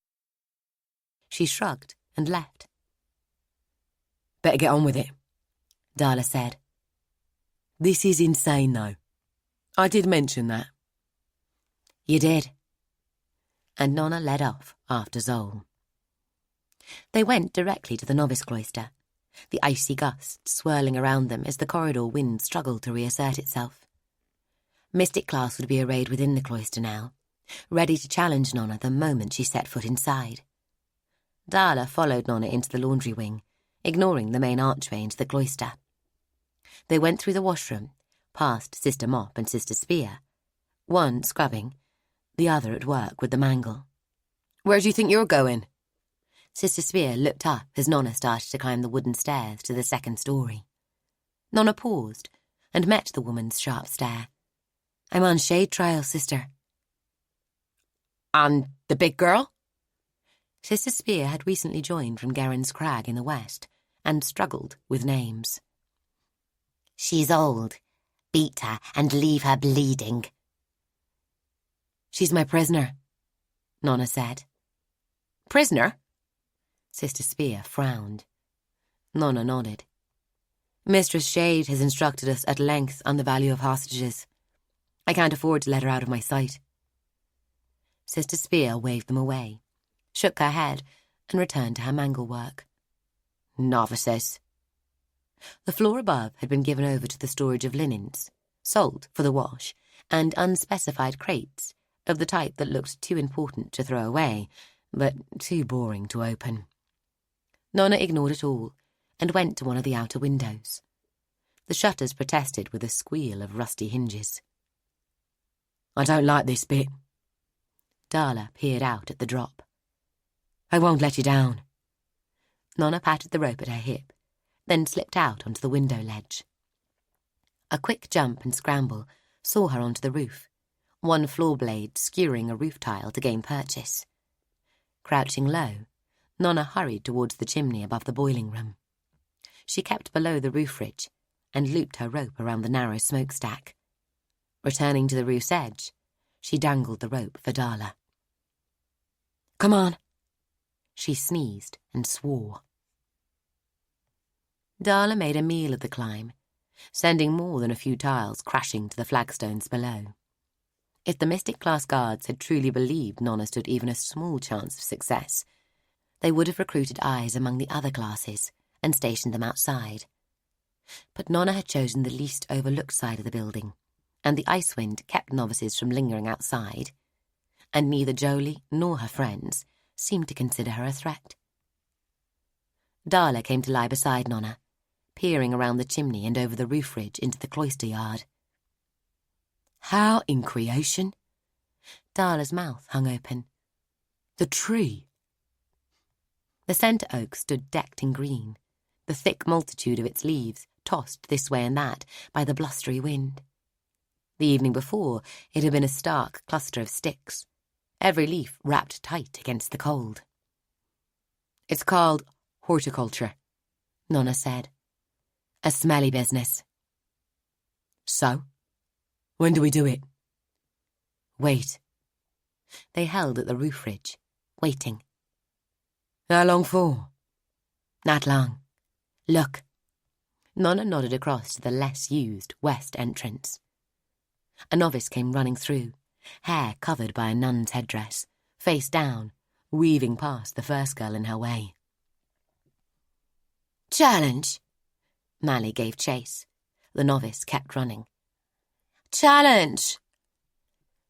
She shrugged and left. Better get on with it, Darla said. This is insane, though. I did mention that. You did. And Nona led off after Zol. They went directly to the novice cloister, the icy gusts swirling around them as the corridor wind struggled to reassert itself. Mystic class would be arrayed within the cloister now, ready to challenge Nona the moment she set foot inside. Darla followed Nona into the laundry wing, ignoring the main archway into the cloister. They went through the washroom, past Sister Mop and Sister Spear, one scrubbing, the other at work with the mangle. Where do you think you're going? Sister Spear looked up as Nona started to climb the wooden stairs to the 2nd story. Nona paused and met the woman's sharp stare. I'm on shade trial, sister. And the big girl? Sister Spear had recently joined from Gerran's Crag in the west and struggled with names. She's old. Beat her and leave her bleeding. She's my prisoner, Nona said. Prisoner? Sister Spear frowned. Nona nodded. Mistress Shade has instructed us at length on the value of hostages. I can't afford to let her out of my sight. Sister Spear waved them away, shook her head, and returned to her mangle work. Novices. The floor above had been given over to the storage of linens, salt for the wash, and unspecified crates of the type that looked too important to throw away, but too boring to open. Nona ignored it all and went to one of the outer windows. The shutters protested with a squeal of rusty hinges. I don't like this bit. Darla peered out at the drop. I won't let you down. Nona patted the rope at her hip, then slipped out onto the window ledge. A quick jump and scramble saw her onto the roof, one floor blade skewering a roof tile to gain purchase. Crouching low, Nona hurried towards the chimney above the boiling room. She kept below the roof ridge and looped her rope around the narrow smokestack. Returning to the roof's edge, she dangled the rope for Darla. Come on. She sneezed and swore. Darla made a meal of the climb, sending more than a few tiles crashing to the flagstones below. If the Mystic Class guards had truly believed Nona stood even a small chance of success, they would have recruited eyes among the other classes and stationed them outside. But Nona had chosen the least overlooked side of the building, and the ice wind kept novices from lingering outside, and neither Jolie nor her friends seemed to consider her a threat. Darla came to lie beside Nona, peering around the chimney and over the roof ridge into the cloister yard. How in creation? Darla's mouth hung open. The tree. The centre oak stood decked in green, the thick multitude of its leaves tossed this way and that by the blustery wind. The evening before, it had been a stark cluster of sticks, every leaf wrapped tight against the cold. It's called horticulture, Nona said. A smelly business. So? When do we do it? Wait. They held at the roof ridge, waiting. How long for? Not long. Look. Nona nodded across to the less-used west entrance. A novice came running through, hair covered by a nun's headdress, face down, weaving past the first girl in her way. Challenge! Mally gave chase. The novice kept running. Challenge!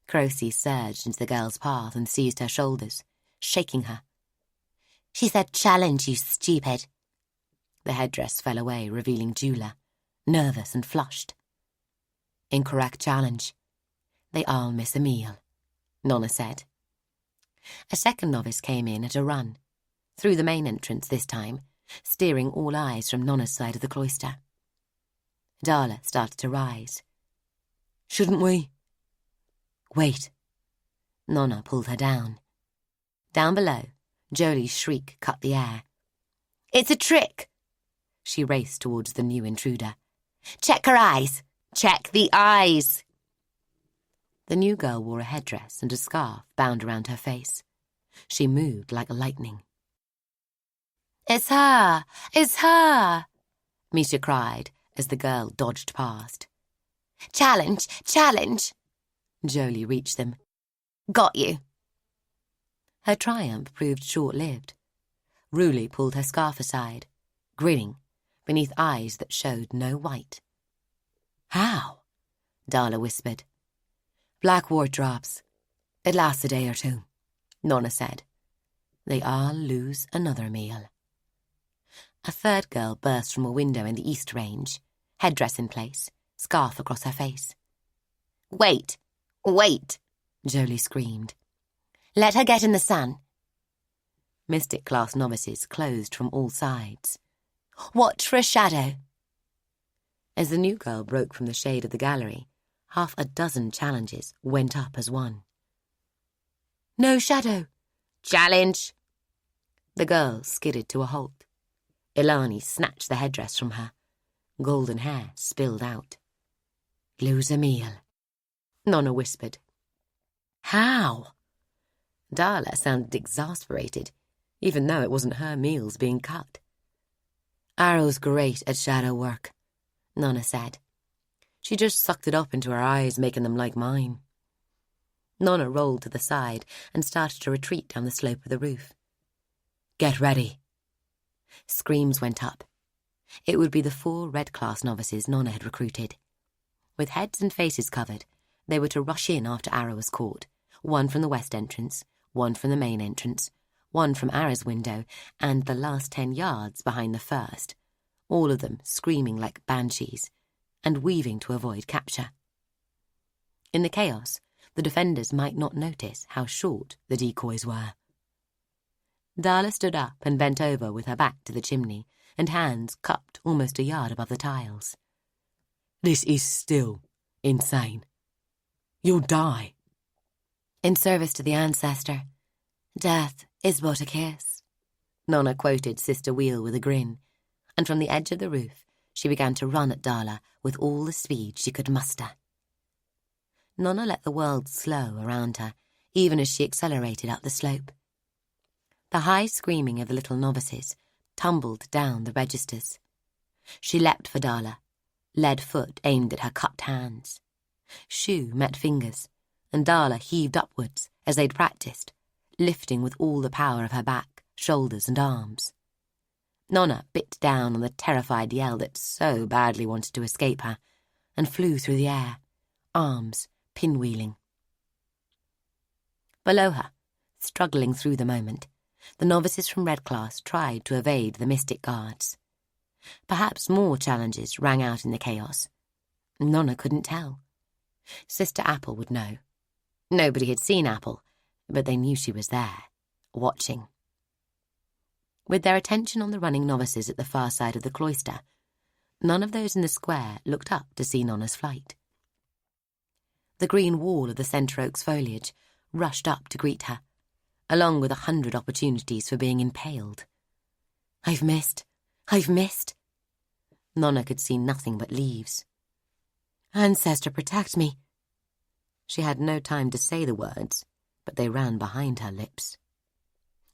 Klasie surged into the girl's path and seized her shoulders, shaking her. She said challenge, you stupid. The headdress fell away, revealing Jula, nervous and flushed. Incorrect challenge. They all miss a meal, Nona said. A second novice came in at a run, through the main entrance this time, steering all eyes from Nona's side of the cloister. Darla started to rise. Shouldn't we? Wait. Nona pulled her down. Down below, Jolie's shriek cut the air. It's a trick! She raced towards the new intruder. Check her eyes! Check the eyes! The new girl wore a headdress and a scarf bound around her face. She moved like lightning. It's her! It's her! Misha cried as the girl dodged past. Challenge! Challenge! Jolie reached them. Got you. Her triumph proved short-lived. Ruli pulled her scarf aside, grinning, beneath eyes that showed no white. How? Darla whispered. Black wart drops. It lasts a day or two, Nona said. They all lose another meal. A third girl burst from a window in the east range, headdress in place, scarf across her face. Wait! Wait! Jolie screamed. Let her get in the sun. Mystic class novices closed from all sides. Watch for a shadow. As the new girl broke from the shade of the gallery, half a dozen challenges went up as one. No shadow. Challenge. The girl skidded to a halt. Ilani snatched the headdress from her. Golden hair spilled out. Lose a meal, Nona whispered. How? Darla sounded exasperated, even though it wasn't her meals being cut. Arrow's great at shadow work, Nona said. She just sucked it up into her eyes, making them like mine. Nona rolled to the side and started to retreat down the slope of the roof. Get ready. Screams went up. It would be the 4 Red Class novices Nona had recruited. With heads and faces covered, they were to rush in after Arrow was caught, one from the west entrance, one from the main entrance, one from Arrow's window, and the last 10 yards behind the first, all of them screaming like banshees, and weaving to avoid capture. In the chaos, the defenders might not notice how short the decoys were. Darla stood up and bent over with her back to the chimney, and hands cupped almost a yard above the tiles. This is still insane. You'll die. In service to the ancestor, death is but a kiss. Nona quoted Sister Wheel with a grin, and from the edge of the roof she began to run at Darla with all the speed she could muster. Nona let the world slow around her, even as she accelerated up the slope. The high screaming of the little novices tumbled down the registers. She leapt for Darla, lead foot aimed at her cupped hands. Shoe met fingers, and Darla heaved upwards as they'd practiced, lifting with all the power of her back, shoulders and arms. Nona bit down on the terrified yell that so badly wanted to escape her, and flew through the air, arms pinwheeling. Below her, struggling through the moment, The novices from Red Class tried to evade the mystic guards. Perhaps more challenges rang out in the chaos. Nona couldn't tell. Sister Apple would know. Nobody had seen Apple, but they knew she was there, watching. With their attention on the running novices at the far side of the cloister, none of those in the square looked up to see Nona's flight. The green wall of the centre oak's foliage rushed up to greet her, along with 100 opportunities for being impaled. I've missed. Nona could see nothing but leaves. Ancestor, protect me. She had no time to say the words, but they ran behind her lips.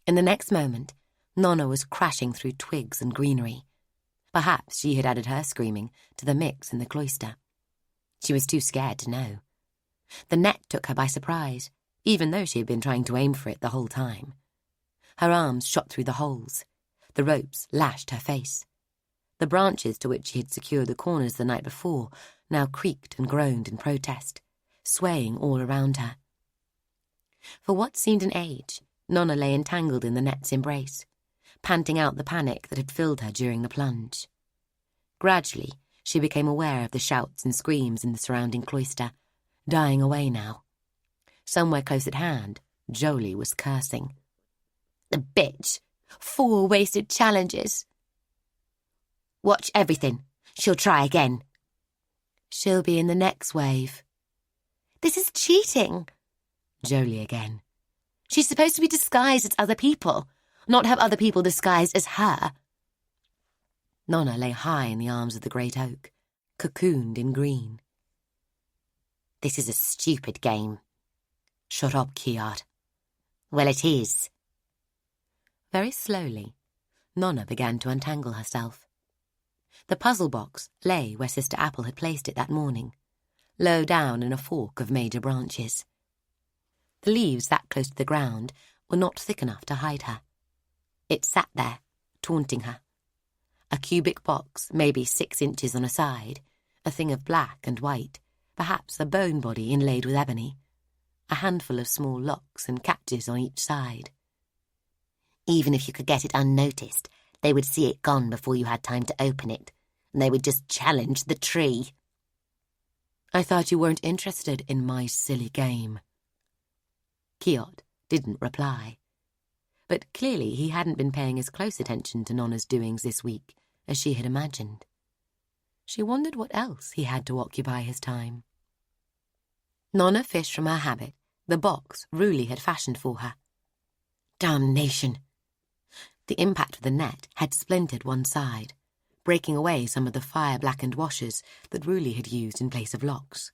In the next moment, Nona was crashing through twigs and greenery. Perhaps she had added her screaming to the mix in the cloister. She was too scared to know. The net took her by surprise, even though she had been trying to aim for it the whole time. Her arms shot through the holes. The ropes lashed her face. The branches to which she had secured the corners the night before now creaked and groaned in protest, swaying all around her. For what seemed an age, Nona lay entangled in the net's embrace, panting out the panic that had filled her during the plunge. Gradually, she became aware of the shouts and screams in the surrounding cloister, dying away now. Somewhere close at hand, Jolie was cursing. The bitch! 4 wasted challenges! Watch everything. She'll try again. She'll be in the next wave. This is cheating. Jolie again. She's supposed to be disguised as other people, not have other people disguised as her. Nona lay high in the arms of the great oak, cocooned in green. This is a stupid game. Shut up, Kiart. Well, it is. Very slowly, Nona began to untangle herself. The puzzle box lay where Sister Apple had placed it that morning, low down in a fork of major branches. The leaves that close to the ground were not thick enough to hide her. It sat there, taunting her. A cubic box, maybe 6 inches on a side, a thing of black and white, perhaps a bone body inlaid with ebony, a handful of small locks and catches on each side. Even if you could get it unnoticed, they would see it gone before you had time to open it, and they would just challenge the tree. I thought you weren't interested in my silly game. Kiot didn't reply. But clearly he hadn't been paying as close attention to Nona's doings this week as she had imagined. She wondered what else he had to occupy his time. Nona fished from her habit the box Ruli had fashioned for her. Damnation! The impact of the net had splintered one side, breaking away some of the fire-blackened washers that Ruli had used in place of locks.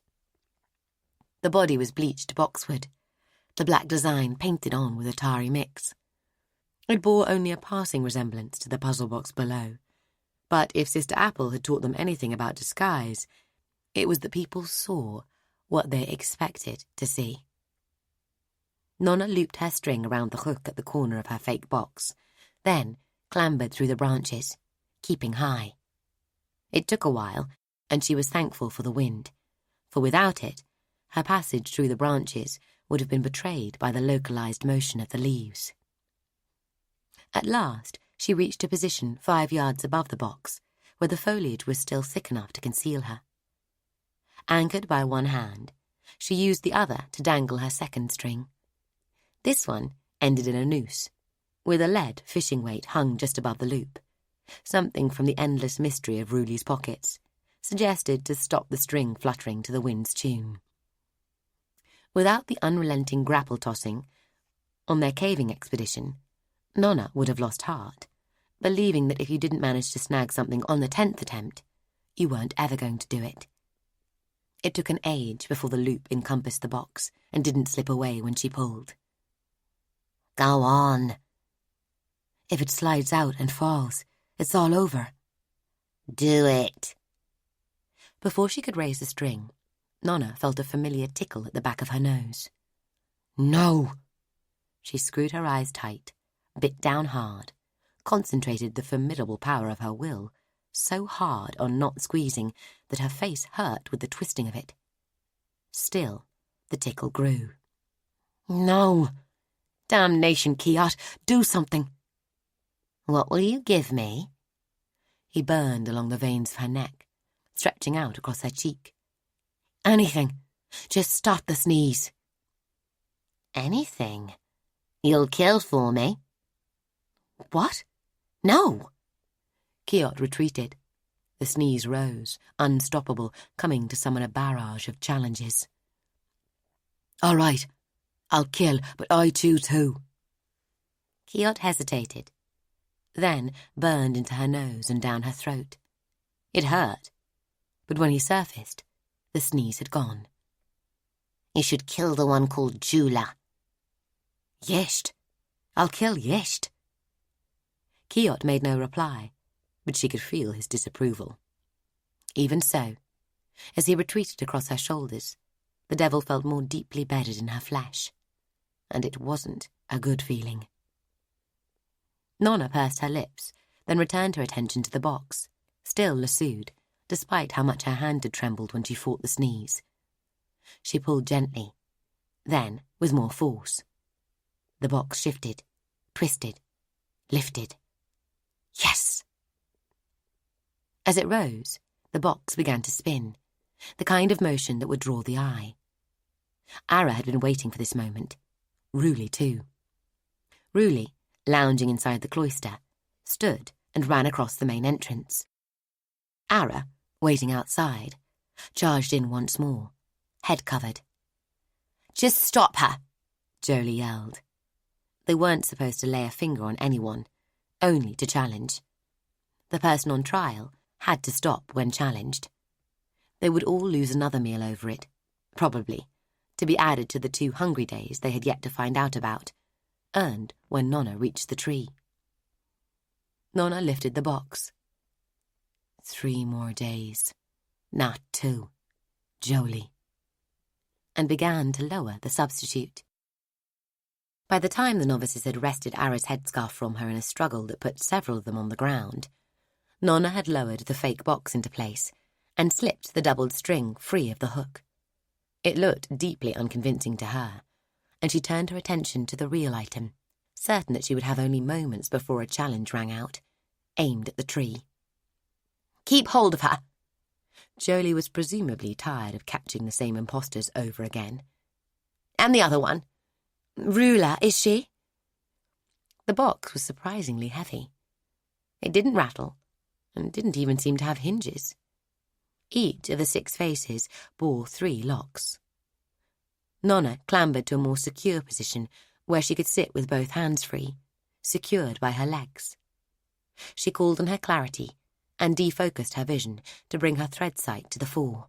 The body was bleached boxwood, the black design painted on with a tarry mix. It bore only a passing resemblance to the puzzle box below, but if Sister Apple had taught them anything about disguise, it was that people saw what they expected to see. Nona looped her string around the hook at the corner of her fake box, then clambered through the branches, keeping high. It took a while, and she was thankful for the wind, for without it, her passage through the branches would have been betrayed by the localized motion of the leaves. At last, she reached a position 5 yards above the box, where the foliage was still thick enough to conceal her. Anchored by one hand, she used the other to dangle her second string. This one ended in a noose, with a lead fishing weight hung just above the loop. Something from the endless mystery of Ruli's pockets, suggested to stop the string fluttering to the wind's tune. Without the unrelenting grapple-tossing on their caving expedition, Nona would have lost heart, believing that if you didn't manage to snag something on the 10th attempt, you weren't ever going to do it. It took an age before the loop encompassed the box and didn't slip away when she pulled. Go on. If it slides out and falls, it's all over. Do it. Before she could raise the string, Nona felt a familiar tickle at the back of her nose. No! She screwed her eyes tight, bit down hard, concentrated the formidable power of her will so hard on not squeezing that her face hurt with the twisting of it. Still, the tickle grew. No! Damnation, Kiot, do something. What will you give me? He burned along the veins of her neck, stretching out across her cheek. Anything. Just stop the sneeze. Anything? You'll kill for me? What? No. Kiot retreated. The sneeze rose, unstoppable, coming to summon a barrage of challenges. All right, I'll kill, but I choose who. Kiot hesitated, then burned into her nose and down her throat. It hurt, but when he surfaced, the sneeze had gone. You should kill the one called Jula. Yesht. I'll kill Yesht. Kiot made no reply, but she could feel his disapproval. Even so, as he retreated across her shoulders, the devil felt more deeply bedded in her flesh, and it wasn't a good feeling. Nona pursed her lips, then returned her attention to the box, still lassoed, despite how much her hand had trembled when she fought the sneeze. She pulled gently, then with more force. The box shifted, twisted, lifted. Yes! As it rose, the box began to spin, the kind of motion that would draw the eye. Ara had been waiting for this moment. Ruli, too. Ruli, lounging inside the cloister, stood and ran across the main entrance. Ara, waiting outside, charged in once more, head covered. Just stop her, Jolie yelled. They weren't supposed to lay a finger on anyone, only to challenge. The person on trial had to stop when challenged. They would all lose another meal over it, probably, to be added to the 2 hungry days they had yet to find out about, earned when Nona reached the tree. Nona lifted the box. 3 more days, not 2, Jolie, and began to lower the substitute. By the time the novices had wrested Ara's headscarf from her in a struggle that put several of them on the ground, Nona had lowered the fake box into place and slipped the doubled string free of the hook. It looked deeply unconvincing to her, and she turned her attention to the real item, certain that she would have only moments before a challenge rang out, aimed at the tree. Keep hold of her! Jolie was presumably tired of catching the same impostors over again. And the other one. Rula, is she? The box was surprisingly heavy. It didn't rattle, and didn't even seem to have hinges. Each of the 6 faces bore 3 locks. Nona clambered to a more secure position where she could sit with both hands free, secured by her legs. She called on her clarity and defocused her vision to bring her thread sight to the fore.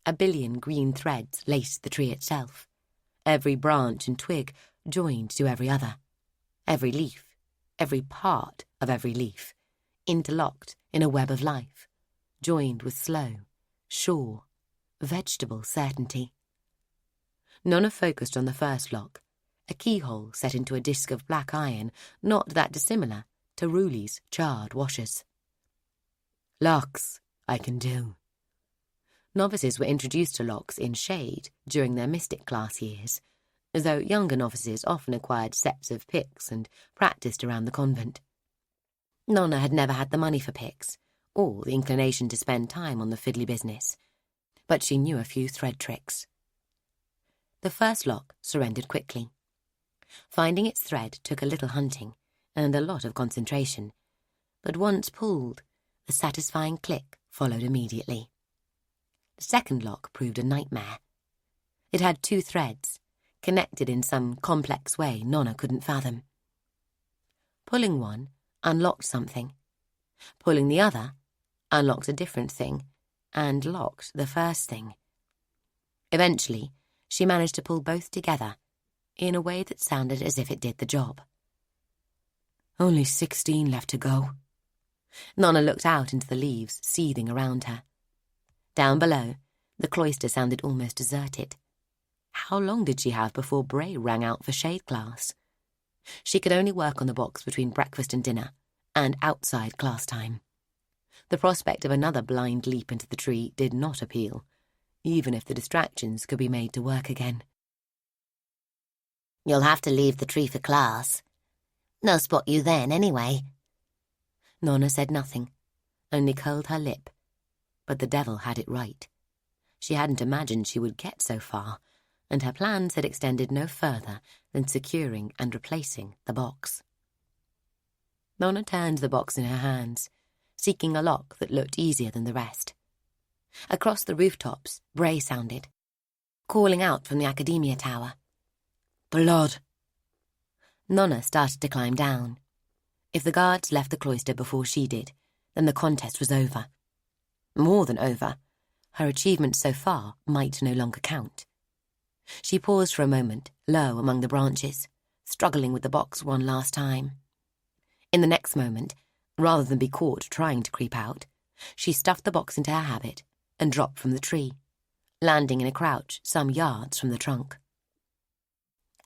A billion green threads laced the tree itself, every branch and twig joined to every other, every leaf, every part of every leaf, interlocked in a web of life, joined with slow, sure, vegetable certainty. Nona focused on the first lock, a keyhole set into a disc of black iron not that dissimilar to Ruli's charred washers. Locks, I can do. Novices were introduced to locks in shade during their mystic class years, though younger novices often acquired sets of picks and practised around the convent. Nona had never had the money for picks, or the inclination to spend time on the fiddly business, but she knew a few thread tricks. The first lock surrendered quickly. Finding its thread took a little hunting and a lot of concentration, but once pulled, a satisfying click followed immediately. The second lock proved a nightmare. It had 2 threads, connected in some complex way Nona couldn't fathom. Pulling one unlocked something. Pulling the other unlocked a different thing, and locked the first thing. Eventually, she managed to pull both together, in a way that sounded as if it did the job. Only 16 left to go. Nona looked out into the leaves seething around her. Down below, the cloister sounded almost deserted. How long did she have before Bray rang out for shade class? She could only work on the box between breakfast and dinner, and outside class time. The prospect of another blind leap into the tree did not appeal, even if the distractions could be made to work again. You'll have to leave the tree for class. They'll spot you then anyway. Nona said nothing, only curled her lip. But the devil had it right. She hadn't imagined she would get so far, and her plans had extended no further than securing and replacing the box. Nona turned the box in her hands, seeking a lock that looked easier than the rest. Across the rooftops, Bray sounded, calling out from the Academia Tower. Blood! Nona started to climb down. If the guards left the cloister before she did, then the contest was over. More than over. Her achievements so far might no longer count. She paused for a moment, low among the branches, struggling with the box one last time. In the next moment, rather than be caught trying to creep out, she stuffed the box into her habit and dropped from the tree, landing in a crouch some yards from the trunk.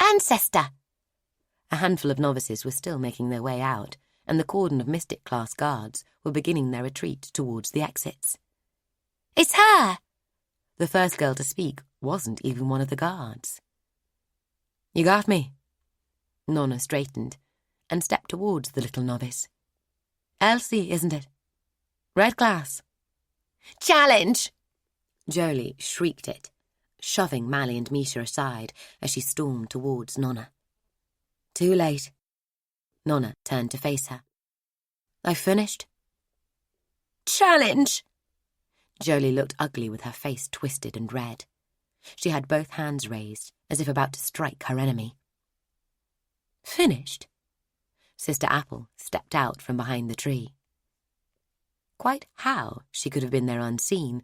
Ancestor! A handful of novices were still making their way out, and the cordon of mystic class guards were beginning their retreat towards the exits. It's her! The first girl to speak wasn't even one of the guards. You got me? Nona straightened and stepped towards the little novice. Elsie, isn't it? Red class. Challenge! Jolie shrieked it, shoving Mally and Misha aside as she stormed towards Nona. Too late. Nona turned to face her. I finished? Challenge! Jolie looked ugly with her face twisted and red. She had both hands raised, as if about to strike her enemy. Finished? Sister Apple stepped out from behind the tree. Quite how she could have been there unseen,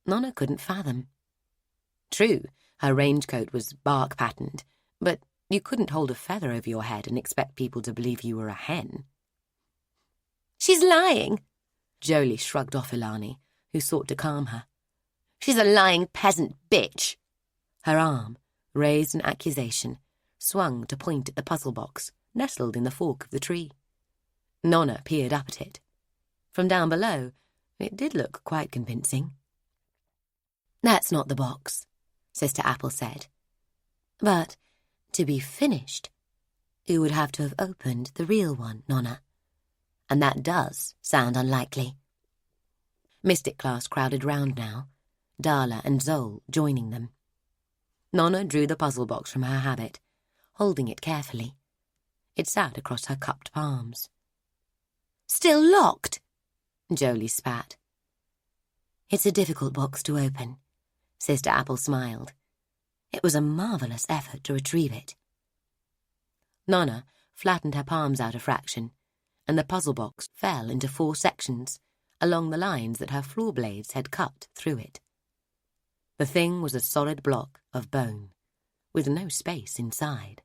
Nona couldn't fathom. True, her raincoat was bark-patterned, but you couldn't hold a feather over your head and expect people to believe you were a hen. She's lying, Jolie shrugged off Ilani, who sought to calm her. She's a lying peasant bitch. Her arm, raised in accusation, swung to point at the puzzle box nestled in the fork of the tree. Nona peered up at it. From down below, it did look quite convincing. That's not the box, Sister Apple said. But, to be finished, you would have to have opened the real one, Nona. And that does sound unlikely. Mystic class crowded round now, Darla and Zol joining them. Nona drew the puzzle box from her habit, holding it carefully. It sat across her cupped palms. Still locked, Jolie spat. It's a difficult box to open, Sister Apple smiled. It was a marvellous effort to retrieve it. Nona flattened her palms out a fraction, and the puzzle box fell into 4 sections, along the lines that her floor blades had cut through it. The thing was a solid block of bone, with no space inside.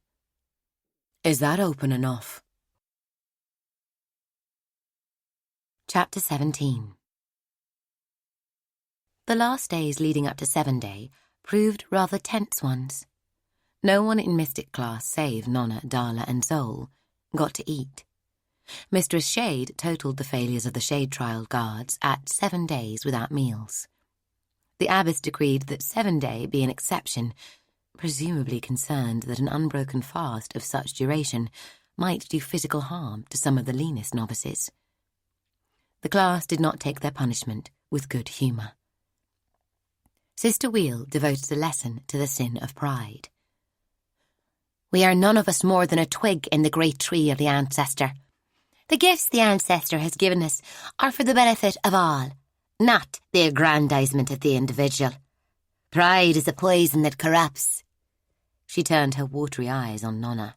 Is that open enough? Chapter 17. The last days leading up to 7 Day proved rather tense ones. No one in Mystic class save Nona, Darla and Zol got to eat. Mistress Shade totaled the failures of the Shade Trial guards at 7 days without meals. The abbess decreed that 7 Day be an exception, presumably concerned that an unbroken fast of such duration might do physical harm to some of the leanest novices. The class did not take their punishment with good humour. Sister Wheel devoted a lesson to the sin of pride. We are none of us more than a twig in the great tree of the ancestor. The gifts the ancestor has given us are for the benefit of all, not the aggrandizement of the individual. Pride is a poison that corrupts. She turned her watery eyes on Nona.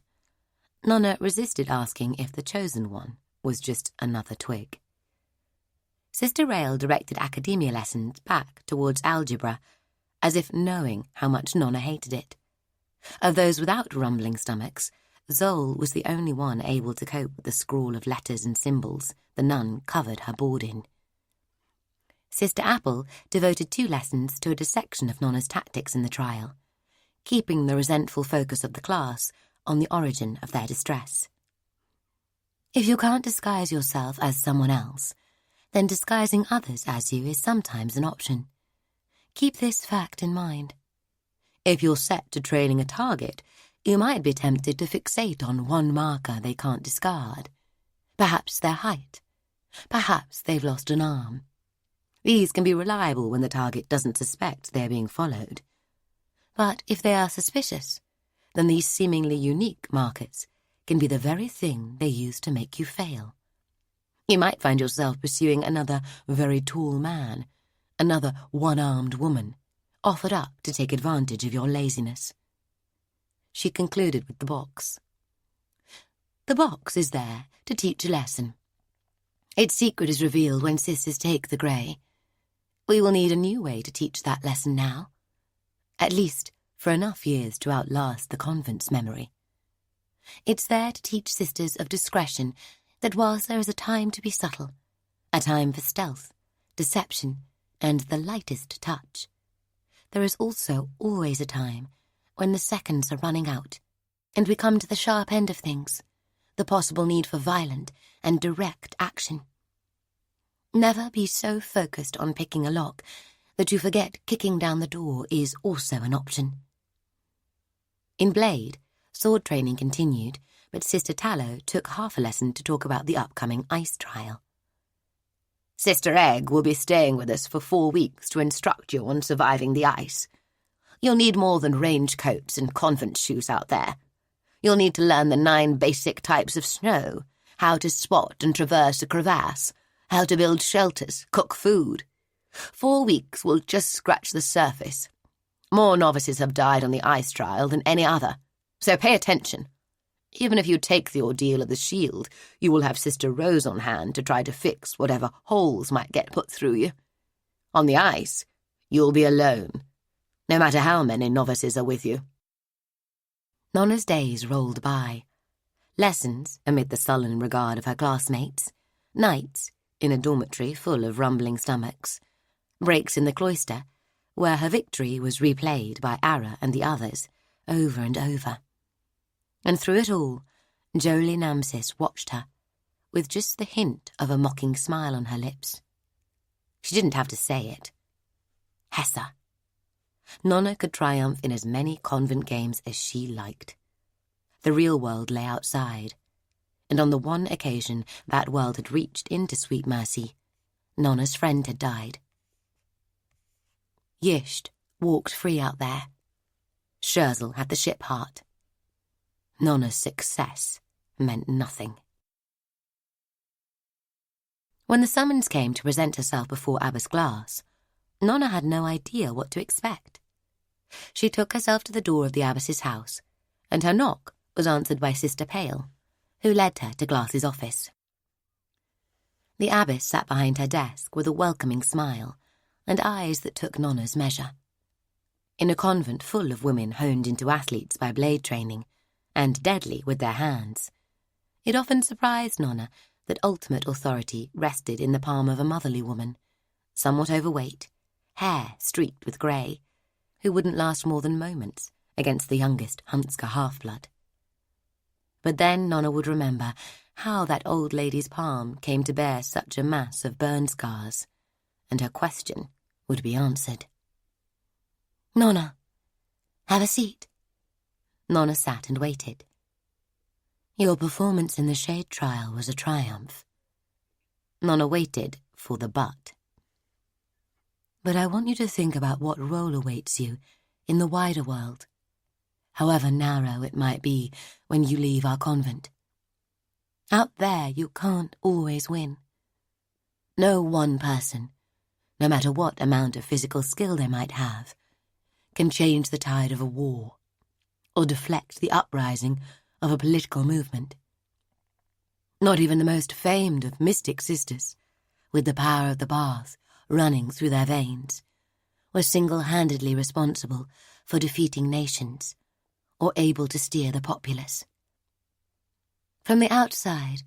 Nona resisted asking if the chosen one was just another twig. Sister Rael directed academia lessons back towards algebra, as if knowing how much Nona hated it. Of those without rumbling stomachs, Zol was the only one able to cope with the scrawl of letters and symbols the nun covered her board in. Sister Apple devoted 2 lessons to a dissection of Nona's tactics in the trial, keeping the resentful focus of the class on the origin of their distress. If you can't disguise yourself as someone else, then disguising others as you is sometimes an option. Keep this fact in mind. If you're set to trailing a target, You might be tempted to fixate on one marker they can't discard. Perhaps their height. Perhaps they've lost an arm. These can be reliable when the target doesn't suspect they're being followed. But if they are suspicious, then these seemingly unique markers can be the very thing they use to make you fail. You might find yourself pursuing another very tall man, another one-armed woman, offered up to take advantage of your laziness. She concluded with the box. The box is there to teach a lesson. Its secret is revealed when sisters take the grey. We will need a new way to teach that lesson now, at least for enough years to outlast the convent's memory. It's there to teach sisters of discretion that whilst there is a time to be subtle, a time for stealth, deception, and the lightest touch, there is also always a time when the seconds are running out, and we come to the sharp end of things, the possible need for violent and direct action. Never be so focused on picking a lock that you forget kicking down the door is also an option. In Blade, sword training continued, but Sister Tallow took half a lesson to talk about the upcoming ice trial. Sister Egg will be staying with us for 4 weeks to instruct you on surviving the ice. You'll need more than range coats and convent shoes out there. You'll need to learn the 9 basic types of snow, how to spot and traverse a crevasse, how to build shelters, cook food. 4 weeks will just scratch the surface. More novices have died on the ice trial than any other, so pay attention. Even if you take the ordeal of the shield, you will have Sister Rose on hand to try to fix whatever holes might get put through you. On the ice, you'll be alone, no matter how many novices are with you. Nona's days rolled by. Lessons amid the sullen regard of her classmates, nights in a dormitory full of rumbling stomachs, breaks in the cloister, where her victory was replayed by Ara and the others over and over. And through it all, Jolie Namsis watched her, with just the hint of a mocking smile on her lips. She didn't have to say it. Hessa. Nona could triumph in as many convent games as she liked. The real world lay outside, and on the one occasion that world had reached into Sweet Mercy, Nona's friend had died. Yisht walked free out there. Scherzel had the ship heart. Nona's success meant nothing. When the summons came to present herself before Abbess Glass, Nona had no idea what to expect. She took herself to the door of the abbess's house, and her knock was answered by Sister Pale, who led her to Glass's office. The abbess sat behind her desk with a welcoming smile and eyes that took Nona's measure. In a convent full of women honed into athletes by blade training, and deadly with their hands, it often surprised Nona that ultimate authority rested in the palm of a motherly woman, somewhat overweight, hair streaked with grey, who wouldn't last more than moments against the youngest Hunska half-blood. But then Nona would remember how that old lady's palm came to bear such a mass of burn scars, and her question would be answered. "Nona, have a seat." Nona sat and waited. "Your performance in the shade trial was a triumph." Nona waited for the but. "But I want you to think about what role awaits you in the wider world, however narrow it might be when you leave our convent. Out there you can't always win. No one person, no matter what amount of physical skill they might have, can change the tide of a war or deflect the uprising of a political movement. Not even the most famed of mystic sisters, with the power of the bath running through their veins, were single-handedly responsible for defeating nations or able to steer the populace. From the outside,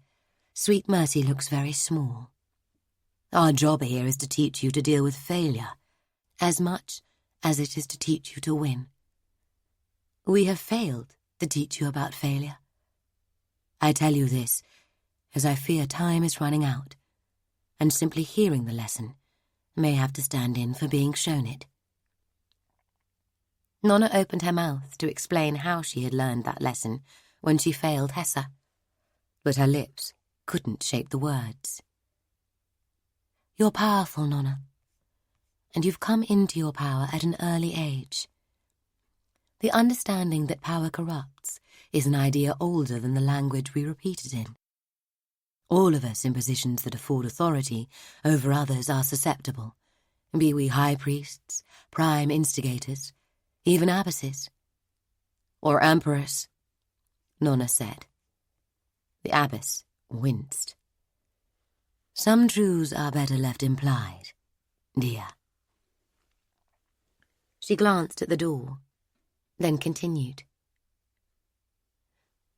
Sweet Mercy looks very small. Our job here is to teach you to deal with failure as much as it is to teach you to win. We have failed to teach you about failure. I tell you this as I fear time is running out, and simply hearing the lesson may have to stand in for being shown it." Nona opened her mouth to explain how she had learned that lesson when she failed Hessa, but her lips couldn't shape the words. You're powerful, Nona, and you've come into your power at an early age. The understanding that power corrupts is an idea older than the language we repeat it in. All of us in positions that afford authority over others are susceptible, be we high priests, prime instigators, even abbesses. Or emperors, Nona said. The abbess winced. Some truths are better left implied, dear. She glanced at the door, then continued.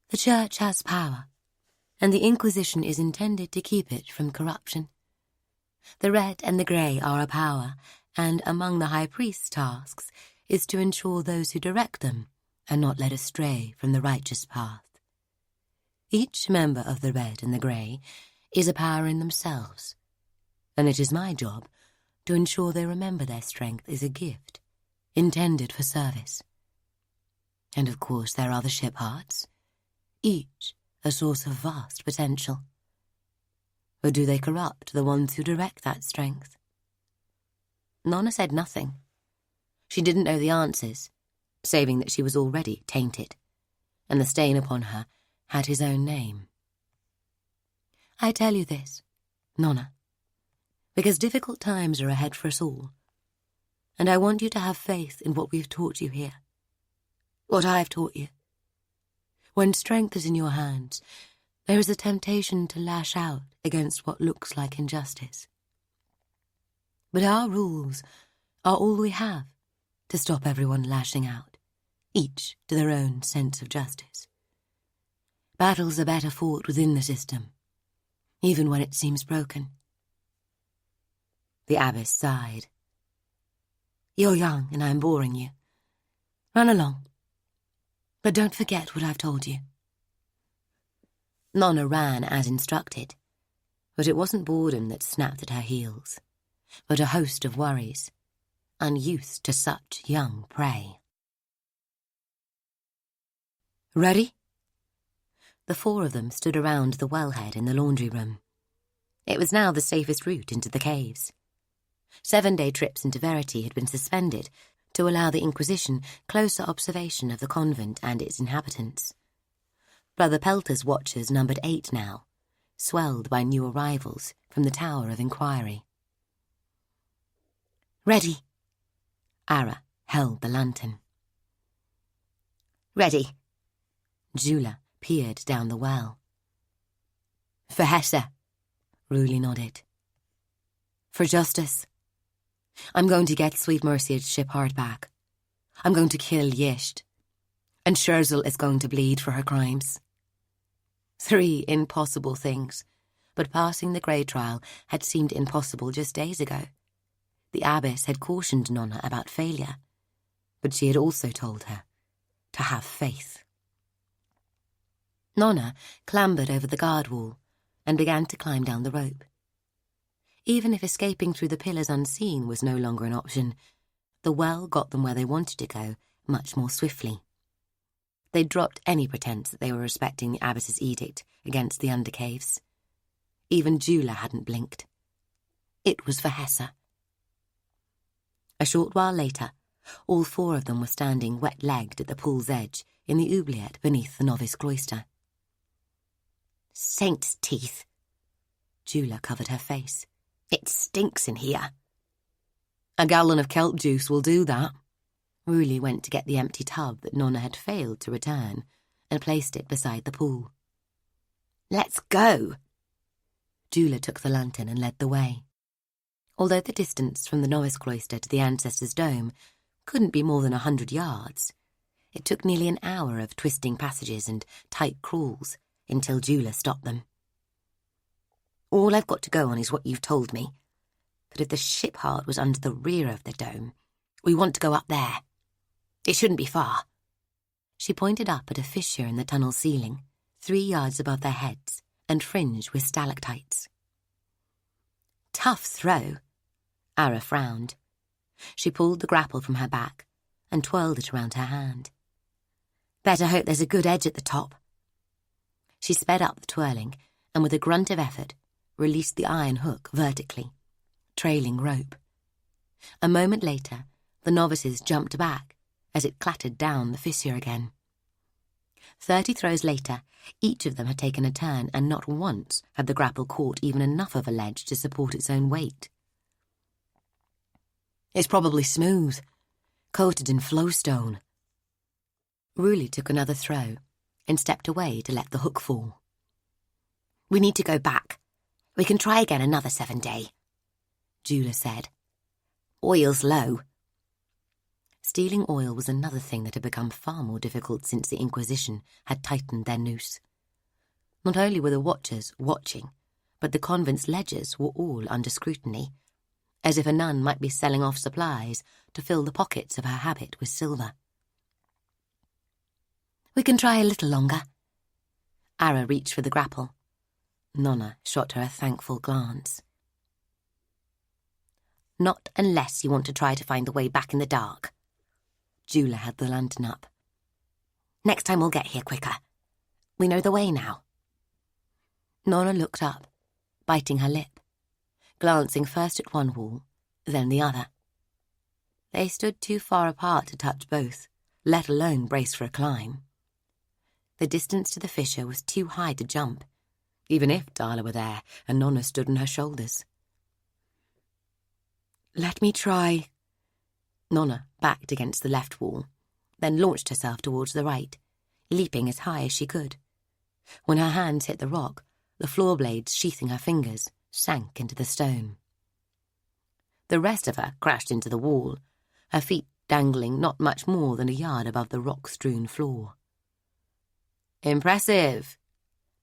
The Church has power, and the Inquisition is intended to keep it from corruption. The Red and the Grey are a power, and among the High Priest's tasks is to ensure those who direct them are not led astray from the righteous path. Each member of the Red and the Grey is a power in themselves, and it is my job to ensure they remember their strength is a gift, intended for service. And of course there are the ship hearts, each a source of vast potential. Or do they corrupt the ones who direct that strength? Nona said nothing. She didn't know the answers, saving that she was already tainted, and the stain upon her had his own name. I tell you this, Nona, because difficult times are ahead for us all, and I want you to have faith in what we've taught you here, what I've taught you. When strength is in your hands, there is a temptation to lash out against what looks like injustice. But our rules are all we have to stop everyone lashing out, each to their own sense of justice. Battles are better fought within the system, even when it seems broken. The abbess sighed. You're young and I'm boring you. Run along, but don't forget what I've told you. Nona ran as instructed, but it wasn't boredom that snapped at her heels, but a host of worries, unused to such young prey. Ready? The four of them stood around the wellhead in the laundry room. It was now the safest route into the caves. 7-day trips into Verity had been suspended to allow the Inquisition closer observation of the convent and its inhabitants. Brother Pelter's watchers numbered 8 now, swelled by new arrivals from the Tower of Inquiry. Ready. Ara held the lantern. Ready. Jula peered down the well. For Hesse, Ruli nodded. For justice. I'm going to get Sweet Mercy's ship heart back. I'm going to kill Yisht. And Scherzel is going to bleed for her crimes. 3 impossible things, but passing the Grey trial had seemed impossible just days ago. The abbess had cautioned Nona about failure, but she had also told her to have faith. Nona clambered over the guard wall and began to climb down the rope. Even if escaping through the pillars unseen was no longer an option, the well got them where they wanted to go much more swiftly. They dropped any pretense that they were respecting the abbess's edict against the undercaves. Even Jula hadn't blinked. It was for Hesse. A short while later, all 4 of them were standing wet-legged at the pool's edge in the oubliette beneath the novice cloister. Saint's teeth. Jula covered her face. It stinks in here. A gallon of kelp juice will do that. Ruli went to get the empty tub that Nona had failed to return and placed it beside the pool. Let's go. Jula took the lantern and led the way. Although the distance from the novice cloister to the ancestor's dome couldn't be more than 100 yards, it took nearly an hour of twisting passages and tight crawls until Jula stopped them. All I've got to go on is what you've told me, that if the ship heart was under the rear of the dome, we want to go up there. It shouldn't be far. She pointed up at a fissure in the tunnel ceiling, 3 yards above their heads and fringed with stalactites. Tough throw. Ara frowned. She pulled the grapple from her back and twirled it around her hand. "Better hope there's a good edge at the top." She sped up the twirling and with a grunt of effort released the iron hook vertically, trailing rope. A moment later, the novices jumped back as it clattered down the fissure again. 30 throws later, each of them had taken a turn, and not once had the grapple caught even enough of a ledge to support its own weight. "It's probably smooth, coated in flowstone." Ruli took another throw and stepped away to let the hook fall. "We need to go back. We can try again another 7 day," Jula said. "Oil's low." Stealing oil was another thing that had become far more difficult since the Inquisition had tightened their noose. Not only were the watchers watching, but the convent's ledgers were all under scrutiny, as if a nun might be selling off supplies to fill the pockets of her habit with silver. "We can try a little longer." Ara reached for the grapple. Nona shot her a thankful glance. "Not unless you want to try to find the way back in the dark." Jula had the lantern up. "Next time we'll get here quicker. We know the way now." Nona looked up, biting her lip, glancing first at one wall, then the other. They stood too far apart to touch both, let alone brace for a climb. The distance to the fissure was too high to jump, even if Darla were there and Nona stood on her shoulders. "Let me try." Nona backed against the left wall, then launched herself towards the right, leaping as high as she could. When her hands hit the rock, the floor blades sheathing her fingers sank into the stone. The rest of her crashed into the wall, her feet dangling not much more than a yard above the rock-strewn floor. "Impressive,"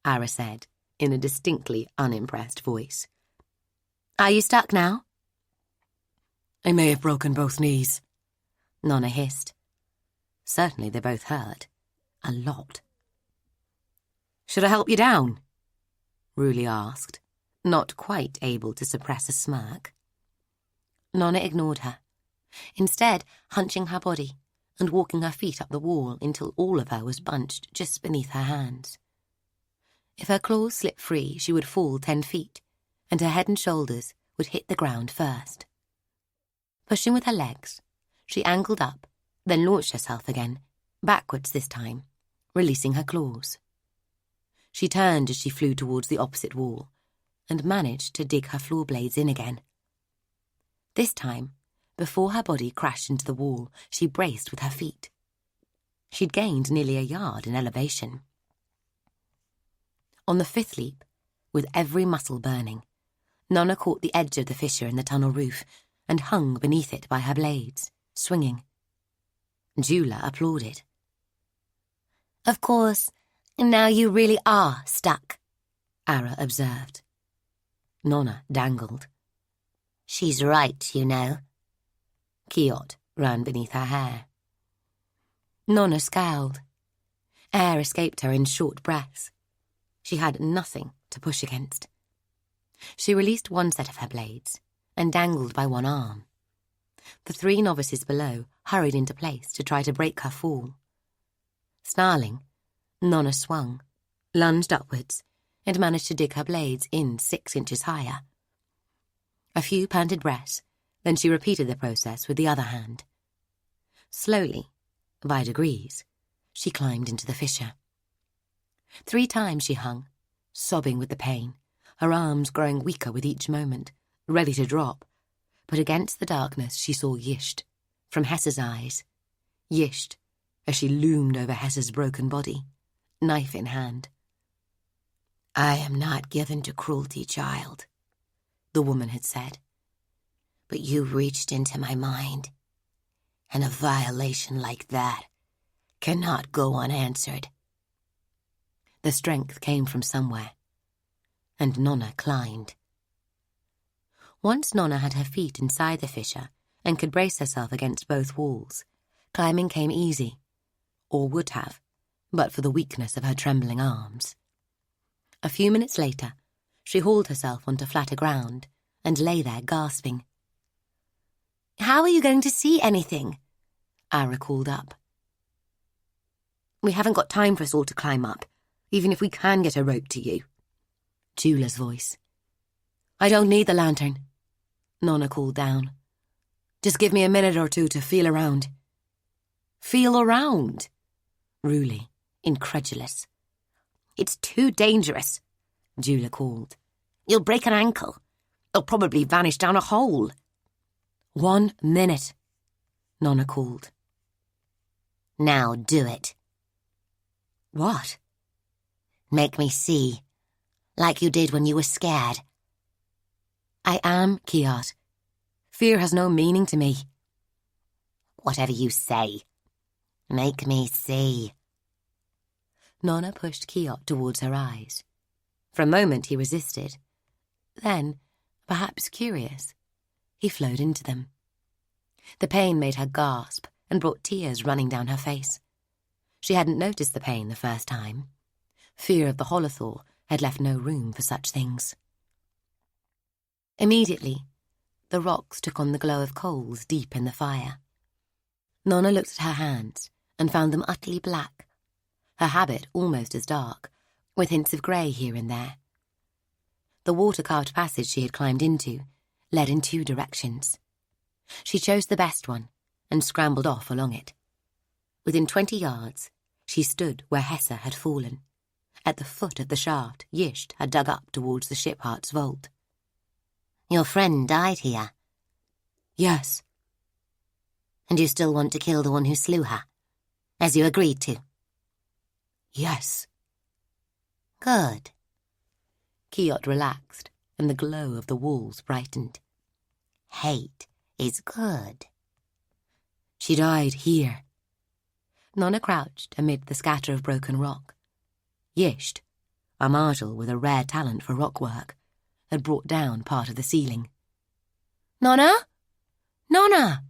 Ara said, in a distinctly unimpressed voice. "Are you stuck now?" "I may have broken both knees," Nona hissed. Certainly they both hurt. A lot. "Should I help you down?" Ruli asked, not quite able to suppress a smirk. Nona ignored her, instead hunching her body and walking her feet up the wall until all of her was bunched just beneath her hands. If her claws slipped free, she would fall 10 feet, and her head and shoulders would hit the ground first. Pushing with her legs, she angled up, then launched herself again, backwards this time, releasing her claws. She turned as she flew towards the opposite wall, and managed to dig her floor blades in again. This time, before her body crashed into the wall, she braced with her feet. She'd gained nearly a yard in elevation. On the 5th leap, with every muscle burning, Nona caught the edge of the fissure in the tunnel roof and hung beneath it by her blades, swinging. Jula applauded. "Of course, now you really are stuck," Ara observed. Nona dangled. "She's right, you know." Kiot ran beneath her hair. Nona scowled. Air escaped her in short breaths. She had nothing to push against. She released one set of her blades and dangled by one arm. The 3 novices below hurried into place to try to break her fall. Snarling, Nona swung, lunged upwards, and managed to dig her blades in 6 inches higher. A few panted breaths, then she repeated the process with the other hand. Slowly, by degrees, she climbed into the fissure. 3 times she hung, sobbing with the pain, her arms growing weaker with each moment, ready to drop. But against the darkness she saw Yisht, from Hessa's eyes. Yisht, as she loomed over Hessa's broken body, knife in hand. "I am not given to cruelty, child," the woman had said. "But you reached into my mind, and a violation like that cannot go unanswered." The strength came from somewhere, and Nona climbed. Once Nona had her feet inside the fissure and could brace herself against both walls, climbing came easy, or would have, but for the weakness of her trembling arms. A few minutes later, she hauled herself onto flatter ground and lay there gasping. "How are you going to see anything?" Ara called up. "We haven't got time for us all to climb up, even if we can get a rope to you." Jula's voice. "I don't need the lantern," Nona called down. "Just give me a minute or two to feel around." "Feel around?" Ruli, incredulous. "It's too dangerous," Jula called. "You'll break an ankle. You'll probably vanish down a hole." "1 minute," Nona called. "Now do it." "What?" "Make me see, like you did when you were scared." "I am, Kiot. Fear has no meaning to me." "Whatever you say. Make me see." Nona pushed Kiot towards her eyes. For a moment he resisted. Then, perhaps curious, he flowed into them. The pain made her gasp and brought tears running down her face. She hadn't noticed the pain the first time. Fear of the holothor had left no room for such things. Immediately, the rocks took on the glow of coals deep in the fire. Nona looked at her hands and found them utterly black, her habit almost as dark, with hints of grey here and there. The water-carved passage she had climbed into led in 2 directions. She chose the best one and scrambled off along it. Within 20 yards, she stood where Hesse had fallen, at the foot of the shaft Yisht had dug up towards the ship heart's vault. "Your friend died here?" "Yes." "And you still want to kill the one who slew her, as you agreed to?" "Yes." "Good." Kiot relaxed, and the glow of the walls brightened. "Hate is good." "She died here." Nona crouched amid the scatter of broken rock. Yisht, a marshal with a rare talent for rock work, had brought down part of the ceiling. "Nona? Nona!"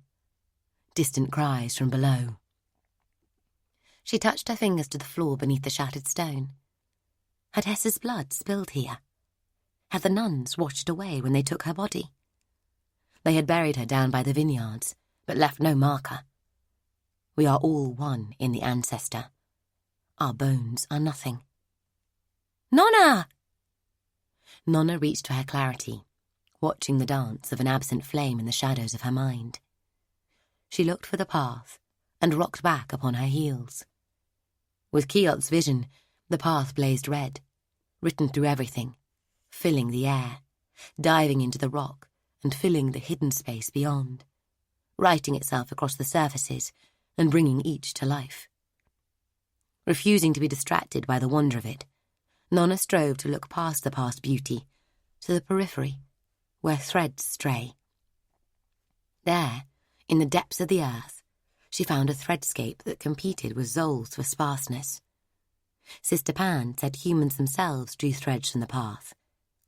Distant cries from below. She touched her fingers to the floor beneath the shattered stone. Had Hesse's blood spilled here? Had the nuns washed it away when they took her body? They had buried her down by the vineyards, but left no marker. We are all one in the ancestor. Our bones are nothing. "Nona!" Nona reached for her clarity, watching the dance of an absent flame in the shadows of her mind. She looked for the path and rocked back upon her heels. With Kiot's vision, the path blazed red, written through everything, filling the air, diving into the rock and filling the hidden space beyond, writing itself across the surfaces and bringing each to life. Refusing to be distracted by the wonder of it, Nona strove to look past the past beauty to the periphery, where threads stray. There, in the depths of the earth, she found a threadscape that competed with Zol's for sparseness. Sister Pan said humans themselves drew threads from the path.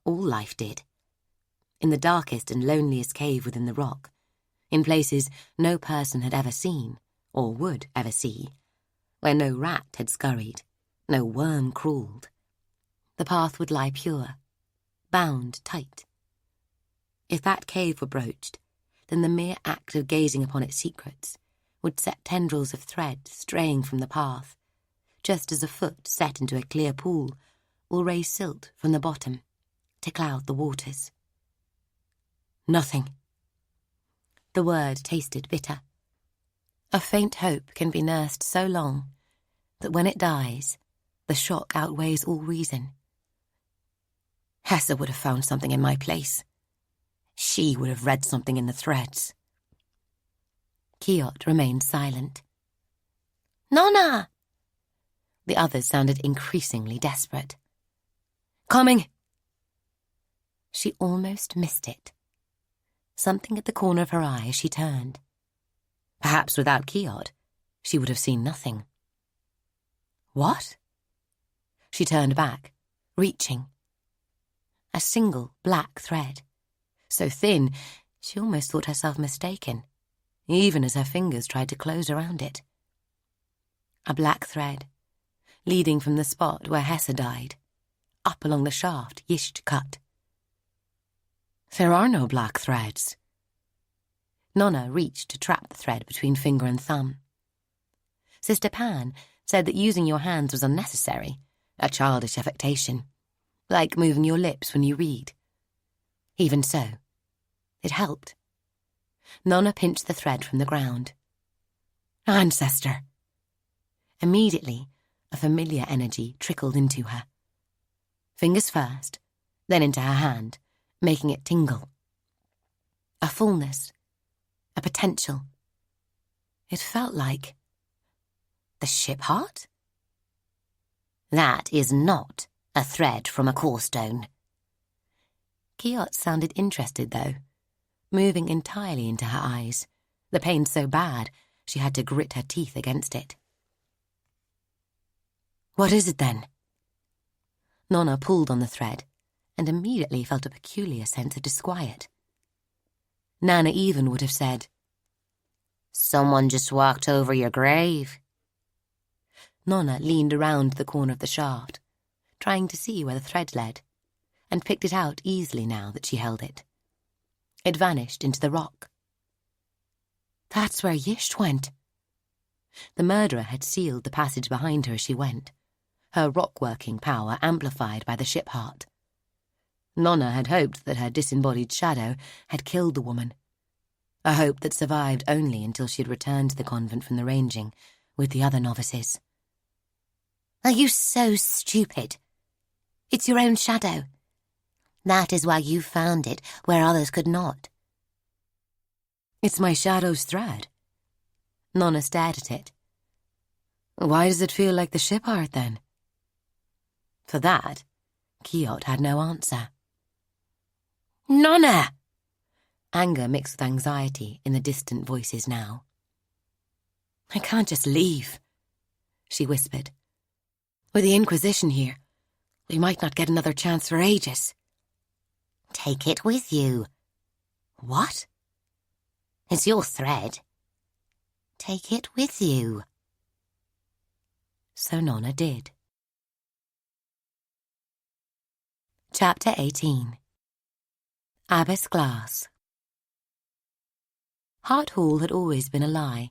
All life did. In the darkest and loneliest cave within the rock, in places no person had ever seen, or would ever see, where no rat had scurried, no worm crawled, the path would lie pure, bound tight. If that cave were broached, then the mere act of gazing upon its secrets would set tendrils of thread straying from the path, just as a foot set into a clear pool will raise silt from the bottom to cloud the waters. Nothing. The word tasted bitter. A faint hope can be nursed so long that when it dies, the shock outweighs all reason. Hesse would have found something in my place. She would have read something in the threads. Kiot remained silent. "Nona!" The others sounded increasingly desperate. "Coming!" She almost missed it. Something at the corner of her eye as she turned. Perhaps without Kiot, she would have seen nothing. What? She turned back, reaching. A single black thread, so thin she almost thought herself mistaken, even as her fingers tried to close around it. A black thread, leading from the spot where Hesse died, up along the shaft Yisht cut. There are no black threads. Nona reached to trap the thread between finger and thumb. Sister Pan said that using your hands was unnecessary, a childish affectation, like moving your lips when you read. Even so, it helped. Nona pinched the thread from the ground. Ancestor! Immediately, a familiar energy trickled into her. Fingers first, then into her hand, making it tingle. A fullness, a potential. It felt like the ship heart? That is not a thread from a corestone. Kiot sounded interested, though, moving entirely into her eyes, the pain so bad she had to grit her teeth against it. What is it, then? Nona pulled on the thread and immediately felt a peculiar sense of disquiet. Nana even would have said, Someone just walked over your grave. Nona leaned around the corner of the shaft, trying to see where the thread led, and picked it out easily now that she held it. It vanished into the rock. That's where Yisht went. The murderer had sealed the passage behind her as she went, her rock-working power amplified by the ship heart. Nona had hoped that her disembodied shadow had killed the woman, a hope that survived only until she had returned to the convent from the ranging with the other novices. Are you so stupid? It's your own shadow. That is why you found it where others could not. It's my shadow's thread. Nona stared at it. Why does it feel like the ship heart, then? For that, Kiot had no answer. Nona! Anger mixed with anxiety in the distant voices now. I can't just leave, she whispered. With the Inquisition here, we might not get another chance for ages. Take it with you. What? It's your thread. Take it with you. So Nona did. Chapter 18. Abbess Glass. Hart Hall had always been a lie.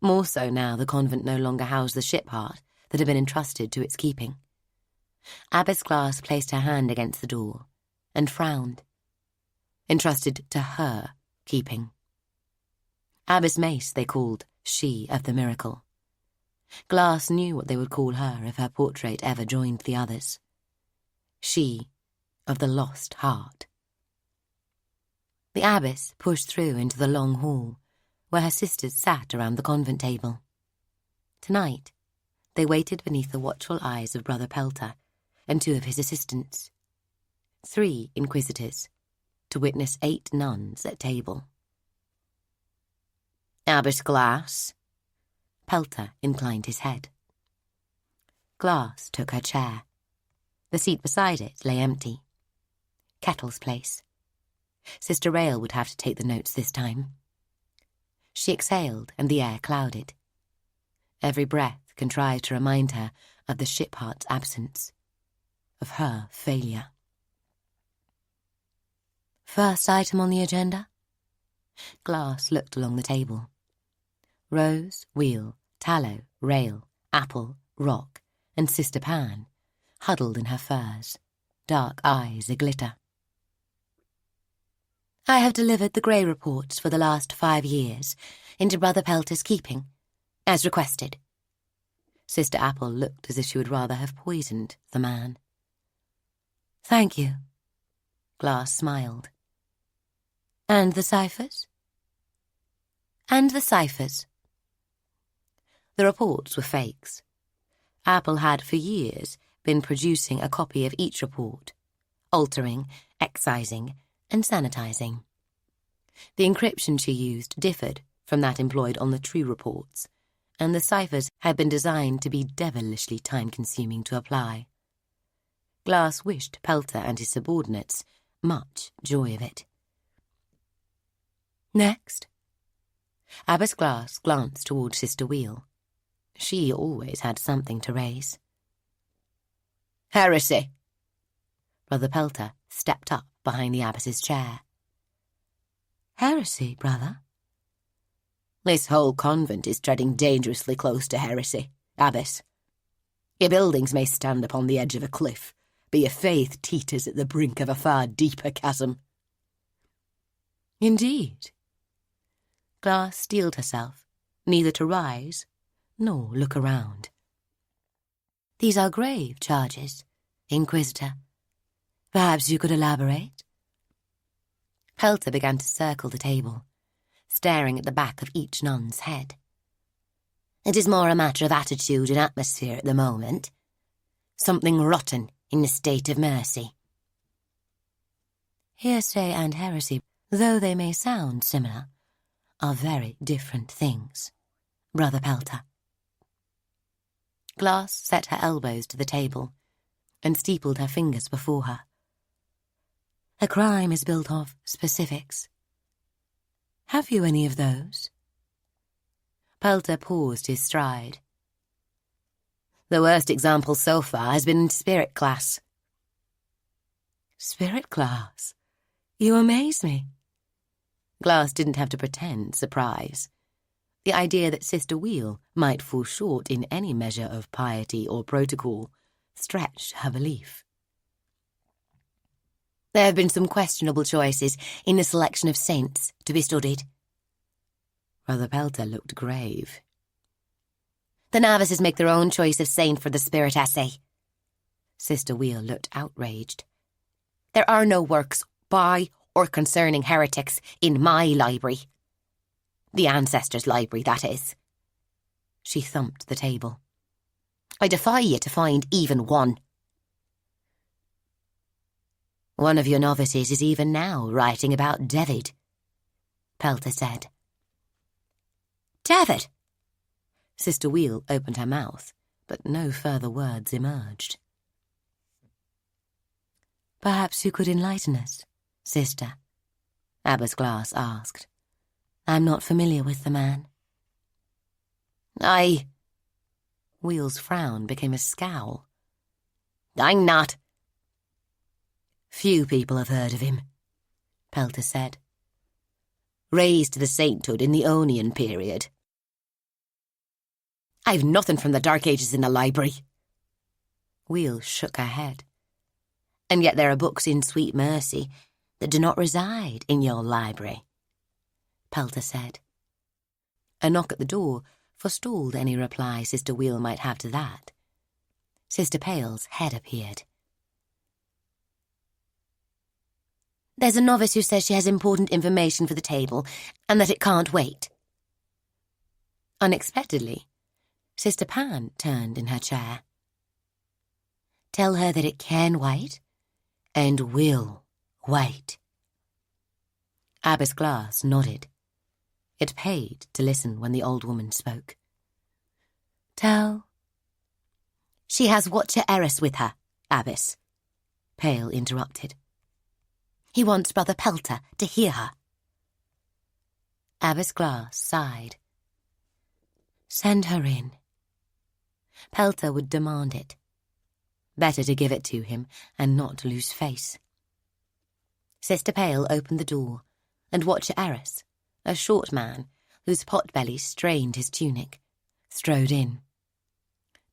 More so now the convent no longer housed the ship heart that had been entrusted to its keeping. Abbess Glass placed her hand against the door and frowned. Entrusted to her keeping. Abbess Mace they called she of the miracle. Glass knew what they would call her if her portrait ever joined the others. She of the lost heart. The abbess pushed through into the long hall, where her sisters sat around the convent table. Tonight, they waited beneath the watchful eyes of Brother Pelter and 2 of his assistants. 3 inquisitors, to witness 8 nuns at table. Abbess Glass. Pelter inclined his head. Glass took her chair. The seat beside it lay empty. Kettle's place. Sister Rael would have to take the notes this time. She exhaled, and the air clouded. Every breath contrived to remind her of the ship heart's absence, of her failure. First item on the agenda? Glass looked along the table. Rose, Wheel, Tallow, Rail, Apple, Rock, and Sister Pan, huddled in her furs, dark eyes aglitter. I have delivered the Grey reports for the last 5 years into Brother Pelter's keeping, as requested. Sister Apple looked as if she would rather have poisoned the man. Thank you. Glass smiled. And the ciphers? And the ciphers. The reports were fakes. Apple had for years been producing a copy of each report, altering, excising, and sanitizing. The encryption she used differed from that employed on the true reports, and the ciphers had been designed to be devilishly time-consuming to apply. Glass wished Pelter and his subordinates much joy of it. Next. Abbess Glass glanced toward Sister Wheel. She always had something to raise. Heresy! Brother Pelter stepped up behind the abbess's chair. Heresy, brother? This whole convent is treading dangerously close to heresy, Abbess. Your buildings may stand upon the edge of a cliff, but your faith teeters at the brink of a far deeper chasm. Indeed. Glass steeled herself, neither to rise nor look around. These are grave charges, Inquisitor. Perhaps you could elaborate? Pelter began to circle the table, staring at the back of each nun's head. It is more a matter of attitude and atmosphere at the moment. Something rotten in the state of mercy. Hearsay and heresy, though they may sound similar, are very different things, Brother Pelter. Glass set her elbows to the table and steepled her fingers before her. A crime is built of specifics. Have you any of those? Pelter paused his stride. The worst example so far has been in spirit class. Spirit class? You amaze me. Glass didn't have to pretend surprise. The idea that Sister Wheel might fall short in any measure of piety or protocol stretched her belief. There have been some questionable choices in the selection of saints to be studied. Brother Pelter looked grave. The novices make their own choice of saint for the spirit essay. Sister Wheel looked outraged. There are no works by or concerning heretics in my library. The ancestors' library, that is. She thumped the table. I defy you to find even one. One of your novices is even now writing about David, Pelter said. David! Sister Wheel opened her mouth, but no further words emerged. Perhaps you could enlighten us, Sister, Abbess Glass asked. I'm not familiar with the man. Wheel's frown became a scowl. I'm not. Few people have heard of him, Pelter said. Raised to the sainthood in the Onian period. I've nothing from the Dark Ages in the library. Wheel shook her head. And yet there are books in Sweet Mercy that do not reside in your library, Pelter said. A knock at the door forestalled any reply Sister Wheel might have to that. Sister Pale's head appeared. There's a novice who says she has important information for the table and that it can't wait. Unexpectedly, Sister Pan turned in her chair. Tell her that it can wait and will wait. Abbess Glass nodded. It paid to listen when the old woman spoke. Tell. She has Watcher Eris with her, Abbess, Pale interrupted. He wants Brother Pelter to hear her. Abbess Glass sighed. Send her in. Pelter would demand it. Better to give it to him and not lose face. Sister Pale opened the door, and Watcher Eris, a short man whose pot-belly strained his tunic, strode in.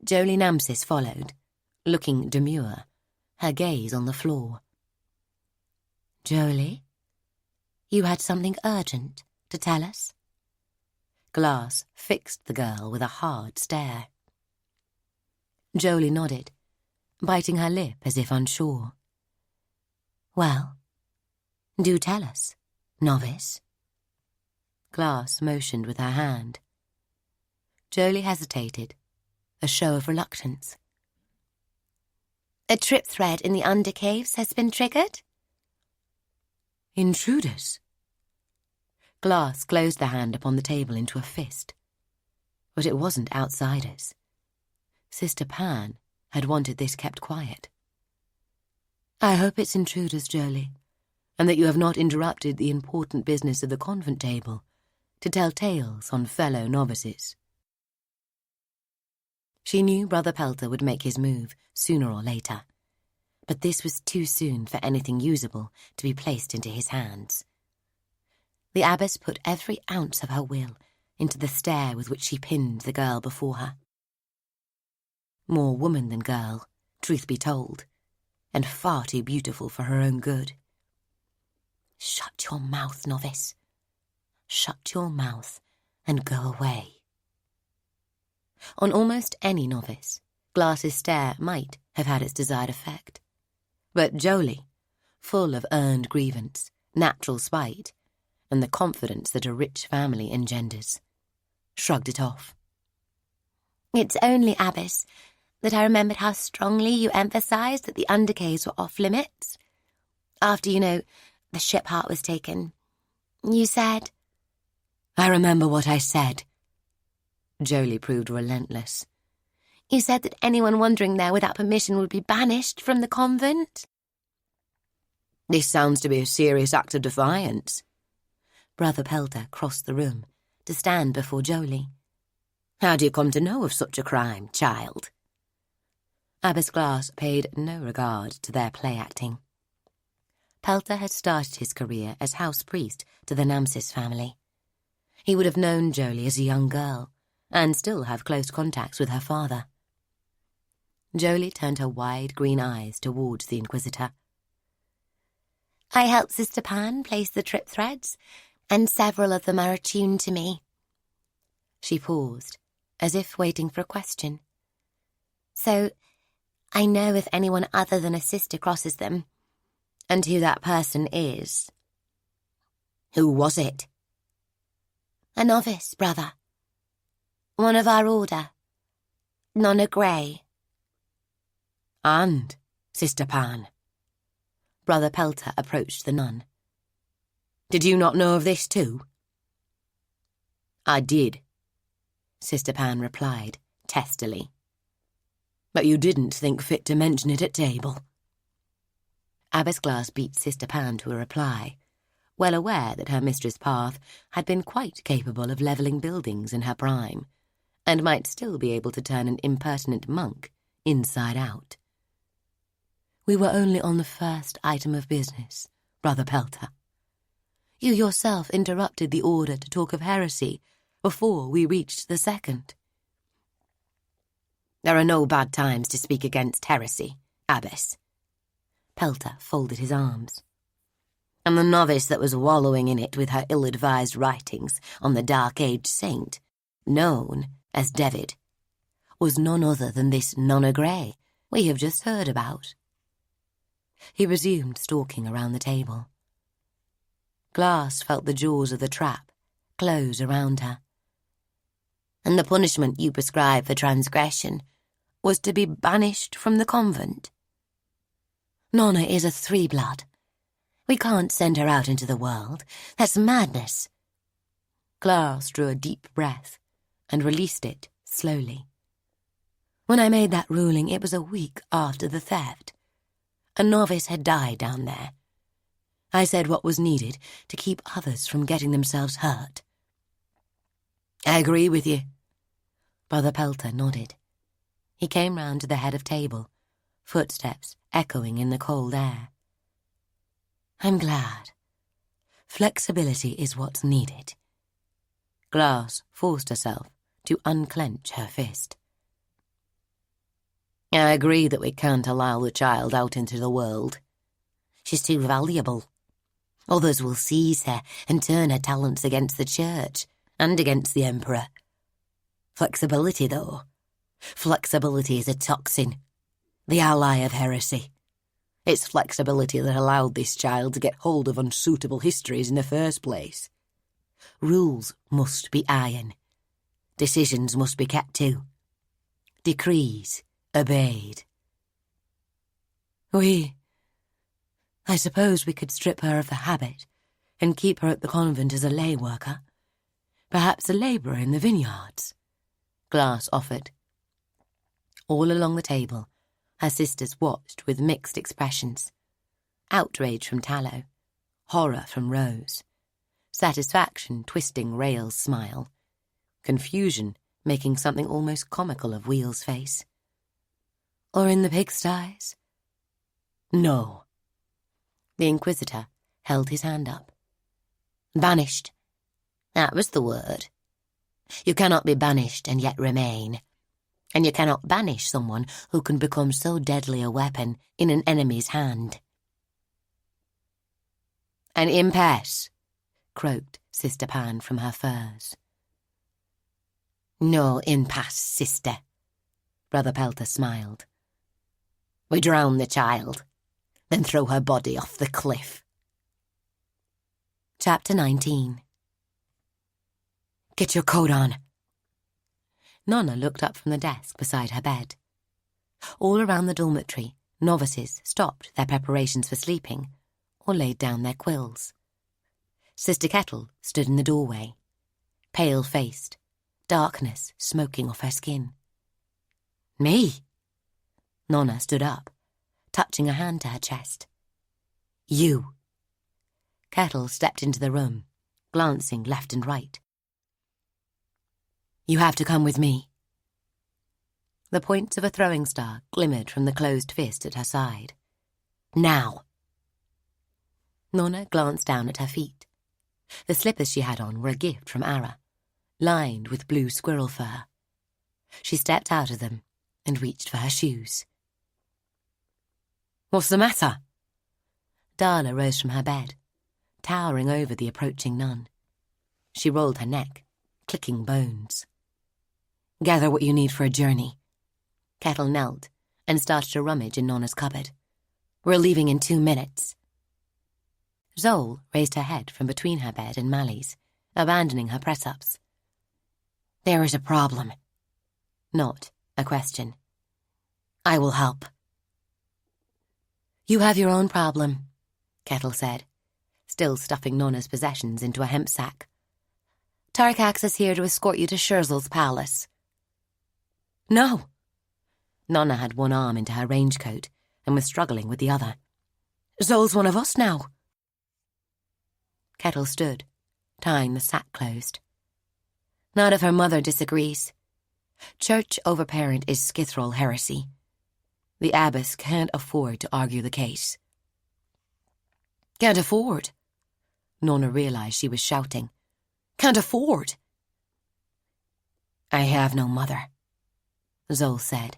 Jolie Namsis followed, looking demure, her gaze on the floor. Jolie, you had something urgent to tell us? Glass fixed the girl with a hard stare. Jolie nodded, biting her lip as if unsure. Well, do tell us, novice. Glass motioned with her hand. Jolie hesitated, a show of reluctance. A trip thread in the undercaves has been triggered? Intruders? Glass closed the hand upon the table into a fist. But it wasn't outsiders. Sister Pan had wanted this kept quiet. I hope it's intruders, Jolie, and that you have not interrupted the important business of the convent table to tell tales on fellow novices. She knew Brother Pelter would make his move sooner or later, but this was too soon for anything usable to be placed into his hands. The abbess put every ounce of her will into the stare with which she pinned the girl before her. More woman than girl, truth be told, and far too beautiful for her own good. Shut your mouth, novice. Shut your mouth and go away. On almost any novice, Glass's stare might have had its desired effect. But Jolie, full of earned grievance, natural spite, and the confidence that a rich family engenders, shrugged it off. It's only, Abbess, that I remembered how strongly you emphasised that the undercaves were off limits. After, the ship heart was taken. You said... I remember what I said. Jolie proved relentless. You said that anyone wandering there without permission would be banished from the convent. This sounds to be a serious act of defiance. Brother Pelter crossed the room to stand before Jolie. How do you come to know of such a crime, child? Abbess Glass paid no regard to their play-acting. Pelter had started his career as house priest to the Namsis family. He would have known Jolie as a young girl, and still have close contacts with her father. Jolie turned her wide green eyes towards the Inquisitor. I helped Sister Pan place the trip threads, and several of them are attuned to me. She paused, as if waiting for a question. So, I know if anyone other than a sister crosses them, and who that person is. Who was it? A novice, brother. One of our order. Nona Grey. And, Sister Pan. Brother Pelter approached the nun. Did you not know of this too? I did, Sister Pan replied, testily. But you didn't think fit to mention it at table. Abbess Glass beat Sister Pan to a reply, well aware that her mistress Path had been quite capable of levelling buildings in her prime, and might still be able to turn an impertinent monk inside out. We were only on the first item of business, Brother Pelter. You yourself interrupted the order to talk of heresy before we reached the second. There are no bad times to speak against heresy, Abbess. Pelter folded his arms. And the novice that was wallowing in it with her ill-advised writings on the Dark Age saint, known as David, was none other than this Nona Grey we have just heard about. He resumed stalking around the table. Glass felt the jaws of the trap close around her. And the punishment you prescribed for transgression was to be banished from the convent. Nona is a three-blood. We can't send her out into the world. That's madness. Glass drew a deep breath and released it slowly. When I made that ruling, it was a week after the theft. A novice had died down there. I said what was needed to keep others from getting themselves hurt. I agree with you. Brother Pelter nodded. He came round to the head of table, footsteps echoing in the cold air. I'm glad. Flexibility is what's needed. Glass forced herself to unclench her fist. I agree that we can't allow the child out into the world. She's too valuable. Others will seize her and turn her talents against the church and against the emperor. Flexibility, though. Flexibility is a toxin, the ally of heresy. It's flexibility that allowed this child to get hold of unsuitable histories in the first place. Rules must be iron. Decisions must be kept to. Decrees obeyed. I suppose we could strip her of the habit and keep her at the convent as a lay worker. Perhaps a labourer in the vineyards, Glass offered. All along the table, her sisters watched with mixed expressions. Outrage from Tallow, horror from Rose, satisfaction twisting Rail's smile, confusion making something almost comical of Wheel's face. Or in the pigsties? No. The Inquisitor held his hand up. Banished. That was the word. You cannot be banished and yet remain. And you cannot banish someone who can become so deadly a weapon in an enemy's hand. An impasse, croaked Sister Pan from her furs. No impasse, sister, Brother Pelter smiled. We drown the child, then throw her body off the cliff. Chapter 19. Get your coat on. Nona looked up from the desk beside her bed. All around the dormitory, novices stopped their preparations for sleeping or laid down their quills. Sister Kettle stood in the doorway, pale-faced, darkness smoking off her skin. Me? Nona stood up, touching a hand to her chest. You. Kettle stepped into the room, glancing left and right. You have to come with me. The points of a throwing star glimmered from the closed fist at her side. Now. Nona glanced down at her feet. The slippers she had on were a gift from Ara, lined with blue squirrel fur. She stepped out of them and reached for her shoes. What's the matter? Darla rose from her bed, towering over the approaching nun. She rolled her neck, clicking bones. Gather what you need for a journey. Kettle knelt and started to rummage in Nona's cupboard. We're leaving in 2 minutes. Zol raised her head from between her bed and Mally's, abandoning her press-ups. There is a problem. Not a question. I will help. You have your own problem, Kettle said, still stuffing Nona's possessions into a hemp sack. Tarkax is here to escort you to Scherzel's palace. No. Nona had one arm into her range coat and was struggling with the other. Zol's one of us now. Kettle stood, tying the sack closed. Not if her mother disagrees. Church overparent is Skithrol heresy. The abbess can't afford to argue the case. Can't afford? Nona realized she was shouting. Can't afford? I have no mother, Zol said,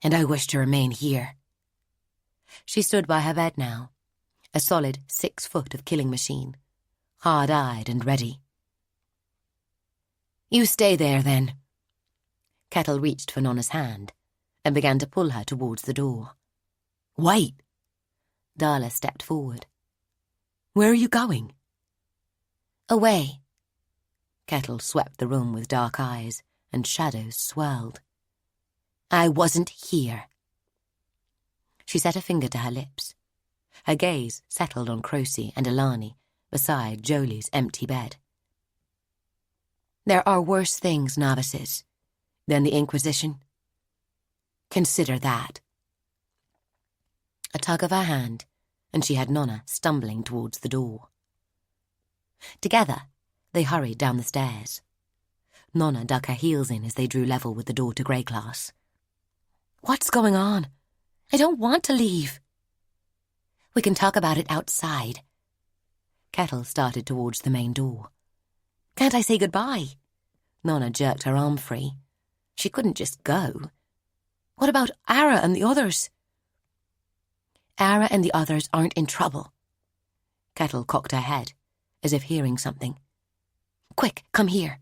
and I wish to remain here. She stood by her bed now, a solid 6 foot of killing machine, hard-eyed and ready. You stay there, then. Kettle reached for Nona's hand and began to pull her towards the door. Wait! Darla stepped forward. Where are you going? Away. Kettle swept the room with dark eyes, and shadows swirled. I wasn't here. She set a finger to her lips. Her gaze settled on Crocy and Alani beside Jolie's empty bed. There are worse things, novices, than the Inquisition. Consider that. A tug of her hand, and she had Nona stumbling towards the door. Together, they hurried down the stairs. Nona dug her heels in as they drew level with the door to Grey Class. What's going on? I don't want to leave. We can talk about it outside. Kettle started towards the main door. Can't I say goodbye? Nona jerked her arm free. She couldn't just go. What about Ara and the others? Ara and the others aren't in trouble. Kettle cocked her head, as if hearing something. Quick, come here.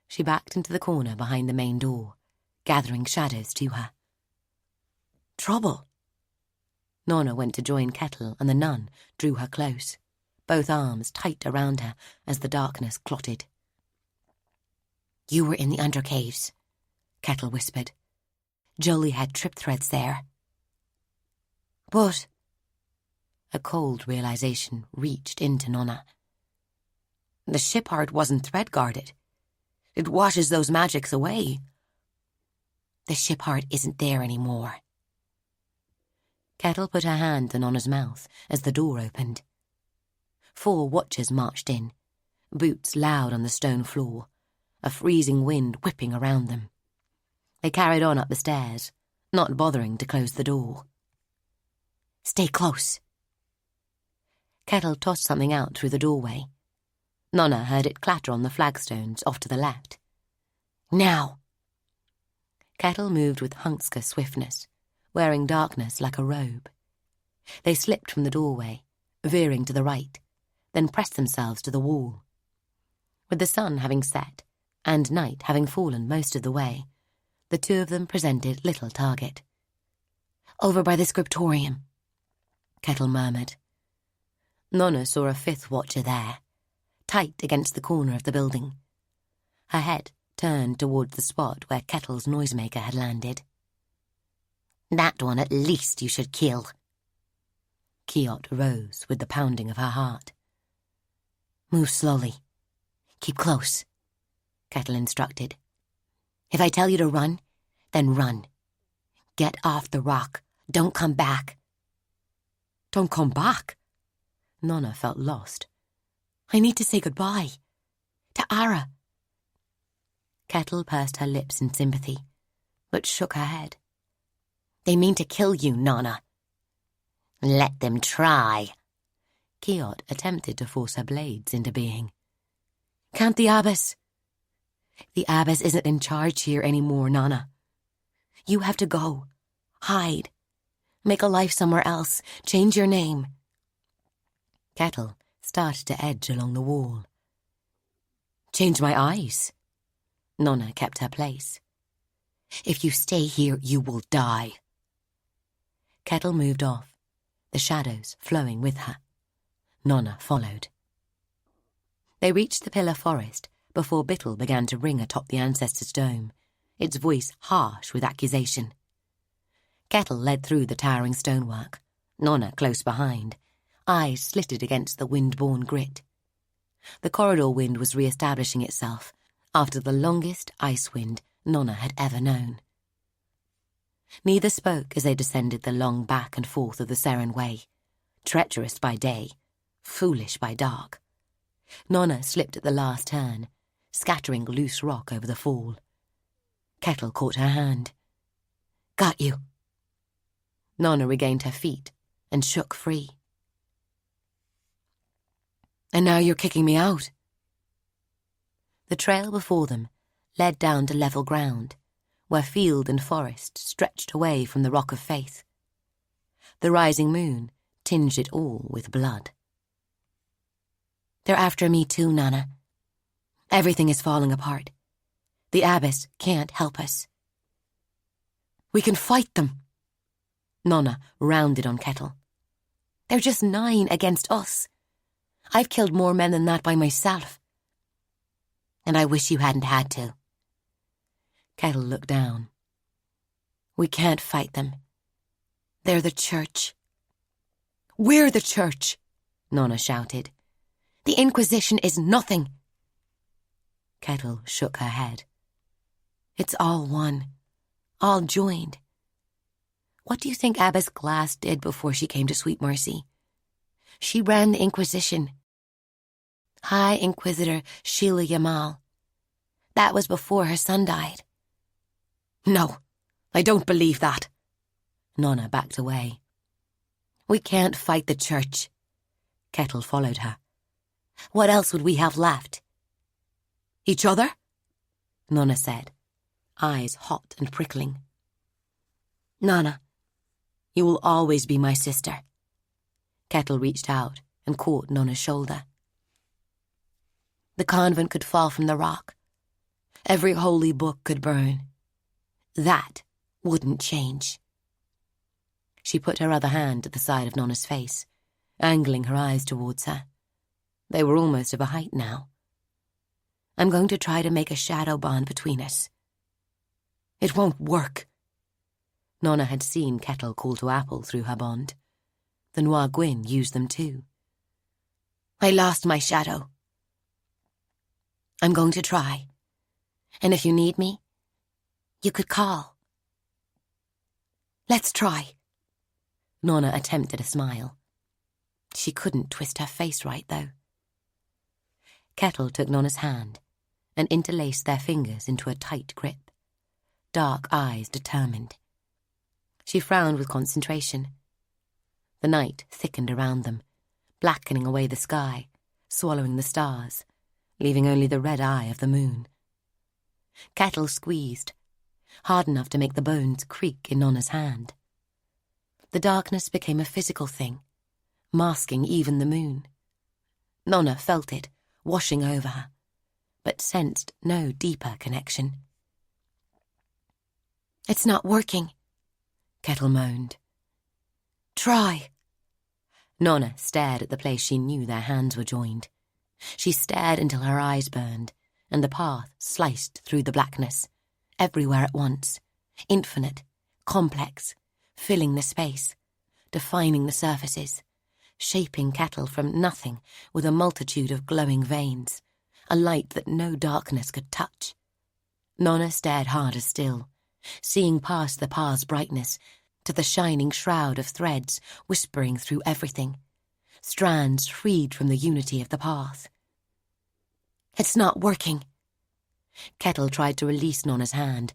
She backed into the corner behind the main door, gathering shadows to her. Trouble? Nona went to join Kettle, and the nun drew her close, both arms tight around her as the darkness clotted. You were in the undercaves, Kettle whispered. Jolie had trip threads there. But... A cold realization reached into Nona. The ship heart wasn't thread-guarded. It washes those magics away. The ship heart isn't there anymore. Kettle put her hand to Nona's mouth as the door opened. 4 watchers marched in, boots loud on the stone floor, a freezing wind whipping around them. They carried on up the stairs, not bothering to close the door. Stay close. Kettle tossed something out through the doorway. Nona heard it clatter on the flagstones off to the left. Now! Kettle moved with Hunska swiftness, wearing darkness like a robe. They slipped from the doorway, veering to the right, then pressed themselves to the wall. With the sun having set, and night having fallen most of the way, the two of them presented little target. "Over by the scriptorium," Kettle murmured. Nona saw a fifth watcher there, tight against the corner of the building. Her head turned towards the spot where Kettle's noisemaker had landed. "That one at least you should kill." Kiot rose with the pounding of her heart. "Move slowly. Keep close," Kettle instructed. "If I tell you to run, then run. Get off the rock. Don't come back." "Don't come back?" Nona felt lost. "I need to say goodbye. To Ara." Kettle pursed her lips in sympathy, but shook her head. "They mean to kill you, Nona." "Let them try." Kiot attempted to force her blades into being. "Can't the abbess?" "The abbess isn't in charge here anymore, Nona. You have to go. Hide. Make a life somewhere else. Change your name." Kettle started to edge along the wall. "Change my eyes." Nona kept her place. "If you stay here, you will die." Kettle moved off, the shadows flowing with her. Nona followed. They reached the pillar forest before Bittle began to ring atop the ancestor's dome, its voice harsh with accusation. Kettle led through the towering stonework, Nona close behind, eyes slitted against the wind-borne grit. The corridor wind was re-establishing itself after the longest ice wind Nona had ever known. Neither spoke as they descended the long back and forth of the Seren Way, treacherous by day, foolish by dark. Nona slipped at the last turn, scattering loose rock over the fall. Kettle caught her hand. "Got you." Nona regained her feet and shook free. "And now you're kicking me out." The trail before them led down to level ground, where field and forest stretched away from the rock of faith. The rising moon tinged it all with blood. "They're after me too, Nona. Everything is falling apart. The abbess can't help us." "We can fight them." Nona rounded on Kettle. "They're just 9 against us. I've killed more men than that by myself. And I wish you hadn't had to." Kettle looked down. "We can't fight them. They're the church." "We're the church," Nona shouted. "The Inquisition is nothing." Kettle shook her head. "It's all one, all joined. What do you think Abbess Glass did before she came to Sweet Mercy? She ran the Inquisition. High Inquisitor Sheila Yamal. That was before her son died." "No, I don't believe that." Nona backed away. "We can't fight the church." Kettle followed her. "What else would we have left?" "Each other?" Nona said, eyes hot and prickling. "Nona, you will always be my sister." Kettle reached out and caught Nona's shoulder. "The convent could fall from the rock. Every holy book could burn. That wouldn't change." She put her other hand at the side of Nona's face, angling her eyes towards her. They were almost of a height now. "I'm going to try to make a shadow bond between us." "It won't work." Nona had seen Kettle call to Apple through her bond. The Noir Gwyn used them too. "I lost my shadow." "I'm going to try. And if you need me, you could call." "Let's try." Nona attempted a smile. She couldn't twist her face right, though. Kettle took Nona's hand and interlaced their fingers into a tight grip, dark eyes determined. She frowned with concentration. The night thickened around them, blackening away the sky, swallowing the stars, leaving only the red eye of the moon. Kettle squeezed, hard enough to make the bones creak in Nona's hand. The darkness became a physical thing, masking even the moon. Nona felt it, washing over her, but sensed no deeper connection. "It's not working," Kettle moaned. "Try." Nona stared at the place she knew their hands were joined. She stared until her eyes burned, and the path sliced through the blackness, everywhere at once, infinite, complex, filling the space, defining the surfaces, shaping Kettle from nothing with a multitude of glowing veins, a light that no darkness could touch. Nona stared harder still, seeing past the path's brightness to the shining shroud of threads whispering through everything, strands freed from the unity of the path. "It's not working." Kettle tried to release Nona's hand,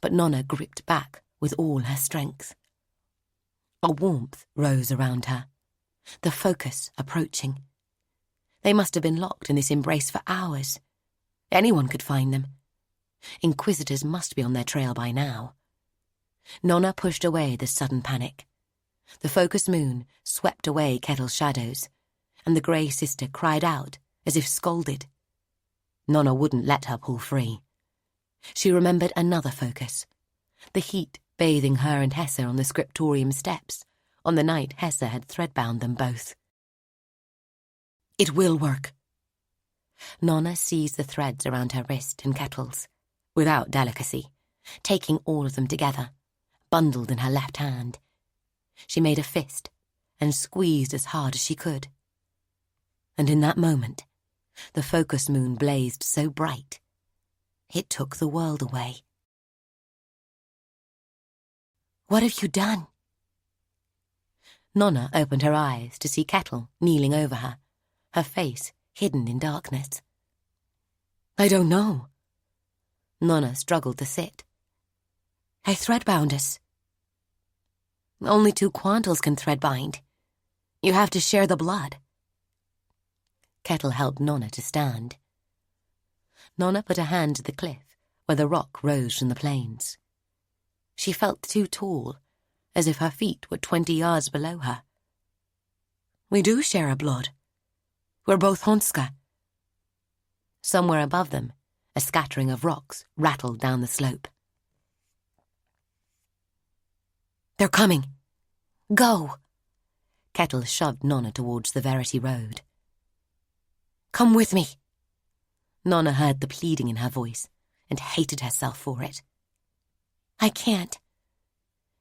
but Nona gripped back with all her strength. A warmth rose around her, the focus approaching. They must have been locked in this embrace for hours. Anyone could find them. Inquisitors must be on their trail by now. Nona pushed away the sudden panic. The focused moon swept away Kettle's shadows, and the Grey sister cried out as if scolded. Nona wouldn't let her pull free. She remembered another focus, the heat bathing her and Hesse on the scriptorium steps on the night Hesse had thread-bound them both. "It will work." Nona seized the threads around her wrist and Kettle's, without delicacy, taking all of them together, bundled in her left hand. She made a fist and squeezed as hard as she could. And in that moment, the focus moon blazed so bright, it took the world away. "What have you done?" Nona opened her eyes to see Kettle kneeling over her, her face hidden in darkness. "I don't know." Nona struggled to sit. "I thread-bound us." "Only 2 quantals can thread-bind. You have to share the blood." Kettle helped Nona to stand. Nona put a hand to the cliff where the rock rose from the plains. She felt too tall, as if her feet were 20 yards below her. "We do share a blood. We're both Honska." Somewhere above them, a scattering of rocks rattled down the slope. "They're coming. Go!" Kettle shoved Nona towards the Verity Road. "Come with me." Nona heard the pleading in her voice and hated herself for it. "I can't.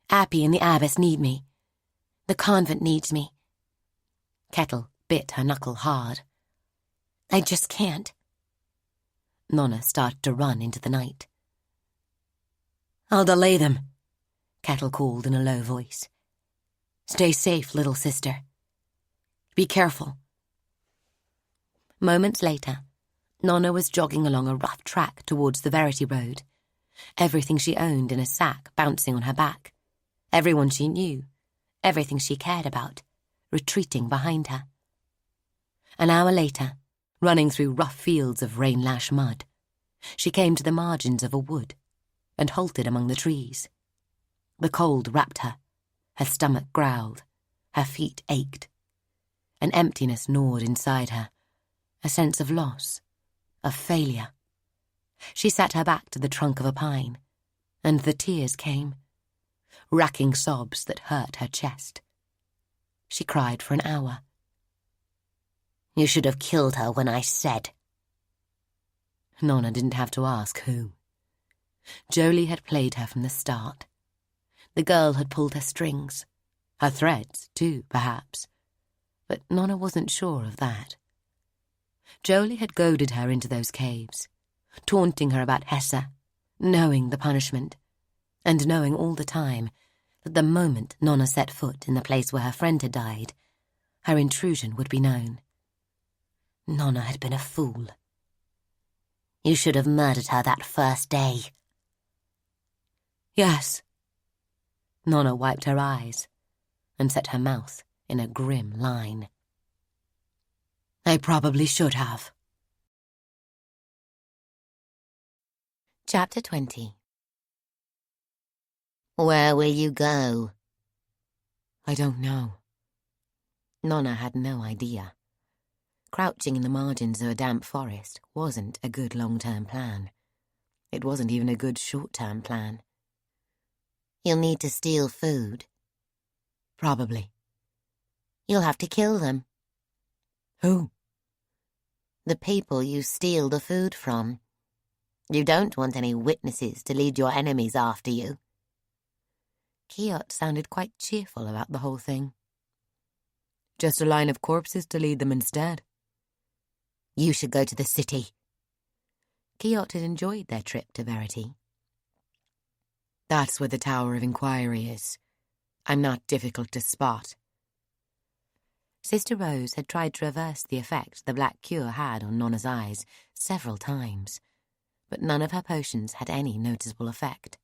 Appy and the abbess need me. The convent needs me." Kettle bit her knuckle hard. "I just can't." Nona started to run into the night. "I'll delay them," Kettle called in a low voice. "Stay safe, little sister. Be careful." Moments later, Nona was jogging along a rough track towards the Verity Road, everything she owned in a sack bouncing on her back, everyone she knew, everything she cared about, retreating behind her. An hour later, running through rough fields of rain-lashed mud, she came to the margins of a wood and halted among the trees. The cold wrapped her, her stomach growled, her feet ached. An emptiness gnawed inside her, a sense of loss, of failure. She sat her back to the trunk of a pine, and the tears came, racking sobs that hurt her chest. She cried for an hour. "You should have killed her when I said." Nona didn't have to ask who. Jolie had played her from the start. The girl had pulled her strings, her threads too, perhaps, but Nona wasn't sure of that. Jolie had goaded her into those caves, taunting her about Hesse, knowing the punishment, and knowing all the time that the moment Nona set foot in the place where her friend had died, her intrusion would be known. Nona had been a fool. "You should have murdered her that first day." "Yes." Nona wiped her eyes and set her mouth in a grim line. "I probably should have." Chapter 20. Where will you go? I don't know. Nona had no idea. Crouching in the margins of a damp forest wasn't a good long-term plan. It wasn't even a good short-term plan. You'll need to steal food. Probably. You'll have to kill them. Who? The people you steal the food from. You don't want any witnesses to lead your enemies after you. Kiot sounded quite cheerful about the whole thing. Just a line of corpses to lead them instead. You should go to the city. Kiot had enjoyed their trip to Verity. That's where the Tower of Inquiry is. I'm not difficult to spot. Sister Rose had tried to reverse the effect the black cure had on Nona's eyes several times, but none of her potions had any noticeable effect.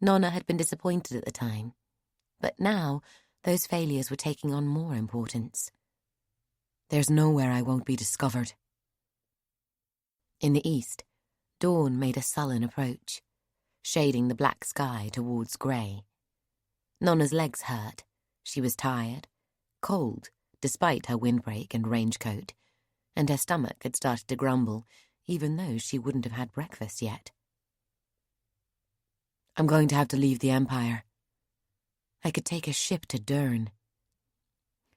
Nona had been disappointed at the time, but now those failures were taking on more importance. There's nowhere I won't be discovered. In the east, dawn made a sullen approach, shading the black sky towards grey. Nona's legs hurt. She was tired, cold, despite her windbreak and range coat, and her stomach had started to grumble, even though she wouldn't have had breakfast yet. I'm going to have to leave the Empire. I could take a ship to Durn.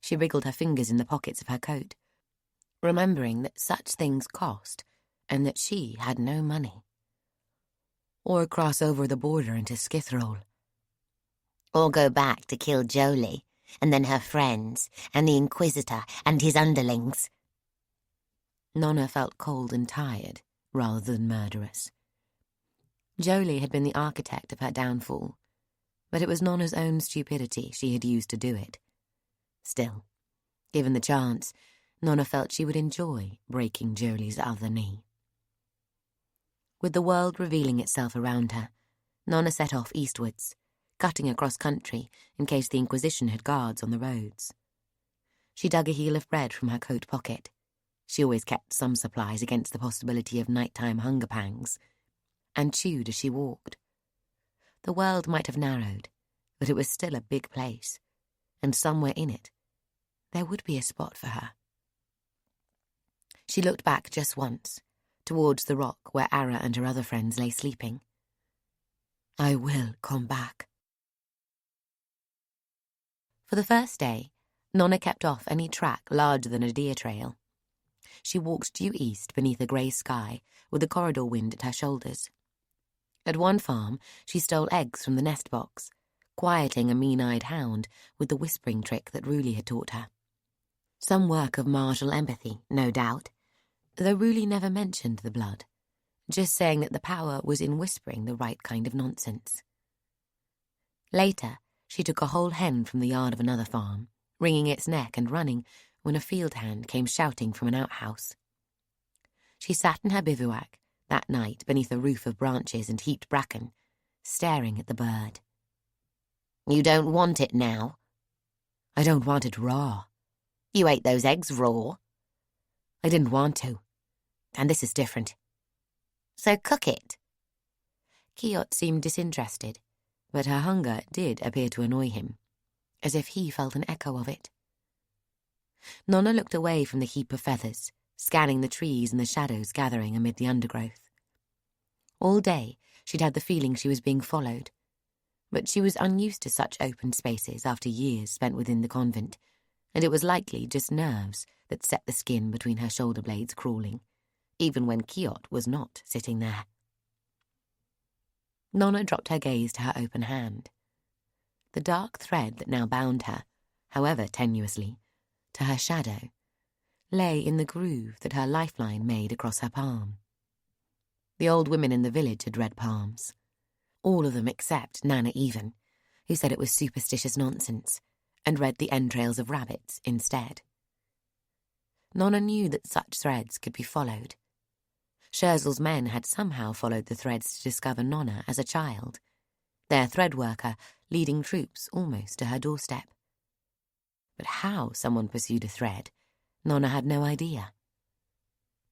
She wriggled her fingers in the pockets of her coat, remembering that such things cost and that she had no money. Or cross over the border into Skithrol. Or go back to kill Jolie, and then her friends, and the Inquisitor and his underlings. Nona felt cold and tired, rather than murderous. Jolie had been the architect of her downfall, but it was Nona's own stupidity she had used to do it. Still, given the chance, Nona felt she would enjoy breaking Jolie's other knee. With the world revealing itself around her, Nona set off eastwards, cutting across country in case the Inquisition had guards on the roads. She dug a heel of bread from her coat pocket. She always kept some supplies against the possibility of nighttime hunger pangs, and chewed as she walked. The world might have narrowed, but it was still a big place, and somewhere in it, there would be a spot for her. She looked back just once, towards the rock where Ara and her other friends lay sleeping. I will come back. For the first day, Nona kept off any track larger than a deer trail. She walked due east beneath a grey sky, with the corridor wind at her shoulders. At one farm, she stole eggs from the nest box, quieting a mean-eyed hound with the whispering trick that Ruli had taught her. Some work of martial empathy, no doubt, though Ruli never mentioned the blood, just saying that the power was in whispering the right kind of nonsense. Later, she took a whole hen from the yard of another farm, wringing its neck and running when a field hand came shouting from an outhouse. She sat in her bivouac that night beneath a roof of branches and heaped bracken, staring at the bird. You don't want it now? I don't want it raw. You ate those eggs raw? I didn't want to. And this is different. So cook it. Kiot seemed disinterested, but her hunger did appear to annoy him, as if he felt an echo of it. Nona looked away from the heap of feathers, scanning the trees and the shadows gathering amid the undergrowth. All day she'd had the feeling she was being followed, but she was unused to such open spaces after years spent within the convent, and it was likely just nerves that set the skin between her shoulder blades crawling, even when Kiot was not sitting there. Nona dropped her gaze to her open hand. The dark thread that now bound her, however tenuously, to her shadow, lay in the groove that her lifeline made across her palm. The old women in the village had red palms. All of them except Nana Even, who said it was superstitious nonsense, and read the entrails of rabbits instead. Nona knew that such threads could be followed. Scherzel's men had somehow followed the threads to discover Nona as a child, their thread worker leading troops almost to her doorstep. But how someone pursued a thread, Nona had no idea.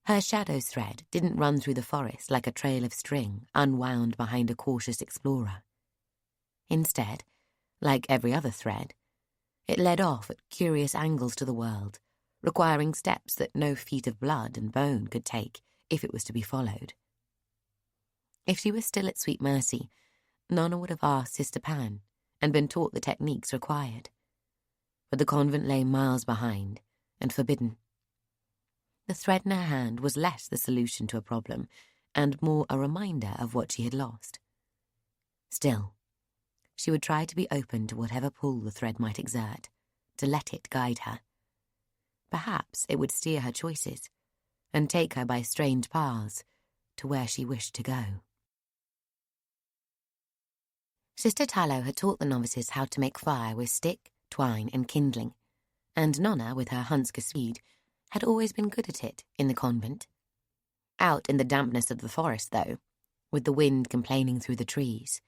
Her shadow thread didn't run through the forest like a trail of string unwound behind a cautious explorer. Instead, like every other thread, it led off at curious angles to the world, requiring steps that no feet of blood and bone could take if it was to be followed. If she was still at Sweet Mercy, Nona would have asked Sister Pan and been taught the techniques required. But the convent lay miles behind and forbidden. The thread in her hand was less the solution to a problem and more a reminder of what she had lost. Still, she would try to be open to whatever pull the thread might exert, to let it guide her. Perhaps it would steer her choices and take her by strange paths to where she wished to go. Sister Tallow had taught the novices how to make fire with stick, twine, and kindling, and Nona, with her Hunska Swede, had always been good at it in the convent. Out in the dampness of the forest, though, with the wind complaining through the trees,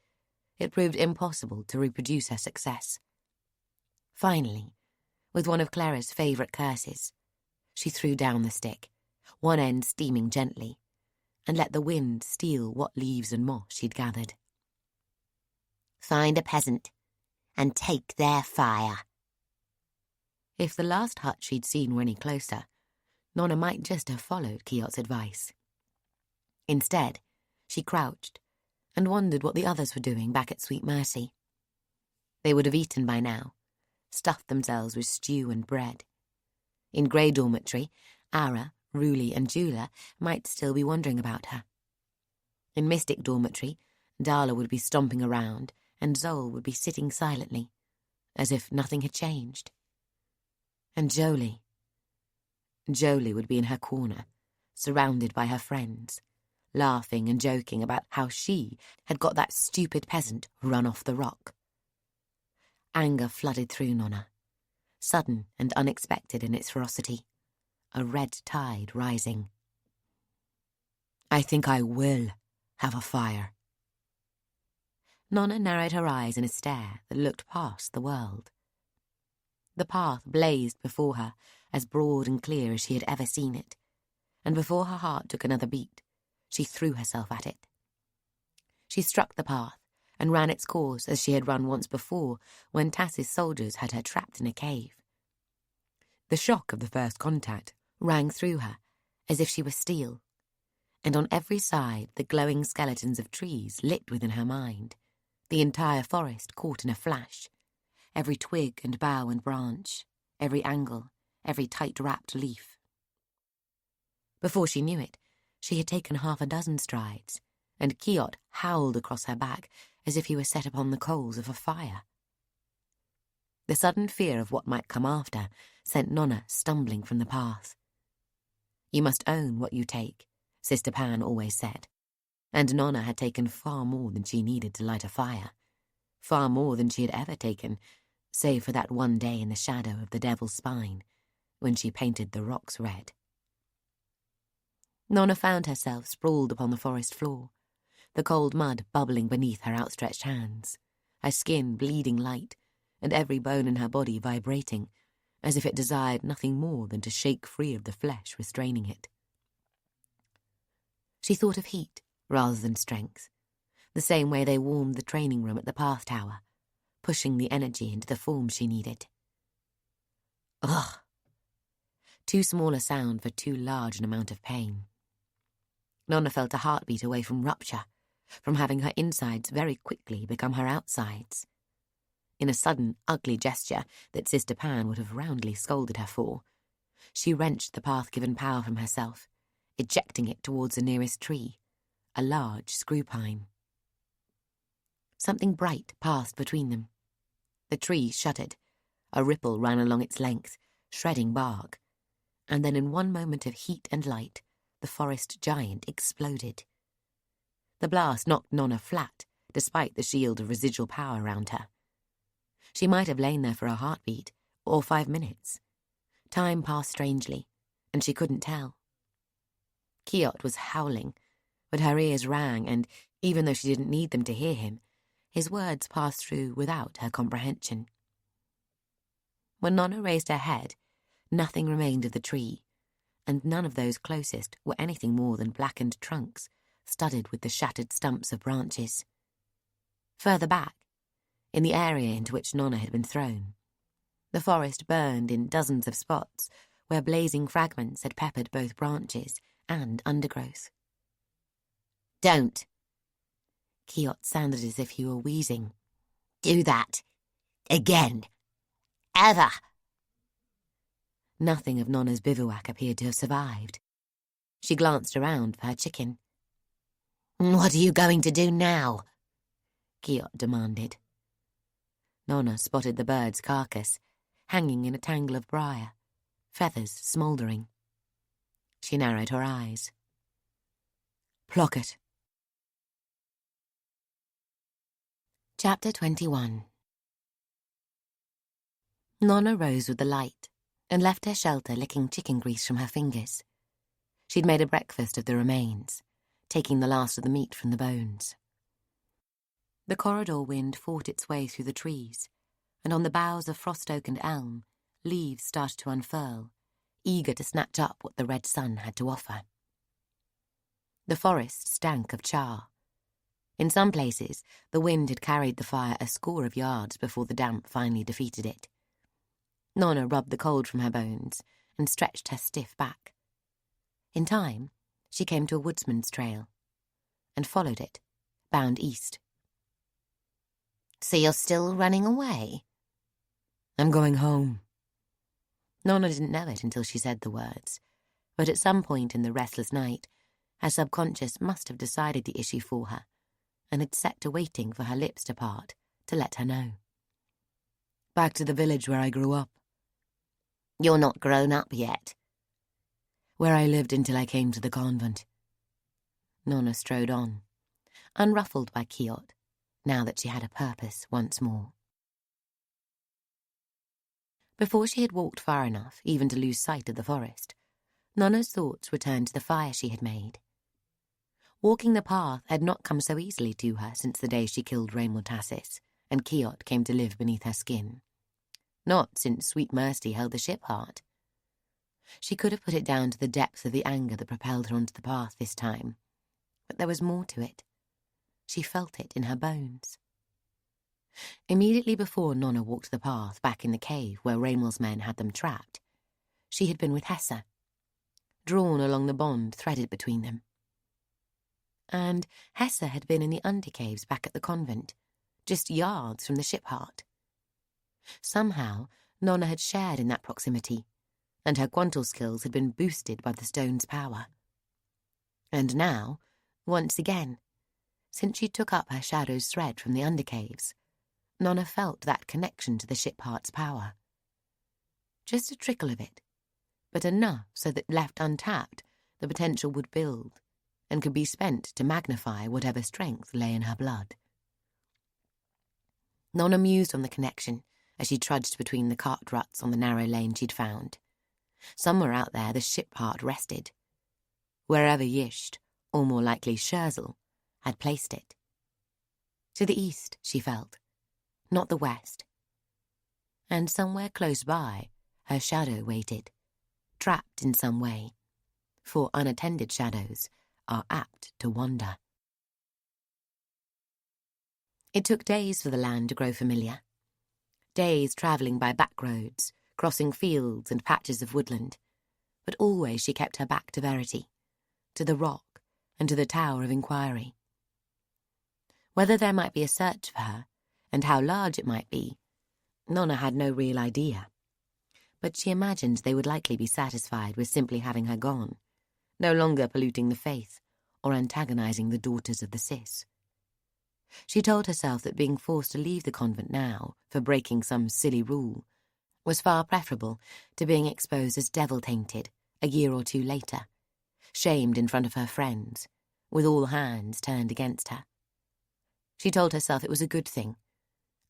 it proved impossible to reproduce her success. Finally, with one of Clara's favourite curses, she threw down the stick, one end steaming gently, and let the wind steal what leaves and moss she'd gathered. "Find a peasant, and take their fire." If the last hut she'd seen were any closer, Nona might just have followed Kiot's advice. Instead, she crouched and wondered what the others were doing back at Sweet Mercy. They would have eaten by now, stuffed themselves with stew and bread. In Grey Dormitory, Ara, Ruli, and Jula might still be wondering about her. In Mystic Dormitory, Darla would be stomping around and Zol would be sitting silently, as if nothing had changed. And Jolie would be in her corner, surrounded by her friends, laughing and joking about how she had got that stupid peasant run off the rock. Anger flooded through Nona, sudden and unexpected in its ferocity, a red tide rising. "I think I will have a fire." Nona narrowed her eyes in a stare that looked past the world. The path blazed before her, as broad and clear as she had ever seen it, and before her heart took another beat, she threw herself at it. She struck the path and ran its course as she had run once before when Tass's soldiers had her trapped in a cave. The shock of the first contact rang through her as if she were steel, and on every side the glowing skeletons of trees lit within her mind, the entire forest caught in a flash, every twig and bough and branch, every angle, every tight-wrapped leaf. Before she knew it, she had taken 6 strides, and Kiot howled across her back as if he were set upon the coals of a fire. The sudden fear of what might come after sent Nona stumbling from the path. "You must own what you take," Sister Pan always said, and Nona had taken far more than she needed to light a fire, far more than she had ever taken, save for that one day in the shadow of the Devil's Spine, when she painted the rocks red. Nona found herself sprawled upon the forest floor, the cold mud bubbling beneath her outstretched hands, her skin bleeding light, and every bone in her body vibrating, as if it desired nothing more than to shake free of the flesh restraining it. She thought of heat rather than strength, the same way they warmed the training room at the Path Tower, pushing the energy into the form she needed. Ugh! Too small a sound for too large an amount of pain. Nona felt a heartbeat away from rupture, from having her insides very quickly become her outsides. In a sudden, ugly gesture that Sister Pan would have roundly scolded her for, she wrenched the path-given power from herself, ejecting it towards the nearest tree, a large screw pine. Something bright passed between them. The tree shuddered, a ripple ran along its length, shredding bark, and then in one moment of heat and light, the forest giant exploded. The blast knocked Nona flat, despite the shield of residual power around her. She might have lain there for a heartbeat, or 5 minutes. Time passed strangely, and she couldn't tell. Kiot was howling, but her ears rang, and, even though she didn't need them to hear him, his words passed through without her comprehension. When Nona raised her head, nothing remained of the tree, and none of those closest were anything more than blackened trunks, studded with the shattered stumps of branches. Further back, in the area into which Nona had been thrown, the forest burned in dozens of spots where blazing fragments had peppered both branches and undergrowth. "Don't!" Kiot sounded as if he were wheezing. "Do that! Again! Ever!" Nothing of Nona's bivouac appeared to have survived. She glanced around for her chicken. "What are you going to do now?" Kiot demanded. Nona spotted the bird's carcass, hanging in a tangle of briar, feathers smouldering. She narrowed her eyes. "Pluck it." Chapter 21. Nona rose with the light and left her shelter licking chicken grease from her fingers. She'd made a breakfast of the remains, taking the last of the meat from the bones. The corridor wind fought its way through the trees, and on the boughs of frost oak and elm, leaves started to unfurl, eager to snatch up what the red sun had to offer. The forest stank of char. In some places, the wind had carried the fire a score of yards before the damp finally defeated it. Nona rubbed the cold from her bones and stretched her stiff back. In time, she came to a woodsman's trail and followed it, bound east. "So you're still running away?" "I'm going home." Nona didn't know it until she said the words, but at some point in the restless night, her subconscious must have decided the issue for her and had set to waiting for her lips to part to let her know. "Back to the village where I grew up." "You're not grown up yet." "Where I lived until I came to the convent." Nona strode on, unruffled by Kiot, now that she had a purpose once more. Before she had walked far enough even to lose sight of the forest, Nona's thoughts returned to the fire she had made. Walking the path had not come so easily to her since the day she killed Raymortassis, and Kiot came to live beneath her skin. Not since Sweet Mercy held the ship heart. She could have put it down to the depth of the anger that propelled her onto the path this time, but there was more to it. She felt it in her bones. Immediately before Nona walked the path back in the cave where Raymond's men had them trapped, she had been with Hesse, drawn along the bond threaded between them. And Hesse had been in the undercaves back at the convent, just yards from the ship heart. Somehow, Nona had shared in that proximity, and her quantal skills had been boosted by the stone's power. And now, once again, since she took up her shadow's thread from the undercaves, Nona felt that connection to the ship heart's power. Just a trickle of it, but enough so that left untapped, the potential would build and could be spent to magnify whatever strength lay in her blood. Nona mused on the connection as she trudged between the cart ruts on the narrow lane she'd found. Somewhere out there the ship heart rested, wherever Yisht, or more likely Scherzel, had placed it. To the east, she felt, not the west. And somewhere close by, her shadow waited, trapped in some way, for unattended shadows are apt to wander. It took days for the land to grow familiar. Days travelling by back roads, crossing fields and patches of woodland, but always she kept her back to Verity, to the rock and to the Tower of Inquiry. Whether there might be a search for her, and how large it might be, Nona had no real idea, but she imagined they would likely be satisfied with simply having her gone, no longer polluting the faith or antagonizing the daughters of the Cis. She told herself that being forced to leave the convent now for breaking some silly rule was far preferable to being exposed as devil-tainted a year or two later, shamed in front of her friends, with all hands turned against her. She told herself it was a good thing,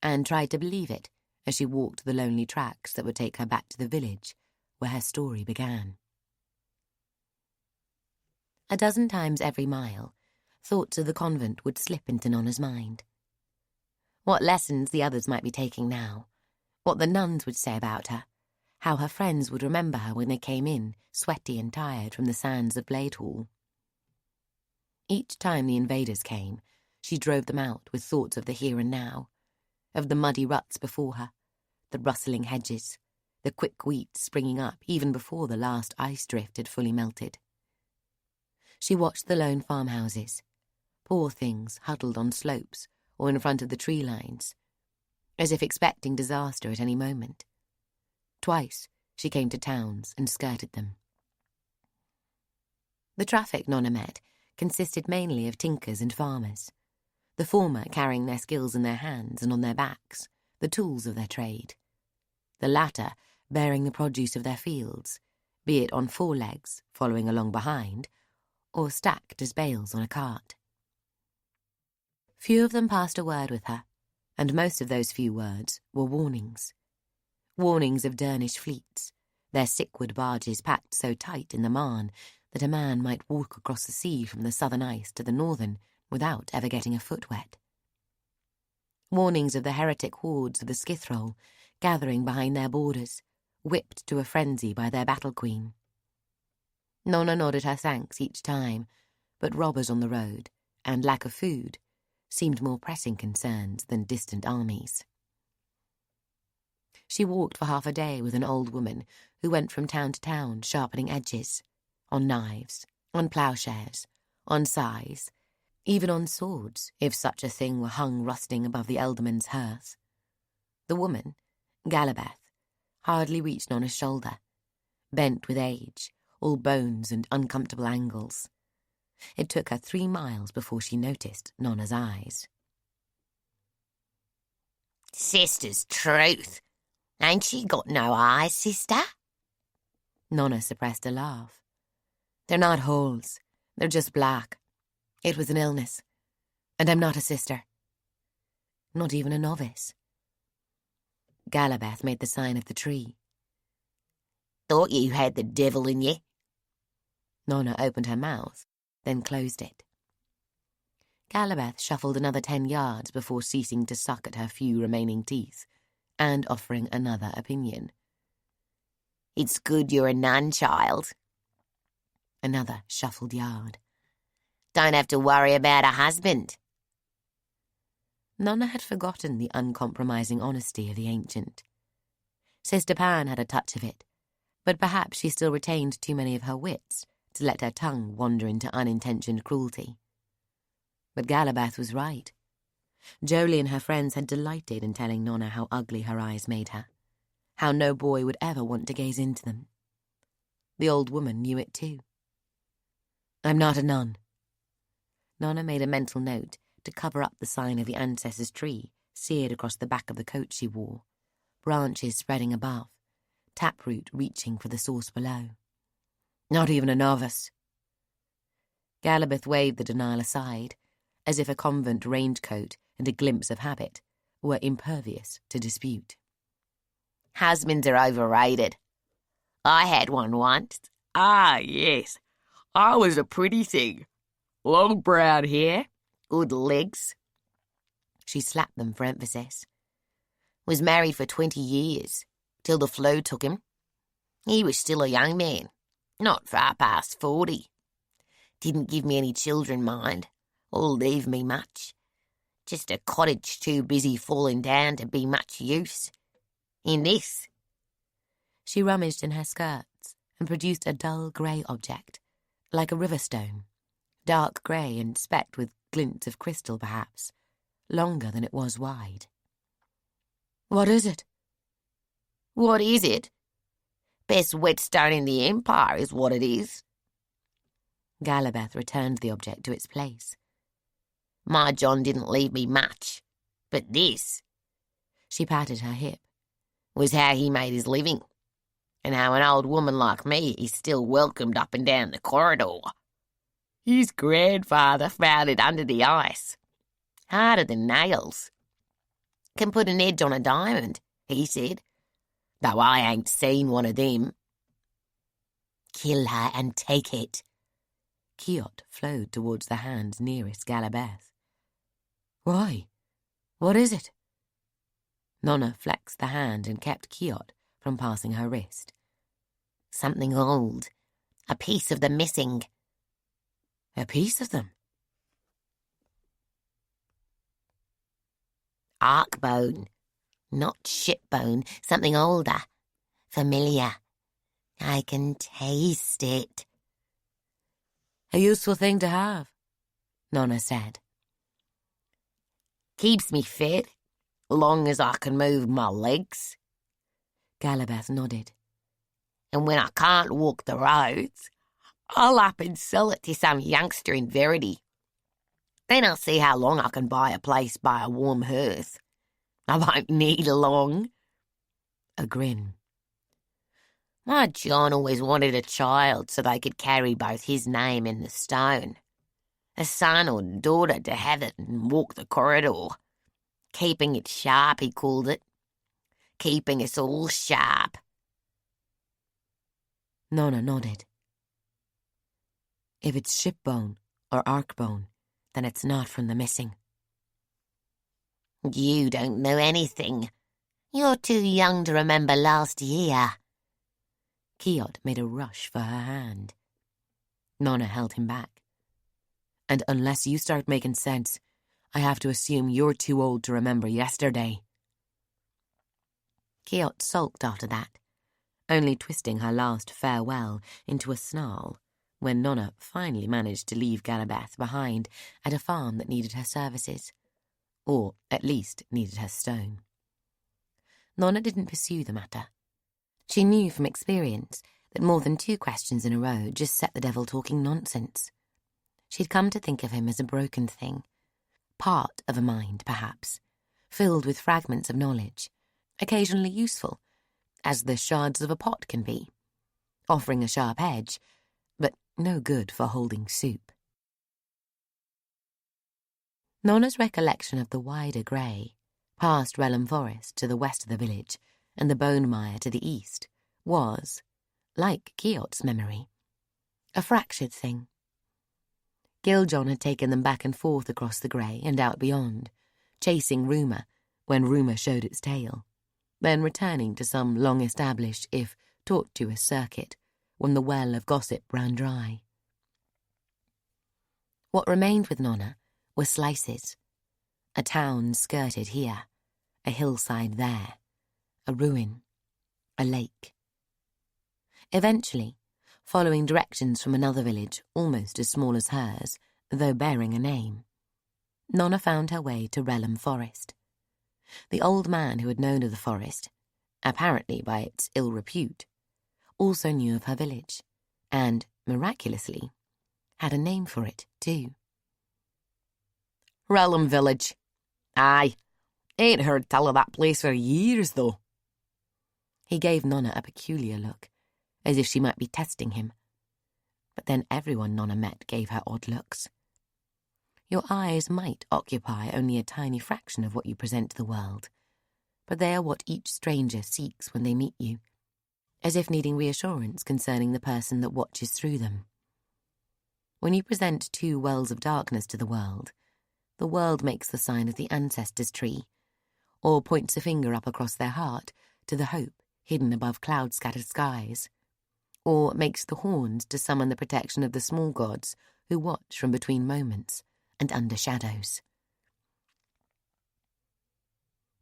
and tried to believe it as she walked the lonely tracks that would take her back to the village where her story began. A dozen times every mile, thoughts of the convent would slip into Nona's mind. What lessons the others might be taking now, what the nuns would say about her, how her friends would remember her when they came in, sweaty and tired from the sands of Blade Hall. Each time the invaders came, she drove them out with thoughts of the here and now, of the muddy ruts before her, the rustling hedges, the quick weeds springing up even before the last ice drift had fully melted. She watched the lone farmhouses, poor things huddled on slopes or in front of the tree lines, as if expecting disaster at any moment. Twice she came to towns and skirted them. The traffic Nona met consisted mainly of tinkers and farmers, the former carrying their skills in their hands and on their backs, the tools of their trade, the latter bearing the produce of their fields, be it on 4 legs, following along behind, or stacked as bales on a cart. Few of them passed a word with her, and most of those few words were warnings. Warnings of Dernish fleets, their sickward barges packed so tight in the Marne that a man might walk across the sea from the southern ice to the northern without ever getting a foot wet. Warnings of the heretic hordes of the Skithroll gathering behind their borders, whipped to a frenzy by their battle queen. Nona nodded her thanks each time, but robbers on the road, and lack of food, seemed more pressing concerns than distant armies. She walked for half a day with an old woman who went from town to town sharpening edges, on knives, on ploughshares, on scythes, even on swords, if such a thing were hung rusting above the ealdorman's hearth. The woman, Galabeth, hardly reached Nona's shoulder, bent with age, all bones and uncomfortable angles. It took her 3 miles before she noticed Nona's eyes. "Sister's truth. Ain't she got no eyes, sister?" Nona suppressed a laugh. "They're not holes. They're just black. It was an illness. And I'm not a sister. Not even a novice." Galabeth made the sign of the tree. "Thought you had the devil in ye." Nona opened her mouth, then closed it. Galabeth shuffled another 10 yards before ceasing to suck at her few remaining teeth, and offering another opinion. "It's good you're a nun, child." Another shuffled yard. "Don't have to worry about a husband." Nona had forgotten the uncompromising honesty of the ancient. Sister Pan had a touch of it, but perhaps she still retained too many of her wits to let her tongue wander into unintentioned cruelty. But Galabeth was right. Jolie and her friends had delighted in telling Nona how ugly her eyes made her, how no boy would ever want to gaze into them. The old woman knew it too. "I'm not a nun." Nona made a mental note to cover up the sign of the ancestors' tree seared across the back of the coat she wore, branches spreading above, taproot reaching for the source below. "Not even a novice." Galabeth waved the denial aside, as if a convent raincoat and a glimpse of habit were impervious to dispute. "Husbands are overrated. I had one once. Ah, yes. I was a pretty thing. Long brown hair, good legs." She slapped them for emphasis. "Was married for 20 years, till the flu took him. He was still a young man, not far past 40. Didn't give me any children, mind, or leave me much. Just a cottage too busy falling down to be much use. In this." She rummaged in her skirts and produced a dull grey object, like a river stone, dark grey and specked with glints of crystal perhaps, longer than it was wide. "What is it?" "What is it? Best whetstone in the empire is what it is." Galabeth returned the object to its place. "My John didn't leave me much, but this," she patted her hip, "was how he made his living, and how an old woman like me is still welcomed up and down the corridor. His grandfather found it under the ice, harder than nails. Can put an edge on a diamond, he said, though I ain't seen one of them." "Kill her and take it." Kiot flowed towards the hand nearest Galabeth. "Why? What is it?" Nona flexed the hand and kept Kiot from passing her wrist. Something old. A piece of the missing. A piece of them? Ark bone. Not ship bone. Something older. Familiar. I can taste it. A useful thing to have, Nona said. Keeps me fit, long as I can move my legs. Galabeth nodded. And when I can't walk the roads, I'll up and sell it to some youngster in Verity. Then I'll see how long I can buy a place by a warm hearth. I won't need long. A grin. My John always wanted a child so they could carry both his name and the stone. A son or daughter to have it and walk the corridor. Keeping it sharp, he called it. Keeping us all sharp. Nona nodded. If it's ship bone or ark bone, then it's not from the missing. You don't know anything. You're too young to remember last year. Kiot made a rush for her hand. Nona held him back. And unless you start making sense, I have to assume you're too old to remember yesterday. Kiot sulked after that, only twisting her last farewell into a snarl when Nona finally managed to leave Galabeth behind at a farm that needed her services, or at least needed her stone. Nona didn't pursue the matter. She knew from experience that more than 2 questions in a row just set the devil talking nonsense. She'd come to think of him as a broken thing, part of a mind, perhaps, filled with fragments of knowledge, occasionally useful, as the shards of a pot can be, offering a sharp edge, but no good for holding soup. Nona's recollection of the wider grey, past Relham Forest to the west of the village, and the bone mire to the east, was, like Kiot's memory, a fractured thing. Giljon had taken them back and forth across the grey and out beyond, chasing rumour when rumour showed its tail, then returning to some long-established, if tortuous circuit, when the well of gossip ran dry. What remained with Nona were slices. A town skirted here, a hillside there, a ruin, a lake. Eventually, following directions from another village almost as small as hers, though bearing a name, Nona found her way to Relham Forest. The old man who had known of the forest, apparently by its ill repute, also knew of her village, and, miraculously, had a name for it, too. Relham Village. Aye, ain't heard tell of that place for years, though. He gave Nona a peculiar look, as if she might be testing him. But then everyone Nona met gave her odd looks. Your eyes might occupy only a tiny fraction of what you present to the world, but they are what each stranger seeks when they meet you, as if needing reassurance concerning the person that watches through them. When you present 2 wells of darkness to the world makes the sign of the ancestors' tree, or points a finger up across their heart to the hope hidden above cloud-scattered skies, or makes the horns to summon the protection of the small gods who watch from between moments and under shadows.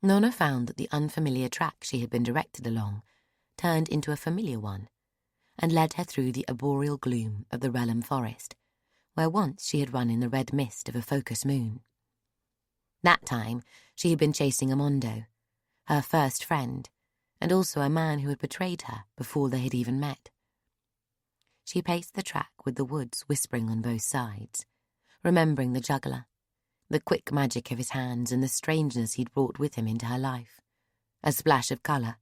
Nona found that the unfamiliar track she had been directed along turned into a familiar one, and led her through the arboreal gloom of the Relham Forest, where once she had run in the red mist of a focus moon. That time she had been chasing a Mondo, her first friend, and also a man who had betrayed her before they had even met. She paced the track with the woods whispering on both sides, remembering the juggler, the quick magic of his hands and the strangeness he'd brought with him into her life, a splash of colour,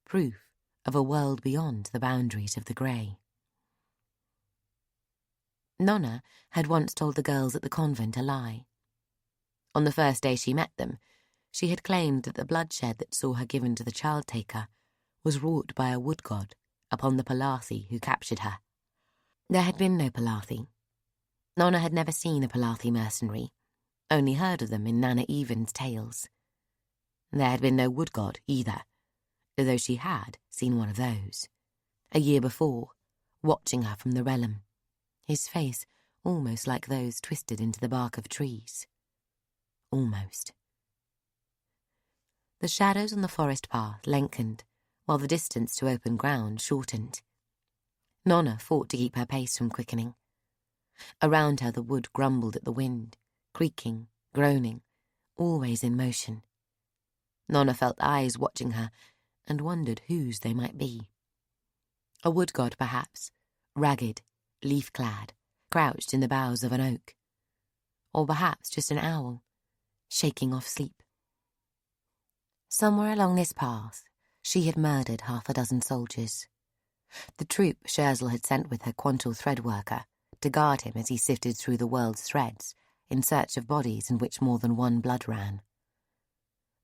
proof of a world beyond the boundaries of the grey. Nona had once told the girls at the convent a lie. On the first day she met them, she had claimed that the bloodshed that saw her given to the child-taker was wrought by a wood god upon the Palathi who captured her. There had been no Palathi. Nona had never seen a Palathi mercenary, only heard of them in Nana Even's tales. There had been no wood god either, as though she had seen one of those. A year before, watching her from the realm, his face almost like those twisted into the bark of trees. Almost. The shadows on the forest path lengthened, while the distance to open ground shortened. Nona fought to keep her pace from quickening. Around her the wood grumbled at the wind, creaking, groaning, always in motion. Nona felt eyes watching her and wondered whose they might be. A wood god, perhaps, ragged, leaf-clad, crouched in the boughs of an oak. Or perhaps just an owl, shaking off sleep. Somewhere along this path, she had murdered 6 soldiers. The troop Shersel had sent with her quantal thread worker to guard him as he sifted through the world's threads in search of bodies in which more than one blood ran.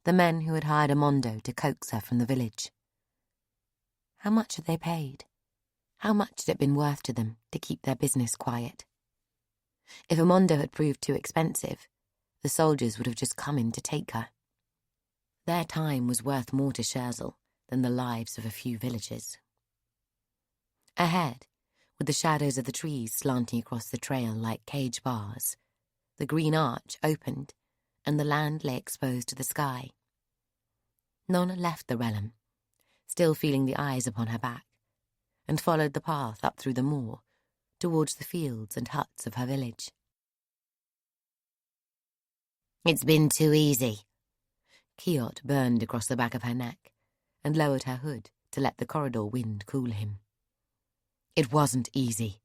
The men who had hired a mondo to coax her from the village. How much had they paid? How much had it been worth to them to keep their business quiet? If a mondo had proved too expensive, the soldiers would have just come in to take her. Their time was worth more to Shersel than the lives of a few villagers. Ahead, with the shadows of the trees slanting across the trail like cage bars, the green arch opened and the land lay exposed to the sky. Nona left the realm, still feeling the eyes upon her back, and followed the path up through the moor towards the fields and huts of her village. It's been too easy. Kiot burned across the back of her neck and lowered her hood to let the corridor wind cool him. It wasn't easy.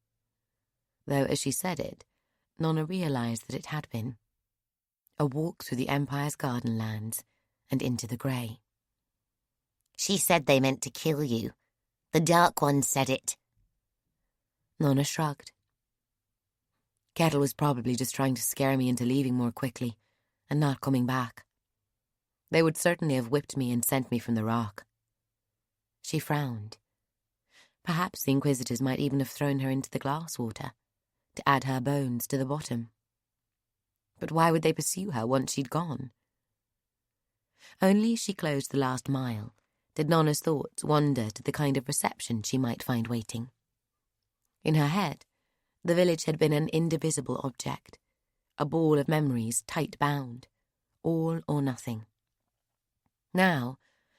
Though as she said it, Nona realised that it had been. A walk through the Empire's garden lands and into the grey. She said they meant to kill you. The Dark One said it. Nona shrugged. Kettle was probably just trying to scare me into leaving more quickly and not coming back. They would certainly have whipped me and sent me from the rock. She frowned. Perhaps the Inquisitors might even have thrown her into the glass water to add her bones to the bottom. But why would they pursue her once she'd gone? Only as she closed the last mile did Nona's thoughts wander to the kind of reception she might find waiting. In her head, the village had been an indivisible object, a ball of memories tight bound, all or nothing. Now,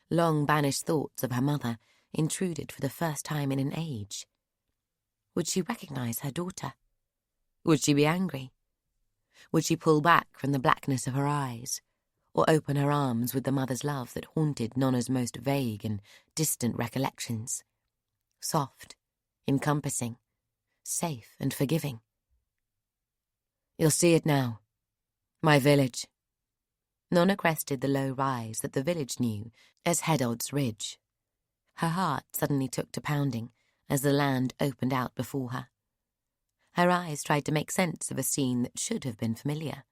long-banished thoughts of her mother intruded for the first time in an age. Would she recognise her daughter? Would she be angry? Would she pull back from the blackness of her eyes, or open her arms with the mother's love that haunted Nona's most vague and distant recollections? Soft, encompassing, safe and forgiving. You'll see it now. My village. Nona crested the low rise that the village knew as Hedod's Ridge. Her heart suddenly took to pounding as the land opened out before her. Her eyes tried to make sense of a scene that should have been familiar.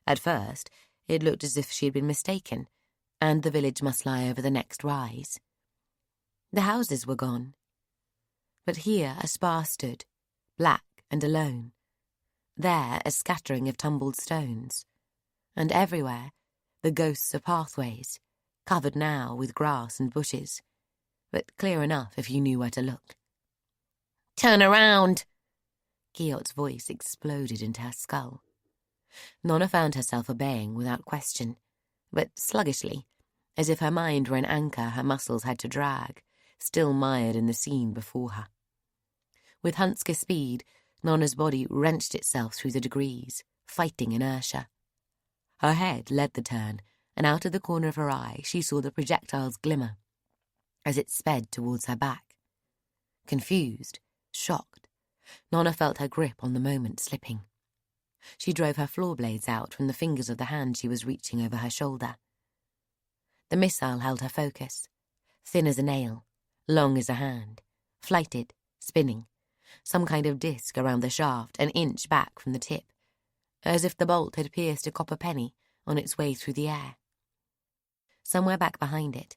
At first, it looked as if she had been mistaken, and the village must lie over the next rise. The houses were gone. But here a spar stood, black and alone. There a scattering of tumbled stones. And everywhere, the ghosts of pathways, covered now with grass and bushes, but clear enough if you knew where to look. Turn around! Kiot's voice exploded into her skull. Nona found herself obeying without question, but sluggishly, as if her mind were an anchor her muscles had to drag, still mired in the scene before her. With Hunsker speed, Nona's body wrenched itself through the degrees, fighting inertia. Her head led the turn, and out of the corner of her eye she saw the projectile's glimmer as it sped towards her back. Confused, shocked, Nona felt her grip on the moment slipping. She drove her floor blades out from the fingers of the hand she was reaching over her shoulder. The missile held her focus, thin as a nail, long as a hand, flighted, spinning, some kind of disc around the shaft an inch back from the tip, as if the bolt had pierced a copper penny on its way through the air. Somewhere back behind it,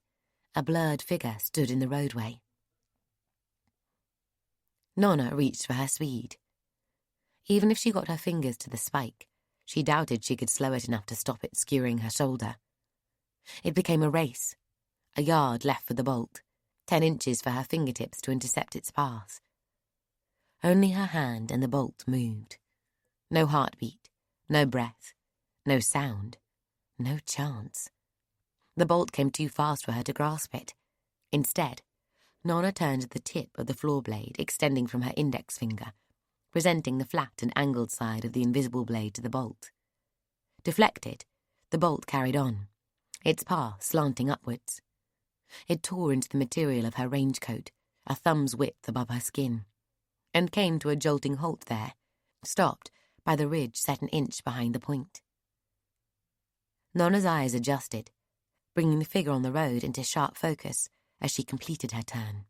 a blurred figure stood in the roadway. Nona reached for her speed. Even if she got her fingers to the spike, she doubted she could slow it enough to stop it skewering her shoulder. It became a race a yard left for the bolt, 10 inches for her fingertips to intercept its path. Only her hand and the bolt moved. No heartbeat, no breath, no sound, no chance. The bolt came too fast for her to grasp it. Instead, Nona turned the tip of the floor blade extending from her index finger, presenting the flat and angled side of the invisible blade to the bolt. Deflected, the bolt carried on, its path slanting upwards. It tore into the material of her rangecoat, a thumb's width above her skin, and came to a jolting halt there, stopped by the ridge set an inch behind the point. Nona's eyes adjusted, bringing the figure on the road into sharp focus as she completed her turn.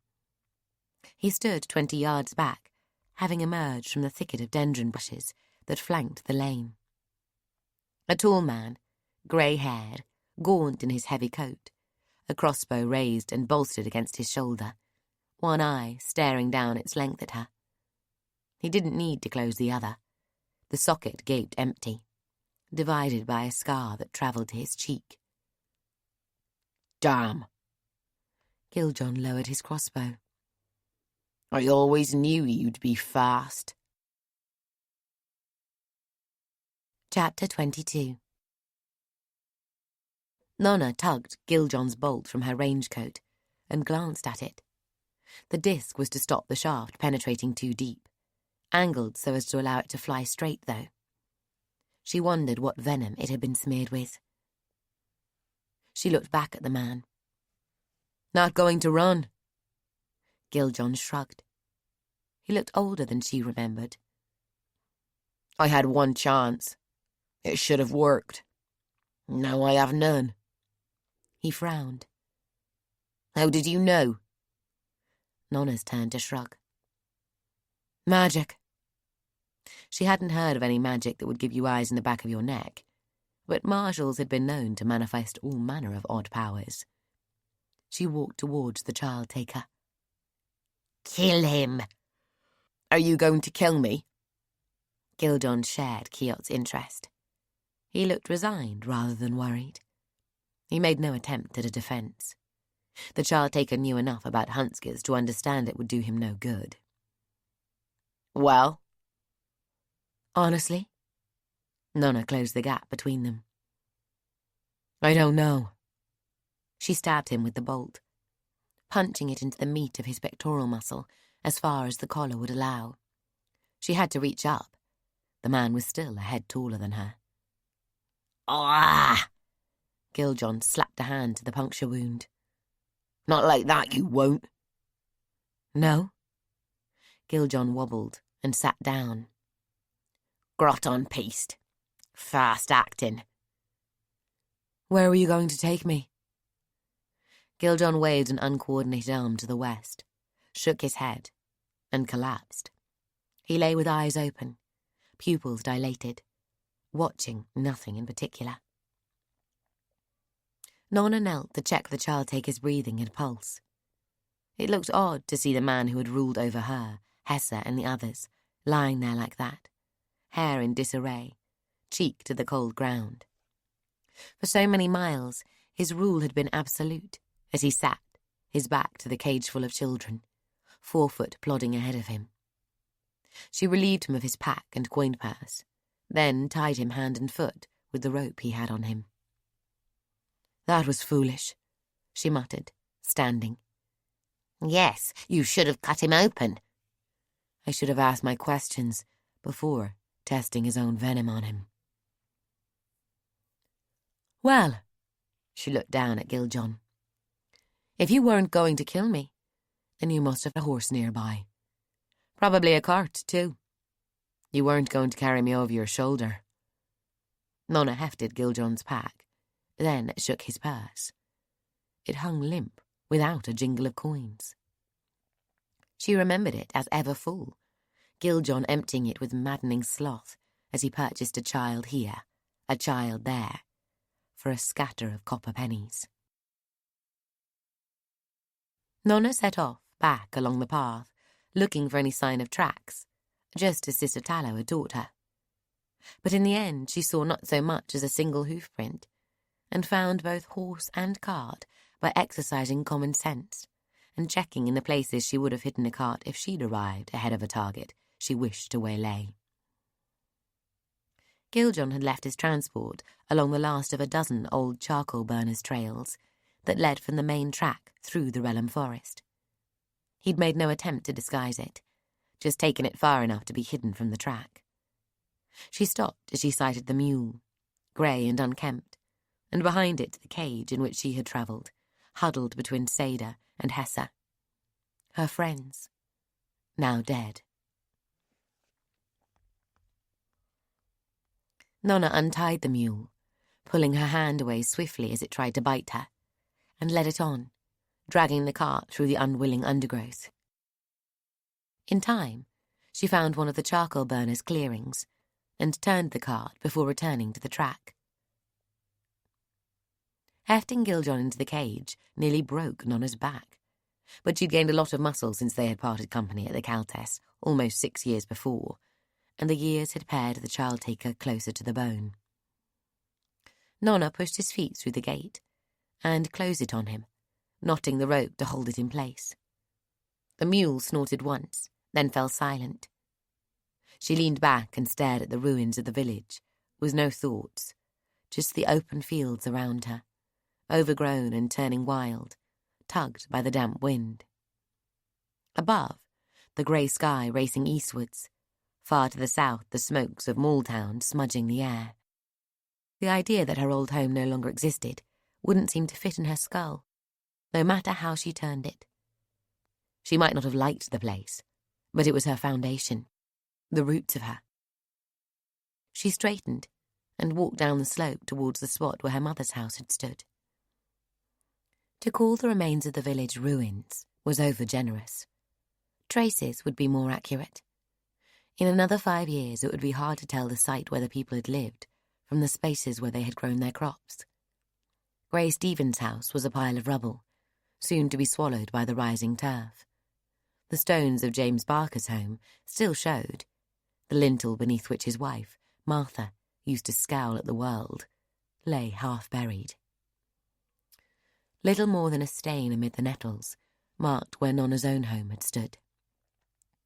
He stood 20 yards back, having emerged from the thicket of dendron bushes that flanked the lane. A tall man, grey-haired, gaunt in his heavy coat, a crossbow raised and bolstered against his shoulder, one eye staring down its length at her. He didn't need to close the other. The socket gaped empty, divided by a scar that travelled to his cheek. Damn! Giljon lowered his crossbow. I always knew you'd be fast. Chapter 22. Nona tugged Giljon's bolt from her rangecoat and glanced at it. The disc was to stop the shaft penetrating too deep, angled so as to allow it to fly straight, though. She wondered what venom it had been smeared with. She looked back at the man. Not going to run? Giljon shrugged. He looked older than she remembered. I had one chance. It should have worked. Now I have none. He frowned. How did you know? Nona's turned to shrug. Magic. She hadn't heard of any magic that would give you eyes in the back of your neck, but marshals had been known to manifest all manner of odd powers. She walked towards the child-taker. Kill him. Are you going to kill me? Giljon shared Kiot's interest. He looked resigned rather than worried. He made no attempt at a defence. The child-taker knew enough about Hunskers to understand it would do him no good. Well? Honestly? Nona closed the gap between them. I don't know. She stabbed him with the bolt, punching it into the meat of his pectoral muscle as far as the collar would allow. She had to reach up. The man was still a head taller than her. Ah! Giljon slapped a hand to the puncture wound. Not like that, you won't. No? Giljon wobbled and sat down. Groton paste. Fast acting. Where were you going to take me? Giljon waved an uncoordinated arm to the west, shook his head, and collapsed. He lay with eyes open, pupils dilated, watching nothing in particular. Nona knelt to check the child-taker's breathing and pulse. It looked odd to see the man who had ruled over her, Hesse and the others, lying there like that, hair in disarray, cheek to the cold ground. For so many miles, his rule had been absolute, as he sat, his back to the cage full of children, 4 foot plodding ahead of him. She relieved him of his pack and coin purse, then tied him hand and foot with the rope he had on him. That was foolish, she muttered, standing. Yes, you should have cut him open. I should have asked my questions before testing his own venom on him. Well, she looked down at Giljon. If you weren't going to kill me, then you must have a horse nearby. Probably a cart, too. You weren't going to carry me over your shoulder. Nona hefted Giljon's pack, then shook his purse. It hung limp, without a jingle of coins. She remembered it as ever full, Giljon emptying it with maddening sloth as he purchased a child here, a child there, for a scatter of copper pennies. Nona set off, back along the path, looking for any sign of tracks, just as Sister Tallow had taught her. But in the end she saw not so much as a single hoof print, and found both horse and cart by exercising common sense and checking in the places she would have hidden a cart if she'd arrived ahead of a target she wished to waylay. Giljon had left his transport along the last of a dozen old charcoal burners' trails that led from the main track through the Relum forest. He'd made no attempt to disguise it, just taken it far enough to be hidden from the track. She stopped as she sighted the mule, grey and unkempt, and behind it the cage in which she had travelled, huddled between Seda and Hessa. Her friends, now dead. Nona untied the mule, pulling her hand away swiftly as it tried to bite her, and led it on, dragging the cart through the unwilling undergrowth. In time, she found one of the charcoal burners' clearings and turned the cart before returning to the track. Hefting Giljon into the cage nearly broke Nona's back, but she'd gained a lot of muscle since they had parted company at the Caltes almost 6 years before, and the years had pared the child-taker closer to the bone. Nona pushed his feet through the gate and closed it on him, knotting the rope to hold it in place. The mule snorted once, then fell silent. She leaned back and stared at the ruins of the village, with no thoughts, just the open fields around her, overgrown and turning wild, tugged by the damp wind. Above, the grey sky racing eastwards, far to the south the smokes of Malltown smudging the air. The idea that her old home no longer existed wouldn't seem to fit in her skull, no matter how she turned it. She might not have liked the place, but it was her foundation, the roots of her. She straightened and walked down the slope towards the spot where her mother's house had stood. To call the remains of the village ruins was over-generous. Traces would be more accurate. In another 5 years it would be hard to tell the site where the people had lived from the spaces where they had grown their crops. Grey Stephen's house was a pile of rubble, soon to be swallowed by the rising turf. The stones of James Barker's home still showed. The lintel beneath which his wife, Martha, used to scowl at the world, lay half-buried. Little more than a stain amid the nettles marked where Nona's own home had stood.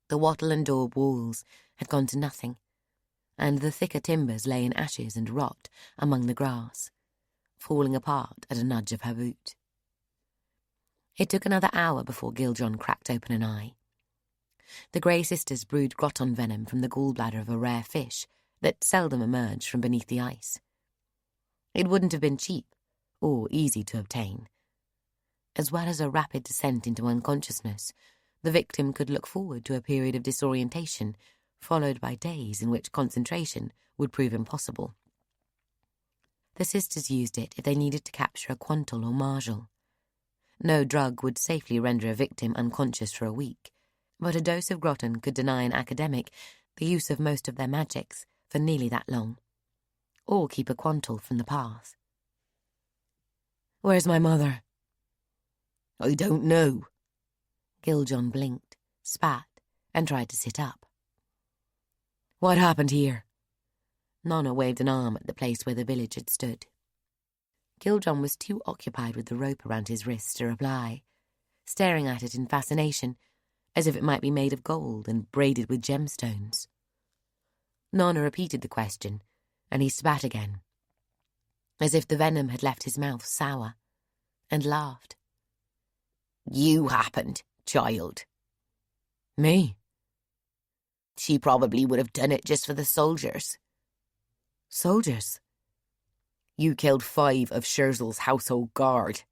The wattle and daub walls had gone to nothing, and the thicker timbers lay in ashes and rot among the grass, falling apart at a nudge of her boot. It took another hour before Giljon cracked open an eye. The Grey sisters brewed groton venom from the gallbladder of a rare fish that seldom emerged from beneath the ice. It wouldn't have been cheap or easy to obtain. As well as a rapid descent into unconsciousness, the victim could look forward to a period of disorientation, followed by days in which concentration would prove impossible. The sisters used it if they needed to capture a quantal or marjal. No drug would safely render a victim unconscious for a week, but a dose of groton could deny an academic the use of most of their magics for nearly that long, or keep a quantal from the path. "Where's my mother?" "I don't know." Giljon blinked, spat, and tried to sit up. "What happened here?" Nona waved an arm at the place where the village had stood. Giljon was too occupied with the rope around his wrist to reply, staring at it in fascination, as if it might be made of gold and braided with gemstones. Nona repeated the question, and he spat again, as if the venom had left his mouth sour, and laughed. "You happened, child." "Me?" "She probably would have done it just for the soldiers." "Soldiers?" "You killed 5 of Scherzel's household guard."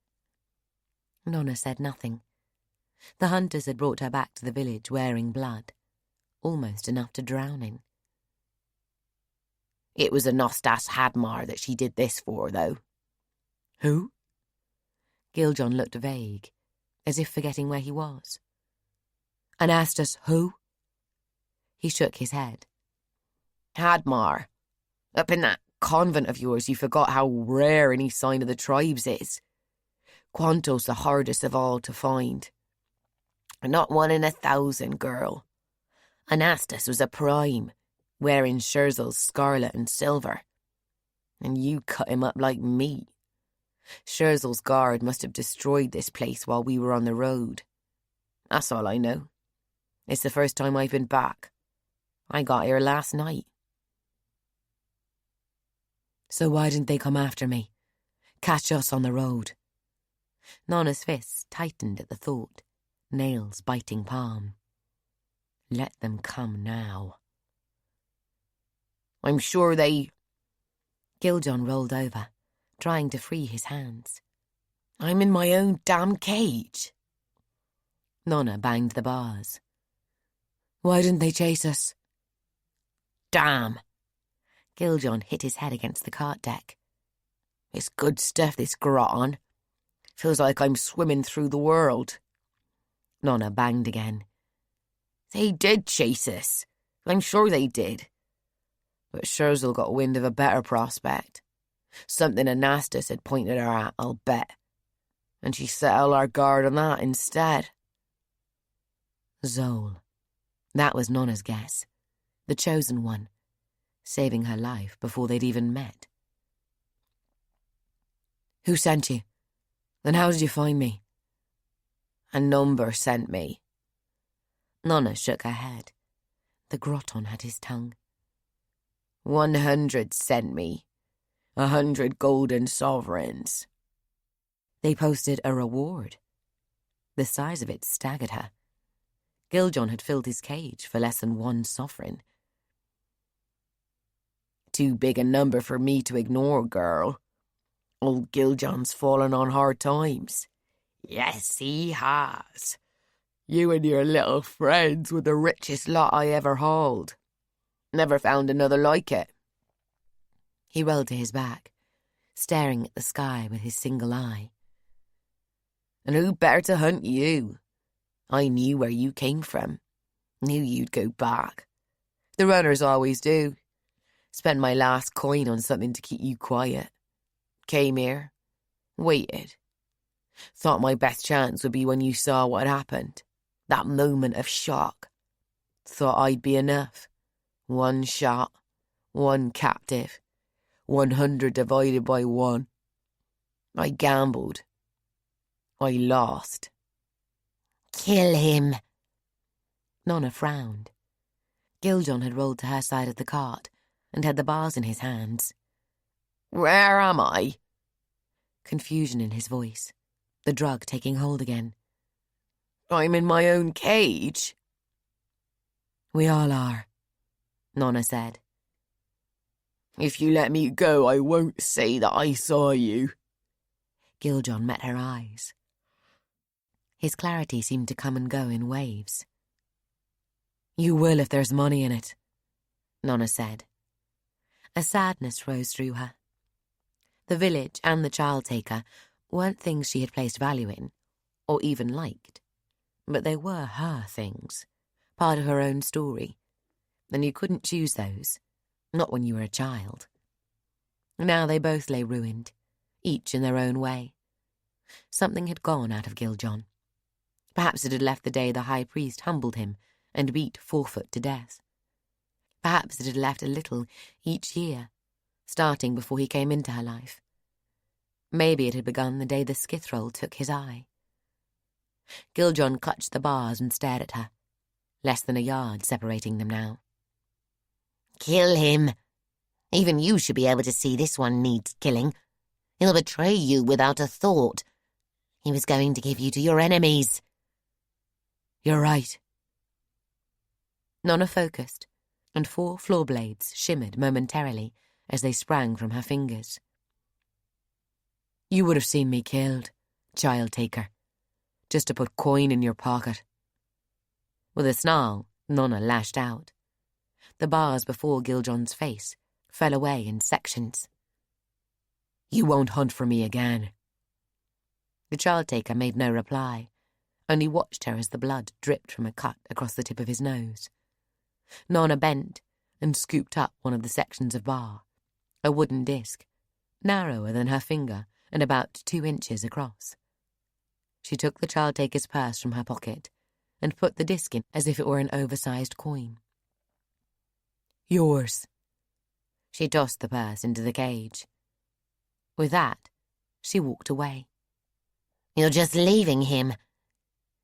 Nona said nothing. The hunters had brought her back to the village wearing blood, almost enough to drown in. "It was a Nostas Hadmar that she did this for, though." "Who?" Giljon looked vague, as if forgetting where he was. "And asked us who?" He shook his head. "Hadmar. Up in that convent of yours you forgot how rare any sign of the tribes is. Quanto's the hardest of all to find. Not 1 in 1,000, girl. Anastas was a prime, wearing Scherzel's scarlet and silver. And you cut him up like meat. Scherzel's guard must have destroyed this place while we were on the road. That's all I know. It's the first time I've been back. I got here last night. So why didn't they come after me? Catch us on the road? Nona's fists tightened at the thought, nails biting palm. Let them come now. I'm sure they... Giljon rolled over, trying to free his hands. I'm in my own damn cage. Nona banged the bars. Why didn't they chase us? Damn. Giljon hit his head against the cart deck. It's good stuff, this grotton. Feels like I'm swimming through the world. Nona banged again. They did chase us. I'm sure they did. But Scherzel got wind of a better prospect. Something Anastas had pointed her at, I'll bet. And she set all our guard on that instead. Zol. That was Nona's guess. The chosen one. Saving her life before they'd even met. Who sent you? Then how did you find me? A number sent me. Nona shook her head. The grotton had his tongue. 100 sent me. 100 golden sovereigns. They posted a reward. The size of it staggered her. Giljon had filled his cage for less than 1 sovereign. Too big a number for me to ignore, girl. Old Giljon's fallen on hard times. Yes, he has. You and your little friends were the richest lot I ever hauled. Never found another like it. He rolled to his back, staring at the sky with his single eye. And who better to hunt you? I knew where you came from. Knew you'd go back. The runners always do. Spent my last coin on something to keep you quiet. Came here. Waited. Thought my best chance would be when you saw what had happened. That moment of shock. Thought I'd be enough. 1 shot. 1 captive. 100 divided by 1. I gambled. I lost. Kill him. Nona frowned. Giljon had rolled to her side of the cart and had the bars in his hands. Where am I? Confusion in his voice, the drug taking hold again. I'm in my own cage. We all are, Nona said. If you let me go, I won't say that I saw you. Giljon met her eyes. His clarity seemed to come and go in waves. You will if there's money in it, Nona said. A sadness rose through her. The village and the child taker weren't things she had placed value in, or even liked. But they were her things, part of her own story, and you couldn't choose those, not when you were a child. Now they both lay ruined, each in their own way. Something had gone out of Giljon. Perhaps it had left the day the high priest humbled him and beat 4-foot to death. Perhaps it had left a little each year, starting before he came into her life. Maybe it had begun the day the skithrol took his eye. Giljon clutched the bars and stared at her, less than a yard separating them now. Kill him. Even you should be able to see this one needs killing. He'll betray you without a thought. He was going to give you to your enemies. You're right. Nona focused, and 4 floor blades shimmered momentarily as they sprang from her fingers. You would have seen me killed, child taker, just to put coin in your pocket. With a snarl, Nona lashed out. The bars before Giljon's face fell away in sections. You won't hunt for me again. The child taker made no reply, only watched her as the blood dripped from a cut across the tip of his nose. Nona bent and scooped up one of the sections of bar, a wooden disc, narrower than her finger and about 2 inches across. She took the child taker's purse from her pocket and put the disc in as if it were an oversized coin. Yours. She tossed the purse into the cage. With that, She walked away. You're just leaving him.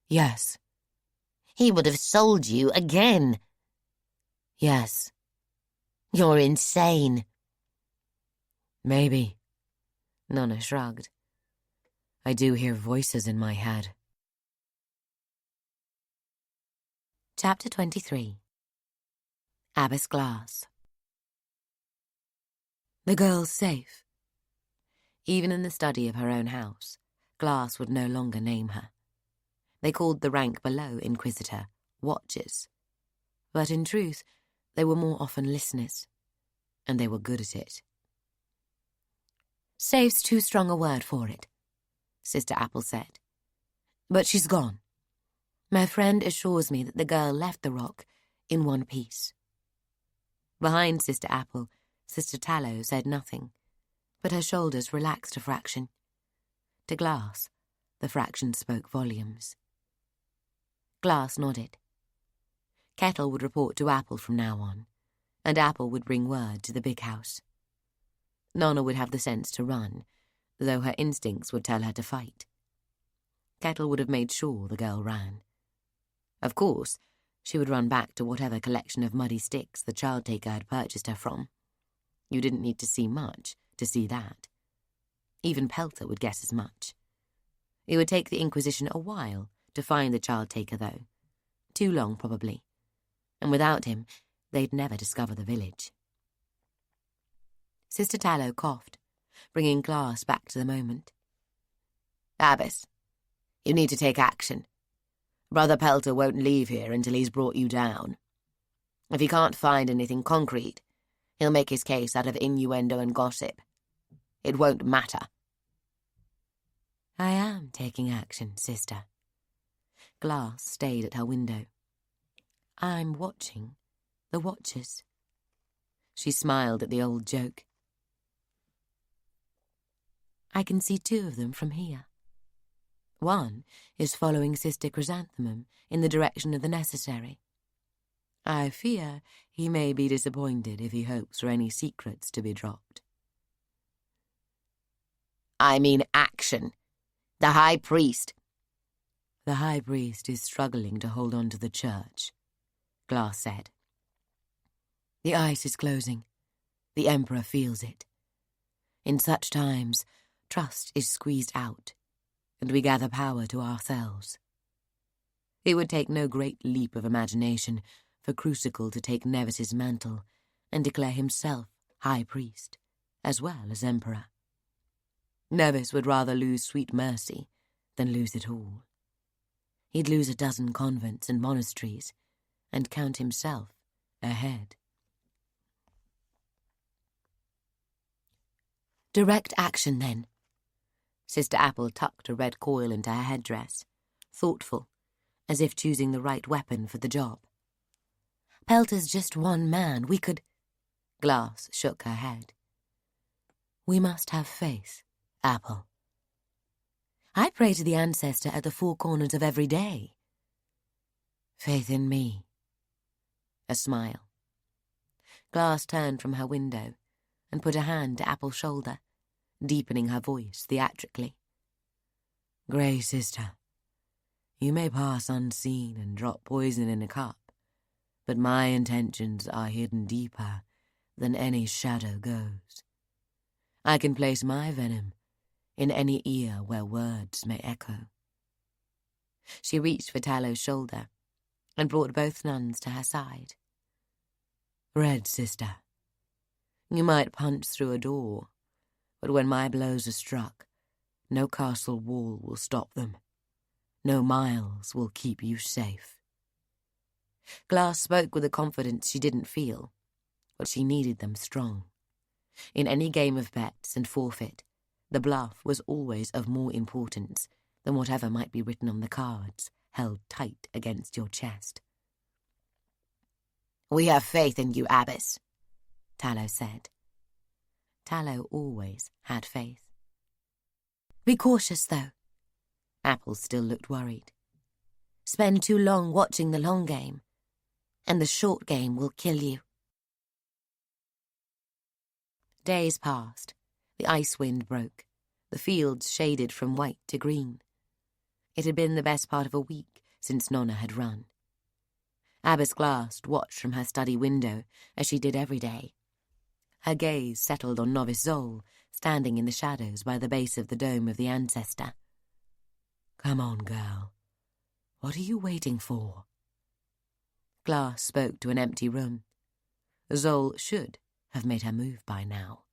Yes. He would have sold you again. Yes. You're insane. Maybe. Nona shrugged. I do hear voices in my head. Chapter 23. Abbess Glass. The girl's safe. Even in the study of her own house, Glass would no longer name her. They called the rank below Inquisitor watchers, but in truth they were more often listeners, and they were good at it. Safe's too strong a word for it, Sister Apple said. But she's gone. My friend assures me that the girl left the rock in one piece. Behind Sister Apple, Sister Tallow said nothing, but her shoulders relaxed a fraction. To Glass, the fraction spoke volumes. Glass nodded. Kettle would report to Apple from now on, and Apple would bring word to the big house. Nona would have the sense to run, though her instincts would tell her to fight. Kettle would have made sure the girl ran. Of course, she would run back to whatever collection of muddy sticks the child-taker had purchased her from. You didn't need to see much to see that. Even Pelter would guess as much. It would take the Inquisition a while to find the child-taker, though. Too long, probably. And without him, they'd never discover the village. Sister Tallow coughed, bringing Glass back to the moment. Abbess, you need to take action. Brother Pelter won't leave here until he's brought you down. If he can't find anything concrete, he'll make his case out of innuendo and gossip. It won't matter. I am taking action, Sister. Glass stayed at her window. I'm watching the watchers. She smiled at the old joke. I can see two of them from here. One is following Sister Chrysanthemum in the direction of the necessary. I fear he may be disappointed if he hopes for any secrets to be dropped. I mean action. The High Priest. The High Priest is struggling to hold on to the church, Glass said. The ice is closing. The Emperor feels it. In such times, trust is squeezed out, and we gather power to ourselves. It would take no great leap of imagination for Crucicle to take Nevis's mantle and declare himself High Priest, as well as Emperor. Nevis would rather lose sweet mercy than lose it all. He'd lose a dozen convents and monasteries and count himself ahead. Direct action, then. Sister Apple tucked a red coil into her headdress, thoughtful, as if choosing the right weapon for the job. Pelter's just one man. We could... Glass shook her head. We must have faith, Apple. I pray to the ancestor at the four corners of every day. Faith in me. A smile. Glass turned from her window and put a hand to Apple's shoulder, deepening her voice theatrically. Grey sister, you may pass unseen and drop poison in a cup, but my intentions are hidden deeper than any shadow goes. I can place my venom in any ear where words may echo. She reached for Tallow's shoulder and brought both nuns to her side. Red sister, you might punch through a door, but when my blows are struck, no castle wall will stop them. No miles will keep you safe. Glass spoke with a confidence she didn't feel, but she needed them strong. In any game of bets and forfeit, the bluff was always of more importance than whatever might be written on the cards, held tight against your chest. We have faith in you, Abbess, Tallow said. Tallow always had faith. Be cautious, though. Apple still looked worried. Spend too long watching the long game, and the short game will kill you. Days passed. The ice wind broke. the fields shaded from white to green. It had been the best part of a week since Nona had run. Abbess Glass watched from her study window, as she did every day. Her gaze settled on novice Zol, standing in the shadows by the base of the dome of the ancestor. "Come on, girl. What are you waiting for?" Glass spoke to an empty room. Zol should have made her move by now.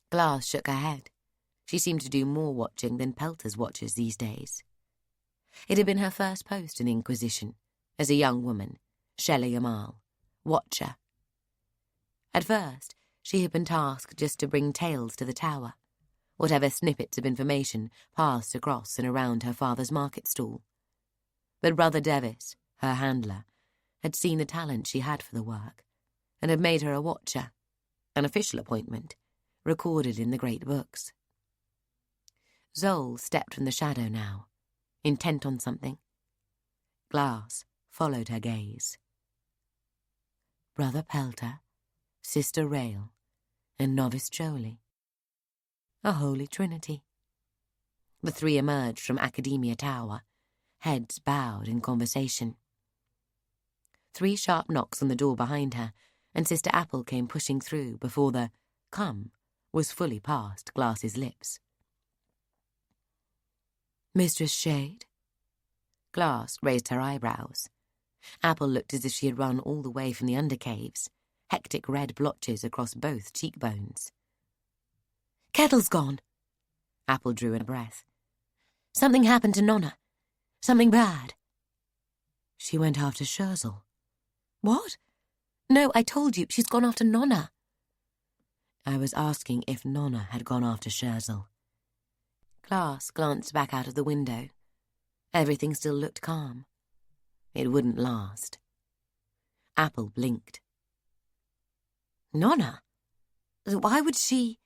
Glass shook her head. She seemed to do more watching than Pelter's watches these days. It had been her first post in the Inquisition, as a young woman, Shelley Amal, watcher. At first, she had been tasked just to bring tales to the tower, whatever snippets of information passed across and around her father's market stall. But Brother Devis, her handler, had seen the talent she had for the work, and had made her a watcher, an official appointment, recorded in the great books. Zol stepped from the shadow now, intent on something. Glass followed her gaze. Brother Pelter, Sister Rail, and Novice Jolie. A holy trinity. The three emerged from Academia Tower, heads bowed in conversation. 3 sharp knocks on the door behind her, and Sister Apple came pushing through before the "come" was fully past Glass's lips. "Mistress Shade?" Glass raised her eyebrows. Apple looked as if she had run all the way from the undercaves, hectic red blotches across both cheekbones. "Kettle's gone." Apple drew in a breath. "Something happened to Nona. Something bad." "She went after Scherzel." "What? No, I told you, she's gone after Nona." "I was asking if Nona had gone after Scherzel." Glass glanced back out of the window. Everything still looked calm. It wouldn't last. Apple blinked. "Nona? Why would she...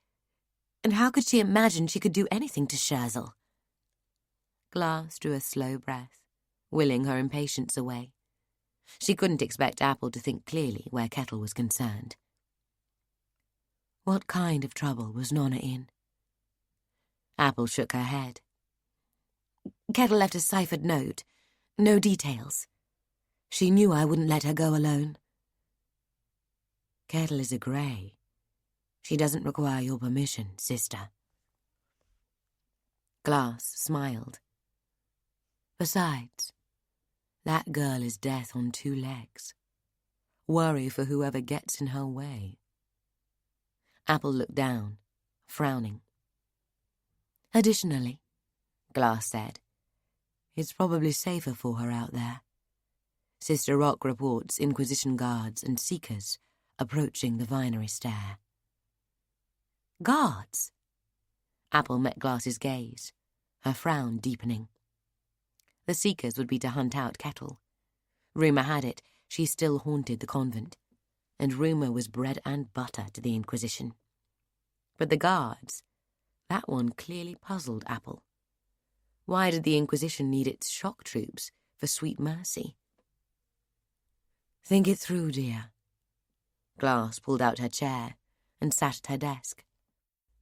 And how could she imagine she could do anything to Scherzel?" Glass drew a slow breath, willing her impatience away. She couldn't expect Apple to think clearly where Kettle was concerned. "What kind of trouble was Nona in?" Apple shook her head. "Kettle left a ciphered note. No details. She knew I wouldn't let her go alone." "Kettle is a Grey. She doesn't require your permission, sister." Glass smiled. "Besides, that girl is death on 2 legs. Worry for whoever gets in her way." Apple looked down, frowning. "Additionally," Glass said, "it's probably safer for her out there. Sister Rock reports Inquisition guards and seekers approaching the vinery stair." "Guards?" Apple met Glass's gaze, her frown deepening. The seekers would be to hunt out Kettle. Rumour had it she still haunted the convent, and rumour was bread and butter to the Inquisition. But the guards, that one clearly puzzled Apple. Why did the Inquisition need its shock troops for sweet mercy? "Think it through, dear." Glass pulled out her chair and sat at her desk.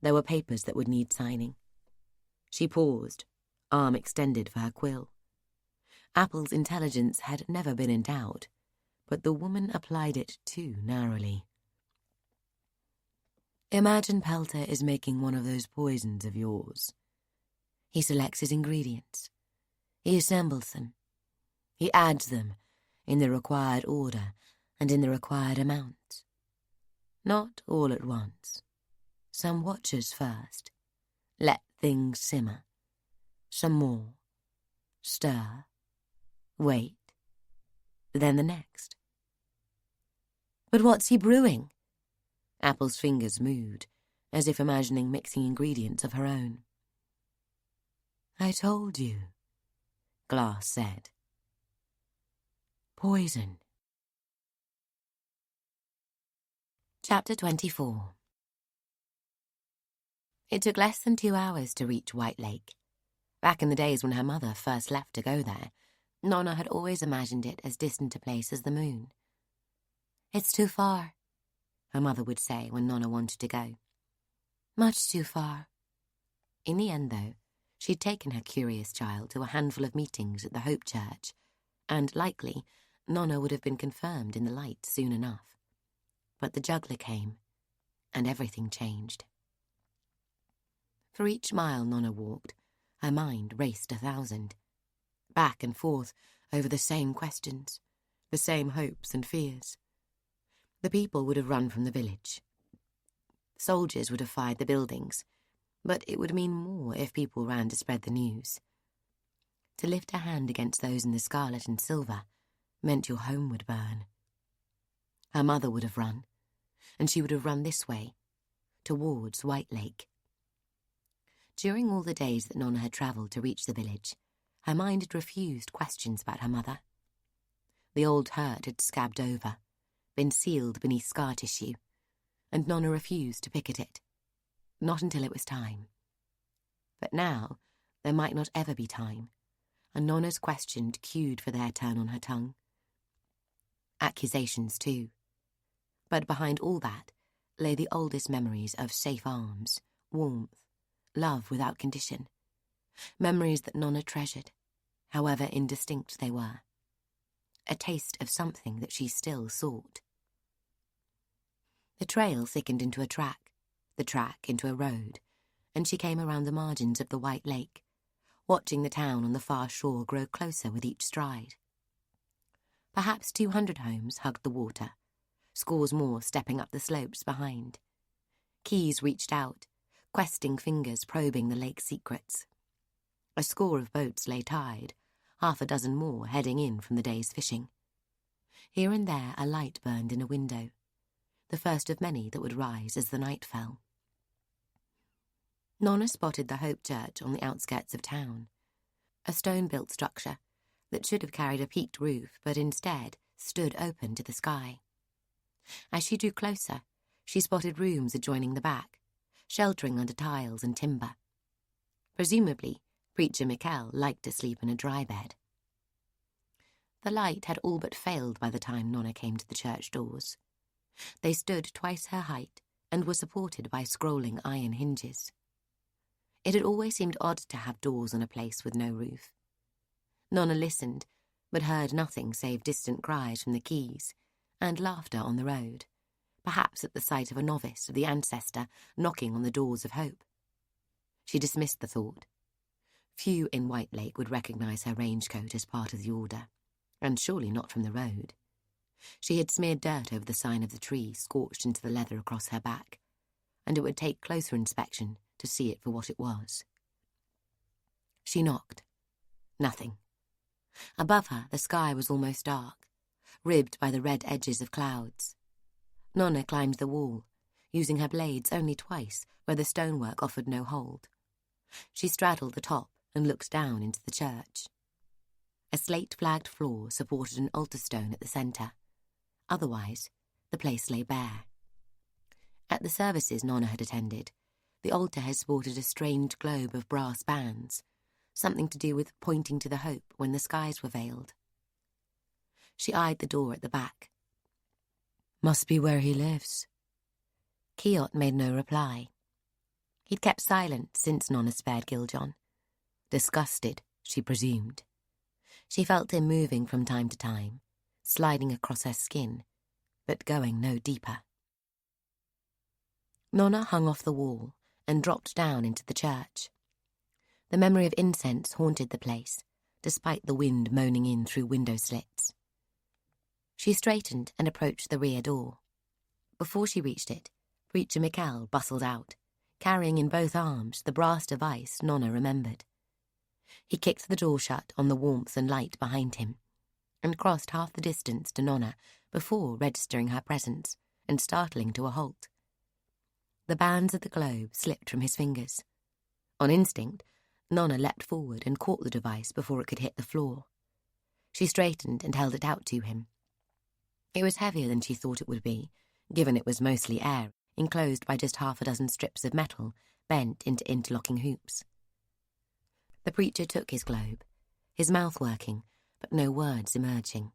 There were papers that would need signing. She paused, arm extended for her quill. Apple's intelligence had never been in doubt, but the woman applied it too narrowly. "Imagine Pelter is making one of those poisons of yours. He selects his ingredients. He assembles them. He adds them in the required order and in the required amount. Not all at once. Some watches first. Let things simmer. Some more. Stir. Wait. Then the next." "But what's he brewing?" Apple's fingers moved, as if imagining mixing ingredients of her own. "I told you," Glass said. "Poison." Chapter 24. It took less than 2 hours to reach White Lake. Back in the days when her mother first left to go there, Nona had always imagined it as distant a place as the moon. "It's too far," her mother would say when Nona wanted to go. "Much too far," In the end, though, she'd taken her curious child to a handful of meetings at the Hope Church, and, likely, Nona would have been confirmed in the light soon enough. But the juggler came, and everything changed. For each mile Nona walked, her mind raced 1,000. Back and forth over the same questions, the same hopes and fears. The people would have run from the village. Soldiers would have fired the buildings, but it would mean more if people ran to spread the news. To lift a hand against those in the scarlet and silver meant your home would burn. Her mother would have run, and she would have run this way, towards White Lake. During all the days that Nona had travelled to reach the village, her mind had refused questions about her mother. The old hurt had scabbed over, been sealed beneath scar tissue, and Nona refused to pick at it. Not until it was time. But now there might not ever be time, and Nona's questions queued for their turn on her tongue. Accusations, too. But behind all that lay the oldest memories of safe arms, warmth, love without condition. Memories that Nona treasured, however indistinct they were. A taste of something that she still sought. The trail thickened into a track, the track into a road, and she came around the margins of the White Lake, watching the town on the far shore grow closer with each stride. Perhaps 200 homes hugged the water, scores more stepping up the slopes behind. Keys reached out, questing fingers probing the lake's secrets. A score of boats lay tied, 6 more heading in from the day's fishing. Here and there a light burned in a window, the first of many that would rise as the night fell. Nona spotted the Hope Church on the outskirts of town, a stone-built structure that should have carried a peaked roof but instead stood open to the sky. As she drew closer, she spotted rooms adjoining the back, sheltering under tiles and timber. Presumably, Preacher Mikkel liked to sleep in a dry bed. The light had all but failed by the time Nona came to the church doors. They stood twice her height and were supported by scrolling iron hinges. It had always seemed odd to have doors on a place with no roof. Nona listened, but heard nothing save distant cries from the keys and laughter on the road, perhaps at the sight of a novice of the ancestor knocking on the doors of hope. She dismissed the thought. Few in White Lake would recognise her range-coat as part of the order, and surely not from the road. She had smeared dirt over the sign of the tree scorched into the leather across her back, and it would take closer inspection to see it for what it was. She knocked. Nothing. Above her, the sky was almost dark, ribbed by the red edges of clouds. Nona climbed the wall, using her blades only twice where the stonework offered no hold. She straddled the top and looked down into the church. A slate-flagged floor supported an altar stone at the centre. Otherwise, the place lay bare. At the services Nona had attended, the altar had sported a strange globe of brass bands, something to do with pointing to the hope when the skies were veiled. She eyed the door at the back. Must be where he lives. Kiot made no reply. He'd kept silent since Nona spared Giljon. Disgusted, she presumed. She felt him moving from time to time, sliding across her skin, but going no deeper. Nona hung off the wall and dropped down into the church. The memory of incense haunted the place, despite the wind moaning in through window slits. She straightened and approached the rear door. Before she reached it, Preacher Mikkel bustled out, carrying in both arms the brass device Nona remembered. He kicked the door shut on the warmth and light behind him, and crossed half the distance to Nona before registering her presence and startling to a halt. The bands of the globe slipped from his fingers. On instinct, Nona leapt forward and caught the device before it could hit the floor. She straightened and held it out to him. It was heavier than she thought it would be, given it was mostly air, enclosed by just 6 strips of metal bent into interlocking hoops. The preacher took his globe, his mouth working, but no words emerging.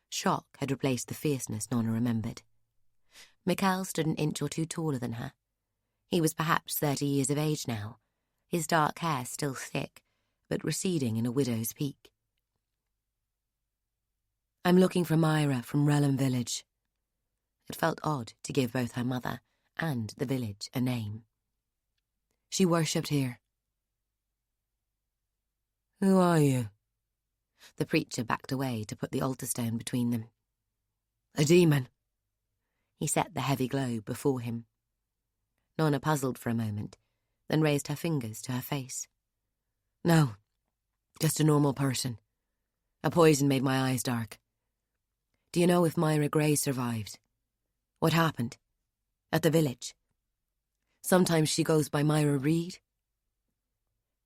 Shock had replaced the fierceness Nona remembered. Mikkel stood an inch or two taller than her. He was perhaps 30 years of age now, his dark hair still thick, but receding in a widow's peak. I'm looking for Myra from Relham Village. It felt odd to give both her mother and the village a name. She worshipped here. Who are you? The preacher backed away to put the altar stone between them. A demon. He set the heavy globe before him. Nona puzzled for a moment, then raised her fingers to her face. No, just a normal person. A poison made my eyes dark. Do you know if Myra Grey survived? What happened? At the village? Sometimes she goes by Myra Reed.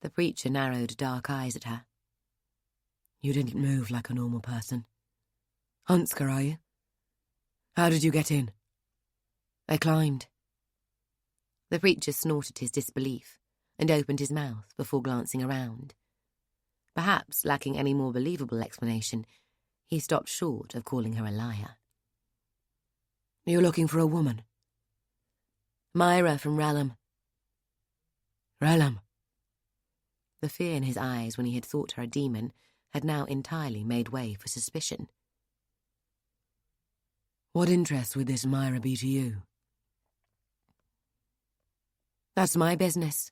The preacher narrowed dark eyes at her. You didn't move like a normal person. Hunsker, are you? How did you get in? I climbed. The preacher snorted his disbelief and opened his mouth before glancing around. Perhaps lacking any more believable explanation, he stopped short of calling her a liar. You're looking for a woman? Myra from Relham. Relham? The fear in his eyes when he had thought her a demon had now entirely made way for suspicion. What interest would this Myra be to you? That's my business.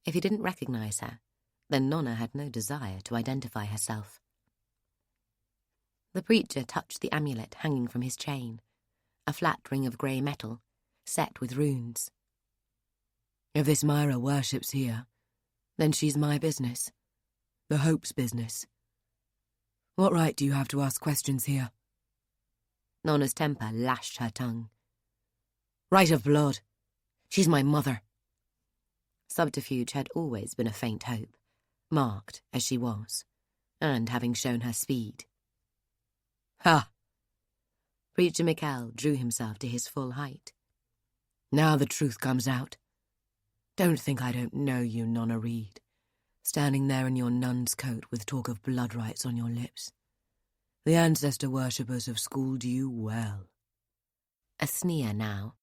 If he didn't recognise her, then Nona had no desire to identify herself. The preacher touched the amulet hanging from his chain, a flat ring of grey metal, set with runes. If this Myra worships here, then she's my business. The Hope's business. What right do you have to ask questions here? Nona's temper lashed her tongue. Right of blood. She's my mother. Subterfuge had always been a faint hope, marked as she was, and having shown her speed. Ha! Preacher Mikkel drew himself to his full height. Now the truth comes out. Don't think I don't know you, Nonna Reed, standing there in your nun's coat with talk of blood rites on your lips. The ancestor worshippers have schooled you well. A sneer now,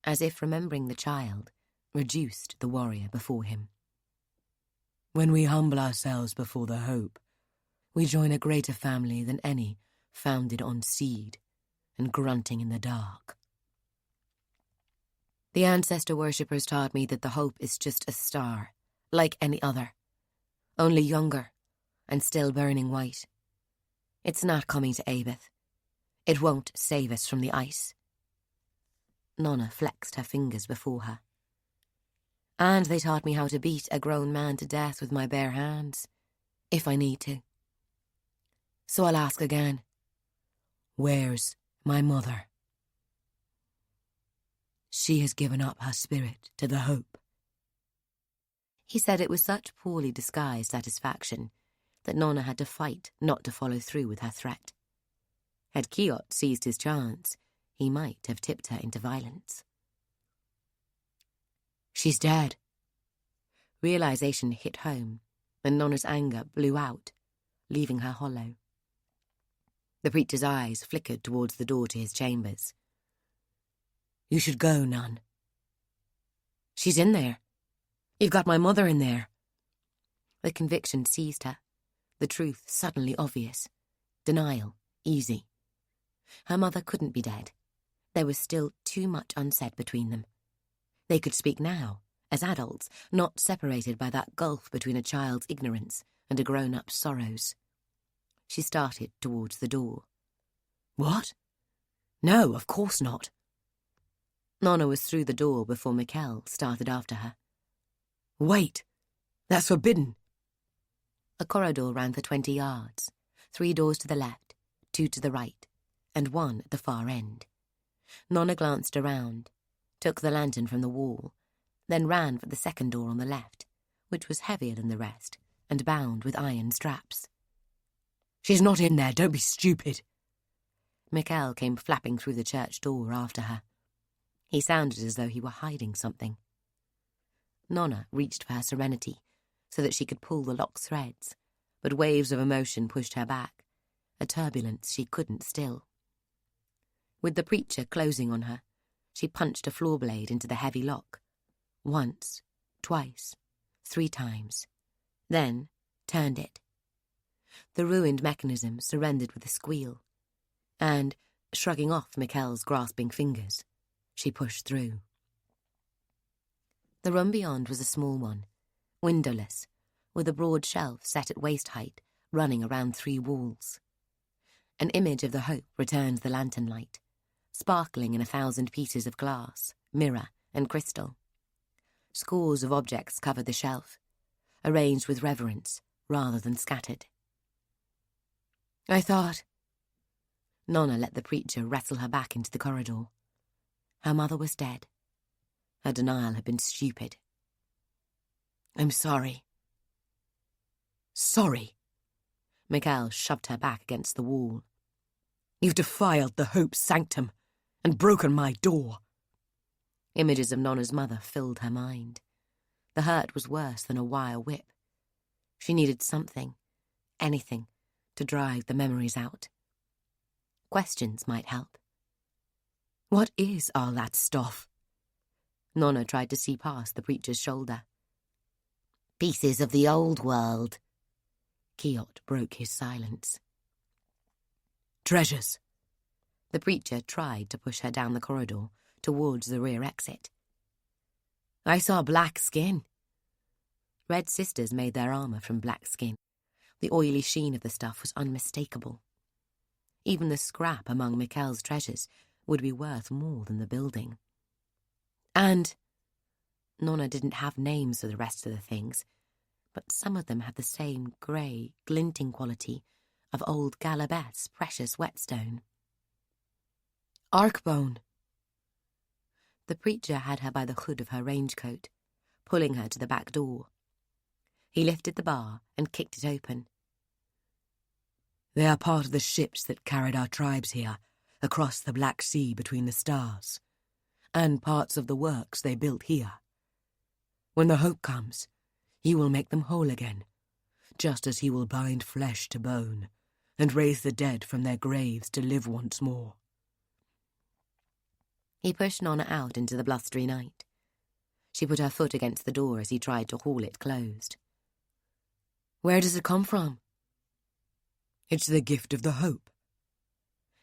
as if remembering the child, reduced the warrior before him. When we humble ourselves before the Hope, we join a greater family than any founded on seed and grunting in the dark. The ancestor worshippers taught me that the Hope is just a star, like any other, only younger and still burning white. It's not coming to Abeth. It won't save us from the ice. Nona flexed her fingers before her. And they taught me how to beat a grown man to death with my bare hands, if I need to. So I'll ask again. Where's my mother? She has given up her spirit to the Hope. He said it with such poorly disguised satisfaction that Nona had to fight not to follow through with her threat. Had Kiot seized his chance, he might have tipped her into violence. She's dead. Realization hit home, and Nona's anger blew out, leaving her hollow. The preacher's eyes flickered towards the door to his chambers. You should go, Nun. She's in there. You've got my mother in there. The conviction seized her, the truth suddenly obvious, denial easy. Her mother couldn't be dead. There was still too much unsaid between them. They could speak now, as adults, not separated by that gulf between a child's ignorance and a grown-up's sorrows. She started towards the door. What? No, of course not. Nona was through the door before Mikkel started after her. Wait! That's forbidden! A corridor ran for 20 yards, 3 doors to the left, 2 to the right, and 1 at the far end. Nona glanced around, took the lantern from the wall, then ran for the second door on the left, which was heavier than the rest and bound with iron straps. She's not in there, don't be stupid! Mikkel came flapping through the church door after her. He sounded as though he were hiding something. Nona reached for her serenity so that she could pull the lock's threads, but waves of emotion pushed her back, a turbulence she couldn't still. With the preacher closing on her, she punched a floor blade into the heavy lock. Once, twice, 3 times, then turned it. The ruined mechanism surrendered with a squeal, and, shrugging off Mikkel's grasping fingers, she pushed through. The room beyond was a small one, windowless, with a broad shelf set at waist height running around 3 walls. An image of the Hope returned the lantern light, sparkling in 1,000 pieces of glass, mirror, and crystal. Scores of objects covered the shelf, arranged with reverence rather than scattered. I thought... Nona let the preacher wrestle her back into the corridor. Her mother was dead. Her denial had been stupid. I'm sorry. Sorry. Mikkel shoved her back against the wall. You've defiled the Hope's sanctum and broken my door. Images of Nona's mother filled her mind. The hurt was worse than a wire whip. She needed something, anything, to drive the memories out. Questions might help. What is all that stuff? Nona tried to see past the preacher's shoulder. Pieces of the old world. Kiot broke his silence. Treasures. The preacher tried to push her down the corridor towards the rear exit. I saw black skin. Red Sisters made their armour from black skin. The oily sheen of the stuff was unmistakable. Even the scrap among Mikkel's treasures would be worth more than the building. And Nona didn't have names for the rest of the things, but some of them had the same grey, glinting quality of old Galabeth's precious whetstone. Arkbone. The preacher had her by the hood of her range-coat, pulling her to the back door. He lifted the bar and kicked it open. They are part of the ships that carried our tribes here, across the Black Sea between the stars, and parts of the works they built here. When the Hope comes, he will make them whole again, just as he will bind flesh to bone, and raise the dead from their graves to live once more. He pushed Nona out into the blustery night. She put her foot against the door as he tried to haul it closed. Where does it come from? It's the gift of the Hope.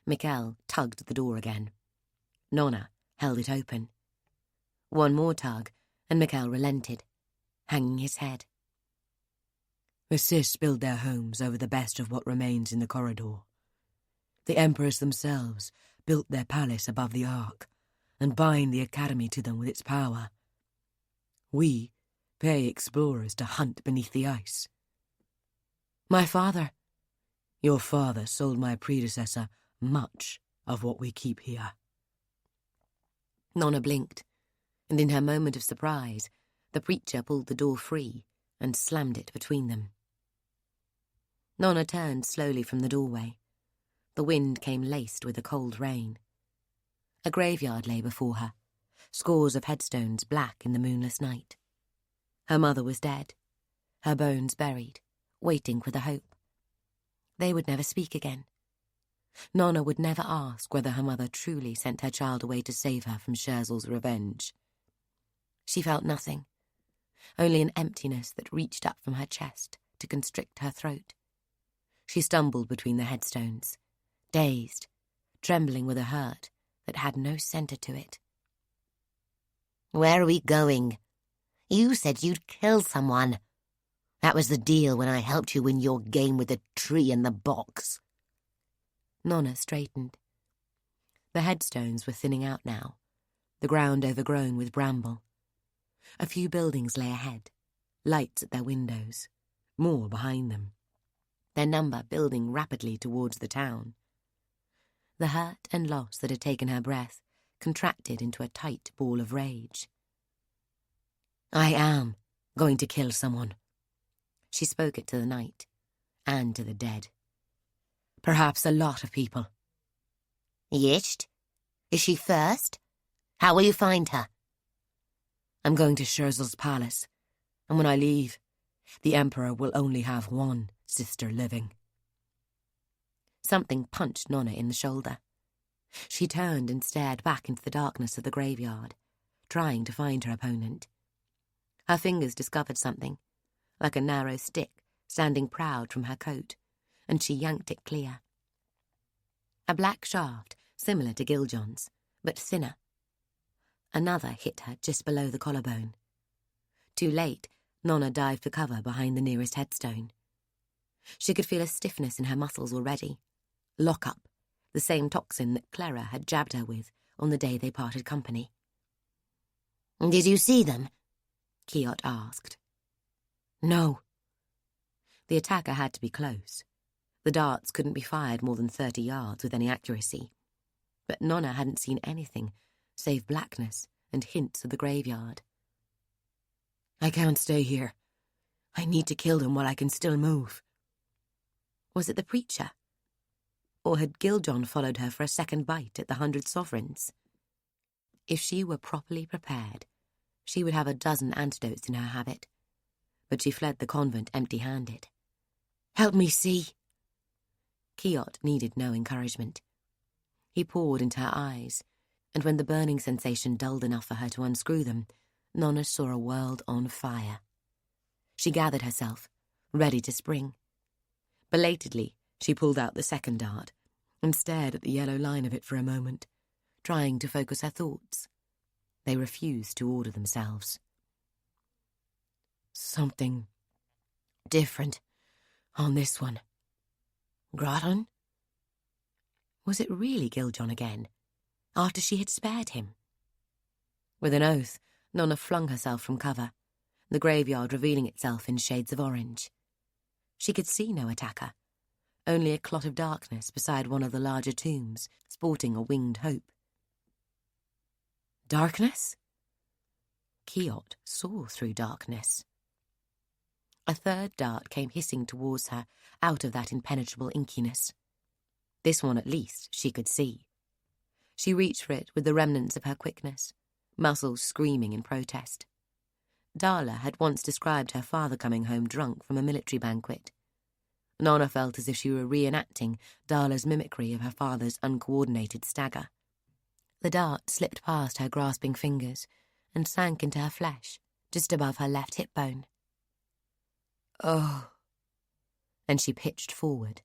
Mikkel tugged at the door again. Nona held it open. One more tug, and Mikkel relented, hanging his head. The Sis build their homes over the best of what remains in the corridor. The Emperors themselves built their palace above the Ark, and bind the Academy to them with its power. We pay explorers to hunt beneath the ice. My father... Your father sold my predecessor much of what we keep here. Nona blinked, and in her moment of surprise, the preacher pulled the door free and slammed it between them. Nona turned slowly from the doorway. The wind came laced with a cold rain. A graveyard lay before her, scores of headstones black in the moonless night. Her mother was dead, her bones buried, waiting for the Hope. They would never speak again. Nona would never ask whether her mother truly sent her child away to save her from Scherzel's revenge. She felt nothing, only an emptiness that reached up from her chest to constrict her throat. She stumbled between the headstones, dazed, trembling with a hurt that had no centre to it. Where are we going? You said you'd kill someone. That was the deal when I helped you win your game with the tree and the box. Nona straightened. The headstones were thinning out now, the ground overgrown with bramble. A few buildings lay ahead, lights at their windows, more behind them, their number building rapidly towards the town. The hurt and loss that had taken her breath contracted into a tight ball of rage. I am going to kill someone. She spoke it to the night, and to the dead. Perhaps a lot of people. Yisht? Is she first? How will you find her? I'm going to Scherzel's palace, and when I leave, the Emperor will only have one sister living. Something punched Nona in the shoulder. She turned and stared back into the darkness of the graveyard, trying to find her opponent. Her fingers discovered something, like a narrow stick standing proud from her coat, and she yanked it clear. A black shaft, similar to Giljon's, but thinner. Another hit her just below the collarbone. Too late, Nona dived for cover behind the nearest headstone. She could feel a stiffness in her muscles already. Lock-up, the same toxin that Clara had jabbed her with on the day they parted company. "Did you see them?" Kiot asked. No. The attacker had to be close. The darts couldn't be fired more than 30 yards with any accuracy. But Nona hadn't seen anything save blackness and hints of the graveyard. I can't stay here. I need to kill them while I can still move. Was it the preacher? Or had Giljon followed her for a second bite at the 100 sovereigns? If she were properly prepared, she would have a dozen antidotes in her habit. But she fled the convent empty-handed. Help me see. Kiot needed no encouragement. He poured into her eyes, and when the burning sensation dulled enough for her to unscrew them, Nona saw a world on fire. She gathered herself, ready to spring. Belatedly, she pulled out the second dart and stared at the yellow line of it for a moment, trying to focus her thoughts. They refused to order themselves. Something different on this one. Graton? Was it really Giljon again, after she had spared him? With an oath, Nona flung herself from cover, the graveyard revealing itself in shades of orange. She could see no attacker, only a clot of darkness beside one of the larger tombs, sporting a winged hope. Darkness? Kiot saw through darkness. A third dart came hissing towards her out of that impenetrable inkiness. This one at least she could see. She reached for it with the remnants of her quickness, muscles screaming in protest. Darla had once described her father coming home drunk from a military banquet. Nona felt as if she were reenacting Darla's mimicry of her father's uncoordinated stagger. The dart slipped past her grasping fingers and sank into her flesh, just above her left hip bone. Oh! And she pitched forward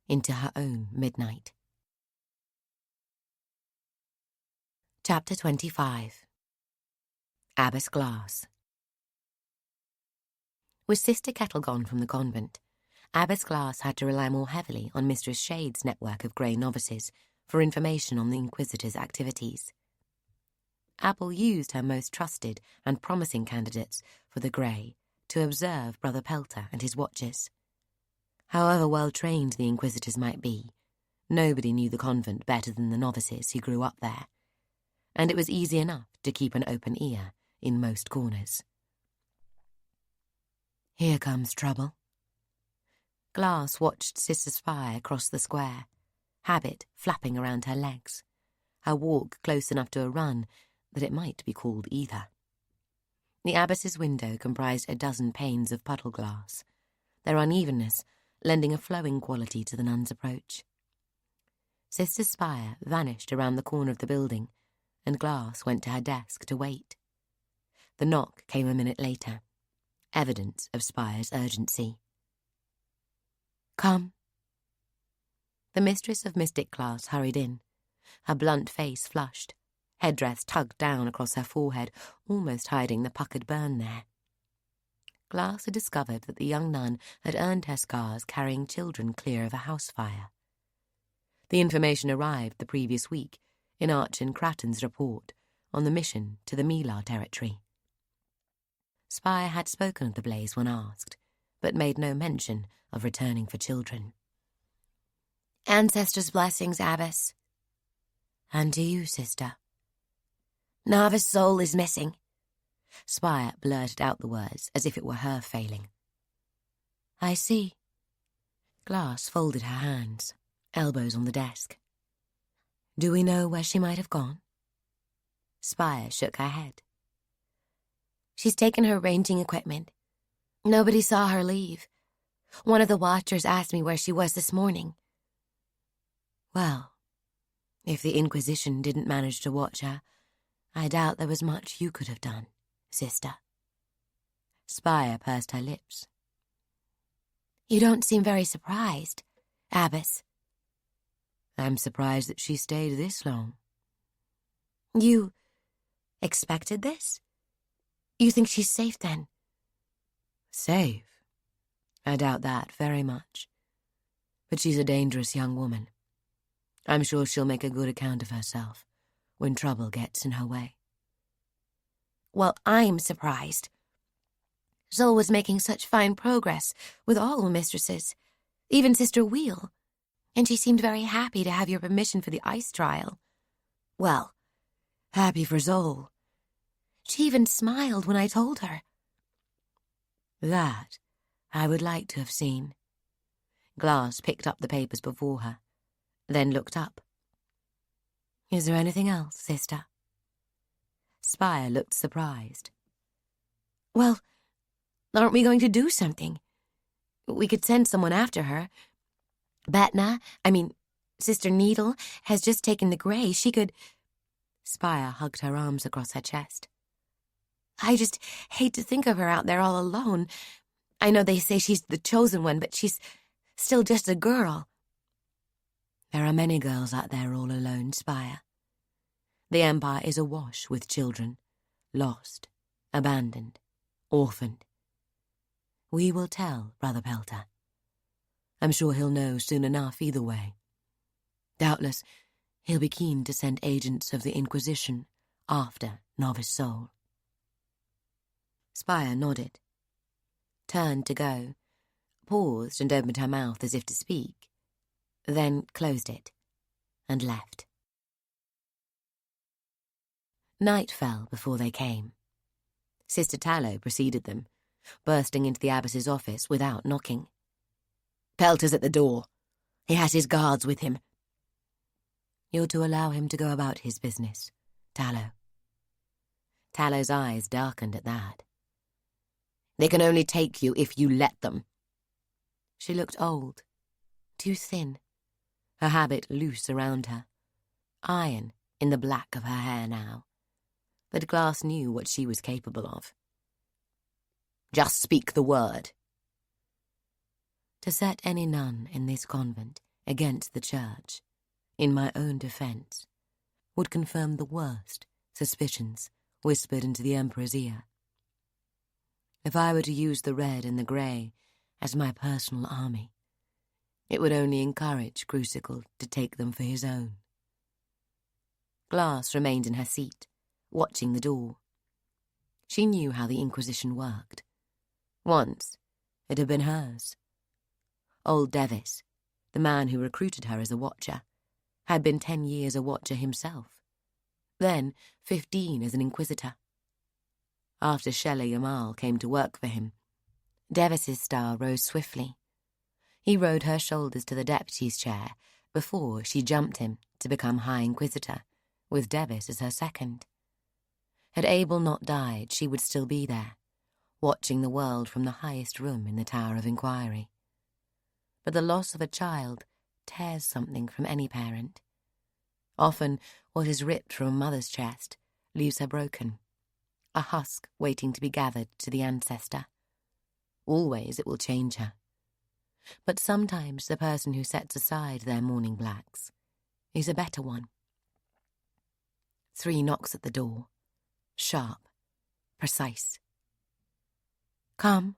into her own midnight. Chapter 25. Abbess Glass. With Sister Kettle gone from the convent, Abbess Glass had to rely more heavily on Mistress Shade's network of grey novices for information on the Inquisitor's activities. Apple used her most trusted and promising candidates for the grey to observe Brother Pelter and his watchers. However well-trained the Inquisitors might be, nobody knew the convent better than the novices who grew up there, and it was easy enough to keep an open ear in most corners. Here comes trouble. Glass watched Sister Spy across the square, habit flapping around her legs, her walk close enough to a run that it might be called either. The abbess's window comprised a dozen panes of puddle glass, their unevenness lending a flowing quality to the nun's approach. Sister Spire vanished around the corner of the building, and Glass went to her desk to wait. The knock came a minute later, evidence of Spire's urgency. Come. The mistress of mystic class hurried in, her blunt face flushed, headdress tugged down across her forehead, almost hiding the puckered burn there. Glass had discovered that the young nun had earned her scars carrying children clear of a house fire. The information arrived the previous week in Archon Cratton's report on the mission to the Milar territory. Spire had spoken of the blaze when asked, but made no mention of returning for children. Ancestors' blessings, Abbess. And to you, sister. Narva's soul is missing. Spire blurted out the words as if it were her failing. I see. Glass folded her hands, elbows on the desk. Do we know where she might have gone? Spire shook her head. She's taken her ranging equipment. Nobody saw her leave. One of the watchers asked me where she was this morning. Well, if the Inquisition didn't manage to watch her, I doubt there was much you could have done, sister. Spire pursed her lips. You don't seem very surprised, Abbess. I'm surprised that she stayed this long. You expected this? You think she's safe, then? Safe? I doubt that very much. But she's a dangerous young woman. I'm sure she'll make a good account of herself when trouble gets in her way. Well, I'm surprised. Zol was making such fine progress with all mistresses, even Sister Wheel, and she seemed very happy to have your permission for the ice trial. Well, Happy for Zol. she even smiled when I told her. That I would like to have seen. Glass picked up the papers before her, then looked up. Is there anything else, sister? Spire looked surprised. Well, aren't we going to do something? We could send someone after her. Sister Needle has just taken the Grey. She could... Spire hugged her arms across her chest. I just hate to think of her out there all alone. I know they say she's the chosen one, but she's still just a girl. There are many girls out there all alone, Spire. The Empire is awash with children, lost, abandoned, orphaned. We will tell Brother Pelter. I'm sure he'll know soon enough either way. Doubtless, he'll be keen to send agents of the Inquisition after Novice Soul. Spire nodded, turned to go, paused and opened her mouth as if to speak, then closed it and left. Night fell before they came. Sister Tallow preceded them, bursting into the abbess's office without knocking. Pelter's at the door. He has his guards with him. You're to allow him to go about his business, Tallow. Tallow's eyes darkened at that. They can only take you if you let them. She looked old, too thin, her habit loose around her, iron in the black of her hair now. But Glass knew what she was capable of. Just speak the word. To set any nun in this convent against the church, in my own defence, would confirm the worst suspicions whispered into the Emperor's ear. If I were to use the Red and the Grey as my personal army, it would only encourage Crucicle to take them for his own. Glass remained in her seat, watching the door. She knew how the Inquisition worked. Once, it had been hers. Old Devis, the man who recruited her as a watcher, had been 10 years a watcher himself, then 15 as an inquisitor. After Shelley Yamal came to work for him, Devis's star rose swiftly. He rode her shoulders to the deputy's chair before she jumped him to become High Inquisitor, with Devis as her second. Had Abel not died, she would still be there, watching the world from the highest room in the Tower of Inquiry. But the loss of a child tears something from any parent. Often, what is ripped from a mother's chest leaves her broken, a husk waiting to be gathered to the ancestor. Always it will change her. But sometimes the person who sets aside their mourning blacks is a better one. 3 knocks at the door, sharp, precise. Come.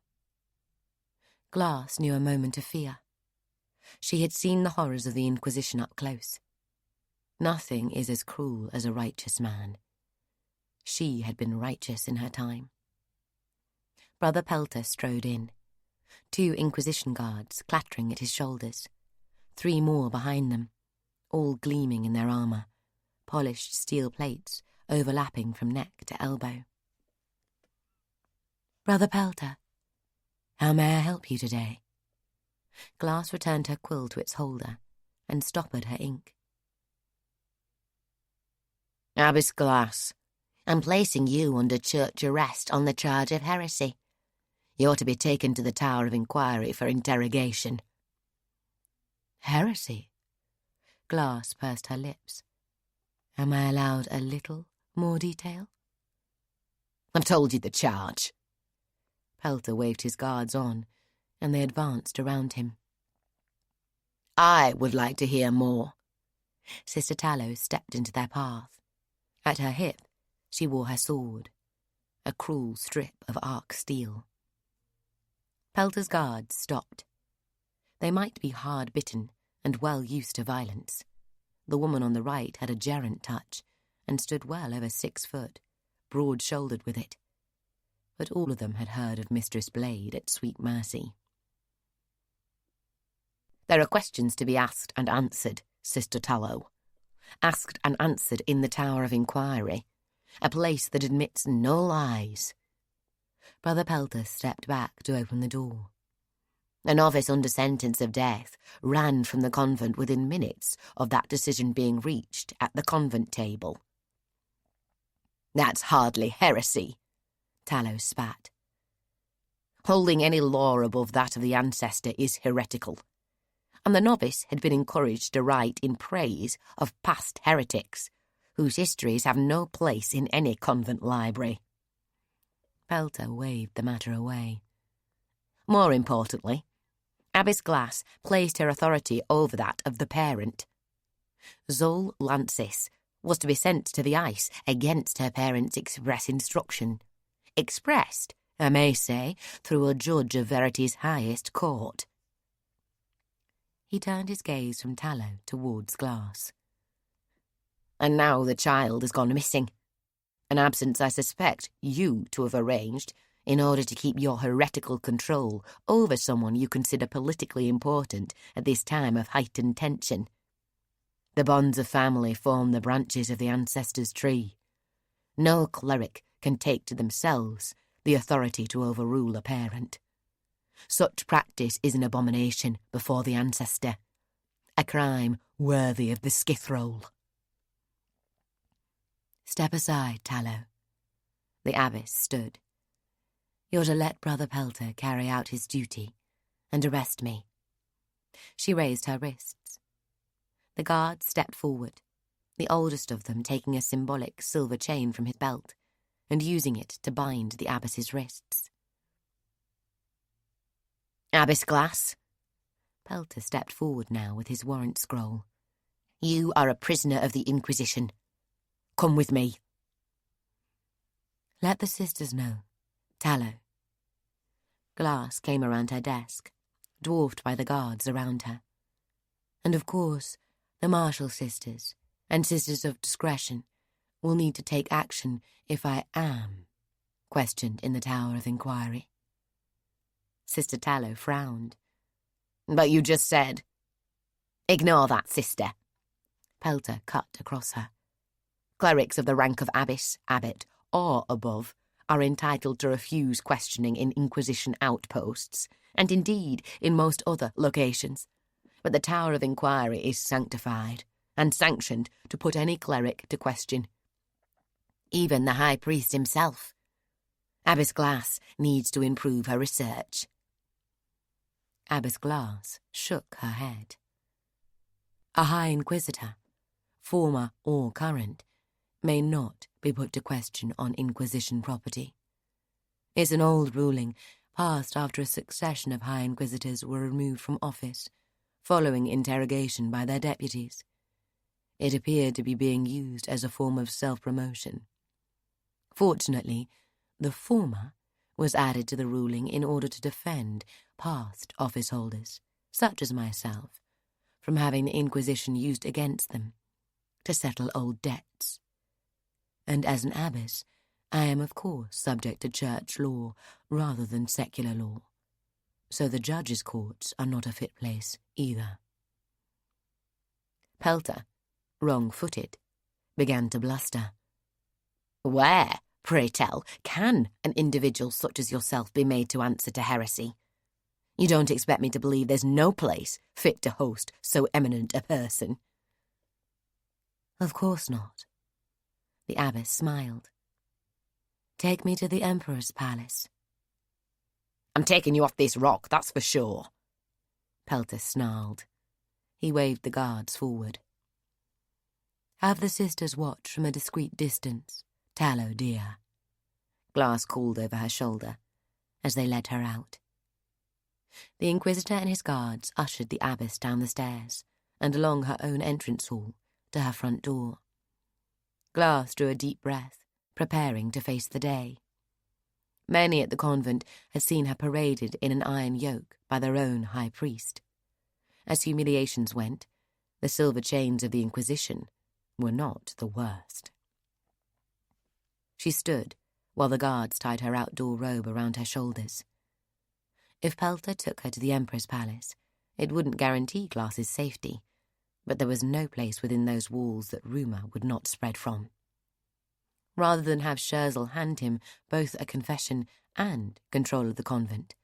Glass knew a moment of fear. She had seen the horrors of the Inquisition up close. Nothing is as cruel as a righteous man. She had been righteous in her time. Brother Pelter strode in, 2 Inquisition guards clattering at his shoulders, 3 more behind them, all gleaming in their armour, polished steel plates overlapping from neck to elbow. Brother Pelter, how may I help you today? Glass returned her quill to its holder and stoppered her ink. Abbess Glass, I'm placing you under church arrest on the charge of heresy. You're to be taken to the Tower of Inquiry for interrogation. Heresy? Glass pursed her lips. Am I allowed a little more detail? I've told you the charge. Pelter waved his guards on, and they advanced around him. I would like to hear more. Sister Tallow stepped into their path. At her hip, she wore her sword, a cruel strip of arc steel. Pelter's guards stopped. They might be hard-bitten and well used to violence. The woman on the right had a gerent touch and stood well over 6 foot, broad-shouldered with it. But all of them had heard of Mistress Blade at Sweet Mercy. There are questions to be asked and answered, Sister Tallow. Asked and answered in the Tower of Inquiry, a place that admits no lies. Brother Pelter stepped back to open the door. A novice under sentence of death ran from the convent within minutes of that decision being reached at the convent table. That's hardly heresy, Tallow spat. Holding any law above that of the ancestor is heretical, and the novice had been encouraged to write in praise of past heretics, whose histories have no place in any convent library. Pelter waved the matter away. More importantly, Abbess Glass placed her authority over that of the parent. Zol Lancis was to be sent to the ice against her parent's express instruction. Expressed, I may say, through a judge of Verity's highest court. He turned his gaze from Tallow towards Glass. And now the child has gone missing, an absence I suspect you to have arranged in order to keep your heretical control over someone you consider politically important at this time of heightened tension. The bonds of family form the branches of the ancestors' tree. No cleric can take to themselves the authority to overrule a parent. Such practice is an abomination before the ancestor, a crime worthy of the skith roll. Step aside, Tallow. The abbess stood. You're to let Brother Pelter carry out his duty and arrest me. She raised her wrists. The guards stepped forward, the oldest of them taking a symbolic silver chain from his belt and using it to bind the abbess's wrists. Abbess Glass. Pelter stepped forward now with his warrant scroll. You are a prisoner of the Inquisition. Come with me. Let the sisters know. Tallow. Glass came around her desk, dwarfed by the guards around her. And of course, the Marshall sisters and Sisters of Discretion will need to take action if I am questioned in the Tower of Inquiry. Sister Tallow frowned. But you just said... Ignore that, sister. Pelter cut across her. Clerics of the rank of abbess, abbot, or above are entitled to refuse questioning in Inquisition outposts, and indeed in most other locations. But the Tower of Inquiry is sanctified and sanctioned to put any cleric to question. Even the High Priest himself. Abbess Glass needs to improve her research. Abbess Glass shook her head. A High Inquisitor, former or current, may not be put to question on Inquisition property. It's an old ruling passed after a succession of High Inquisitors were removed from office, following interrogation by their deputies. It appeared to be being used as a form of self-promotion. Fortunately, the former was added to the ruling in order to defend past office holders, such as myself, from having the Inquisition used against them to settle old debts. And as an abbess, I am of course subject to church law rather than secular law, so the judges' courts are not a fit place either. Pelter, wrong-footed, began to bluster. Where, pray tell, can an individual such as yourself be made to answer to heresy? You don't expect me to believe there's no place fit to host so eminent a person? Of course not. The abbess smiled. Take me to the Emperor's palace. I'm taking you off this rock, that's for sure. Pelter snarled. He waved the guards forward. Have the sisters watch from a discreet distance, Tallow dear. Glass called over her shoulder, as they led her out. The Inquisitor and his guards ushered the abbess down the stairs and along her own entrance hall to her front door. Glass drew a deep breath, preparing to face the day. Many at the convent had seen her paraded in an iron yoke by their own high priest. As humiliations went, the silver chains of the Inquisition were not the worst. She stood while the guards tied her outdoor robe around her shoulders. If Pelter took her to the Emperor's palace, it wouldn't guarantee Glas's safety, but there was no place within those walls that rumour would not spread from. Rather than have Scherzel hand him both a confession and control of the convent,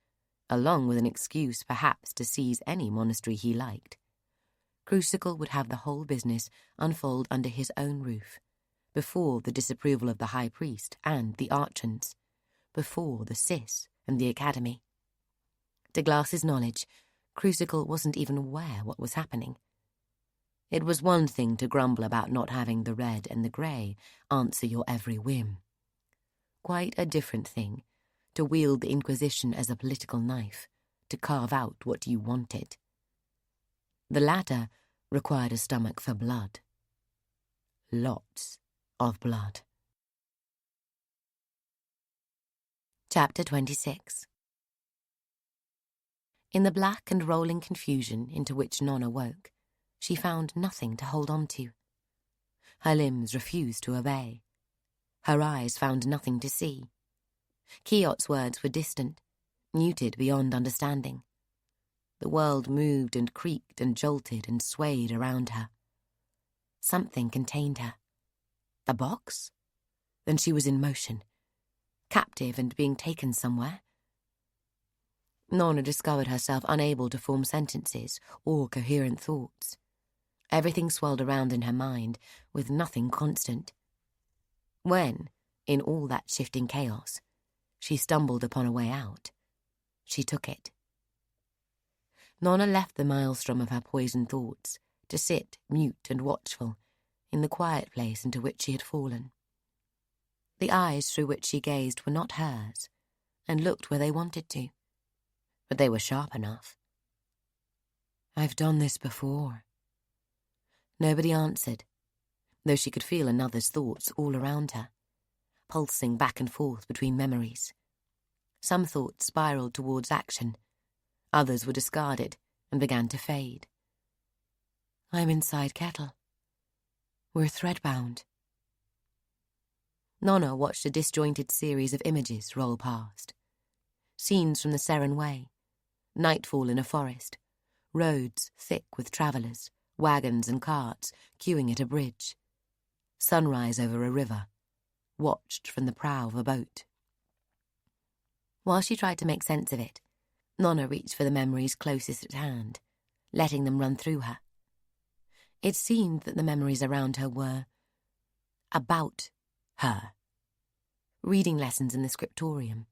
along with an excuse perhaps to seize any monastery he liked, Crucicle would have the whole business unfold under his own roof, before the disapproval of the high priest and the archons, before the Cis and the academy. To Glas's knowledge, Crucicle wasn't even aware what was happening. It was one thing to grumble about not having the red and the grey answer your every whim. Quite a different thing to wield the Inquisition as a political knife, to carve out what you wanted. The latter required a stomach for blood. Lots of blood. Chapter 26. In the black and rolling confusion into which Nona woke, she found nothing to hold on to. Her limbs refused to obey. Her eyes found nothing to see. Kiot's words were distant, muted beyond understanding. The world moved and creaked and jolted and swayed around her. Something contained her. The box? Then she was in motion, captive and being taken somewhere. Nona discovered herself unable to form sentences or coherent thoughts. Everything swirled around in her mind, with nothing constant. When, in all that shifting chaos, she stumbled upon a way out, she took it. Nona left the maelstrom of her poisoned thoughts to sit, mute and watchful, in the quiet place into which she had fallen. The eyes through which she gazed were not hers, and looked where they wanted to, but they were sharp enough. "I've done this before." Nobody answered, though she could feel another's thoughts all around her, pulsing back and forth between memories. Some thoughts spiraled towards action, others were discarded and began to fade. "I'm inside Kettle. We're threadbound." Nona watched a disjointed series of images roll past. Scenes from the Seren Way, nightfall in a forest, roads thick with travellers, wagons and carts queuing at a bridge, sunrise over a river, watched from the prow of a boat. While she tried to make sense of it, Nona reached for the memories closest at hand, letting them run through her. It seemed that the memories around her were about her. Reading lessons in the scriptorium,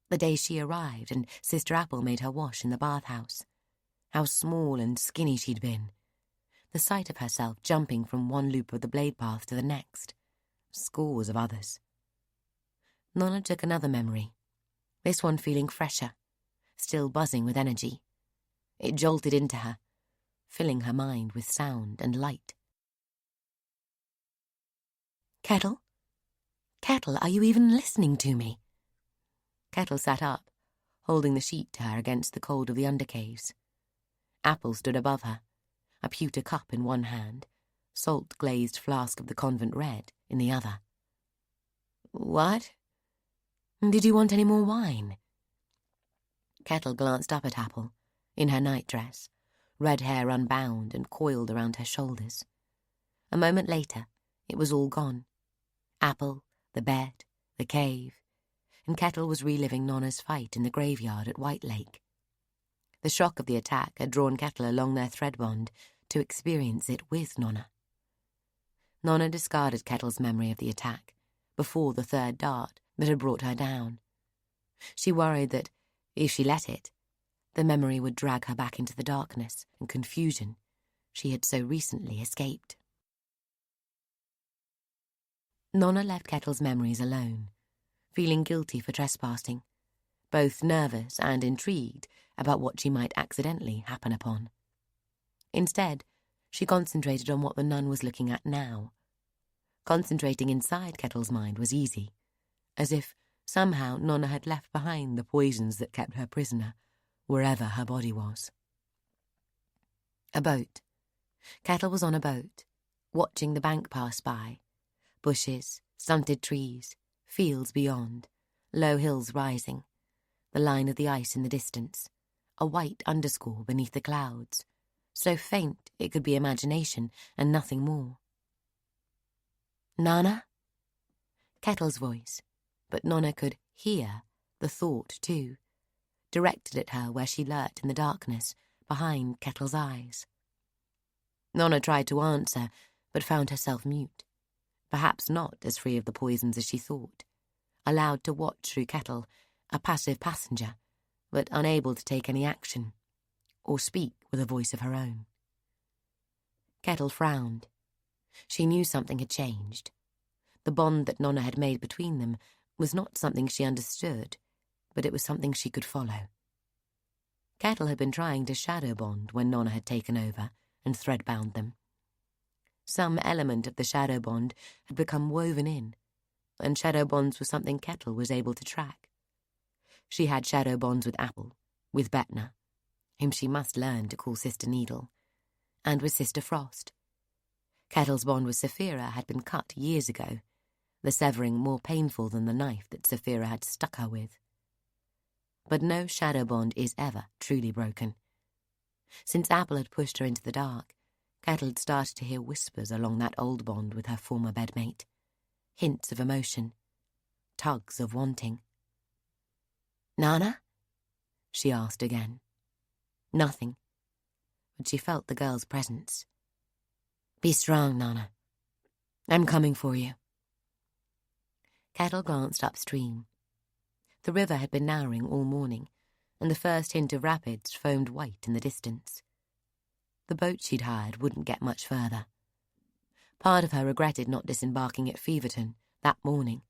the day she arrived and Sister Apple made her wash in the bathhouse, how small and skinny she'd been, the sight of herself jumping from one loop of the blade path to the next, scores of others. Nona took another memory, this one feeling fresher, still buzzing with energy. It jolted into her, filling her mind with sound and light. "Kettle? Kettle, are you even listening to me?" Kettle sat up, holding the sheet to her against the cold of the undercaves. Apple stood above her, a pewter cup in one hand, salt-glazed flask of the convent red in the other. "What? Did you want any more wine?" Kettle glanced up at Apple, in her nightdress, red hair unbound and coiled around her shoulders. A moment later, it was all gone. Apple, the bed, the cave, and Kettle was reliving Nona's fight in the graveyard at White Lake. The shock of the attack had drawn Kettle along their thread bond to experience it with Nona. Nona discarded Kettle's memory of the attack before the third dart that had brought her down. She worried that, if she let it, the memory would drag her back into the darkness and confusion she had so recently escaped. Nona left Kettle's memories alone, feeling guilty for trespassing, both nervous and intrigued about what she might accidentally happen upon. Instead, she concentrated on what the nun was looking at now. Concentrating inside Kettle's mind was easy, as if somehow Nona had left behind the poisons that kept her prisoner, wherever her body was. A boat. Kettle was on a boat, watching the bank pass by. Bushes, stunted trees, fields beyond, low hills rising, the line of the ice in the distance, a white underscore beneath the clouds, so faint it could be imagination and nothing more. "Nana?" Kettle's voice, but Nona could hear the thought too, directed at her where she lurked in the darkness behind Kettle's eyes. Nona tried to answer, but found herself mute, perhaps not as free of the poisons as she thought, allowed to watch through Kettle, a passive passenger, but unable to take any action, or speak with a voice of her own. Kettle frowned. She knew something had changed. The bond that Nona had made between them was not something she understood, but it was something she could follow. Kettle had been trying to shadow bond when Nona had taken over and thread-bound them. Some element of the shadow bond had become woven in, and shadow bonds was something Kettle was able to track. She had shadow bonds with Apple, with Betna, whom she must learn to call Sister Needle, and with Sister Frost. Kettle's bond with Saphira had been cut years ago, the severing more painful than the knife that Saphira had stuck her with. But no shadow bond is ever truly broken. Since Apple had pushed her into the dark, Kettle had started to hear whispers along that old bond with her former bedmate, hints of emotion, tugs of wanting. "Nana?" she asked again. Nothing, but she felt the girl's presence. "Be strong, Nana. I'm coming for you." Kettle glanced upstream. The river had been narrowing all morning, and the first hint of rapids foamed white in the distance. The boat she'd hired wouldn't get much further. Part of her regretted not disembarking at Feverton that morning,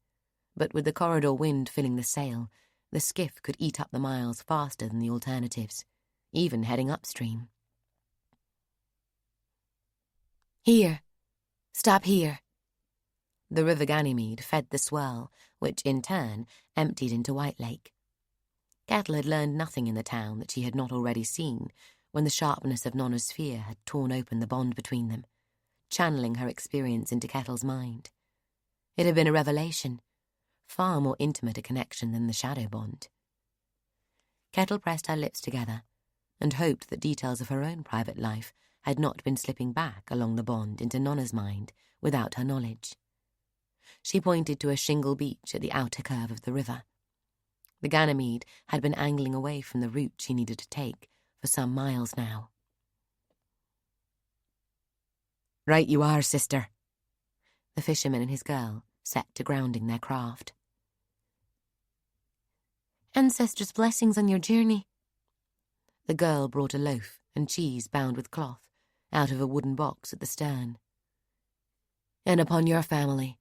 but with the corridor wind filling the sail, the skiff could eat up the miles faster than the alternatives, even heading upstream. "Here. Stop here." The River Ganymede fed the swirl, which in turn emptied into White Lake. Kettle had learned nothing in the town that she had not already seen when the sharpness of Nona's fear had torn open the bond between them, channeling her experience into Kettle's mind. It had been a revelation, far more intimate a connection than the shadow bond. Kettle pressed her lips together and hoped that details of her own private life had not been slipping back along the bond into Nona's mind without her knowledge. She pointed to a shingle beach at the outer curve of the river. The Ganymede had been angling away from the route she needed to take for some miles now. "Right you are, sister." The fisherman and his girl set to grounding their craft. "Ancestors' blessings on your journey." The girl brought a loaf and cheese bound with cloth out of a wooden box at the stern. "And upon your family."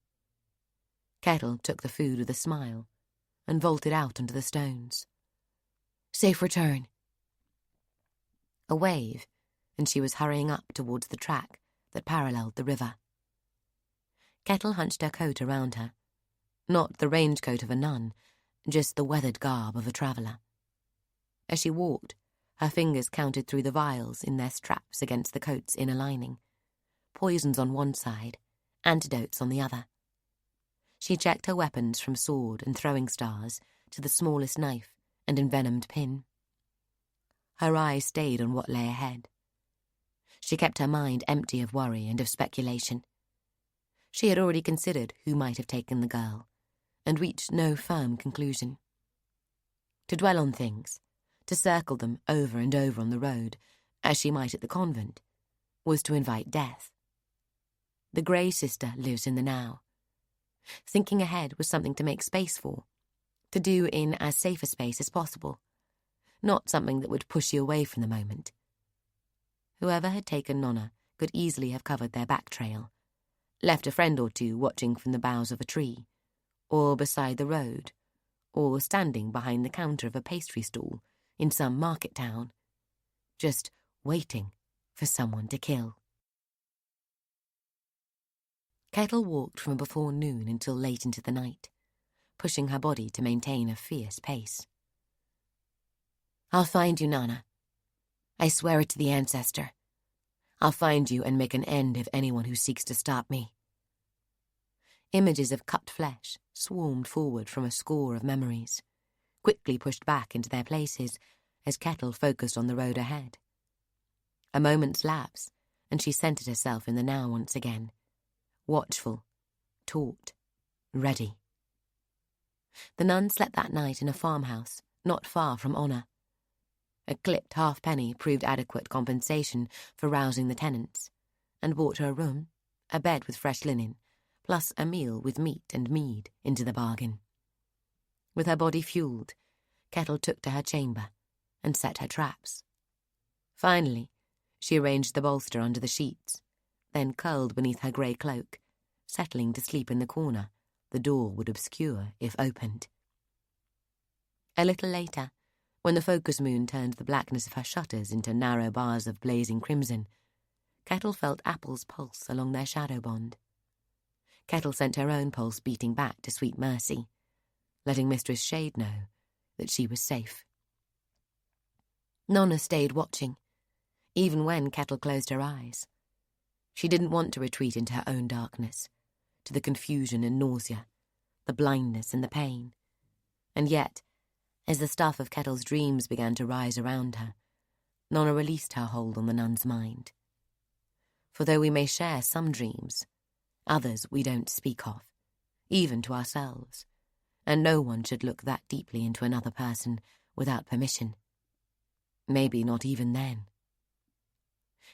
Kettle took the food with a smile and vaulted out onto the stones. "Safe return." A wave, and she was hurrying up towards the track that paralleled the river. Kettle hunched her coat around her, not the range coat of a nun, just the weathered garb of a traveller. As she walked, her fingers counted through the vials in their straps against the coat's inner lining, poisons on one side, antidotes on the other. She checked her weapons from sword and throwing stars to the smallest knife and envenomed pin. Her eyes stayed on what lay ahead. She kept her mind empty of worry and of speculation. She had already considered who might have taken the girl, and reached no firm conclusion. To dwell on things, to circle them over and over on the road, as she might at the convent, was to invite death. The Grey sister lives in the now. Thinking ahead was something to make space for, to do in as safe a space as possible, not something that would push you away from the moment. Whoever had taken Nona could easily have covered their back trail, left a friend or two watching from the boughs of a tree, or beside the road, or standing behind the counter of a pastry stall in some market town, just waiting for someone to kill. Kettle walked from before noon until late into the night, pushing her body to maintain a fierce pace. "I'll find you, Nona. I swear it to the ancestor. I'll find you and make an end of anyone who seeks to stop me." Images of cut flesh swarmed forward from a score of memories, quickly pushed back into their places as Kettle focused on the road ahead. A moment's lapse, and she centered herself in the now once again, watchful, taut, ready. The nun slept that night in a farmhouse not far from Honor. A clipped halfpenny proved adequate compensation for rousing the tenants, and bought her a room, a bed with fresh linen, plus a meal with meat and mead into the bargain. With her body fueled, Kettle took to her chamber and set her traps. Finally, she arranged the bolster under the sheets, then curled beneath her grey cloak, settling to sleep in the corner the door would obscure if opened. A little later, when the focus moon turned the blackness of her shutters into narrow bars of blazing crimson, Kettle felt Apple's pulse along their shadow bond. Kettle sent her own pulse beating back to sweet mercy, letting Mistress Shade know that she was safe. Nona stayed watching, even when Kettle closed her eyes. She didn't want to retreat into her own darkness, to the confusion and nausea, the blindness and the pain. And yet, as the stuff of Kettle's dreams began to rise around her, Nona released her hold on the nun's mind. For though we may share some dreams, others we don't speak of, even to ourselves, and no one should look that deeply into another person without permission. Maybe not even then.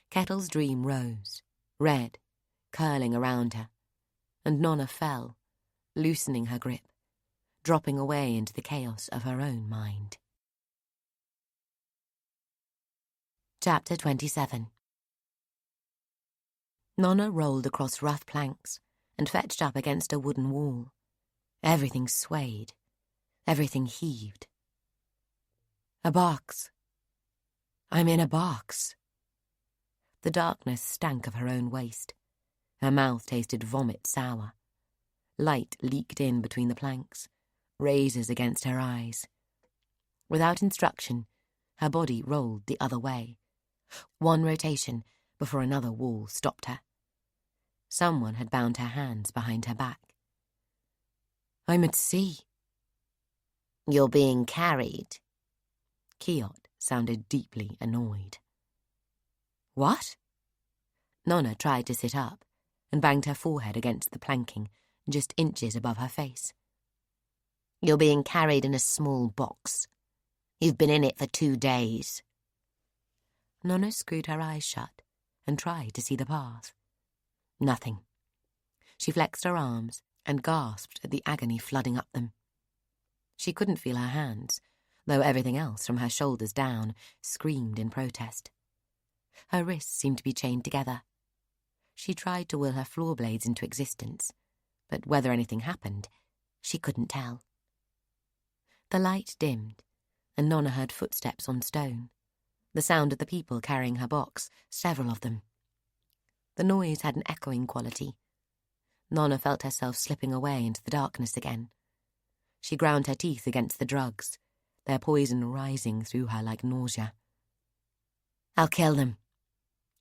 Kettle's dream rose, red, curling around her, and Nona fell, loosening her grip, dropping away into the chaos of her own mind. Chapter 27. Nona rolled across rough planks and fetched up against a wooden wall. Everything swayed. Everything heaved. A box. I'm in a box. The darkness stank of her own waste. Her mouth tasted vomit sour. Light leaked in between the planks, razors against her eyes. Without instruction, her body rolled the other way. One rotation before another wall stopped her. Someone had bound her hands behind her back. I'm at sea. You're being carried. Kiot sounded deeply annoyed. What? Nona tried to sit up and banged her forehead against the planking just inches above her face. You're being carried in a small box. You've been in it for 2 days. Nona screwed her eyes shut and tried to see the path. Nothing. She flexed her arms and gasped at the agony flooding up them. She couldn't feel her hands, though everything else from her shoulders down screamed in protest. Her wrists seemed to be chained together. She tried to will her floor blades into existence, but whether anything happened, she couldn't tell. The light dimmed, and Nona heard footsteps on stone, the sound of the people carrying her box, several of them. The noise had an echoing quality. Nona felt herself slipping away into the darkness again. She ground her teeth against the drugs, their poison rising through her like nausea. I'll kill them.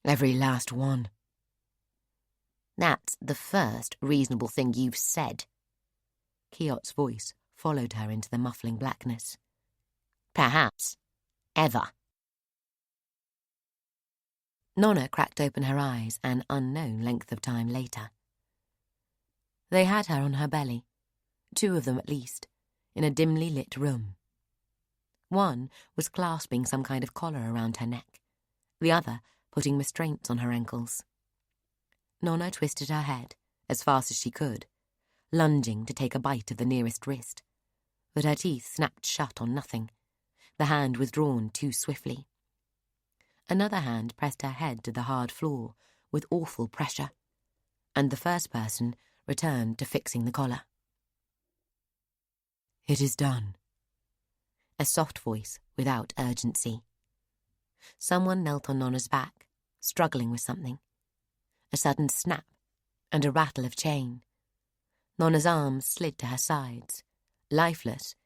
Every last one. That's the first reasonable thing you've said. Kiot's voice followed her into the muffling blackness. Perhaps. Ever. Nona cracked open her eyes an unknown length of time later. They had her on her belly, 2 of them at least, in a dimly lit room. One was clasping some kind of collar around her neck, the other putting restraints on her ankles. Nona twisted her head as fast as she could, lunging to take a bite of the nearest wrist, but her teeth snapped shut on nothing, the hand withdrawn too swiftly. Another hand pressed her head to the hard floor with awful pressure, and the first person returned to fixing the collar. "It is done." A soft voice without urgency. Someone knelt on Nona's back, struggling with something. A sudden snap and a rattle of chain. Nona's arms slid to her sides, lifeless,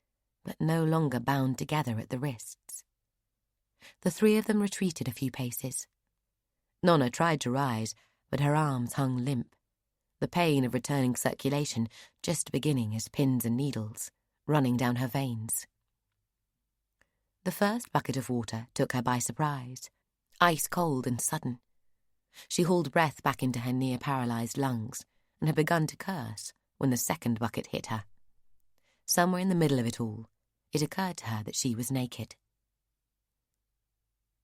but no longer bound together at the wrists. The three of them retreated a few paces. Nona tried to rise, but her arms hung limp, the pain of returning circulation just beginning as pins and needles, running down her veins. The first bucket of water took her by surprise, ice cold and sudden. She hauled breath back into her near-paralysed lungs and had begun to curse when the second bucket hit her. Somewhere in the middle of it all, it occurred to her that she was naked.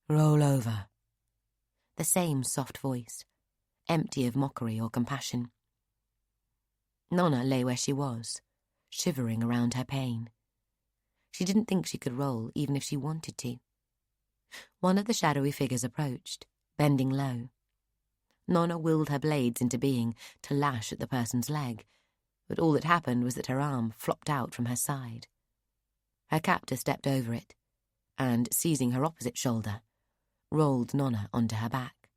"Roll over." The same soft voice, empty of mockery or compassion. Nona lay where she was, shivering around her pain. She didn't think she could roll even if she wanted to. One of the shadowy figures approached, bending low. Nona willed her blades into being to lash at the person's leg, but all that happened was that her arm flopped out from her side. Her captor stepped over it, and, seizing her opposite shoulder, rolled Nona onto her back.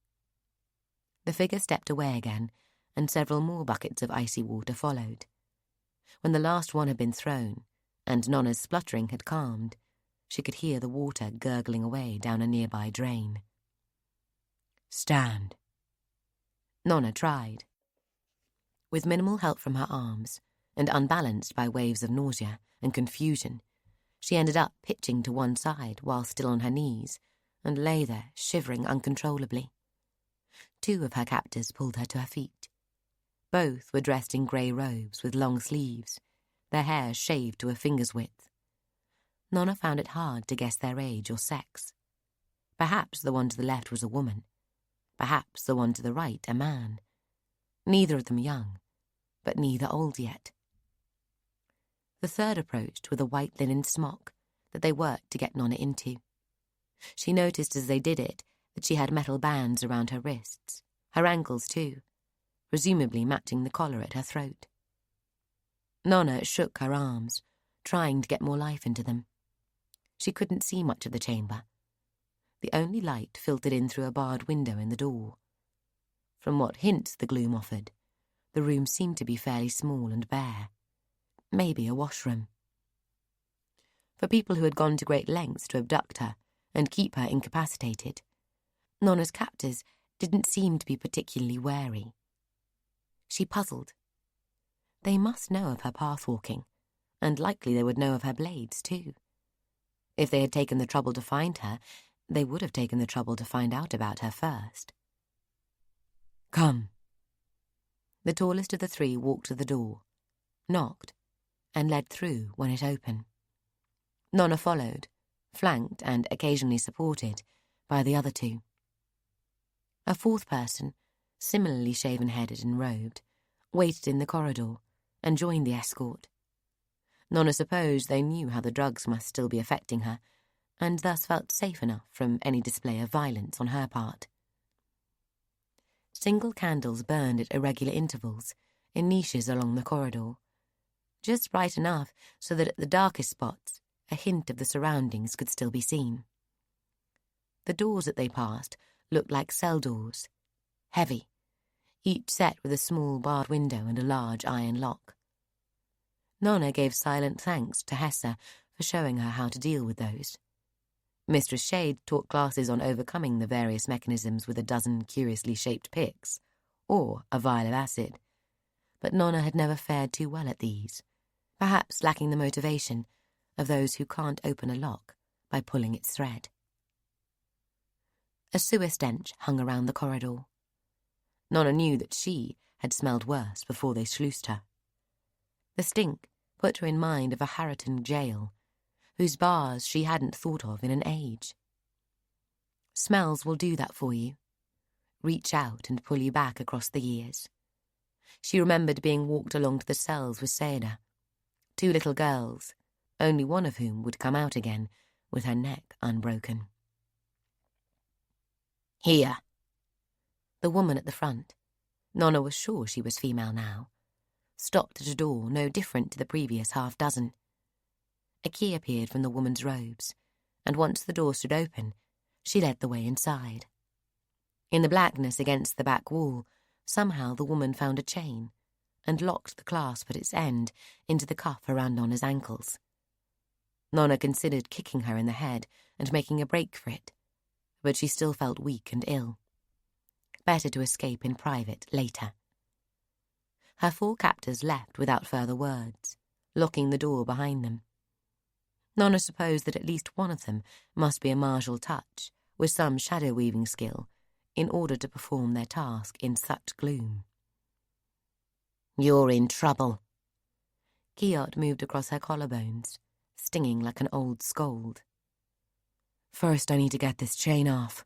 The figure stepped away again, and several more buckets of icy water followed. When the last one had been thrown, and Nona's spluttering had calmed, she could hear the water gurgling away down a nearby drain. "Stand." Nona tried. With minimal help from her arms, and unbalanced by waves of nausea and confusion, she ended up pitching to one side while still on her knees, and lay there shivering uncontrollably. Two of her captors pulled her to her feet. Both were dressed in grey robes with long sleeves, their hair shaved to a finger's width. Nona found it hard to guess their age or sex. Perhaps the one to the left was a woman. Perhaps the one to the right a man. Neither of them young, but neither old yet. The third approached with a white linen smock that they worked to get Nona into. She noticed as they did it that she had metal bands around her wrists, her ankles too, presumably matching the collar at her throat. Nona shook her arms, trying to get more life into them. She couldn't see much of the chamber. The only light filtered in through a barred window in the door. From what hints the gloom offered, the room seemed to be fairly small and bare. Maybe a washroom. For people who had gone to great lengths to abduct her and keep her incapacitated, Nona's captors didn't seem to be particularly wary. She puzzled. They must know of her path-walking, and likely they would know of her blades too. If they had taken the trouble to find her, they would have taken the trouble to find out about her first. "Come." The tallest of the three walked to the door, knocked, and led through when it opened. Nona followed, flanked and occasionally supported by the other two. A fourth person, similarly shaven-headed and robed, waited in the corridor and joined the escort. Nona supposed they knew how the drugs must still be affecting her, and thus felt safe enough from any display of violence on her part. Single candles burned at irregular intervals in niches along the corridor, just bright enough so that at the darkest spots a hint of the surroundings could still be seen. The doors that they passed looked like cell doors, heavy, each set with a small barred window and a large iron lock. Nona gave silent thanks to Hesse for showing her how to deal with those. Mistress Shade taught classes on overcoming the various mechanisms with a dozen curiously shaped picks, or a vial of acid, but Nona had never fared too well at these, perhaps lacking the motivation of those who can't open a lock by pulling its thread. A sewer stench hung around the corridor. Nona knew that she had smelled worse before they sluiced her. The stink put her in mind of a Harriton jail, whose bars she hadn't thought of in an age. Smells will do that for you. Reach out and pull you back across the years. She remembered being walked along to the cells with Seda, two little girls, only one of whom would come out again with her neck unbroken. Here. The woman at the front, Nona was sure she was female now, stopped at a door no different to the previous half-dozen. A key appeared from the woman's robes, and once the door stood open, she led the way inside. In the blackness against the back wall, somehow the woman found a chain and locked the clasp at its end into the cuff around Nona's ankles. Nona considered kicking her in the head and making a break for it, but she still felt weak and ill. Better to escape in private later. Her 4 captors left without further words, locking the door behind them. Nona supposed that at least one of them must be a martial touch with some shadow-weaving skill in order to perform their task in such gloom. "You're in trouble." Kiot moved across her collarbones, stinging like an old scold. First, I need to get this chain off.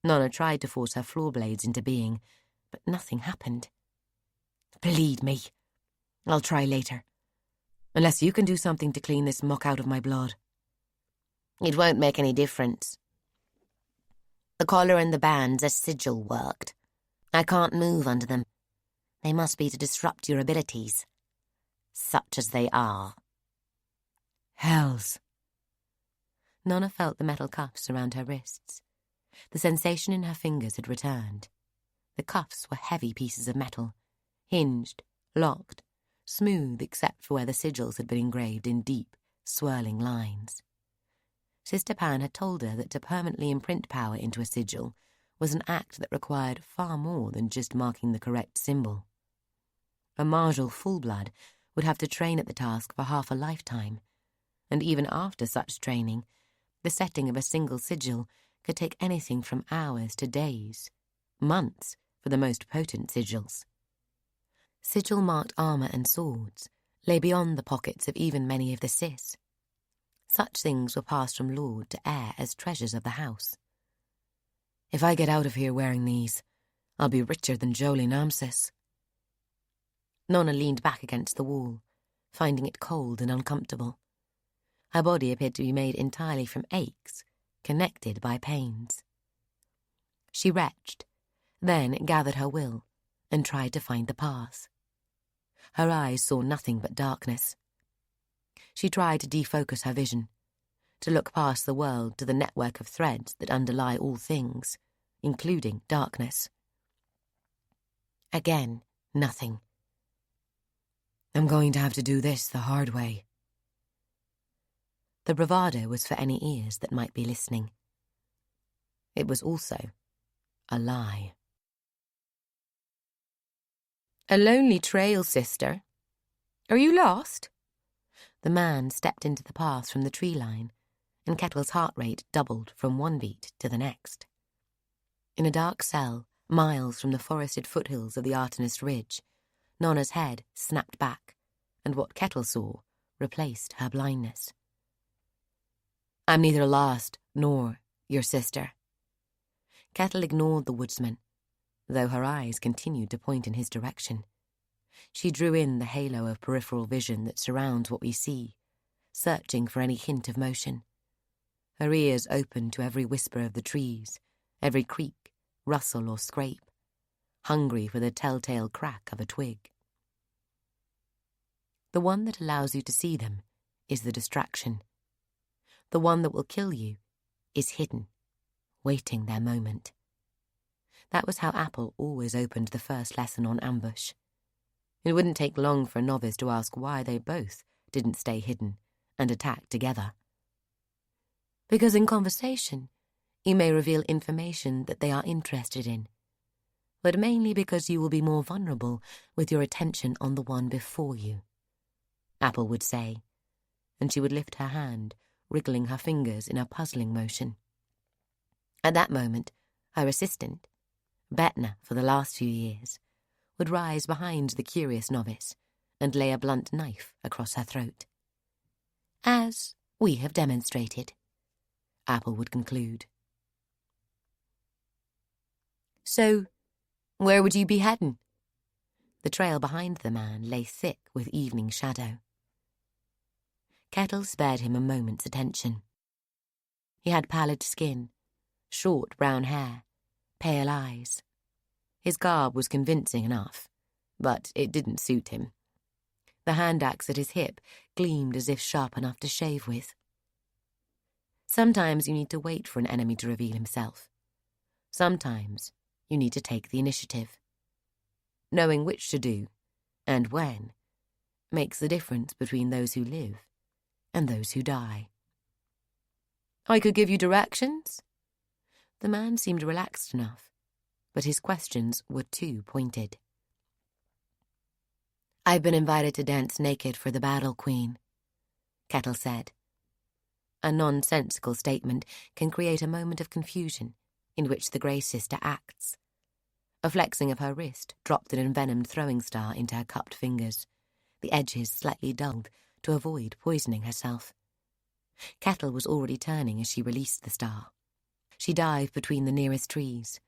Nona tried to force her floor blades into being, but nothing happened. Bleed me. I'll try later. Unless you can do something to clean this muck out of my blood. It won't make any difference. The collar and the bands are sigil worked. I can't move under them. They must be to disrupt your abilities, such as they are. Hells. Nona felt the metal cuffs around her wrists. The sensation in her fingers had returned. The cuffs were heavy pieces of metal, hinged, locked, smooth except for where the sigils had been engraved in deep, swirling lines. Sister Pan had told her that to permanently imprint power into a sigil was an act that required far more than just marking the correct symbol. A martial full-blood would have to train at the task for half a lifetime, and even after such training, the setting of a single sigil could take anything from hours to days, months for the most potent sigils. Sigil-marked armour and swords lay beyond the pockets of even many of the sis. Such things were passed from lord to heir as treasures of the house. If I get out of here wearing these, I'll be richer than Jolie Namsis. Nona leaned back against the wall, finding it cold and uncomfortable. Her body appeared to be made entirely from aches, connected by pains. She retched, then gathered her will and tried to find the path. Her eyes saw nothing but darkness. She tried to defocus her vision, to look past the world to the network of threads that underlie all things, including darkness. Again, nothing. I'm going to have to do this the hard way. The bravado was for any ears that might be listening. It was also a lie. "A lonely trail, sister. Are you lost?" The man stepped into the path from the tree line, and Kettle's heart rate doubled from one beat to the next. In a dark cell, miles from the forested foothills of the Artemis Ridge, Nona's head snapped back, and what Kettle saw replaced her blindness. "I'm neither lost nor your sister." Kettle ignored the woodsman, though her eyes continued to point in his direction. She drew in the halo of peripheral vision that surrounds what we see, searching for any hint of motion. Her ears opened to every whisper of the trees, every creak, rustle or scrape, hungry for the telltale crack of a twig. The one that allows you to see them is the distraction. The one that will kill you is hidden, waiting their moment. That was how Apple always opened the first lesson on ambush. It wouldn't take long for a novice to ask why they both didn't stay hidden and attack together. Because in conversation, you may reveal information that they are interested in, but mainly because you will be more vulnerable with your attention on the one before you, Apple would say, and she would lift her hand, wriggling her fingers in a puzzling motion. At that moment, her assistant, Betna for the last few years, would rise behind the curious novice and lay a blunt knife across her throat. "As we have demonstrated," Apple would conclude. "So, where would you be heading?" The trail behind the man lay thick with evening shadow. Kettle spared him a moment's attention. He had pallid skin, short brown hair, pale eyes. His garb was convincing enough, but it didn't suit him. The hand axe at his hip gleamed as if sharp enough to shave with. Sometimes you need to wait for an enemy to reveal himself. Sometimes you need to take the initiative. Knowing which to do, and when, makes the difference between those who live and those who die. "I could give you directions?" The man seemed relaxed enough, but his questions were too pointed. "I've been invited to dance naked for the battle, Queen," Kettle said. A nonsensical statement can create a moment of confusion in which the Grey sister acts. A flexing of her wrist dropped an envenomed throwing star into her cupped fingers, the edges slightly dulled to avoid poisoning herself. Kettle was already turning as she released the star. She dived between the nearest trees,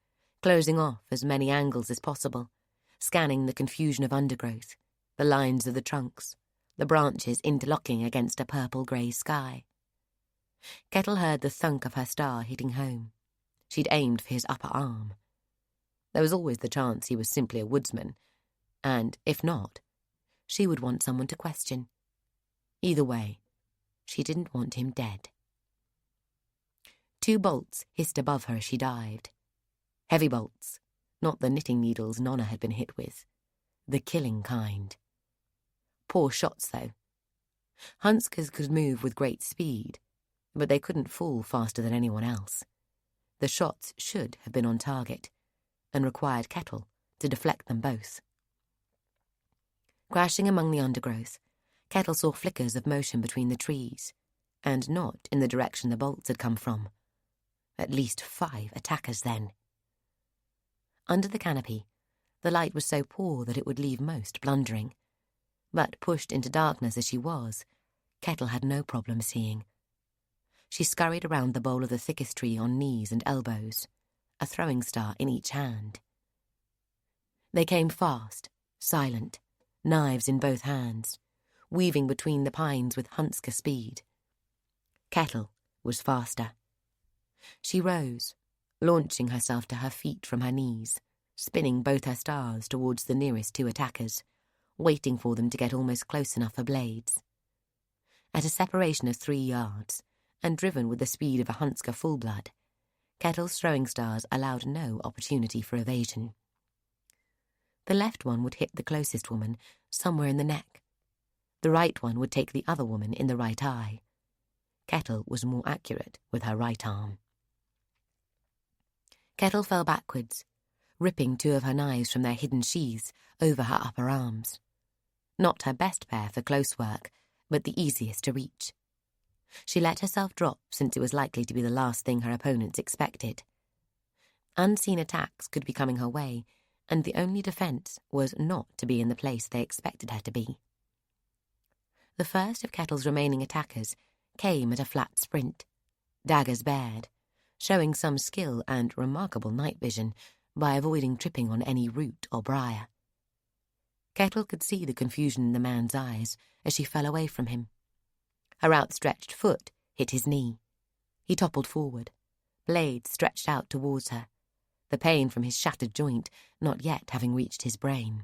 closing off as many angles as possible, scanning the confusion of undergrowth, the lines of the trunks, the branches interlocking against a purple-grey sky. Kettle heard the thunk of her star hitting home. She'd aimed for his upper arm. There was always the chance he was simply a woodsman, and, if not, she would want someone to question. Either way, she didn't want him dead. 2 bolts hissed above her as she dived. Heavy bolts, not the knitting needles Nona had been hit with. The killing kind. Poor shots, though. Hunskers could move with great speed, but they couldn't fall faster than anyone else. The shots should have been on target, and required Kettle to deflect them both. Crashing among the undergrowth, Kettle saw flickers of motion between the trees, and not in the direction the bolts had come from. At least 5 attackers then. Under the canopy, the light was so poor that it would leave most blundering. But pushed into darkness as she was, Kettle had no problem seeing. She scurried around the bole of the thickest tree on knees and elbows, a throwing star in each hand. They came fast, silent, knives in both hands, weaving between the pines with Hunsker speed. Kettle was faster. She rose, launching herself to her feet from her knees, spinning both her stars towards the nearest 2 attackers, waiting for them to get almost close enough for blades. At a separation of 3 yards, and driven with the speed of a Hunsker full-blood, Kettle's throwing stars allowed no opportunity for evasion. The left one would hit the closest woman somewhere in the neck. The right one would take the other woman in the right eye. Kettle was more accurate with her right arm. Kettle fell backwards, ripping 2 of her knives from their hidden sheaths over her upper arms. Not her best pair for close work, but the easiest to reach. She let herself drop since it was likely to be the last thing her opponents expected. Unseen attacks could be coming her way, and the only defence was not to be in the place they expected her to be. The first of Kettle's remaining attackers came at a flat sprint, daggers bared, showing some skill and remarkable night vision by avoiding tripping on any root or briar. Kettle could see the confusion in the man's eyes as she fell away from him. Her outstretched foot hit his knee. He toppled forward, blade stretched out towards her, the pain from his shattered joint not yet having reached his brain.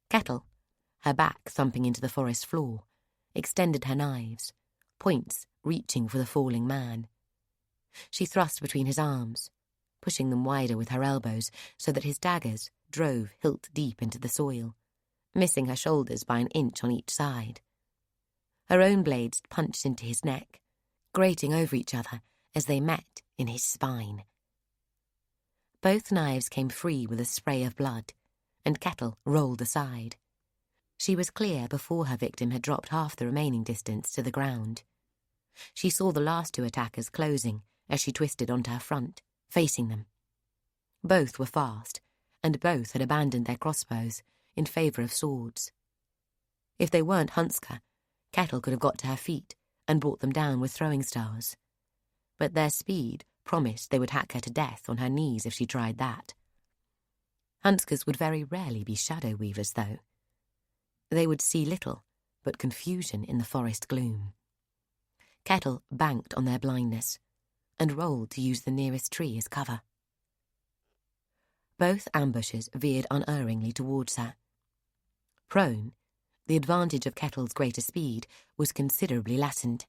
Kettle, her back thumping into the forest floor, extended her knives, points reaching for the falling man. She thrust between his arms, pushing them wider with her elbows so that his daggers drove hilt deep into the soil, missing her shoulders by an inch on each side. Her own blades punched into his neck, grating over each other as they met in his spine. Both knives came free with a spray of blood, and Kettle rolled aside. She was clear before her victim had dropped half the remaining distance to the ground. She saw the last 2 attackers closing as she twisted onto her front, facing them. Both were fast, and both had abandoned their crossbows in favour of swords. If they weren't Hunsker, Kettle could have got to her feet and brought them down with throwing stars. But their speed promised they would hack her to death on her knees if she tried that. Hunskers would very rarely be shadow weavers, though. They would see little but confusion in the forest gloom. Kettle banked on their blindness and rolled to use the nearest tree as cover. Both ambushes veered unerringly towards her. Prone, The advantage of Kettle's greater speed was considerably lessened.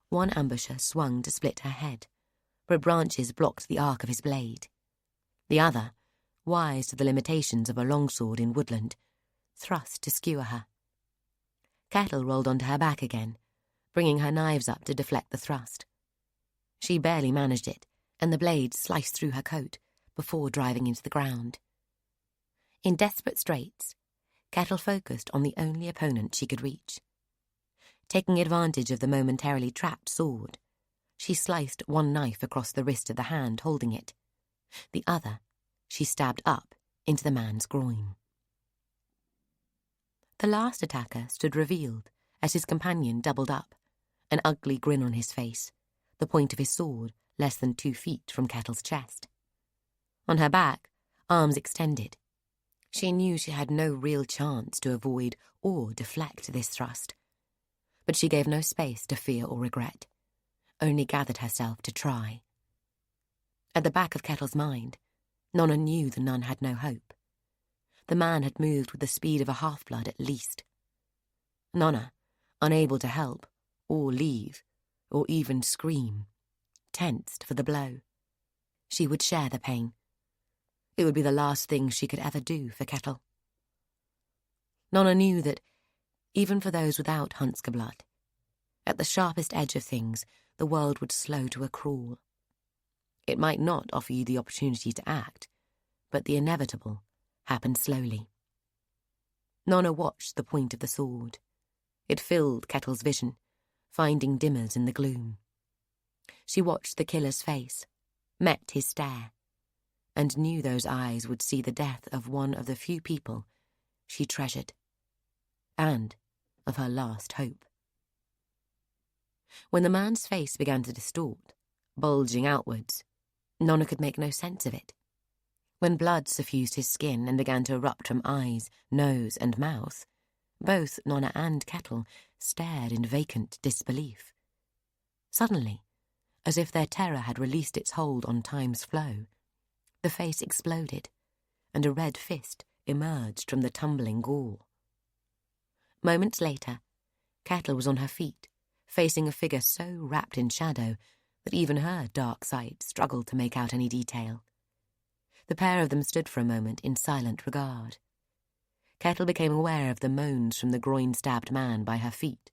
One ambusher swung to split her head, but branches blocked the arc of his blade. The other, wise to the limitations of a longsword in woodland, thrust to skewer her. Kettle rolled onto her back again, bringing her knives up to deflect the thrust. She barely managed it, and the blade sliced through her coat before driving into the ground. In desperate straits, Kettle focused on the only opponent she could reach. Taking advantage of the momentarily trapped sword, she sliced one knife across the wrist of the hand holding it. The other she stabbed up into the man's groin. The last attacker stood revealed as his companion doubled up, an ugly grin on his face, the point of his sword less than 2 feet from Kettle's chest. On her back, arms extended. She knew she had no real chance to avoid or deflect this thrust. But she gave no space to fear or regret, only gathered herself to try. At the back of Kettle's mind, Nona knew the nun had no hope. The man had moved with the speed of a half-blood at least. Nona, unable to help, or leave, or even scream, tensed for the blow. She would share the pain. It would be the last thing she could ever do for Kettle. Nona knew that, even for those without Hunska blood, at the sharpest edge of things, the world would slow to a crawl. It might not offer you the opportunity to act, but the inevitable happened slowly. Nona watched the point of the sword. It filled Kettle's vision, finding dimmers in the gloom. She watched the killer's face, met his stare, and knew those eyes would see the death of one of the few people she treasured, and of her last hope. When the man's face began to distort, bulging outwards, Nona could make no sense of it. When blood suffused his skin and began to erupt from eyes, nose, and mouth, both Nona and Kettle stared in vacant disbelief. Suddenly, as if their terror had released its hold on time's flow, the face exploded, and a red fist emerged from the tumbling gore. Moments later, Kettle was on her feet, facing a figure so wrapped in shadow that even her dark sight struggled to make out any detail. The pair of them stood for a moment in silent regard. Kettle became aware of the moans from the groin-stabbed man by her feet,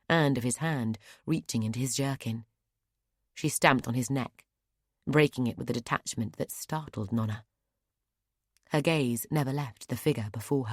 and of his hand reaching into his jerkin. She stamped on his neck, breaking it with a detachment that startled Nona. Her gaze never left the figure before her.